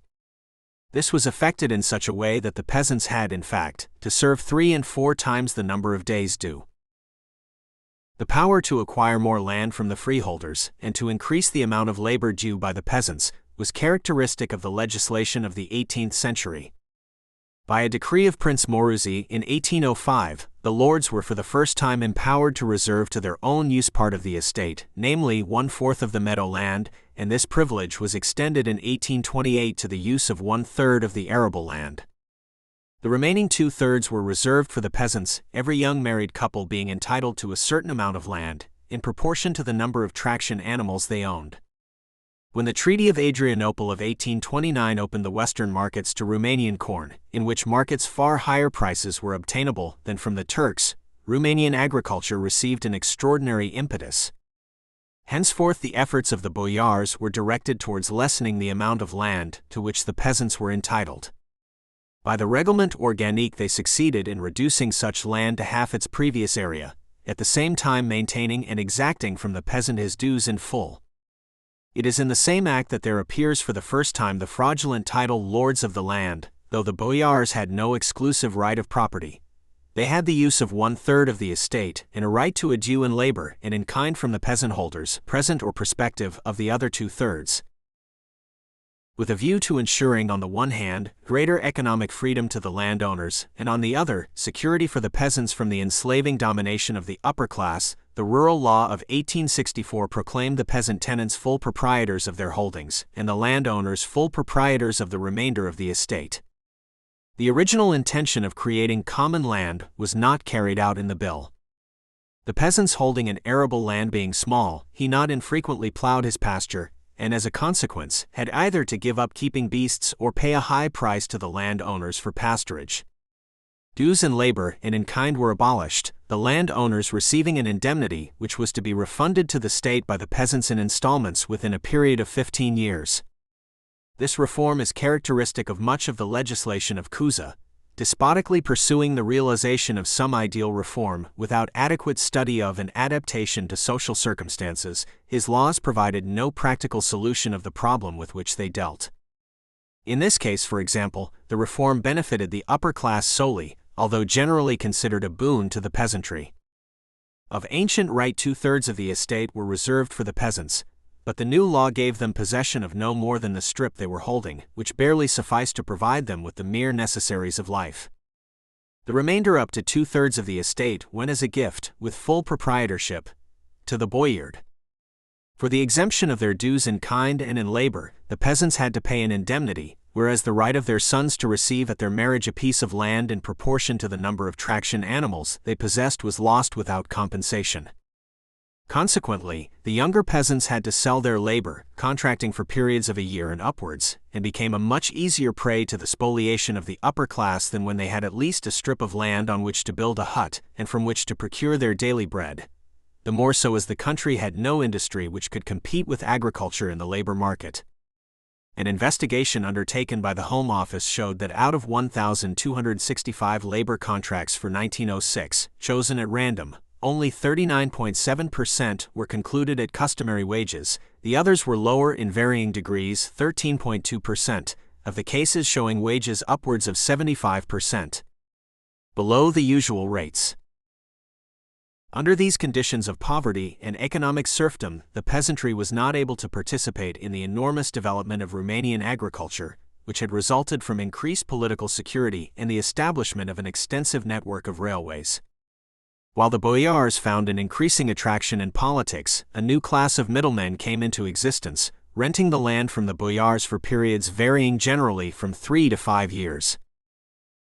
[SPEAKER 1] This was effected in such a way that the peasants had, in fact, to serve 3 and 4 times the number of days due. The power to acquire more land from the freeholders and to increase the amount of labor due by the peasants was characteristic of the legislation of the 18th century. By a decree of Prince Moruzi in 1805, the lords were for the first time empowered to reserve to their own use part of the estate, namely 1/4 of the meadow land, and this privilege was extended in 1828 to the use of 1/3 of the arable land. The remaining 2/3 were reserved for the peasants, every young married couple being entitled to a certain amount of land, in proportion to the number of traction animals they owned. When the Treaty of Adrianople of 1829 opened the western markets to Romanian corn, in which markets far higher prices were obtainable than from the Turks, Romanian agriculture received an extraordinary impetus. Henceforth the efforts of the boyars were directed towards lessening the amount of land to which the peasants were entitled. By the Règlement Organique they succeeded in reducing such land to half its previous area, at the same time maintaining and exacting from the peasant his dues in full. It is in the same act that there appears for the first time the fraudulent title lords of the land, though the boyars had no exclusive right of property. They had the use of 1/3 of the estate, and a right to a due in labor and in kind from the peasant holders, present or prospective, of the other 2/3. With a view to ensuring on the one hand, greater economic freedom to the landowners, and on the other, security for the peasants from the enslaving domination of the upper class, the Rural Law of 1864 proclaimed the peasant tenants full proprietors of their holdings, and the landowners full proprietors of the remainder of the estate. The original intention of creating common land was not carried out in the bill. The peasants holding an arable land being small, he not infrequently plowed his pasture, and as a consequence, had either to give up keeping beasts or pay a high price to the landowners for pasturage. Dues in labor and in kind were abolished, the landowners receiving an indemnity which was to be refunded to the state by the peasants in installments within a period of 15 years. This reform is characteristic of much of the legislation of Cuza, despotically pursuing the realization of some ideal reform without adequate study of and adaptation to social circumstances. His laws provided no practical solution of the problem with which they dealt. In this case, for example, the reform benefited the upper class solely, although generally considered a boon to the peasantry. Of ancient right 2/3 of the estate were reserved for the peasants, but the new law gave them possession of no more than the strip they were holding, which barely sufficed to provide them with the mere necessaries of life. The remainder up to 2/3 of the estate went as a gift, with full proprietorship, to the boyard. For the exemption of their dues in kind and in labor, the peasants had to pay an indemnity, whereas the right of their sons to receive at their marriage a piece of land in proportion to the number of traction animals they possessed was lost without compensation. Consequently, the younger peasants had to sell their labor, contracting for periods of a year and upwards, and became a much easier prey to the spoliation of the upper class than when they had at least a strip of land on which to build a hut and from which to procure their daily bread. the more so as the country had no industry which could compete with agriculture in the labor market. An investigation undertaken by the Home Office showed that out of 1,265 labor contracts for 1906, chosen at random, only 39.7% were concluded at customary wages. The others were lower in varying degrees, 13.2%, of the cases showing wages upwards of 75%, below the usual rates. Under these conditions of poverty and economic serfdom, the peasantry was not able to participate in the enormous development of Romanian agriculture, which had resulted from increased political security and the establishment of an extensive network of railways. While the boyars found an increasing attraction in politics, a new class of middlemen came into existence, renting the land from the boyars for periods varying generally from 3 to 5 years.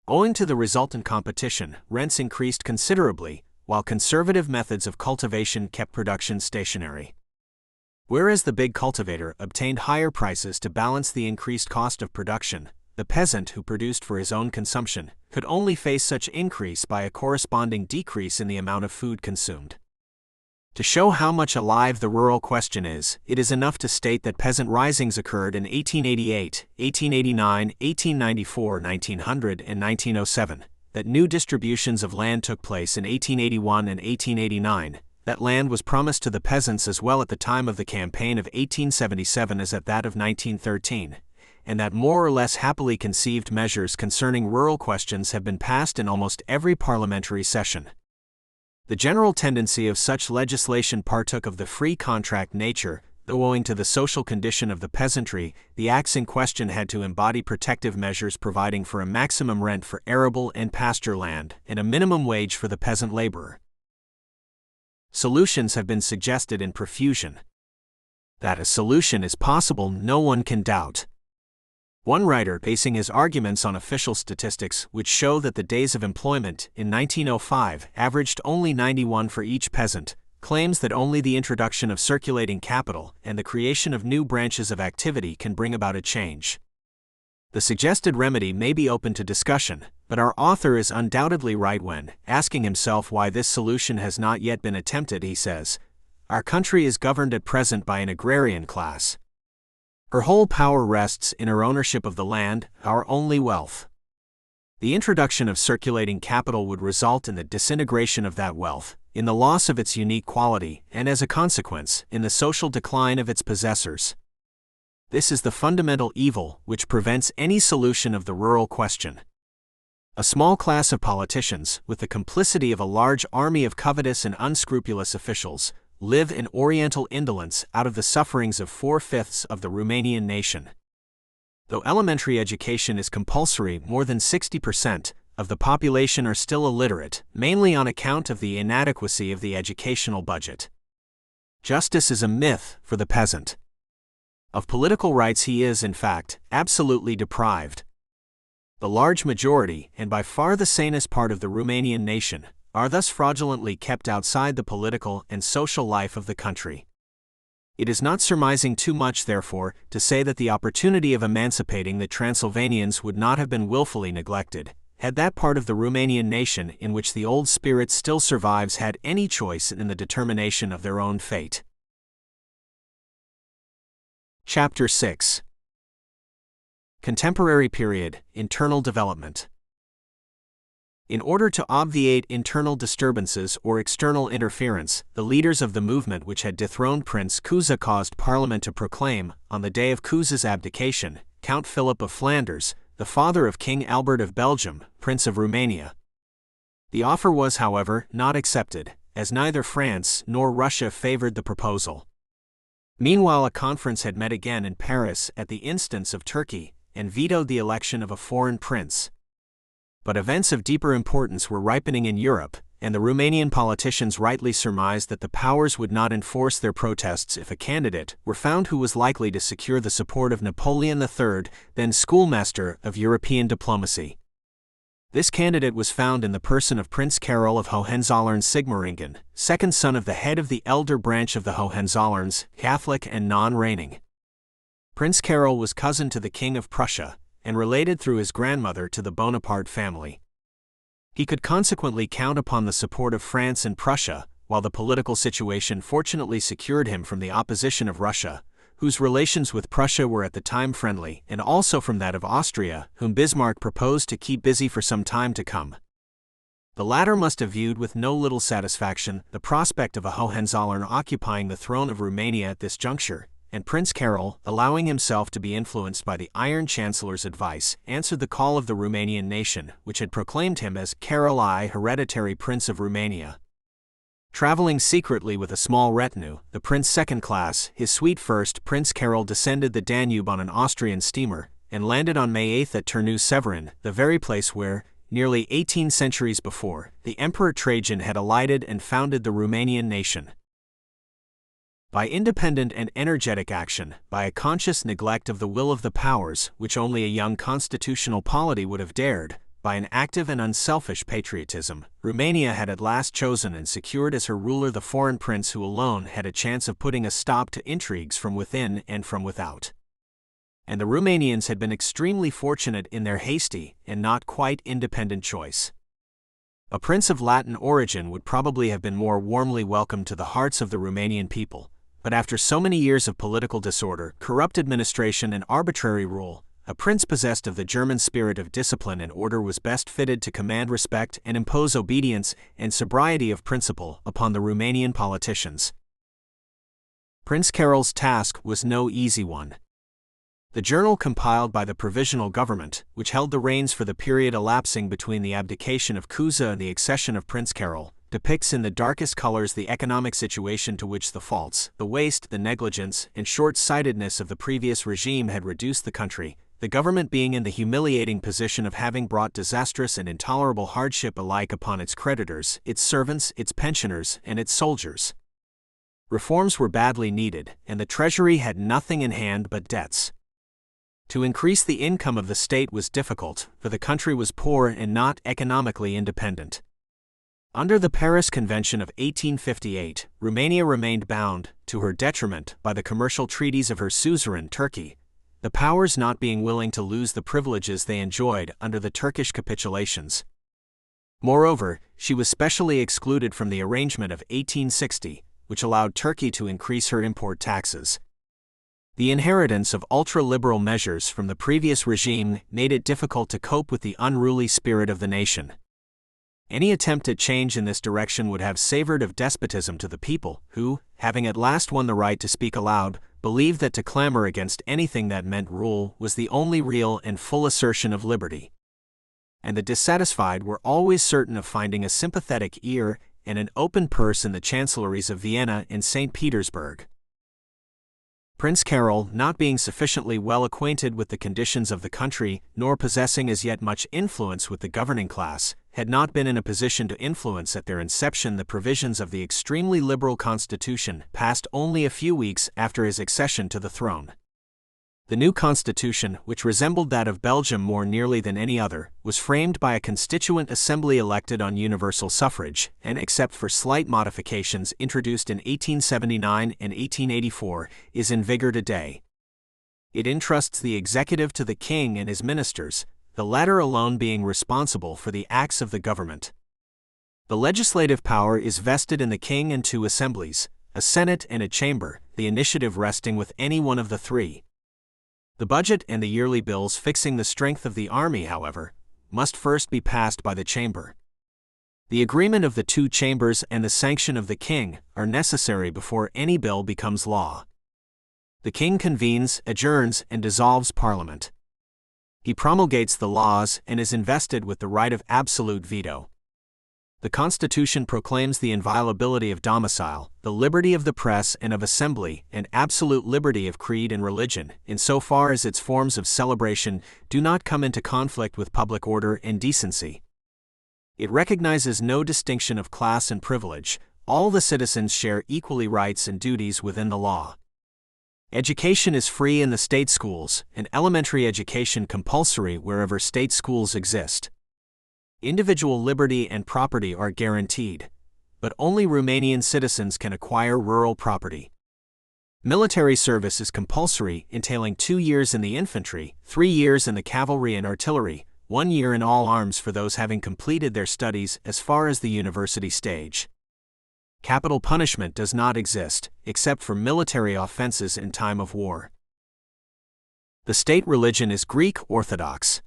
[SPEAKER 1] Owing to the resultant competition, rents increased considerably, while conservative methods of cultivation kept production stationary. Whereas the big cultivator obtained higher prices to balance the increased cost of production, the peasant who produced for his own consumption could only face such increase by a corresponding decrease in the amount of food consumed. To show how much alive the rural question is, it is enough to state that peasant risings occurred in 1888, 1889, 1894, 1900, and 1907. That new distributions of land took place in 1881 and 1889, that land was promised to the peasants as well at the time of the campaign of 1877 as at that of 1913, and that more or less happily conceived measures concerning rural questions have been passed in almost every parliamentary session. The general tendency of such legislation partook of the free contract nature, though owing to the social condition of the peasantry, the acts in question had to embody protective measures providing for a maximum rent for arable and pasture land and a minimum wage for the peasant laborer. Solutions have been suggested in profusion. That a solution is possible, no one can doubt. One writer, basing his arguments on official statistics which show that the days of employment in 1905 averaged only 91 for each peasant, claims that only the introduction of circulating capital and the creation of new branches of activity can bring about a change. The suggested remedy may be open to discussion, but our author is undoubtedly right when, asking himself why this solution has not yet been attempted, he says, "Our country is governed at present by an agrarian class. Her whole power rests in her ownership of the land, our only wealth. The introduction of circulating capital would result in the disintegration of that wealth, in the loss of its unique quality, and as a consequence, in the social decline of its possessors. This is the fundamental evil which prevents any solution of the rural question. A small class of politicians, with the complicity of a large army of covetous and unscrupulous officials, live in oriental indolence out of the sufferings of 4/5 of the Romanian nation. Though elementary education is compulsory, more than 60% of the population are still illiterate, mainly on account of the inadequacy of the educational budget. Justice is a myth for the peasant. Of political rights he is, in fact, absolutely deprived. The large majority, and by far the sanest part of the Romanian nation, are thus fraudulently kept outside the political and social life of the country. It is not surmising too much, therefore, to say that the opportunity of emancipating the Transylvanians would not have been willfully neglected, had that part of the Romanian nation in which the old spirit still survives had any choice in the determination of their own fate. Chapter 6. Contemporary Period, Internal Development. In order to obviate internal disturbances or external interference, the leaders of the movement which had dethroned Prince Cuza caused Parliament to proclaim, on the day of Cuza's abdication, Count Philip of Flanders, the father of King Albert of Belgium, Prince of Rumania. The offer was, however, not accepted, as neither France nor Russia favored the proposal. Meanwhile, a conference had met again in Paris at the instance of Turkey, and vetoed the election of a foreign prince. But events of deeper importance were ripening in Europe, and the Romanian politicians rightly surmised that the powers would not enforce their protests if a candidate were found who was likely to secure the support of Napoleon III, then schoolmaster of European diplomacy. This candidate was found in the person of Prince Karol of Hohenzollern-Sigmaringen, second son of the head of the elder branch of the Hohenzollerns, Catholic and non-reigning. Prince Karol was cousin to the King of Prussia, and related through his grandmother to the Bonaparte family. He could consequently count upon the support of France and Prussia, while the political situation fortunately secured him from the opposition of Russia, whose relations with Prussia were at the time friendly, and also from that of Austria, whom Bismarck proposed to keep busy for some time to come. The latter must have viewed with no little satisfaction the prospect of a Hohenzollern occupying the throne of Romania at this juncture, and Prince Carol, allowing himself to be influenced by the Iron Chancellor's advice, answered the call of the Romanian nation, which had proclaimed him as Carol I, hereditary Prince of Romania. Traveling secretly with a small retinue, the Prince second class, his suite first, Prince Carol descended the Danube on an Austrian steamer, and landed on May 8 at Târnu-Severin, the very place where, nearly 18 centuries before, the Emperor Trajan had alighted and founded the Romanian nation. By independent and energetic action, by a conscious neglect of the will of the powers, which only a young constitutional polity would have dared, by an active and unselfish patriotism, Romania had at last chosen and secured as her ruler the foreign prince who alone had a chance of putting a stop to intrigues from within and from without. And the Romanians had been extremely fortunate in their hasty and not quite independent choice. A prince of Latin origin would probably have been more warmly welcomed to the hearts of the Romanian people, but after so many years of political disorder, corrupt administration and arbitrary rule, a prince possessed of the German spirit of discipline and order was best fitted to command respect and impose obedience and sobriety of principle upon the Romanian politicians. Prince Carol's task was no easy one. The journal compiled by the Provisional Government, which held the reins for the period elapsing between the abdication of Cuza and the accession of Prince Carol, depicts in the darkest colors the economic situation to which the faults, the waste, the negligence, and short-sightedness of the previous regime had reduced the country, the government being in the humiliating position of having brought disastrous and intolerable hardship alike upon its creditors, its servants, its pensioners, and its soldiers. Reforms were badly needed, and the treasury had nothing in hand but debts. To increase the income of the state was difficult, for the country was poor and not economically independent. Under the Paris Convention of 1858, Romania remained bound, to her detriment, by the commercial treaties of her suzerain Turkey, the powers not being willing to lose the privileges they enjoyed under the Turkish capitulations. Moreover, she was specially excluded from the arrangement of 1860, which allowed Turkey to increase her import taxes. The inheritance of ultra-liberal measures from the previous regime made it difficult to cope with the unruly spirit of the nation. Any attempt at change in this direction would have savored of despotism to the people, who, having at last won the right to speak aloud, believed that to clamor against anything that meant rule was the only real and full assertion of liberty. And the dissatisfied were always certain of finding a sympathetic ear and an open purse in the chancelleries of Vienna and St. Petersburg. Prince Carol, not being sufficiently well acquainted with the conditions of the country, nor possessing as yet much influence with the governing class, had not been in a position to influence at their inception the provisions of the extremely liberal constitution passed only a few weeks after his accession to the throne. The new constitution, which resembled that of Belgium more nearly than any other, was framed by a constituent assembly elected on universal suffrage, and except for slight modifications introduced in 1879 and 1884, is in vigor today. It entrusts the executive to the king and his ministers, the latter alone being responsible for the acts of the government. The legislative power is vested in the king and two assemblies, a senate and a chamber, the initiative resting with any one of the three. The budget and the yearly bills fixing the strength of the army, however, must first be passed by the chamber. The agreement of the two chambers and the sanction of the king are necessary before any bill becomes law. The king convenes, adjourns, and dissolves Parliament. He promulgates the laws and is invested with the right of absolute veto. The Constitution proclaims the inviolability of domicile, the liberty of the press and of assembly, and absolute liberty of creed and religion, insofar as its forms of celebration do not come into conflict with public order and decency. It recognizes no distinction of class and privilege. All the citizens share equally rights and duties within the law. Education is free in the state schools, and elementary education compulsory wherever state schools exist. Individual liberty and property are guaranteed, but only Romanian citizens can acquire rural property. Military service is compulsory, entailing 2 years in the infantry, 3 years in the cavalry and artillery, 1 year in all arms for those having completed their studies as far as the university stage. Capital punishment does not exist, except for military offenses in time of war. The state religion is Greek Orthodox.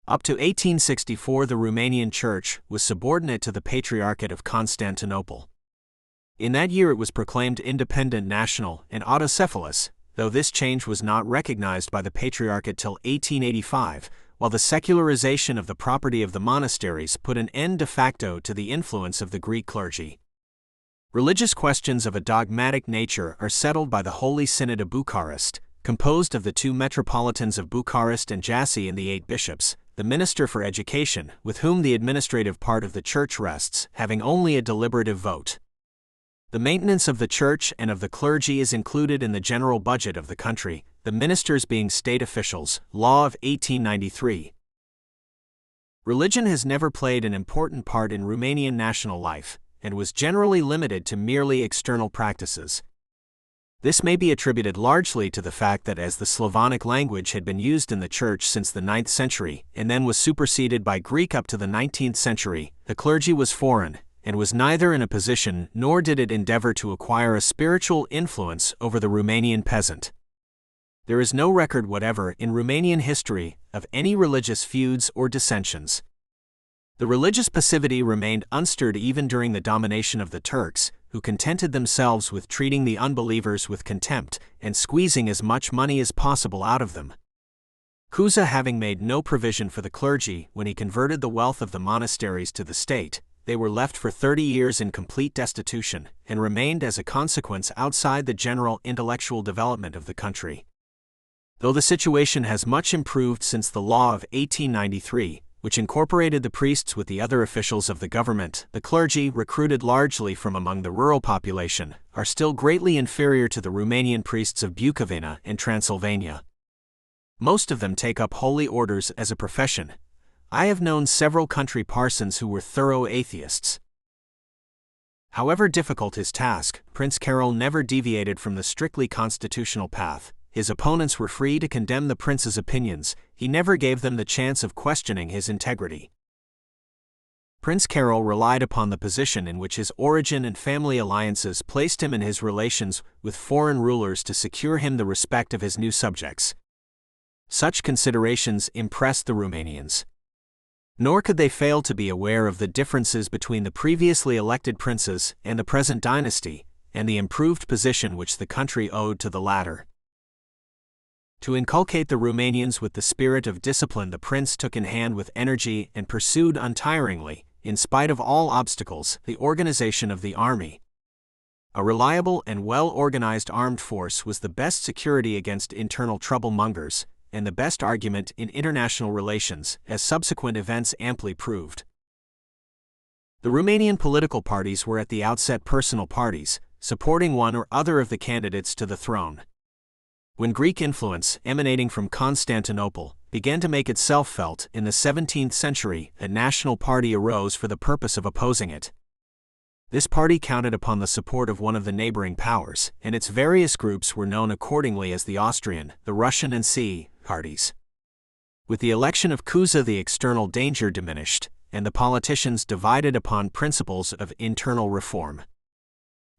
[SPEAKER 1] Up to 1864, the Romanian Church was subordinate to the Patriarchate of Constantinople. In that year it was proclaimed independent, national, and autocephalous, though this change was not recognized by the Patriarchate till 1885, while the secularization of the property of the monasteries put an end de facto to the influence of the Greek clergy. Religious questions of a dogmatic nature are settled by the Holy Synod of Bucharest, composed of the 2 metropolitans of Bucharest and Jassy and the 8 bishops, the Minister for Education, with whom the administrative part of the Church rests, having only a deliberative vote. The maintenance of the Church and of the clergy is included in the general budget of the country, the ministers being state officials, Law of 1893. Religion has never played an important part in Romanian national life, and was generally limited to merely external practices. This may be attributed largely to the fact that as the Slavonic language had been used in the Church since the 9th century, and then was superseded by Greek up to the 19th century, the clergy was foreign, and was neither in a position nor did it endeavor to acquire a spiritual influence over the Romanian peasant. There is no record whatever in Romanian history of any religious feuds or dissensions. The religious passivity remained unstirred even during the domination of the Turks, who contented themselves with treating the unbelievers with contempt and squeezing as much money as possible out of them. Cuza, having made no provision for the clergy when he converted the wealth of the monasteries to the state, they were left for 30 years in complete destitution and remained as a consequence outside the general intellectual development of the country. Though the situation has much improved since the law of 1893, which incorporated the priests with the other officials of the government, the clergy, recruited largely from among the rural population, are still greatly inferior to the Romanian priests of Bukovina and Transylvania. Most of them take up holy orders as a profession. I have known several country parsons who were thorough atheists. However difficult his task, Prince Carol never deviated from the strictly constitutional path. His opponents were free to condemn the prince's opinions, he never gave them the chance of questioning his integrity. Prince Carol relied upon the position in which his origin and family alliances placed him in his relations with foreign rulers to secure him the respect of his new subjects. Such considerations impressed the Romanians. Nor could they fail to be aware of the differences between the previously elected princes and the present dynasty, and the improved position which the country owed to the latter. To inculcate the Romanians with the spirit of discipline, the prince took in hand with energy and pursued untiringly, in spite of all obstacles, the organization of the army. A reliable and well-organized armed force was the best security against internal troublemongers, and the best argument in international relations, as subsequent events amply proved. The Romanian political parties were at the outset personal parties, supporting one or other of the candidates to the throne. When Greek influence, emanating from Constantinople, began to make itself felt in the 17th century, a national party arose for the purpose of opposing it. This party counted upon the support of one of the neighboring powers, and its various groups were known accordingly as the Austrian, the Russian and Sea parties. With the election of Cuza, the external danger diminished, and the politicians divided upon principles of internal reform.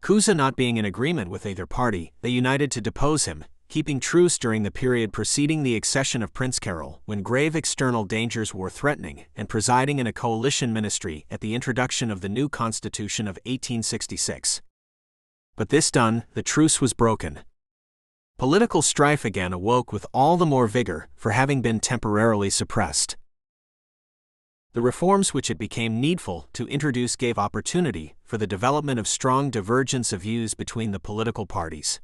[SPEAKER 1] Cuza not being in agreement with either party, they united to depose him, keeping truce during the period preceding the accession of Prince Carol, when grave external dangers were threatening, and presiding in a coalition ministry at the introduction of the new Constitution of 1866. But this done, the truce was broken. Political strife again awoke with all the more vigor for having been temporarily suppressed. The reforms which it became needful to introduce gave opportunity for the development of strong divergence of views between the political parties.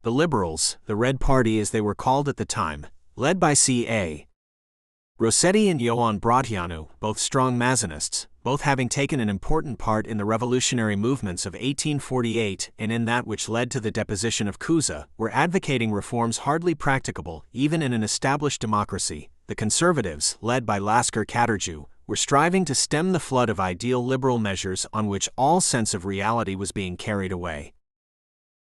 [SPEAKER 1] The Liberals, the Red Party as they were called at the time, led by C.A. Rossetti and Ioan Brătianu, both strong Mazinists, both having taken an important part in the revolutionary movements of 1848 and in that which led to the deposition of Cuza, were advocating reforms hardly practicable even in an established democracy. The Conservatives, led by Lasker Catergiu, were striving to stem the flood of ideal liberal measures on which all sense of reality was being carried away.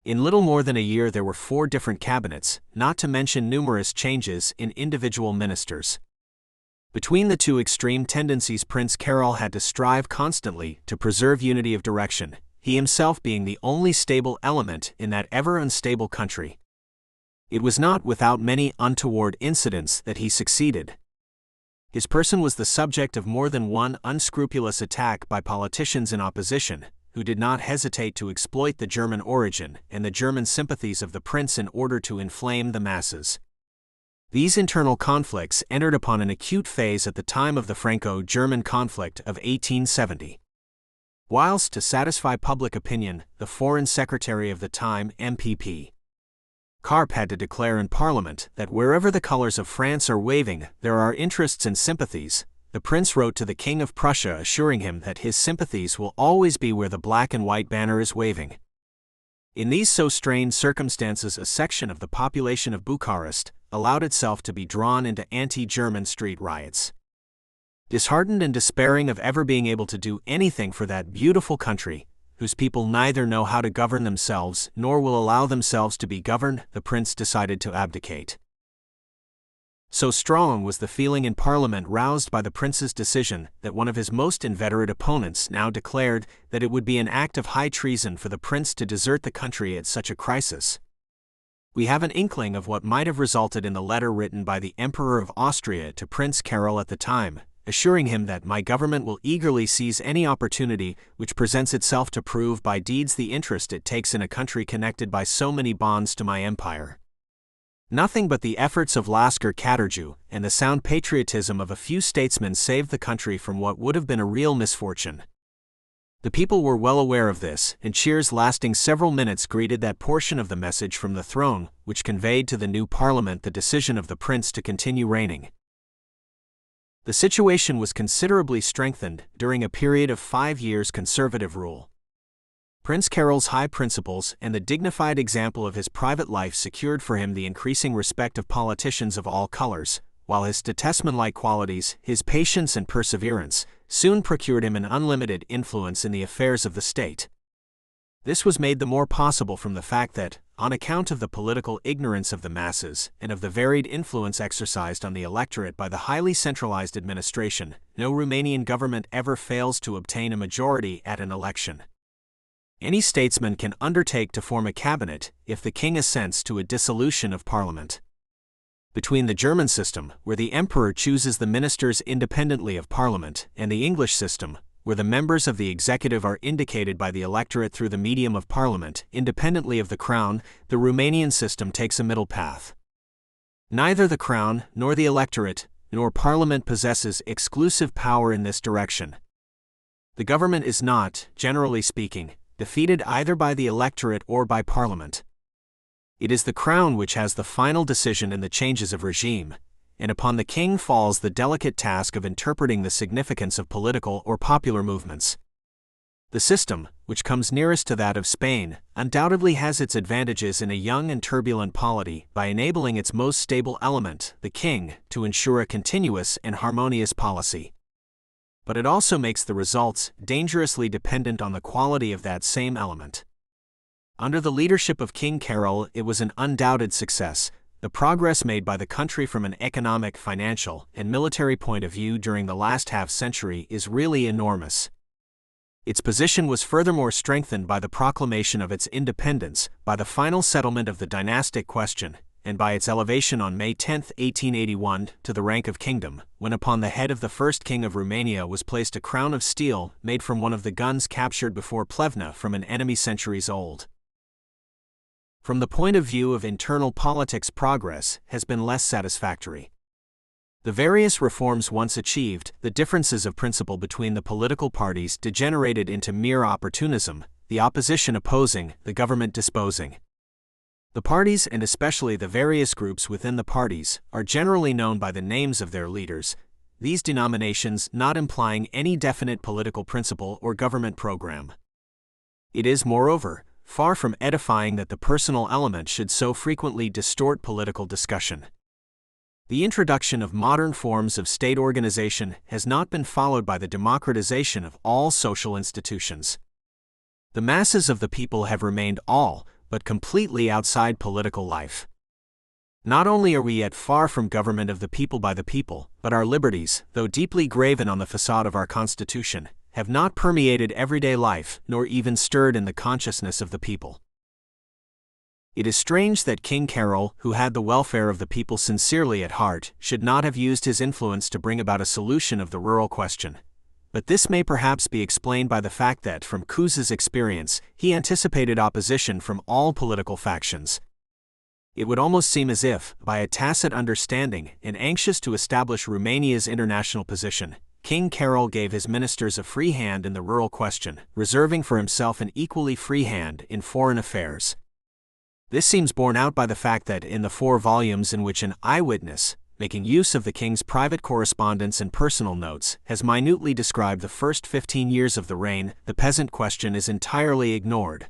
[SPEAKER 1] In little more than a year there were 4 different cabinets, not to mention numerous changes in individual ministers. Between the two extreme tendencies, Prince Carol had to strive constantly to preserve unity of direction. he himself being the only stable element in that ever unstable country. It was not without many untoward incidents that he succeeded. His person was the subject of more than one unscrupulous attack by politicians in opposition, who did not hesitate to exploit the German origin and the German sympathies of the prince in order to inflame the masses. These internal conflicts entered upon an acute phase at the time of the Franco-German conflict of 1870. Whilst, to satisfy public opinion, the Foreign Secretary of the time, MPP, Carp had to declare in Parliament that wherever the colors of France are waving, there are interests and sympathies, the prince wrote to the King of Prussia assuring him that his sympathies will always be where the black and white banner is waving. In these so strained circumstances, a section of the population of Bucharest allowed itself to be drawn into anti-German street riots. Disheartened and despairing of ever being able to do anything for that beautiful country, whose people neither know how to govern themselves nor will allow themselves to be governed, the prince decided to abdicate. So strong was the feeling in Parliament roused by the prince's decision that one of his most inveterate opponents now declared that it would be an act of high treason for the prince to desert the country at such a crisis. We have an inkling of what might have resulted in the letter written by the Emperor of Austria to Prince Carol at the time, assuring him that my government will eagerly seize any opportunity which presents itself to prove by deeds the interest it takes in a country connected by so many bonds to my empire. Nothing but the efforts of Lasker Katarju and the sound patriotism of a few statesmen saved the country from what would have been a real misfortune. The people were well aware of this, and cheers lasting several minutes greeted that portion of the message from the throne which conveyed to the new parliament the decision of the prince to continue reigning. The situation was considerably strengthened during a period of 5 years' conservative rule. Prince Carol's high principles and the dignified example of his private life secured for him the increasing respect of politicians of all colors, while his statesmanlike qualities, his patience and perseverance, soon procured him an unlimited influence in the affairs of the state. This was made the more possible from the fact that, on account of the political ignorance of the masses and of the varied influence exercised on the electorate by the highly centralized administration, no Romanian government ever fails to obtain a majority at an election. Any statesman can undertake to form a cabinet if the king assents to a dissolution of parliament. Between the German system, where the emperor chooses the ministers independently of parliament, and the English system, where the members of the executive are indicated by the electorate through the medium of parliament, independently of the crown, the Romanian system takes a middle path. Neither the crown, nor the electorate, nor parliament possesses exclusive power in this direction. The government is not, generally speaking, defeated either by the electorate or by parliament. It is the crown which has the final decision in the changes of regime, and upon the king falls the delicate task of interpreting the significance of political or popular movements. The system, which comes nearest to that of Spain, undoubtedly has its advantages in a young and turbulent polity by enabling its most stable element, the king, to ensure a continuous and harmonious policy. But it also makes the results dangerously dependent on the quality of that same element. Under the leadership of King Carol, it was an undoubted success. The progress made by the country from an economic, financial, and military point of view during the last half-century is really enormous. Its position was furthermore strengthened by the proclamation of its independence, by the final settlement of the dynastic question, and by its elevation on May 10, 1881, to the rank of kingdom, when upon the head of the first king of Romania was placed a crown of steel made from one of the guns captured before Plevna from an enemy centuries old. From the point of view of internal politics, progress has been less satisfactory. The various reforms once achieved, the differences of principle between the political parties degenerated into mere opportunism, the opposition opposing, the government disposing. The parties, and especially the various groups within the parties, are generally known by the names of their leaders, these denominations not implying any definite political principle or government program. It is, moreover, far from edifying that the personal element should so frequently distort political discussion. The introduction of modern forms of state organization has not been followed by the democratization of all social institutions. The masses of the people have remained all but completely outside political life. Not only are we yet far from government of the people by the people, but our liberties, though deeply graven on the facade of our Constitution, have not permeated everyday life nor even stirred in the consciousness of the people. It is strange that King Carol, who had the welfare of the people sincerely at heart, should not have used his influence to bring about a solution of the rural question. But this may perhaps be explained by the fact that, from Cuz's experience, he anticipated opposition from all political factions. It would almost seem as if, by a tacit understanding and anxious to establish Romania's international position, King Carol gave his ministers a free hand in the rural question, reserving for himself an equally free hand in foreign affairs. This seems borne out by the fact that in the 4 volumes in which an eyewitness, making use of the king's private correspondence and personal notes, has minutely described the first 15 years of the reign, the peasant question is entirely ignored.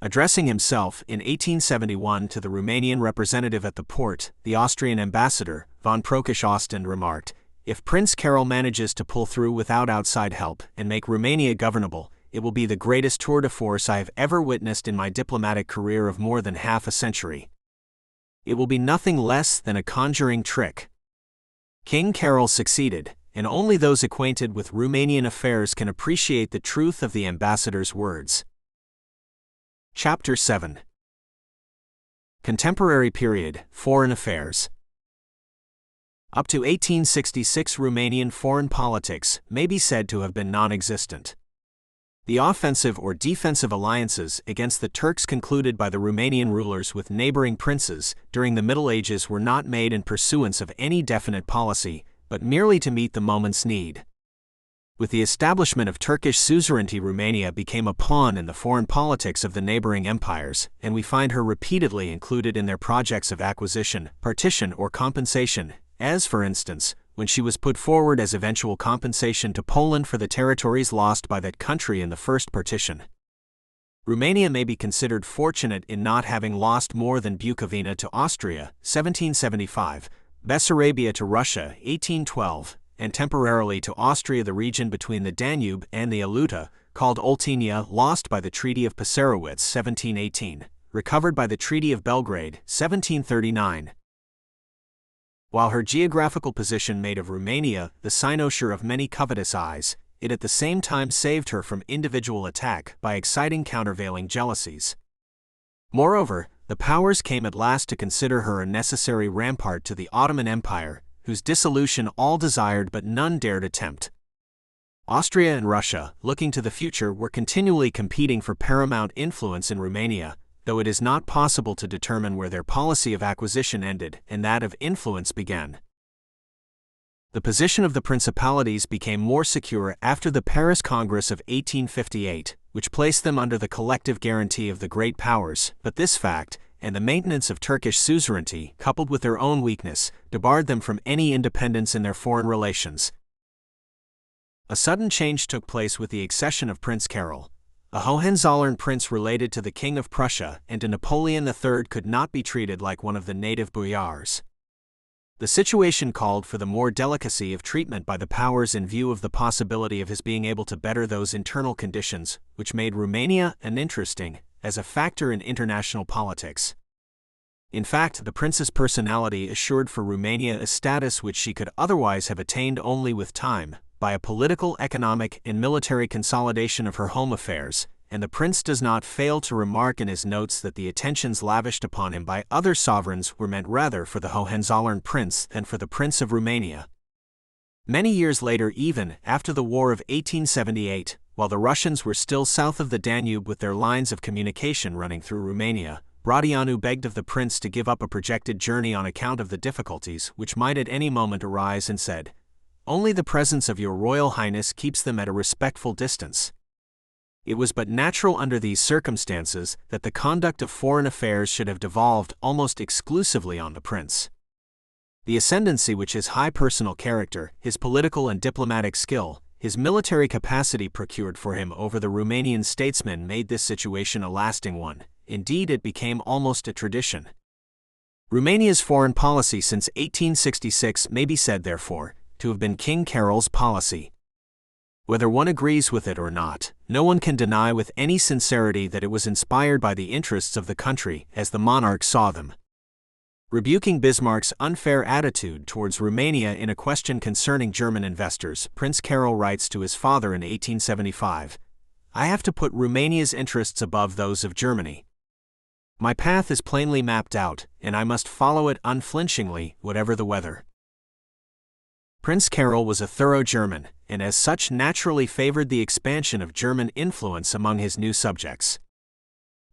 [SPEAKER 1] Addressing himself in 1871 to the Romanian representative at the Porte, the Austrian ambassador, von Prokesh-Ostend, remarked, "If Prince Carol manages to pull through without outside help and make Romania governable, it will be the greatest tour de force I have ever witnessed in my diplomatic career of more than half a century. It will be nothing less than a conjuring trick." King Carol succeeded, and only those acquainted with Romanian affairs can appreciate the truth of the ambassador's words. Chapter 7. Contemporary period, Foreign Affairs. Up to 1866, Romanian foreign politics may be said to have been non-existent. The offensive or defensive alliances against the Turks concluded by the Romanian rulers with neighboring princes during the Middle Ages were not made in pursuance of any definite policy, but merely to meet the moment's need. With the establishment of Turkish suzerainty, Romania became a pawn in the foreign politics of the neighboring empires, and we find her repeatedly included in their projects of acquisition, partition, or compensation, as, for instance, when she was put forward as eventual compensation to Poland for the territories lost by that country in the first partition. Romania may be considered fortunate in not having lost more than Bukovina to Austria, 1775, Bessarabia to Russia, 1812, and temporarily to Austria the region between the Danube and the Aluta, called Oltenia, lost by the Treaty of Passarowitz, 1718, recovered by the Treaty of Belgrade, 1739. While her geographical position made of Romania the cynosure of many covetous eyes, it at the same time saved her from individual attack by exciting countervailing jealousies. Moreover, the powers came at last to consider her a necessary rampart to the Ottoman Empire, whose dissolution all desired but none dared attempt. Austria and Russia, looking to the future, were continually competing for paramount influence in Romania, though it is not possible to determine where their policy of acquisition ended and that of influence began. The position of the principalities became more secure after the Paris Congress of 1858, which placed them under the collective guarantee of the great powers, but this fact, and the maintenance of Turkish suzerainty, coupled with their own weakness, debarred them from any independence in their foreign relations. A sudden change took place with the accession of Prince Carol. A Hohenzollern prince related to the King of Prussia and to Napoleon III could not be treated like one of the native boyars. The situation called for the more delicacy of treatment by the powers in view of the possibility of his being able to better those internal conditions which made Romania uninteresting as a factor in international politics. In fact, the prince's personality assured for Romania a status which she could otherwise have attained only with time, by a political, economic, and military consolidation of her home affairs, and the prince does not fail to remark in his notes that the attentions lavished upon him by other sovereigns were meant rather for the Hohenzollern prince than for the Prince of Romania. Many years later, even after the War of 1878, while the Russians were still south of the Danube with their lines of communication running through Romania, Brătianu begged of the prince to give up a projected journey on account of the difficulties which might at any moment arise and said, "Only the presence of your Royal Highness keeps them at a respectful distance." It was but natural under these circumstances that the conduct of foreign affairs should have devolved almost exclusively on the prince. The ascendancy which his high personal character, his political and diplomatic skill, his military capacity procured for him over the Romanian statesmen made this situation a lasting one. Indeed, it became almost a tradition. Romania's foreign policy since 1866 may be said, therefore, to have been King Carol's policy. Whether one agrees with it or not, no one can deny with any sincerity that it was inspired by the interests of the country as the monarch saw them. Rebuking Bismarck's unfair attitude towards Romania in a question concerning German investors, Prince Carol writes to his father in 1875, "I have to put Romania's interests above those of Germany. My path is plainly mapped out, and I must follow it unflinchingly, whatever the weather." Prince Carol was a thorough German, and as such naturally favored the expansion of German influence among his new subjects.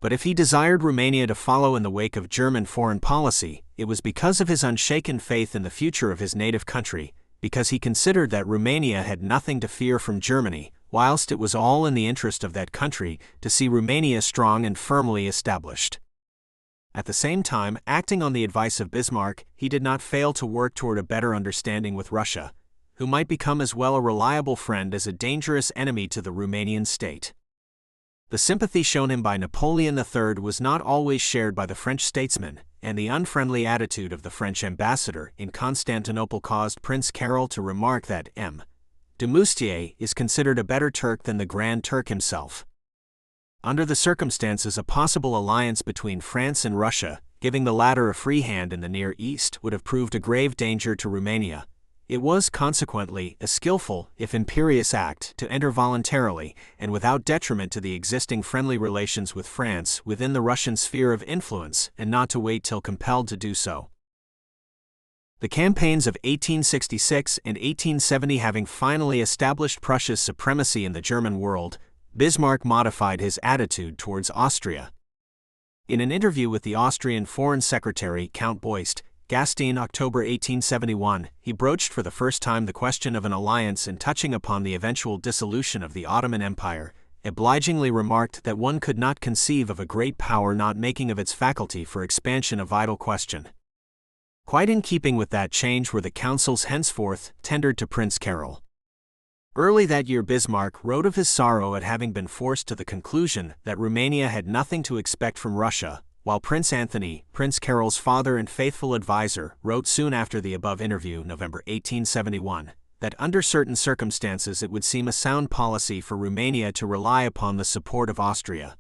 [SPEAKER 1] But if he desired Romania to follow in the wake of German foreign policy, it was because of his unshaken faith in the future of his native country, because he considered that Romania had nothing to fear from Germany, whilst it was all in the interest of that country to see Romania strong and firmly established. At the same time, acting on the advice of Bismarck, he did not fail to work toward a better understanding with Russia, who might become as well a reliable friend as a dangerous enemy to the Romanian state. The sympathy shown him by Napoleon III was not always shared by the French statesman, and the unfriendly attitude of the French ambassador in Constantinople caused Prince Carol to remark that M. de Moustier is considered a better Turk than the Grand Turk himself. Under the circumstances, a possible alliance between France and Russia, giving the latter a free hand in the Near East, would have proved a grave danger to Romania. It was, consequently, a skillful, if imperious act to enter voluntarily, and without detriment to the existing friendly relations with France within the Russian sphere of influence, and not to wait till compelled to do so. The campaigns of 1866 and 1870 having finally established Prussia's supremacy in the German world, Bismarck modified his attitude towards Austria. In an interview with the Austrian Foreign Secretary Count Beust, Gastein, October 1871, he broached for the first time the question of an alliance, and touching upon the eventual dissolution of the Ottoman Empire, obligingly remarked that one could not conceive of a great power not making of its faculty for expansion a vital question. Quite in keeping with that change were the counsels henceforth tendered to Prince Carol. Early that year Bismarck wrote of his sorrow at having been forced to the conclusion that Romania had nothing to expect from Russia, while Prince Anthony, Prince Carol's father and faithful advisor, wrote soon after the above interview, November 1871, that under certain circumstances it would seem a sound policy for Romania to rely upon the support of Austria.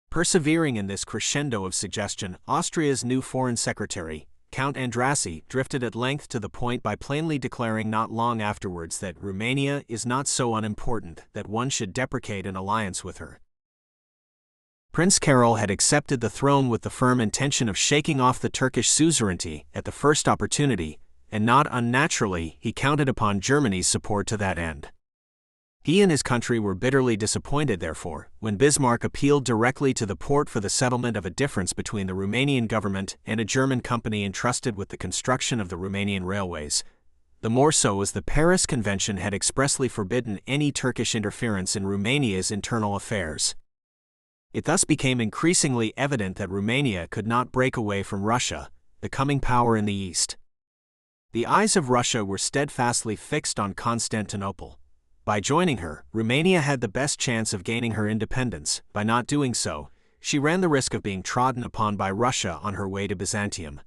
[SPEAKER 1] Persevering in this crescendo of suggestion, Austria's new foreign secretary, Count Andrassy, drifted at length to the point by plainly declaring not long afterwards that Romania is not so unimportant that one should deprecate an alliance with her. Prince Carol had accepted the throne with the firm intention of shaking off the Turkish suzerainty at the first opportunity, and not unnaturally he counted upon Germany's support to that end. He and his country were bitterly disappointed, therefore, when Bismarck appealed directly to the Porte for the settlement of a difference between the Romanian government and a German company entrusted with the construction of the Romanian railways, the more so as the Paris Convention had expressly forbidden any Turkish interference in Romania's internal affairs. It thus became increasingly evident that Romania could not break away from Russia, the coming power in the East. The eyes of Russia were steadfastly fixed on Constantinople. By joining her, Romania had the best chance of gaining her independence. By not doing so, she ran the risk of being trodden upon by Russia on her way to Byzantium.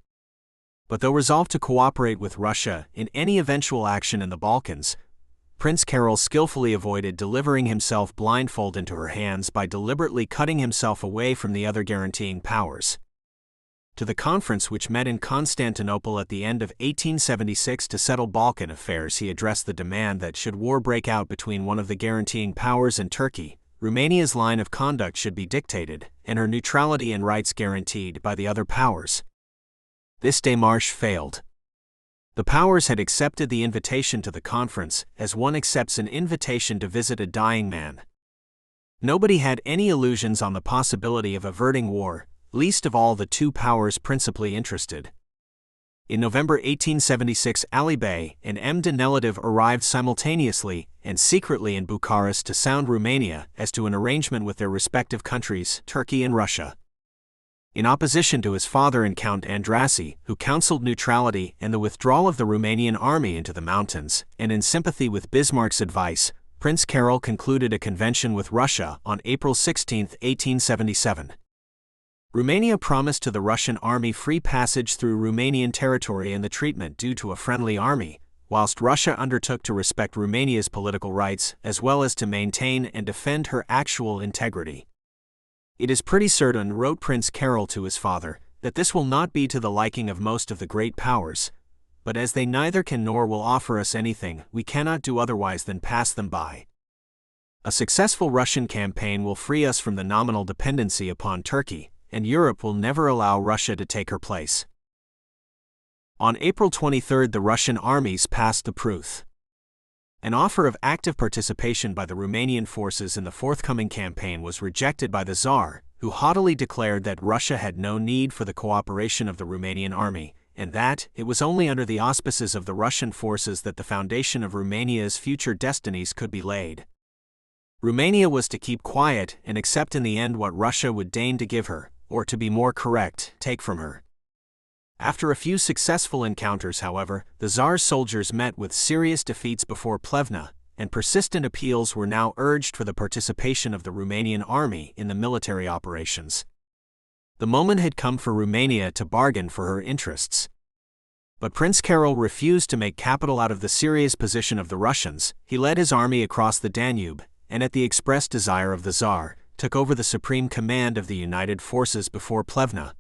[SPEAKER 1] But though resolved to cooperate with Russia in any eventual action in the Balkans, Prince Carol skillfully avoided delivering himself blindfold into her hands by deliberately cutting himself away from the other guaranteeing powers. To the conference which met in Constantinople at the end of 1876 to settle Balkan affairs, he addressed the demand that should war break out between one of the guaranteeing powers and Turkey, Romania's line of conduct should be dictated, and her neutrality and rights guaranteed by the other powers. This démarche failed. The powers had accepted the invitation to the conference, as one accepts an invitation to visit a dying man. Nobody had any illusions on the possibility of averting war, least of all the two powers principally interested. In November 1876, Ali Bey and M. de Neletiv arrived simultaneously and secretly in Bucharest to sound Romania as to an arrangement with their respective countries, Turkey and Russia. In opposition to his father and Count Andrassy, who counseled neutrality and the withdrawal of the Romanian army into the mountains, and in sympathy with Bismarck's advice, Prince Carol concluded a convention with Russia on April 16, 1877. Romania promised to the Russian army free passage through Romanian territory and the treatment due to a friendly army, whilst Russia undertook to respect Romania's political rights as well as to maintain and defend her actual integrity. It is pretty certain, wrote Prince Carol to his father, that this will not be to the liking of most of the great powers, but as they neither can nor will offer us anything, we cannot do otherwise than pass them by. A successful Russian campaign will free us from the nominal dependency upon Turkey, and Europe will never allow Russia to take her place. On April 23, the Russian armies passed the Pruth. An offer of active participation by the Romanian forces in the forthcoming campaign was rejected by the Tsar, who haughtily declared that Russia had no need for the cooperation of the Romanian army, and that it was only under the auspices of the Russian forces that the foundation of Romania's future destinies could be laid. Romania was to keep quiet and accept in the end what Russia would deign to give her, or to be more correct, take from her. After a few successful encounters, however, the Tsar's soldiers met with serious defeats before Plevna, and persistent appeals were now urged for the participation of the Romanian army in the military operations. The moment had come for Romania to bargain for her interests. But Prince Carol refused to make capital out of the serious position of the Russians. He led his army across the Danube, and at the express desire of the Tsar, took over the supreme command of the united forces before Plevna.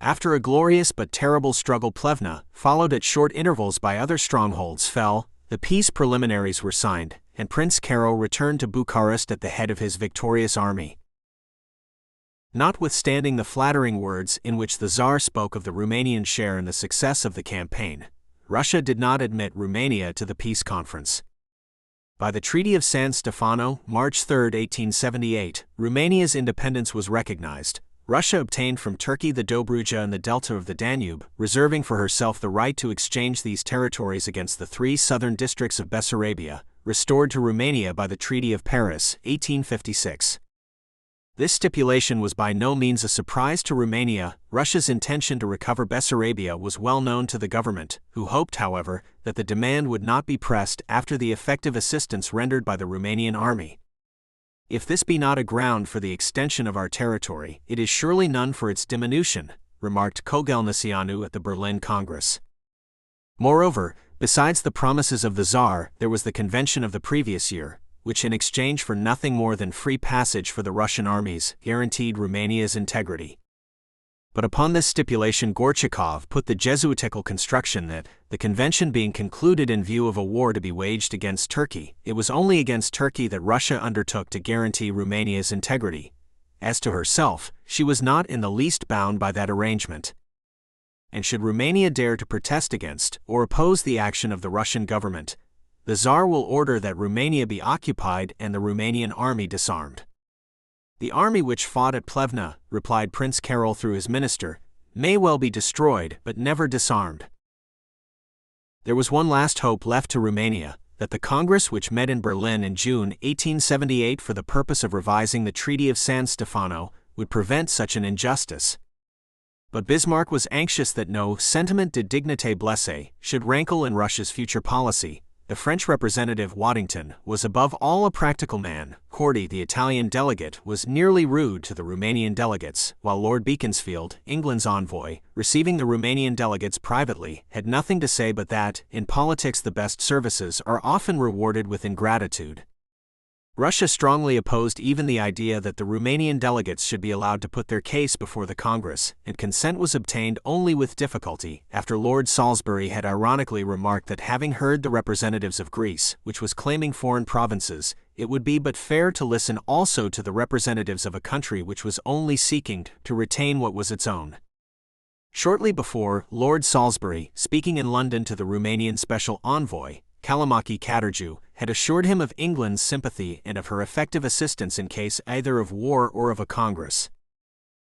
[SPEAKER 1] After a glorious but terrible struggle, Plevna, followed at short intervals by other strongholds, fell, the peace preliminaries were signed, and Prince Carol returned to Bucharest at the head of his victorious army. Notwithstanding the flattering words in which the Tsar spoke of the Romanian share in the success of the campaign, Russia did not admit Romania to the peace conference. By the Treaty of San Stefano, March 3, 1878, Romania's independence was recognized. Russia obtained from Turkey the Dobruja and the delta of the Danube, reserving for herself the right to exchange these territories against the 3 southern districts of Bessarabia, restored to Romania by the Treaty of Paris, 1856. This stipulation was by no means a surprise to Romania. Russia's intention to recover Bessarabia was well known to the government, who hoped, however, that the demand would not be pressed after the effective assistance rendered by the Romanian army. If this be not a ground for the extension of our territory, it is surely none for its diminution, remarked Kogelnicianu at the Berlin Congress. Moreover, besides the promises of the Tsar, there was the convention of the previous year, which in exchange for nothing more than free passage for the Russian armies, guaranteed Romania's integrity. But upon this stipulation Gorchakov put the Jesuitical construction that, the convention being concluded in view of a war to be waged against Turkey, it was only against Turkey that Russia undertook to guarantee Romania's integrity. As to herself, she was not in the least bound by that arrangement. And should Romania dare to protest against, or oppose the action of the Russian government, the Tsar will order that Romania be occupied and the Romanian army disarmed. The army which fought at Plevna, replied Prince Carol through his minister, may well be destroyed but never disarmed. There was one last hope left to Romania, that the Congress which met in Berlin in June 1878 for the purpose of revising the Treaty of San Stefano would prevent such an injustice. But Bismarck was anxious that no sentiment de dignité blessée should rankle in Russia's future policy. The French representative Waddington was above all a practical man. Cordy, the Italian delegate, was nearly rude to the Romanian delegates, while Lord Beaconsfield, England's envoy, receiving the Romanian delegates privately, had nothing to say but that, in politics the best services are often rewarded with ingratitude. Russia strongly opposed even the idea that the Romanian delegates should be allowed to put their case before the Congress, and consent was obtained only with difficulty, after Lord Salisbury had ironically remarked that having heard the representatives of Greece, which was claiming foreign provinces, it would be but fair to listen also to the representatives of a country which was only seeking to retain what was its own. Shortly before, Lord Salisbury, speaking in London to the Romanian special envoy, Kalamaki Katarju, had assured him of England's sympathy and of her effective assistance in case either of war or of a Congress.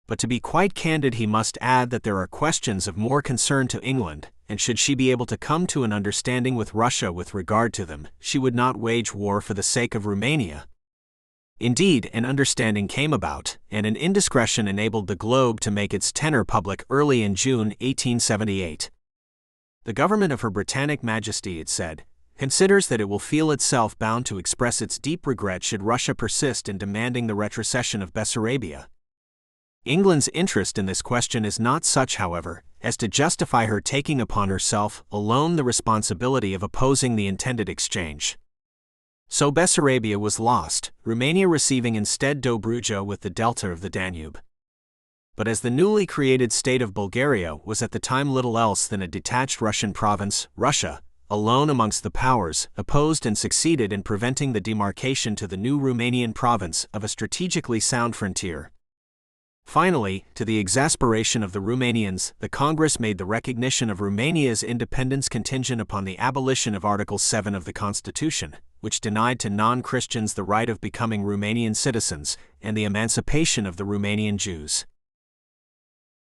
[SPEAKER 1] But to be quite candid, he must add that there are questions of more concern to England, and should she be able to come to an understanding with Russia with regard to them, she would not wage war for the sake of Romania. Indeed, an understanding came about, and an indiscretion enabled the Globe to make its tenor public early in June 1878. The government of Her Britannic Majesty, it said, considers that it will feel itself bound to express its deep regret should Russia persist in demanding the retrocession of Bessarabia. England's interest in this question is not such, however, as to justify her taking upon herself alone the responsibility of opposing the intended exchange. So Bessarabia was lost, Romania receiving instead Dobruja with the delta of the Danube. But as the newly created state of Bulgaria was at the time little else than a detached Russian province, Russia, alone amongst the powers, opposed and succeeded in preventing the demarcation to the new Romanian province of a strategically sound frontier. Finally, to the exasperation of the Romanians, the Congress made the recognition of Romania's independence contingent upon the abolition of Article 7 of the Constitution, which denied to non-Christians the right of becoming Romanian citizens, and the emancipation of the Romanian Jews.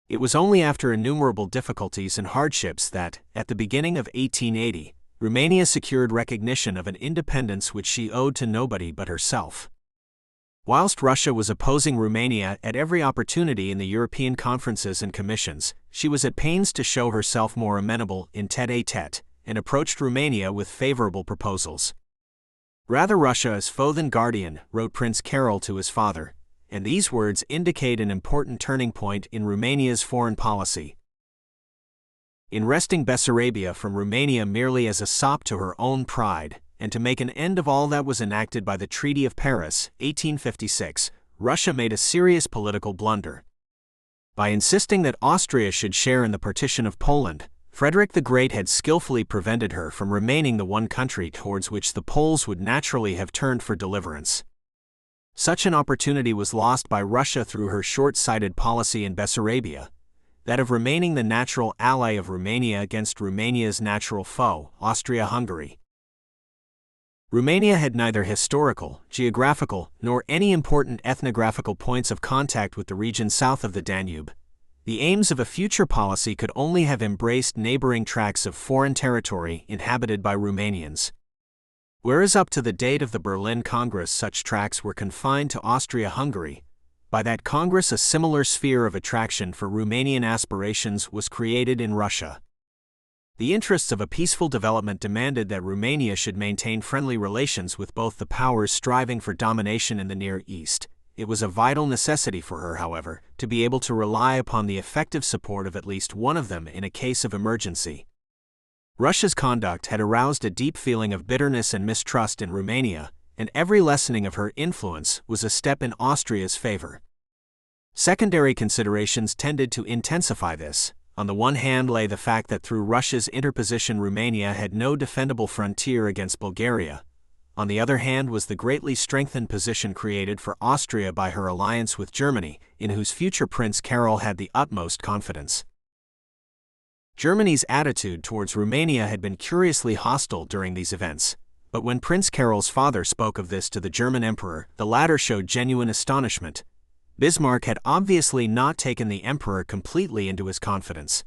[SPEAKER 1] It was only after innumerable difficulties and hardships that, at the beginning of 1880, Romania secured recognition of an independence which she owed to nobody but herself. Whilst Russia was opposing Romania at every opportunity in the European conferences and commissions, she was at pains to show herself more amenable in tête-à-tête, and approached Romania with favorable proposals. "Rather Russia as foe than guardian," wrote Prince Carol to his father, and these words indicate an important turning point in Romania's foreign policy. In wresting Bessarabia from Romania merely as a sop to her own pride, and to make an end of all that was enacted by the Treaty of Paris, 1856, Russia made a serious political blunder. By insisting that Austria should share in the partition of Poland, Frederick the Great had skillfully prevented her from remaining the one country towards which the Poles would naturally have turned for deliverance. Such an opportunity was lost by Russia through her short-sighted policy in Bessarabia, that of remaining the natural ally of Romania against Romania's natural foe, Austria-Hungary. Romania had neither historical, geographical, nor any important ethnographical points of contact with the region south of the Danube. The aims of a future policy could only have embraced neighboring tracts of foreign territory inhabited by Romanians. Whereas up to the date of the Berlin Congress such tracts were confined to Austria-Hungary, by that Congress a similar sphere of attraction for Romanian aspirations was created in Russia. The interests of a peaceful development demanded that Romania should maintain friendly relations with both the powers striving for domination in the Near East. It was a vital necessity for her, however, to be able to rely upon the effective support of at least one of them in a case of emergency. Russia's conduct had aroused a deep feeling of bitterness and mistrust in Romania, and every lessening of her influence was a step in Austria's favor. Secondary considerations tended to intensify this. On the one hand lay the fact that through Russia's interposition Romania had no defendable frontier against Bulgaria. On the other hand was the greatly strengthened position created for Austria by her alliance with Germany, in whose future Prince Carol had the utmost confidence. Germany's attitude towards Romania had been curiously hostile during these events, but when Prince Carol's father spoke of this to the German emperor, the latter showed genuine astonishment. Bismarck had obviously not taken the emperor completely into his confidence.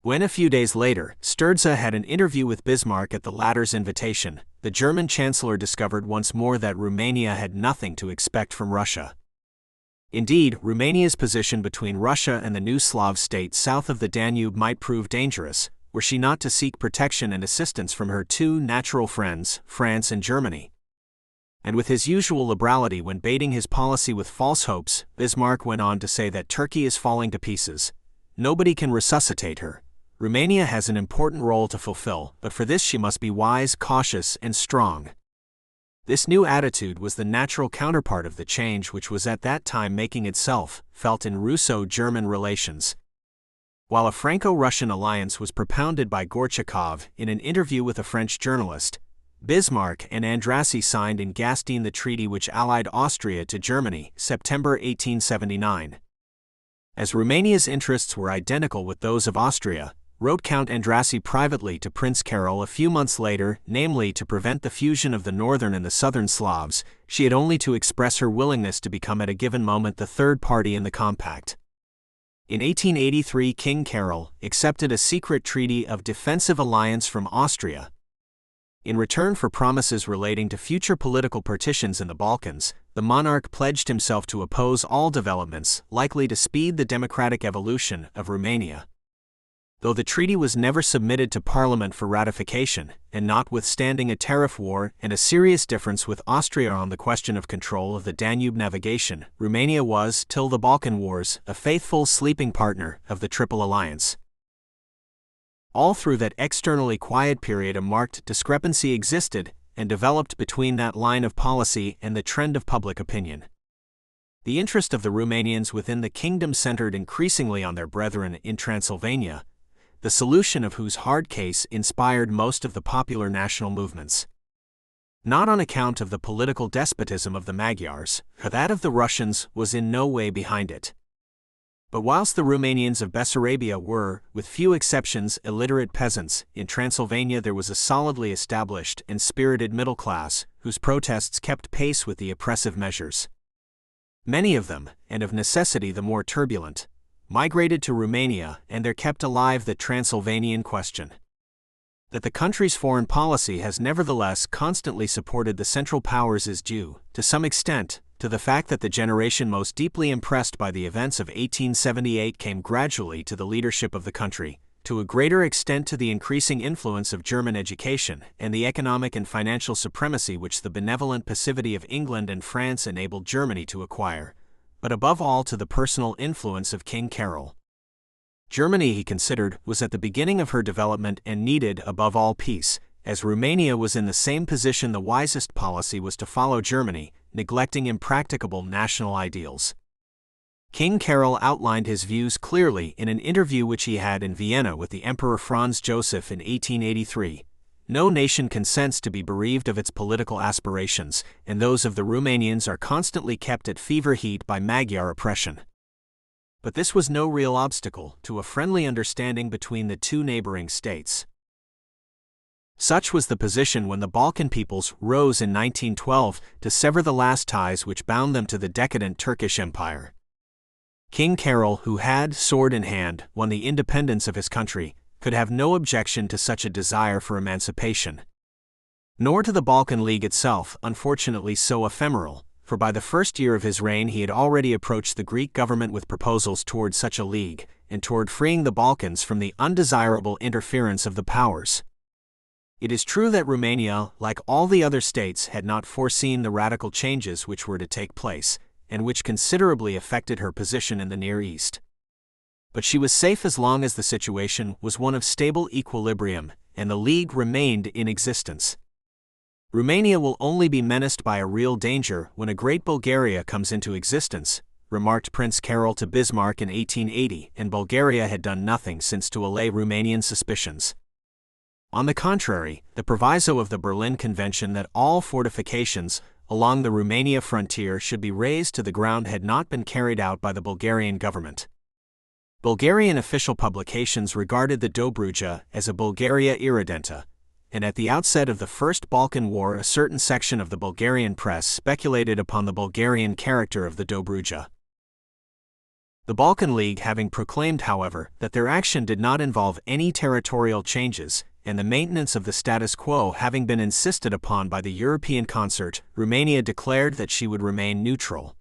[SPEAKER 1] When a few days later, Sturza had an interview with Bismarck at the latter's invitation, the German chancellor discovered once more that Romania had nothing to expect from Russia. Indeed, Romania's position between Russia and the new Slav state south of the Danube might prove dangerous, were she not to seek protection and assistance from her two natural friends, France and Germany. And with his usual liberality when baiting his policy with false hopes, Bismarck went on to say that Turkey is falling to pieces. Nobody can resuscitate her. Romania has an important role to fulfill, but for this she must be wise, cautious, and strong. This new attitude was the natural counterpart of the change which was at that time making itself felt in Russo-German relations. While a Franco-Russian alliance was propounded by Gorchakov in an interview with a French journalist, Bismarck and Andrassy signed in Gastein the treaty which allied Austria to Germany, September 1879. As Romania's interests were identical with those of Austria, wrote Count Andrassy privately to Prince Carol a few months later, namely to prevent the fusion of the northern and the southern Slavs, she had only to express her willingness to become at a given moment the third party in the compact. In 1883 King Carol accepted a secret treaty of defensive alliance from Austria. In return for promises relating to future political partitions in the Balkans, the monarch pledged himself to oppose all developments likely to speed the democratic evolution of Romania. Though the treaty was never submitted to Parliament for ratification, and notwithstanding a tariff war and a serious difference with Austria on the question of control of the Danube navigation, Romania was, till the Balkan Wars, a faithful sleeping partner of the Triple Alliance. All through that externally quiet period a marked discrepancy existed and developed between that line of policy and the trend of public opinion. The interest of the Romanians within the kingdom centered increasingly on their brethren in Transylvania, the solution of whose hard case inspired most of the popular national movements. Not on account of the political despotism of the Magyars, for that of the Russians was in no way behind it. But whilst the Romanians of Bessarabia were, with few exceptions, illiterate peasants, in Transylvania there was a solidly established and spirited middle class, whose protests kept pace with the oppressive measures. Many of them, and of necessity the more turbulent, migrated to Romania, and there kept alive the Transylvanian question. That the country's foreign policy has nevertheless constantly supported the Central Powers is due, to some extent, to the fact that the generation most deeply impressed by the events of 1878 came gradually to the leadership of the country, to a greater extent to the increasing influence of German education and the economic and financial supremacy which the benevolent passivity of England and France enabled Germany to acquire, but above all to the personal influence of King Carol. Germany, he considered, was at the beginning of her development and needed, above all, peace. As Romania was in the same position, the wisest policy was to follow Germany, neglecting impracticable national ideals. King Carol outlined his views clearly in an interview which he had in Vienna with the Emperor Franz Joseph in 1883. No nation consents to be bereaved of its political aspirations, and those of the Romanians are constantly kept at fever heat by Magyar oppression. But this was no real obstacle to a friendly understanding between the two neighboring states. Such was the position when the Balkan peoples rose in 1912 to sever the last ties which bound them to the decadent Turkish Empire. King Carol, who had, sword in hand, won the independence of his country, could have no objection to such a desire for emancipation. Nor to the Balkan League itself, unfortunately so ephemeral, for by the first year of his reign he had already approached the Greek government with proposals toward such a league, and toward freeing the Balkans from the undesirable interference of the powers. It is true that Romania, like all the other states, had not foreseen the radical changes which were to take place, and which considerably affected her position in the Near East. But she was safe as long as the situation was one of stable equilibrium, and the League remained in existence. Romania will only be menaced by a real danger when a great Bulgaria comes into existence, remarked Prince Carol to Bismarck in 1880, and Bulgaria had done nothing since to allay Romanian suspicions. On the contrary, the proviso of the Berlin Convention that all fortifications along the Romania frontier should be razed to the ground had not been carried out by the Bulgarian government. Bulgarian official publications regarded the Dobruja as a Bulgaria irredenta, and at the outset of the First Balkan War a certain section of the Bulgarian press speculated upon the Bulgarian character of the Dobruja. The Balkan League having proclaimed, however, that their action did not involve any territorial changes, and the maintenance of the status quo having been insisted upon by the European concert, Romania declared that she would remain neutral.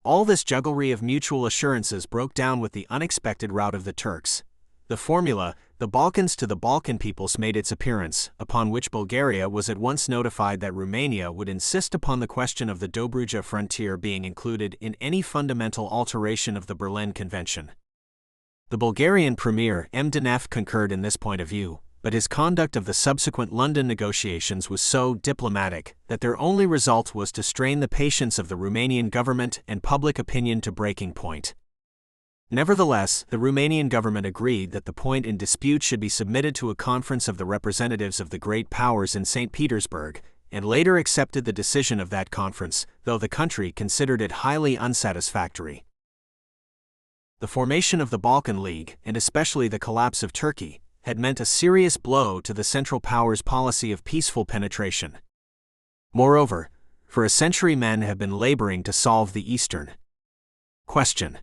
[SPEAKER 1] All this jugglery of mutual assurances broke down with the unexpected rout of the Turks. The formula, the Balkans to the Balkan peoples, made its appearance, upon which Bulgaria was at once notified that Romania would insist upon the question of the Dobruja frontier being included in any fundamental alteration of the Berlin Convention. The Bulgarian Premier Mdnev concurred in this point of view, but his conduct of the subsequent London negotiations was so diplomatic that their only result was to strain the patience of the Romanian government and public opinion to breaking point. Nevertheless, the Romanian government agreed that the point in dispute should be submitted to a conference of the representatives of the great powers in St. Petersburg, and later accepted the decision of that conference, though the country considered it highly unsatisfactory. The formation of the Balkan League, and especially the collapse of Turkey, had meant a serious blow to the Central Powers' policy of peaceful penetration. Moreover, for a century men have been laboring to solve the Eastern question.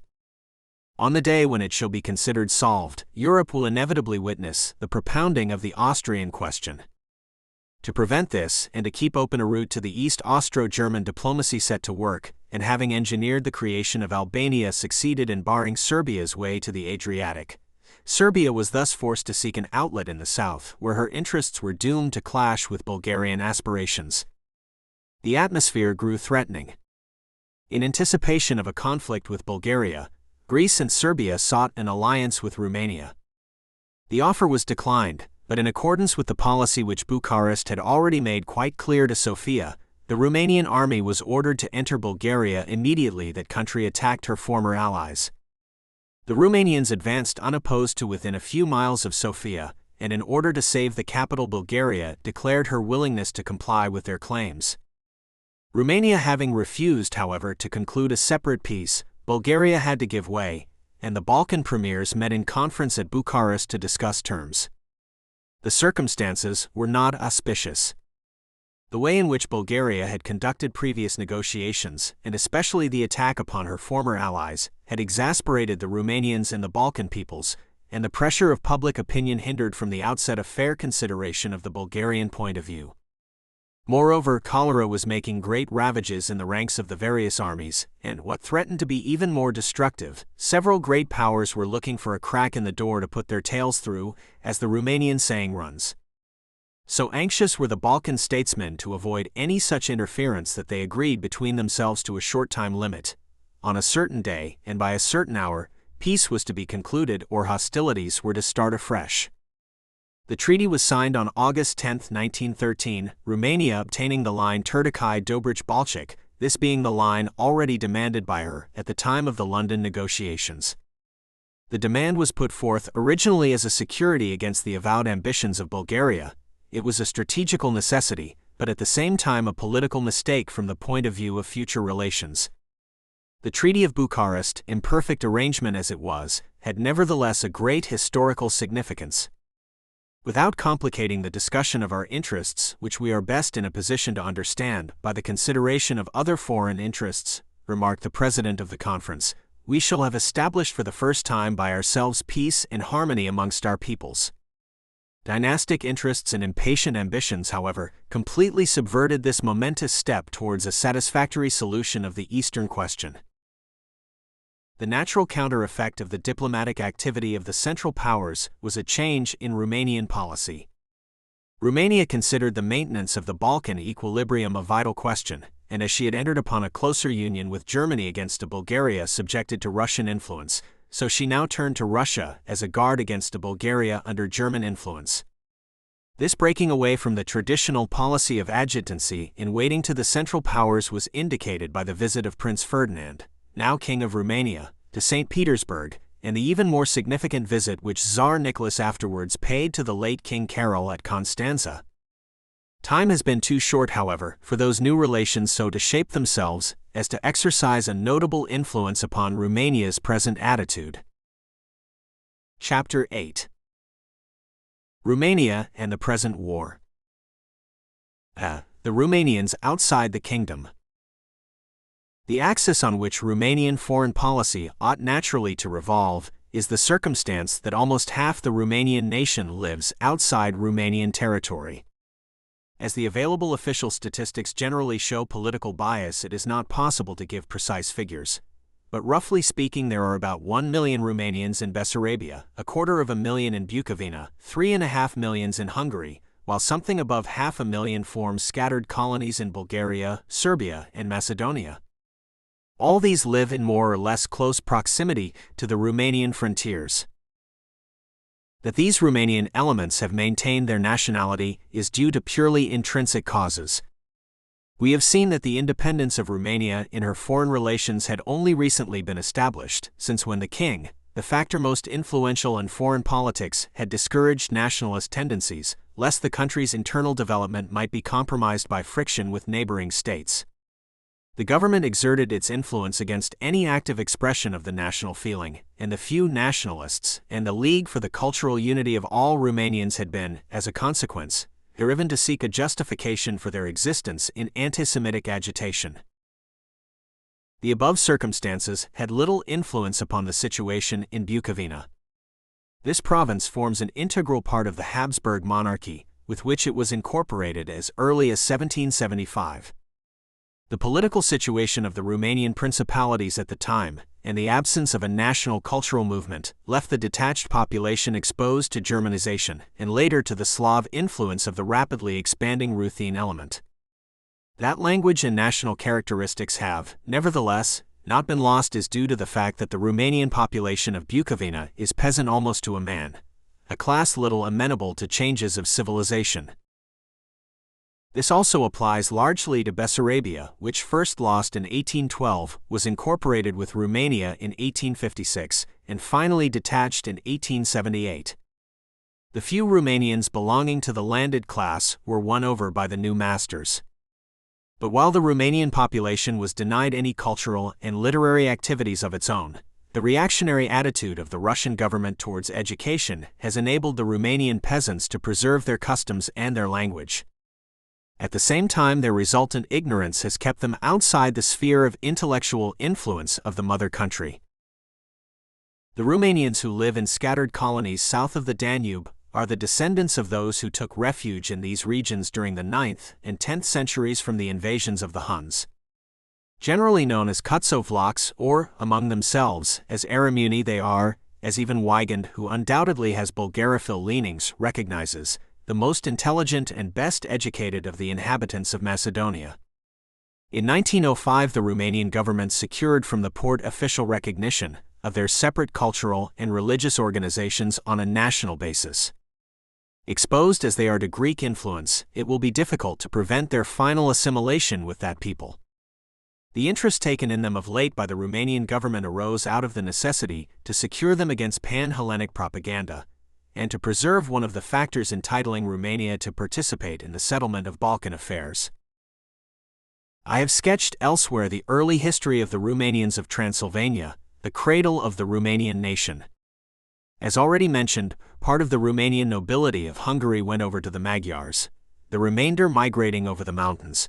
[SPEAKER 1] On the day when it shall be considered solved, Europe will inevitably witness the propounding of the Austrian question. To prevent this, and to keep open a route to the East, Austro-German diplomacy set to work, and having engineered the creation of Albania succeeded in barring Serbia's way to the Adriatic. Serbia was thus forced to seek an outlet in the south, where her interests were doomed to clash with Bulgarian aspirations. The atmosphere grew threatening. In anticipation of a conflict with Bulgaria, Greece and Serbia sought an alliance with Romania. The offer was declined, but in accordance with the policy which Bucharest had already made quite clear to Sofia, The Romanian army was ordered to enter Bulgaria immediately that country attacked her former allies. The Romanians advanced unopposed to within a few miles of Sofia, and in order to save the capital Bulgaria, declared her willingness to comply with their claims. Romania having refused, however, to conclude a separate peace, Bulgaria had to give way, and the Balkan premiers met in conference at Bucharest to discuss terms. The circumstances were not auspicious. The way in which Bulgaria had conducted previous negotiations, and especially the attack upon her former allies, had exasperated the Romanians and the Balkan peoples, and the pressure of public opinion hindered from the outset a fair consideration of the Bulgarian point of view. Moreover, cholera was making great ravages in the ranks of the various armies, and, what threatened to be even more destructive, several great powers were looking for a crack in the door to put their tails through, as the Romanian saying runs. So anxious were the Balkan statesmen to avoid any such interference that they agreed between themselves to a short time limit. On a certain day, and by a certain hour, peace was to be concluded or hostilities were to start afresh. The treaty was signed on August 10, 1913, Romania obtaining the line Târducai-Dobrich-Balcic, this being the line already demanded by her at the time of the London negotiations. The demand was put forth originally as a security against the avowed ambitions of Bulgaria. It was a strategical necessity, but at the same time a political mistake from the point of view of future relations. The Treaty of Bucharest, imperfect arrangement as it was, had nevertheless a great historical significance. Without complicating the discussion of our interests, which we are best in a position to understand, by the consideration of other foreign interests, remarked the president of the conference, we shall have established for the first time by ourselves peace and harmony amongst our peoples. Dynastic interests and impatient ambitions, however, completely subverted this momentous step towards a satisfactory solution of the Eastern question. The natural counter-effect of the diplomatic activity of the Central Powers was a change in Romanian policy. Romania considered the maintenance of the Balkan equilibrium a vital question, and as she had entered upon a closer union with Germany against a Bulgaria subjected to Russian influence, so she now turned to Russia as a guard against a Bulgaria under German influence. This breaking away from the traditional policy of adjutancy in waiting to the Central Powers was indicated by the visit of Prince Ferdinand, now King of Romania, to St. Petersburg, and the even more significant visit which Tsar Nicholas afterwards paid to the late King Carol at Constanza. Time has been too short, however, for those new relations so to shape themselves as to exercise a notable influence upon Romania's present attitude. Chapter 8. Romania and the Present War. The Romanians outside the kingdom. The axis on which Romanian foreign policy ought naturally to revolve is the circumstance that almost half the Romanian nation lives outside Romanian territory. As the available official statistics generally show political bias, it is not possible to give precise figures. But roughly speaking, there are about 1 million Romanians in Bessarabia, 250,000 in Bukovina, 3.5 million in Hungary, while something above 500,000 form scattered colonies in Bulgaria, Serbia, and Macedonia. All these live in more or less close proximity to the Romanian frontiers. That these Romanian elements have maintained their nationality is due to purely intrinsic causes. We have seen that the independence of Romania in her foreign relations had only recently been established, since when the king, the factor most influential in foreign politics, had discouraged nationalist tendencies, lest the country's internal development might be compromised by friction with neighboring states. The government exerted its influence against any active expression of the national feeling, and the few nationalists and the League for the Cultural Unity of all Romanians had been, as a consequence, driven to seek a justification for their existence in anti-Semitic agitation. The above circumstances had little influence upon the situation in Bukovina. This province forms an integral part of the Habsburg monarchy, with which it was incorporated as early as 1775. The political situation of the Romanian principalities at the time, and the absence of a national cultural movement, left the detached population exposed to Germanization, and later to the Slav influence of the rapidly expanding Ruthene element. That language and national characteristics have, nevertheless, not been lost is due to the fact that the Romanian population of Bukovina is peasant almost to a man, a class little amenable to changes of civilization. This also applies largely to Bessarabia, which first lost in 1812, was incorporated with Romania in 1856, and finally detached in 1878. The few Romanians belonging to the landed class were won over by the new masters. But while the Romanian population was denied any cultural and literary activities of its own, the reactionary attitude of the Russian government towards education has enabled the Romanian peasants to preserve their customs and their language. At the same time, their resultant ignorance has kept them outside the sphere of intellectual influence of the mother country. The Romanians who live in scattered colonies south of the Danube are the descendants of those who took refuge in these regions during the 9th and 10th centuries from the invasions of the Huns. Generally known as Kutsovlaks, or, among themselves, as Aramuni, they are, as even Weigand, who undoubtedly has Bulgarophile leanings, recognizes, the most intelligent and best educated of the inhabitants of Macedonia. In 1905, the Romanian government secured from the Porte official recognition of their separate cultural and religious organizations on a national basis. Exposed as they are to Greek influence, it will be difficult to prevent their final assimilation with that people. The interest taken in them of late by the Romanian government arose out of the necessity to secure them against pan-Hellenic propaganda, and to preserve one of the factors entitling Romania to participate in the settlement of Balkan affairs. I have sketched elsewhere the early history of the Romanians of Transylvania, the cradle of the Romanian nation. As already mentioned, part of the Romanian nobility of Hungary went over to the Magyars, the remainder migrating over the mountains.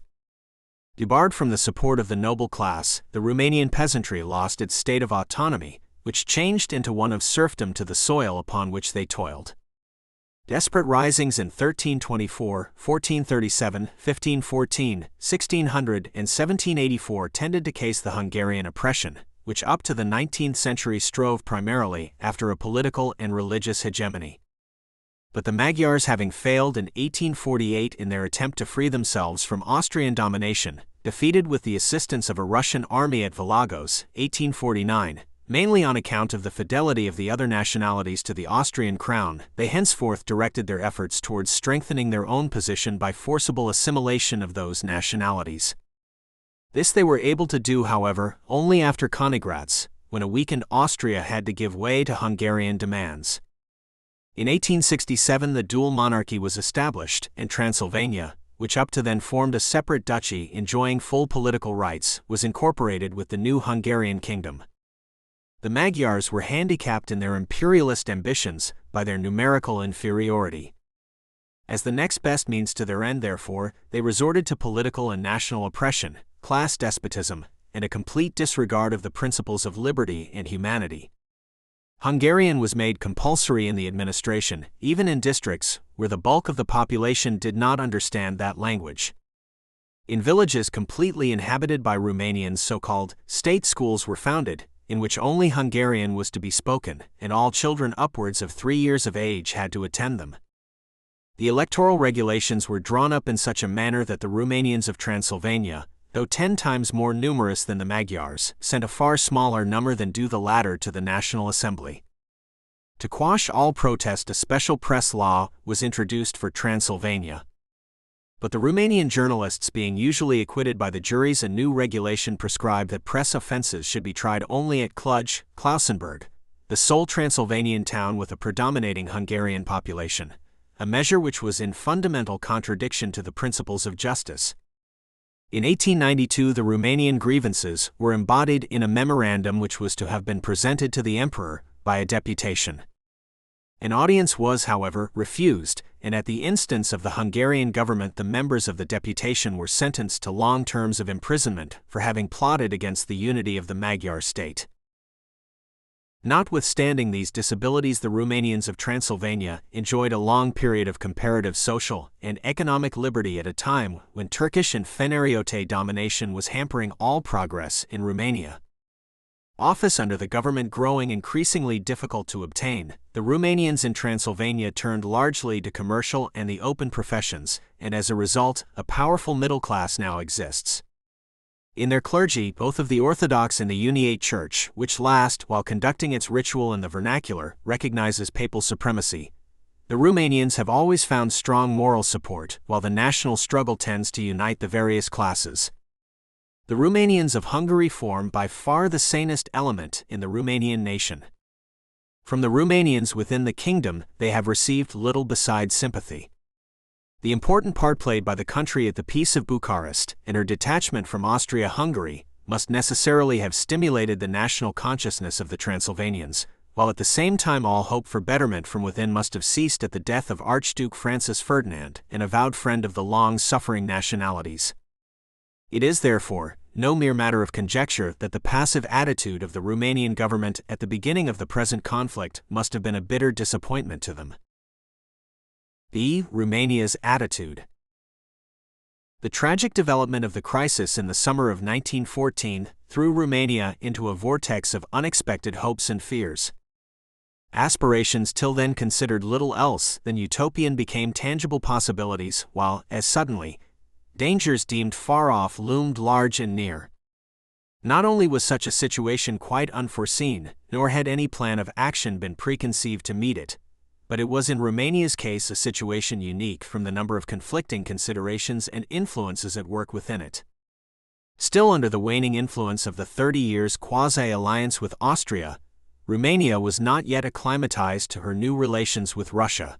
[SPEAKER 1] Debarred from the support of the noble class, the Romanian peasantry lost its state of autonomy, which changed into one of serfdom to the soil upon which they toiled. Desperate risings in 1324, 1437, 1514, 1600, and 1784 tended to case the Hungarian oppression, which up to the 19th century strove primarily after a political and religious hegemony. But the Magyars, having failed in 1848 in their attempt to free themselves from Austrian domination, defeated with the assistance of a Russian army at Vilagos, 1849, mainly on account of the fidelity of the other nationalities to the Austrian crown, they henceforth directed their efforts towards strengthening their own position by forcible assimilation of those nationalities. This they were able to do, however, only after Königgrätz, when a weakened Austria had to give way to Hungarian demands. In 1867 the dual monarchy was established, and Transylvania, which up to then formed a separate duchy enjoying full political rights, was incorporated with the new Hungarian kingdom. The Magyars were handicapped in their imperialist ambitions by their numerical inferiority. As the next best means to their end, therefore, they resorted to political and national oppression, class despotism, and a complete disregard of the principles of liberty and humanity. Hungarian was made compulsory in the administration, even in districts where the bulk of the population did not understand that language. In villages completely inhabited by Romanians, so-called state schools were founded, in which only Hungarian was to be spoken, and all children upwards of 3 years of age had to attend them. The electoral regulations were drawn up in such a manner that the Romanians of Transylvania, though 10 times more numerous than the Magyars, sent a far smaller number than do the latter to the National Assembly. To quash all protest, a special press law was introduced for Transylvania. But the Romanian journalists being usually acquitted by the juries, a new regulation prescribed that press offences should be tried only at Cluj, Klausenburg, the sole Transylvanian town with a predominating Hungarian population, a measure which was in fundamental contradiction to the principles of justice. In 1892 the Romanian grievances were embodied in a memorandum which was to have been presented to the emperor by a deputation. An audience was, however, refused, and at the instance of the Hungarian government the members of the deputation were sentenced to long terms of imprisonment for having plotted against the unity of the Magyar state. Notwithstanding these disabilities, the Romanians of Transylvania enjoyed a long period of comparative social and economic liberty at a time when Turkish and Feneriote domination was hampering all progress in Romania. Office under the government growing increasingly difficult to obtain, the Romanians in Transylvania turned largely to commercial and the open professions, and as a result, a powerful middle class now exists. In their clergy, both of the Orthodox and the Uniate Church, which last, while conducting its ritual in the vernacular, recognizes papal supremacy, The Romanians have always found strong moral support, while the national struggle tends to unite the various classes. The Romanians of Hungary form by far the sanest element in the Romanian nation. From the Romanians within the kingdom, they have received little besides sympathy. The important part played by the country at the Peace of Bucharest and her detachment from Austria-Hungary must necessarily have stimulated the national consciousness of the Transylvanians, while at the same time all hope for betterment from within must have ceased at the death of Archduke Francis Ferdinand, an avowed friend of the long-suffering nationalities. It is, therefore, no mere matter of conjecture that the passive attitude of the Romanian government at the beginning of the present conflict must have been a bitter disappointment to them. B. Romania's attitude. The tragic development of the crisis in the summer of 1914 threw Romania into a vortex of unexpected hopes and fears. Aspirations till then considered little else than utopian became tangible possibilities, while, as suddenly, dangers deemed far off loomed large and near. Not only was such a situation quite unforeseen, nor had any plan of action been preconceived to meet it, but it was in Romania's case a situation unique from the number of conflicting considerations and influences at work within it. Still under the waning influence of the 30 years quasi-alliance with Austria, Romania was not yet acclimatized to her new relations with Russia.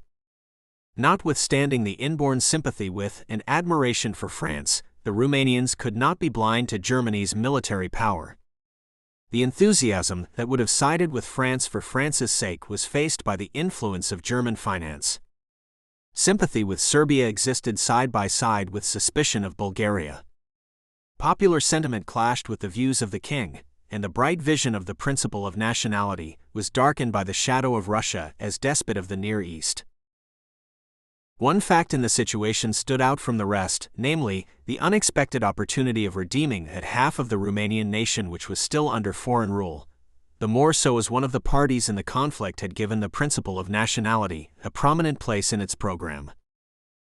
[SPEAKER 1] Notwithstanding the inborn sympathy with and admiration for France, the Romanians could not be blind to Germany's military power. The enthusiasm that would have sided with France for France's sake was faced by the influence of German finance. Sympathy with Serbia existed side by side with suspicion of Bulgaria. Popular sentiment clashed with the views of the king, and the bright vision of the principle of nationality was darkened by the shadow of Russia as despot of the Near East. One fact in the situation stood out from the rest, namely, the unexpected opportunity of redeeming that half of the Romanian nation which was still under foreign rule, the more so as one of the parties in the conflict had given the principle of nationality a prominent place in its program.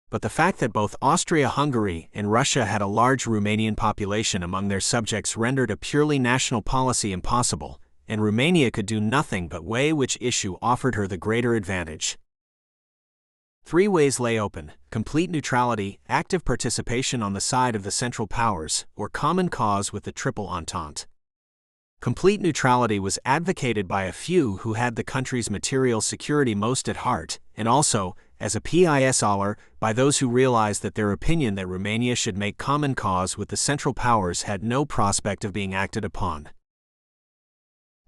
[SPEAKER 1] But the fact that both Austria-Hungary and Russia had a large Romanian population among their subjects rendered a purely national policy impossible, and Romania could do nothing but weigh which issue offered her the greater advantage. 3 ways lay open: complete neutrality, active participation on the side of the Central Powers, or common cause with the Triple Entente. Complete neutrality was advocated by a few who had the country's material security most at heart, and also, as a PISler, by those who realized that their opinion that Romania should make common cause with the Central Powers had no prospect of being acted upon.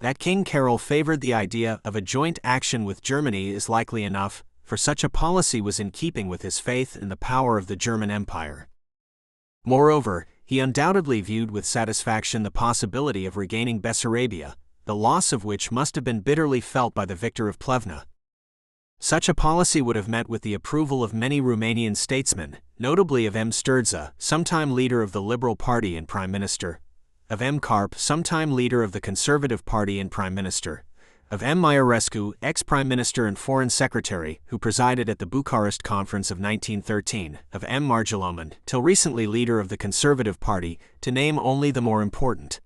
[SPEAKER 1] That King Carol favored the idea of a joint action with Germany is likely enough, for such a policy was in keeping with his faith in the power of the German Empire. Moreover, he undoubtedly viewed with satisfaction the possibility of regaining Bessarabia, the loss of which must have been bitterly felt by the victor of Plevna. Such a policy would have met with the approval of many Romanian statesmen, notably of M. Sturza, sometime leader of the Liberal Party and Prime Minister, of M. Carp, sometime leader of the Conservative Party and Prime Minister, of M. Maiarescu, ex-Prime Minister and Foreign Secretary, who presided at the Bucharest Conference of 1913, of M. Marjoloman, till recently leader of the Conservative Party, to name only the more important.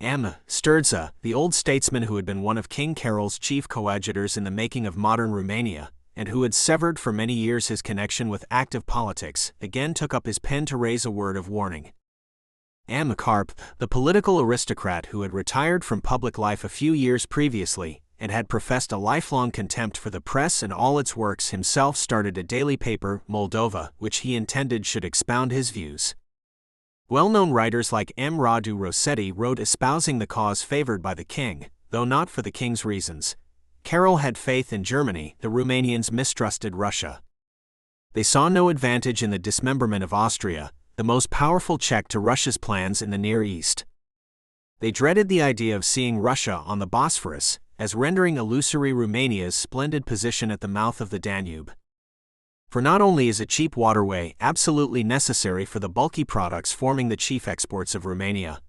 [SPEAKER 1] M. Sturza, the old statesman who had been one of King Carol's chief coadjutors in the making of modern Romania, and who had severed for many years his connection with active politics, again took up his pen to raise a word of warning. M. Carp, the political aristocrat who had retired from public life a few years previously, and had professed a lifelong contempt for the press and all its works, himself started a daily paper, Moldova, which he intended should expound his views. Well-known writers like M. Radu Rossetti wrote espousing the cause favored by the king, though not for the king's reasons. Carol had faith in Germany, the Romanians mistrusted Russia. They saw no advantage in the dismemberment of Austria, the most powerful check to Russia's plans in the Near East. They dreaded the idea of seeing Russia on the Bosphorus, as rendering illusory Romania's splendid position at the mouth of the Danube. For not only is a cheap waterway absolutely necessary for the bulky products forming the chief exports of Romania,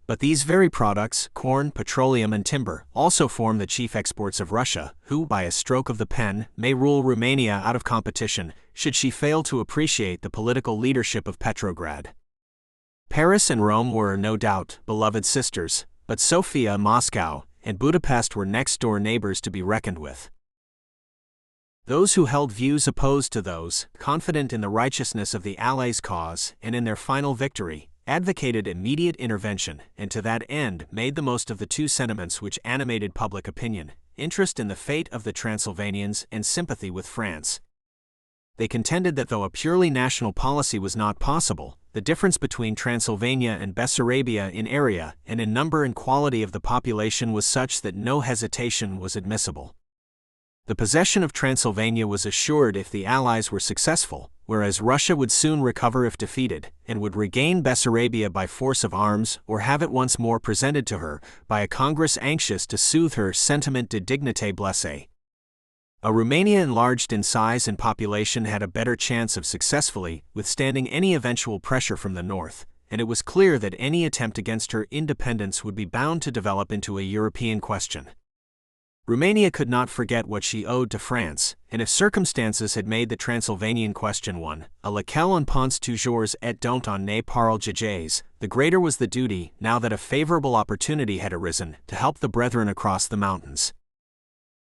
[SPEAKER 1] but these very products, corn, petroleum and timber, also form the chief exports of Russia, who, by a stroke of the pen, may rule Romania out of competition, should she fail to appreciate the political leadership of Petrograd. Paris and Rome were, no doubt, beloved sisters, but Sofia, Moscow, and Budapest were next-door neighbors to be reckoned with. Those who held views opposed to those, confident in the righteousness of the Allies' cause and in their final victory, advocated immediate intervention, and to that end made the most of the two sentiments which animated public opinion: interest in the fate of the Transylvanians and sympathy with France. They contended that though a purely national policy was not possible, the difference between Transylvania and Bessarabia in area and in number and quality of the population was such that no hesitation was admissible. The possession of Transylvania was assured if the Allies were successful, whereas Russia would soon recover if defeated, and would regain Bessarabia by force of arms or have it once more presented to her by a Congress anxious to soothe her sentiment de dignité blessée. A Rumania enlarged in size and population had a better chance of successfully withstanding any eventual pressure from the north, and it was clear that any attempt against her independence would be bound to develop into a European question. Romania could not forget what she owed to France, and if circumstances had made the Transylvanian question one, à laquelle on pense toujours et dont on ne parle jamais, the greater was the duty, now that a favorable opportunity had arisen, to help the brethren across the mountains.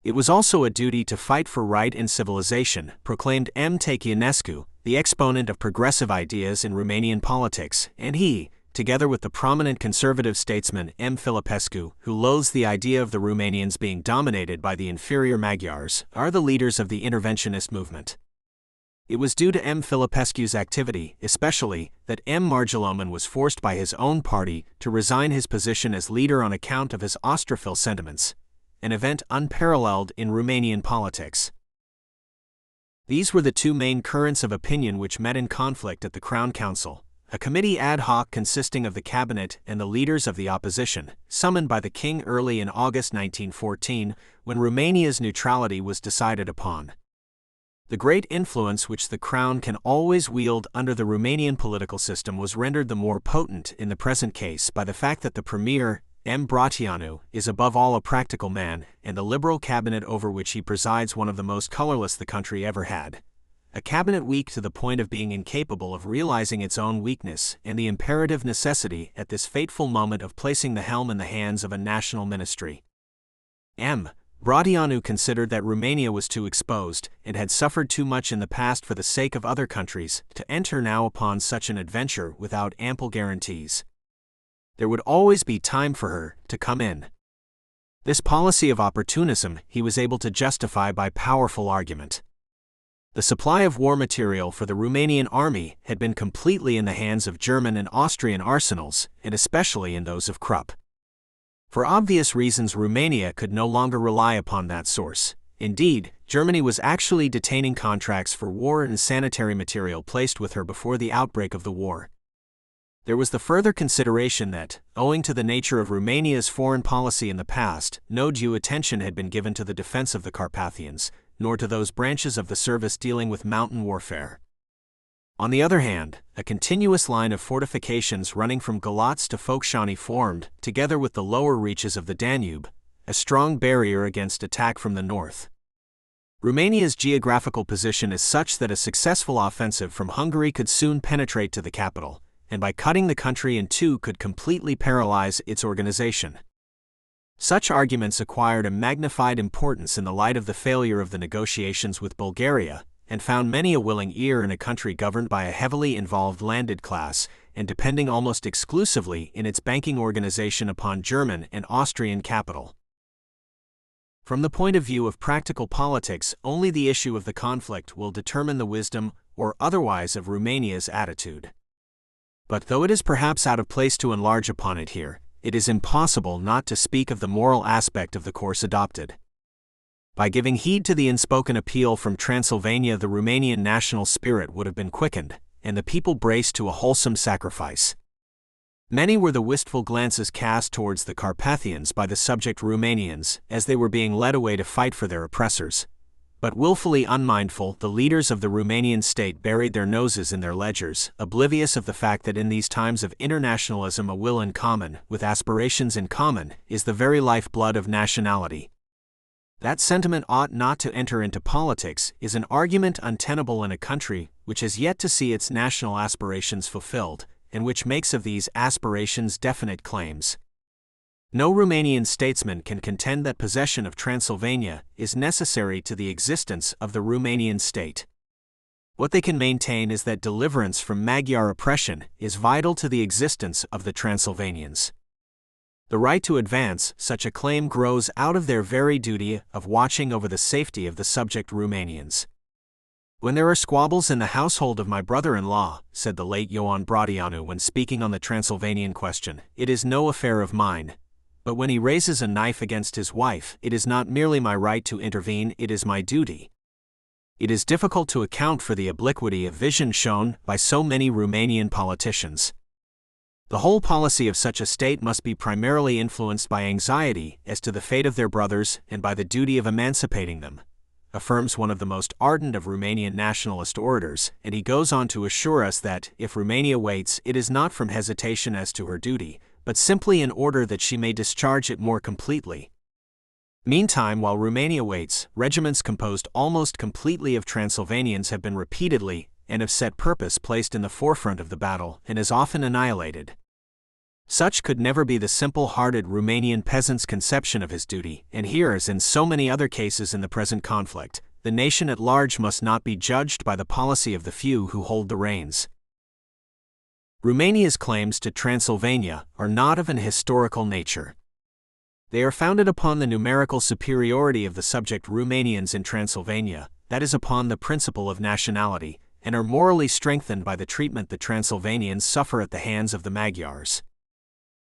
[SPEAKER 1] It was also a duty to fight for right and civilization, proclaimed M. Tăinescu, the exponent of progressive ideas in Romanian politics, and he, together with the prominent conservative statesman M. Filipescu, who loathes the idea of the Romanians being dominated by the inferior Magyars, are the leaders of the interventionist movement. It was due to M. Filipescu's activity, especially, that M. Marjaloman was forced by his own party to resign his position as leader on account of his Austrophil sentiments, an event unparalleled in Romanian politics. These were the two main currents of opinion which met in conflict at the Crown Council, a committee ad hoc consisting of the cabinet and the leaders of the opposition, summoned by the king early in August 1914, when Romania's neutrality was decided upon. The great influence which the Crown can always wield under the Romanian political system was rendered the more potent in the present case by the fact that the Premier, M. Brătianu, is above all a practical man, and the liberal cabinet over which he presides one of the most colorless the country ever had. A cabinet weak to the point of being incapable of realizing its own weakness and the imperative necessity at this fateful moment of placing the helm in the hands of a national ministry. M. Brătianu considered that Romania was too exposed and had suffered too much in the past for the sake of other countries to enter now upon such an adventure without ample guarantees. There would always be time for her to come in. This policy of opportunism he was able to justify by powerful argument. The supply of war material for the Romanian army had been completely in the hands of German and Austrian arsenals, and especially in those of Krupp. For obvious reasons, Romania could no longer rely upon that source. Indeed, Germany was actually detaining contracts for war and sanitary material placed with her before the outbreak of the war. There was the further consideration that, owing to the nature of Romania's foreign policy in the past, no due attention had been given to the defense of the Carpathians, nor to those branches of the service dealing with mountain warfare. On the other hand, a continuous line of fortifications running from Galatz to Focșani formed, together with the lower reaches of the Danube, a strong barrier against attack from the north. Romania's geographical position is such that a successful offensive from Hungary could soon penetrate to the capital, and by cutting the country in two could completely paralyze its organization. Such arguments acquired a magnified importance in the light of the failure of the negotiations with Bulgaria, and found many a willing ear in a country governed by a heavily involved landed class and depending almost exclusively in its banking organization upon German and Austrian capital. From the point of view of practical politics, only the issue of the conflict will determine the wisdom or otherwise of Romania's attitude. But though it is perhaps out of place to enlarge upon it here, it is impossible not to speak of the moral aspect of the course adopted. By giving heed to the unspoken appeal from Transylvania, the Romanian national spirit would have been quickened, and the people braced to a wholesome sacrifice. Many were the wistful glances cast towards the Carpathians by the subject Romanians as they were being led away to fight for their oppressors. But willfully unmindful, the leaders of the Romanian state buried their noses in their ledgers, oblivious of the fact that in these times of internationalism a will in common, with aspirations in common, is the very lifeblood of nationality. That sentiment ought not to enter into politics is an argument untenable in a country which has yet to see its national aspirations fulfilled, and which makes of these aspirations definite claims. No Romanian statesman can contend that possession of Transylvania is necessary to the existence of the Romanian state. What they can maintain is that deliverance from Magyar oppression is vital to the existence of the Transylvanians. The right to advance such a claim grows out of their very duty of watching over the safety of the subject Romanians. When there are squabbles in the household of my brother-in-law, said the late Ioan Brătianu when speaking on the Transylvanian question, it is no affair of mine. But when he raises a knife against his wife, it is not merely my right to intervene, it is my duty. It is difficult to account for the obliquity of vision shown by so many Romanian politicians. The whole policy of such a state must be primarily influenced by anxiety as to the fate of their brothers and by the duty of emancipating them, affirms one of the most ardent of Romanian nationalist orators, and he goes on to assure us that, if Romania waits, it is not from hesitation as to her duty, but simply in order that she may discharge it more completely. Meantime, while Romania waits, regiments composed almost completely of Transylvanians have been repeatedly, and of set purpose, placed in the forefront of the battle, and as often annihilated. Such could never be the simple-hearted Romanian peasant's conception of his duty, and here, as in so many other cases in the present conflict, the nation at large must not be judged by the policy of the few who hold the reins. Romania's claims to Transylvania are not of an historical nature. They are founded upon the numerical superiority of the subject Romanians in Transylvania, that is, upon the principle of nationality, and are morally strengthened by the treatment the Transylvanians suffer at the hands of the Magyars.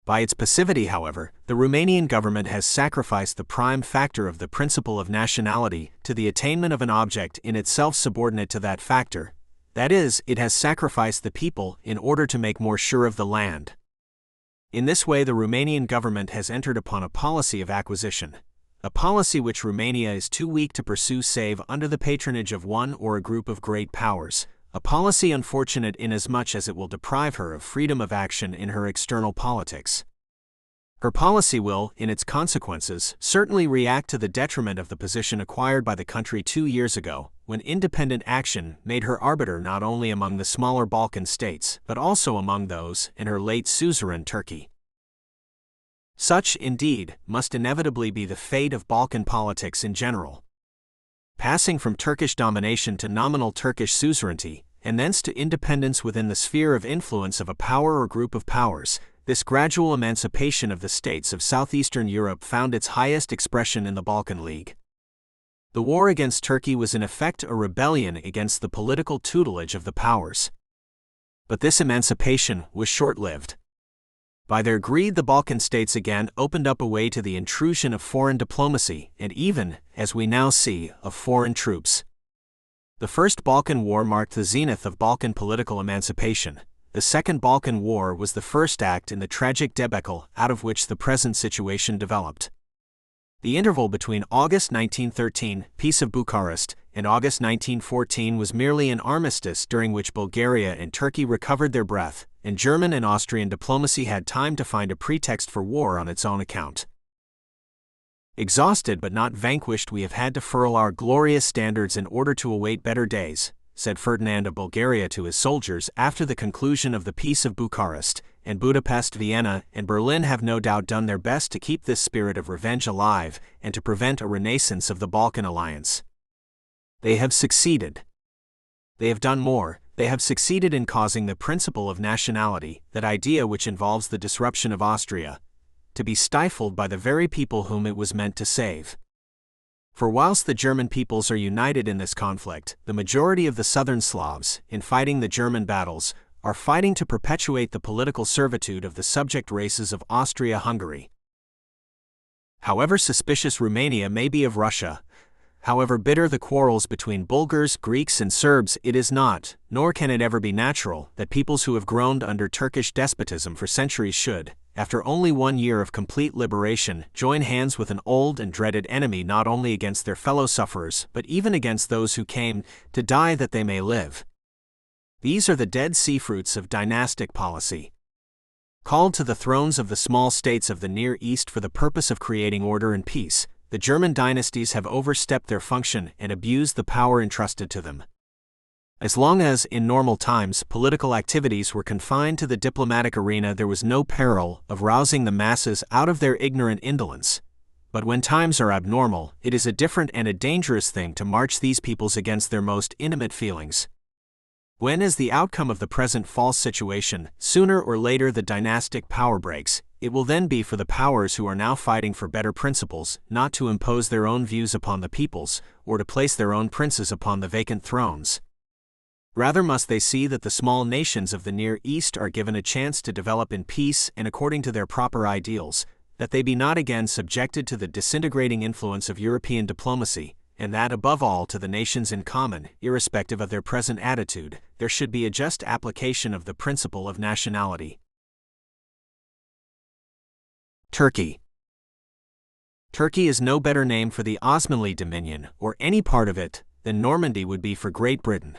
[SPEAKER 1] By its passivity, however, the Romanian government has sacrificed the prime factor of the principle of nationality to the attainment of an object in itself subordinate to that factor. That is, it has sacrificed the people in order to make more sure of the land. In this way, the Romanian government has entered upon a policy of acquisition, a policy which Romania is too weak to pursue save under the patronage of one or a group of great powers, a policy unfortunate inasmuch as it will deprive her of freedom of action in her external politics. Her policy will, in its consequences, certainly react to the detriment of the position acquired by the country 2 years ago, when independent action made her arbiter not only among the smaller Balkan states, but also among those in her late suzerain Turkey. Such, indeed, must inevitably be the fate of Balkan politics in general. Passing from Turkish domination to nominal Turkish suzerainty, and thence to independence within the sphere of influence of a power or group of powers, this gradual emancipation of the states of Southeastern Europe found its highest expression in the Balkan League. The war against Turkey was in effect a rebellion against the political tutelage of the powers. But this emancipation was short-lived. By their greed, the Balkan states again opened up a way to the intrusion of foreign diplomacy and even, as we now see, of foreign troops. The First Balkan War marked the zenith of Balkan political emancipation. The Second Balkan War was the first act in the tragic debacle out of which the present situation developed. The interval between August 1913, Peace of Bucharest, and August 1914 was merely an armistice during which Bulgaria and Turkey recovered their breath, and German and Austrian diplomacy had time to find a pretext for war on its own account. Exhausted but not vanquished, we have had to furl our glorious standards in order to await better days, said Ferdinand of Bulgaria to his soldiers after the conclusion of the Peace of Bucharest, and Budapest, Vienna, and Berlin have no doubt done their best to keep this spirit of revenge alive and to prevent a renaissance of the Balkan alliance. They have succeeded. They have done more. They have succeeded in causing the principle of nationality, that idea which involves the disruption of Austria, to be stifled by the very people whom it was meant to save. For whilst the German peoples are united in this conflict, the majority of the southern Slavs, in fighting the German battles, are fighting to perpetuate the political servitude of the subject races of Austria-Hungary. However suspicious Romania may be of Russia, however bitter the quarrels between Bulgars, Greeks, and Serbs, it is not, nor can it ever be natural, that peoples who have groaned under Turkish despotism for centuries should, after only 1 year of complete liberation, join hands with an old and dreaded enemy not only against their fellow sufferers, but even against those who came to die that they may live. These are the Dead Sea fruits of dynastic policy. Called to the thrones of the small states of the Near East for the purpose of creating order and peace, the German dynasties have overstepped their function and abused the power entrusted to them. As long as, in normal times, political activities were confined to the diplomatic arena, there was no peril of rousing the masses out of their ignorant indolence. But when times are abnormal, it is a different and a dangerous thing to march these peoples against their most intimate feelings. When, as the outcome of the present false situation, sooner or later the dynastic power breaks, it will then be for the powers who are now fighting for better principles not to impose their own views upon the peoples, or to place their own princes upon the vacant thrones. Rather must they see that the small nations of the Near East are given a chance to develop in peace and according to their proper ideals, that they be not again subjected to the disintegrating influence of European diplomacy, and that above all to the nations in common, irrespective of their present attitude, there should be a just application of the principle of nationality. Turkey. Turkey is no better name for the Osmanli dominion, or any part of it, than Normandy would be for Great Britain.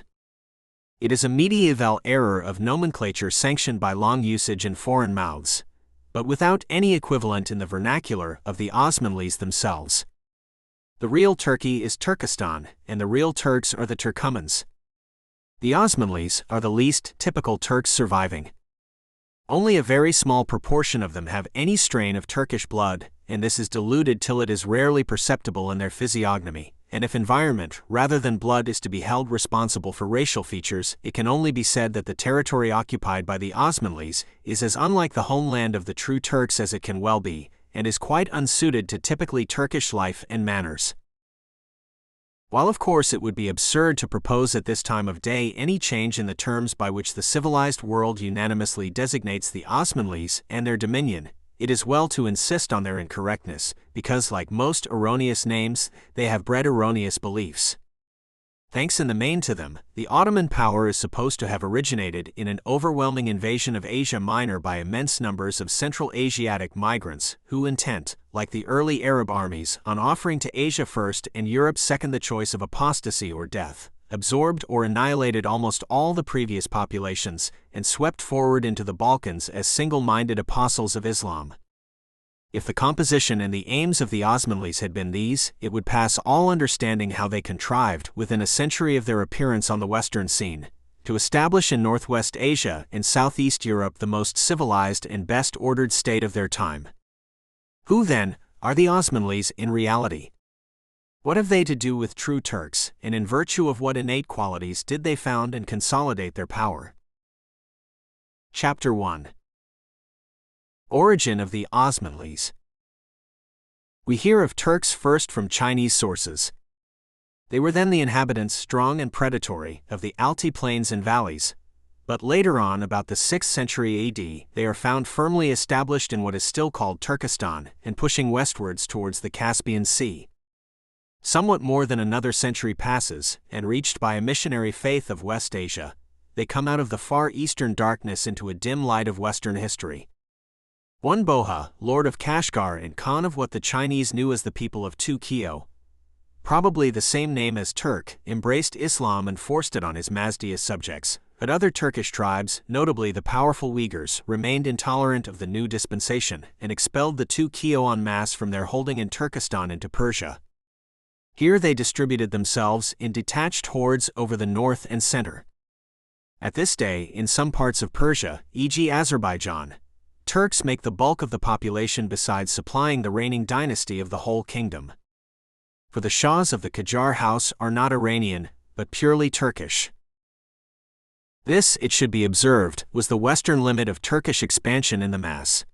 [SPEAKER 1] It is a medieval error of nomenclature sanctioned by long usage in foreign mouths, but without any equivalent in the vernacular of the Osmanlis themselves. The real Turkey is Turkestan, and the real Turks are the Turkomans. The Osmanlis are the least typical Turks surviving. Only a very small proportion of them have any strain of Turkish blood, and this is diluted till it is rarely perceptible in their physiognomy. And if environment, rather than blood, is to be held responsible for racial features, it can only be said that the territory occupied by the Osmanlis is as unlike the homeland of the true Turks as it can well be, and is quite unsuited to typically Turkish life and manners. While of course it would be absurd to propose at this time of day any change in the terms by which the civilized world unanimously designates the Osmanlis and their dominion, it is well to insist on their incorrectness, because like most erroneous names, they have bred erroneous beliefs. Thanks in the main to them, the Ottoman power is supposed to have originated in an overwhelming invasion of Asia Minor by immense numbers of Central Asiatic migrants who, intent, like the early Arab armies, on offering to Asia first and Europe second the choice of apostasy or death, absorbed or annihilated almost all the previous populations and swept forward into the Balkans as single-minded apostles of Islam. If the composition and the aims of the Osmanlis had been these, it would pass all understanding how they contrived, within a century of their appearance on the Western scene, to establish in Northwest Asia and Southeast Europe the most civilized and best-ordered state of their time. Who, then, are the Osmanlis in reality? What have they to do with true Turks, and in virtue of what innate qualities did they found and consolidate their power? Chapter 1. Origin of the Osmanlis. We hear of Turks first from Chinese sources. They were then the inhabitants, strong and predatory, of the Altiplains and valleys, but later on, about the 6th century AD, they are found firmly established in what is still called Turkestan and pushing westwards towards the Caspian Sea. Somewhat more than another century passes, and reached by a missionary faith of West Asia, they come out of the far eastern darkness into a dim light of Western history. One Boha, lord of Kashgar and Khan of what the Chinese knew as the people of Tukio, probably the same name as Turk, embraced Islam and forced it on his Mazdaeist subjects, but other Turkish tribes, notably the powerful Uyghurs, remained intolerant of the new dispensation and expelled the Tukio en masse from their holding in Turkestan into Persia. Here they distributed themselves in detached hordes over the north and center. At this day, in some parts of Persia, e.g. Azerbaijan, Turks make the bulk of the population besides supplying the reigning dynasty of the whole kingdom. For the Shahs of the Qajar house are not Iranian, but purely Turkish. This, it should be observed, was the western limit of Turkish expansion in the mass.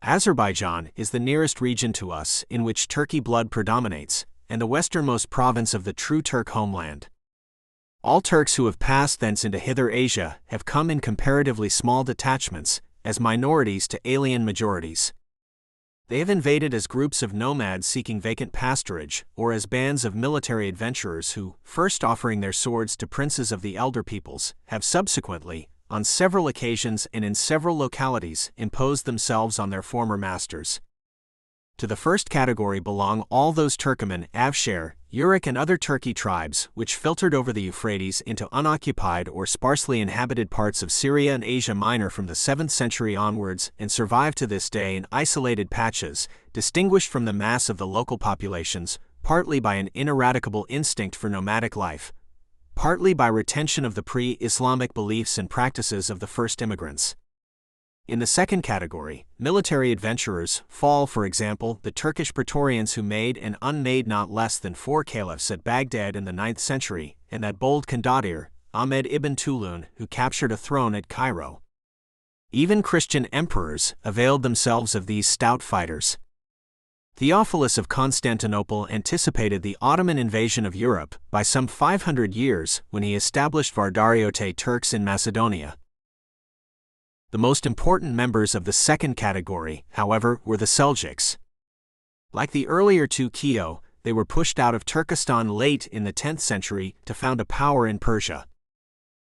[SPEAKER 1] Azerbaijan is the nearest region to us in which Turkey blood predominates, and the westernmost province of the true Turk homeland. All Turks who have passed thence into hither Asia have come in comparatively small detachments, as minorities to alien majorities. They have invaded as groups of nomads seeking vacant pasturage, or as bands of military adventurers who, first offering their swords to princes of the elder peoples, have subsequently, on several occasions and in several localities, imposed themselves on their former masters. To the first category belong all those Turkoman, Avshar, Uruk and other Turkey tribes which filtered over the Euphrates into unoccupied or sparsely inhabited parts of Syria and Asia Minor from the 7th century onwards and survive to this day in isolated patches, distinguished from the mass of the local populations, partly by an ineradicable instinct for nomadic life, partly by retention of the pre-Islamic beliefs and practices of the first immigrants. In the second category, military adventurers fall, for example, the Turkish Praetorians who made and unmade not less than 4 caliphs at Baghdad in the 9th century, and that bold Condadir, Ahmed ibn Tulun, who captured a throne at Cairo. Even Christian emperors availed themselves of these stout fighters. Theophilus of Constantinople anticipated the Ottoman invasion of Europe by some 500 years when he established Vardariote Turks in Macedonia. The most important members of the second category, however, were the Seljuks. Like the earlier two Kio, they were pushed out of Turkestan late in the 10th century to found a power in Persia.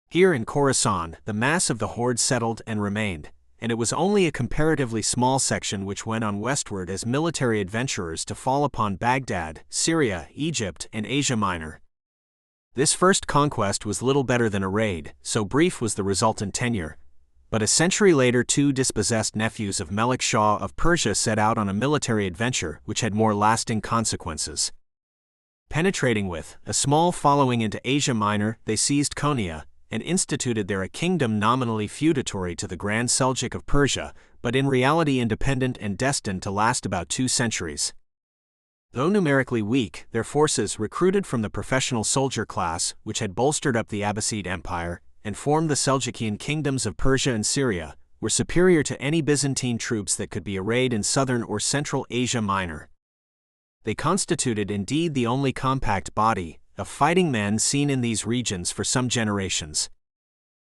[SPEAKER 1] Here in Khorasan, the mass of the horde settled and remained, and it was only a comparatively small section which went on westward as military adventurers to fall upon Baghdad, Syria, Egypt, and Asia Minor. This first conquest was little better than a raid, so brief was the resultant tenure. But a century later, 2 dispossessed nephews of Melik Shah of Persia set out on a military adventure which had more lasting consequences. Penetrating with a small following into Asia Minor, they seized Konya and instituted there a kingdom nominally feudatory to the Grand Seljuk of Persia, but in reality independent and destined to last about 2 centuries. Though numerically weak, their forces, recruited from the professional soldier class, which had bolstered up the Abbasid Empire and formed the Seljukian kingdoms of Persia and Syria, were superior to any Byzantine troops that could be arrayed in southern or central Asia Minor. They constituted indeed the only compact body of fighting men seen in these regions for some generations.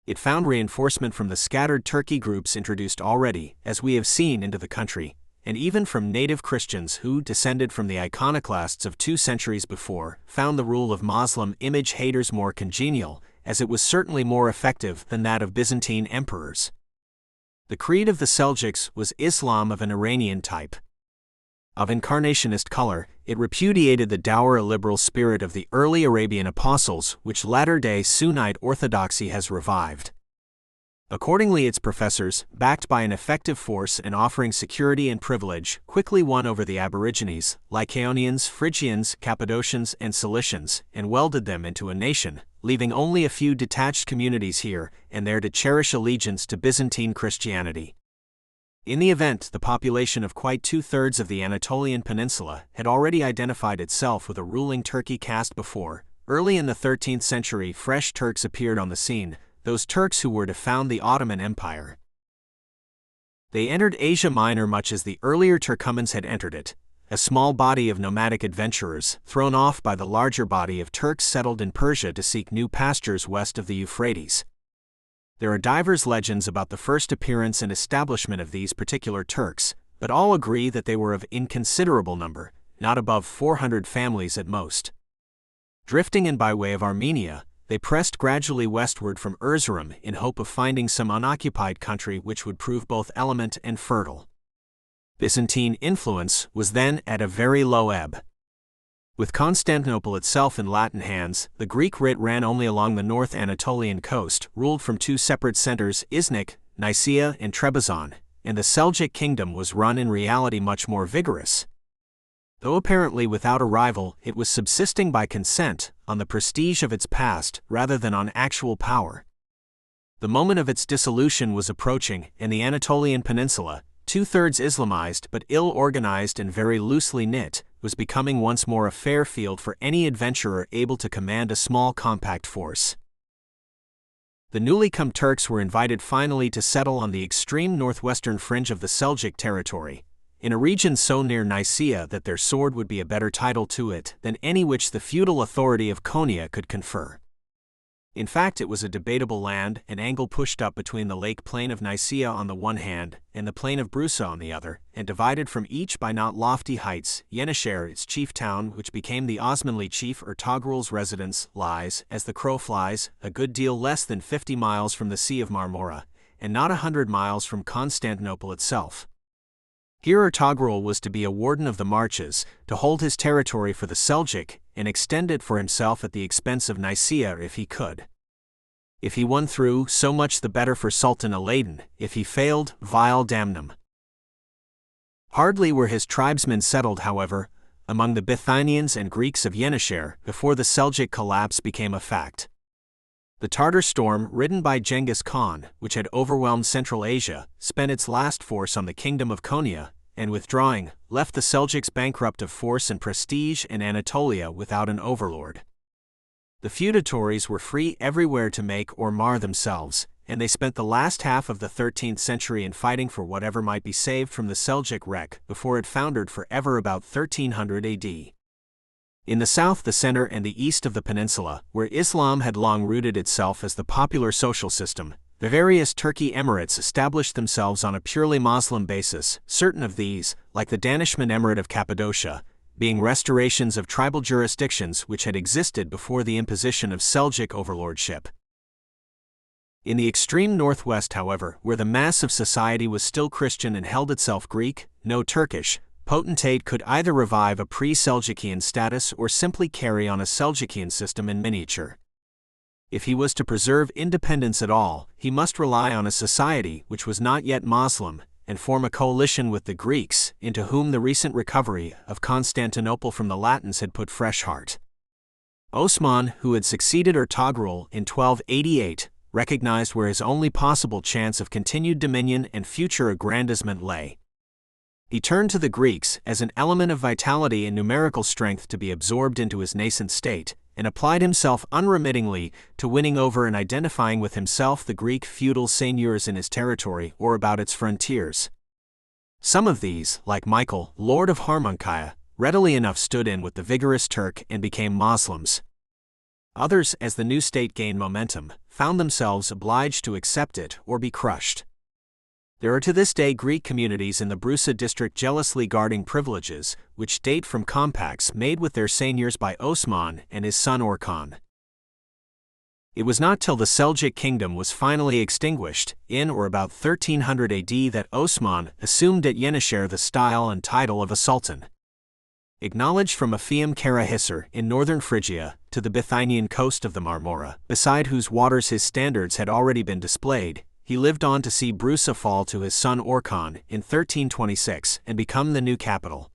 [SPEAKER 1] It found reinforcement from the scattered Turkey groups introduced already, as we have seen, into the country, and even from native Christians who, descended from the iconoclasts of 2 centuries before, found the rule of Moslem image haters more congenial, as it was certainly more effective than that of Byzantine emperors. The creed of the Seljuks was Islam of an Iranian type. Of incarnationist color, it repudiated the dour illiberal spirit of the early Arabian apostles, which latter-day Sunnite orthodoxy has revived. Accordingly, its professors, backed by an effective force and offering security and privilege, quickly won over the aborigines, Lycaonians, Phrygians, Cappadocians, and Cilicians, and welded them into a nation, leaving only a few detached communities here and there to cherish allegiance to Byzantine Christianity. In the event, the population of quite 2/3 of the Anatolian peninsula had already identified itself with a ruling Turkey caste before. Early in the 13th century, fresh Turks appeared on the scene, those Turks who were to found the Ottoman Empire. They entered Asia Minor much as the earlier Turkomans had entered it, a small body of nomadic adventurers, thrown off by the larger body of Turks settled in Persia to seek new pastures west of the Euphrates. There are divers legends about the first appearance and establishment of these particular Turks, but all agree that they were of inconsiderable number, not above 400 families at most. Drifting in by way of Armenia, they pressed gradually westward from Erzurum in hope of finding some unoccupied country which would prove both element and fertile. Byzantine influence was then at a very low ebb. With Constantinople itself in Latin hands, the Greek writ ran only along the North Anatolian coast, ruled from 2 separate centers, Iznik, Nicaea, and Trebizond, and the Seljuk kingdom was run in reality much more vigorous. Though apparently without a rival, it was subsisting by consent, on the prestige of its past, rather than on actual power. The moment of its dissolution was approaching, and the Anatolian peninsula, 2/3 Islamized but ill-organized and very loosely knit, was becoming once more a fair field for any adventurer able to command a small compact force. The newly come Turks were invited finally to settle on the extreme northwestern fringe of the Seljuk territory, in a region so near Nicaea that their sword would be a better title to it than any which the feudal authority of Konya could confer. In fact, it was a debatable land, an angle pushed up between the lake plain of Nicaea on the one hand and the plain of Brusa on the other, and divided from each by not lofty heights. Yenişehir, its chief town, which became the Osmanli chief Ertugrul's residence, lies, as the crow flies, a good deal less than 50 miles from the Sea of Marmora, and not 100 miles from Constantinople itself. Here Ertugrul was to be a warden of the marches, to hold his territory for the Seljuk, and extend it for himself at the expense of Nicaea if he could. If he won through, so much the better for Sultan Alaeddin; if he failed, vile damnum. Hardly were his tribesmen settled, however, among the Bithynians and Greeks of Yenişehir, before the Seljuk collapse became a fact. The Tartar storm, ridden by Genghis Khan, which had overwhelmed Central Asia, spent its last force on the Kingdom of Konya, and withdrawing, left the Seljuks bankrupt of force and prestige and Anatolia without an overlord. The feudatories were free everywhere to make or mar themselves, and they spent the last half of the 13th century in fighting for whatever might be saved from the Seljuk wreck before it foundered forever about 1300 AD. In the south, the center, and the east of the peninsula, where Islam had long rooted itself as the popular social system, the various Turkey emirates established themselves on a purely Muslim basis, certain of these, like the Danishmend Emirate of Cappadocia, being restorations of tribal jurisdictions which had existed before the imposition of Seljuk overlordship. In the extreme northwest, however, where the mass of society was still Christian and held itself Greek, no Turkish potentate could either revive a pre-Seljukian status or simply carry on a Seljukian system in miniature. If he was to preserve independence at all, he must rely on a society which was not yet Muslim, and form a coalition with the Greeks, into whom the recent recovery of Constantinople from the Latins had put fresh heart. Osman, who had succeeded Ertugrul in 1288, recognized where his only possible chance of continued dominion and future aggrandizement lay. He turned to the Greeks as an element of vitality and numerical strength to be absorbed into his nascent state, and applied himself unremittingly to winning over and identifying with himself the Greek feudal seigneurs in his territory or about its frontiers. Some of these, like Michael, Lord of Harmonkaya, readily enough stood in with the vigorous Turk and became Moslems. Others, as the new state gained momentum, found themselves obliged to accept it or be crushed. There are to this day Greek communities in the Brusa district jealously guarding privileges, which date from compacts made with their seigneurs by Osman and his son Orkhan. It was not till the Seljuk kingdom was finally extinguished, in or about 1300 AD, that Osman assumed at Yenişehir the style and title of a sultan. Acknowledged from Afium Karahisar in northern Phrygia to the Bithynian coast of the Marmora, beside whose waters his standards had already been displayed, he lived on to see Brusa fall to his son Orkhan in 1326 and become the new capital.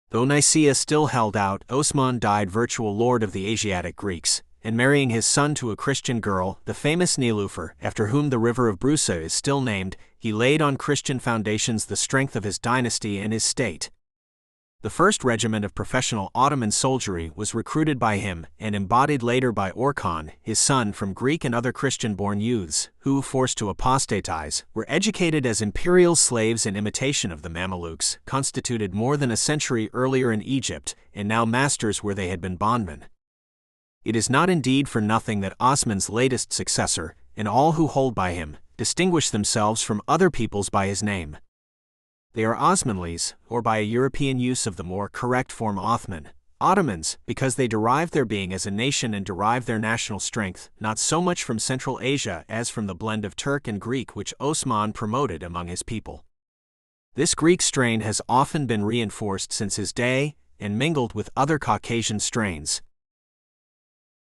[SPEAKER 1] Though Nicaea still held out, Osman died virtual lord of the Asiatic Greeks, and marrying his son to a Christian girl, the famous Nilufar, after whom the river of Brusa is still named, he laid on Christian foundations the strength of his dynasty and his state. The first regiment of professional Ottoman soldiery was recruited by him and embodied later by Orkhan, his son, from Greek and other Christian-born youths, who, forced to apostatize, were educated as imperial slaves in imitation of the Mamelukes, constituted more than a century earlier in Egypt, and now masters where they had been bondmen. It is not indeed for nothing that Osman's latest successor, and all who hold by him, distinguish themselves from other peoples by his name. They are Osmanlis, or by a European use of the more correct form Othman, Ottomans, because they derive their being as a nation and derive their national strength, not so much from Central Asia as from the blend of Turk and Greek which Osman promoted among his people. This Greek strain has often been reinforced since his day, and mingled with other Caucasian strains.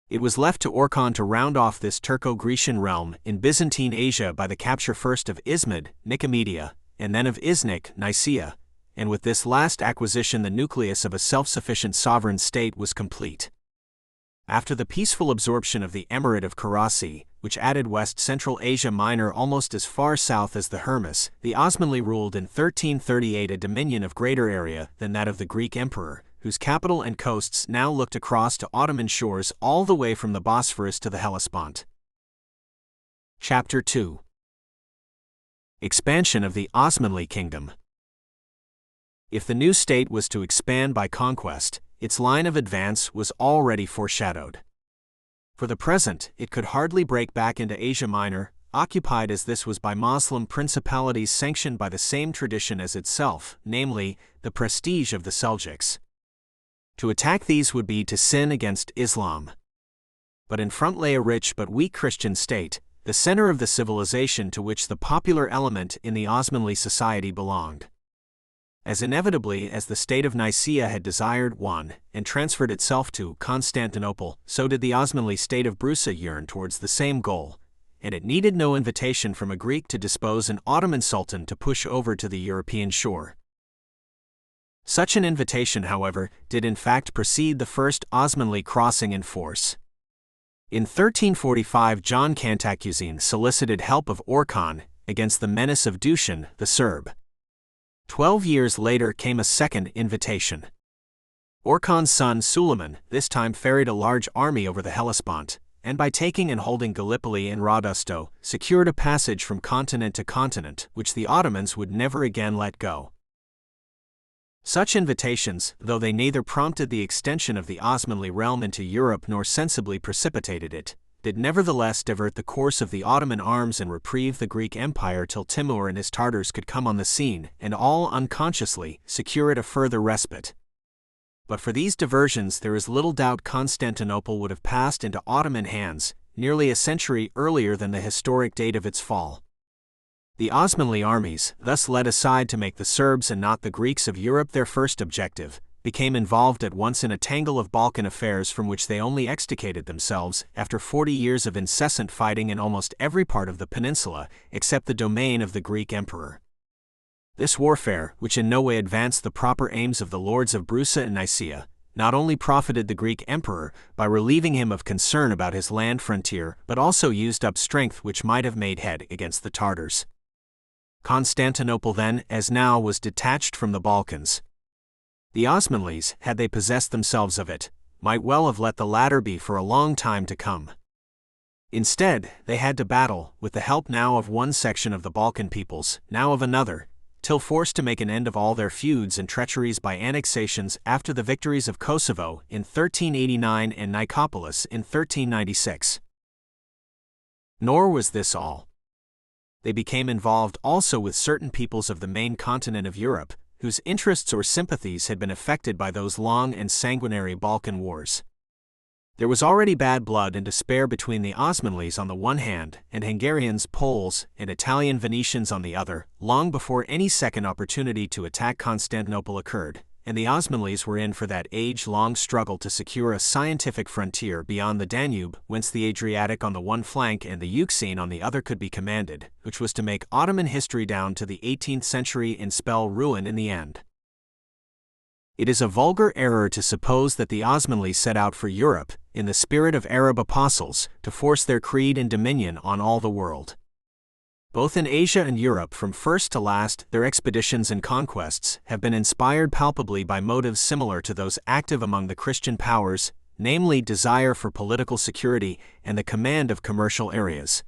[SPEAKER 1] It was left to Orkhan to round off this Turco-Grecian realm in Byzantine Asia by the capture first of Izmit, Nicomedia, and then of Iznik, Nicaea, and with this last acquisition the nucleus of a self-sufficient sovereign state was complete. After the peaceful absorption of the Emirate of Karasi, which added West Central Asia Minor almost as far south as the Hermus, the Osmanli ruled in 1338 a dominion of greater area than that of the Greek emperor, whose capital and coasts now looked across to Ottoman shores all the way from the Bosphorus to the Hellespont. Chapter 2. Expansion of the Osmanli Kingdom. If the new state was to expand by conquest, its line of advance was already foreshadowed. For the present, it could hardly break back into Asia Minor, occupied as this was by Moslem principalities sanctioned by the same tradition as itself, namely, the prestige of the Seljuks. To attack these would be to sin against Islam. But in front lay a rich but weak Christian state, the center of the civilization to which the popular element in the Osmanli society belonged. As inevitably as the state of Nicaea had desired, won, and transferred itself to Constantinople, so did the Osmanli state of Brusa yearn towards the same goal, and it needed no invitation from a Greek to dispose an Ottoman sultan to push over to the European shore. Such an invitation, however, did in fact precede the first Osmanli crossing in force. In 1345, John Cantacuzene solicited help of Orkhan against the menace of Dusan, the Serb. 12 years later came a second invitation. Orkhan's son Suleiman this time ferried a large army over the Hellespont, and by taking and holding Gallipoli and Radosto, secured a passage from continent to continent, which the Ottomans would never again let go. Such invitations, though they neither prompted the extension of the Osmanli realm into Europe nor sensibly precipitated it, did nevertheless divert the course of the Ottoman arms and reprieve the Greek Empire till Timur and his Tartars could come on the scene, and all unconsciously secure it a further respite. But for these diversions there is little doubt Constantinople would have passed into Ottoman hands, nearly a century earlier than the historic date of its fall. The Osmanli armies, thus led aside to make the Serbs and not the Greeks of Europe their first objective, became involved at once in a tangle of Balkan affairs from which they only extricated themselves after 40 years of incessant fighting in almost every part of the peninsula, except the domain of the Greek emperor. This warfare, which in no way advanced the proper aims of the lords of Brusa and Nicaea, not only profited the Greek emperor by relieving him of concern about his land frontier, but also used up strength which might have made head against the Tartars. Constantinople then, as now, was detached from the Balkans. The Osmanlis, had they possessed themselves of it, might well have let the latter be for a long time to come. Instead, they had to battle, with the help now of one section of the Balkan peoples, now of another, till forced to make an end of all their feuds and treacheries by annexations after the victories of Kosovo in 1389 and Nicopolis in 1396. Nor was this all. They became involved also with certain peoples of the main continent of Europe, whose interests or sympathies had been affected by those long and sanguinary Balkan wars. There was already bad blood and despair between the Osmanlis on the one hand and Hungarians, Poles, and Italian Venetians on the other, long before any second opportunity to attack Constantinople occurred, and the Osmanlis were in for that age-long struggle to secure a scientific frontier beyond the Danube, whence the Adriatic on the one flank and the Euxine on the other could be commanded, which was to make Ottoman history down to the 18th century and spell ruin in the end. It is a vulgar error to suppose that the Osmanlis set out for Europe, in the spirit of Arab apostles, to force their creed and dominion on all the world. Both in Asia and Europe from first to last, their expeditions and conquests have been inspired palpably by motives similar to those active among the Christian powers, namely desire for political security and the command of commercial areas.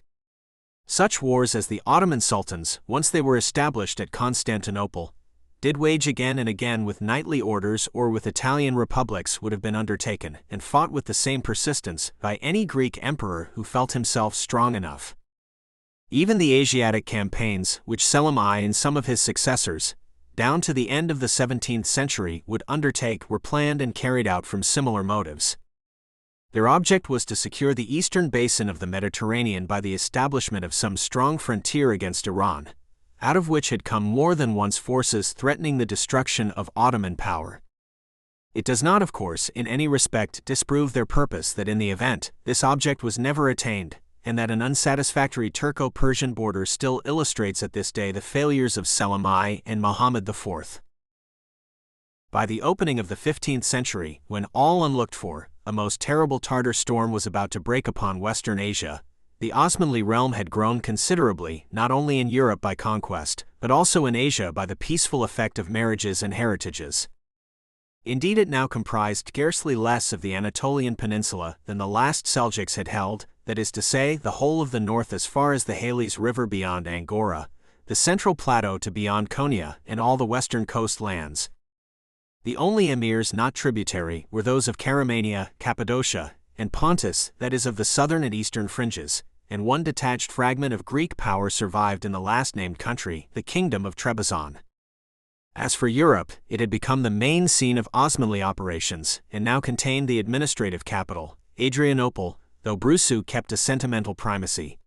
[SPEAKER 1] Such wars as the Ottoman sultans, once they were established at Constantinople, did wage again and again with knightly orders or with Italian republics would have been undertaken and fought with the same persistence by any Greek emperor who felt himself strong enough. Even the Asiatic campaigns, which Selim I and some of his successors, down to the end of the 17th century, would undertake were planned and carried out from similar motives. Their object was to secure the eastern basin of the Mediterranean by the establishment of some strong frontier against Iran, out of which had come more than once forces threatening the destruction of Ottoman power. It does not, of course, in any respect disprove their purpose that in the event, this object was never attained, and that an unsatisfactory Turco-Persian border still illustrates at this day the failures of Selim I and Muhammad IV. By the opening of the 15th century, when all unlooked for, a most terrible Tartar storm was about to break upon Western Asia, the Osmanli realm had grown considerably, not only in Europe by conquest, but also in Asia by the peaceful effect of marriages and heritages. Indeed, it now comprised scarcely less of the Anatolian peninsula than the last Seljuks had held, that is to say, the whole of the north as far as the Halys River beyond Angora, the central plateau to beyond Konya, and all the western coast lands. The only emirs not tributary were those of Caramania, Cappadocia, and Pontus, that is of the southern and eastern fringes, and one detached fragment of Greek power survived in the last-named country, the kingdom of Trebizond. As for Europe, it had become the main scene of Osmanli operations, and now contained the administrative capital, Adrianople, though Brusu kept a sentimental primacy.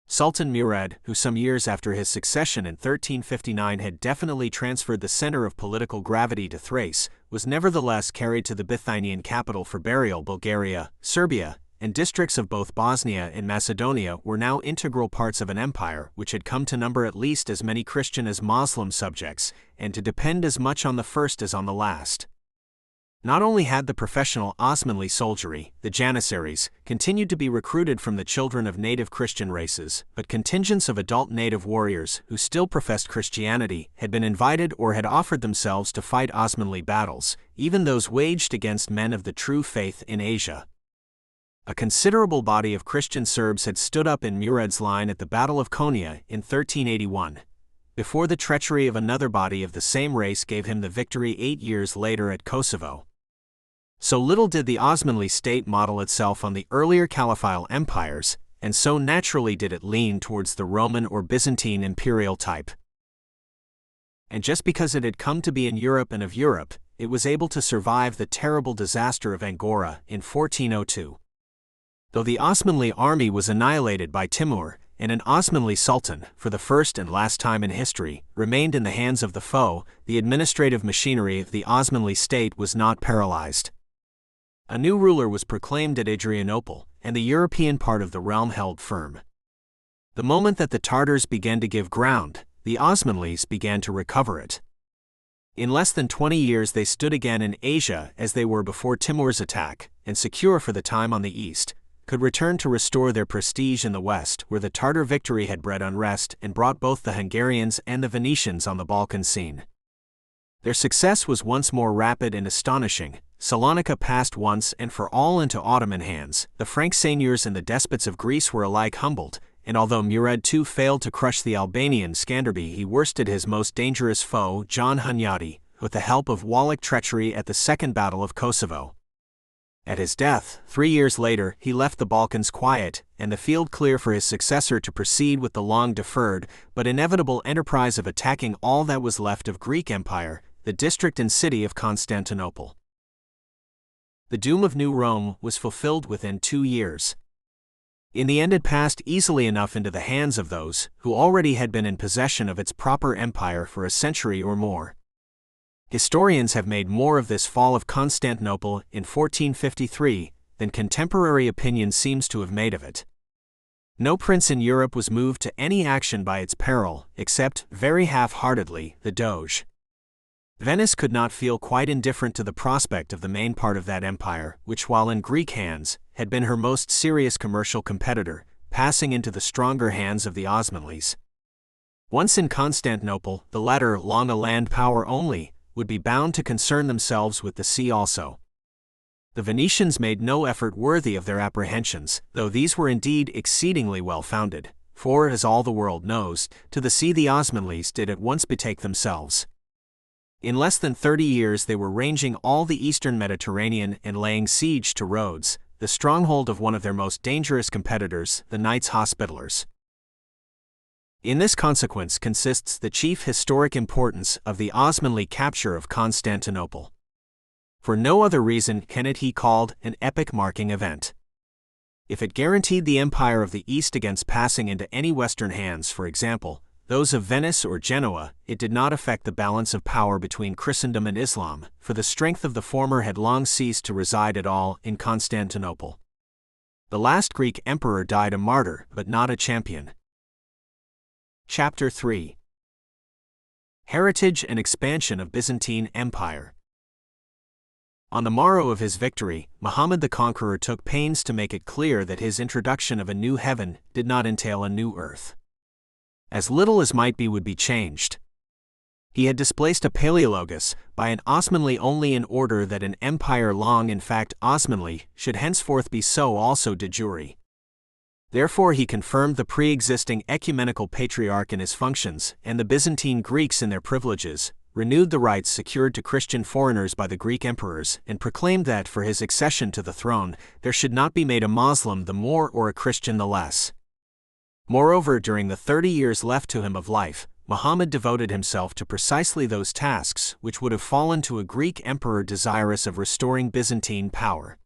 [SPEAKER 1] Sultan Murad, who some years after his succession in 1359 had definitely transferred the center of political gravity to Thrace, was nevertheless carried to the Bithynian capital for burial. Bulgaria, Serbia, and districts of both Bosnia and Macedonia were now integral parts of an empire which had come to number at least as many Christian as Muslim subjects, and to depend as much on the first as on the last. Not only had the professional Osmanli soldiery, the Janissaries, continued to be recruited from the children of native Christian races, but contingents of adult native warriors who still professed Christianity had been invited or had offered themselves to fight Osmanli battles, even those waged against men of the true faith in Asia. A considerable body of Christian Serbs had stood up in Murad's line at the Battle of Konya in 1381, before the treachery of another body of the same race gave him the victory 8 years later at Kosovo. So little did the Osmanli state model itself on the earlier Caliphal empires, and so naturally did it lean towards the Roman or Byzantine imperial type. And just because it had come to be in Europe and of Europe, it was able to survive the terrible disaster of Angora in 1402. Though the Osmanli army was annihilated by Timur, and an Osmanli sultan, for the first and last time in history, remained in the hands of the foe, the administrative machinery of the Osmanli state was not paralyzed. A new ruler was proclaimed at Adrianople, and the European part of the realm held firm. The moment that the Tartars began to give ground, the Osmanlis began to recover it. In less than 20 years they stood again in Asia as they were before Timur's attack, and secure for the time on the east, could return to restore their prestige in the west, where the Tartar victory had bred unrest and brought both the Hungarians and the Venetians on the Balkan scene. Their success was once more rapid and astonishing. Salonika passed once and for all into Ottoman hands. The Frank seigneurs and the despots of Greece were alike humbled, and although Murad II failed to crush the Albanian Skanderby, he worsted his most dangerous foe, John Hunyadi, with the help of Wallach treachery at the Second Battle of Kosovo. At his death, 3 years later, he left the Balkans quiet, and the field clear for his successor to proceed with the long-deferred, but inevitable enterprise of attacking all that was left of Greek Empire, the district and city of Constantinople. The doom of New Rome was fulfilled within 2 years. In the end it passed easily enough into the hands of those who already had been in possession of its proper empire for a century or more. Historians have made more of this fall of Constantinople in 1453 than contemporary opinion seems to have made of it. No prince in Europe was moved to any action by its peril, except, very half-heartedly, the Doge. Venice could not feel quite indifferent to the prospect of the main part of that empire, which while in Greek hands, had been her most serious commercial competitor, passing into the stronger hands of the Osmanlis. Once in Constantinople, the latter, long a land power only, would be bound to concern themselves with the sea also. The Venetians made no effort worthy of their apprehensions, though these were indeed exceedingly well-founded, for, as all the world knows, to the sea the Osmanlis did at once betake themselves. In less than 30 years they were ranging all the eastern Mediterranean and laying siege to Rhodes, the stronghold of one of their most dangerous competitors, the Knights Hospitallers. In this consequence consists the chief historic importance of the Osmanli capture of Constantinople. For no other reason can it be called an epoch-marking event. If it guaranteed the empire of the East against passing into any Western hands, for example, those of Venice or Genoa, it did not affect the balance of power between Christendom and Islam, for the strength of the former had long ceased to reside at all in Constantinople. The last Greek emperor died a martyr, but not a champion. Chapter 3. Heritage and expansion of Byzantine Empire. On the morrow of his victory, Muhammad the Conqueror took pains to make it clear that his introduction of a new heaven did not entail a new earth. As little as might be would be changed. He had displaced a Paleologus by an Osmanli only in order that an empire long in fact Osmanli should henceforth be so also de jure. Therefore he confirmed the pre-existing ecumenical patriarch in his functions, and the Byzantine Greeks in their privileges, renewed the rights secured to Christian foreigners by the Greek emperors, and proclaimed that for his accession to the throne, there should not be made a Moslem the more or a Christian the less. Moreover, during the 30 years left to him of life, Muhammad devoted himself to precisely those tasks which would have fallen to a Greek emperor desirous of restoring Byzantine power.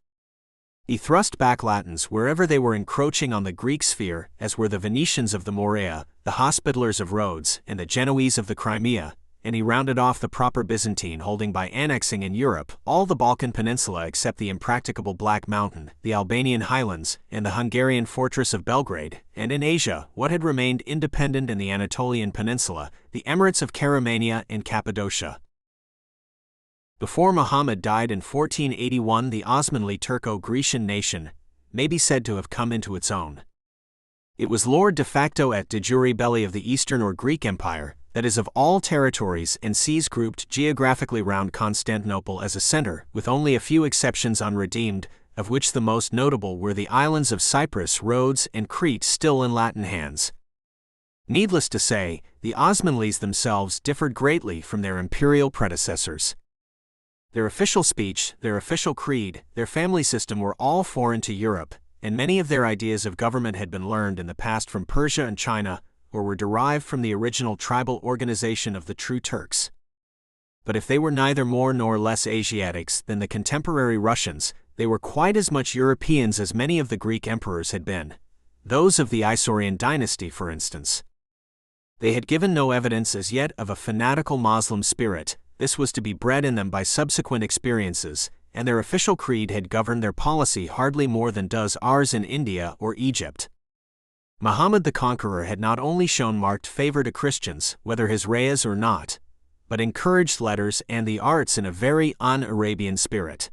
[SPEAKER 1] He thrust back Latins wherever they were encroaching on the Greek sphere, as were the Venetians of the Morea, the Hospitallers of Rhodes, and the Genoese of the Crimea, and he rounded off the proper Byzantine holding by annexing in Europe all the Balkan peninsula except the impracticable Black Mountain, the Albanian highlands, and the Hungarian fortress of Belgrade, and in Asia, what had remained independent in the Anatolian peninsula, the emirates of Karamania and Cappadocia. Before Muhammad died in 1481, the Osmanli Turco-Grecian nation may be said to have come into its own. It was lord de facto et de jure belli of the Eastern or Greek Empire, that is, of all territories and seas grouped geographically round Constantinople as a center, with only a few exceptions unredeemed, of which the most notable were the islands of Cyprus, Rhodes, and Crete still in Latin hands. Needless to say, the Osmanlis themselves differed greatly from their imperial predecessors. Their official speech, their official creed, their family system were all foreign to Europe, and many of their ideas of government had been learned in the past from Persia and China, or were derived from the original tribal organization of the true Turks. But if they were neither more nor less Asiatics than the contemporary Russians, they were quite as much Europeans as many of the Greek emperors had been, those of the Isaurian dynasty, for instance. They had given no evidence as yet of a fanatical Moslem spirit. This was to be bred in them by subsequent experiences, and their official creed had governed their policy hardly more than does ours in India or Egypt. Muhammad the Conqueror had not only shown marked favor to Christians, whether his rayas or not, but encouraged letters and the arts in a very un-Arabian spirit.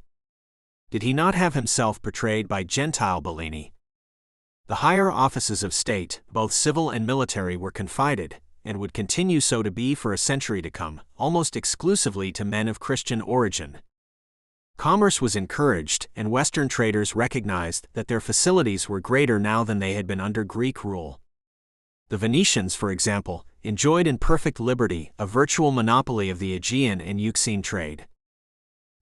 [SPEAKER 1] Did he not have himself portrayed by Gentile Bellini? The higher offices of state, both civil and military, were confided, and would continue so to be for a century to come, almost exclusively to men of Christian origin. Commerce was encouraged, and Western traders recognized that their facilities were greater now than they had been under Greek rule. The Venetians, for example, enjoyed in perfect liberty a virtual monopoly of the Aegean and Euxine trade.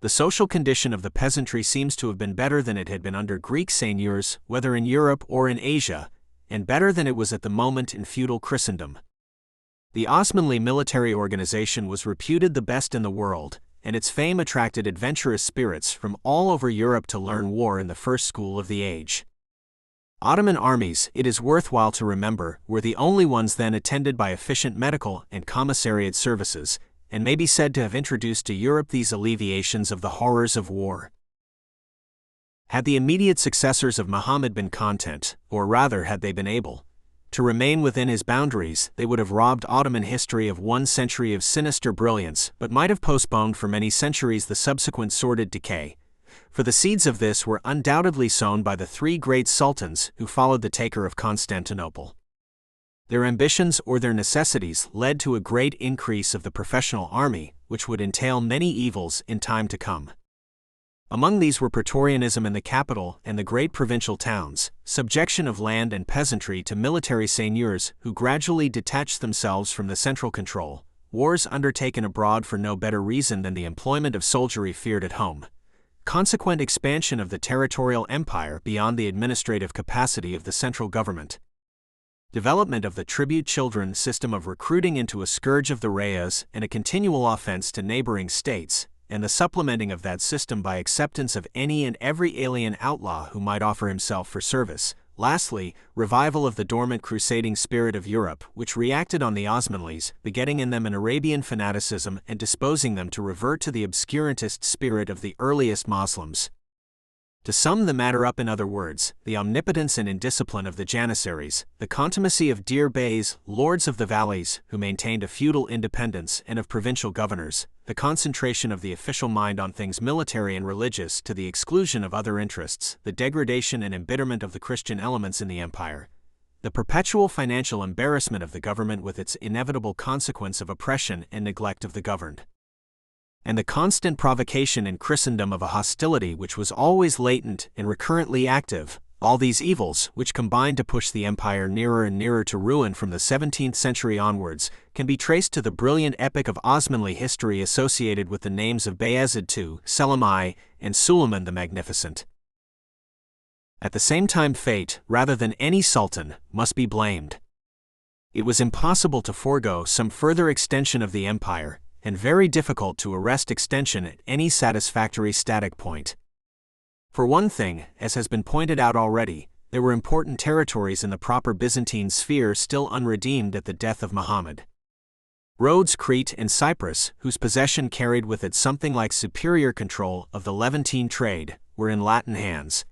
[SPEAKER 1] The social condition of the peasantry seems to have been better than it had been under Greek seigneurs, whether in Europe or in Asia, and better than it was at the moment in feudal Christendom. The Osmanli military organization was reputed the best in the world, and its fame attracted adventurous spirits from all over Europe to learn war in the first school of the age. Ottoman armies, it is worthwhile to remember, were the only ones then attended by efficient medical and commissariat services, and may be said to have introduced to Europe these alleviations of the horrors of war. Had the immediate successors of Muhammad been content, or rather had they been able, to remain within his boundaries, they would have robbed Ottoman history of 1 century of sinister brilliance, but might have postponed for many centuries the subsequent sordid decay, for the seeds of this were undoubtedly sown by the 3 great sultans who followed the taker of Constantinople. Their ambitions or their necessities led to a great increase of the professional army, which would entail many evils in time to come. Among these were Praetorianism in the capital and the great provincial towns, subjection of land and peasantry to military seigneurs who gradually detached themselves from the central control, wars undertaken abroad for no better reason than the employment of soldiery feared at home, consequent expansion of the territorial empire beyond the administrative capacity of the central government, development of the tribute children system of recruiting into a scourge of the rayas and a continual offense to neighboring states, and the supplementing of that system by acceptance of any and every alien outlaw who might offer himself for service. Lastly, revival of the dormant crusading spirit of Europe, which reacted on the Osmanlis, begetting in them an Arabian fanaticism and disposing them to revert to the obscurantist spirit of the earliest Moslems. To sum the matter up in other words, the omnipotence and indiscipline of the Janissaries, the contumacy of Dir Beys, lords of the valleys, who maintained a feudal independence, and of provincial governors, the concentration of the official mind on things military and religious to the exclusion of other interests, the degradation and embitterment of the Christian elements in the empire, the perpetual financial embarrassment of the government with its inevitable consequence of oppression and neglect of the governed, and the constant provocation in Christendom of a hostility which was always latent and recurrently active, all these evils, which combined to push the empire nearer and nearer to ruin from the 17th century onwards, can be traced to the brilliant epic of Osmanli history associated with the names of Bayezid II, Selim I, and Suleiman the Magnificent. At the same time, fate, rather than any sultan, must be blamed. It was impossible to forego some further extension of the empire, and very difficult to arrest extension at any satisfactory static point. For one thing, as has been pointed out already, there were important territories in the proper Byzantine sphere still unredeemed at the death of Muhammad. Rhodes, Crete, and Cyprus, whose possession carried with it something like superior control of the Levantine trade, were in Latin hands.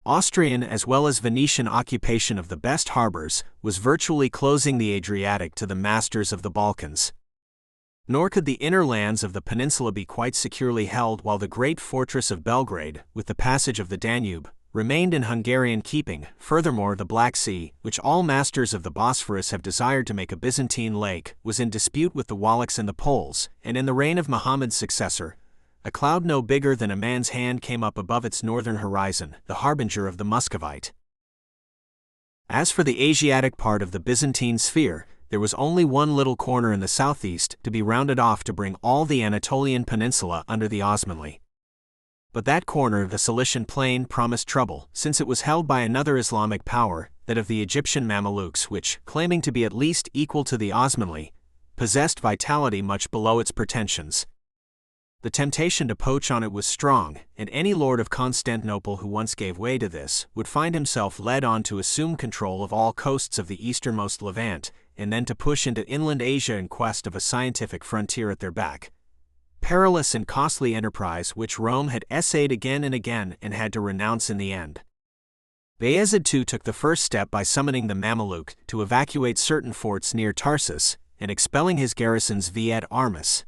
[SPEAKER 1] Austrian as well as Venetian occupation of the best harbors was virtually closing the Adriatic to the masters of the Balkans. Nor could the inner lands of the peninsula be quite securely held while the great fortress of Belgrade, with the passage of the Danube, remained in Hungarian keeping. Furthermore, the Black Sea, which all masters of the Bosphorus have desired to make a Byzantine lake, was in dispute with the Wallachs and the Poles, and in the reign of Muhammad's successor, a cloud no bigger than a man's hand came up above its northern horizon, the harbinger of the Muscovite. As for the Asiatic part of the Byzantine sphere, there was only one little corner in the southeast to be rounded off to bring all the Anatolian peninsula under the Osmanli. But that corner, the Cilician plain, promised trouble, since it was held by another Islamic power, that of the Egyptian Mamelukes, which, claiming to be at least equal to the Osmanli, possessed vitality much below its pretensions. The temptation to poach on it was strong, and any lord of Constantinople who once gave way to this would find himself led on to assume control of all coasts of the easternmost Levant, and then to push into inland Asia in quest of a scientific frontier at their back. Perilous and costly enterprise which Rome had essayed again and again and had to renounce in the end. Bayezid too took the first step by summoning the Mameluke to evacuate certain forts near Tarsus and expelling his garrisons via Armas.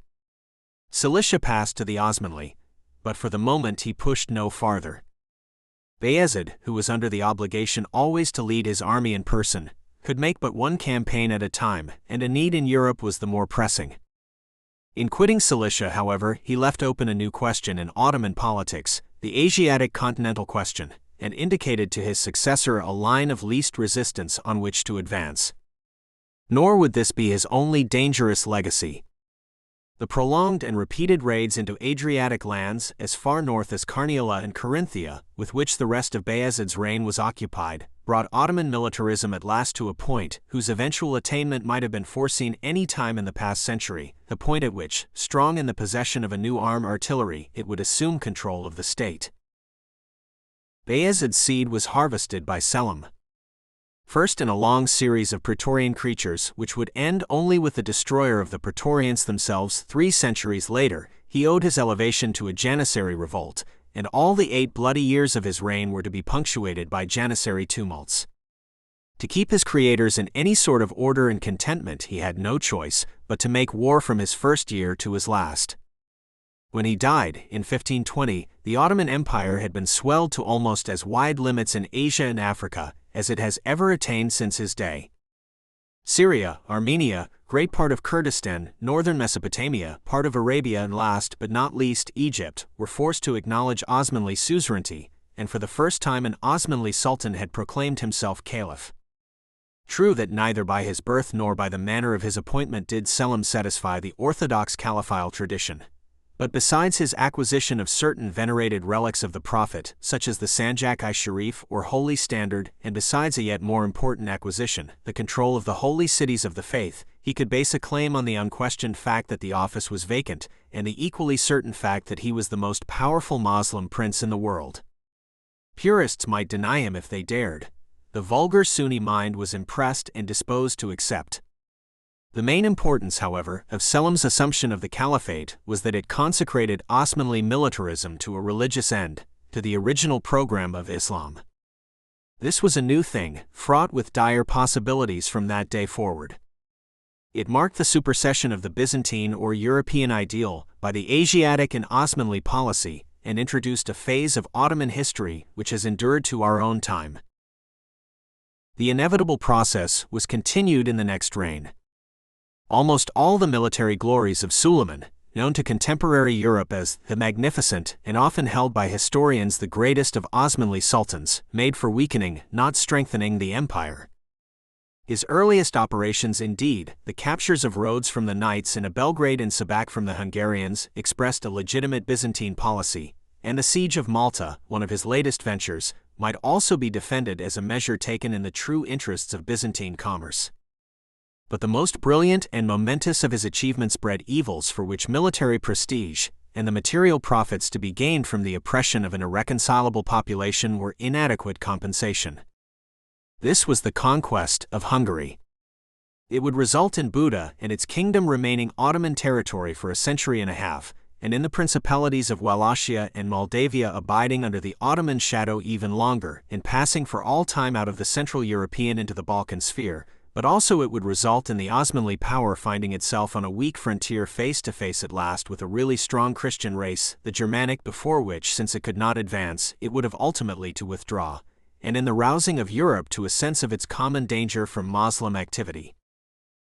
[SPEAKER 1] Cilicia passed to the Osmanli, but for the moment he pushed no farther. Bayezid, who was under the obligation always to lead his army in person, could make but one campaign at a time, and a need in Europe was the more pressing. In quitting Cilicia, however, he left open a new question in Ottoman politics, the Asiatic continental question, and indicated to his successor a line of least resistance on which to advance. Nor would this be his only dangerous legacy. The prolonged and repeated raids into Adriatic lands as far north as Carniola and Carinthia, with which the rest of Bayezid's reign was occupied, brought Ottoman militarism at last to a point whose eventual attainment might have been foreseen any time in the past century, the point at which, strong in the possession of a new arm artillery, it would assume control of the state. Bayezid's seed was harvested by Selim. First in a long series of Praetorian creatures which would end only with the destroyer of the Praetorians themselves 3 centuries later, he owed his elevation to a Janissary revolt, and all the 8 bloody years of his reign were to be punctuated by Janissary tumults. To keep his creators in any sort of order and contentment he had no choice but to make war from his first year to his last. When he died, in 1520, the Ottoman Empire had been swelled to almost as wide limits in Asia and Africa as it has ever attained since his day. Syria, Armenia, great part of Kurdistan, northern Mesopotamia, part of Arabia and last but not least Egypt were forced to acknowledge Osmanli suzerainty, and for the first time an Osmanli sultan had proclaimed himself caliph. True that neither by his birth nor by the manner of his appointment did Selim satisfy the orthodox caliphal tradition. But besides his acquisition of certain venerated relics of the Prophet, such as the Sanjak-i-Sharif or Holy Standard, and besides a yet more important acquisition, the control of the holy cities of the faith, he could base a claim on the unquestioned fact that the office was vacant, and the equally certain fact that he was the most powerful Moslem prince in the world. Purists might deny him if they dared. The vulgar Sunni mind was impressed and disposed to accept. The main importance, however, of Selim's assumption of the caliphate was that it consecrated Osmanli militarism to a religious end, to the original program of Islam. This was a new thing, fraught with dire possibilities from that day forward. It marked the supersession of the Byzantine or European ideal by the Asiatic and Osmanli policy, and introduced a phase of Ottoman history which has endured to our own time. The inevitable process was continued in the next reign. Almost all the military glories of Suleiman, known to contemporary Europe as the Magnificent and often held by historians the greatest of Osmanli sultans, made for weakening, not strengthening the empire. His earliest operations indeed, the captures of Rhodes from the Knights and Belgrade and Sabak from the Hungarians, expressed a legitimate Byzantine policy, and the siege of Malta, one of his latest ventures, might also be defended as a measure taken in the true interests of Byzantine commerce. But the most brilliant and momentous of his achievements bred evils for which military prestige and the material profits to be gained from the oppression of an irreconcilable population were inadequate compensation. This was the conquest of Hungary. It would result in Buda and its kingdom remaining Ottoman territory for a century and a half, and in the principalities of Wallachia and Moldavia abiding under the Ottoman shadow even longer, in passing for all time out of the Central European into the Balkan sphere, But also it would result in the Osmanli power finding itself on a weak frontier face to face at last with a really strong Christian race, the Germanic, before which, since it could not advance, it would have ultimately to withdraw, and in the rousing of Europe to a sense of its common danger from Moslem activity.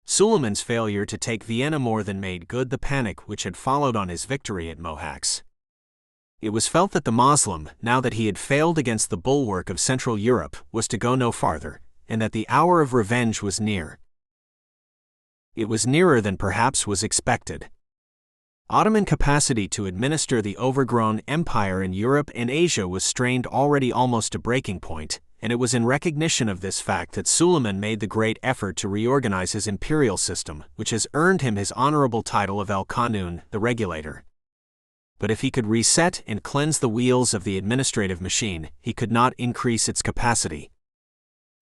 [SPEAKER 1] Suleiman's failure to take Vienna more than made good the panic which had followed on his victory at Mohacs. It was felt that the Moslem, now that he had failed against the bulwark of Central Europe, was to go no farther, and that the hour of revenge was near. It was nearer than perhaps was expected. Ottoman capacity to administer the overgrown empire in Europe and Asia was strained already almost to breaking point, and it was in recognition of this fact that Suleiman made the great effort to reorganize his imperial system, which has earned him his honorable title of El-Qanun, the regulator. But if he could reset and cleanse the wheels of the administrative machine, he could not increase its capacity.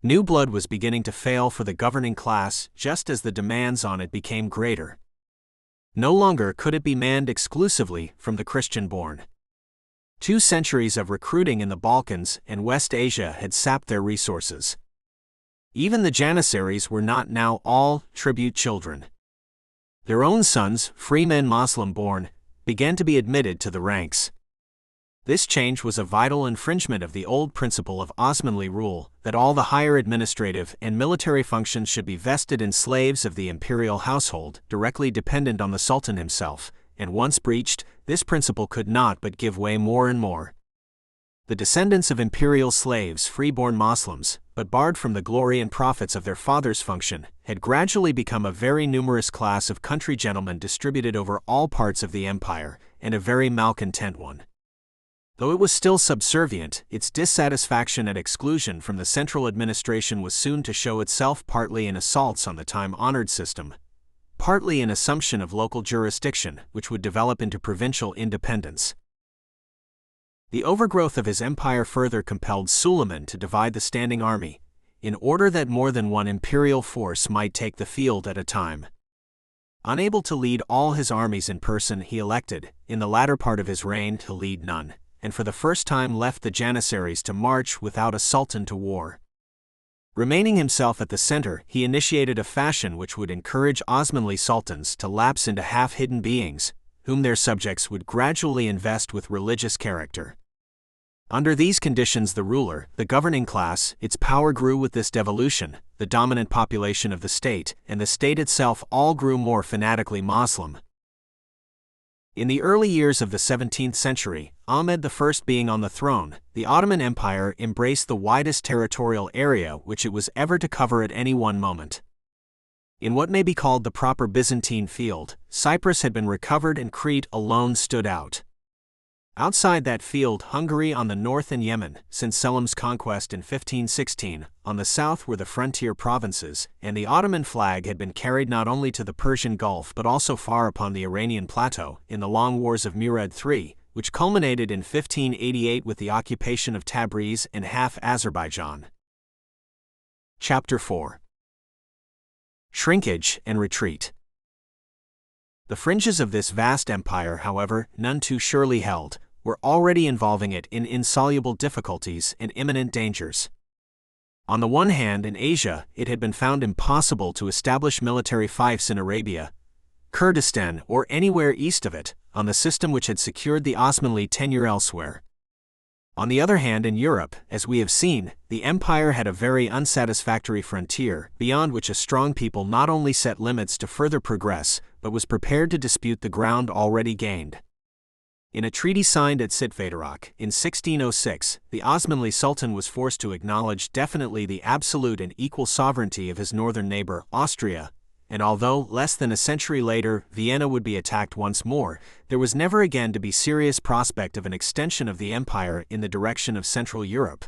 [SPEAKER 1] New blood was beginning to fail for the governing class just as the demands on it became greater. No longer could it be manned exclusively from the Christian-born. 2 centuries of recruiting in the Balkans and West Asia had sapped their resources. Even the Janissaries were not now all tribute children. Their own sons, free men Moslem-born, began to be admitted to the ranks. This change was a vital infringement of the old principle of Osmanli rule, that all the higher administrative and military functions should be vested in slaves of the imperial household, directly dependent on the Sultan himself, and once breached, this principle could not but give way more and more. The descendants of imperial slaves, free-born Moslems, but barred from the glory and profits of their father's function, had gradually become a very numerous class of country gentlemen distributed over all parts of the empire, and a very malcontent one. Though it was still subservient, its dissatisfaction and exclusion from the central administration was soon to show itself partly in assaults on the time-honored system, partly in assumption of local jurisdiction, which would develop into provincial independence. The overgrowth of his empire further compelled Suleiman to divide the standing army, in order that more than one imperial force might take the field at a time. Unable to lead all his armies in person, he elected, in the latter part of his reign, to lead none, and for the first time left the Janissaries to march without a sultan to war. Remaining himself at the center, he initiated a fashion which would encourage Osmanli sultans to lapse into half-hidden beings, whom their subjects would gradually invest with religious character. Under these conditions the ruler, the governing class, its power grew with this devolution, the dominant population of the state, and the state itself all grew more fanatically Moslem. In the early years of the 17th century, Ahmed I being on the throne, the Ottoman Empire embraced the widest territorial area which it was ever to cover at any one moment. In what may be called the proper Byzantine field, Cyprus had been recovered and Crete alone stood out. Outside that field, Hungary on the north and Yemen, since Selim's conquest in 1516, on the south were the frontier provinces, and the Ottoman flag had been carried not only to the Persian Gulf but also far upon the Iranian plateau, in the long wars of Murad III, which culminated in 1588 with the occupation of Tabriz and half Azerbaijan. Chapter 4. Shrinkage and Retreat. The fringes of this vast empire, however, none too surely held, were already involving it in insoluble difficulties and imminent dangers. On the one hand, in Asia, it had been found impossible to establish military fiefs in Arabia, Kurdistan, or anywhere east of it, on the system which had secured the Osmanli tenure elsewhere. On the other hand, in Europe, as we have seen, the empire had a very unsatisfactory frontier, beyond which a strong people not only set limits to further progress, but was prepared to dispute the ground already gained. In a treaty signed at Sitvaterak in 1606, the Osmanli Sultan was forced to acknowledge definitely the absolute and equal sovereignty of his northern neighbor, Austria, and although, less than a century later, Vienna would be attacked once more, there was never again to be serious prospect of an extension of the empire in the direction of Central Europe.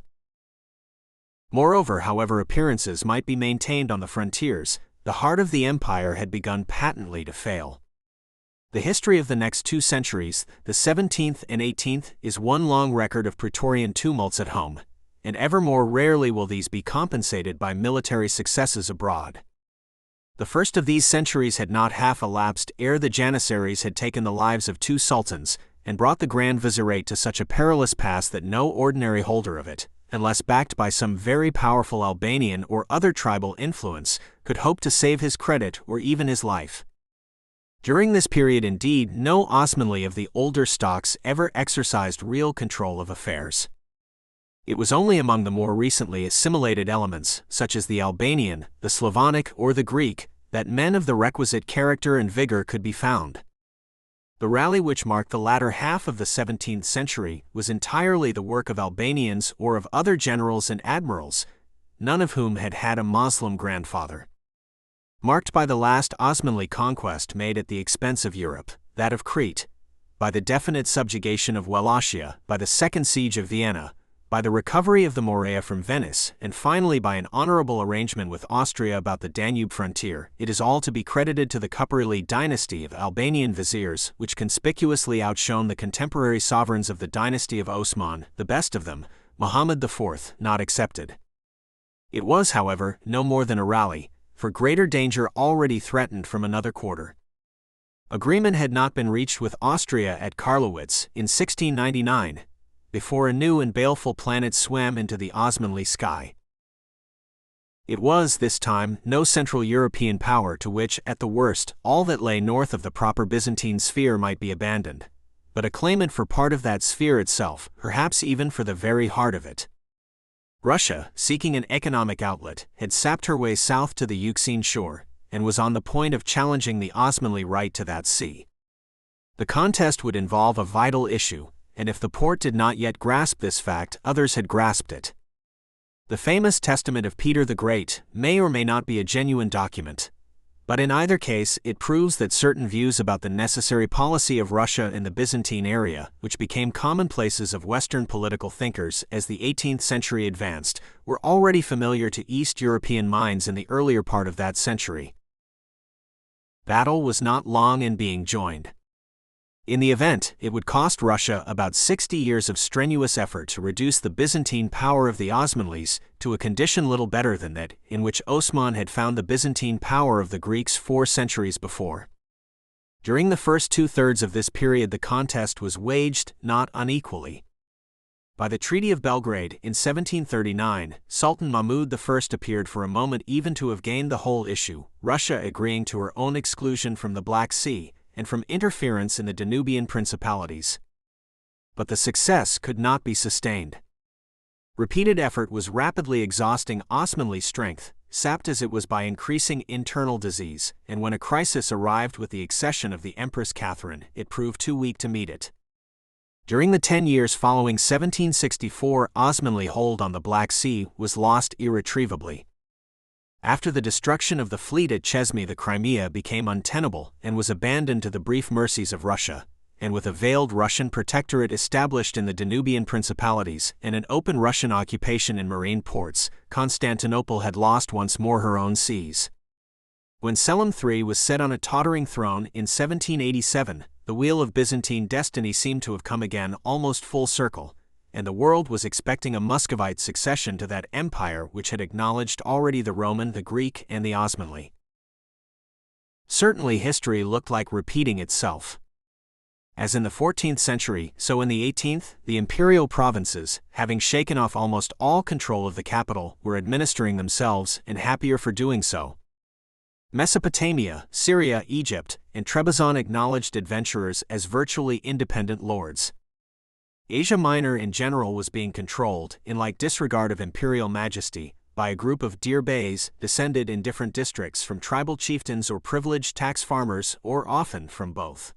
[SPEAKER 1] Moreover, however appearances might be maintained on the frontiers, the heart of the empire had begun patently to fail. The history of the next 2 centuries, the 17th and 18th, is one long record of Praetorian tumults at home, and ever more rarely will these be compensated by military successes abroad. The first of these centuries had not half elapsed ere the Janissaries had taken the lives of 2 sultans, and brought the Grand Vizierate to such a perilous pass that no ordinary holder of it, unless backed by some very powerful Albanian or other tribal influence, could hope to save his credit or even his life. During this period indeed, no Osmanli of the older stocks ever exercised real control of affairs. It was only among the more recently assimilated elements, such as the Albanian, the Slavonic, or the Greek, that men of the requisite character and vigor could be found. The rally which marked the latter half of the 17th century was entirely the work of Albanians or of other generals and admirals, none of whom had had a Moslem grandfather. Marked by the last Osmanli conquest made at the expense of Europe, that of Crete, by the definite subjugation of Wallachia, by the Second Siege of Vienna, by the recovery of the Morea from Venice, and finally by an honorable arrangement with Austria about the Danube frontier, it is all to be credited to the Cuprili dynasty of Albanian viziers, which conspicuously outshone the contemporary sovereigns of the dynasty of Osman, the best of them, Muhammad IV, not excepted. It was, however, no more than a rally, for greater danger already threatened from another quarter. Agreement had not been reached with Austria at Karlowitz in 1699, before a new and baleful planet swam into the Osmanli sky. It was, this time, no Central European power to which, at the worst, all that lay north of the proper Byzantine sphere might be abandoned, but a claimant for part of that sphere itself, perhaps even for the very heart of it. Russia, seeking an economic outlet, had sapped her way south to the Euxine shore, and was on the point of challenging the Osmanli right to that sea. The contest would involve a vital issue, and if the Porte did not yet grasp this fact, others had grasped it. The famous Testament of Peter the Great may or may not be a genuine document, but in either case it proves that certain views about the necessary policy of Russia in the Byzantine area, which became commonplaces of Western political thinkers as the 18th century advanced, were already familiar to East European minds in the earlier part of that century. Battle was not long in being joined. In the event, it would cost Russia about 60 years of strenuous effort to reduce the Byzantine power of the Osmanlis to a condition little better than that in which Osman had found the Byzantine power of the Greeks 4 centuries before. During the first two-thirds of this period the contest was waged, not unequally. By the Treaty of Belgrade in 1739, Sultan Mahmud I appeared for a moment even to have gained the whole issue, Russia agreeing to her own exclusion from the Black Sea, and from interference in the Danubian principalities. But the success could not be sustained. Repeated effort was rapidly exhausting Osmanli strength, sapped as it was by increasing internal disease, and when a crisis arrived with the accession of the Empress Catherine, it proved too weak to meet it. During the 10 years following 1764, Osmanli hold on the Black Sea was lost irretrievably. After the destruction of the fleet at Chesme, the Crimea became untenable and was abandoned to the brief mercies of Russia, and with a veiled Russian protectorate established in the Danubian principalities and an open Russian occupation in marine ports, Constantinople had lost once more her own seas. When Selim III was set on a tottering throne in 1787, the wheel of Byzantine destiny seemed to have come again almost full circle, and the world was expecting a Muscovite succession to that empire which had acknowledged already the Roman, the Greek, and the Osmanli. Certainly history looked like repeating itself. As in the 14th century, so in the 18th, the imperial provinces, having shaken off almost all control of the capital, were administering themselves, and happier for doing so. Mesopotamia, Syria, Egypt, and Trebizond acknowledged adventurers as virtually independent lords. Asia Minor in general was being controlled, in like disregard of imperial majesty, by a group of Dir Beys, descended in different districts from tribal chieftains or privileged tax farmers, or often from both.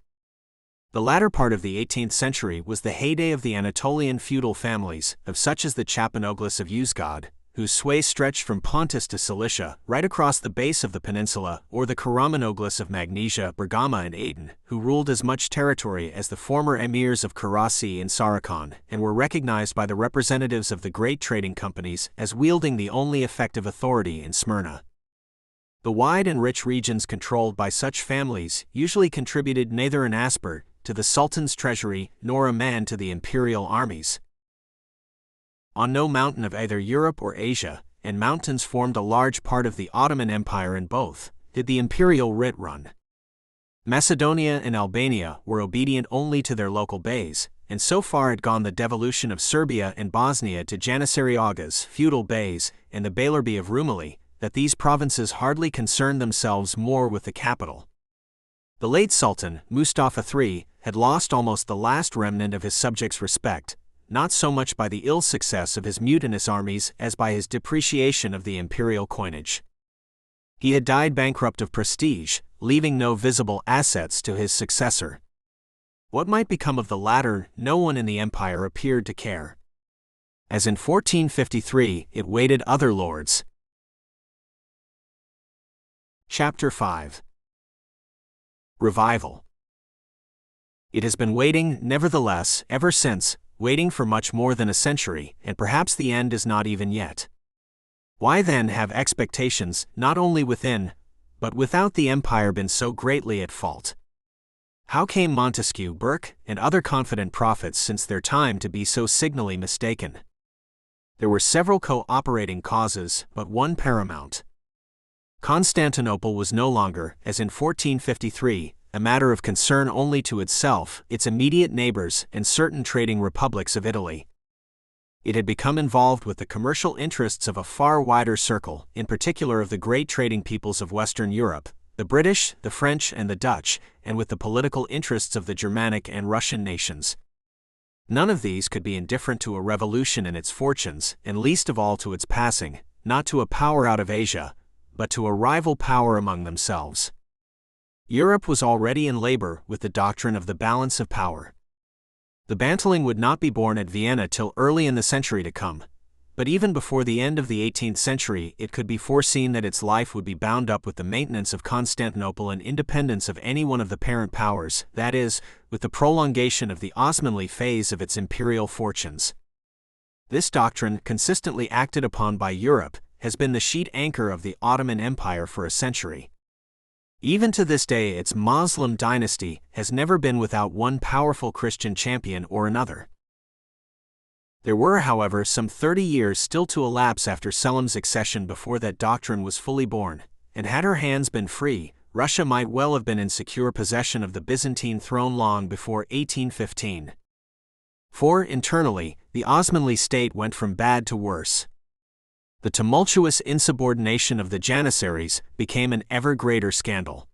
[SPEAKER 1] The latter part of the 18th century was the heyday of the Anatolian feudal families, of such as the Chapanoglis of Yozgad, whose sway stretched from Pontus to Cilicia, right across the base of the peninsula, or the Karamanoglis of Magnesia, Bergama and Aden, who ruled as much territory as the former emirs of Karasi and Sarakhan, and were recognized by the representatives of the great trading companies as wielding the only effective authority in Smyrna. The wide and rich regions controlled by such families usually contributed neither an asper to the Sultan's treasury nor a man to the imperial armies. On no mountain of either Europe or Asia, and mountains formed a large part of the Ottoman Empire in both, did the imperial writ run. Macedonia and Albania were obedient only to their local beys, and so far had gone the devolution of Serbia and Bosnia to Janissary Agas, feudal beys, and the Beylerbe of Rumeli, that these provinces hardly concerned themselves more with the capital. The late Sultan, Mustafa III, had lost almost the last remnant of his subjects' respect, not so much by the ill success of his mutinous armies as by his depreciation of the imperial coinage. He had died bankrupt of prestige, leaving no visible assets to his successor. What might become of the latter, no one in the empire appeared to care. As in 1453, it waited other lords. Chapter 5. Revival. It has been waiting, nevertheless, ever since, waiting for much more than a century, and perhaps the end is not even yet. Why then have expectations, not only within, but without the empire been so greatly at fault? How came Montesquieu, Burke, and other confident prophets since their time to be so signally mistaken? There were several co-operating causes, but one paramount. Constantinople was no longer, as in 1453, a matter of concern only to itself, its immediate neighbors, and certain trading republics of Italy. It had become involved with the commercial interests of a far wider circle, in particular of the great trading peoples of Western Europe, the British, the French, and the Dutch, and with the political interests of the Germanic and Russian nations. None of these could be indifferent to a revolution in its fortunes, and least of all to its passing, not to a power out of Asia, but to a rival power among themselves. Europe was already in labor with the doctrine of the balance of power. The bantling would not be born at Vienna till early in the century to come, but even before the end of the 18th century it could be foreseen that its life would be bound up with the maintenance of Constantinople and independence of any one of the parent powers, that is, with the prolongation of the Osmanli phase of its imperial fortunes. This doctrine, consistently acted upon by Europe, has been the sheet anchor of the Ottoman Empire for a century. Even to this day its Moslem dynasty has never been without one powerful Christian champion or another. There were, however, some 30 years still to elapse after Selim's accession before that doctrine was fully born, and had her hands been free, Russia might well have been in secure possession of the Byzantine throne long before 1815. For, internally, the Osmanli state went from bad to worse. The tumultuous insubordination of the Janissaries became an ever greater scandal.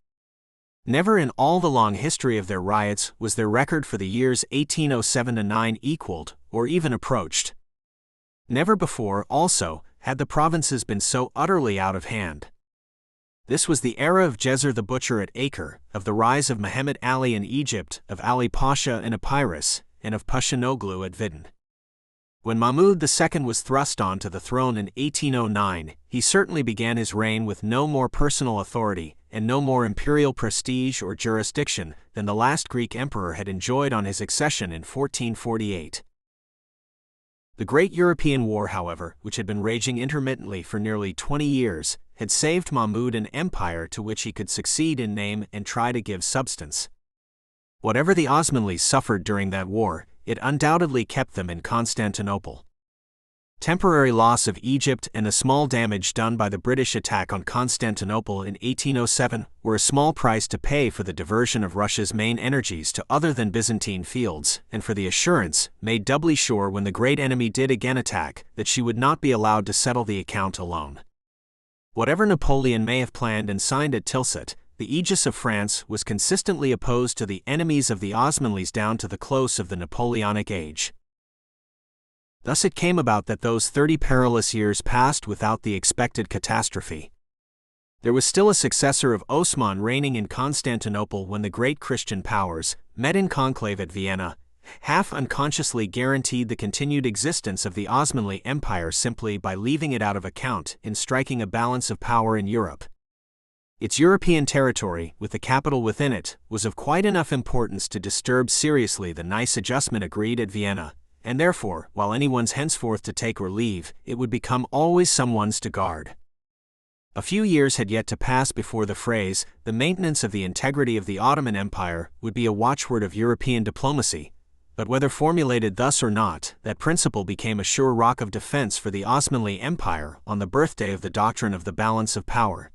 [SPEAKER 1] Never in all the long history of their riots was their record for the years 1807–9 equaled, or even approached. Never before, also, had the provinces been so utterly out of hand. This was the era of Djeser the Butcher at Acre, of the rise of Mehemet Ali in Egypt, of Ali Pasha in Epirus, and of Pashanoglu at Vidin. When Mahmud II was thrust on to the throne in 1809, he certainly began his reign with no more personal authority and no more imperial prestige or jurisdiction than the last Greek emperor had enjoyed on his accession in 1448. The great European war, however, which had been raging intermittently for nearly 20 years, had saved Mahmud an empire to which he could succeed in name and try to give substance. Whatever the Osmanlis suffered during that war, it undoubtedly kept them in Constantinople. Temporary loss of Egypt and the small damage done by the British attack on Constantinople in 1807 were a small price to pay for the diversion of Russia's main energies to other than Byzantine fields, and for the assurance, made doubly sure when the great enemy did again attack, that she would not be allowed to settle the account alone. Whatever Napoleon may have planned and signed at Tilsit, the Aegis of France was consistently opposed to the enemies of the Osmanlis down to the close of the Napoleonic age. Thus it came about that those 30 perilous years passed without the expected catastrophe. There was still a successor of Osman reigning in Constantinople when the great Christian powers, met in conclave at Vienna, half unconsciously guaranteed the continued existence of the Osmanli Empire simply by leaving it out of account in striking a balance of power in Europe. Its European territory, with the capital within it, was of quite enough importance to disturb seriously the nice adjustment agreed at Vienna, and therefore, while anyone's henceforth to take or leave, it would become always someone's to guard. A few years had yet to pass before the phrase, the maintenance of the integrity of the Ottoman Empire, would be a watchword of European diplomacy, but whether formulated thus or not, that principle became a sure rock of defense for the Osmanli Empire on the birthday of the doctrine of the balance of power.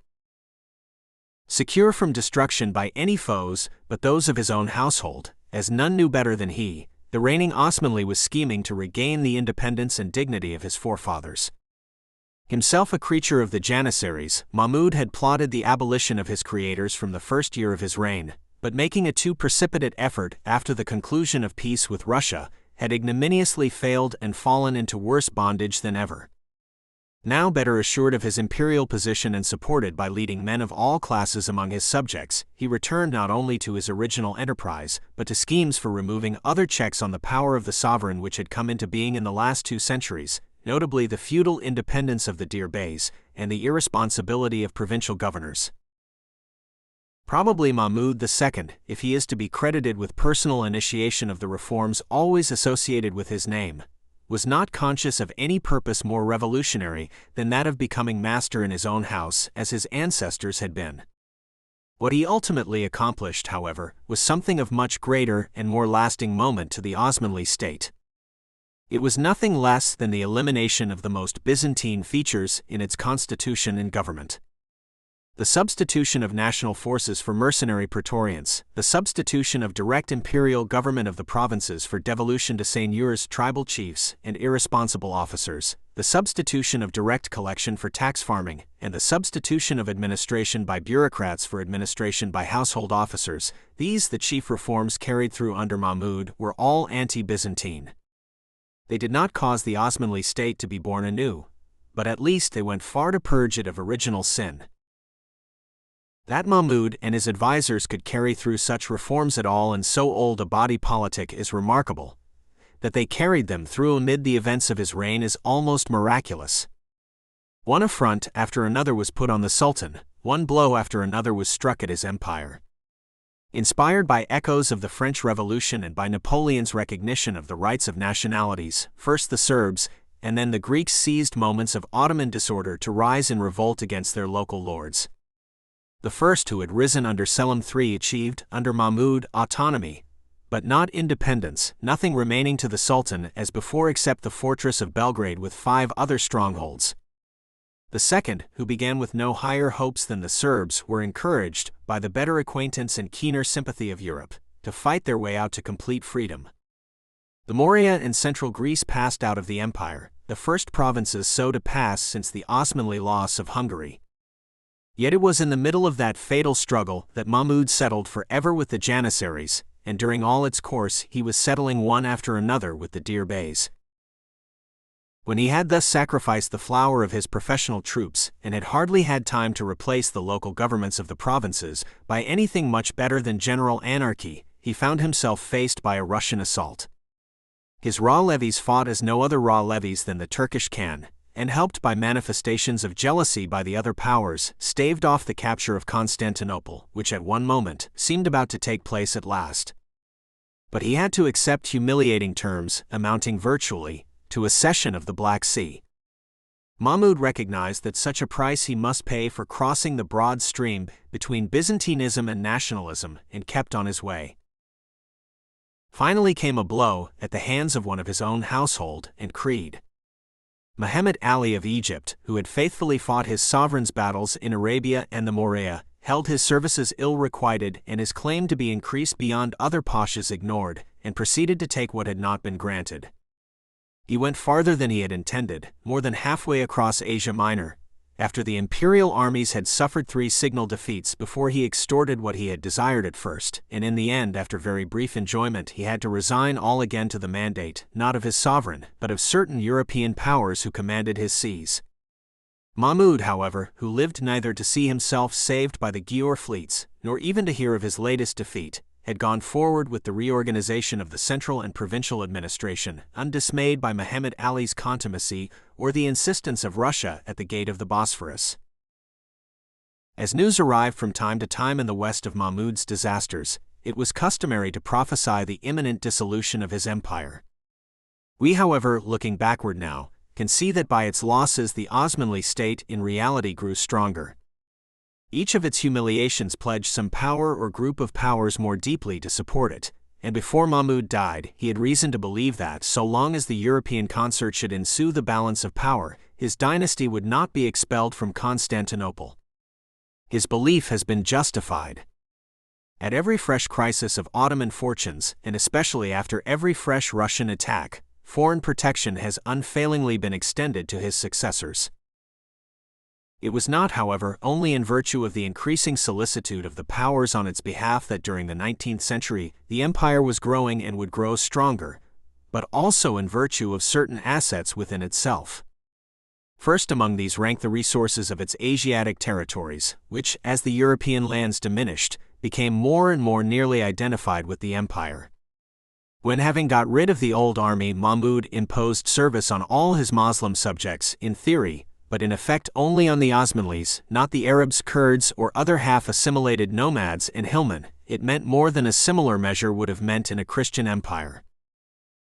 [SPEAKER 1] Secure from destruction by any foes but those of his own household, as none knew better than he, the reigning Osmanli was scheming to regain the independence and dignity of his forefathers. Himself a creature of the Janissaries, Mahmud had plotted the abolition of his creators from the first year of his reign, but making a too precipitate effort after the conclusion of peace with Russia, had ignominiously failed and fallen into worse bondage than ever. Now better assured of his imperial position and supported by leading men of all classes among his subjects, he returned not only to his original enterprise, but to schemes for removing other checks on the power of the sovereign which had come into being in the last 2 centuries, notably the feudal independence of the Dir Beys and the irresponsibility of provincial governors. Probably Mahmud II, if he is to be credited with personal initiation of the reforms always associated with his name, was not conscious of any purpose more revolutionary than that of becoming master in his own house as his ancestors had been. What he ultimately accomplished, however, was something of much greater and more lasting moment to the Osmanli state. It was nothing less than the elimination of the most Byzantine features in its constitution and government. The substitution of national forces for mercenary praetorians, the substitution of direct imperial government of the provinces for devolution to seigneurs, tribal chiefs, and irresponsible officers, the substitution of direct collection for tax farming, and the substitution of administration by bureaucrats for administration by household officers, these the chief reforms carried through under Mahmud were all anti-Byzantine. They did not cause the Osmanli state to be born anew, but at least they went far to purge it of original sin. That Mahmud and his advisers could carry through such reforms at all in so old a body politic is remarkable. That they carried them through amid the events of his reign is almost miraculous. One affront after another was put on the Sultan, one blow after another was struck at his empire. Inspired by echoes of the French Revolution and by Napoleon's recognition of the rights of nationalities, first the Serbs, and then the Greeks seized moments of Ottoman disorder to rise in revolt against their local lords. The first who had risen under Selim III achieved, under Mahmud, autonomy, but not independence, nothing remaining to the Sultan as before except the fortress of Belgrade with 5 other strongholds. The second, who began with no higher hopes than the Serbs, were encouraged, by the better acquaintance and keener sympathy of Europe, to fight their way out to complete freedom. The Morea and central Greece passed out of the empire, the first provinces so to pass since the Osmanli loss of Hungary. Yet it was in the middle of that fatal struggle that Mahmud settled forever with the Janissaries, and during all its course he was settling one after another with the Dir Beys. When he had thus sacrificed the flower of his professional troops, and had hardly had time to replace the local governments of the provinces by anything much better than general anarchy, he found himself faced by a Russian assault. His raw levies fought as no other raw levies than the Turkish Khan, and helped by manifestations of jealousy by the other powers, staved off the capture of Constantinople, which at one moment seemed about to take place at last. But he had to accept humiliating terms, amounting virtually to a cession of the Black Sea. Mahmud recognized that such a price he must pay for crossing the broad stream between Byzantinism and nationalism, and kept on his way. Finally came a blow at the hands of one of his own household and creed. Muhammad Ali of Egypt, who had faithfully fought his sovereign's battles in Arabia and the Morea, held his services ill-requited and his claim to be increased beyond other pashas ignored, and proceeded to take what had not been granted. He went farther than he had intended, more than halfway across Asia Minor, after the imperial armies had suffered 3 signal defeats before he extorted what he had desired at first, and in the end, after very brief enjoyment, he had to resign all again to the mandate, not of his sovereign, but of certain European powers who commanded his seas. Mahmud, however, who lived neither to see himself saved by the Giaur fleets, nor even to hear of his latest defeat, had gone forward with the reorganization of the central and provincial administration, undismayed by Muhammad Ali's contumacy or the insistence of Russia at the gate of the Bosphorus. As news arrived from time to time in the west of Mahmud's disasters, it was customary to prophesy the imminent dissolution of his empire. We, however, looking backward now, can see that by its losses the Osmanli state in reality grew stronger. Each of its humiliations pledged some power or group of powers more deeply to support it, and before Mahmud died, he had reason to believe that, so long as the European concert should ensue the balance of power, his dynasty would not be expelled from Constantinople. His belief has been justified. At every fresh crisis of Ottoman fortunes, and especially after every fresh Russian attack, foreign protection has unfailingly been extended to his successors. It was not, however, only in virtue of the increasing solicitude of the powers on its behalf that during the 19th century the empire was growing and would grow stronger, but also in virtue of certain assets within itself. First among these ranked the resources of its Asiatic territories, which, as the European lands diminished, became more and more nearly identified with the empire. When having got rid of the old army, Mahmud imposed service on all his Muslim subjects, in theory, but in effect only on the Osmanlis, not the Arabs, Kurds, or other half-assimilated nomads and hillmen. It meant more than a similar measure would have meant in a Christian empire.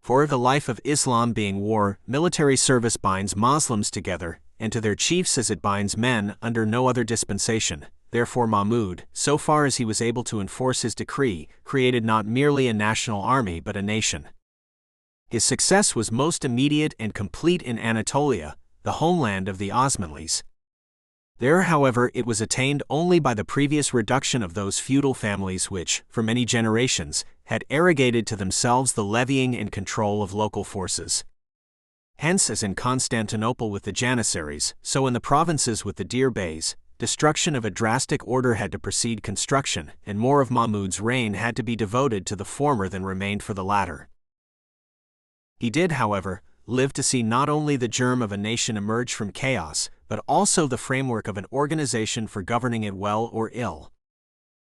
[SPEAKER 1] For the life of Islam being war, military service binds Muslims together, and to their chiefs as it binds men under no other dispensation. Therefore Mahmud, so far as he was able to enforce his decree, created not merely a national army but a nation. His success was most immediate and complete in Anatolia, the homeland of the Osmanlis. There, however, it was attained only by the previous reduction of those feudal families which, for many generations, had arrogated to themselves the levying and control of local forces. Hence, as in Constantinople with the Janissaries, so in the provinces with the Dir Beys, destruction of a drastic order had to precede construction, and more of Mahmud's reign had to be devoted to the former than remained for the latter. He did, however, live to see not only the germ of a nation emerge from chaos, but also the framework of an organization for governing it well or ill.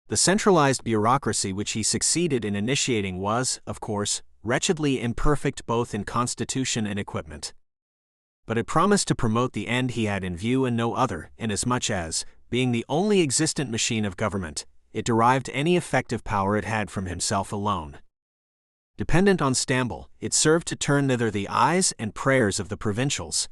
[SPEAKER 1] The centralized bureaucracy which he succeeded in initiating was, of course, wretchedly imperfect both in constitution and equipment. But it promised to promote the end he had in view and no other, inasmuch as, being the only existent machine of government, it derived any effective power it had from himself alone. Dependent on Stamboul, it served to turn thither the eyes and prayers of the provincials.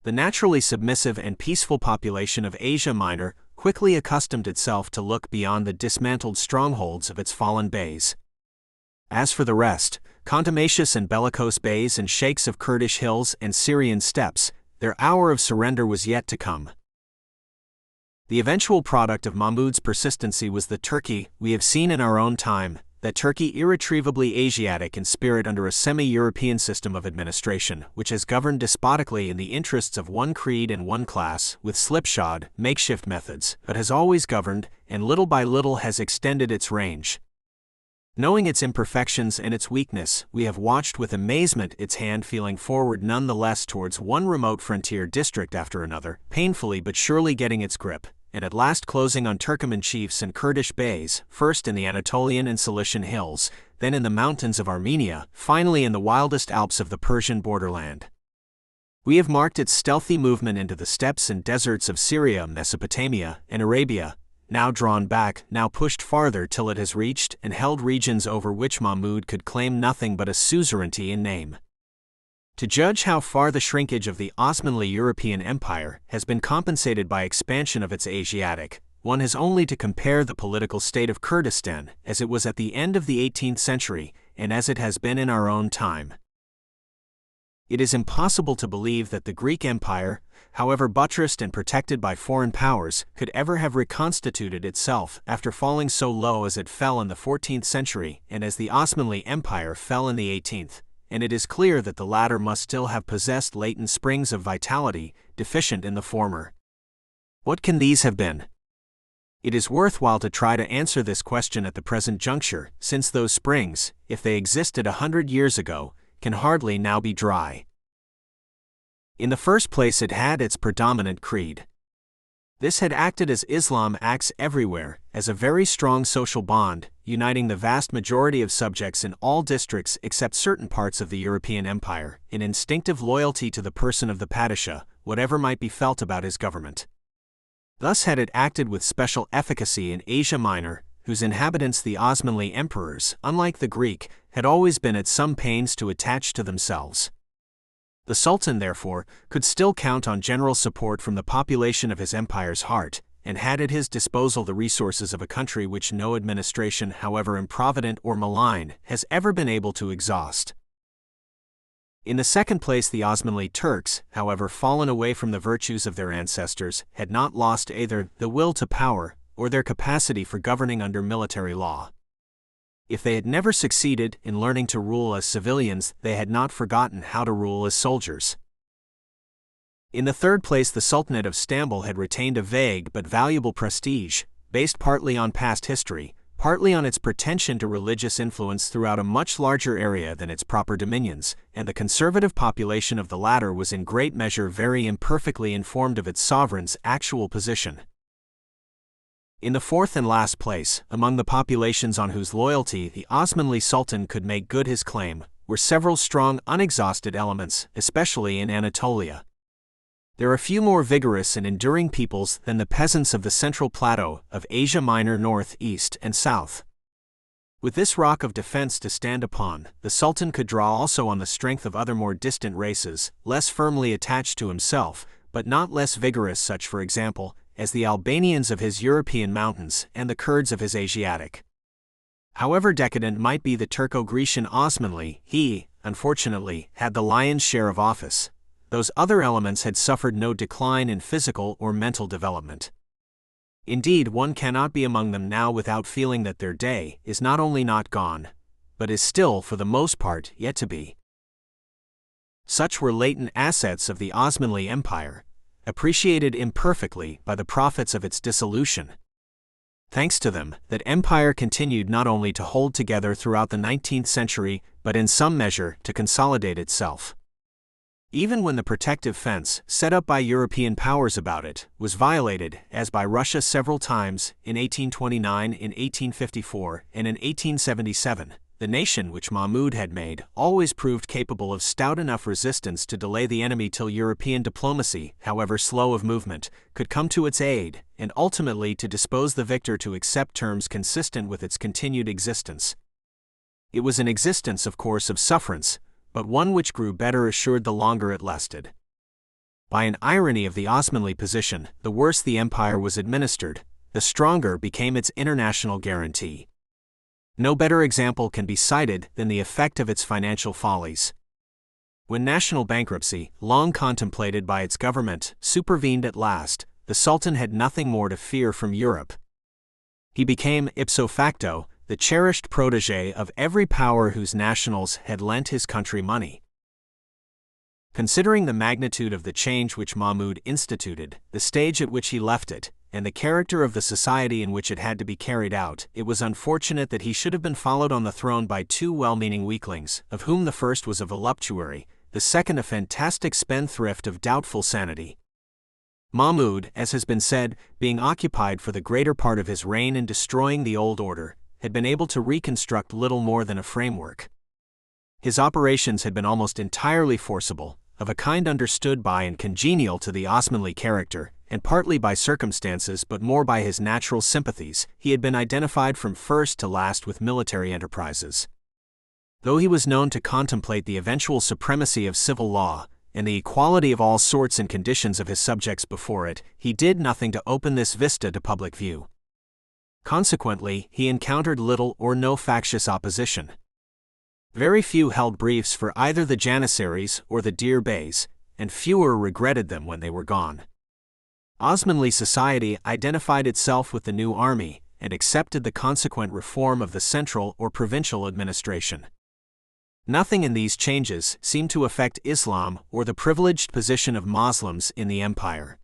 [SPEAKER 1] The naturally submissive and peaceful population of Asia Minor quickly accustomed itself to look beyond the dismantled strongholds of its fallen beys. As for the rest, contumacious and bellicose beys and sheikhs of Kurdish hills and Syrian steppes, their hour of surrender was yet to come. The eventual product of Mahmud's persistency was the Turkey we have seen in our own time, that Turkey irretrievably Asiatic in spirit under a semi-European system of administration, which has governed despotically in the interests of one creed and one class, with slipshod, makeshift methods, but has always governed, and little by little has extended its range. Knowing its imperfections and its weakness, we have watched with amazement its hand feeling forward none the less towards one remote frontier district after another, painfully but surely getting its grip, and at last closing on Turkoman chiefs and Kurdish beys, first in the Anatolian and Cilician hills, then in the mountains of Armenia, finally in the wildest Alps of the Persian borderland. We have marked its stealthy movement into the steppes and deserts of Syria, Mesopotamia, and Arabia, now drawn back, now pushed farther till it has reached and held regions over which Mahmud could claim nothing but a suzerainty in name. To judge how far the shrinkage of the Osmanli European Empire has been compensated by expansion of its Asiatic, one has only to compare the political state of Kurdistan as it was at the end of the 18th century and as it has been in our own time. It is impossible to believe that the Greek Empire, however buttressed and protected by foreign powers, could ever have reconstituted itself after falling so low as it fell in the 14th century and as the Osmanli Empire fell in the 18th. And it is clear that the latter must still have possessed latent springs of vitality, deficient in the former. What can these have been? It is worthwhile to try to answer this question at the present juncture, since those springs, if they existed 100 years ago, can hardly now be dry. In the first place, it had its predominant creed. This had acted as Islam acts everywhere, as a very strong social bond, uniting the vast majority of subjects in all districts except certain parts of the European Empire, in instinctive loyalty to the person of the Padishah, whatever might be felt about his government. Thus had it acted with special efficacy in Asia Minor, whose inhabitants the Osmanli emperors, unlike the Greek, had always been at some pains to attach to themselves. The Sultan, therefore, could still count on general support from the population of his empire's heart, and had at his disposal the resources of a country which no administration, however improvident or malign, has ever been able to exhaust. In the second place, the Osmanli Turks, however fallen away from the virtues of their ancestors, had not lost either the will to power or their capacity for governing under military law. If they had never succeeded in learning to rule as civilians, they had not forgotten how to rule as soldiers. In the third place, the Sultanate of Stamboul had retained a vague but valuable prestige, based partly on past history, partly on its pretension to religious influence throughout a much larger area than its proper dominions, and the conservative population of the latter was in great measure very imperfectly informed of its sovereign's actual position. In the fourth and last place, among the populations on whose loyalty the Osmanli Sultan could make good his claim, were several strong, unexhausted elements, especially in Anatolia. There are few more vigorous and enduring peoples than the peasants of the central plateau of Asia Minor north, east, and south. With this rock of defense to stand upon, the Sultan could draw also on the strength of other more distant races, less firmly attached to himself, but not less vigorous, such, for example, as the Albanians of his European mountains and the Kurds of his Asiatic. However decadent might be the Turco-Grecian Osmanli, he, unfortunately, had the lion's share of office. Those other elements had suffered no decline in physical or mental development. Indeed, one cannot be among them now without feeling that their day is not only not gone, but is still, for the most part, yet to be. Such were latent assets of the Osmanli Empire, appreciated imperfectly by the prophets of its dissolution. Thanks to them, that empire continued not only to hold together throughout the 19th century, but in some measure to consolidate itself. Even when the protective fence, set up by European powers about it, was violated, as by Russia several times, in 1829, in 1854, and in 1877, the nation which Mahmud had made always proved capable of stout enough resistance to delay the enemy till European diplomacy, however slow of movement, could come to its aid, and ultimately to dispose the victor to accept terms consistent with its continued existence. It was an existence, of course, of sufferance, but one which grew better assured the longer it lasted. By an irony of the Osmanli position, the worse the empire was administered, the stronger became its international guarantee. No better example can be cited than the effect of its financial follies. When national bankruptcy, long contemplated by its government, supervened at last, the Sultan had nothing more to fear from Europe. He became, ipso facto, the cherished protégé of every power whose nationals had lent his country money. Considering the magnitude of the change which Mahmud instituted, the stage at which he left it, and the character of the society in which it had to be carried out, it was unfortunate that he should have been followed on the throne by two well-meaning weaklings, of whom the first was a voluptuary, the second a fantastic spendthrift of doubtful sanity. Mahmud, as has been said, being occupied for the greater part of his reign in destroying the old order, had been able to reconstruct little more than a framework. His operations had been almost entirely forcible, of a kind understood by and congenial to the Osmanli character, and partly by circumstances but more by his natural sympathies. He had been identified from first to last with military enterprises. Though he was known to contemplate the eventual supremacy of civil law, and the equality of all sorts and conditions of his subjects before it, he did nothing to open this vista to public view. Consequently, he encountered little or no factious opposition. Very few held briefs for either the Janissaries or the Dir Beys, and fewer regretted them when they were gone. Osmanli society identified itself with the new army, and accepted the consequent reform of the central or provincial administration. Nothing in these changes seemed to affect Islam or the privileged position of Moslems in the empire.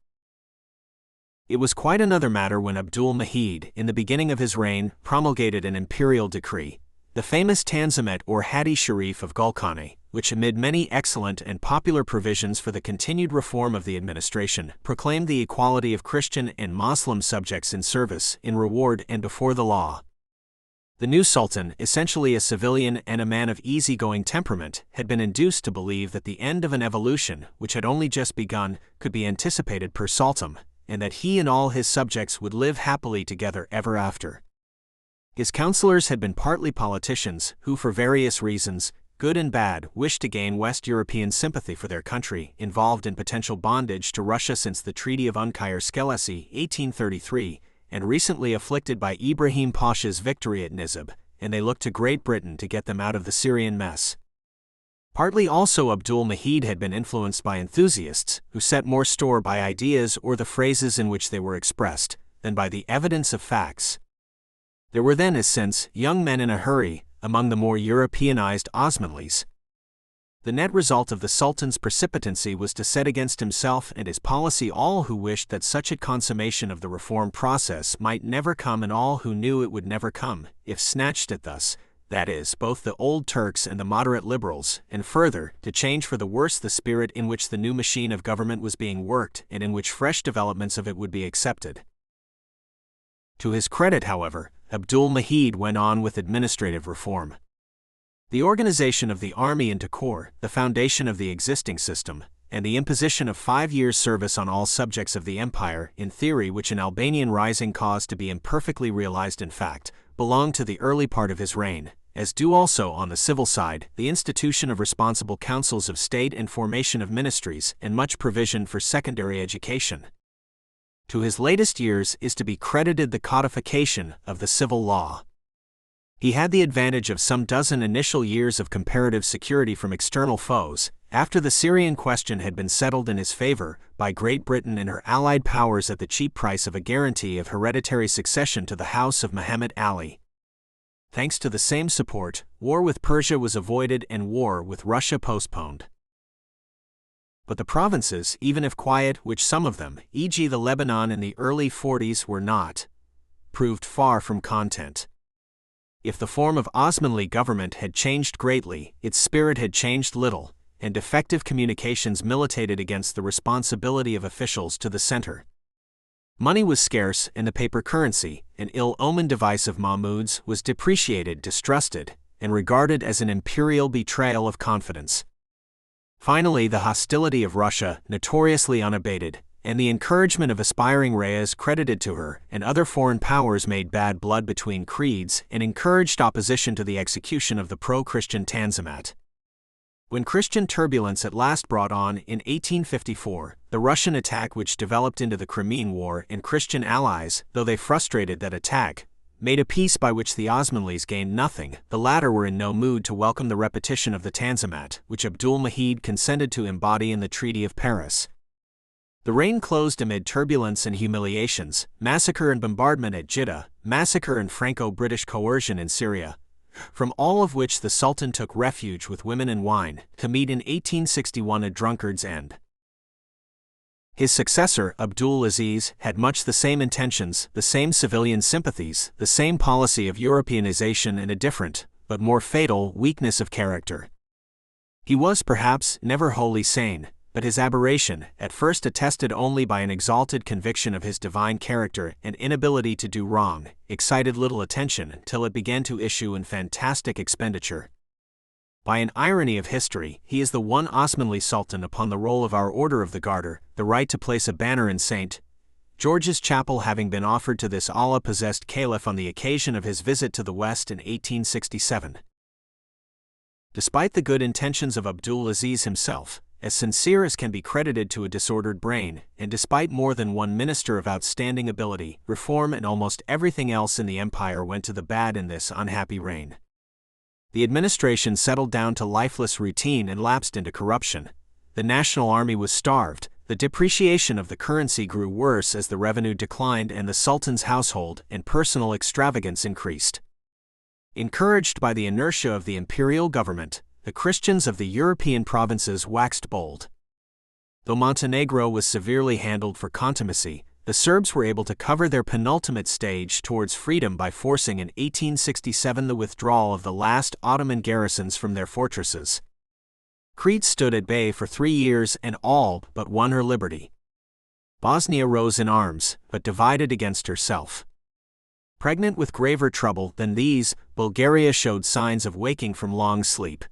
[SPEAKER 1] It was quite another matter when Abdul Mahid, in the beginning of his reign, promulgated an imperial decree, the famous Tanzimat or Hadi Sharif of Golkhane, which amid many excellent and popular provisions for the continued reform of the administration, proclaimed the equality of Christian and Moslem subjects in service, in reward, and before the law. The new sultan, essentially a civilian and a man of easygoing temperament, had been induced to believe that the end of an evolution, which had only just begun, could be anticipated per saltum, and that he and all his subjects would live happily together ever after. His counselors had been partly politicians who, for various reasons, good and bad, wished to gain West European sympathy for their country, involved in potential bondage to Russia since the Treaty of Unkayar-Skelesi, 1833, and recently afflicted by Ibrahim Pasha's victory at Nizib, and they looked to Great Britain to get them out of the Syrian mess. Partly also Abdul Mahid had been influenced by enthusiasts, who set more store by ideas or the phrases in which they were expressed, than by the evidence of facts. There were then, as since, young men in a hurry, among the more Europeanized Osmanlis. The net result of the Sultan's precipitancy was to set against himself and his policy all who wished that such a consummation of the reform process might never come, and all who knew it would never come, if snatched at thus, that is, both the old Turks and the moderate liberals, and further, to change for the worse the spirit in which the new machine of government was being worked and in which fresh developments of it would be accepted. To his credit, however, Abdul-Mahid went on with administrative reform. The organization of the army into corps, the foundation of the existing system, and the imposition of 5 years' service on all subjects of the empire, in theory which an Albanian rising caused to be imperfectly realized in fact, belonged to the early part of his reign, as do also on the civil side the institution of responsible councils of state and formation of ministries and much provision for secondary education. To his latest years is to be credited the codification of the civil law. He had the advantage of some dozen initial years of comparative security from external foes, after the Syrian question had been settled in his favor by Great Britain and her allied powers at the cheap price of a guarantee of hereditary succession to the house of Muhammad Ali. Thanks to the same support, war with Persia was avoided and war with Russia postponed. But the provinces, even if quiet, which some of them, e.g. the Lebanon in the early 40s, were not, proved far from content. If the form of Osmanli government had changed greatly, its spirit had changed little, and defective communications militated against the responsibility of officials to the center. Money was scarce, and the paper currency, an ill-omened device of Mahmud's, was depreciated, distrusted, and regarded as an imperial betrayal of confidence. Finally, the hostility of Russia, notoriously unabated, and the encouragement of aspiring Reyes credited to her and other foreign powers made bad blood between creeds and encouraged opposition to the execution of the pro-Christian Tanzimat. When Christian turbulence at last brought on, in 1854, the Russian attack which developed into the Crimean War, and Christian allies, though they frustrated that attack, made a peace by which the Osmanlis gained nothing, the latter were in no mood to welcome the repetition of the Tanzimat, which Abdul-Mahid consented to embody in the Treaty of Paris. The reign closed amid turbulence and humiliations, massacre and bombardment at Jeddah, massacre and Franco-British coercion in Syria, from all of which the Sultan took refuge with women and wine, to meet in 1861 a drunkard's end. His successor, Abdul Aziz, had much the same intentions, the same civilian sympathies, the same policy of Europeanization, and a different, but more fatal, weakness of character. He was, perhaps, never wholly sane, but his aberration, at first attested only by an exalted conviction of his divine character and inability to do wrong, excited little attention until it began to issue in fantastic expenditure. By an irony of history, he is the one Osmanli Sultan upon the roll of our Order of the Garter, the right to place a banner in St. George's Chapel having been offered to this Allah-possessed caliph on the occasion of his visit to the West in 1867. Despite the good intentions of Abdul Aziz himself, as sincere as can be credited to a disordered brain, and despite more than one minister of outstanding ability, reform and almost everything else in the empire went to the bad in this unhappy reign. The administration settled down to lifeless routine and lapsed into corruption. The national army was starved, the depreciation of the currency grew worse as the revenue declined, and the Sultan's household and personal extravagance increased. Encouraged by the inertia of the imperial government, the Christians of the European provinces waxed bold. Though Montenegro was severely handled for contumacy, the Serbs were able to cover their penultimate stage towards freedom by forcing in 1867 the withdrawal of the last Ottoman garrisons from their fortresses. Crete stood at bay for 3 years and all but won her liberty. Bosnia rose in arms, but divided against herself. Pregnant with graver trouble than these, Bulgaria showed signs of waking from long sleep.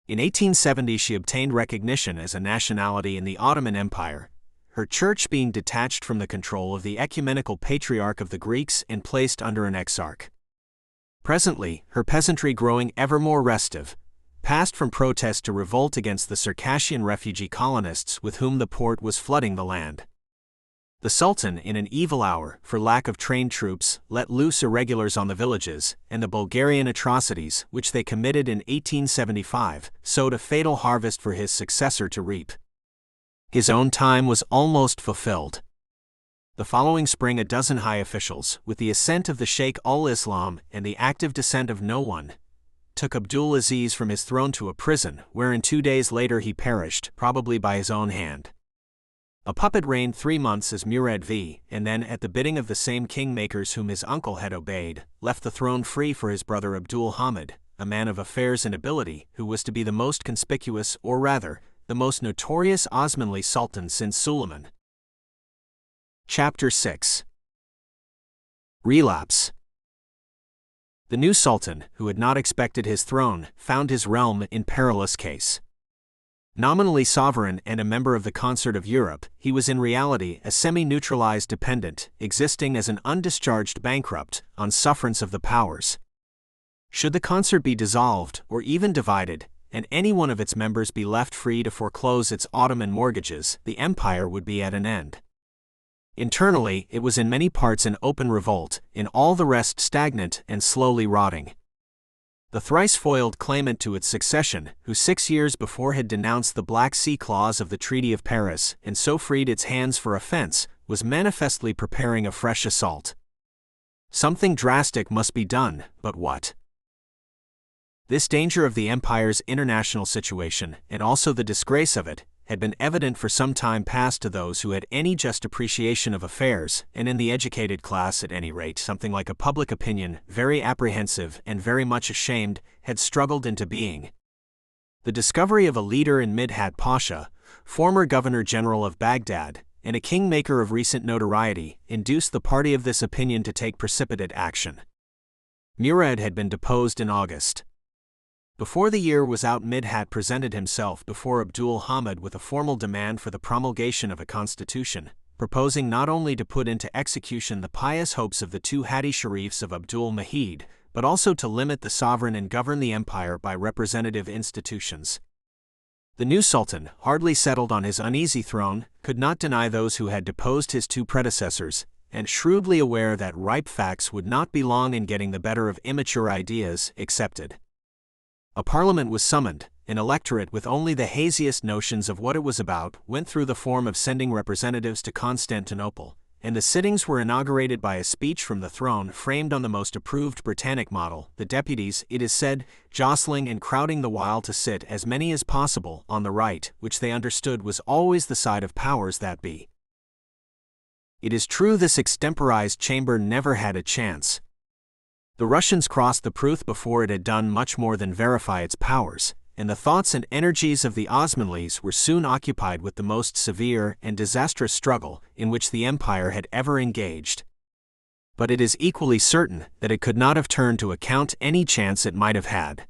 [SPEAKER 1] In 1870 she obtained recognition as a nationality in the Ottoman Empire, her church being detached from the control of the ecumenical patriarch of the Greeks and placed under an exarch. Presently, her peasantry growing ever more restive, passed from protest to revolt against the Circassian refugee colonists with whom the Porte was flooding the land. The Sultan, in an evil hour, for lack of trained troops, let loose irregulars on the villages, and the Bulgarian atrocities, which they committed in 1875, sowed a fatal harvest for his successor to reap. His own time was almost fulfilled. The following spring a dozen high officials, with the assent of the Sheikh ul-Islam and the active dissent of no one, took Abdulaziz from his throne to a prison, wherein 2 days later he perished, probably by his own hand. A puppet reigned 3 months as Murad V, and then, at the bidding of the same kingmakers whom his uncle had obeyed, left the throne free for his brother Abdul Hamid, a man of affairs and ability, who was to be the most conspicuous, or rather, the most notorious Osmanli sultan since Suleiman. Chapter 6. Relapse. The new sultan, who had not expected his throne, found his realm in perilous case. Nominally sovereign and a member of the Concert of Europe, he was in reality a semi-neutralized dependent, existing as an undischarged bankrupt, on sufferance of the powers. Should the concert be dissolved, or even divided, and any one of its members be left free to foreclose its Ottoman mortgages, the empire would be at an end. Internally, it was in many parts in open revolt, in all the rest stagnant and slowly rotting. The thrice-foiled claimant to its succession, who 6 years before had denounced the Black Sea Clause of the Treaty of Paris and so freed its hands for offense, was manifestly preparing a fresh assault. Something drastic must be done, but what? This danger of the empire's international situation, and also the disgrace of it, had been evident for some time past to those who had any just appreciation of affairs, and in the educated class at any rate something like a public opinion, very apprehensive and very much ashamed, had struggled into being. The discovery of a leader in Midhat Pasha, former Governor-General of Baghdad, and a kingmaker of recent notoriety, induced the party of this opinion to take precipitate action. Murad had been deposed in August. Before the year was out, Midhat presented himself before Abdul Hamid with a formal demand for the promulgation of a constitution, proposing not only to put into execution the pious hopes of the 2 Hadi Sharifs of Abdul Mahid, but also to limit the sovereign and govern the empire by representative institutions. The new sultan, hardly settled on his uneasy throne, could not deny those who had deposed his 2 predecessors, and shrewdly aware that ripe facts would not be long in getting the better of immature ideas, accepted. A parliament was summoned. An electorate with only the haziest notions of what it was about went through the form of sending representatives to Constantinople, and the sittings were inaugurated by a speech from the throne framed on the most approved Britannic model, the deputies, it is said, jostling and crowding the while to sit as many as possible on the right, which they understood was always the side of powers that be. It is true this extemporized chamber never had a chance. The Russians crossed the Pruth before it had done much more than verify its powers, and the thoughts and energies of the Osmanlis were soon occupied with the most severe and disastrous struggle in which the empire had ever engaged. But it is equally certain that it could not have turned to account any chance it might have had.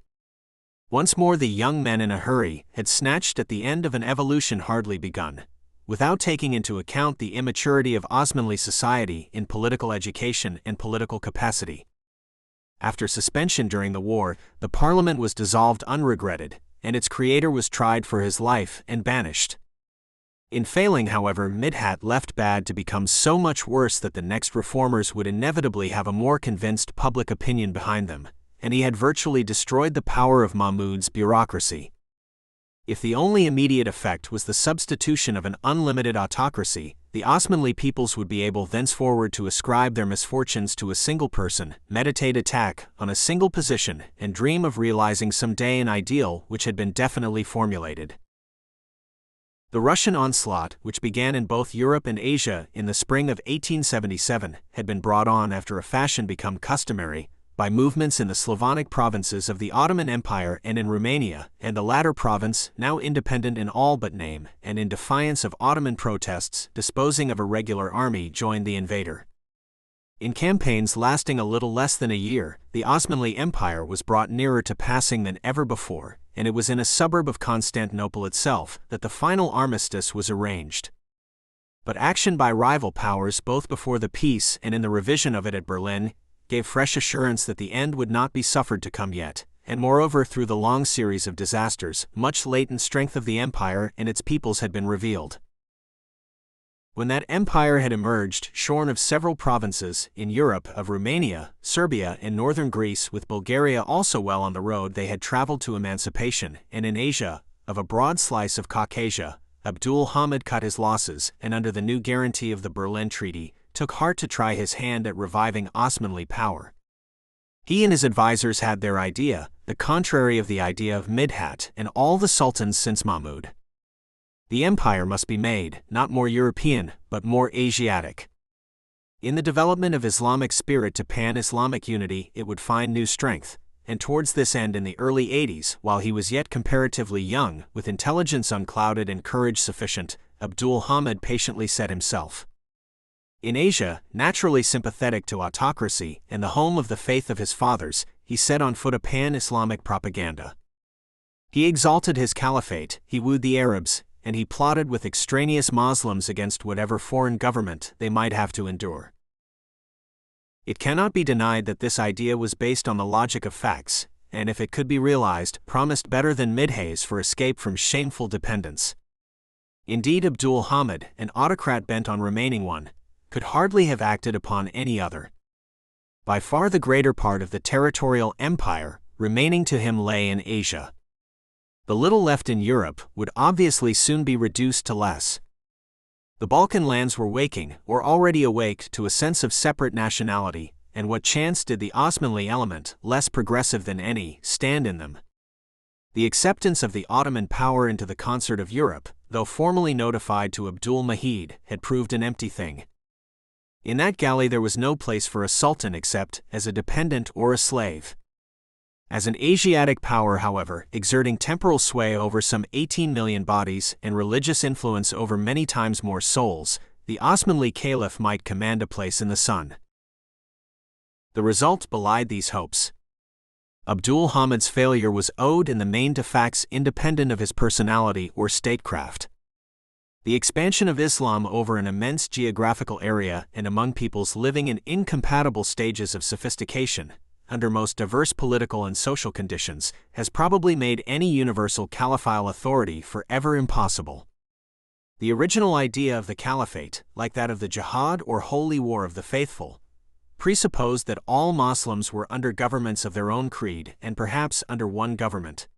[SPEAKER 1] Once more the young men in a hurry had snatched at the end of an evolution hardly begun, without taking into account the immaturity of Osmanli society in political education and political capacity. After suspension during the war, the parliament was dissolved unregretted, and its creator was tried for his life and banished. In failing, however, Midhat left bad to become so much worse that the next reformers would inevitably have a more convinced public opinion behind them, and he had virtually destroyed the power of Mahmud's bureaucracy. If the only immediate effect was the substitution of an unlimited autocracy, the Osmanli peoples would be able thenceforward to ascribe their misfortunes to a single person, meditate attack on a single position, and dream of realizing someday an ideal which had been definitely formulated. The Russian onslaught, which began in both Europe and Asia in the spring of 1877, had been brought on after a fashion become customary, by movements in the Slavonic provinces of the Ottoman Empire and in Rumania, and the latter province, now independent in all but name, and in defiance of Ottoman protests, disposing of a regular army, joined the invader. In campaigns lasting a little less than a year, the Osmanli Empire was brought nearer to passing than ever before, and it was in a suburb of Constantinople itself that the final armistice was arranged. But action by rival powers both before the peace and in the revision of it at Berlin gave fresh assurance that the end would not be suffered to come yet, and moreover through the long series of disasters, much latent strength of the empire and its peoples had been revealed. When that empire had emerged, shorn of several provinces, in Europe of Rumania, Serbia and northern Greece, with Bulgaria also well on the road they had traveled to emancipation, and in Asia, of a broad slice of Caucasia, Abdul Hamid cut his losses, and under the new guarantee of the Berlin Treaty, took heart to try his hand at reviving Osmanli power. He and his advisors had their idea, the contrary of the idea of Midhat and all the sultans since Mahmud. The empire must be made, not more European, but more Asiatic. In the development of Islamic spirit to pan-Islamic unity, it would find new strength, and towards this end in the early 80s, while he was yet comparatively young, with intelligence unclouded and courage sufficient, Abdul Hamid patiently set himself. In Asia, naturally sympathetic to autocracy and the home of the faith of his fathers, he set on foot a pan-Islamic propaganda. He exalted his caliphate, he wooed the Arabs, and he plotted with extraneous Muslims against whatever foreign government they might have to endure. It cannot be denied that this idea was based on the logic of facts, and if it could be realized, promised better than Midhay's for escape from shameful dependence. Indeed, Abdul Hamid, an autocrat bent on remaining one, could hardly have acted upon any other. By far the greater part of the territorial empire remaining to him lay in Asia. The little left in Europe would obviously soon be reduced to less. The Balkan lands were waking, or already awake, to a sense of separate nationality, and what chance did the Osmanli element, less progressive than any, stand in them? The acceptance of the Ottoman power into the concert of Europe, though formally notified to Abdul Mahid, had proved an empty thing. In that galley there was no place for a sultan except as a dependent or a slave. As an Asiatic power, however, exerting temporal sway over some 18 million bodies and religious influence over many times more souls, the Osmanli caliph might command a place in the sun. The result belied these hopes. Abdul Hamid's failure was owed in the main to facts independent of his personality or statecraft. The expansion of Islam over an immense geographical area and among peoples living in incompatible stages of sophistication, under most diverse political and social conditions, has probably made any universal caliphal authority forever impossible. The original idea of the caliphate, like that of the jihad or holy war of the faithful, presupposed that all Muslims were under governments of their own creed and perhaps under one government.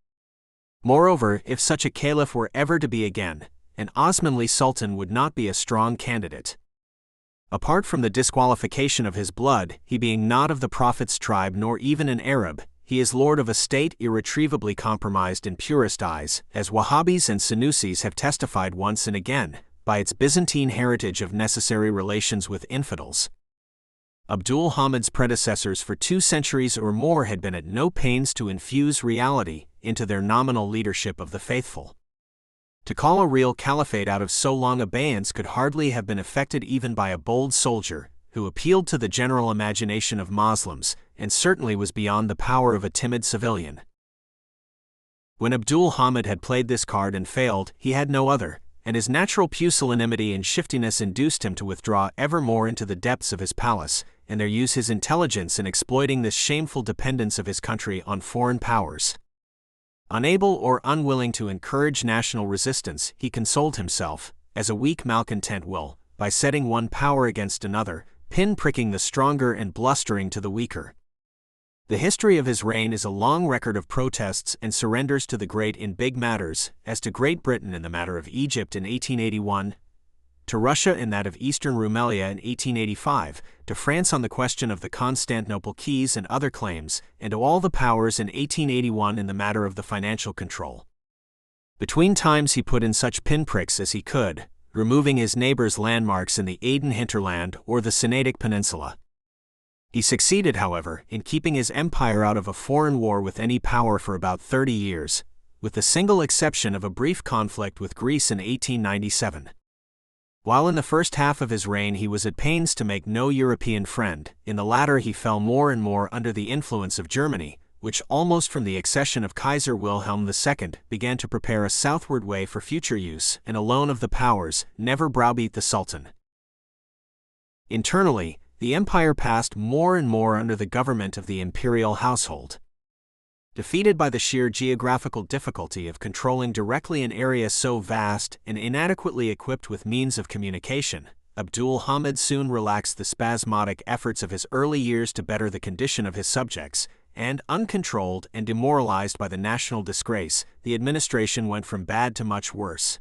[SPEAKER 1] Moreover, if such a caliph were ever to be again, an Osmanli sultan would not be a strong candidate. Apart from the disqualification of his blood, he being not of the Prophet's tribe nor even an Arab, he is lord of a state irretrievably compromised in purist eyes, as Wahhabis and Senussis have testified once and again, by its Byzantine heritage of necessary relations with infidels. Abdul Hamid's predecessors for 2 centuries or more had been at no pains to infuse reality into their nominal leadership of the faithful. To call a real caliphate out of so long abeyance could hardly have been effected even by a bold soldier, who appealed to the general imagination of Moslems, and certainly was beyond the power of a timid civilian. When Abdul Hamid had played this card and failed, he had no other, and his natural pusillanimity and shiftiness induced him to withdraw ever more into the depths of his palace, and there use his intelligence in exploiting this shameful dependence of his country on foreign powers. Unable or unwilling to encourage national resistance, he consoled himself, as a weak malcontent will, by setting one power against another, pin-pricking the stronger and blustering to the weaker. The history of his reign is a long record of protests and surrenders to the great in big matters, as to Great Britain in the matter of Egypt in 1881, to Russia in that of Eastern Rumelia in 1885, to France on the question of the Constantinople keys and other claims, and to all the powers in 1881 in the matter of the financial control. Between times he put in such pinpricks as he could, removing his neighbors' landmarks in the Aden hinterland or the Sinaitic Peninsula. He succeeded, however, in keeping his empire out of a foreign war with any power for about 30 years, with the single exception of a brief conflict with Greece in 1897. While in the first half of his reign he was at pains to make no European friend, in the latter he fell more and more under the influence of Germany, which almost from the accession of Kaiser Wilhelm II began to prepare a southward way for future use, and alone of the powers never browbeat the Sultan. Internally, the empire passed more and more under the government of the imperial household. Defeated by the sheer geographical difficulty of controlling directly an area so vast and inadequately equipped with means of communication, Abdul Hamid soon relaxed the spasmodic efforts of his early years to better the condition of his subjects, and, uncontrolled and demoralized by the national disgrace, the administration went from bad to much worse.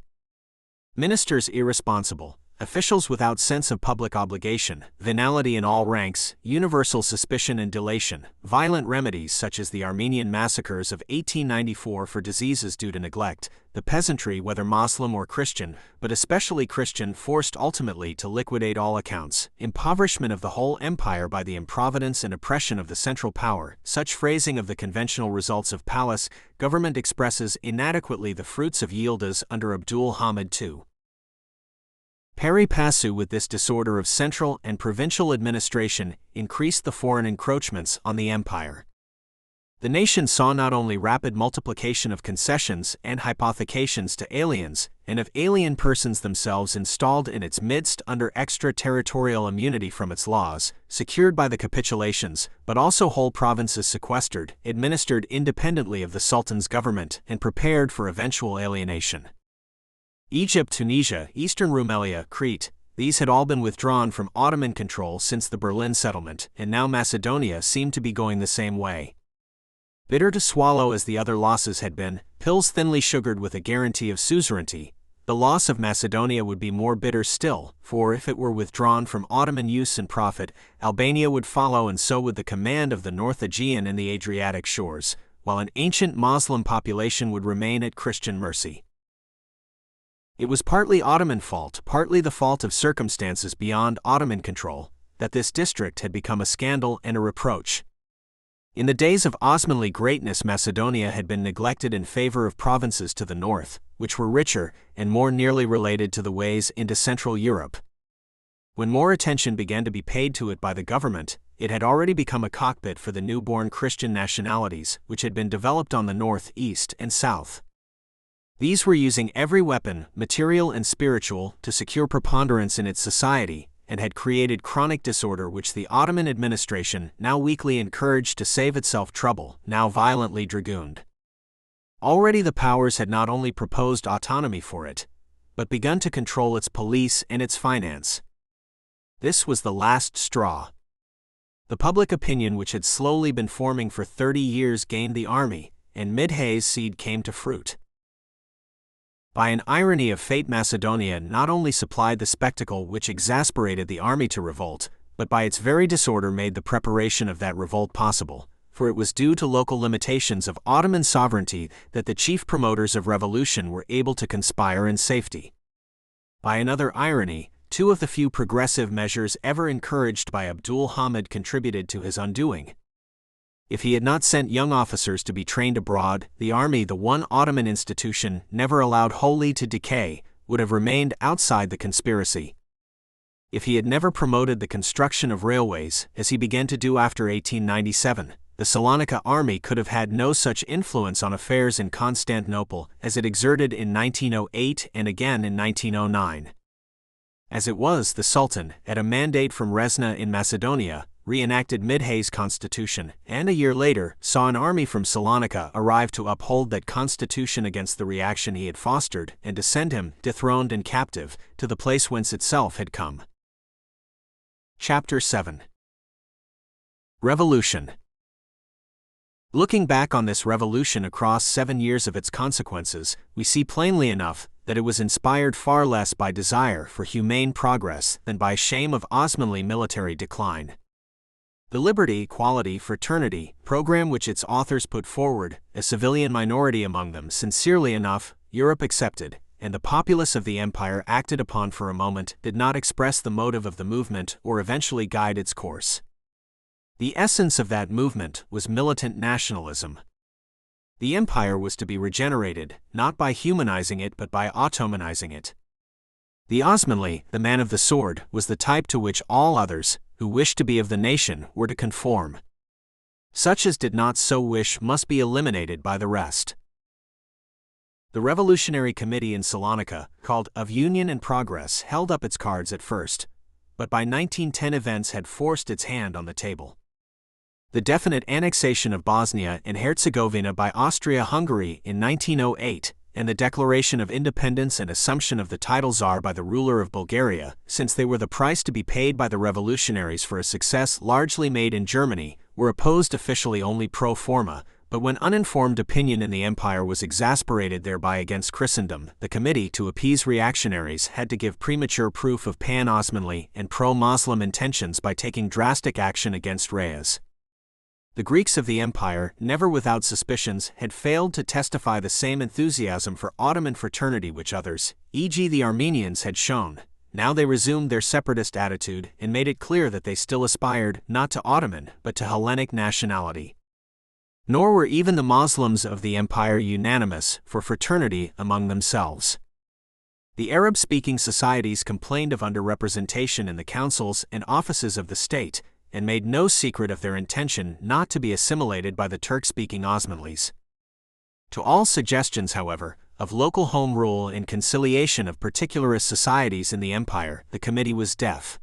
[SPEAKER 1] Ministers irresponsible, officials without sense of public obligation, venality in all ranks, universal suspicion and delation, violent remedies such as the Armenian massacres of 1894 for diseases due to neglect, the peasantry, whether Muslim or Christian, but especially Christian, forced ultimately to liquidate all accounts, impoverishment of the whole empire by the improvidence and oppression of the central power. Such phrasing of the conventional results of palace government expresses inadequately the fruits of Yildiz under Abdul Hamid II. Pari passu with this disorder of central and provincial administration increased the foreign encroachments on the empire. The nation saw not only rapid multiplication of concessions and hypothecations to aliens, and of alien persons themselves installed in its midst under extraterritorial immunity from its laws, secured by the capitulations, but also whole provinces sequestered, administered independently of the Sultan's government, and prepared for eventual alienation. Egypt, Tunisia, Eastern Rumelia, Crete, these had all been withdrawn from Ottoman control since the Berlin settlement, and now Macedonia seemed to be going the same way. Bitter to swallow as the other losses had been, pills thinly sugared with a guarantee of suzerainty, the loss of Macedonia would be more bitter still, for if it were withdrawn from Ottoman use and profit, Albania would follow, and so would the command of the North Aegean and the Adriatic shores, while an ancient Moslem population would remain at Christian mercy. It was partly Ottoman fault, partly the fault of circumstances beyond Ottoman control, that this district had become a scandal and a reproach. In the days of Osmanli greatness, Macedonia had been neglected in favor of provinces to the north, which were richer and more nearly related to the ways into Central Europe. When more attention began to be paid to it by the government, it had already become a cockpit for the newborn Christian nationalities which had been developed on the north, east, and south. These were using every weapon, material and spiritual, to secure preponderance in its society, and had created chronic disorder which the Ottoman administration, now weakly encouraged to save itself trouble, now violently dragooned. Already the powers had not only proposed autonomy for it, but begun to control its police and its finance. This was the last straw. The public opinion which had slowly been forming for 30 years gained the army, and Midhay's seed came to fruit. By an irony of fate, Macedonia not only supplied the spectacle which exasperated the army to revolt, but by its very disorder made the preparation of that revolt possible, for it was due to local limitations of Ottoman sovereignty that the chief promoters of revolution were able to conspire in safety. By another irony, two of the few progressive measures ever encouraged by Abdul Hamid contributed to his undoing. If he had not sent young officers to be trained abroad, the army, the one Ottoman institution never allowed wholly to decay, would have remained outside the conspiracy. If he had never promoted the construction of railways, as he began to do after 1897, the Salonika army could have had no such influence on affairs in Constantinople as it exerted in 1908 and again in 1909. As it was, the Sultan, at a mandate from Resna in Macedonia, reenacted Midhay's constitution, and a year later saw an army from Salonika arrive to uphold that constitution against the reaction he had fostered and to send him, dethroned and captive, to the place whence itself had come. Chapter 7. Revolution. Looking back on this revolution across 7 years of its consequences, we see plainly enough that it was inspired far less by desire for humane progress than by shame of Osmanli military decline. The liberty, equality, fraternity program which its authors put forward, a civilian minority among them sincerely enough, Europe accepted, and the populace of the empire acted upon for a moment, did not express the motive of the movement or eventually guide its course. The essence of that movement was militant nationalism. The empire was to be regenerated, not by humanizing it but by Ottomanizing it. The Osmanli, the man of the sword, was the type to which all others, who wished to be of the nation, were to conform. Such as did not so wish must be eliminated by the rest. The Revolutionary Committee in Salonika, called of Union and Progress, held up its cards at first, but by 1910 events had forced its hand on the table. The definite annexation of Bosnia and Herzegovina by Austria-Hungary in 1908, and the declaration of independence and assumption of the title Tsar by the ruler of Bulgaria, since they were the price to be paid by the revolutionaries for a success largely made in Germany, were opposed officially only pro forma, But when uninformed opinion in the empire was exasperated thereby against Christendom, the committee, to appease reactionaries, had to give premature proof of pan-Osmanli and pro-Muslim intentions by taking drastic action against Reyes. The Greeks of the empire, never without suspicions, had failed to testify the same enthusiasm for Ottoman fraternity which others, e.g. the Armenians, had shown. Now they resumed their separatist attitude and made it clear that they still aspired not to Ottoman but to Hellenic nationality. Nor were even the Muslims of the empire unanimous for fraternity among themselves. The Arab-speaking societies complained of underrepresentation in the councils and offices of the state, and made no secret of their intention not to be assimilated by the Turk-speaking Osmanlis. To all suggestions, however, of local home rule and conciliation of particularist societies in the empire, the committee was deaf.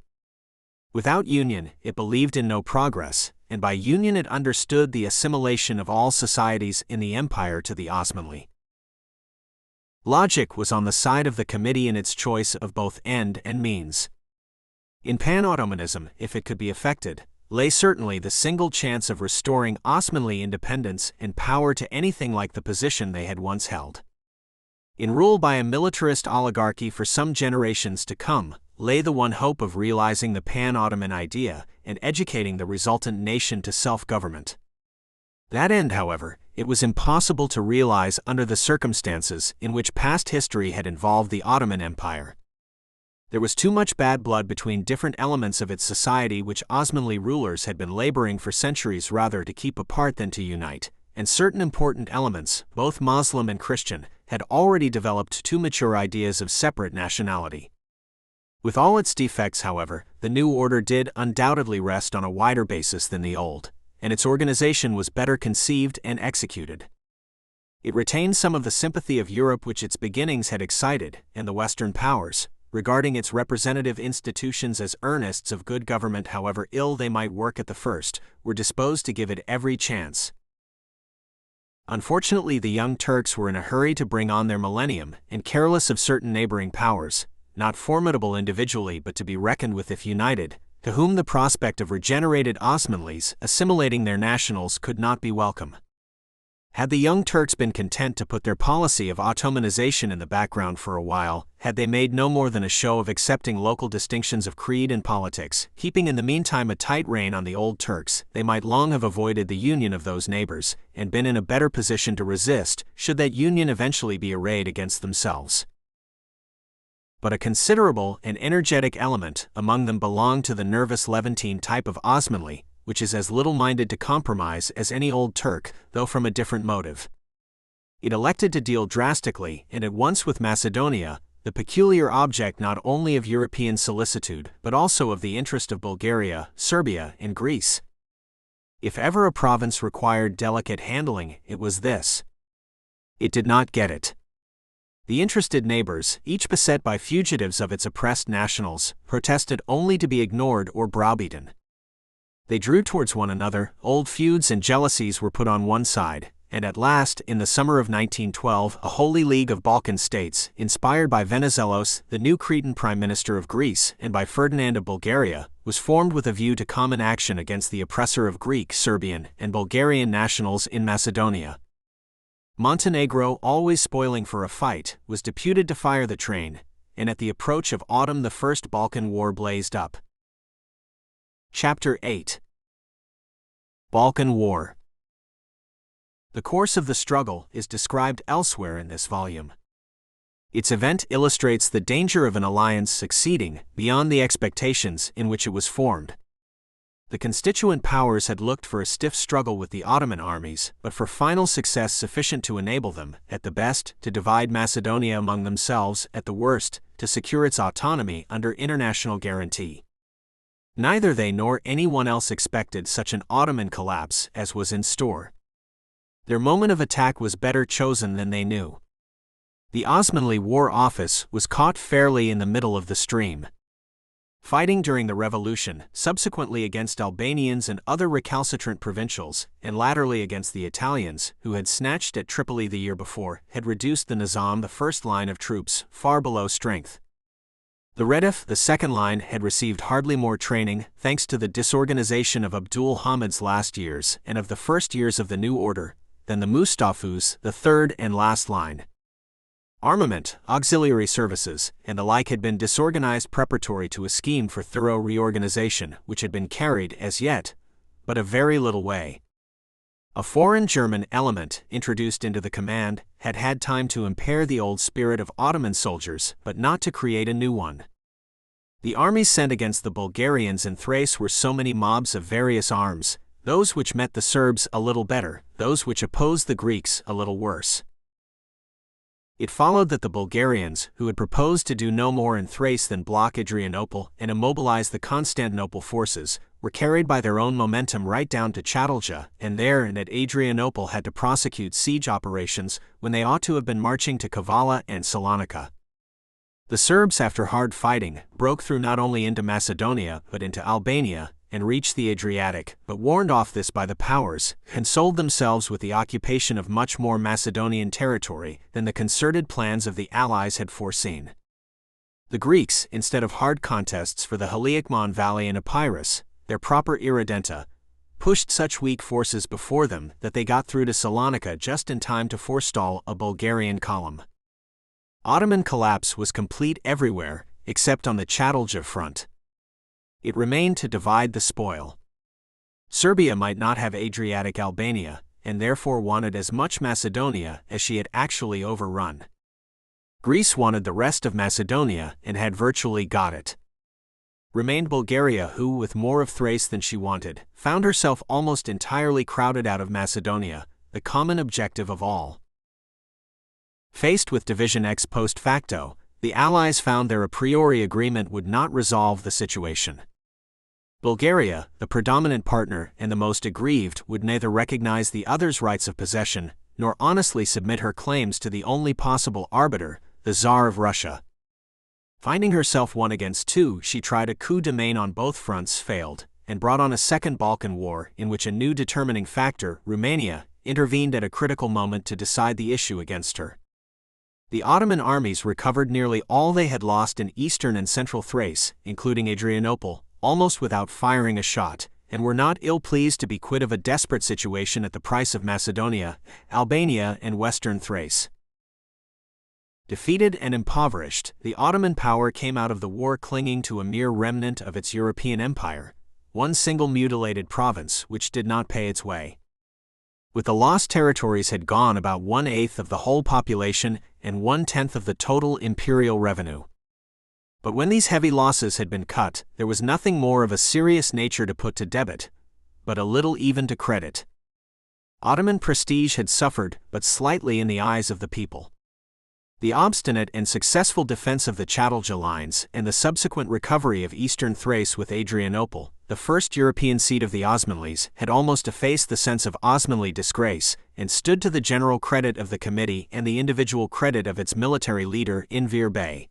[SPEAKER 1] Without union, it believed in no progress, and by union it understood the assimilation of all societies in the empire to the Osmanli. Logic was on the side of the committee in its choice of both end and means. In Pan-Ottomanism, if it could be effected, lay certainly the single chance of restoring Osmanli independence and power to anything like the position they had once held. In rule by a militarist oligarchy for some generations to come, lay the one hope of realizing the pan-Ottoman idea and educating the resultant nation to self-government. That end, however, it was impossible to realize under the circumstances in which past history had involved the Ottoman Empire. There was too much bad blood between different elements of its society which Osmanli rulers had been laboring for centuries rather to keep apart than to unite, and certain important elements, both Muslim and Christian, had already developed too mature ideas of separate nationality. With all its defects, however, the new order did undoubtedly rest on a wider basis than the old, and its organization was better conceived and executed. It retained some of the sympathy of Europe which its beginnings had excited, and the Western powers, regarding its representative institutions as earnests of good government however ill they might work at the first, were disposed to give it every chance. Unfortunately, the Young Turks were in a hurry to bring on their millennium, and careless of certain neighboring powers, not formidable individually but to be reckoned with if united, to whom the prospect of regenerated Osmanlis assimilating their nationals could not be welcome. Had the Young Turks been content to put their policy of Ottomanization in the background for a while, had they made no more than a show of accepting local distinctions of creed and politics, keeping in the meantime a tight rein on the old Turks, they might long have avoided the union of those neighbors, and been in a better position to resist, should that union eventually be arrayed against themselves. But a considerable and energetic element among them belonged to the nervous Levantine type of Osmanli, which is as little minded to compromise as any old Turk, though from a different motive. It elected to deal drastically and at once with Macedonia, the peculiar object not only of European solicitude but also of the interest of Bulgaria, Serbia, and Greece. If ever a province required delicate handling, it was this. It did not get it. The interested neighbors, each beset by fugitives of its oppressed nationals, protested only to be ignored or browbeaten. They drew towards one another, old feuds and jealousies were put on one side, and at last, in the summer of 1912, a Holy League of Balkan states, inspired by Venizelos, the new Cretan Prime Minister of Greece, and by Ferdinand of Bulgaria, was formed with a view to common action against the oppressor of Greek, Serbian, and Bulgarian nationals in Macedonia. Montenegro, always spoiling for a fight, was deputed to fire the train, and at the approach of autumn the First Balkan War blazed up. Chapter 8. Balkan War. The course of the struggle is described elsewhere in this volume. Its event illustrates the danger of an alliance succeeding beyond the expectations in which it was formed. The constituent powers had looked for a stiff struggle with the Ottoman armies, but for final success sufficient to enable them, at the best, to divide Macedonia among themselves, at the worst, to secure its autonomy under international guarantee. Neither they nor anyone else expected such an Ottoman collapse as was in store. Their moment of attack was better chosen than they knew. The Osmanli War Office was caught fairly in the middle of the stream. Fighting during the revolution, subsequently against Albanians and other recalcitrant provincials, and latterly against the Italians, who had snatched at Tripoli the year before, had reduced the Nizam, the first line of troops, far below strength. The Redif, the second line, had received hardly more training, thanks to the disorganization of Abdul Hamid's last years and of the first years of the new order, then the Mustafas, the third and last line. Armament, auxiliary services, and the like had been disorganized preparatory to a scheme for thorough reorganization which had been carried, as yet, but a very little way. A foreign German element, introduced into the command, had had time to impair the old spirit of Ottoman soldiers, but not to create a new one. The armies sent against the Bulgarians in Thrace were so many mobs of various arms, those which met the Serbs a little better, those which opposed the Greeks a little worse. It followed that the Bulgarians, who had proposed to do no more in Thrace than block Adrianople and immobilize the Constantinople forces, were carried by their own momentum right down to Chatelja, and there and at Adrianople had to prosecute siege operations when they ought to have been marching to Kavala and Salonika. The Serbs, after hard fighting, broke through not only into Macedonia but into Albania, and reached the Adriatic, but warned off this by the powers, consoled themselves with the occupation of much more Macedonian territory than the concerted plans of the Allies had foreseen. The Greeks, instead of hard contests for the Haliakmon Valley and Epirus, their proper irredenta, pushed such weak forces before them that they got through to Salonika just in time to forestall a Bulgarian column. Ottoman collapse was complete everywhere, except on the Chatelja front. It remained to divide the spoil. Serbia might not have Adriatic Albania, and therefore wanted as much Macedonia as she had actually overrun. Greece wanted the rest of Macedonia and had virtually got it. Remained Bulgaria, who, with more of Thrace than she wanted, found herself almost entirely crowded out of Macedonia, the common objective of all. Faced with division ex post facto, the Allies found their a priori agreement would not resolve the situation. Bulgaria, the predominant partner and the most aggrieved, would neither recognize the other's rights of possession, nor honestly submit her claims to the only possible arbiter, the Tsar of Russia. Finding herself one against two, she tried a coup de main on both fronts, failed, and brought on a second Balkan war in which a new determining factor, Rumania, intervened at a critical moment to decide the issue against her. The Ottoman armies recovered nearly all they had lost in eastern and central Thrace, including Adrianople, almost without firing a shot, and were not ill-pleased to be quit of a desperate situation at the price of Macedonia, Albania and western Thrace. Defeated and impoverished, the Ottoman power came out of the war clinging to a mere remnant of its European empire, one single mutilated province which did not pay its way. With the lost territories had gone about 1/8 of the whole population and 1/10 of the total imperial revenue. But when these heavy losses had been cut, there was nothing more of a serious nature to put to debit, but a little even to credit. Ottoman prestige had suffered but slightly in the eyes of the people. The obstinate and successful defense of the Chatelja lines and the subsequent recovery of eastern Thrace with Adrianople, the first European seat of the Osmanlis, had almost effaced the sense of Osmanli disgrace and stood to the general credit of the committee and the individual credit of its military leader, Enver Bey.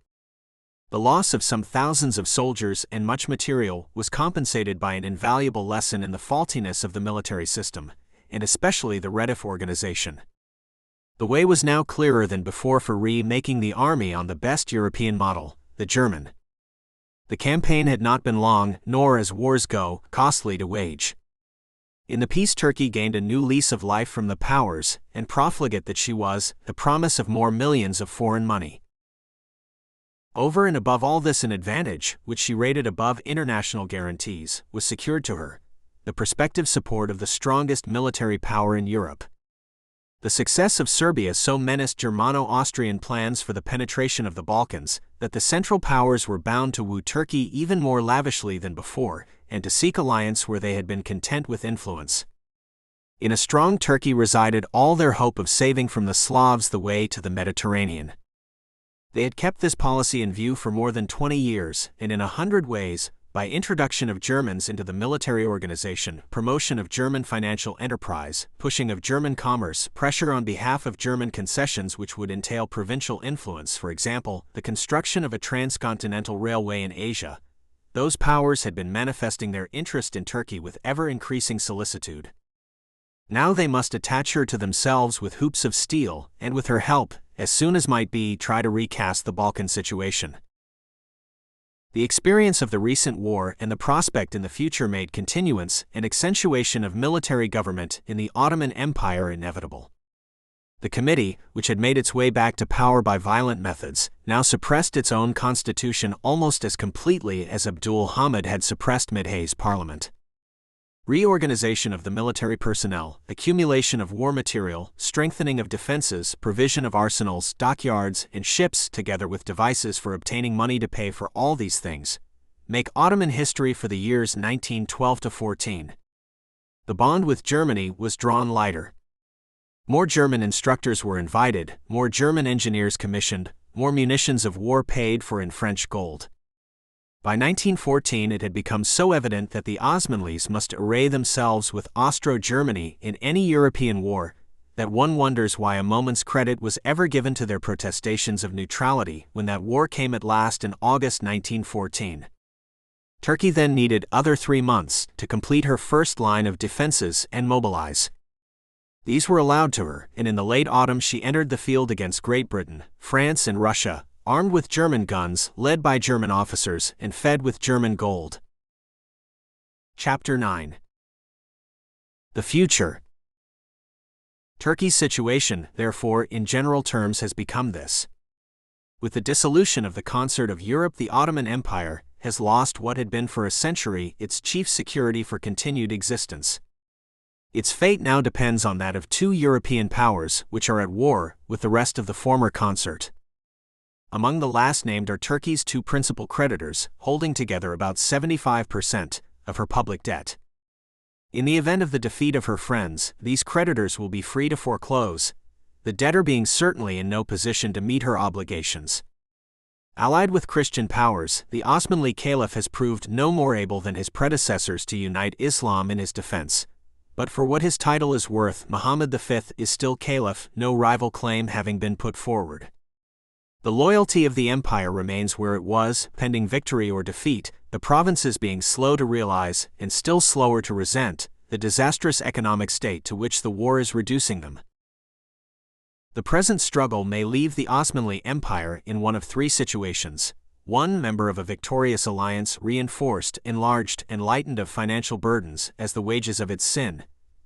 [SPEAKER 1] The loss of some thousands of soldiers and much material was compensated by an invaluable lesson in the faultiness of the military system, and especially the Redif organization. The way was now clearer than before for re-making the army on the best European model, the German. The campaign had not been long, nor, as wars go, costly to wage. In the peace Turkey gained a new lease of life from the powers, and profligate that she was, the promise of more millions of foreign money. Over and above all this, an advantage, which she rated above international guarantees, was secured to her: the prospective support of the strongest military power in Europe. The success of Serbia so menaced Germano-Austrian plans for the penetration of the Balkans, that the Central Powers were bound to woo Turkey even more lavishly than before, and to seek alliance where they had been content with influence. In a strong Turkey resided all their hope of saving from the Slavs the way to the Mediterranean. They had kept this policy in view for more than 20 years, and in 100 ways, by introduction of Germans into the military organization, promotion of German financial enterprise, pushing of German commerce, pressure on behalf of German concessions which would entail provincial influence, for example, the construction of a transcontinental railway in Asia. Those powers had been manifesting their interest in Turkey with ever-increasing solicitude. Now they must attach her to themselves with hoops of steel, and with her help, as soon as might be, try to recast the Balkan situation. The experience of the recent war and the prospect in the future made continuance and accentuation of military government in the Ottoman Empire inevitable. The committee, which had made its way back to power by violent methods, now suppressed its own constitution almost as completely as Abdul Hamid had suppressed Midhay's parliament. Reorganization of the military personnel, accumulation of war material, strengthening of defenses, provision of arsenals, dockyards, and ships, together with devices for obtaining money to pay for all these things, make Ottoman history for the years 1912–14. The bond with Germany was drawn lighter. More German instructors were invited, more German engineers commissioned, more munitions of war paid for in French gold. By 1914 it had become so evident that the Osmanlis must array themselves with Austro-Germany in any European war, that one wonders why a moment's credit was ever given to their protestations of neutrality when that war came at last in August 1914. Turkey then needed other 3 months to complete her first line of defenses and mobilize. These were allowed to her, and in the late autumn she entered the field against Great Britain, France and Russia, armed with German guns, led by German officers, and fed with German gold. Chapter 9. The Future. Turkey's situation, therefore, in general terms has become this. With the dissolution of the concert of Europe, the Ottoman Empire has lost what had been for a century its chief security for continued existence. Its fate now depends on that of 2 European powers which are at war with the rest of the former concert. Among the last named are Turkey's 2 principal creditors, holding together about 75% of her public debt. In the event of the defeat of her friends, these creditors will be free to foreclose, the debtor being certainly in no position to meet her obligations. Allied with Christian powers, the Osmanli Caliph has proved no more able than his predecessors to unite Islam in his defense. But for what his title is worth, Muhammad V is still Caliph, no rival claim having been put forward. The loyalty of the empire remains where it was, pending victory or defeat, the provinces being slow to realize, and still slower to resent, the disastrous economic state to which the war is reducing them. The present struggle may leave the Osmanli Empire in one of 3 situations: 1. Member of a victorious alliance, reinforced, enlarged, and lightened of financial burdens as the wages of its sin.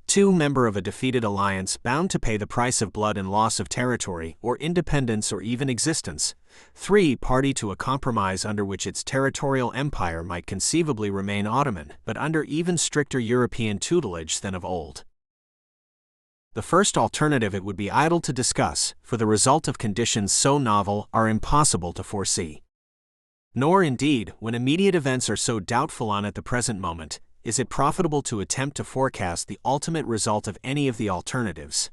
[SPEAKER 1] 2. Member of a defeated alliance, bound to pay the price of blood and loss of territory, or independence or even existence. 3. Party to a compromise under which its territorial empire might conceivably remain Ottoman, but under even stricter European tutelage than of old. The first alternative it would be idle to discuss, for the result of conditions so novel are impossible to foresee. Nor, indeed, when immediate events are so doubtful on at the present moment, is it profitable to attempt to forecast the ultimate result of any of the alternatives.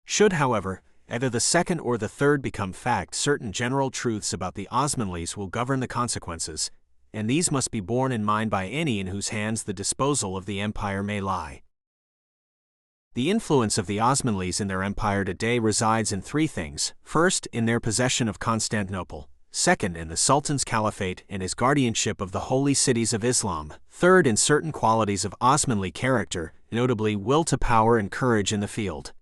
[SPEAKER 1] Should, however, either the second or the third become fact, certain general truths about the Osmanlis will govern the consequences, and these must be borne in mind by any in whose hands the disposal of the empire may lie. The influence of the Osmanlis in their empire today resides in 3 things: first, in their possession of Constantinople; second, in the Sultan's caliphate and his guardianship of the holy cities of Islam; third, in certain qualities of Osmanli character, notably will to power and courage in the field.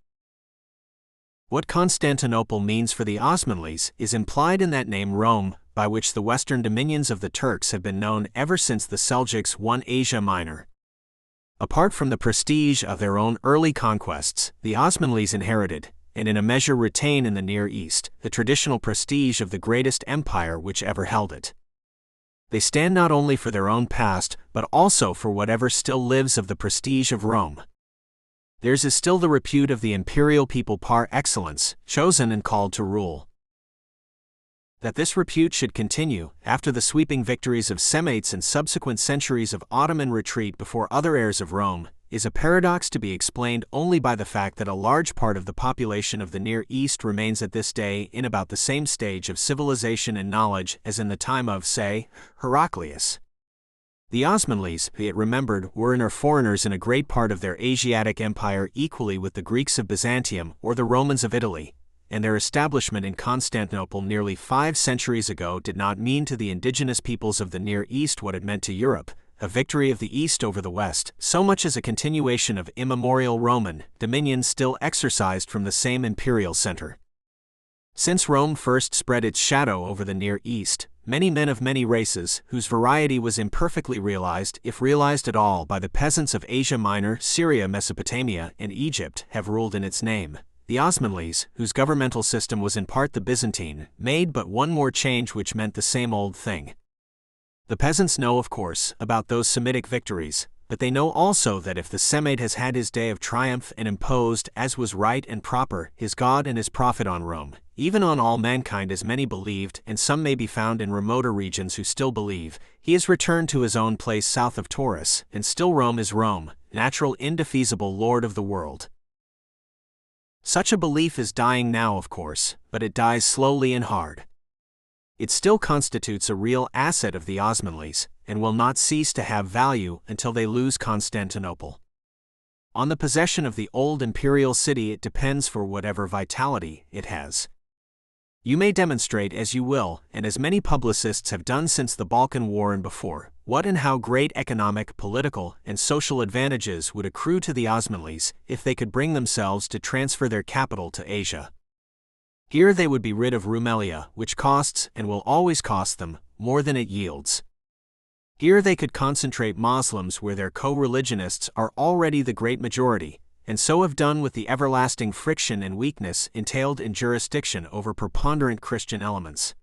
[SPEAKER 1] What Constantinople means for the Osmanlis is implied in that name Rome, by which the western dominions of the Turks have been known ever since the Seljuks won Asia Minor. Apart from the prestige of their own early conquests, the Osmanlis inherited, and in a measure retain in the Near East, the traditional prestige of the greatest empire which ever held it. They stand not only for their own past, but also for whatever still lives of the prestige of Rome. Theirs is still the repute of the imperial people par excellence, chosen and called to rule. That this repute should continue, after the sweeping victories of Semites and subsequent centuries of Ottoman retreat before other heirs of Rome, is a paradox to be explained only by the fact that a large part of the population of the Near East remains at this day in about the same stage of civilization and knowledge as in the time of, say, Heraclius. The Osmanlis, be it remembered, were and are foreigners in a great part of their Asiatic empire equally with the Greeks of Byzantium or the Romans of Italy, and their establishment in Constantinople nearly 5 centuries ago did not mean to the indigenous peoples of the Near East what it meant to Europe, a victory of the East over the West, so much as a continuation of immemorial Roman dominion still exercised from the same imperial center. Since Rome first spread its shadow over the Near East, many men of many races, whose variety was imperfectly realized, if realized at all, by the peasants of Asia Minor, Syria, Mesopotamia, and Egypt, have ruled in its name. The Osmanlis, whose governmental system was in part the Byzantine, made but one more change which meant the same old thing. The peasants know, of course, about those Semitic victories, but they know also that if the Semite has had his day of triumph and imposed, as was right and proper, his God and his prophet on Rome, even on all mankind as many believed, and some may be found in remoter regions who still believe, he is returned to his own place south of Taurus, and still Rome is Rome, natural indefeasible Lord of the world. Such a belief is dying now, of course, but it dies slowly and hard. It still constitutes a real asset of the Osmanlis, and will not cease to have value until they lose Constantinople. On the possession of the old imperial city it depends for whatever vitality it has. You may demonstrate as you will, and as many publicists have done since the Balkan War and before, what and how great economic, political, and social advantages would accrue to the Osmanlis if they could bring themselves to transfer their capital to Asia. Here they would be rid of Rumelia, which costs, and will always cost them, more than it yields. Here they could concentrate Moslems where their co-religionists are already the great majority, and so have done with the everlasting friction and weakness entailed in jurisdiction over preponderant Christian elements.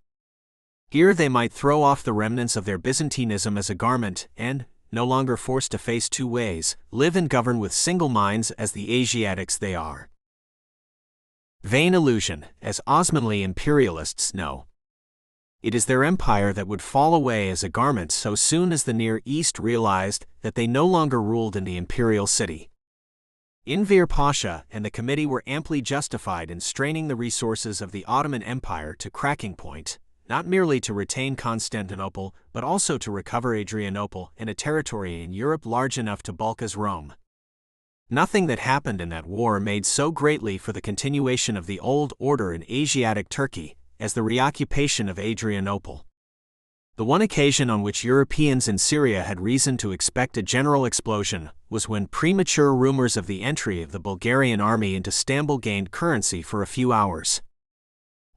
[SPEAKER 1] Here they might throw off the remnants of their Byzantinism as a garment and, no longer forced to face two ways, live and govern with single minds as the Asiatics they are. Vain illusion, as Osmanli imperialists know. It is their empire that would fall away as a garment so soon as the Near East realized that they no longer ruled in the imperial city. Enver Pasha and the committee were amply justified in straining the resources of the Ottoman Empire to cracking point, not merely to retain Constantinople, but also to recover Adrianople and a territory in Europe large enough to bulk as Rome. Nothing that happened in that war made so greatly for the continuation of the old order in Asiatic Turkey as the reoccupation of Adrianople. The one occasion on which Europeans in Syria had reason to expect a general explosion was when premature rumors of the entry of the Bulgarian army into Istanbul gained currency for a few hours.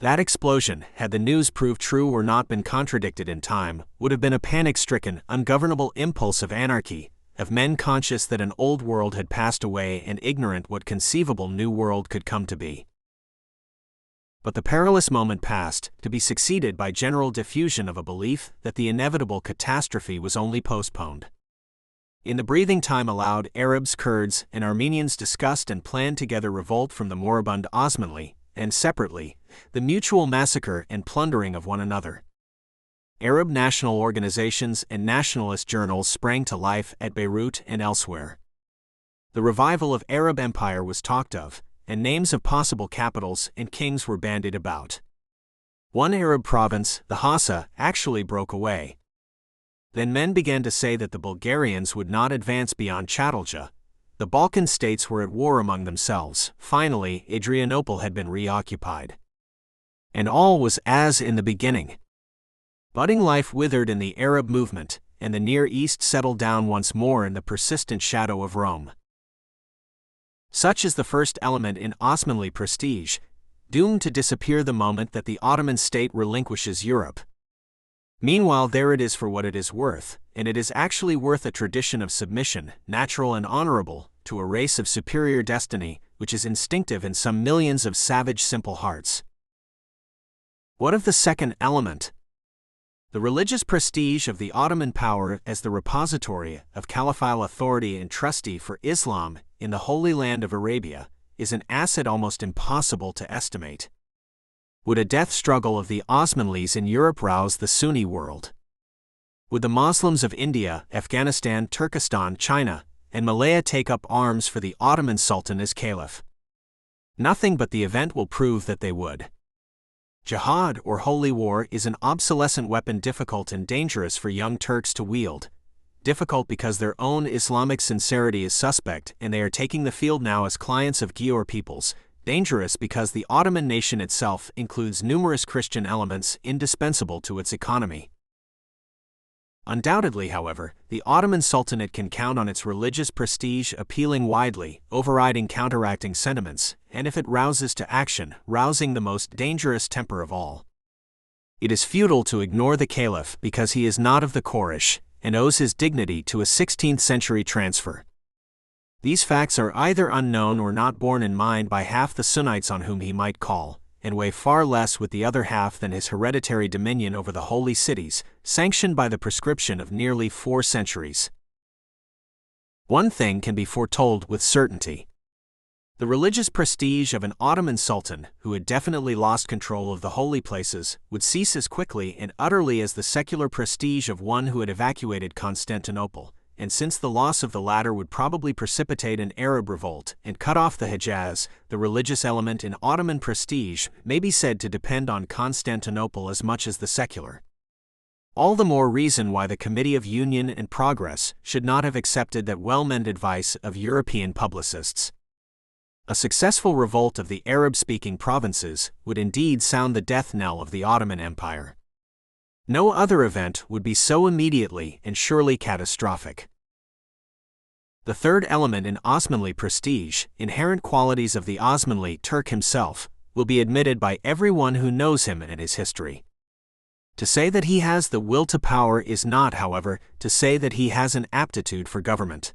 [SPEAKER 1] That explosion, had the news proved true or not been contradicted in time, would have been a panic-stricken, ungovernable impulse of anarchy, of men conscious that an old world had passed away and ignorant what conceivable new world could come to be. But the perilous moment passed, to be succeeded by general diffusion of a belief that the inevitable catastrophe was only postponed. In the breathing time allowed, Arabs, Kurds, and Armenians discussed and planned together revolt from the moribund Osmanli, and separately, the mutual massacre and plundering of one another. Arab national organizations and nationalist journals sprang to life at Beirut and elsewhere. The revival of Arab empire was talked of, and names of possible capitals and kings were bandied about. One Arab province, the Hassa, actually broke away. Then men began to say that the Bulgarians would not advance beyond Chatelja. The Balkan states were at war among themselves. Finally, Adrianople had been reoccupied. And all was as in the beginning. Budding life withered in the Arab movement, and the Near East settled down once more in the persistent shadow of Rome. Such is the first element in Osmanli prestige, doomed to disappear the moment that the Ottoman state relinquishes Europe. Meanwhile, there it is for what it is worth, and it is actually worth a tradition of submission, natural and honorable, to a race of superior destiny, which is instinctive in some millions of savage simple hearts. What of the second element? The religious prestige of the Ottoman power as the repository of caliphal authority and trustee for Islam in the Holy Land of Arabia is an asset almost impossible to estimate. Would a death struggle of the Osmanlis in Europe rouse the Sunni world? Would the Muslims of India, Afghanistan, Turkestan, China, and Malaya take up arms for the Ottoman Sultan as caliph? Nothing but the event will prove that they would. Jihad, or holy war, is an obsolescent weapon, difficult and dangerous for young Turks to wield. Difficult because their own Islamic sincerity is suspect and they are taking the field now as clients of Gior peoples. Dangerous because the Ottoman nation itself includes numerous Christian elements indispensable to its economy. Undoubtedly, however, the Ottoman Sultanate can count on its religious prestige appealing widely, overriding counteracting sentiments, and if it rouses to action, rousing the most dangerous temper of all. It is futile to ignore the caliph because he is not of the Quraysh and owes his dignity to a 16th-century transfer. These facts are either unknown or not borne in mind by half the Sunnites on whom he might call, and weigh far less with the other half than his hereditary dominion over the holy cities, sanctioned by the prescription of nearly 4 centuries. One thing can be foretold with certainty. The religious prestige of an Ottoman sultan who had definitely lost control of the holy places would cease as quickly and utterly as the secular prestige of one who had evacuated Constantinople, and since the loss of the latter would probably precipitate an Arab revolt and cut off the Hejaz, the religious element in Ottoman prestige may be said to depend on Constantinople as much as the secular. All the more reason why the Committee of Union and Progress should not have accepted that well-meant advice of European publicists. A successful revolt of the Arab-speaking provinces would indeed sound the death knell of the Ottoman Empire. No other event would be so immediately and surely catastrophic. The third element in Osmanli prestige, inherent qualities of the Osmanli Turk himself, will be admitted by everyone who knows him and his history. To say that he has the will to power is not, however, to say that he has an aptitude for government.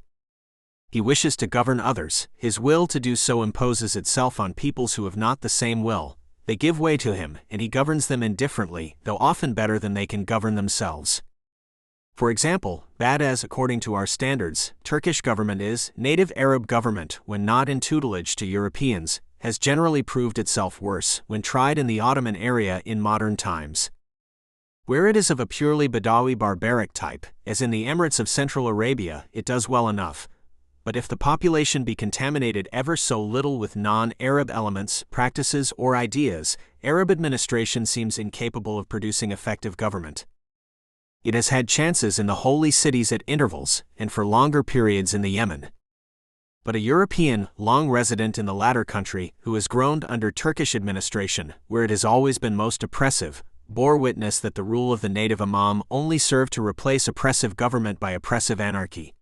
[SPEAKER 1] He wishes to govern others. His will to do so imposes itself on peoples who have not the same will. They give way to him, and he governs them indifferently, though often better than they can govern themselves. For example, bad as, according to our standards, Turkish government is, native Arab government, when not in tutelage to Europeans, has generally proved itself worse when tried in the Ottoman area in modern times. Where it is of a purely Badawi barbaric type, as in the Emirates of Central Arabia, it does well enough. But if the population be contaminated ever so little with non-Arab elements, practices, or ideas, Arab administration seems incapable of producing effective government. It has had chances in the holy cities at intervals, and for longer periods in the Yemen. But a European, long resident in the latter country, who has groaned under Turkish administration, where it has always been most oppressive, bore witness that the rule of the native imam only served to replace oppressive government by oppressive anarchy.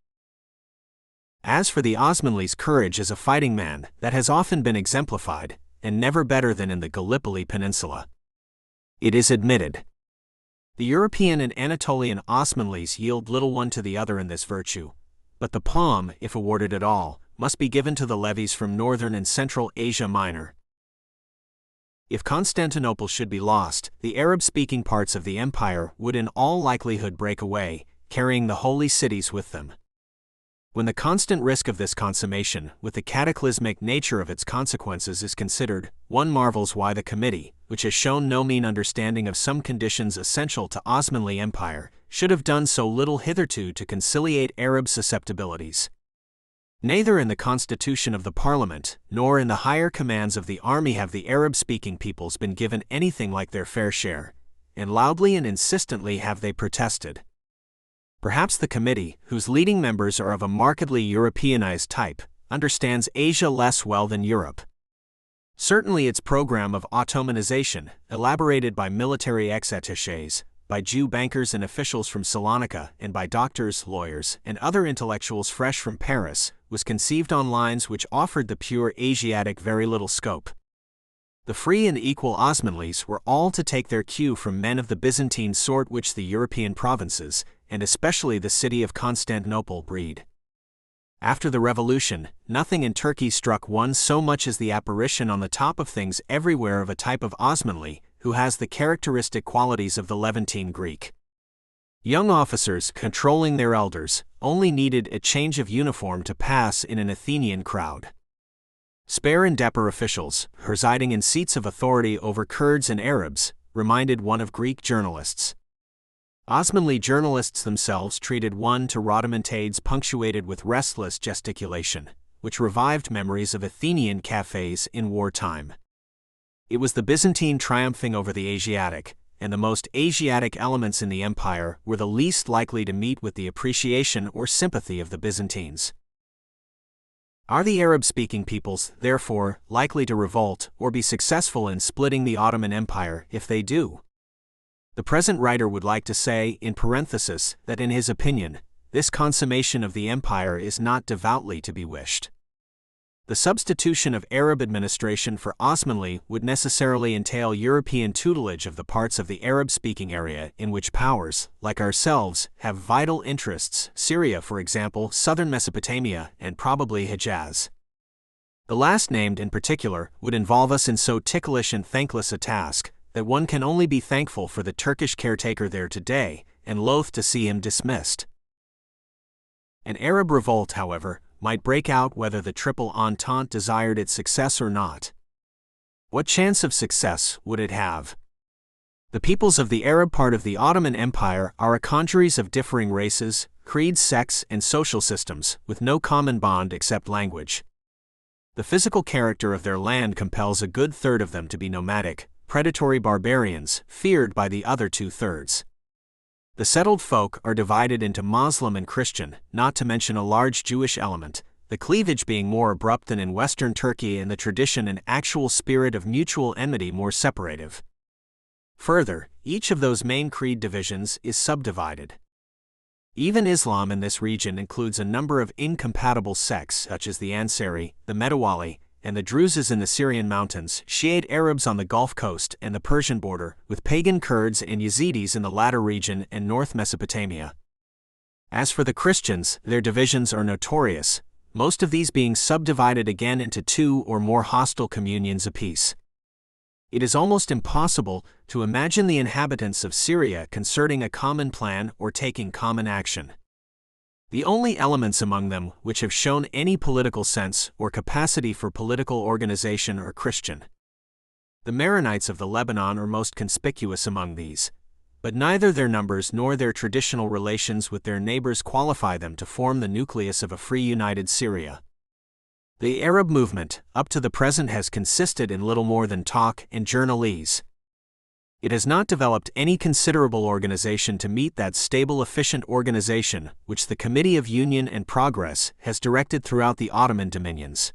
[SPEAKER 1] As for the Osmanli's courage as a fighting man, that has often been exemplified, and never better than in the Gallipoli Peninsula. It is admitted. The European and Anatolian Osmanlis yield little one to the other in this virtue, but the palm, if awarded at all, must be given to the levies from northern and central Asia Minor. If Constantinople should be lost, the Arab-speaking parts of the empire would in all likelihood break away, carrying the holy cities with them. When the constant risk of this consummation, with the cataclysmic nature of its consequences, is considered, one marvels why the committee, which has shown no mean understanding of some conditions essential to Osmanli Empire, should have done so little hitherto to conciliate Arab susceptibilities. Neither in the constitution of the parliament, nor in the higher commands of the army have the Arab-speaking peoples been given anything like their fair share, and loudly and insistently have they protested. Perhaps the committee, whose leading members are of a markedly Europeanized type, understands Asia less well than Europe. Certainly its program of Ottomanization, elaborated by military ex-attachés, by Jew bankers and officials from Salonika, and by doctors, lawyers, and other intellectuals fresh from Paris, was conceived on lines which offered the pure Asiatic very little scope. The free and equal Osmanlis were all to take their cue from men of the Byzantine sort which the European provinces, and especially the city of Constantinople, breed. After the revolution, nothing in Turkey struck one so much as the apparition on the top of things everywhere of a type of Osmanli, who has the characteristic qualities of the Levantine Greek. Young officers, controlling their elders, only needed a change of uniform to pass in an Athenian crowd. Spare and dapper officials, presiding in seats of authority over Kurds and Arabs, reminded one of Greek journalists. Osmanli journalists themselves treated one to rhodomontades punctuated with restless gesticulation, which revived memories of Athenian cafes in wartime. It was the Byzantine triumphing over the Asiatic, and the most Asiatic elements in the empire were the least likely to meet with the appreciation or sympathy of the Byzantines. Are the Arab-speaking peoples, therefore, likely to revolt or be successful in splitting the Ottoman Empire if they do? The present writer would like to say, in parenthesis, that in his opinion, this consummation of the empire is not devoutly to be wished. The substitution of Arab administration for Osmanli would necessarily entail European tutelage of the parts of the Arab-speaking area in which powers, like ourselves, have vital interests, Syria for example, southern Mesopotamia, and probably Hejaz. The last named in particular would involve us in so ticklish and thankless a task that one can only be thankful for the Turkish caretaker there today, and loath to see him dismissed. An Arab revolt, however, might break out whether the Triple Entente desired its success or not. What chance of success would it have? The peoples of the Arab part of the Ottoman Empire are a congeries of differing races, creeds, sects, and social systems, with no common bond except language. The physical character of their land compels a good third of them to be nomadic, predatory barbarians, feared by the other two-thirds. The settled folk are divided into Muslim and Christian, not to mention a large Jewish element, the cleavage being more abrupt than in Western Turkey and the tradition and actual spirit of mutual enmity more separative. Further, each of those main creed divisions is subdivided. Even Islam in this region includes a number of incompatible sects such as the Ansari, the Metawali, and the Druzes in the Syrian mountains, Shiite Arabs on the Gulf Coast and the Persian border, with pagan Kurds and Yazidis in the latter region and North Mesopotamia. As for the Christians, their divisions are notorious, most of these being subdivided again into two or more hostile communions apiece. It is almost impossible to imagine the inhabitants of Syria concerting a common plan or taking common action. The only elements among them which have shown any political sense or capacity for political organization are Christian. The Maronites of the Lebanon are most conspicuous among these, but neither their numbers nor their traditional relations with their neighbors qualify them to form the nucleus of a free united Syria. The Arab movement, up to the present, has consisted in little more than talk and journalese. It has not developed any considerable organization to meet that stable, efficient organization which the Committee of Union and Progress has directed throughout the Ottoman dominions.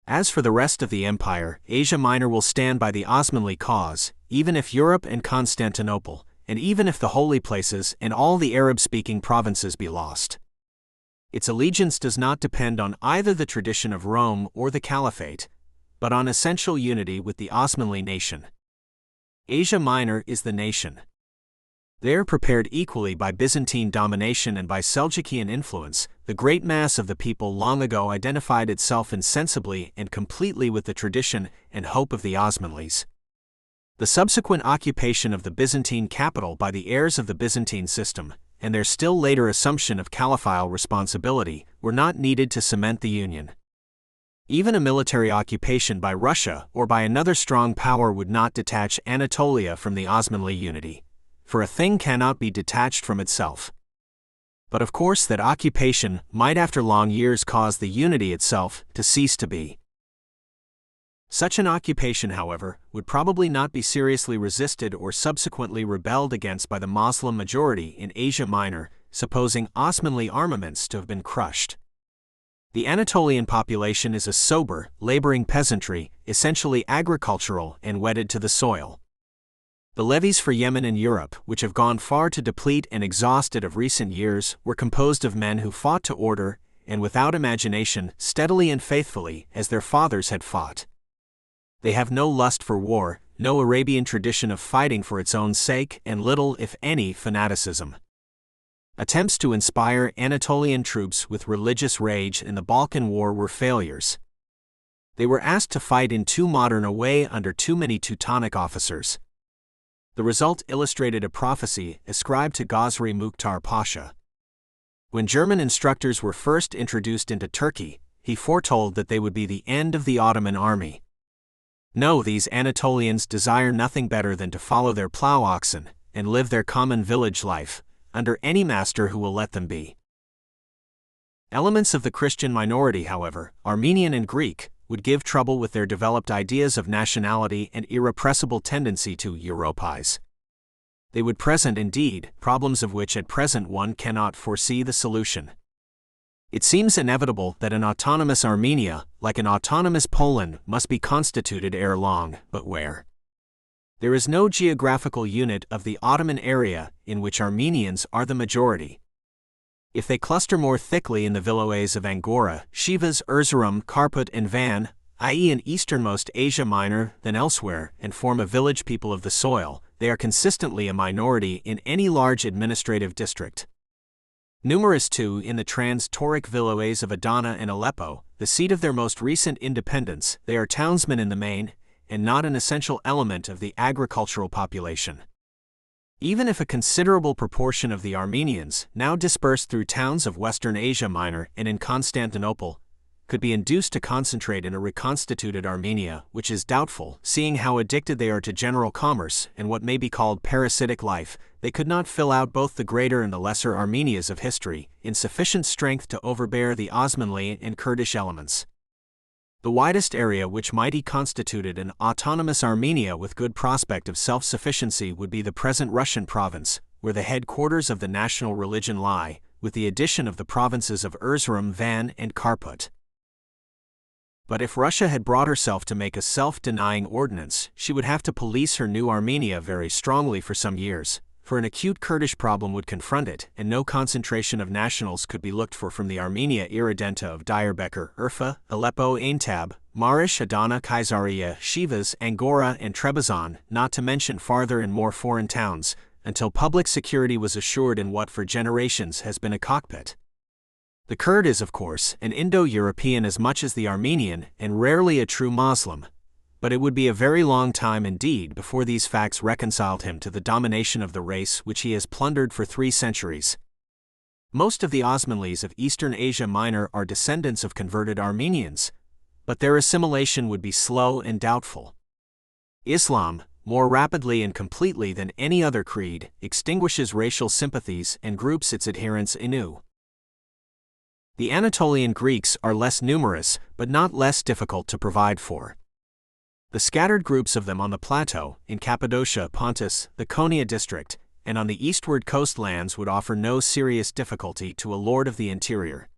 [SPEAKER 1] As for the rest of the empire, Asia Minor will stand by the Osmanli cause, even if Europe and Constantinople, and even if the holy places and all the Arab-speaking provinces be lost. Its allegiance does not depend on either the tradition of Rome or the Caliphate, but on essential unity with the Osmanli nation. Asia Minor is the nation. There, prepared equally by Byzantine domination and by Seljukian influence, the great mass of the people long ago identified itself insensibly and completely with the tradition and hope of the Osmanlis. The subsequent occupation of the Byzantine capital by the heirs of the Byzantine system, and their still later assumption of caliphal responsibility, were not needed to cement the union. Even a military occupation by Russia or by another strong power would not detach Anatolia from the Osmanli unity, for a thing cannot be detached from itself. But of course that occupation might after long years cause the unity itself to cease to be. Such an occupation, however, would probably not be seriously resisted or subsequently rebelled against by the Moslem majority in Asia Minor, supposing Osmanli armaments to have been crushed. The Anatolian population is a sober, laboring peasantry, essentially agricultural and wedded to the soil. The levies for Yemen and Europe, which have gone far to deplete and exhaust it of recent years, were composed of men who fought to order, and without imagination, steadily and faithfully, as their fathers had fought. They have no lust for war, no Arabian tradition of fighting for its own sake, and little, if any, fanaticism. Attempts to inspire Anatolian troops with religious rage in the Balkan War were failures. They were asked to fight in too modern a way under too many Teutonic officers. The result illustrated a prophecy ascribed to Ghazri Mukhtar Pasha. When German instructors were first introduced into Turkey, he foretold that they would be the end of the Ottoman army. No, these Anatolians desire nothing better than to follow their plow oxen and live their common village life, under any master who will let them be. Elements of the Christian minority, however, Armenian and Greek, would give trouble with their developed ideas of nationality and irrepressible tendency to Europeize. They would present, indeed, problems of which at present one cannot foresee the solution. It seems inevitable that an autonomous Armenia, like an autonomous Poland, must be constituted ere long, but where? There is no geographical unit of the Ottoman area in which Armenians are the majority. If they cluster more thickly in the villages of Angora, Shivas, Erzurum, Karput and Van, i.e. in easternmost Asia Minor, than elsewhere, and form a village people of the soil, they are consistently a minority in any large administrative district. Numerous too in the trans-Tauric villages of Adana and Aleppo, the seat of their most recent independence, they are townsmen in the main, and not an essential element of the agricultural population. Even if a considerable proportion of the Armenians, now dispersed through towns of Western Asia Minor and in Constantinople, could be induced to concentrate in a reconstituted Armenia, which is doubtful, seeing how addicted they are to general commerce and what may be called parasitic life, they could not fill out both the greater and the lesser Armenias of history, in sufficient strength to overbear the Osmanli and Kurdish elements. The widest area which might be constituted an autonomous Armenia with good prospect of self-sufficiency would be the present Russian province, where the headquarters of the national religion lie, with the addition of the provinces of Erzurum, Van, and Karput. But if Russia had brought herself to make a self-denying ordinance, she would have to police her new Armenia very strongly for some years, for an acute Kurdish problem would confront it, and no concentration of nationals could be looked for from the Armenia Irredenta of Diyarbakir, Urfa, Aleppo, Aintab, Marish, Adana, Kaisaria, Shivas, Angora, and Trebizond, not to mention farther and more foreign towns, until public security was assured in what for generations has been a cockpit. The Kurd is, of course, an Indo-European as much as the Armenian, and rarely a true Muslim. But it would be a very long time indeed before these facts reconciled him to the domination of the race which he has plundered for 3 centuries. Most of the Osmanlis of Eastern Asia Minor are descendants of converted Armenians, but their assimilation would be slow and doubtful. Islam, more rapidly and completely than any other creed, extinguishes racial sympathies and groups its adherents anew. The Anatolian Greeks are less numerous, but not less difficult to provide for. The scattered groups of them on the plateau, in Cappadocia, Pontus, the Konya district, and on the eastward coastlands would offer no serious difficulty to a lord of the interior.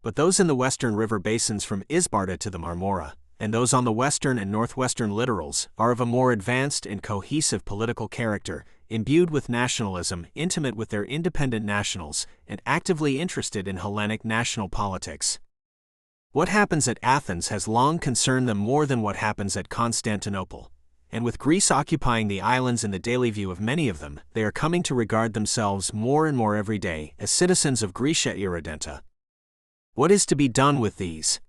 [SPEAKER 1] But those in the western river basins from Isbarta to the Marmora, and those on the western and northwestern littorals, are of a more advanced and cohesive political character, imbued with nationalism, intimate with their independent nationals, and actively interested in Hellenic national politics. What happens at Athens has long concerned them more than what happens at Constantinople, and with Greece occupying the islands in the daily view of many of them, they are coming to regard themselves more and more every day as citizens of Graecia Irredenta. What is to be done with these?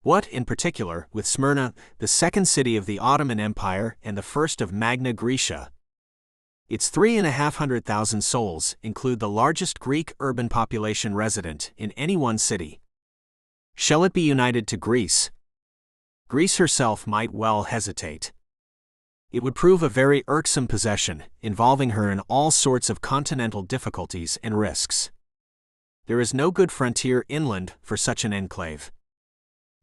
[SPEAKER 1] What, in particular, with Smyrna, the second city of the Ottoman Empire and the first of Magna Graecia? Its 3,500,000 souls include the largest Greek urban population resident in any one city. Shall it be united to Greece? Greece herself might well hesitate. It would prove a very irksome possession, involving her in all sorts of continental difficulties and risks. There is no good frontier inland for such an enclave.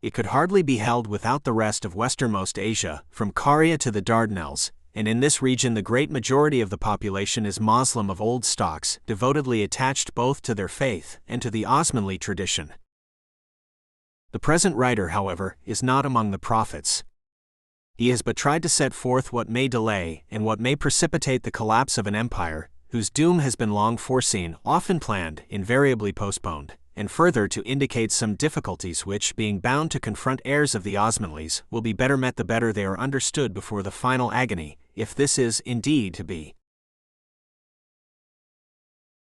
[SPEAKER 1] It could hardly be held without the rest of westernmost Asia, from Caria to the Dardanelles, and in this region the great majority of the population is Moslem of old stocks, devotedly attached both to their faith and to the Osmanli tradition. The present writer, however, is not among the prophets. He has but tried to set forth what may delay and what may precipitate the collapse of an empire, whose doom has been long foreseen, often planned, invariably postponed, and further to indicate some difficulties which, being bound to confront heirs of the Osmanlis, will be better met the better they are understood before the final agony, if this is indeed to be.